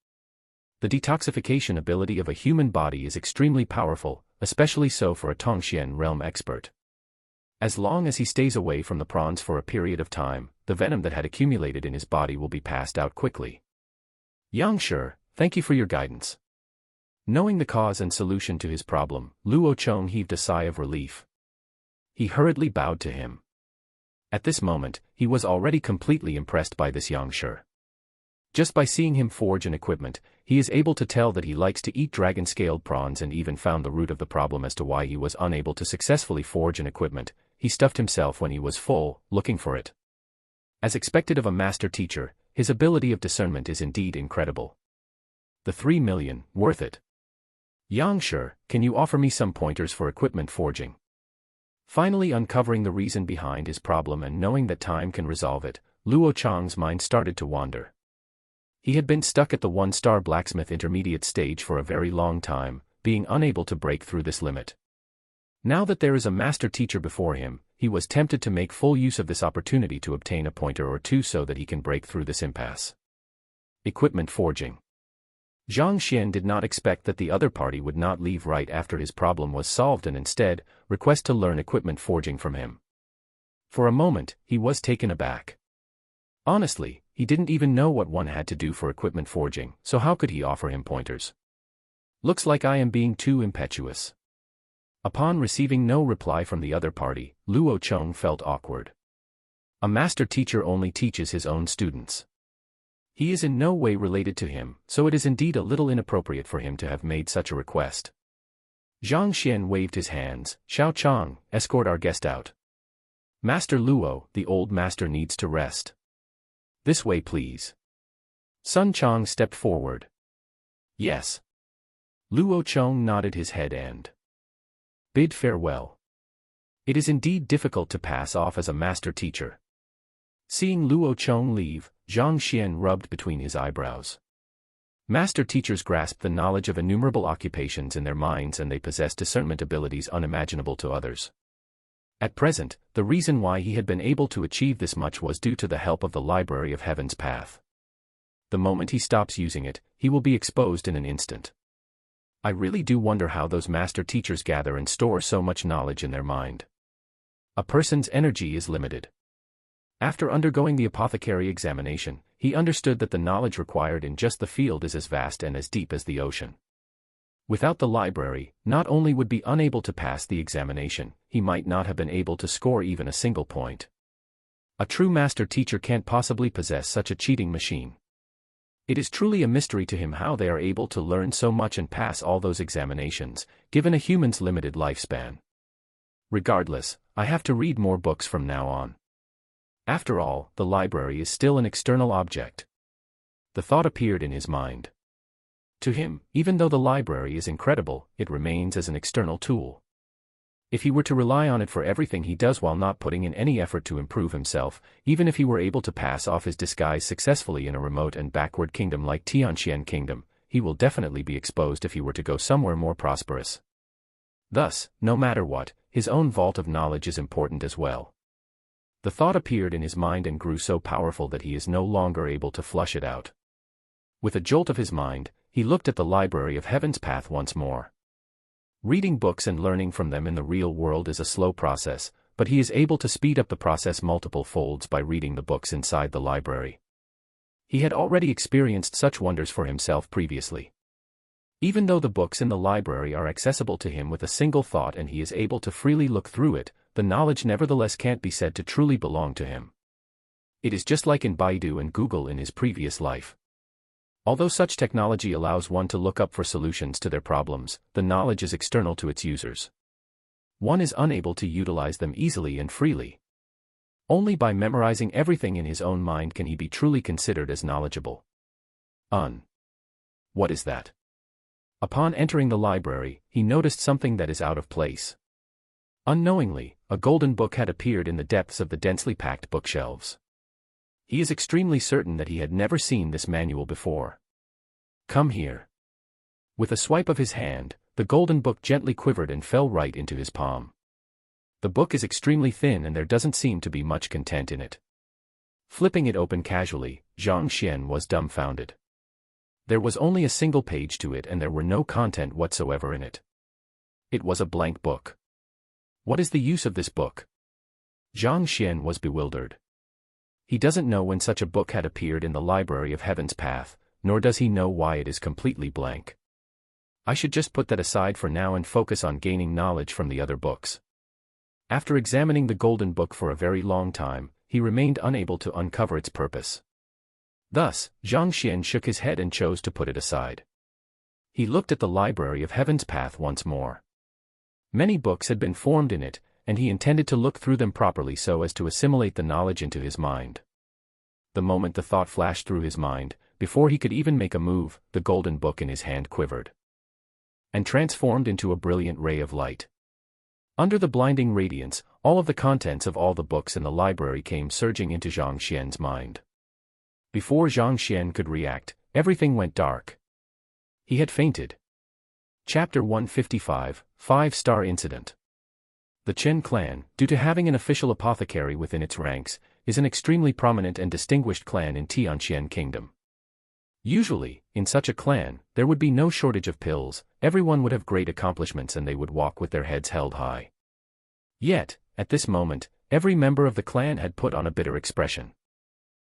The detoxification ability of a human body is extremely powerful, especially so for a Tongxian realm expert. As long as he stays away from the prawns for a period of time, the venom that had accumulated in his body will be passed out quickly. Yang Shi, thank you for your guidance. Knowing the cause and solution to his problem, Luo Cheng heaved a sigh of relief. He hurriedly bowed to him. At this moment, he was already completely impressed by this Yang Shi. Just by seeing him forge an equipment, he is able to tell that he likes to eat dragon-scaled prawns, and even found the root of the problem as to why he was unable to successfully forge an equipment. He stuffed himself when he was full, looking for it. As expected of a master teacher, his ability of discernment is indeed incredible. The 3 million, worth it. Yang Shi, can you offer me some pointers for equipment forging? Finally uncovering the reason behind his problem and knowing that time can resolve it, Luo Cheng's mind started to wander. He had been stuck at the 1-star blacksmith intermediate stage for a very long time, being unable to break through this limit. Now that there is a master teacher before him, he was tempted to make full use of this opportunity to obtain a pointer or two so that he can break through this impasse. Equipment forging. Zhang Xian did not expect that the other party would not leave right after his problem was solved and instead request to learn equipment forging from him. For a moment, he was taken aback. Honestly, he didn't even know what one had to do for equipment forging, so how could he offer him pointers? Looks like I am being too impetuous. Upon receiving no reply from the other party, Luo Cheng felt awkward. A master teacher only teaches his own students. He is in no way related to him, so it is indeed a little inappropriate for him to have made such a request. Zhang Xian waved his hands. Xiao Chang, escort our guest out. Master Luo, the old master needs to rest. This way please. Sun Chang stepped forward. Yes. Luo Cheng nodded his head and bid farewell. It is indeed difficult to pass off as a master teacher. Seeing Luo Cheng leave, Zhang Xian rubbed between his eyebrows. Master teachers grasp the knowledge of innumerable occupations in their minds, and they possess discernment abilities unimaginable to others. At present, the reason why he had been able to achieve this much was due to the help of the Library of Heaven's Path. The moment he stops using it, he will be exposed in an instant. I really do wonder how those master teachers gather and store so much knowledge in their mind. A person's energy is limited. After undergoing the apothecary examination, he understood that the knowledge required in just the field is as vast and as deep as the ocean. Without the library, not only would be unable to pass the examination, he might not have been able to score even a single point. A true master teacher can't possibly possess such a cheating machine. It is truly a mystery to him how they are able to learn so much and pass all those examinations, given a human's limited lifespan. Regardless, I have to read more books from now on. After all, the library is still an external object. The thought appeared in his mind. To him, even though the library is incredible, it remains as an external tool. If he were to rely on it for everything he does while not putting in any effort to improve himself, even if he were able to pass off his disguise successfully in a remote and backward kingdom like Tianxian Kingdom, he will definitely be exposed if he were to go somewhere more prosperous. Thus, no matter what, his own vault of knowledge is important as well. The thought appeared in his mind and grew so powerful that he is no longer able to flush it out. With a jolt of his mind, he looked at the Library of Heaven's Path once more. Reading books and learning from them in the real world is a slow process, but he is able to speed up the process multiple folds by reading the books inside the library. He had already experienced such wonders for himself previously. Even though the books in the library are accessible to him with a single thought and he is able to freely look through it, the knowledge nevertheless can't be said to truly belong to him. It is just like in Baidu and Google in his previous life. Although such technology allows one to look up for solutions to their problems, the knowledge is external to its users. One is unable to utilize them easily and freely. Only by memorizing everything in his own mind can he be truly considered as knowledgeable. What is that? Upon entering the library, he noticed something that is out of place. Unknowingly, a golden book had appeared in the depths of the densely packed bookshelves. He is extremely certain that he had never seen this manual before. Come here. With a swipe of his hand, the golden book gently quivered and fell right into his palm. The book is extremely thin and there doesn't seem to be much content in it. Flipping it open casually, Zhang Xian was dumbfounded. There was only a single page to it and there were no content whatsoever in it. It was a blank book. What is the use of this book? Zhang Xian was bewildered. He doesn't know when such a book had appeared in the library of Heaven's Path, nor does he know why it is completely blank. I should just put that aside for now and focus on gaining knowledge from the other books. After examining the golden book for a very long time, he remained unable to uncover its purpose. Thus, Zhang Xian shook his head and chose to put it aside. He looked at the library of Heaven's Path once more. Many books had been formed in it, and he intended to look through them properly so as to assimilate the knowledge into his mind. The moment the thought flashed through his mind, before he could even make a move, the golden book in his hand quivered and transformed into a brilliant ray of light. Under the blinding radiance, all of the contents of all the books in the library came surging into Zhang Xian's mind. Before Zhang Xian could react, everything went dark. He had fainted. Chapter 155, 5-Star Incident. The Chen clan, due to having an official apothecary within its ranks, is an extremely prominent and distinguished clan in Tianqian Kingdom. Usually, in such a clan, there would be no shortage of pills, everyone would have great accomplishments and they would walk with their heads held high. Yet, at this moment, every member of the clan had put on a bitter expression.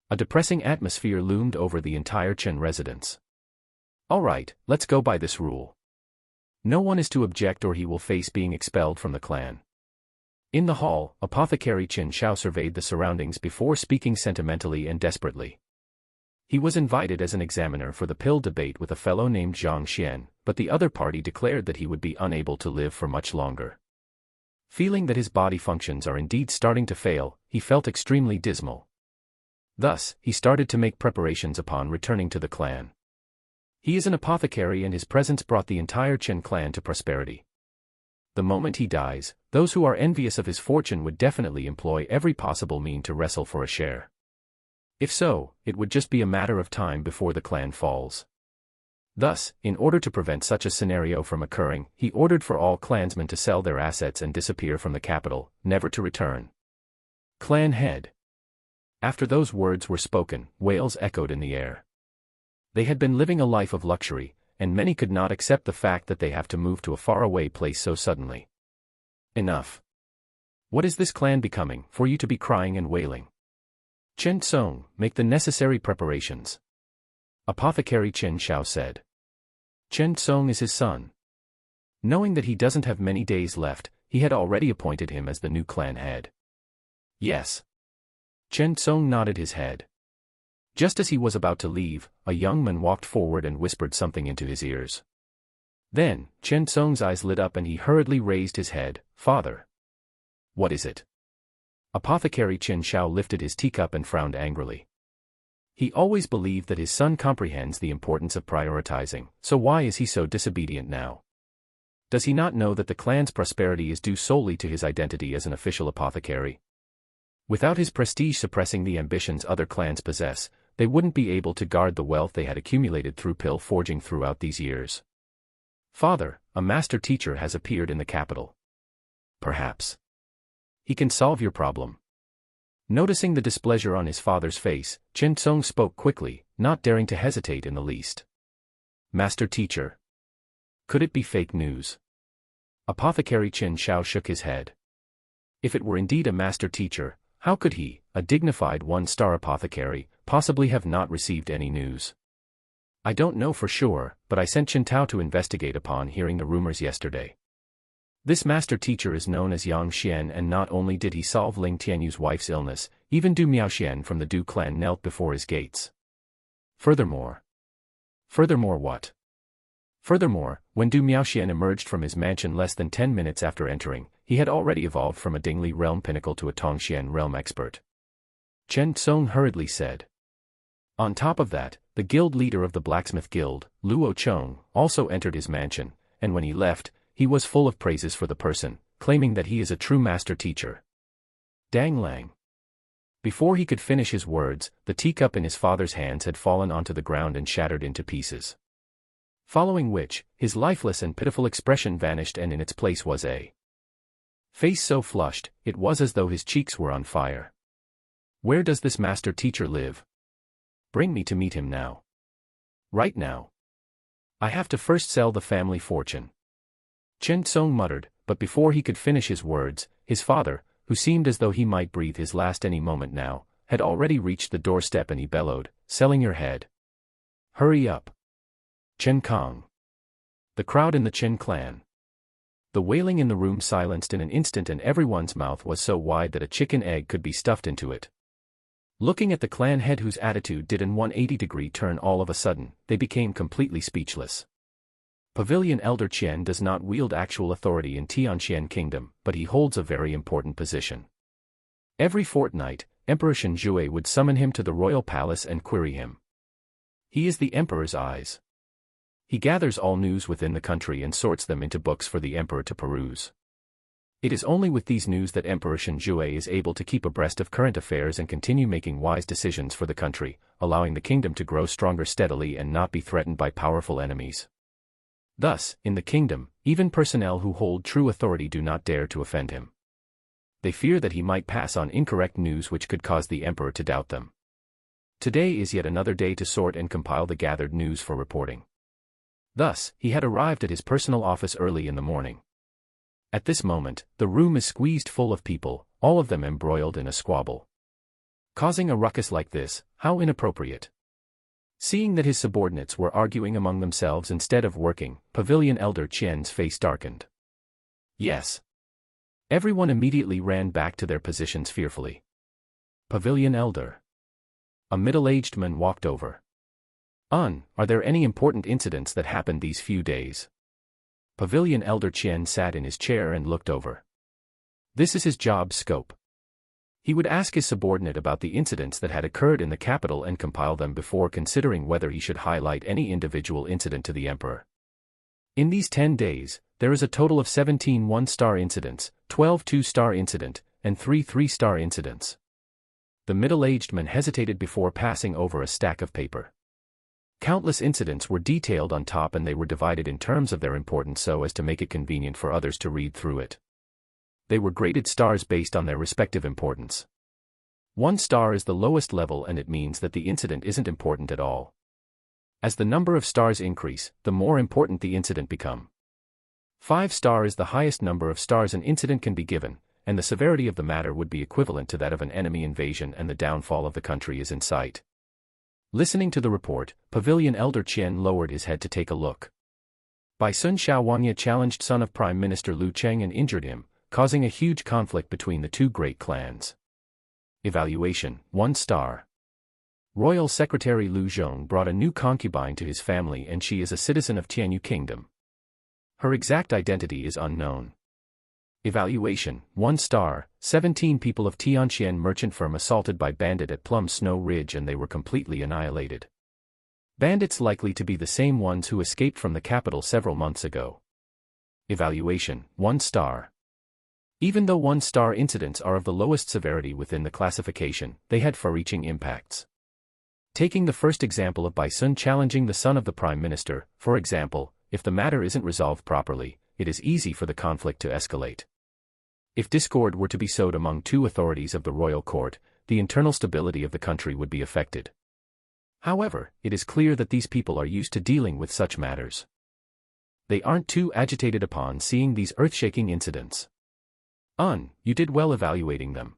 A depressing atmosphere loomed over the entire Chen residence. Alright, let's go by this rule. No one is to object or he will face being expelled from the clan. In the hall, Apothecary Qin Shao surveyed the surroundings before speaking sentimentally and desperately. He was invited as an examiner for the pill debate with a fellow named Zhang Xian, but the other party declared that he would be unable to live for much longer. Feeling that his body functions are indeed starting to fail, he felt extremely dismal. Thus, he started to make preparations upon returning to the clan. He is an apothecary and his presence brought the entire Chen clan to prosperity. The moment he dies, those who are envious of his fortune would definitely employ every possible means to wrestle for a share. If so, it would just be a matter of time before the clan falls. Thus, in order to prevent such a scenario from occurring, he ordered for all clansmen to sell their assets and disappear from the capital, never to return. Clan head. After those words were spoken, wails echoed in the air. They had been living a life of luxury, and many could not accept the fact that they have to move to a faraway place so suddenly. Enough. What is this clan becoming, for you to be crying and wailing? Chen Tsong, make the necessary preparations. Apothecary Chen Shao said. Chen Tsong is his son. Knowing that he doesn't have many days left, he had already appointed him as the new clan head. Yes. Chen Tsong nodded his head. Just as he was about to leave, a young man walked forward and whispered something into his ears. Then, Chen Tsong's eyes lit up and he hurriedly raised his head. Father. What is it? Apothecary Chen Shao lifted his teacup and frowned angrily. He always believed that his son comprehends the importance of prioritizing, so why is he so disobedient now? Does he not know that the clan's prosperity is due solely to his identity as an official apothecary? Without his prestige suppressing the ambitions other clans possess, they wouldn't be able to guard the wealth they had accumulated through pill forging throughout these years. Father, a master teacher has appeared in the capital. Perhaps he can solve your problem. Noticing the displeasure on his father's face, Chen Tsong spoke quickly, not daring to hesitate in the least. Master teacher. Could it be fake news? Apothecary Chen Shao shook his head. If it were indeed a master teacher, how could he, a dignified one-star apothecary, possibly have not received any news? I don't know for sure, but I sent Chen Tao to investigate upon hearing the rumors yesterday. This master teacher is known as Yang Xian, and not only did he solve Ling Tianyu's wife's illness, even Du Miaoxian from the Du clan knelt before his gates. Furthermore what? Furthermore, when Du Miaoxian emerged from his mansion less than 10 minutes after entering, he had already evolved from a Dingli realm pinnacle to a Tongxian realm expert. Chen Tsong hurriedly said. On top of that, the guild leader of the blacksmith guild, Luo Chong, also entered his mansion, and when he left, he was full of praises for the person, claiming that he is a true master teacher. Dang Lang. Before he could finish his words, the teacup in his father's hands had fallen onto the ground and shattered into pieces. Following which, his lifeless and pitiful expression vanished and in its place was a face so flushed, it was as though his cheeks were on fire. Where does this master teacher live? Bring me to meet him now. Right now. I have to first sell the family fortune. Chen Tsung muttered, but before he could finish his words, his father, who seemed as though he might breathe his last any moment now, had already reached the doorstep and he bellowed, "Selling your head. Hurry up. Chen Kong." The crowd in the Chen clan. The wailing in the room silenced in an instant and everyone's mouth was so wide that a chicken egg could be stuffed into it. Looking at the clan head whose attitude did an 180-degree turn all of a sudden, they became completely speechless. Pavilion Elder Qian does not wield actual authority in Tianxian Kingdom, but he holds a very important position. Every fortnight, Emperor Shenjue would summon him to the royal palace and query him. He is the emperor's eyes. He gathers all news within the country and sorts them into books for the emperor to peruse. It is only with these news that Emperor Shenjue is able to keep abreast of current affairs and continue making wise decisions for the country, allowing the kingdom to grow stronger steadily and not be threatened by powerful enemies. Thus, in the kingdom, even personnel who hold true authority do not dare to offend him. They fear that he might pass on incorrect news which could cause the emperor to doubt them. Today is yet another day to sort and compile the gathered news for reporting. Thus, he had arrived at his personal office early in the morning. At this moment, the room is squeezed full of people, all of them embroiled in a squabble. Causing a ruckus like this, how inappropriate. Seeing that his subordinates were arguing among themselves instead of working, Pavilion Elder Qian's face darkened. Yes. Everyone immediately ran back to their positions fearfully. Pavilion Elder. A middle-aged man walked over. Are there any important incidents that happened these few days? Pavilion Elder Qian sat in his chair and looked over. This is his job scope. He would ask his subordinate about the incidents that had occurred in the capital and compile them before considering whether he should highlight any individual incident to the emperor. In these 10 days, there is a total of 17 one-star incidents, 12 two-star incident, and 3 three-star incidents. The middle-aged man hesitated before passing over a stack of paper. Countless incidents were detailed on top and they were divided in terms of their importance so as to make it convenient for others to read through it. They were graded stars based on their respective importance. 1 star is the lowest level and it means that the incident isn't important at all. As the number of stars increase, the more important the incident become. 5 star is the highest number of stars an incident can be given, and the severity of the matter would be equivalent to that of an enemy invasion and the downfall of the country is in sight. Listening to the report, Pavilion Elder Qian lowered his head to take a look. Bai Sun Xiaowanya challenged son of Prime Minister Liu Cheng and injured him, causing a huge conflict between the two great clans. Evaluation, 1 star. Royal Secretary Liu Zhong brought a new concubine to his family and she is a citizen of Tianyu Kingdom. Her exact identity is unknown. Evaluation, 1 star, 17 people of Tianxian merchant firm assaulted by bandit at Plum Snow Ridge and they were completely annihilated. Bandits likely to be the same ones who escaped from the capital several months ago. Evaluation, 1 star. Even though 1-star incidents are of the lowest severity within the classification, they had far-reaching impacts. Taking the first example of Bai Sun challenging the son of the Prime Minister, for example, if the matter isn't resolved properly, it is easy for the conflict to escalate. If discord were to be sowed among two authorities of the royal court, the internal stability of the country would be affected. However, it is clear that these people are used to dealing with such matters. They aren't too agitated upon seeing these earth-shaking incidents. You did well evaluating them.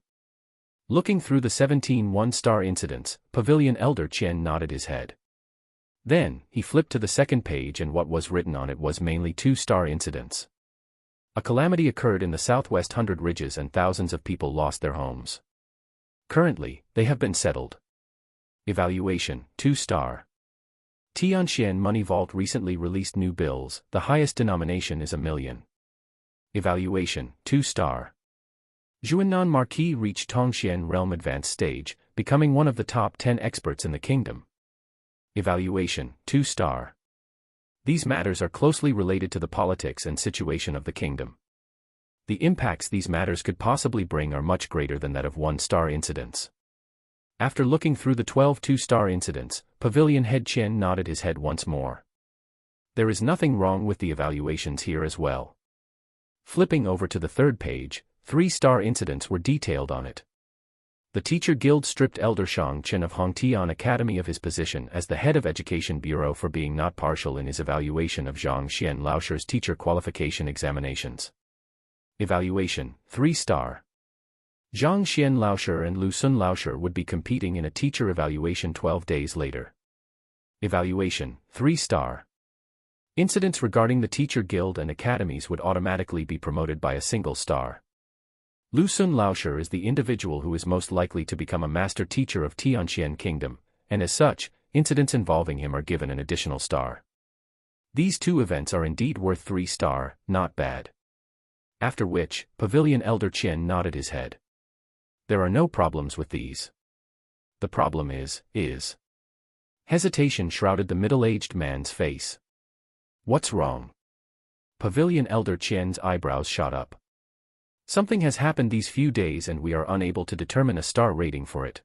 Looking through the 17 one-star incidents, Pavilion Elder Qian nodded his head. Then, he flipped to the second page and what was written on it was mainly 2-star incidents. A calamity occurred in the southwest 100 ridges and thousands of people lost their homes. Currently, they have been settled. Evaluation, 2-star. Tianxian Money Vault recently released new bills, the highest denomination is $1 million. Evaluation, 2-star. Zhuannan Marquis reached Tongxian Realm Advanced Stage, becoming one of the top 10 experts in the kingdom. Evaluation, 2-star. These matters are closely related to the politics and situation of the kingdom. The impacts these matters could possibly bring are much greater than that of 1-star incidents. After looking through the 12 2-star incidents, Pavilion Head Qian nodded his head once more. There is nothing wrong with the evaluations here as well. Flipping over to the third page, 3-star incidents were detailed on it. The teacher guild stripped Elder Shang Chen of Hongtian Academy of his position as the head of Education Bureau for being not partial in his evaluation of Zhang Xian Laosher's teacher qualification examinations. Evaluation, 3-star. Zhang Xian Laosher and Lu Sun Laosher would be competing in a teacher evaluation 12 days later. Evaluation, 3-star. Incidents regarding the teacher guild and academies would automatically be promoted by a single star. Lu Sun Laosher is the individual who is most likely to become a master teacher of Tianxian Kingdom, and as such, incidents involving him are given an additional star. These two events are indeed worth 3-star, not bad. After which, Pavilion Elder Qian nodded his head. There are no problems with these. The problem is. Hesitation shrouded the middle-aged man's face. What's wrong? Pavilion Elder Qian's eyebrows shot up. Something has happened these few days and we are unable to determine a star rating for it.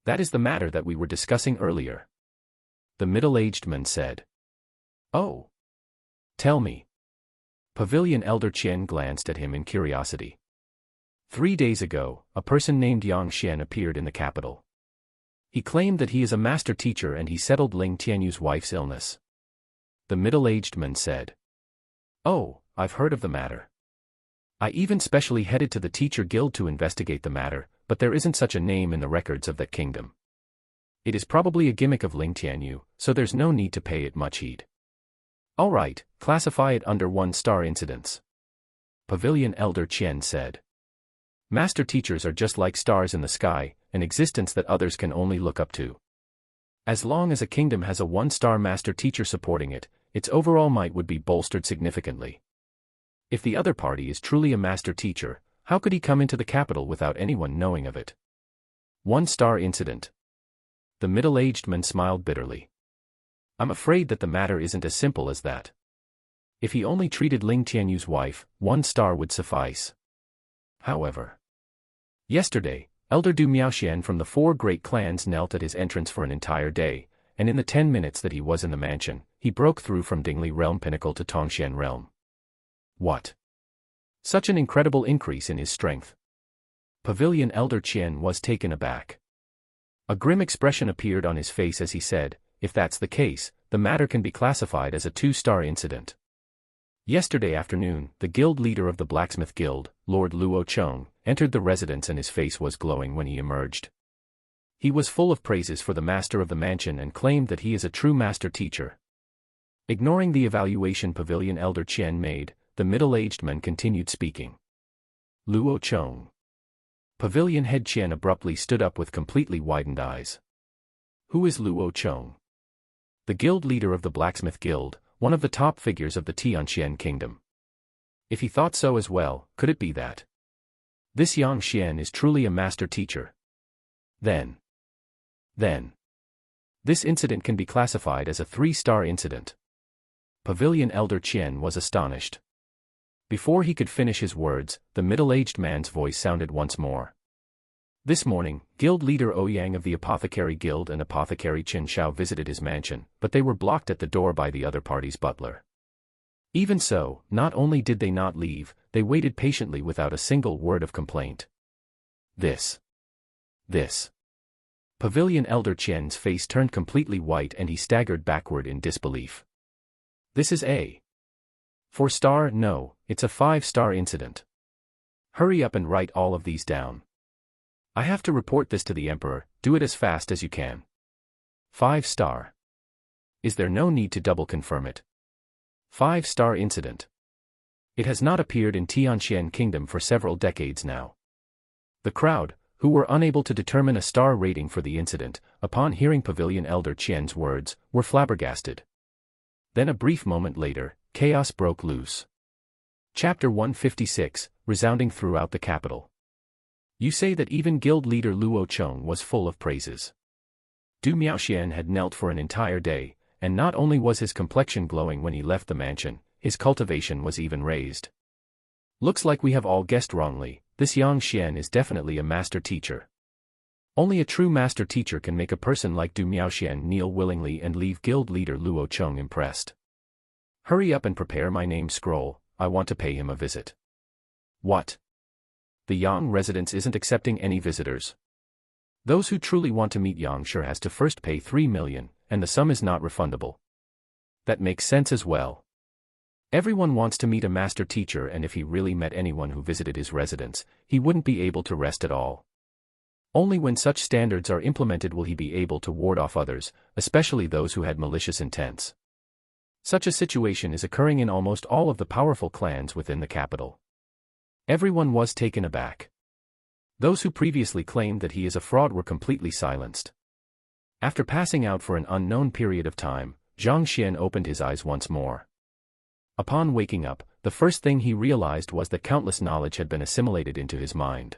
That is the matter that we were discussing earlier. The middle-aged man said. Oh. Tell me. Pavilion Elder Qian glanced at him in curiosity. 3 days ago, a person named Yang Xian appeared in the capital. He claimed that he is a master teacher and he settled Ling Tianyu's wife's illness. The middle-aged man said. Oh, I've heard of the matter. I even specially headed to the teacher guild to investigate the matter, but there isn't such a name in the records of that kingdom. It is probably a gimmick of Ling Tianyu, so there's no need to pay it much heed. Alright, classify it under 1-star incidents. Pavilion Elder Qian said. Master teachers are just like stars in the sky, an existence that others can only look up to. As long as a kingdom has a 1-star master teacher supporting it, its overall might would be bolstered significantly. If the other party is truly a master teacher, how could he come into the capital without anyone knowing of it? 1-star incident. The middle-aged man smiled bitterly. I'm afraid that the matter isn't as simple as that. If he only treated Ling Tianyu's wife, 1 star would suffice. However, yesterday, Elder Du Miaoxian from the 4 great clans knelt at his entrance for an entire day, and in the 10 minutes that he was in the mansion, he broke through from Dingli realm pinnacle to Tongxian realm. What? Such an incredible increase in his strength. Pavilion Elder Qian was taken aback. A grim expression appeared on his face as he said, if that's the case, the matter can be classified as a 2-star incident. Yesterday afternoon, the guild leader of the blacksmith guild, Lord Luo Cheng, entered the residence and his face was glowing when he emerged. He was full of praises for the master of the mansion and claimed that he is a true master teacher. Ignoring the evaluation Pavilion Elder Qian made, the middle-aged man continued speaking. Luo Cheng. Pavilion head Qian abruptly stood up with completely widened eyes. Who is Luo Cheng? The guild leader of the blacksmith guild, one of the top figures of the Tianxian kingdom. If he thought so as well, could it be that this Yang Xian is truly a master teacher? Then, this incident can be classified as a 3-star incident. Pavilion Elder Qian was astonished. Before he could finish his words, the middle-aged man's voice sounded once more. This morning, guild leader Ouyang of the Apothecary Guild and Apothecary Qin Shao visited his mansion, but they were blocked at the door by the other party's butler. Even so, not only did they not leave, they waited patiently without a single word of complaint. This. Pavilion Elder Qian's face turned completely white and he staggered backward in disbelief. This is a 4-star? No, it's a 5-star incident. Hurry up and write all of these down. I have to report this to the Emperor, do it as fast as you can. 5-star. Is there no need to double confirm it? 5-star incident. It has not appeared in Tianxian Kingdom for several decades now. The crowd, who were unable to determine a star rating for the incident, upon hearing Pavilion Elder Qian's words, were flabbergasted. Then a brief moment later, chaos broke loose. Chapter 156, resounding throughout the capital. You say that even guild leader Luo Cheng was full of praises. Du Miaoxian had knelt for an entire day, and not only was his complexion glowing when he left the mansion, his cultivation was even raised. Looks like we have all guessed wrongly, this Yang Xian is definitely a master teacher. Only a true master teacher can make a person like Du Miaoxian kneel willingly and leave guild leader Luo Cheng impressed. Hurry up and prepare my name scroll, I want to pay him a visit. What? The Yang residence isn't accepting any visitors. Those who truly want to meet Yang Shi has to first pay 3 million, and the sum is not refundable. That makes sense as well. Everyone wants to meet a master teacher, and if he really met anyone who visited his residence, he wouldn't be able to rest at all. Only when such standards are implemented will he be able to ward off others, especially those who had malicious intents. Such a situation is occurring in almost all of the powerful clans within the capital. Everyone was taken aback. Those who previously claimed that he is a fraud were completely silenced. After passing out for an unknown period of time, Zhang Xian opened his eyes once more. Upon waking up, the first thing he realized was that countless knowledge had been assimilated into his mind.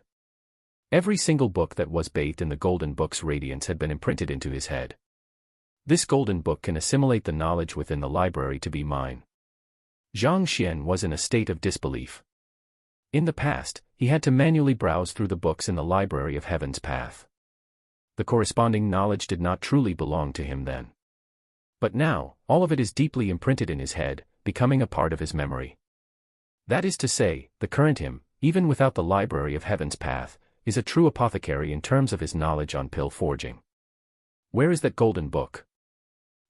Every single book that was bathed in the golden book's radiance had been imprinted into his head. This golden book can assimilate the knowledge within the library to be mine. Zhang Xian was in a state of disbelief. In the past, he had to manually browse through the books in the library of Heaven's Path. The corresponding knowledge did not truly belong to him then. But now, all of it is deeply imprinted in his head, becoming a part of his memory. That is to say, the current him, even without the library of Heaven's Path, is a true apothecary in terms of his knowledge on pill forging. Where is that golden book?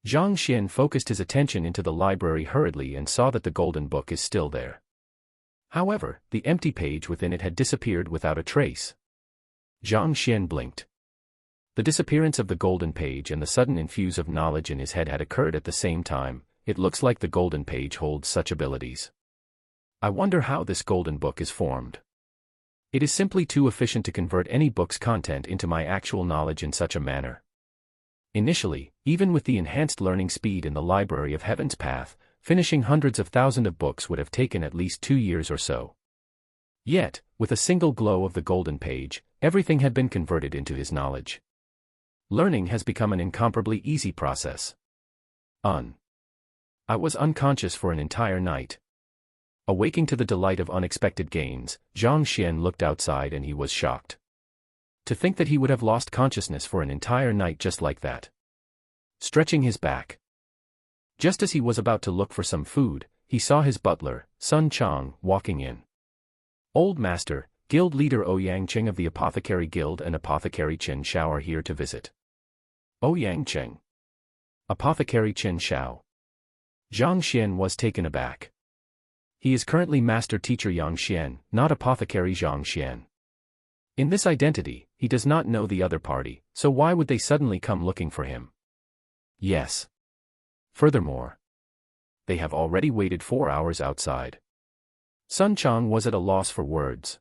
Zhang Xian focused his attention into the library hurriedly and saw that the golden book is still there. However, the empty page within it had disappeared without a trace. Zhang Xian blinked. The disappearance of the golden page and the sudden infuse of knowledge in his head had occurred at the same time. It looks like the golden page holds such abilities. I wonder how this golden book is formed. It is simply too efficient to convert any book's content into my actual knowledge in such a manner. Initially, even with the enhanced learning speed in the library of Heaven's Path, finishing hundreds of thousands of books would have taken at least 2 years or so. Yet, with a single glow of the golden page, everything had been converted into his knowledge. Learning has become an incomparably easy process. I was unconscious for an entire night. Awaking to the delight of unexpected gains, Zhang Xian looked outside and he was shocked. To think that he would have lost consciousness for an entire night just like that. Stretching his back. Just as he was about to look for some food, he saw his butler, Sun Chang, walking in. Old Master, Guild Leader Ouyang Cheng of the Apothecary Guild and Apothecary Chen Shao are here to visit. Ouyang Cheng. Apothecary Chen Shao. Zhang Xian was taken aback. He is currently Master Teacher Yang Xian, not Apothecary Zhang Xian. In this identity, he does not know the other party, so why would they suddenly come looking for him? Yes. Furthermore, they have already waited 4 hours outside. Sun Chang was at a loss for words.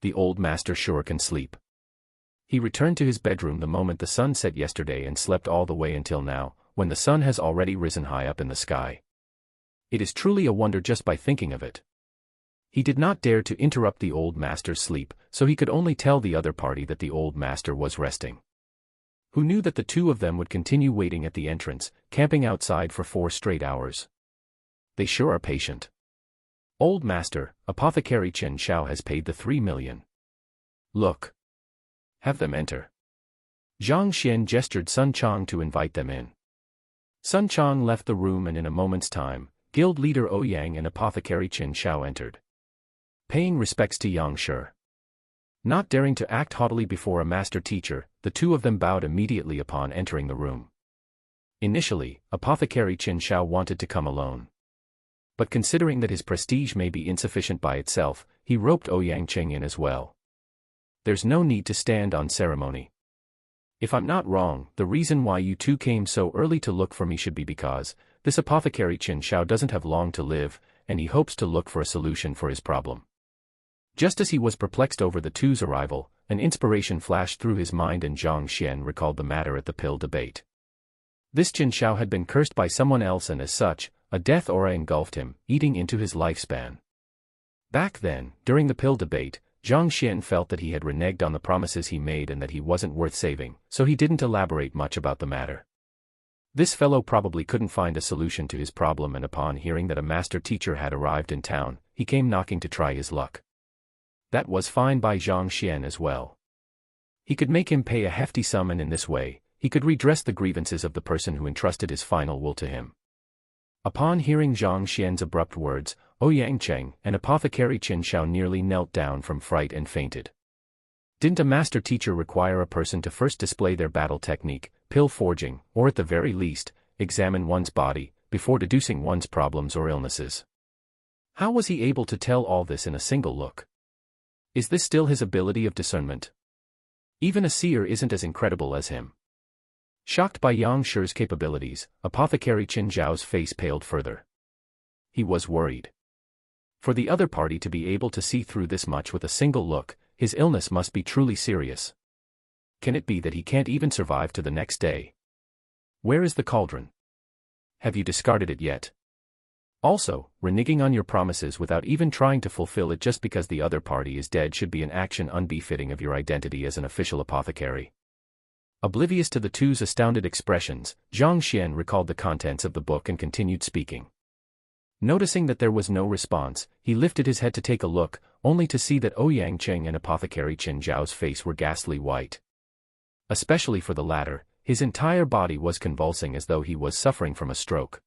The old master sure can sleep. He returned to his bedroom the moment the sun set yesterday and slept all the way until now, when the sun has already risen high up in the sky. It is truly a wonder just by thinking of it. He did not dare to interrupt the old master's sleep, so he could only tell the other party that the old master was resting. Who knew that the two of them would continue waiting at the entrance, camping outside for 4 straight hours? They sure are patient. Old Master, Apothecary Chen Shao has paid the 3 million. Look. Have them enter. Zhang Xian gestured Sun Chang to invite them in. Sun Chang left the room and in a moment's time, Guild Leader Ouyang and Apothecary Chen Shao entered. Paying respects to Yang Shi. Not daring to act haughtily before a master teacher, the two of them bowed immediately upon entering the room. Initially, Apothecary Chen Shao wanted to come alone. But considering that his prestige may be insufficient by itself, he roped Ouyang Cheng in as well. There's no need to stand on ceremony. If I'm not wrong, the reason why you two came so early to look for me should be because this Apothecary Chen Shao doesn't have long to live, and he hopes to look for a solution for his problem. Just as he was perplexed over the two's arrival, an inspiration flashed through his mind and Zhang Xian recalled the matter at the pill debate. This Chen Shao had been cursed by someone else and as such, a death aura engulfed him, eating into his lifespan. Back then, during the pill debate, Zhang Xian felt that he had reneged on the promises he made and that he wasn't worth saving, so he didn't elaborate much about the matter. This fellow probably couldn't find a solution to his problem, and upon hearing that a master teacher had arrived in town, he came knocking to try his luck. That was fine by Zhang Xian as well. He could make him pay a hefty sum, and in this way, he could redress the grievances of the person who entrusted his final will to him. Upon hearing Zhang Xian's abrupt words, Ouyang Cheng and Apothecary Chen Shao nearly knelt down from fright and fainted. Didn't a master teacher require a person to first display their battle technique, pill forging, or at the very least, examine one's body, before deducing one's problems or illnesses? How was he able to tell all this in a single look? Is this still his ability of discernment? Even a seer isn't as incredible as him. Shocked by Yang Shi's capabilities, Apothecary Qin Zhao's face paled further. He was worried. For the other party to be able to see through this much with a single look, his illness must be truly serious. Can it be that he can't even survive to the next day? Where is the cauldron? Have you discarded it yet? Also, reneging on your promises without even trying to fulfill it just because the other party is dead should be an action unbefitting of your identity as an official apothecary. Oblivious to the two's astounded expressions, Zhang Xian recalled the contents of the book and continued speaking. Noticing that there was no response, he lifted his head to take a look, only to see that Ouyang Cheng and Apothecary Qin Zhao's face were ghastly white. Especially for the latter, his entire body was convulsing as though he was suffering from a stroke.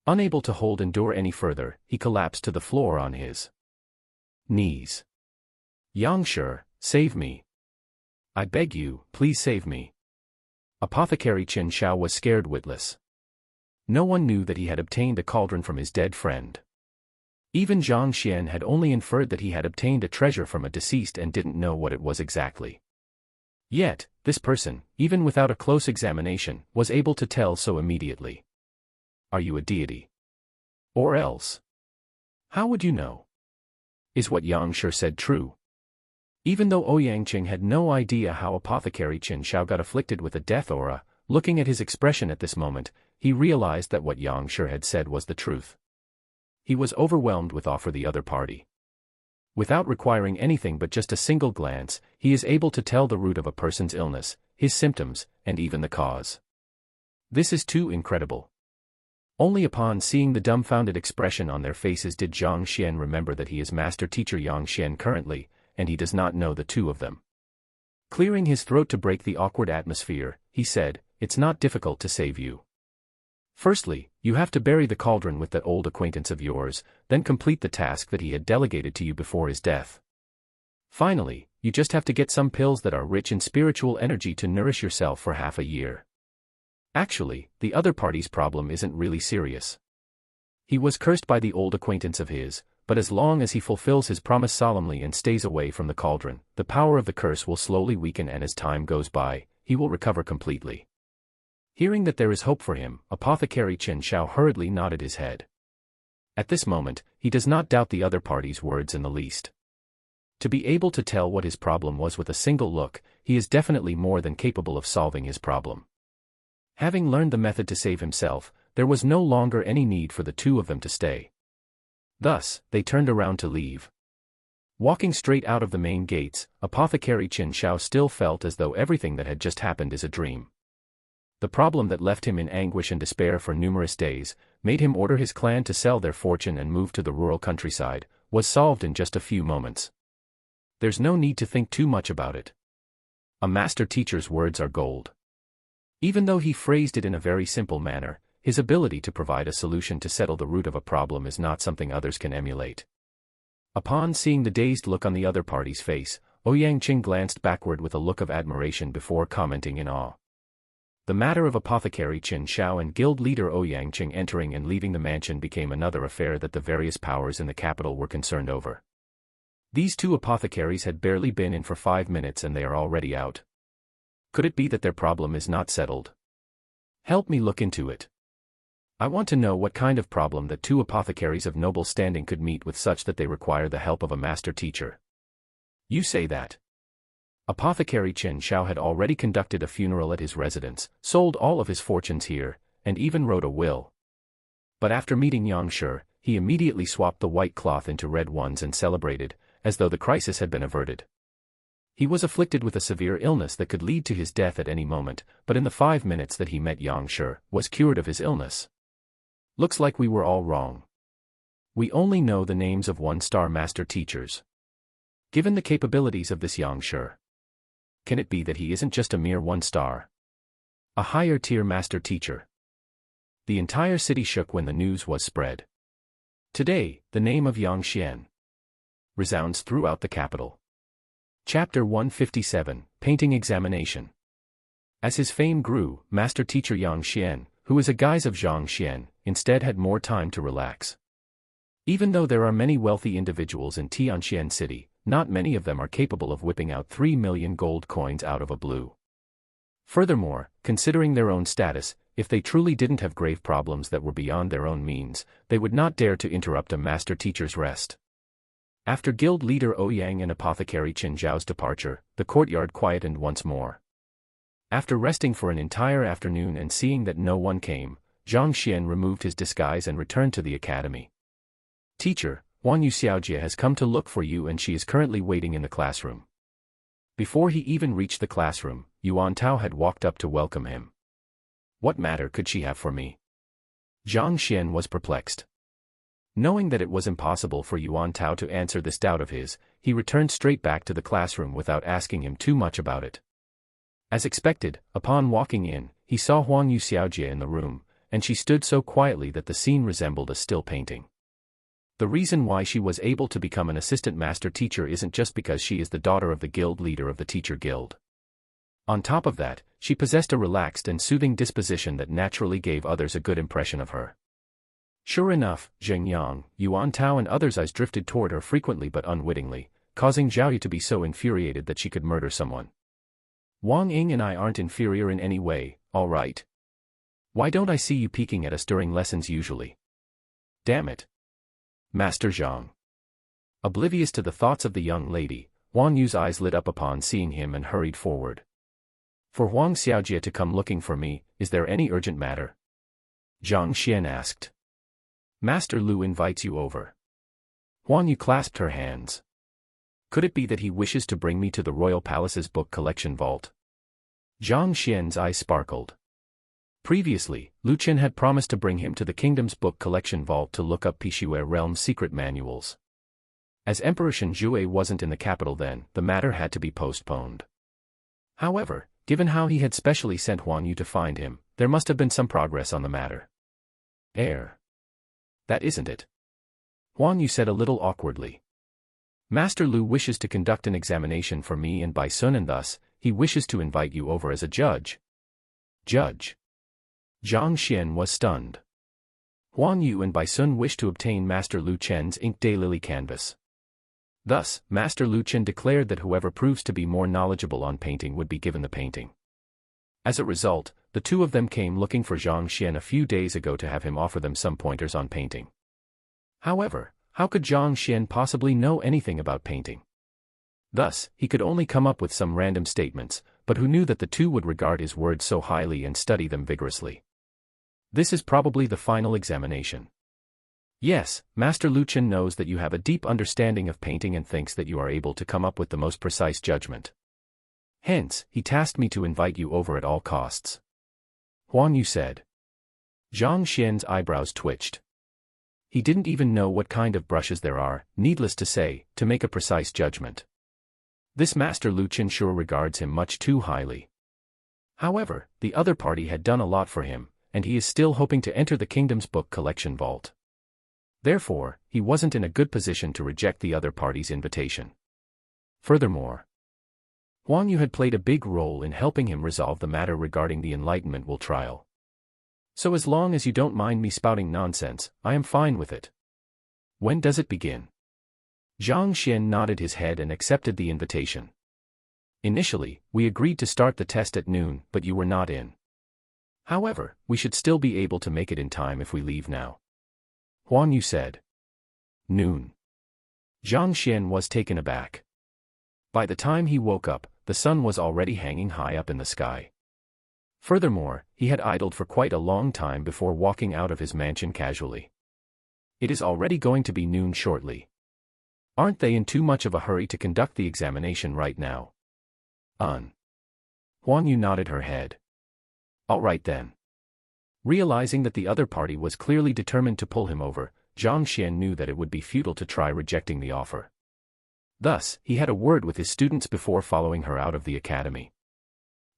Unable to endure any further, he collapsed to the floor on his knees. Yang Shi, save me. I beg you, please save me. Apothecary Qin Zhao was scared witless. No one knew that he had obtained a cauldron from his dead friend. Even Zhang Xian had only inferred that he had obtained a treasure from a deceased and didn't know what it was exactly. Yet, this person, even without a close examination, was able to tell so immediately. Are you a deity? Or else? How would you know? Is what Yang Shi said true? Even though Ouyang Qing had no idea how Apothecary Qin Zhao got afflicted with a death aura, looking at his expression at this moment, he realized that what Yang Shi had said was the truth. He was overwhelmed with awe for the other party. Without requiring anything but just a single glance, he is able to tell the root of a person's illness, his symptoms, and even the cause. This is too incredible. Only upon seeing the dumbfounded expression on their faces did Zhang Xian remember that he is master teacher Yang Xian currently, and he does not know the two of them. Clearing his throat to break the awkward atmosphere, he said, "It's not difficult to save you. Firstly, you have to bury the cauldron with that old acquaintance of yours, then complete the task that he had delegated to you before his death. Finally, you just have to get some pills that are rich in spiritual energy to nourish yourself for half a year." Actually, the other party's problem isn't really serious. He was cursed by the old acquaintance of his, but as long as he fulfills his promise solemnly and stays away from the cauldron, the power of the curse will slowly weaken, and as time goes by, he will recover completely. Hearing that there is hope for him, Apothecary Qin Zhao hurriedly nodded his head. At this moment, he does not doubt the other party's words in the least. To be able to tell what his problem was with a single look, he is definitely more than capable of solving his problem. Having learned the method to save himself, there was no longer any need for the two of them to stay. Thus, they turned around to leave. Walking straight out of the main gates, Apothecary Qin Zhao still felt as though everything that had just happened is a dream. The problem that left him in anguish and despair for numerous days, made him order his clan to sell their fortune and move to the rural countryside, was solved in just a few moments. There's no need to think too much about it. A master teacher's words are gold. Even though he phrased it in a very simple manner, his ability to provide a solution to settle the root of a problem is not something others can emulate. Upon seeing the dazed look on the other party's face, Ouyang Qing glanced backward with a look of admiration before commenting in awe. The matter of Apothecary Qin Zhao and guild leader Ouyang Qing entering and leaving the mansion became another affair that the various powers in the capital were concerned over. These two apothecaries had barely been in for 5 minutes and they are already out. Could it be that their problem is not settled? Help me look into it. I want to know what kind of problem that two apothecaries of noble standing could meet with such that they require the help of a master teacher. You say that. Apothecary Qin Zhao had already conducted a funeral at his residence, sold all of his fortunes here, and even wrote a will. But after meeting Yang Shi, he immediately swapped the white cloth into red ones and celebrated, as though the crisis had been averted. He was afflicted with a severe illness that could lead to his death at any moment, but in the 5 minutes that he met Yang Shi, was cured of his illness. Looks like we were all wrong. We only know the names of one-star master teachers. Given the capabilities of this Yang Shi, can it be that he isn't just a mere one-star? A higher-tier master teacher? The entire city shook when the news was spread. Today, the name of Yang Xian resounds throughout the capital. Chapter 157, Painting Examination. As his fame grew, master teacher Yang Xian, who is a guise of Zhang Xian, instead had more time to relax. Even though there are many wealthy individuals in Tianxian City, not many of them are capable of whipping out 3 million gold coins out of a blue. Furthermore, considering their own status, if they truly didn't have grave problems that were beyond their own means, they would not dare to interrupt a master teacher's rest. After guild leader Ouyang and apothecary Qin Zhao's departure, the courtyard quietened once more. After resting for an entire afternoon and seeing that no one came, Zhang Xian removed his disguise and returned to the academy. Teacher, Huan Yu Xiaojie has come to look for you and she is currently waiting in the classroom. Before he even reached the classroom, Yuan Tao had walked up to welcome him. What matter could she have for me? Zhang Xian was perplexed. Knowing that it was impossible for Yuan Tao to answer this doubt of his, he returned straight back to the classroom without asking him too much about it. As expected, upon walking in, he saw Huang Yu Xiaojie in the room, and she stood so quietly that the scene resembled a still painting. The reason why she was able to become an assistant master teacher isn't just because she is the daughter of the guild leader of the teacher guild. On top of that, she possessed a relaxed and soothing disposition that naturally gave others a good impression of her. Sure enough, Zheng Yang, Yuan Tao and others' eyes drifted toward her frequently but unwittingly, causing Zhao Yu to be so infuriated that she could murder someone. Wang Ying and I aren't inferior in any way, all right? Why don't I see you peeking at us during lessons usually? Damn it. Master Zhang. Oblivious to the thoughts of the young lady, Huang Yu's eyes lit up upon seeing him and hurried forward. For Huang Xiaojie to come looking for me, is there any urgent matter? Zhang Xian asked. Master Lu invites you over. Huang Yu clasped her hands. Could it be that he wishes to bring me to the royal palace's book collection vault? Zhang Xian's eyes sparkled. Previously, Lu Qin had promised to bring him to the kingdom's book collection vault to look up Pixue realm's secret manuals. As Emperor Shenjue wasn't in the capital then, the matter had to be postponed. However, given how he had specially sent Huang Yu to find him, there must have been some progress on the matter. That isn't it. Huang Yu said a little awkwardly. Master Lu wishes to conduct an examination for me and Bai Sun and thus, he wishes to invite you over as a judge. Judge? Zhang Xian was stunned. Huang Yu and Bai Sun wished to obtain Master Lu Chen's ink daylily canvas. Thus, Master Lu Chen declared that whoever proves to be more knowledgeable on painting would be given the painting. As a result, the two of them came looking for Zhang Xian a few days ago to have him offer them some pointers on painting. However, how could Zhang Xian possibly know anything about painting? Thus, he could only come up with some random statements, but who knew that the two would regard his words so highly and study them vigorously? This is probably the final examination. Yes, Master Lu Chen knows that you have a deep understanding of painting and thinks that you are able to come up with the most precise judgment. Hence, he tasked me to invite you over at all costs. Huang Yu said. Zhang Xian's eyebrows twitched. He didn't even know what kind of brushes there are, needless to say, to make a precise judgment. This Master Lu Chen sure regards him much too highly. However, the other party had done a lot for him, and he is still hoping to enter the kingdom's book collection vault. Therefore, he wasn't in a good position to reject the other party's invitation. Furthermore, Huang Yu had played a big role in helping him resolve the matter regarding the enlightenment will trial. So as long as you don't mind me spouting nonsense, I am fine with it. When does it begin? Zhang Xian nodded his head and accepted the invitation. Initially, we agreed to start the test at noon, but you were not in. However, we should still be able to make it in time if we leave now. Huang Yu said. Noon. Zhang Xian was taken aback. By the time he woke up, the sun was already hanging high up in the sky. Furthermore, he had idled for quite a long time before walking out of his mansion casually. It is already going to be noon shortly. Aren't they in too much of a hurry to conduct the examination right now? Huang Yu nodded her head. All right then. Realizing that the other party was clearly determined to pull him over, Zhang Xian knew that it would be futile to try rejecting the offer. Thus, he had a word with his students before following her out of the academy.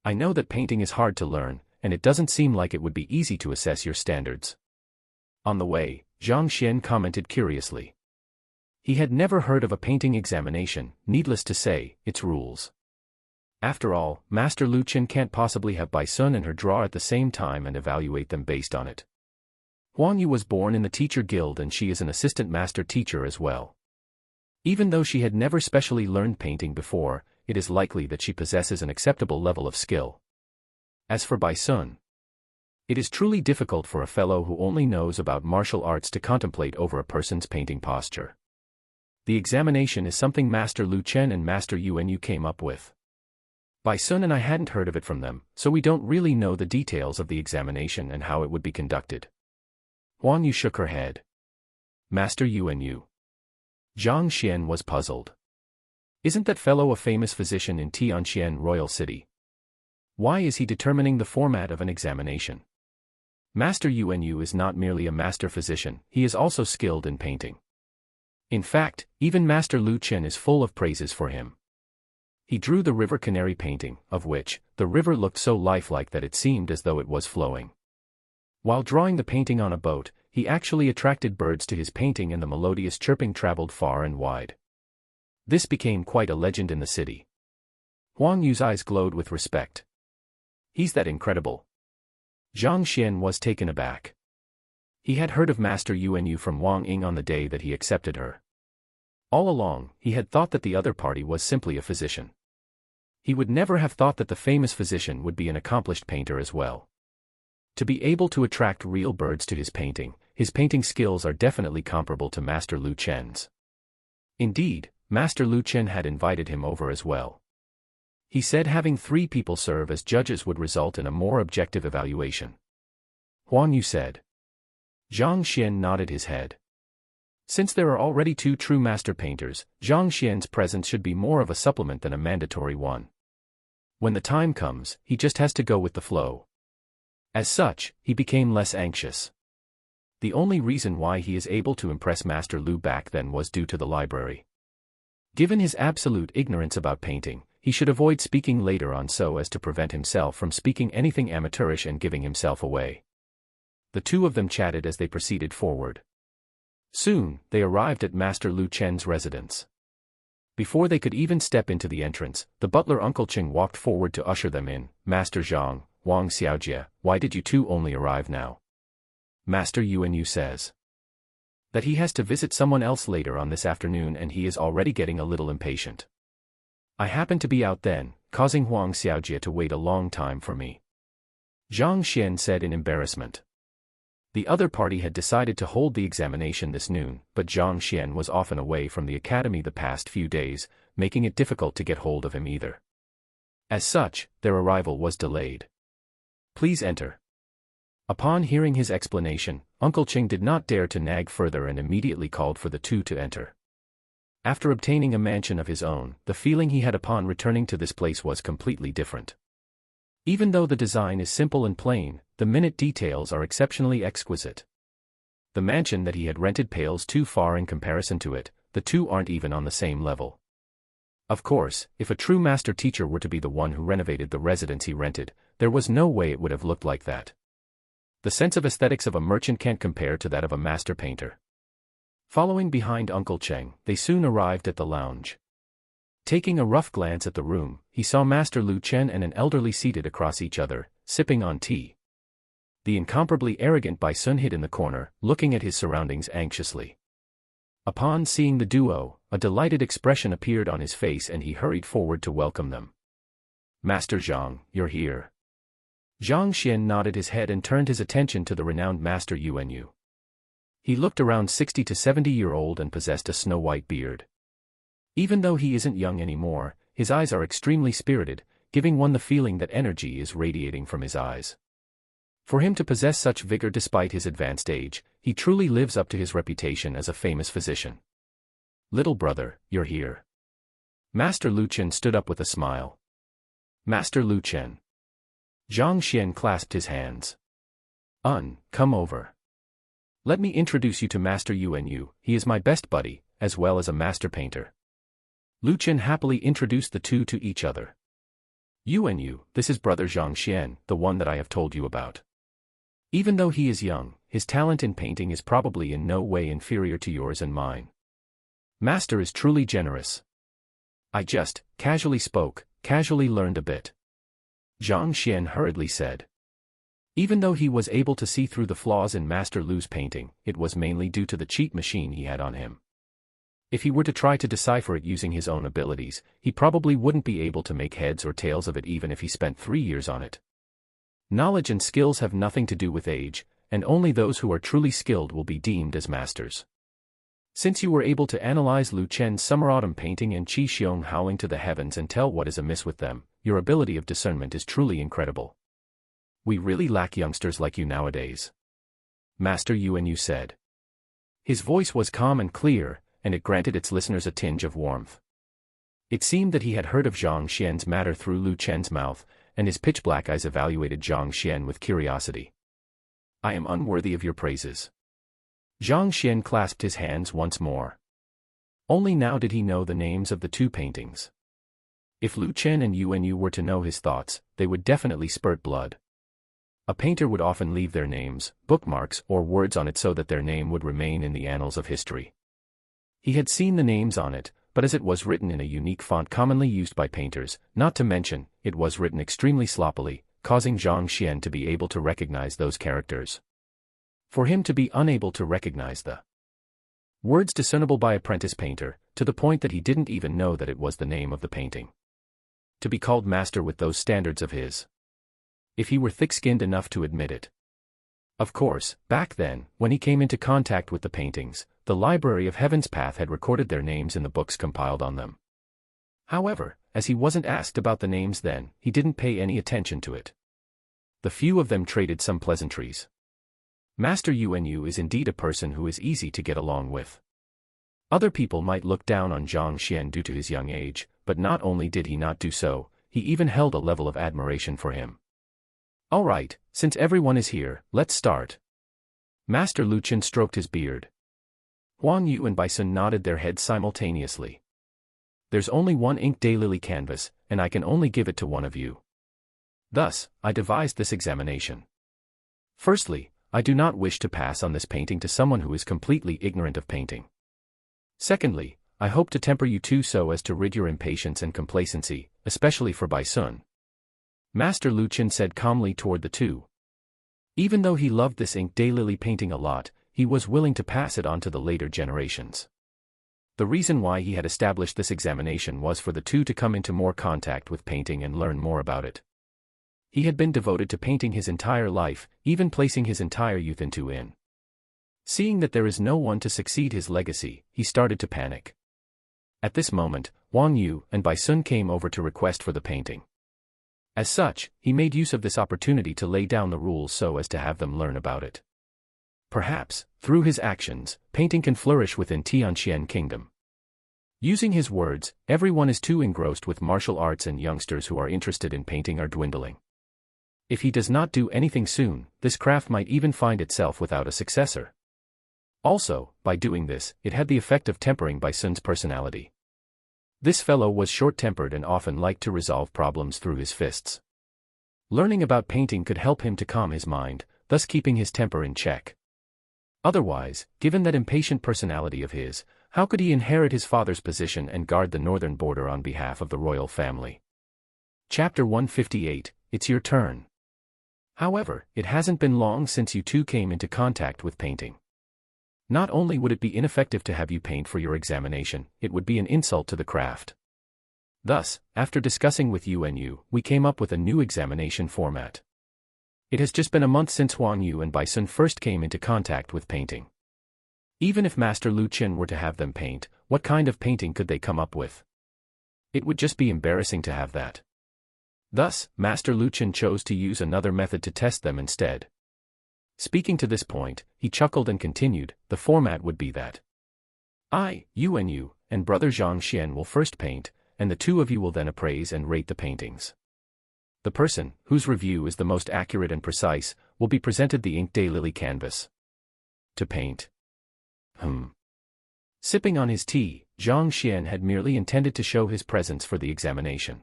I know that painting is hard to learn, and it doesn't seem like it would be easy to assess your standards. On the way, Zhang Xian commented curiously. He had never heard of a painting examination, needless to say, its rules. After all, Master Lu Chen can't possibly have Bai Sun and her draw at the same time and evaluate them based on it. Huang Yu was born in the teacher guild and she is an assistant master teacher as well. Even though she had never specially learned painting before, it is likely that she possesses an acceptable level of skill. As for Bai Sun, it is truly difficult for a fellow who only knows about martial arts to contemplate over a person's painting posture. The examination is something Master Lu Chen and Master Yuan came up with. Bai Sun and I hadn't heard of it from them, so we don't really know the details of the examination and how it would be conducted. Huang Yu shook her head. Master Yuan. Zhang Xian was puzzled. Isn't that fellow a famous physician in Tianxian Royal City? Why is he determining the format of an examination? Master Yuan is not merely a master physician, he is also skilled in painting. In fact, even Master Lu Chen is full of praises for him. He drew the river canary painting, of which, the river looked so lifelike that it seemed as though it was flowing. While drawing the painting on a boat, he actually attracted birds to his painting and the melodious chirping traveled far and wide. This became quite a legend in the city. Huang Yu's eyes glowed with respect. He's that incredible. Zhang Xian was taken aback. He had heard of Master Yuan from Wang Ying on the day that he accepted her. All along, he had thought that the other party was simply a physician. He would never have thought that the famous physician would be an accomplished painter as well. To be able to attract real birds to his painting skills are definitely comparable to Master Lu Chen's. Indeed, Master Lu Chen had invited him over as well. He said having 3 people serve as judges would result in a more objective evaluation. Huang Yu said. Zhang Xian nodded his head. Since there are already 2 true master painters, Zhang Xian's presence should be more of a supplement than a mandatory one. When the time comes, he just has to go with the flow. As such, he became less anxious. The only reason why he is able to impress Master Lu back then was due to the library. Given his absolute ignorance about painting, he should avoid speaking later on so as to prevent himself from speaking anything amateurish and giving himself away. The 2 of them chatted as they proceeded forward. Soon, they arrived at Master Lu Chen's residence. Before they could even step into the entrance, the butler Uncle Cheng walked forward to usher them in. Master Zhang, Wang Xiaojie, why did you 2 only arrive now? Master Yuan says that he has to visit someone else later on this afternoon and he is already getting a little impatient. I happened to be out then, causing Wang Xiaojie to wait a long time for me. Zhang Xian said in embarrassment. The other party had decided to hold the examination this noon, but Zhang Xian was often away from the academy the past few days, making it difficult to get hold of him either. As such, their arrival was delayed. Please enter. Upon hearing his explanation, Uncle Cheng did not dare to nag further and immediately called for the 2 to enter. After obtaining a mansion of his own, the feeling he had upon returning to this place was completely different. Even though the design is simple and plain, the minute details are exceptionally exquisite. The mansion that he had rented pales too far in comparison to it, the 2 aren't even on the same level. Of course, if a true master teacher were to be the one who renovated the residence he rented, there was no way it would have looked like that. The sense of aesthetics of a merchant can't compare to that of a master painter. Following behind Uncle Cheng, they soon arrived at the lounge. Taking a rough glance at the room, he saw Master Lu Chen and an elderly seated across each other, sipping on tea. The incomparably arrogant Bai Sun hid in the corner, looking at his surroundings anxiously. Upon seeing the duo, a delighted expression appeared on his face and he hurried forward to welcome them. Master Zhang, you're here. Zhang Xian nodded his head and turned his attention to the renowned Master Yuan. He looked around 60 to 70-year-old and possessed a snow-white beard. Even though he isn't young anymore, his eyes are extremely spirited, giving one the feeling that energy is radiating from his eyes. For him to possess such vigor despite his advanced age, he truly lives up to his reputation as a famous physician. Little brother, you're here. Master Lu Chen stood up with a smile. Master Lu Chen. Zhang Xian clasped his hands. Come over. Let me introduce you to Master Yuan. He is my best buddy, as well as a master painter. Lu Chen happily introduced the 2 to each other. Yuan, this is brother Zhang Xian, the one that I have told you about. Even though he is young, his talent in painting is probably in no way inferior to yours and mine. Master is truly generous. I just casually spoke, casually learned a bit. Zhang Xian hurriedly said. Even though he was able to see through the flaws in Master Lu's painting, it was mainly due to the cheat machine he had on him. If he were to try to decipher it using his own abilities, he probably wouldn't be able to make heads or tails of it even if he spent 3 years on it. Knowledge and skills have nothing to do with age, and only those who are truly skilled will be deemed as masters. Since you were able to analyze Lu Chen's summer-autumn painting and Qi Xiong howling to the heavens and tell what is amiss with them, your ability of discernment is truly incredible. We really lack youngsters like you nowadays. Master Yuanyu said. His voice was calm and clear, and it granted its listeners a tinge of warmth. It seemed that he had heard of Zhang Xian's matter through Lu Chen's mouth, and his pitch-black eyes evaluated Zhang Xian with curiosity. I am unworthy of your praises. Zhang Xian clasped his hands once more. Only now did he know the names of the 2 paintings. If Lu Chen and Yuanyu were to know his thoughts, they would definitely spurt blood. A painter would often leave their names, bookmarks, or words on it so that their name would remain in the annals of history. He had seen the names on it, but as it was written in a unique font commonly used by painters, not to mention, it was written extremely sloppily, causing Zhang Xian to be able to recognize those characters. For him to be unable to recognize the words discernible by apprentice painter, to the point that he didn't even know that it was the name of the painting. To be called master with those standards of his. If he were thick-skinned enough to admit it. Of course, back then, when he came into contact with the paintings, the Library of Heaven's Path had recorded their names in the books compiled on them. However, as he wasn't asked about the names then, he didn't pay any attention to it. The few of them traded some pleasantries. Master Yuanyu is indeed a person who is easy to get along with. Other people might look down on Zhang Xian due to his young age, but not only did he not do so, he even held a level of admiration for him. All right, since everyone is here, let's start. Master Lu Chen stroked his beard. Huang Yu and Baisun nodded their heads simultaneously. There's only one ink daylily canvas, and I can only give it to one of you. Thus, I devised this examination. Firstly, I do not wish to pass on this painting to someone who is completely ignorant of painting. Secondly, I hope to temper you too so as to rid your impatience and complacency, especially for Baisun. Master Lu Chen said calmly toward the 2. Even though he loved this ink daylily painting a lot, he was willing to pass it on to the later generations. The reason why he had established this examination was for the 2 to come into more contact with painting and learn more about it. He had been devoted to painting his entire life, even placing his entire youth into it. Seeing that there is no one to succeed his legacy, he started to panic. At this moment, Huang Yu and Baisun came over to request for the painting. As such, he made use of this opportunity to lay down the rules so as to have them learn about it. Perhaps, through his actions, painting can flourish within Tianqian Kingdom. Using his words, everyone is too engrossed with martial arts and youngsters who are interested in painting are dwindling. If he does not do anything soon, this craft might even find itself without a successor. Also, by doing this, it had the effect of tempering Baisun's personality. This fellow was short-tempered and often liked to resolve problems through his fists. Learning about painting could help him to calm his mind, thus keeping his temper in check. Otherwise, given that impatient personality of his, how could he inherit his father's position and guard the northern border on behalf of the royal family? Chapter 158, It's Your Turn. However, it hasn't been long since you 2 came into contact with painting. Not only would it be ineffective to have you paint for your examination, it would be an insult to the craft. Thus, after discussing with Yuanyu, we came up with a new examination format. It has just been a month since Huang Yu and Baisun first came into contact with painting. Even if Master Lu Chen were to have them paint, what kind of painting could they come up with? It would just be embarrassing to have that. Thus, Master Lu Chen chose to use another method to test them instead. Speaking to this point, he chuckled and continued, the format would be that I, Yuanyu, and brother Zhang Xian will first paint, and the 2 of you will then appraise and rate the paintings. The person, whose review is the most accurate and precise, will be presented the ink daylily canvas. To paint. Sipping on his tea, Zhang Xian had merely intended to show his presence for the examination.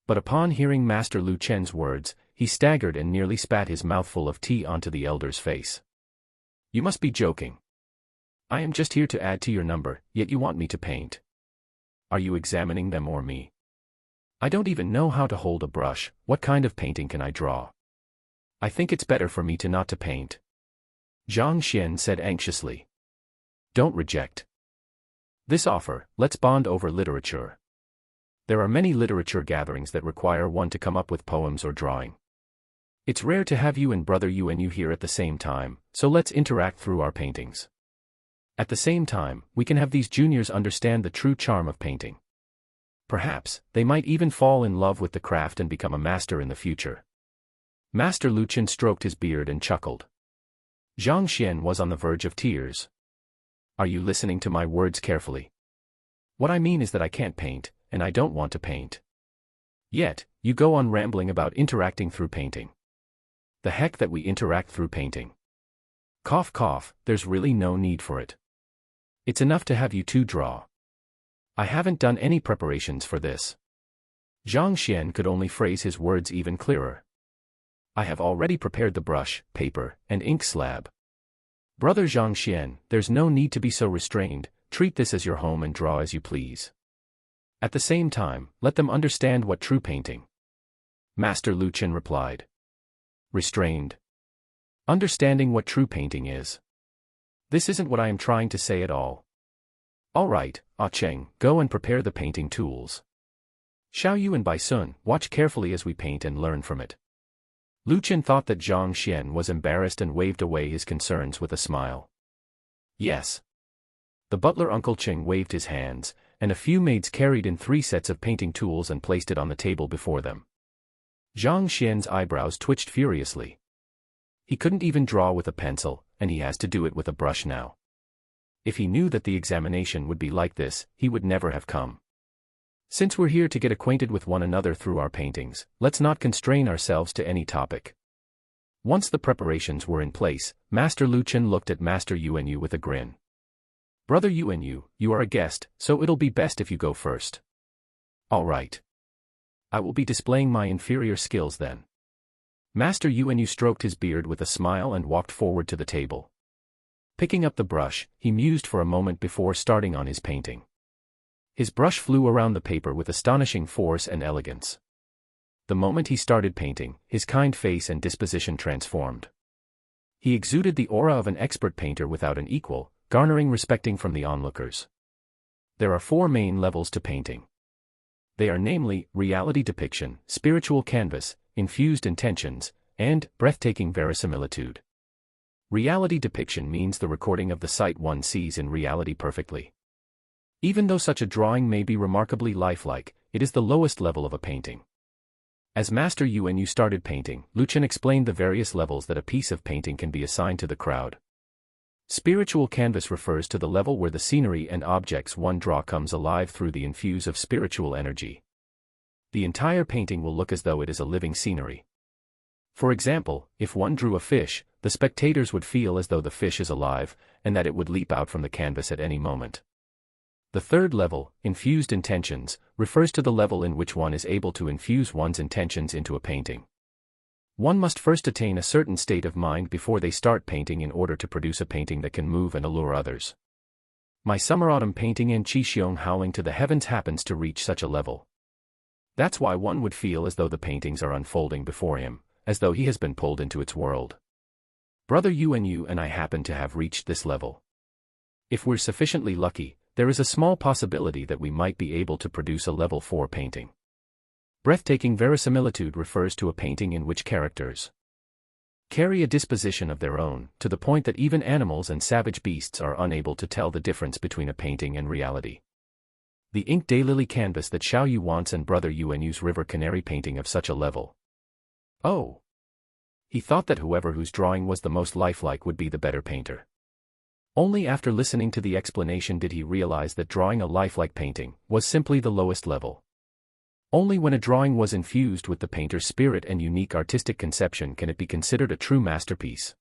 But upon hearing Master Lu Chen's words, he staggered and nearly spat his mouthful of tea onto the elder's face. You must be joking. I am just here to add to your number, yet you want me to paint. Are you examining them or me? I don't even know how to hold a brush. What kind of painting can I draw? I think it's better for me to not to paint. Zhang Xian said anxiously. Don't reject this offer. Let's bond over literature. There are many literature gatherings that require one to come up with poems or drawing. It's rare to have you and brother you here at the same time, so let's interact through our paintings. At the same time, we can have these juniors understand the true charm of painting. Perhaps, they might even fall in love with the craft and become a master in the future. Master Luchin stroked his beard and chuckled. Zhang Xian was on the verge of tears. Are you listening to my words carefully? What I mean is that I can't paint, and I don't want to paint. Yet, you go on rambling about interacting through painting. The heck that we interact through painting. Cough cough, there's really no need for it. It's enough to have you two draw. I haven't done any preparations for this. Zhang Xian could only phrase his words even clearer. I have already prepared the brush, paper, and ink slab. Brother Zhang Xian, there's no need to be so restrained. Treat this as your home and draw as you please. At the same time, let them understand what true painting. Master Luchin replied. Restrained. Understanding what true painting is. This isn't what I am trying to say at all. All right, Ah Cheng, go and prepare the painting tools. Xiao Yu and Bai Sun, watch carefully as we paint and learn from it. Luchin thought that Zhang Xian was embarrassed and waved away his concerns with a smile. Yes. The butler Uncle Cheng waved his hands, and a few maids carried in 3 sets of painting tools and placed it on the table before them. Zhang Xian's eyebrows twitched furiously. He couldn't even draw with a pencil, and he has to do it with a brush now. If he knew that the examination would be like this, he would never have come. Since we're here to get acquainted with one another through our paintings, let's not constrain ourselves to any topic. Once the preparations were in place, Master Luchin looked at Master Yuanyu with a grin. Brother Yuanyu, you are a guest, so it'll be best if you go first. All right. I will be displaying my inferior skills then. Master Yuanyu stroked his beard with a smile and walked forward to the table. Picking up the brush, he mused for a moment before starting on his painting. His brush flew around the paper with astonishing force and elegance. The moment he started painting, his kind face and disposition transformed. He exuded the aura of an expert painter without an equal, garnering respect from the onlookers. There are 4 main levels to painting. They are namely, reality depiction, spiritual canvas, infused intentions, and breathtaking verisimilitude. Reality depiction means the recording of the sight one sees in reality perfectly. Even though such a drawing may be remarkably lifelike, it is the lowest level of a painting. As Master Yuanyu started painting, Luchin explained the various levels that a piece of painting can be assigned to the crowd. Spiritual canvas refers to the level where the scenery and objects one draw comes alive through the infuse of spiritual energy. The entire painting will look as though it is a living scenery. For example, if one drew a fish, the spectators would feel as though the fish is alive, and that it would leap out from the canvas at any moment. The third level, infused intentions, refers to the level in which one is able to infuse one's intentions into a painting. One must first attain a certain state of mind before they start painting in order to produce a painting that can move and allure others. My summer-autumn painting in Qi Xiong Howling to the Heavens happens to reach such a level. That's why one would feel as though the paintings are unfolding before him, as though he has been pulled into its world. Brother Yuanyu and I happen to have reached this level. If we're sufficiently lucky, there is a small possibility that we might be able to produce a level 4 painting. Breathtaking verisimilitude refers to a painting in which characters carry a disposition of their own, to the point that even animals and savage beasts are unable to tell the difference between a painting and reality. The ink daylily canvas that Xiao Yu wants and Brother Yuanyu's river canary painting of such a level. Oh! He thought that whose drawing was the most lifelike would be the better painter. Only after listening to the explanation did he realize that drawing a lifelike painting was simply the lowest level. Only when a drawing was infused with the painter's spirit and unique artistic conception can it be considered a true masterpiece.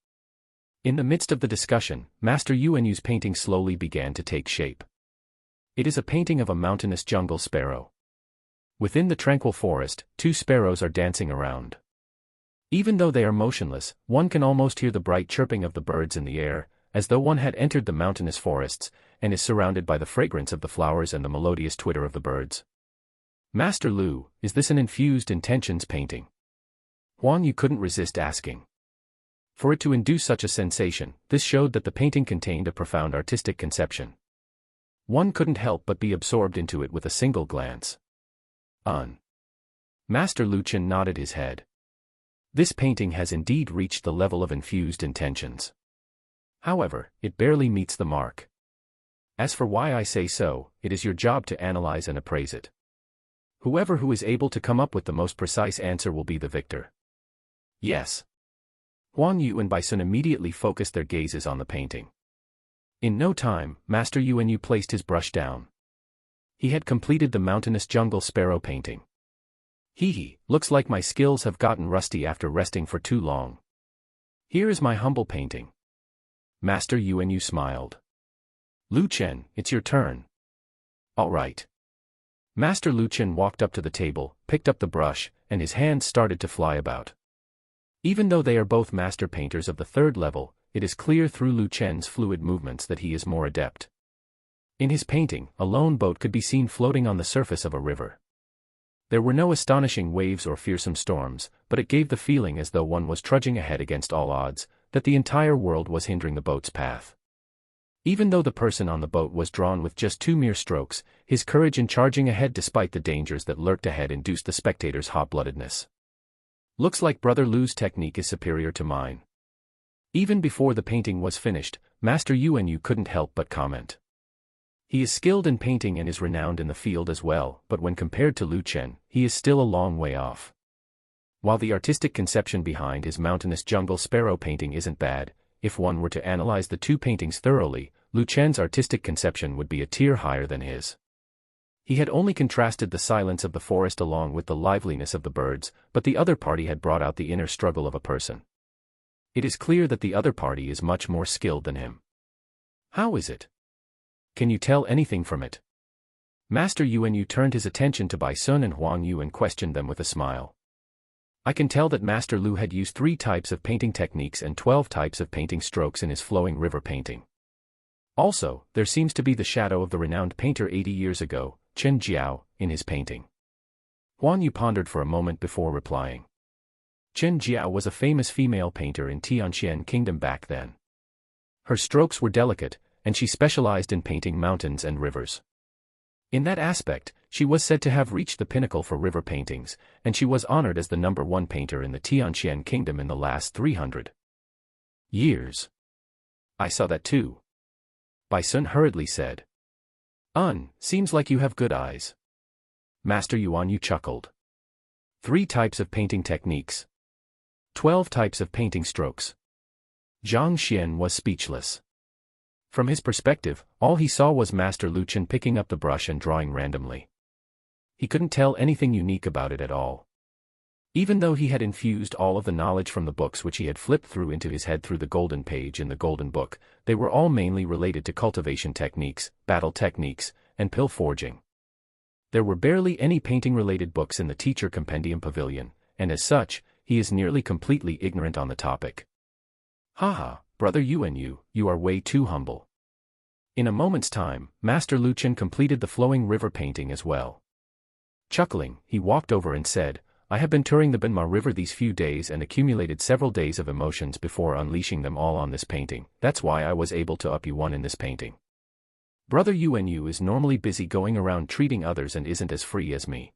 In the midst of the discussion, Master Yuanyu's painting slowly began to take shape. It is a painting of a mountainous jungle sparrow. Within the tranquil forest, 2 sparrows are dancing around. Even though they are motionless, one can almost hear the bright chirping of the birds in the air, as though one had entered the mountainous forests, and is surrounded by the fragrance of the flowers and the melodious twitter of the birds. Master Lu, is this an infused intentions painting? Huang Yu couldn't resist asking. For it to induce such a sensation, this showed that the painting contained a profound artistic conception. One couldn't help but be absorbed into it with a single glance. Master Lu Chen nodded his head. This painting has indeed reached the level of infused intentions. However, it barely meets the mark. As for why I say so, it is your job to analyze and appraise it. Whoever who is able to come up with the most precise answer will be the victor. Yes. Huang Yu and Baisun immediately focused their gazes on the painting. In no time, Master Yuanyu placed his brush down. He had completed the mountainous jungle sparrow painting. Looks like my skills have gotten rusty after resting for too long. Here is my humble painting. Master Yuanyu smiled. Lu Chen, it's your turn. All right. Master Lu Chen walked up to the table, picked up the brush, and his hands started to fly about. Even though they are both master painters of the third level, it is clear through Lu Chen's fluid movements that he is more adept. In his painting, a lone boat could be seen floating on the surface of a river. There were no astonishing waves or fearsome storms, but it gave the feeling as though one was trudging ahead against all odds, that the entire world was hindering the boat's path. Even though the person on the boat was drawn with just 2 mere strokes, his courage in charging ahead despite the dangers that lurked ahead induced the spectators' hot-bloodedness. Looks like Brother Lu's technique is superior to mine. Even before the painting was finished, Master Yuanyu couldn't help but comment. He is skilled in painting and is renowned in the field as well, but when compared to Lu Chen, he is still a long way off. While the artistic conception behind his mountainous jungle sparrow painting isn't bad, if one were to analyze the two paintings thoroughly, Lu Chen's artistic conception would be a tier higher than his. He had only contrasted the silence of the forest along with the liveliness of the birds, but the other party had brought out the inner struggle of a person. It is clear that the other party is much more skilled than him. How is it? Can you tell anything from it? Master Yuanyu turned his attention to Baisun and Huang Yu and questioned them with a smile. I can tell that Master Lu had used 3 types of painting techniques and 12 types of painting strokes in his flowing river painting. Also, there seems to be the shadow of the renowned painter 80 years ago, Chen Jiao, in his painting. Huang Yu pondered for a moment before replying. Chen Jiao was a famous female painter in Tianxian Kingdom back then. Her strokes were delicate, and she specialized in painting mountains and rivers. In that aspect, she was said to have reached the pinnacle for river paintings, and she was honored as the #1 painter in the Tianxian Kingdom in the last 300 years. I saw that too. Baisun hurriedly said. Seems like you have good eyes. Master Yuanyu chuckled. 3 types of painting techniques. 12 types of painting strokes. Zhang Xian was speechless. From his perspective, all he saw was Master Lu Chen picking up the brush and drawing randomly. He couldn't tell anything unique about it at all. Even though he had infused all of the knowledge from the books which he had flipped through into his head through the golden page in the golden book, they were all mainly related to cultivation techniques, battle techniques, and pill forging. There were barely any painting-related books in the teacher compendium pavilion, and as such, he is nearly completely ignorant on the topic. Haha, Brother Yuanyu, you are way too humble. In a moment's time, Master Lu Chen completed the flowing river painting as well. Chuckling, he walked over and said, I have been touring the Benma River these few days and accumulated several days of emotions before unleashing them all on this painting. That's why I was able to up you one in this painting. Brother Yuanyu is normally busy going around treating others and isn't as free as me.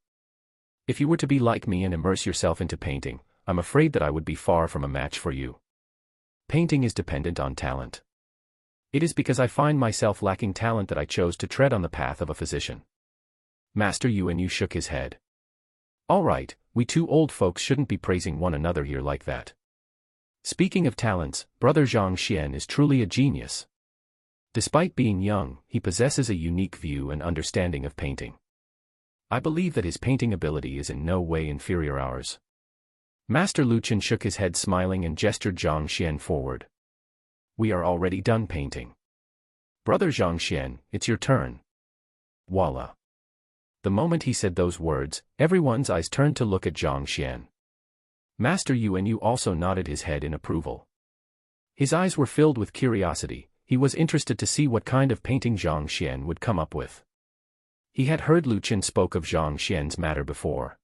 If you were to be like me and immerse yourself into painting, I'm afraid that I would be far from a match for you. Painting is dependent on talent. It is because I find myself lacking talent that I chose to tread on the path of a physician. Master Yuanyu shook his head. All right, we two old folks shouldn't be praising one another here like that. Speaking of talents, Brother Zhang Xian is truly a genius. Despite being young, he possesses a unique view and understanding of painting. I believe that his painting ability is in no way inferior ours. Master Lu Chen shook his head smiling and gestured Zhang Xian forward. We are already done painting. Brother Zhang Xian, it's your turn. Voila. The moment he said those words, everyone's eyes turned to look at Zhang Xian. Master Yuanyu also nodded his head in approval. His eyes were filled with curiosity, he was interested to see what kind of painting Zhang Xian would come up with. He had heard Lu Qin spoke of Zhang Xian's matter before.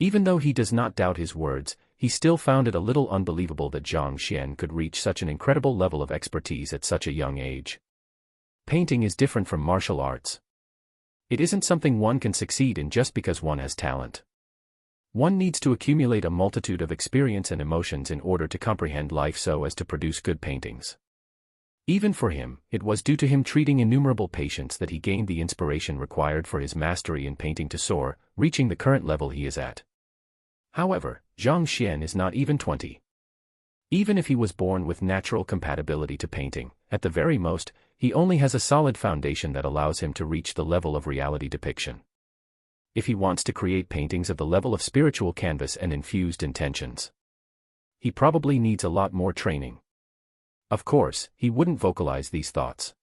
Even though he does not doubt his words, he still found it a little unbelievable that Zhang Xian could reach such an incredible level of expertise at such a young age. Painting is different from martial arts. It isn't something one can succeed in just because one has talent. One needs to accumulate a multitude of experience and emotions in order to comprehend life so as to produce good paintings. Even for him, it was due to him treating innumerable patients that he gained the inspiration required for his mastery in painting to soar, reaching the current level he is at. However, Zhang Xian is not even 20. Even if he was born with natural compatibility to painting, at the very most, he only has a solid foundation that allows him to reach the level of reality depiction. If he wants to create paintings of the level of spiritual canvas and infused intentions, he probably needs a lot more training. Of course, he wouldn't vocalize these thoughts.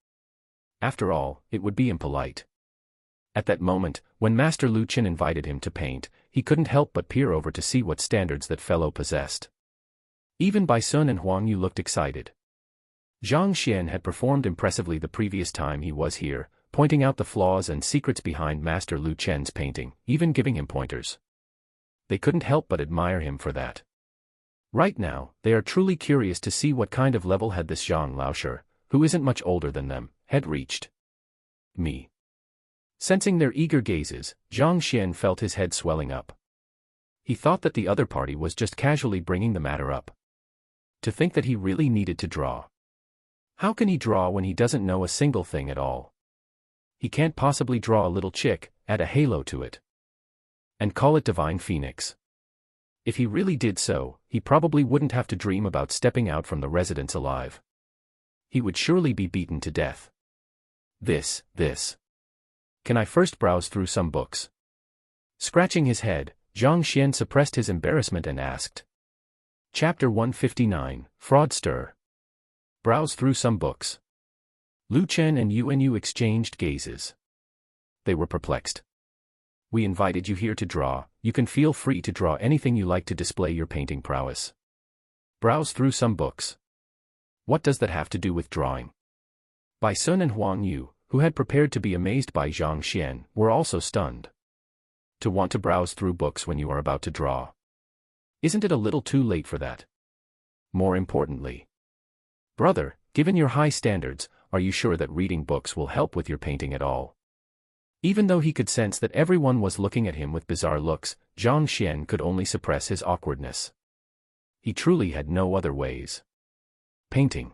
After all, it would be impolite. At that moment, when Master Lu Qin invited him to paint, he couldn't help but peer over to see what standards that fellow possessed. Even Bai Sun and Huang Yu looked excited. Zhang Xian had performed impressively the previous time he was here, pointing out the flaws and secrets behind Master Lu Qin's painting, even giving him pointers. They couldn't help but admire him for that. Right now, they are truly curious to see what kind of level had this Zhang Laoshi, who isn't much older than them, had reached. Me. Sensing their eager gazes, Zhang Xian felt his head swelling up. He thought that the other party was just casually bringing the matter up. To think that he really needed to draw. How can he draw when he doesn't know a single thing at all? He can't possibly draw a little chick, add a halo to it, and call it Divine Phoenix. If he really did so, he probably wouldn't have to dream about stepping out from the residence alive. He would surely be beaten to death. This. Can I first browse through some books? Scratching his head, Zhang Xian suppressed his embarrassment and asked. Chapter 159, Fraudster. Browse through some books. Lu Qin and Yu exchanged gazes. They were perplexed. We invited you here to draw, you can feel free to draw anything you like to display your painting prowess. Browse through some books. What does that have to do with drawing? Bai Sun and Huang Yu, who had prepared to be amazed by Zhang Xian, were also stunned. To want to browse through books when you are about to draw. Isn't it a little too late for that? More importantly, brother, given your high standards, are you sure that reading books will help with your painting at all? Even though he could sense that everyone was looking at him with bizarre looks, Zhang Xian could only suppress his awkwardness. He truly had no other ways. Painting.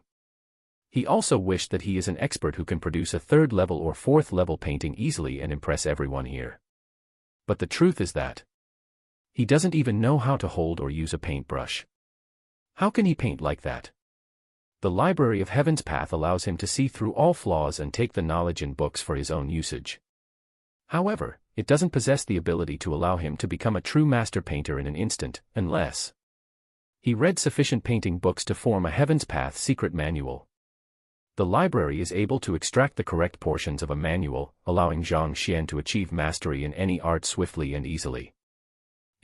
He also wished that he is an expert who can produce a third-level or fourth-level painting easily and impress everyone here. But the truth is that he doesn't even know how to hold or use a paintbrush. How can he paint like that? The Library of Heaven's Path allows him to see through all flaws and take the knowledge in books for his own usage. However, it doesn't possess the ability to allow him to become a true master painter in an instant, unless he read sufficient painting books to form a Heaven's Path secret manual. The library is able to extract the correct portions of a manual, allowing Zhang Xian to achieve mastery in any art swiftly and easily.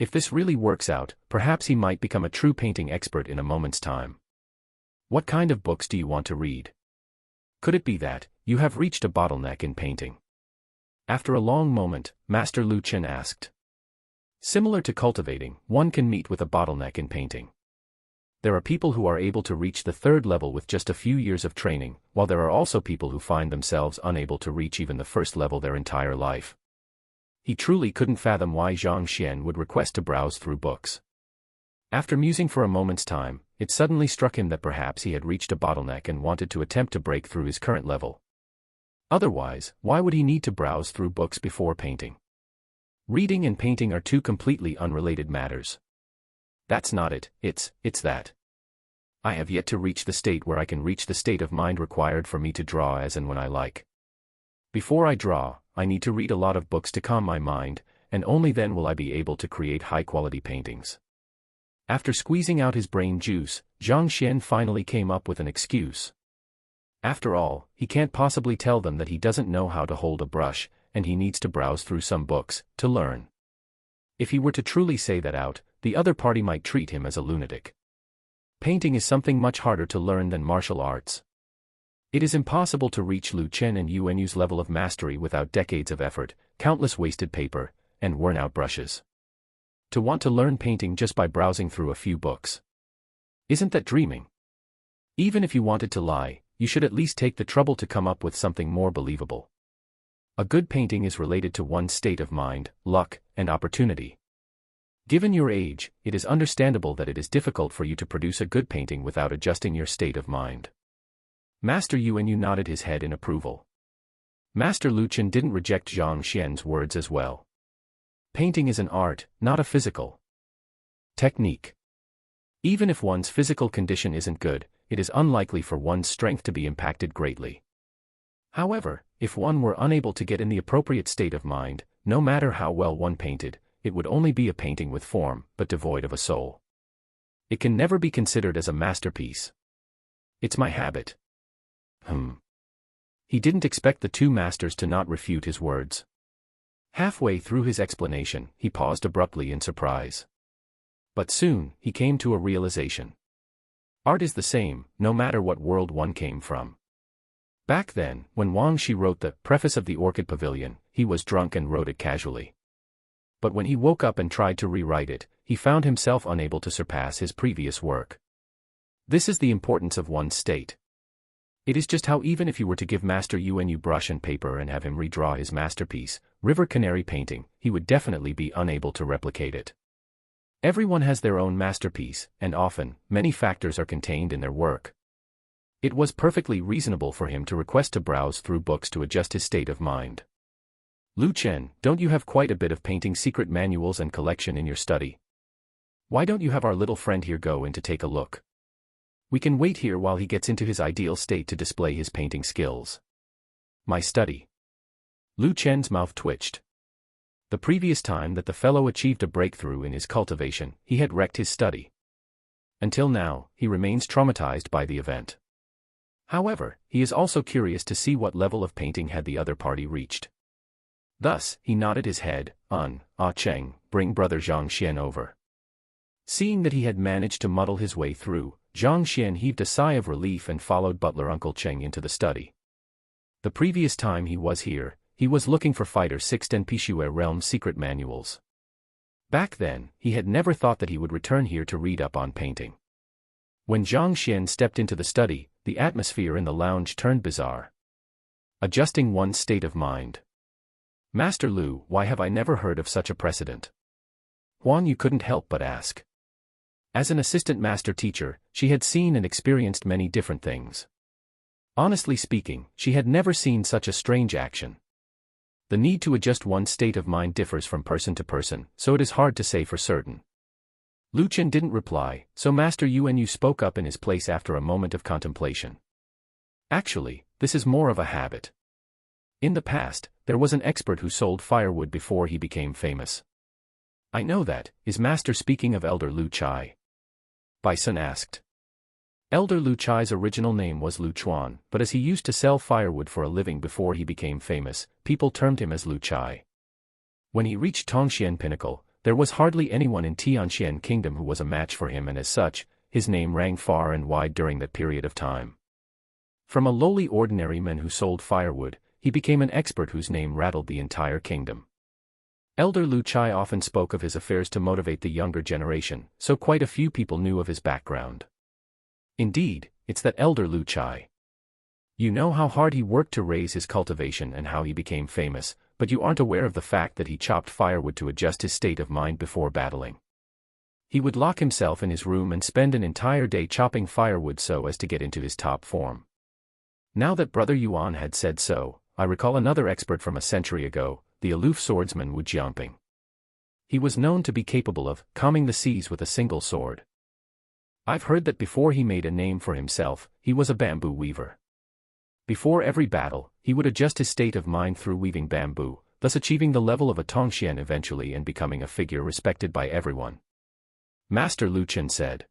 If this really works out, perhaps he might become a true painting expert in a moment's time. What kind of books do you want to read? Could it be that you have reached a bottleneck in painting? After a long moment, Master Lu Qin asked. Similar to cultivating, one can meet with a bottleneck in painting. There are people who are able to reach the third level with just a few years of training, while there are also people who find themselves unable to reach even the first level their entire life. He truly couldn't fathom why Zhang Xian would request to browse through books. After musing for a moment's time, it suddenly struck him that perhaps he had reached a bottleneck and wanted to attempt to break through his current level. Otherwise, why would he need to browse through books before painting? Reading and painting are two completely unrelated matters. That's not it, it's that. I have yet to reach the state where I can reach the state of mind required for me to draw as and when I like. Before I draw, I need to read a lot of books to calm my mind, and only then will I be able to create high-quality paintings. After squeezing out his brain juice, Zhang Xian finally came up with an excuse. After all, he can't possibly tell them that he doesn't know how to hold a brush, and he needs to browse through some books to learn. If he were to truly say that out, the other party might treat him as a lunatic. Painting is something much harder to learn than martial arts. It is impossible to reach Lu Chen and Yuanyu's level of mastery without decades of effort, countless wasted paper, and worn-out brushes. To want to learn painting just by browsing through a few books. Isn't that dreaming? Even if you wanted to lie, you should at least take the trouble to come up with something more believable. A good painting is related to one's state of mind, luck, and opportunity. Given your age, it is understandable that it is difficult for you to produce a good painting without adjusting your state of mind. Master Yuanyu nodded his head in approval. Master Lu Chen didn't reject Zhang Xian's words as well. Painting is an art, not a physical technique. Even if one's physical condition isn't good, it is unlikely for one's strength to be impacted greatly. However, if one were unable to get in the appropriate state of mind, no matter how well one painted, it would only be a painting with form, but devoid of a soul. It can never be considered as a masterpiece. It's my habit. He didn't expect the two masters to not refute his words. Halfway through his explanation, he paused abruptly in surprise. But soon, he came to a realization. Art is the same, no matter what world one came from. Back then, when Wang Shi wrote the preface of the Orchid Pavilion, he was drunk and wrote it casually. But when he woke up and tried to rewrite it, he found himself unable to surpass his previous work. This is the importance of one's state. It is just how even if you were to give Master Yuanyu brush and paper and have him redraw his masterpiece, River Canary painting, he would definitely be unable to replicate it. Everyone has their own masterpiece, and often, many factors are contained in their work. It was perfectly reasonable for him to request to browse through books to adjust his state of mind. Lu Chen, don't you have quite a bit of painting secret manuals and collection in your study? Why don't you have our little friend here go in to take a look? We can wait here while he gets into his ideal state to display his painting skills. My study. Lu Chen's mouth twitched. The previous time that the fellow achieved a breakthrough in his cultivation, he had wrecked his study. Until now, he remains traumatized by the event. However, he is also curious to see what level of painting had the other party reached. Thus, he nodded his head, Cheng, bring brother Zhang Xian over. Seeing that he had managed to muddle his way through, Zhang Xian heaved a sigh of relief and followed butler Uncle Cheng into the study. The previous time he was here, he was looking for Fighter 6 Denpishue Realm secret manuals. Back then, he had never thought that he would return here to read up on painting. When Zhang Xian stepped into the study, the atmosphere in the lounge turned bizarre. Adjusting one's state of mind. Master Lu, why have I never heard of such a precedent? Huan Yu couldn't help but ask. As an assistant master teacher, she had seen and experienced many different things. Honestly speaking, she had never seen such a strange action. The need to adjust one's state of mind differs from person to person, so it is hard to say for certain. Lu Chen didn't reply, so Master Yuanyu spoke up in his place after a moment of contemplation. Actually, this is more of a habit. In the past, there was an expert who sold firewood before he became famous. I know that, is Master speaking of Elder Lu Chai? Bison asked. Elder Lu Chai's original name was Lu Chuan, but as he used to sell firewood for a living before he became famous, people termed him as Lu Chai. When he reached Tongxian Pinnacle, there was hardly anyone in Tianxian Kingdom who was a match for him, and as such, his name rang far and wide during that period of time. From a lowly ordinary man who sold firewood, he became an expert whose name rattled the entire kingdom. Elder Lu Chai often spoke of his affairs to motivate the younger generation, so quite a few people knew of his background. Indeed, it's that Elder Lu Chai. You know how hard he worked to raise his cultivation and how he became famous, but you aren't aware of the fact that he chopped firewood to adjust his state of mind before battling. He would lock himself in his room and spend an entire day chopping firewood so as to get into his top form. Now that Brother Yuan had said so, I recall another expert from a century ago, the aloof swordsman Wu Jiangping. He was known to be capable of calming the seas with a single sword. I've heard that before he made a name for himself, he was a bamboo weaver. Before every battle, he would adjust his state of mind through weaving bamboo, thus achieving the level of a Tongxian eventually and becoming a figure respected by everyone. Master Lu Chen said.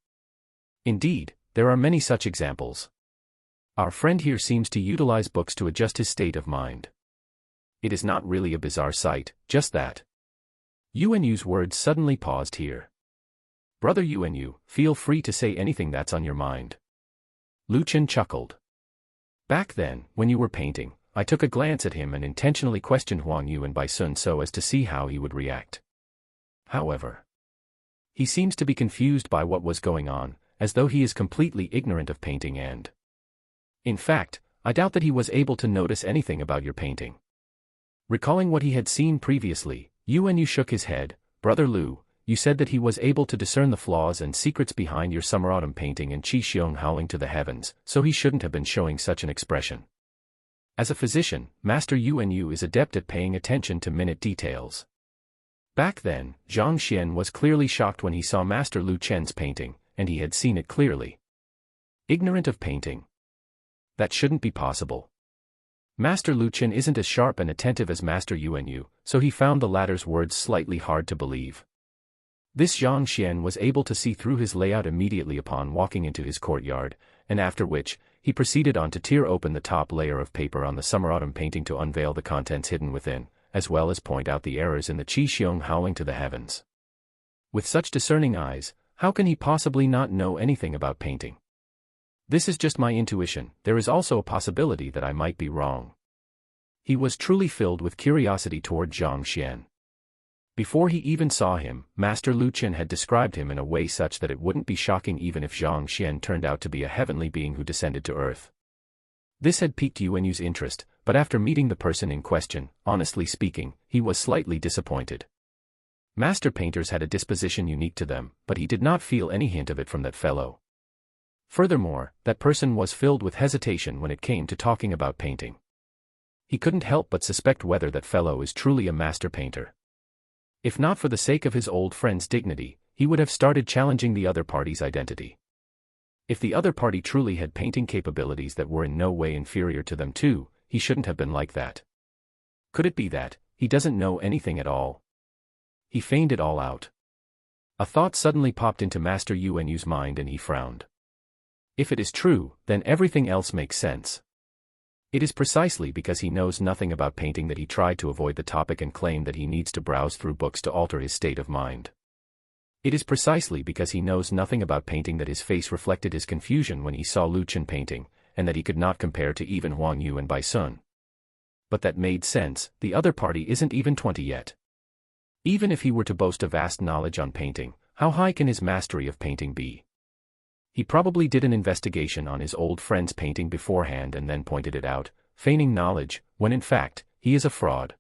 Indeed, there are many such examples. Our friend here seems to utilize books to adjust his state of mind. It is not really a bizarre sight, just that. Yuanyu's words suddenly paused here. Brother Yuanyu, feel free to say anything that's on your mind. Lu Chen chuckled. Back then, when you were painting, I took a glance at him and intentionally questioned Huang Yu and Bai Sun so as to see how he would react. However, he seems to be confused by what was going on, as though he is completely ignorant of painting and... In fact, I doubt that he was able to notice anything about your painting. Recalling what he had seen previously, Yu shook his head. Brother Lu, you said that he was able to discern the flaws and secrets behind your summer-autumn painting and Qi Xiong howling to the heavens, so he shouldn't have been showing such an expression. As a physician, Master Yu is adept at paying attention to minute details. Back then, Zhang Xian was clearly shocked when he saw Master Lu Chen's painting, and he had seen it clearly. Ignorant of painting? That shouldn't be possible. Master Lu Chen isn't as sharp and attentive as Master Yu, so he found the latter's words slightly hard to believe. This Zhang Xian was able to see through his layout immediately upon walking into his courtyard, and after which, he proceeded on to tear open the top layer of paper on the summer-autumn painting to unveil the contents hidden within, as well as point out the errors in the Qi Xiong howling to the heavens. With such discerning eyes, how can he possibly not know anything about painting? This is just my intuition, there is also a possibility that I might be wrong. He was truly filled with curiosity toward Zhang Xian. Before he even saw him, Master Lu Chen had described him in a way such that it wouldn't be shocking even if Zhang Xian turned out to be a heavenly being who descended to earth. This had piqued Yu's interest, but after meeting the person in question, honestly speaking, he was slightly disappointed. Master painters had a disposition unique to them, but he did not feel any hint of it from that fellow. Furthermore, that person was filled with hesitation when it came to talking about painting. He couldn't help but suspect whether that fellow is truly a master painter. If not for the sake of his old friend's dignity, he would have started challenging the other party's identity. If the other party truly had painting capabilities that were in no way inferior to them too, he shouldn't have been like that. Could it be that he doesn't know anything at all? He feigned it all out. A thought suddenly popped into Master Yu's mind and he frowned. If it is true, then everything else makes sense. It is precisely because he knows nothing about painting that he tried to avoid the topic and claimed that he needs to browse through books to alter his state of mind. It is precisely because he knows nothing about painting that his face reflected his confusion when he saw Lu Chen painting, and that he could not compare to even Huang Yu and Bai Sun. But that made sense, the other party isn't even 20 yet. Even if he were to boast a vast knowledge on painting, how high can his mastery of painting be? He probably did an investigation on his old friend's painting beforehand and then pointed it out, feigning knowledge, when in fact, he is a fraud.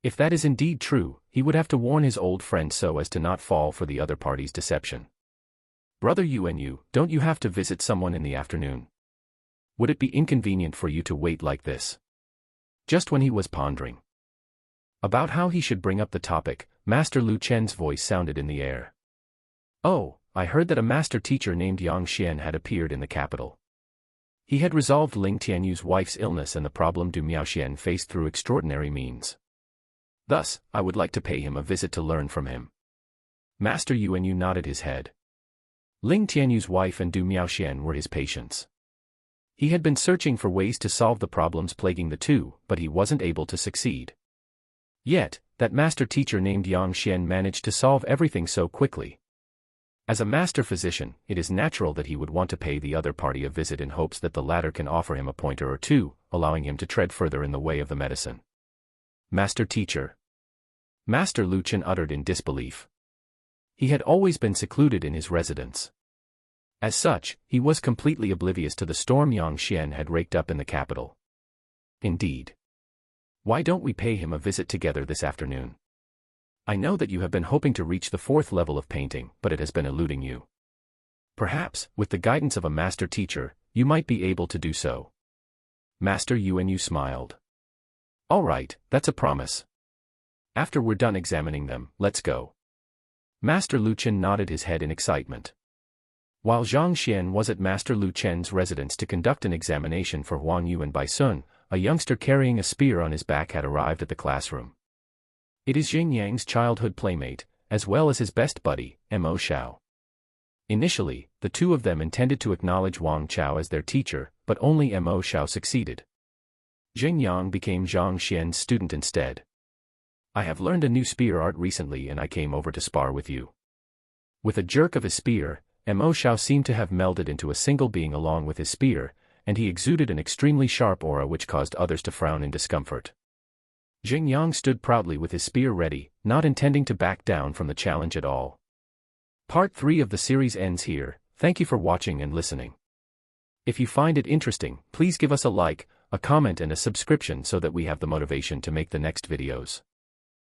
If that is indeed true, he would have to warn his old friend so as to not fall for the other party's deception. Brother Yu, don't you have to visit someone in the afternoon? Would it be inconvenient for you to wait like this? Just when he was pondering about how he should bring up the topic, Master Lu Chen's voice sounded in the air. Oh, I heard that a master teacher named Yang Xian had appeared in the capital. He had resolved Ling Tianyu's wife's illness and the problem Du Miaoxian faced through extraordinary means. Thus, I would like to pay him a visit to learn from him. Master Yu nodded his head. Ling Tianyu's wife and Du Miaoxian were his patients. He had been searching for ways to solve the problems plaguing the two, but he wasn't able to succeed. Yet, that master teacher named Yang Xian managed to solve everything so quickly. As a master physician, it is natural that he would want to pay the other party a visit in hopes that the latter can offer him a pointer or two, allowing him to tread further in the way of the medicine. Master teacher. Master Lu Chen uttered in disbelief. He had always been secluded in his residence. As such, he was completely oblivious to the storm Yang Xian had raked up in the capital. Indeed. Why don't we pay him a visit together this afternoon? I know that you have been hoping to reach the 4th level of painting, but it has been eluding you. Perhaps, with the guidance of a master teacher, you might be able to do so. Master Yu smiled. All right, that's a promise. After we're done examining them, let's go. Master Lu Chen nodded his head in excitement. While Zhang Xian was at Master Lu Chen's residence to conduct an examination for Huang Yu and Bai Sun, a youngster carrying a spear on his back had arrived at the classroom. It is Jing Yang's childhood playmate, as well as his best buddy, Mo Xiao. Initially, the two of them intended to acknowledge Wang Chao as their teacher, but only Mo Xiao succeeded. Jing Yang became Zhang Xian's student instead. I have learned a new spear art recently and I came over to spar with you. With a jerk of his spear, Mo Xiao seemed to have melded into a single being along with his spear, and he exuded an extremely sharp aura which caused others to frown in discomfort. Jing Yang stood proudly with his spear ready, not intending to back down from the challenge at all. Part 3 of the series ends here. Thank you for watching and listening. If you find it interesting, please give us a like, a comment and a subscription so that we have the motivation to make the next videos.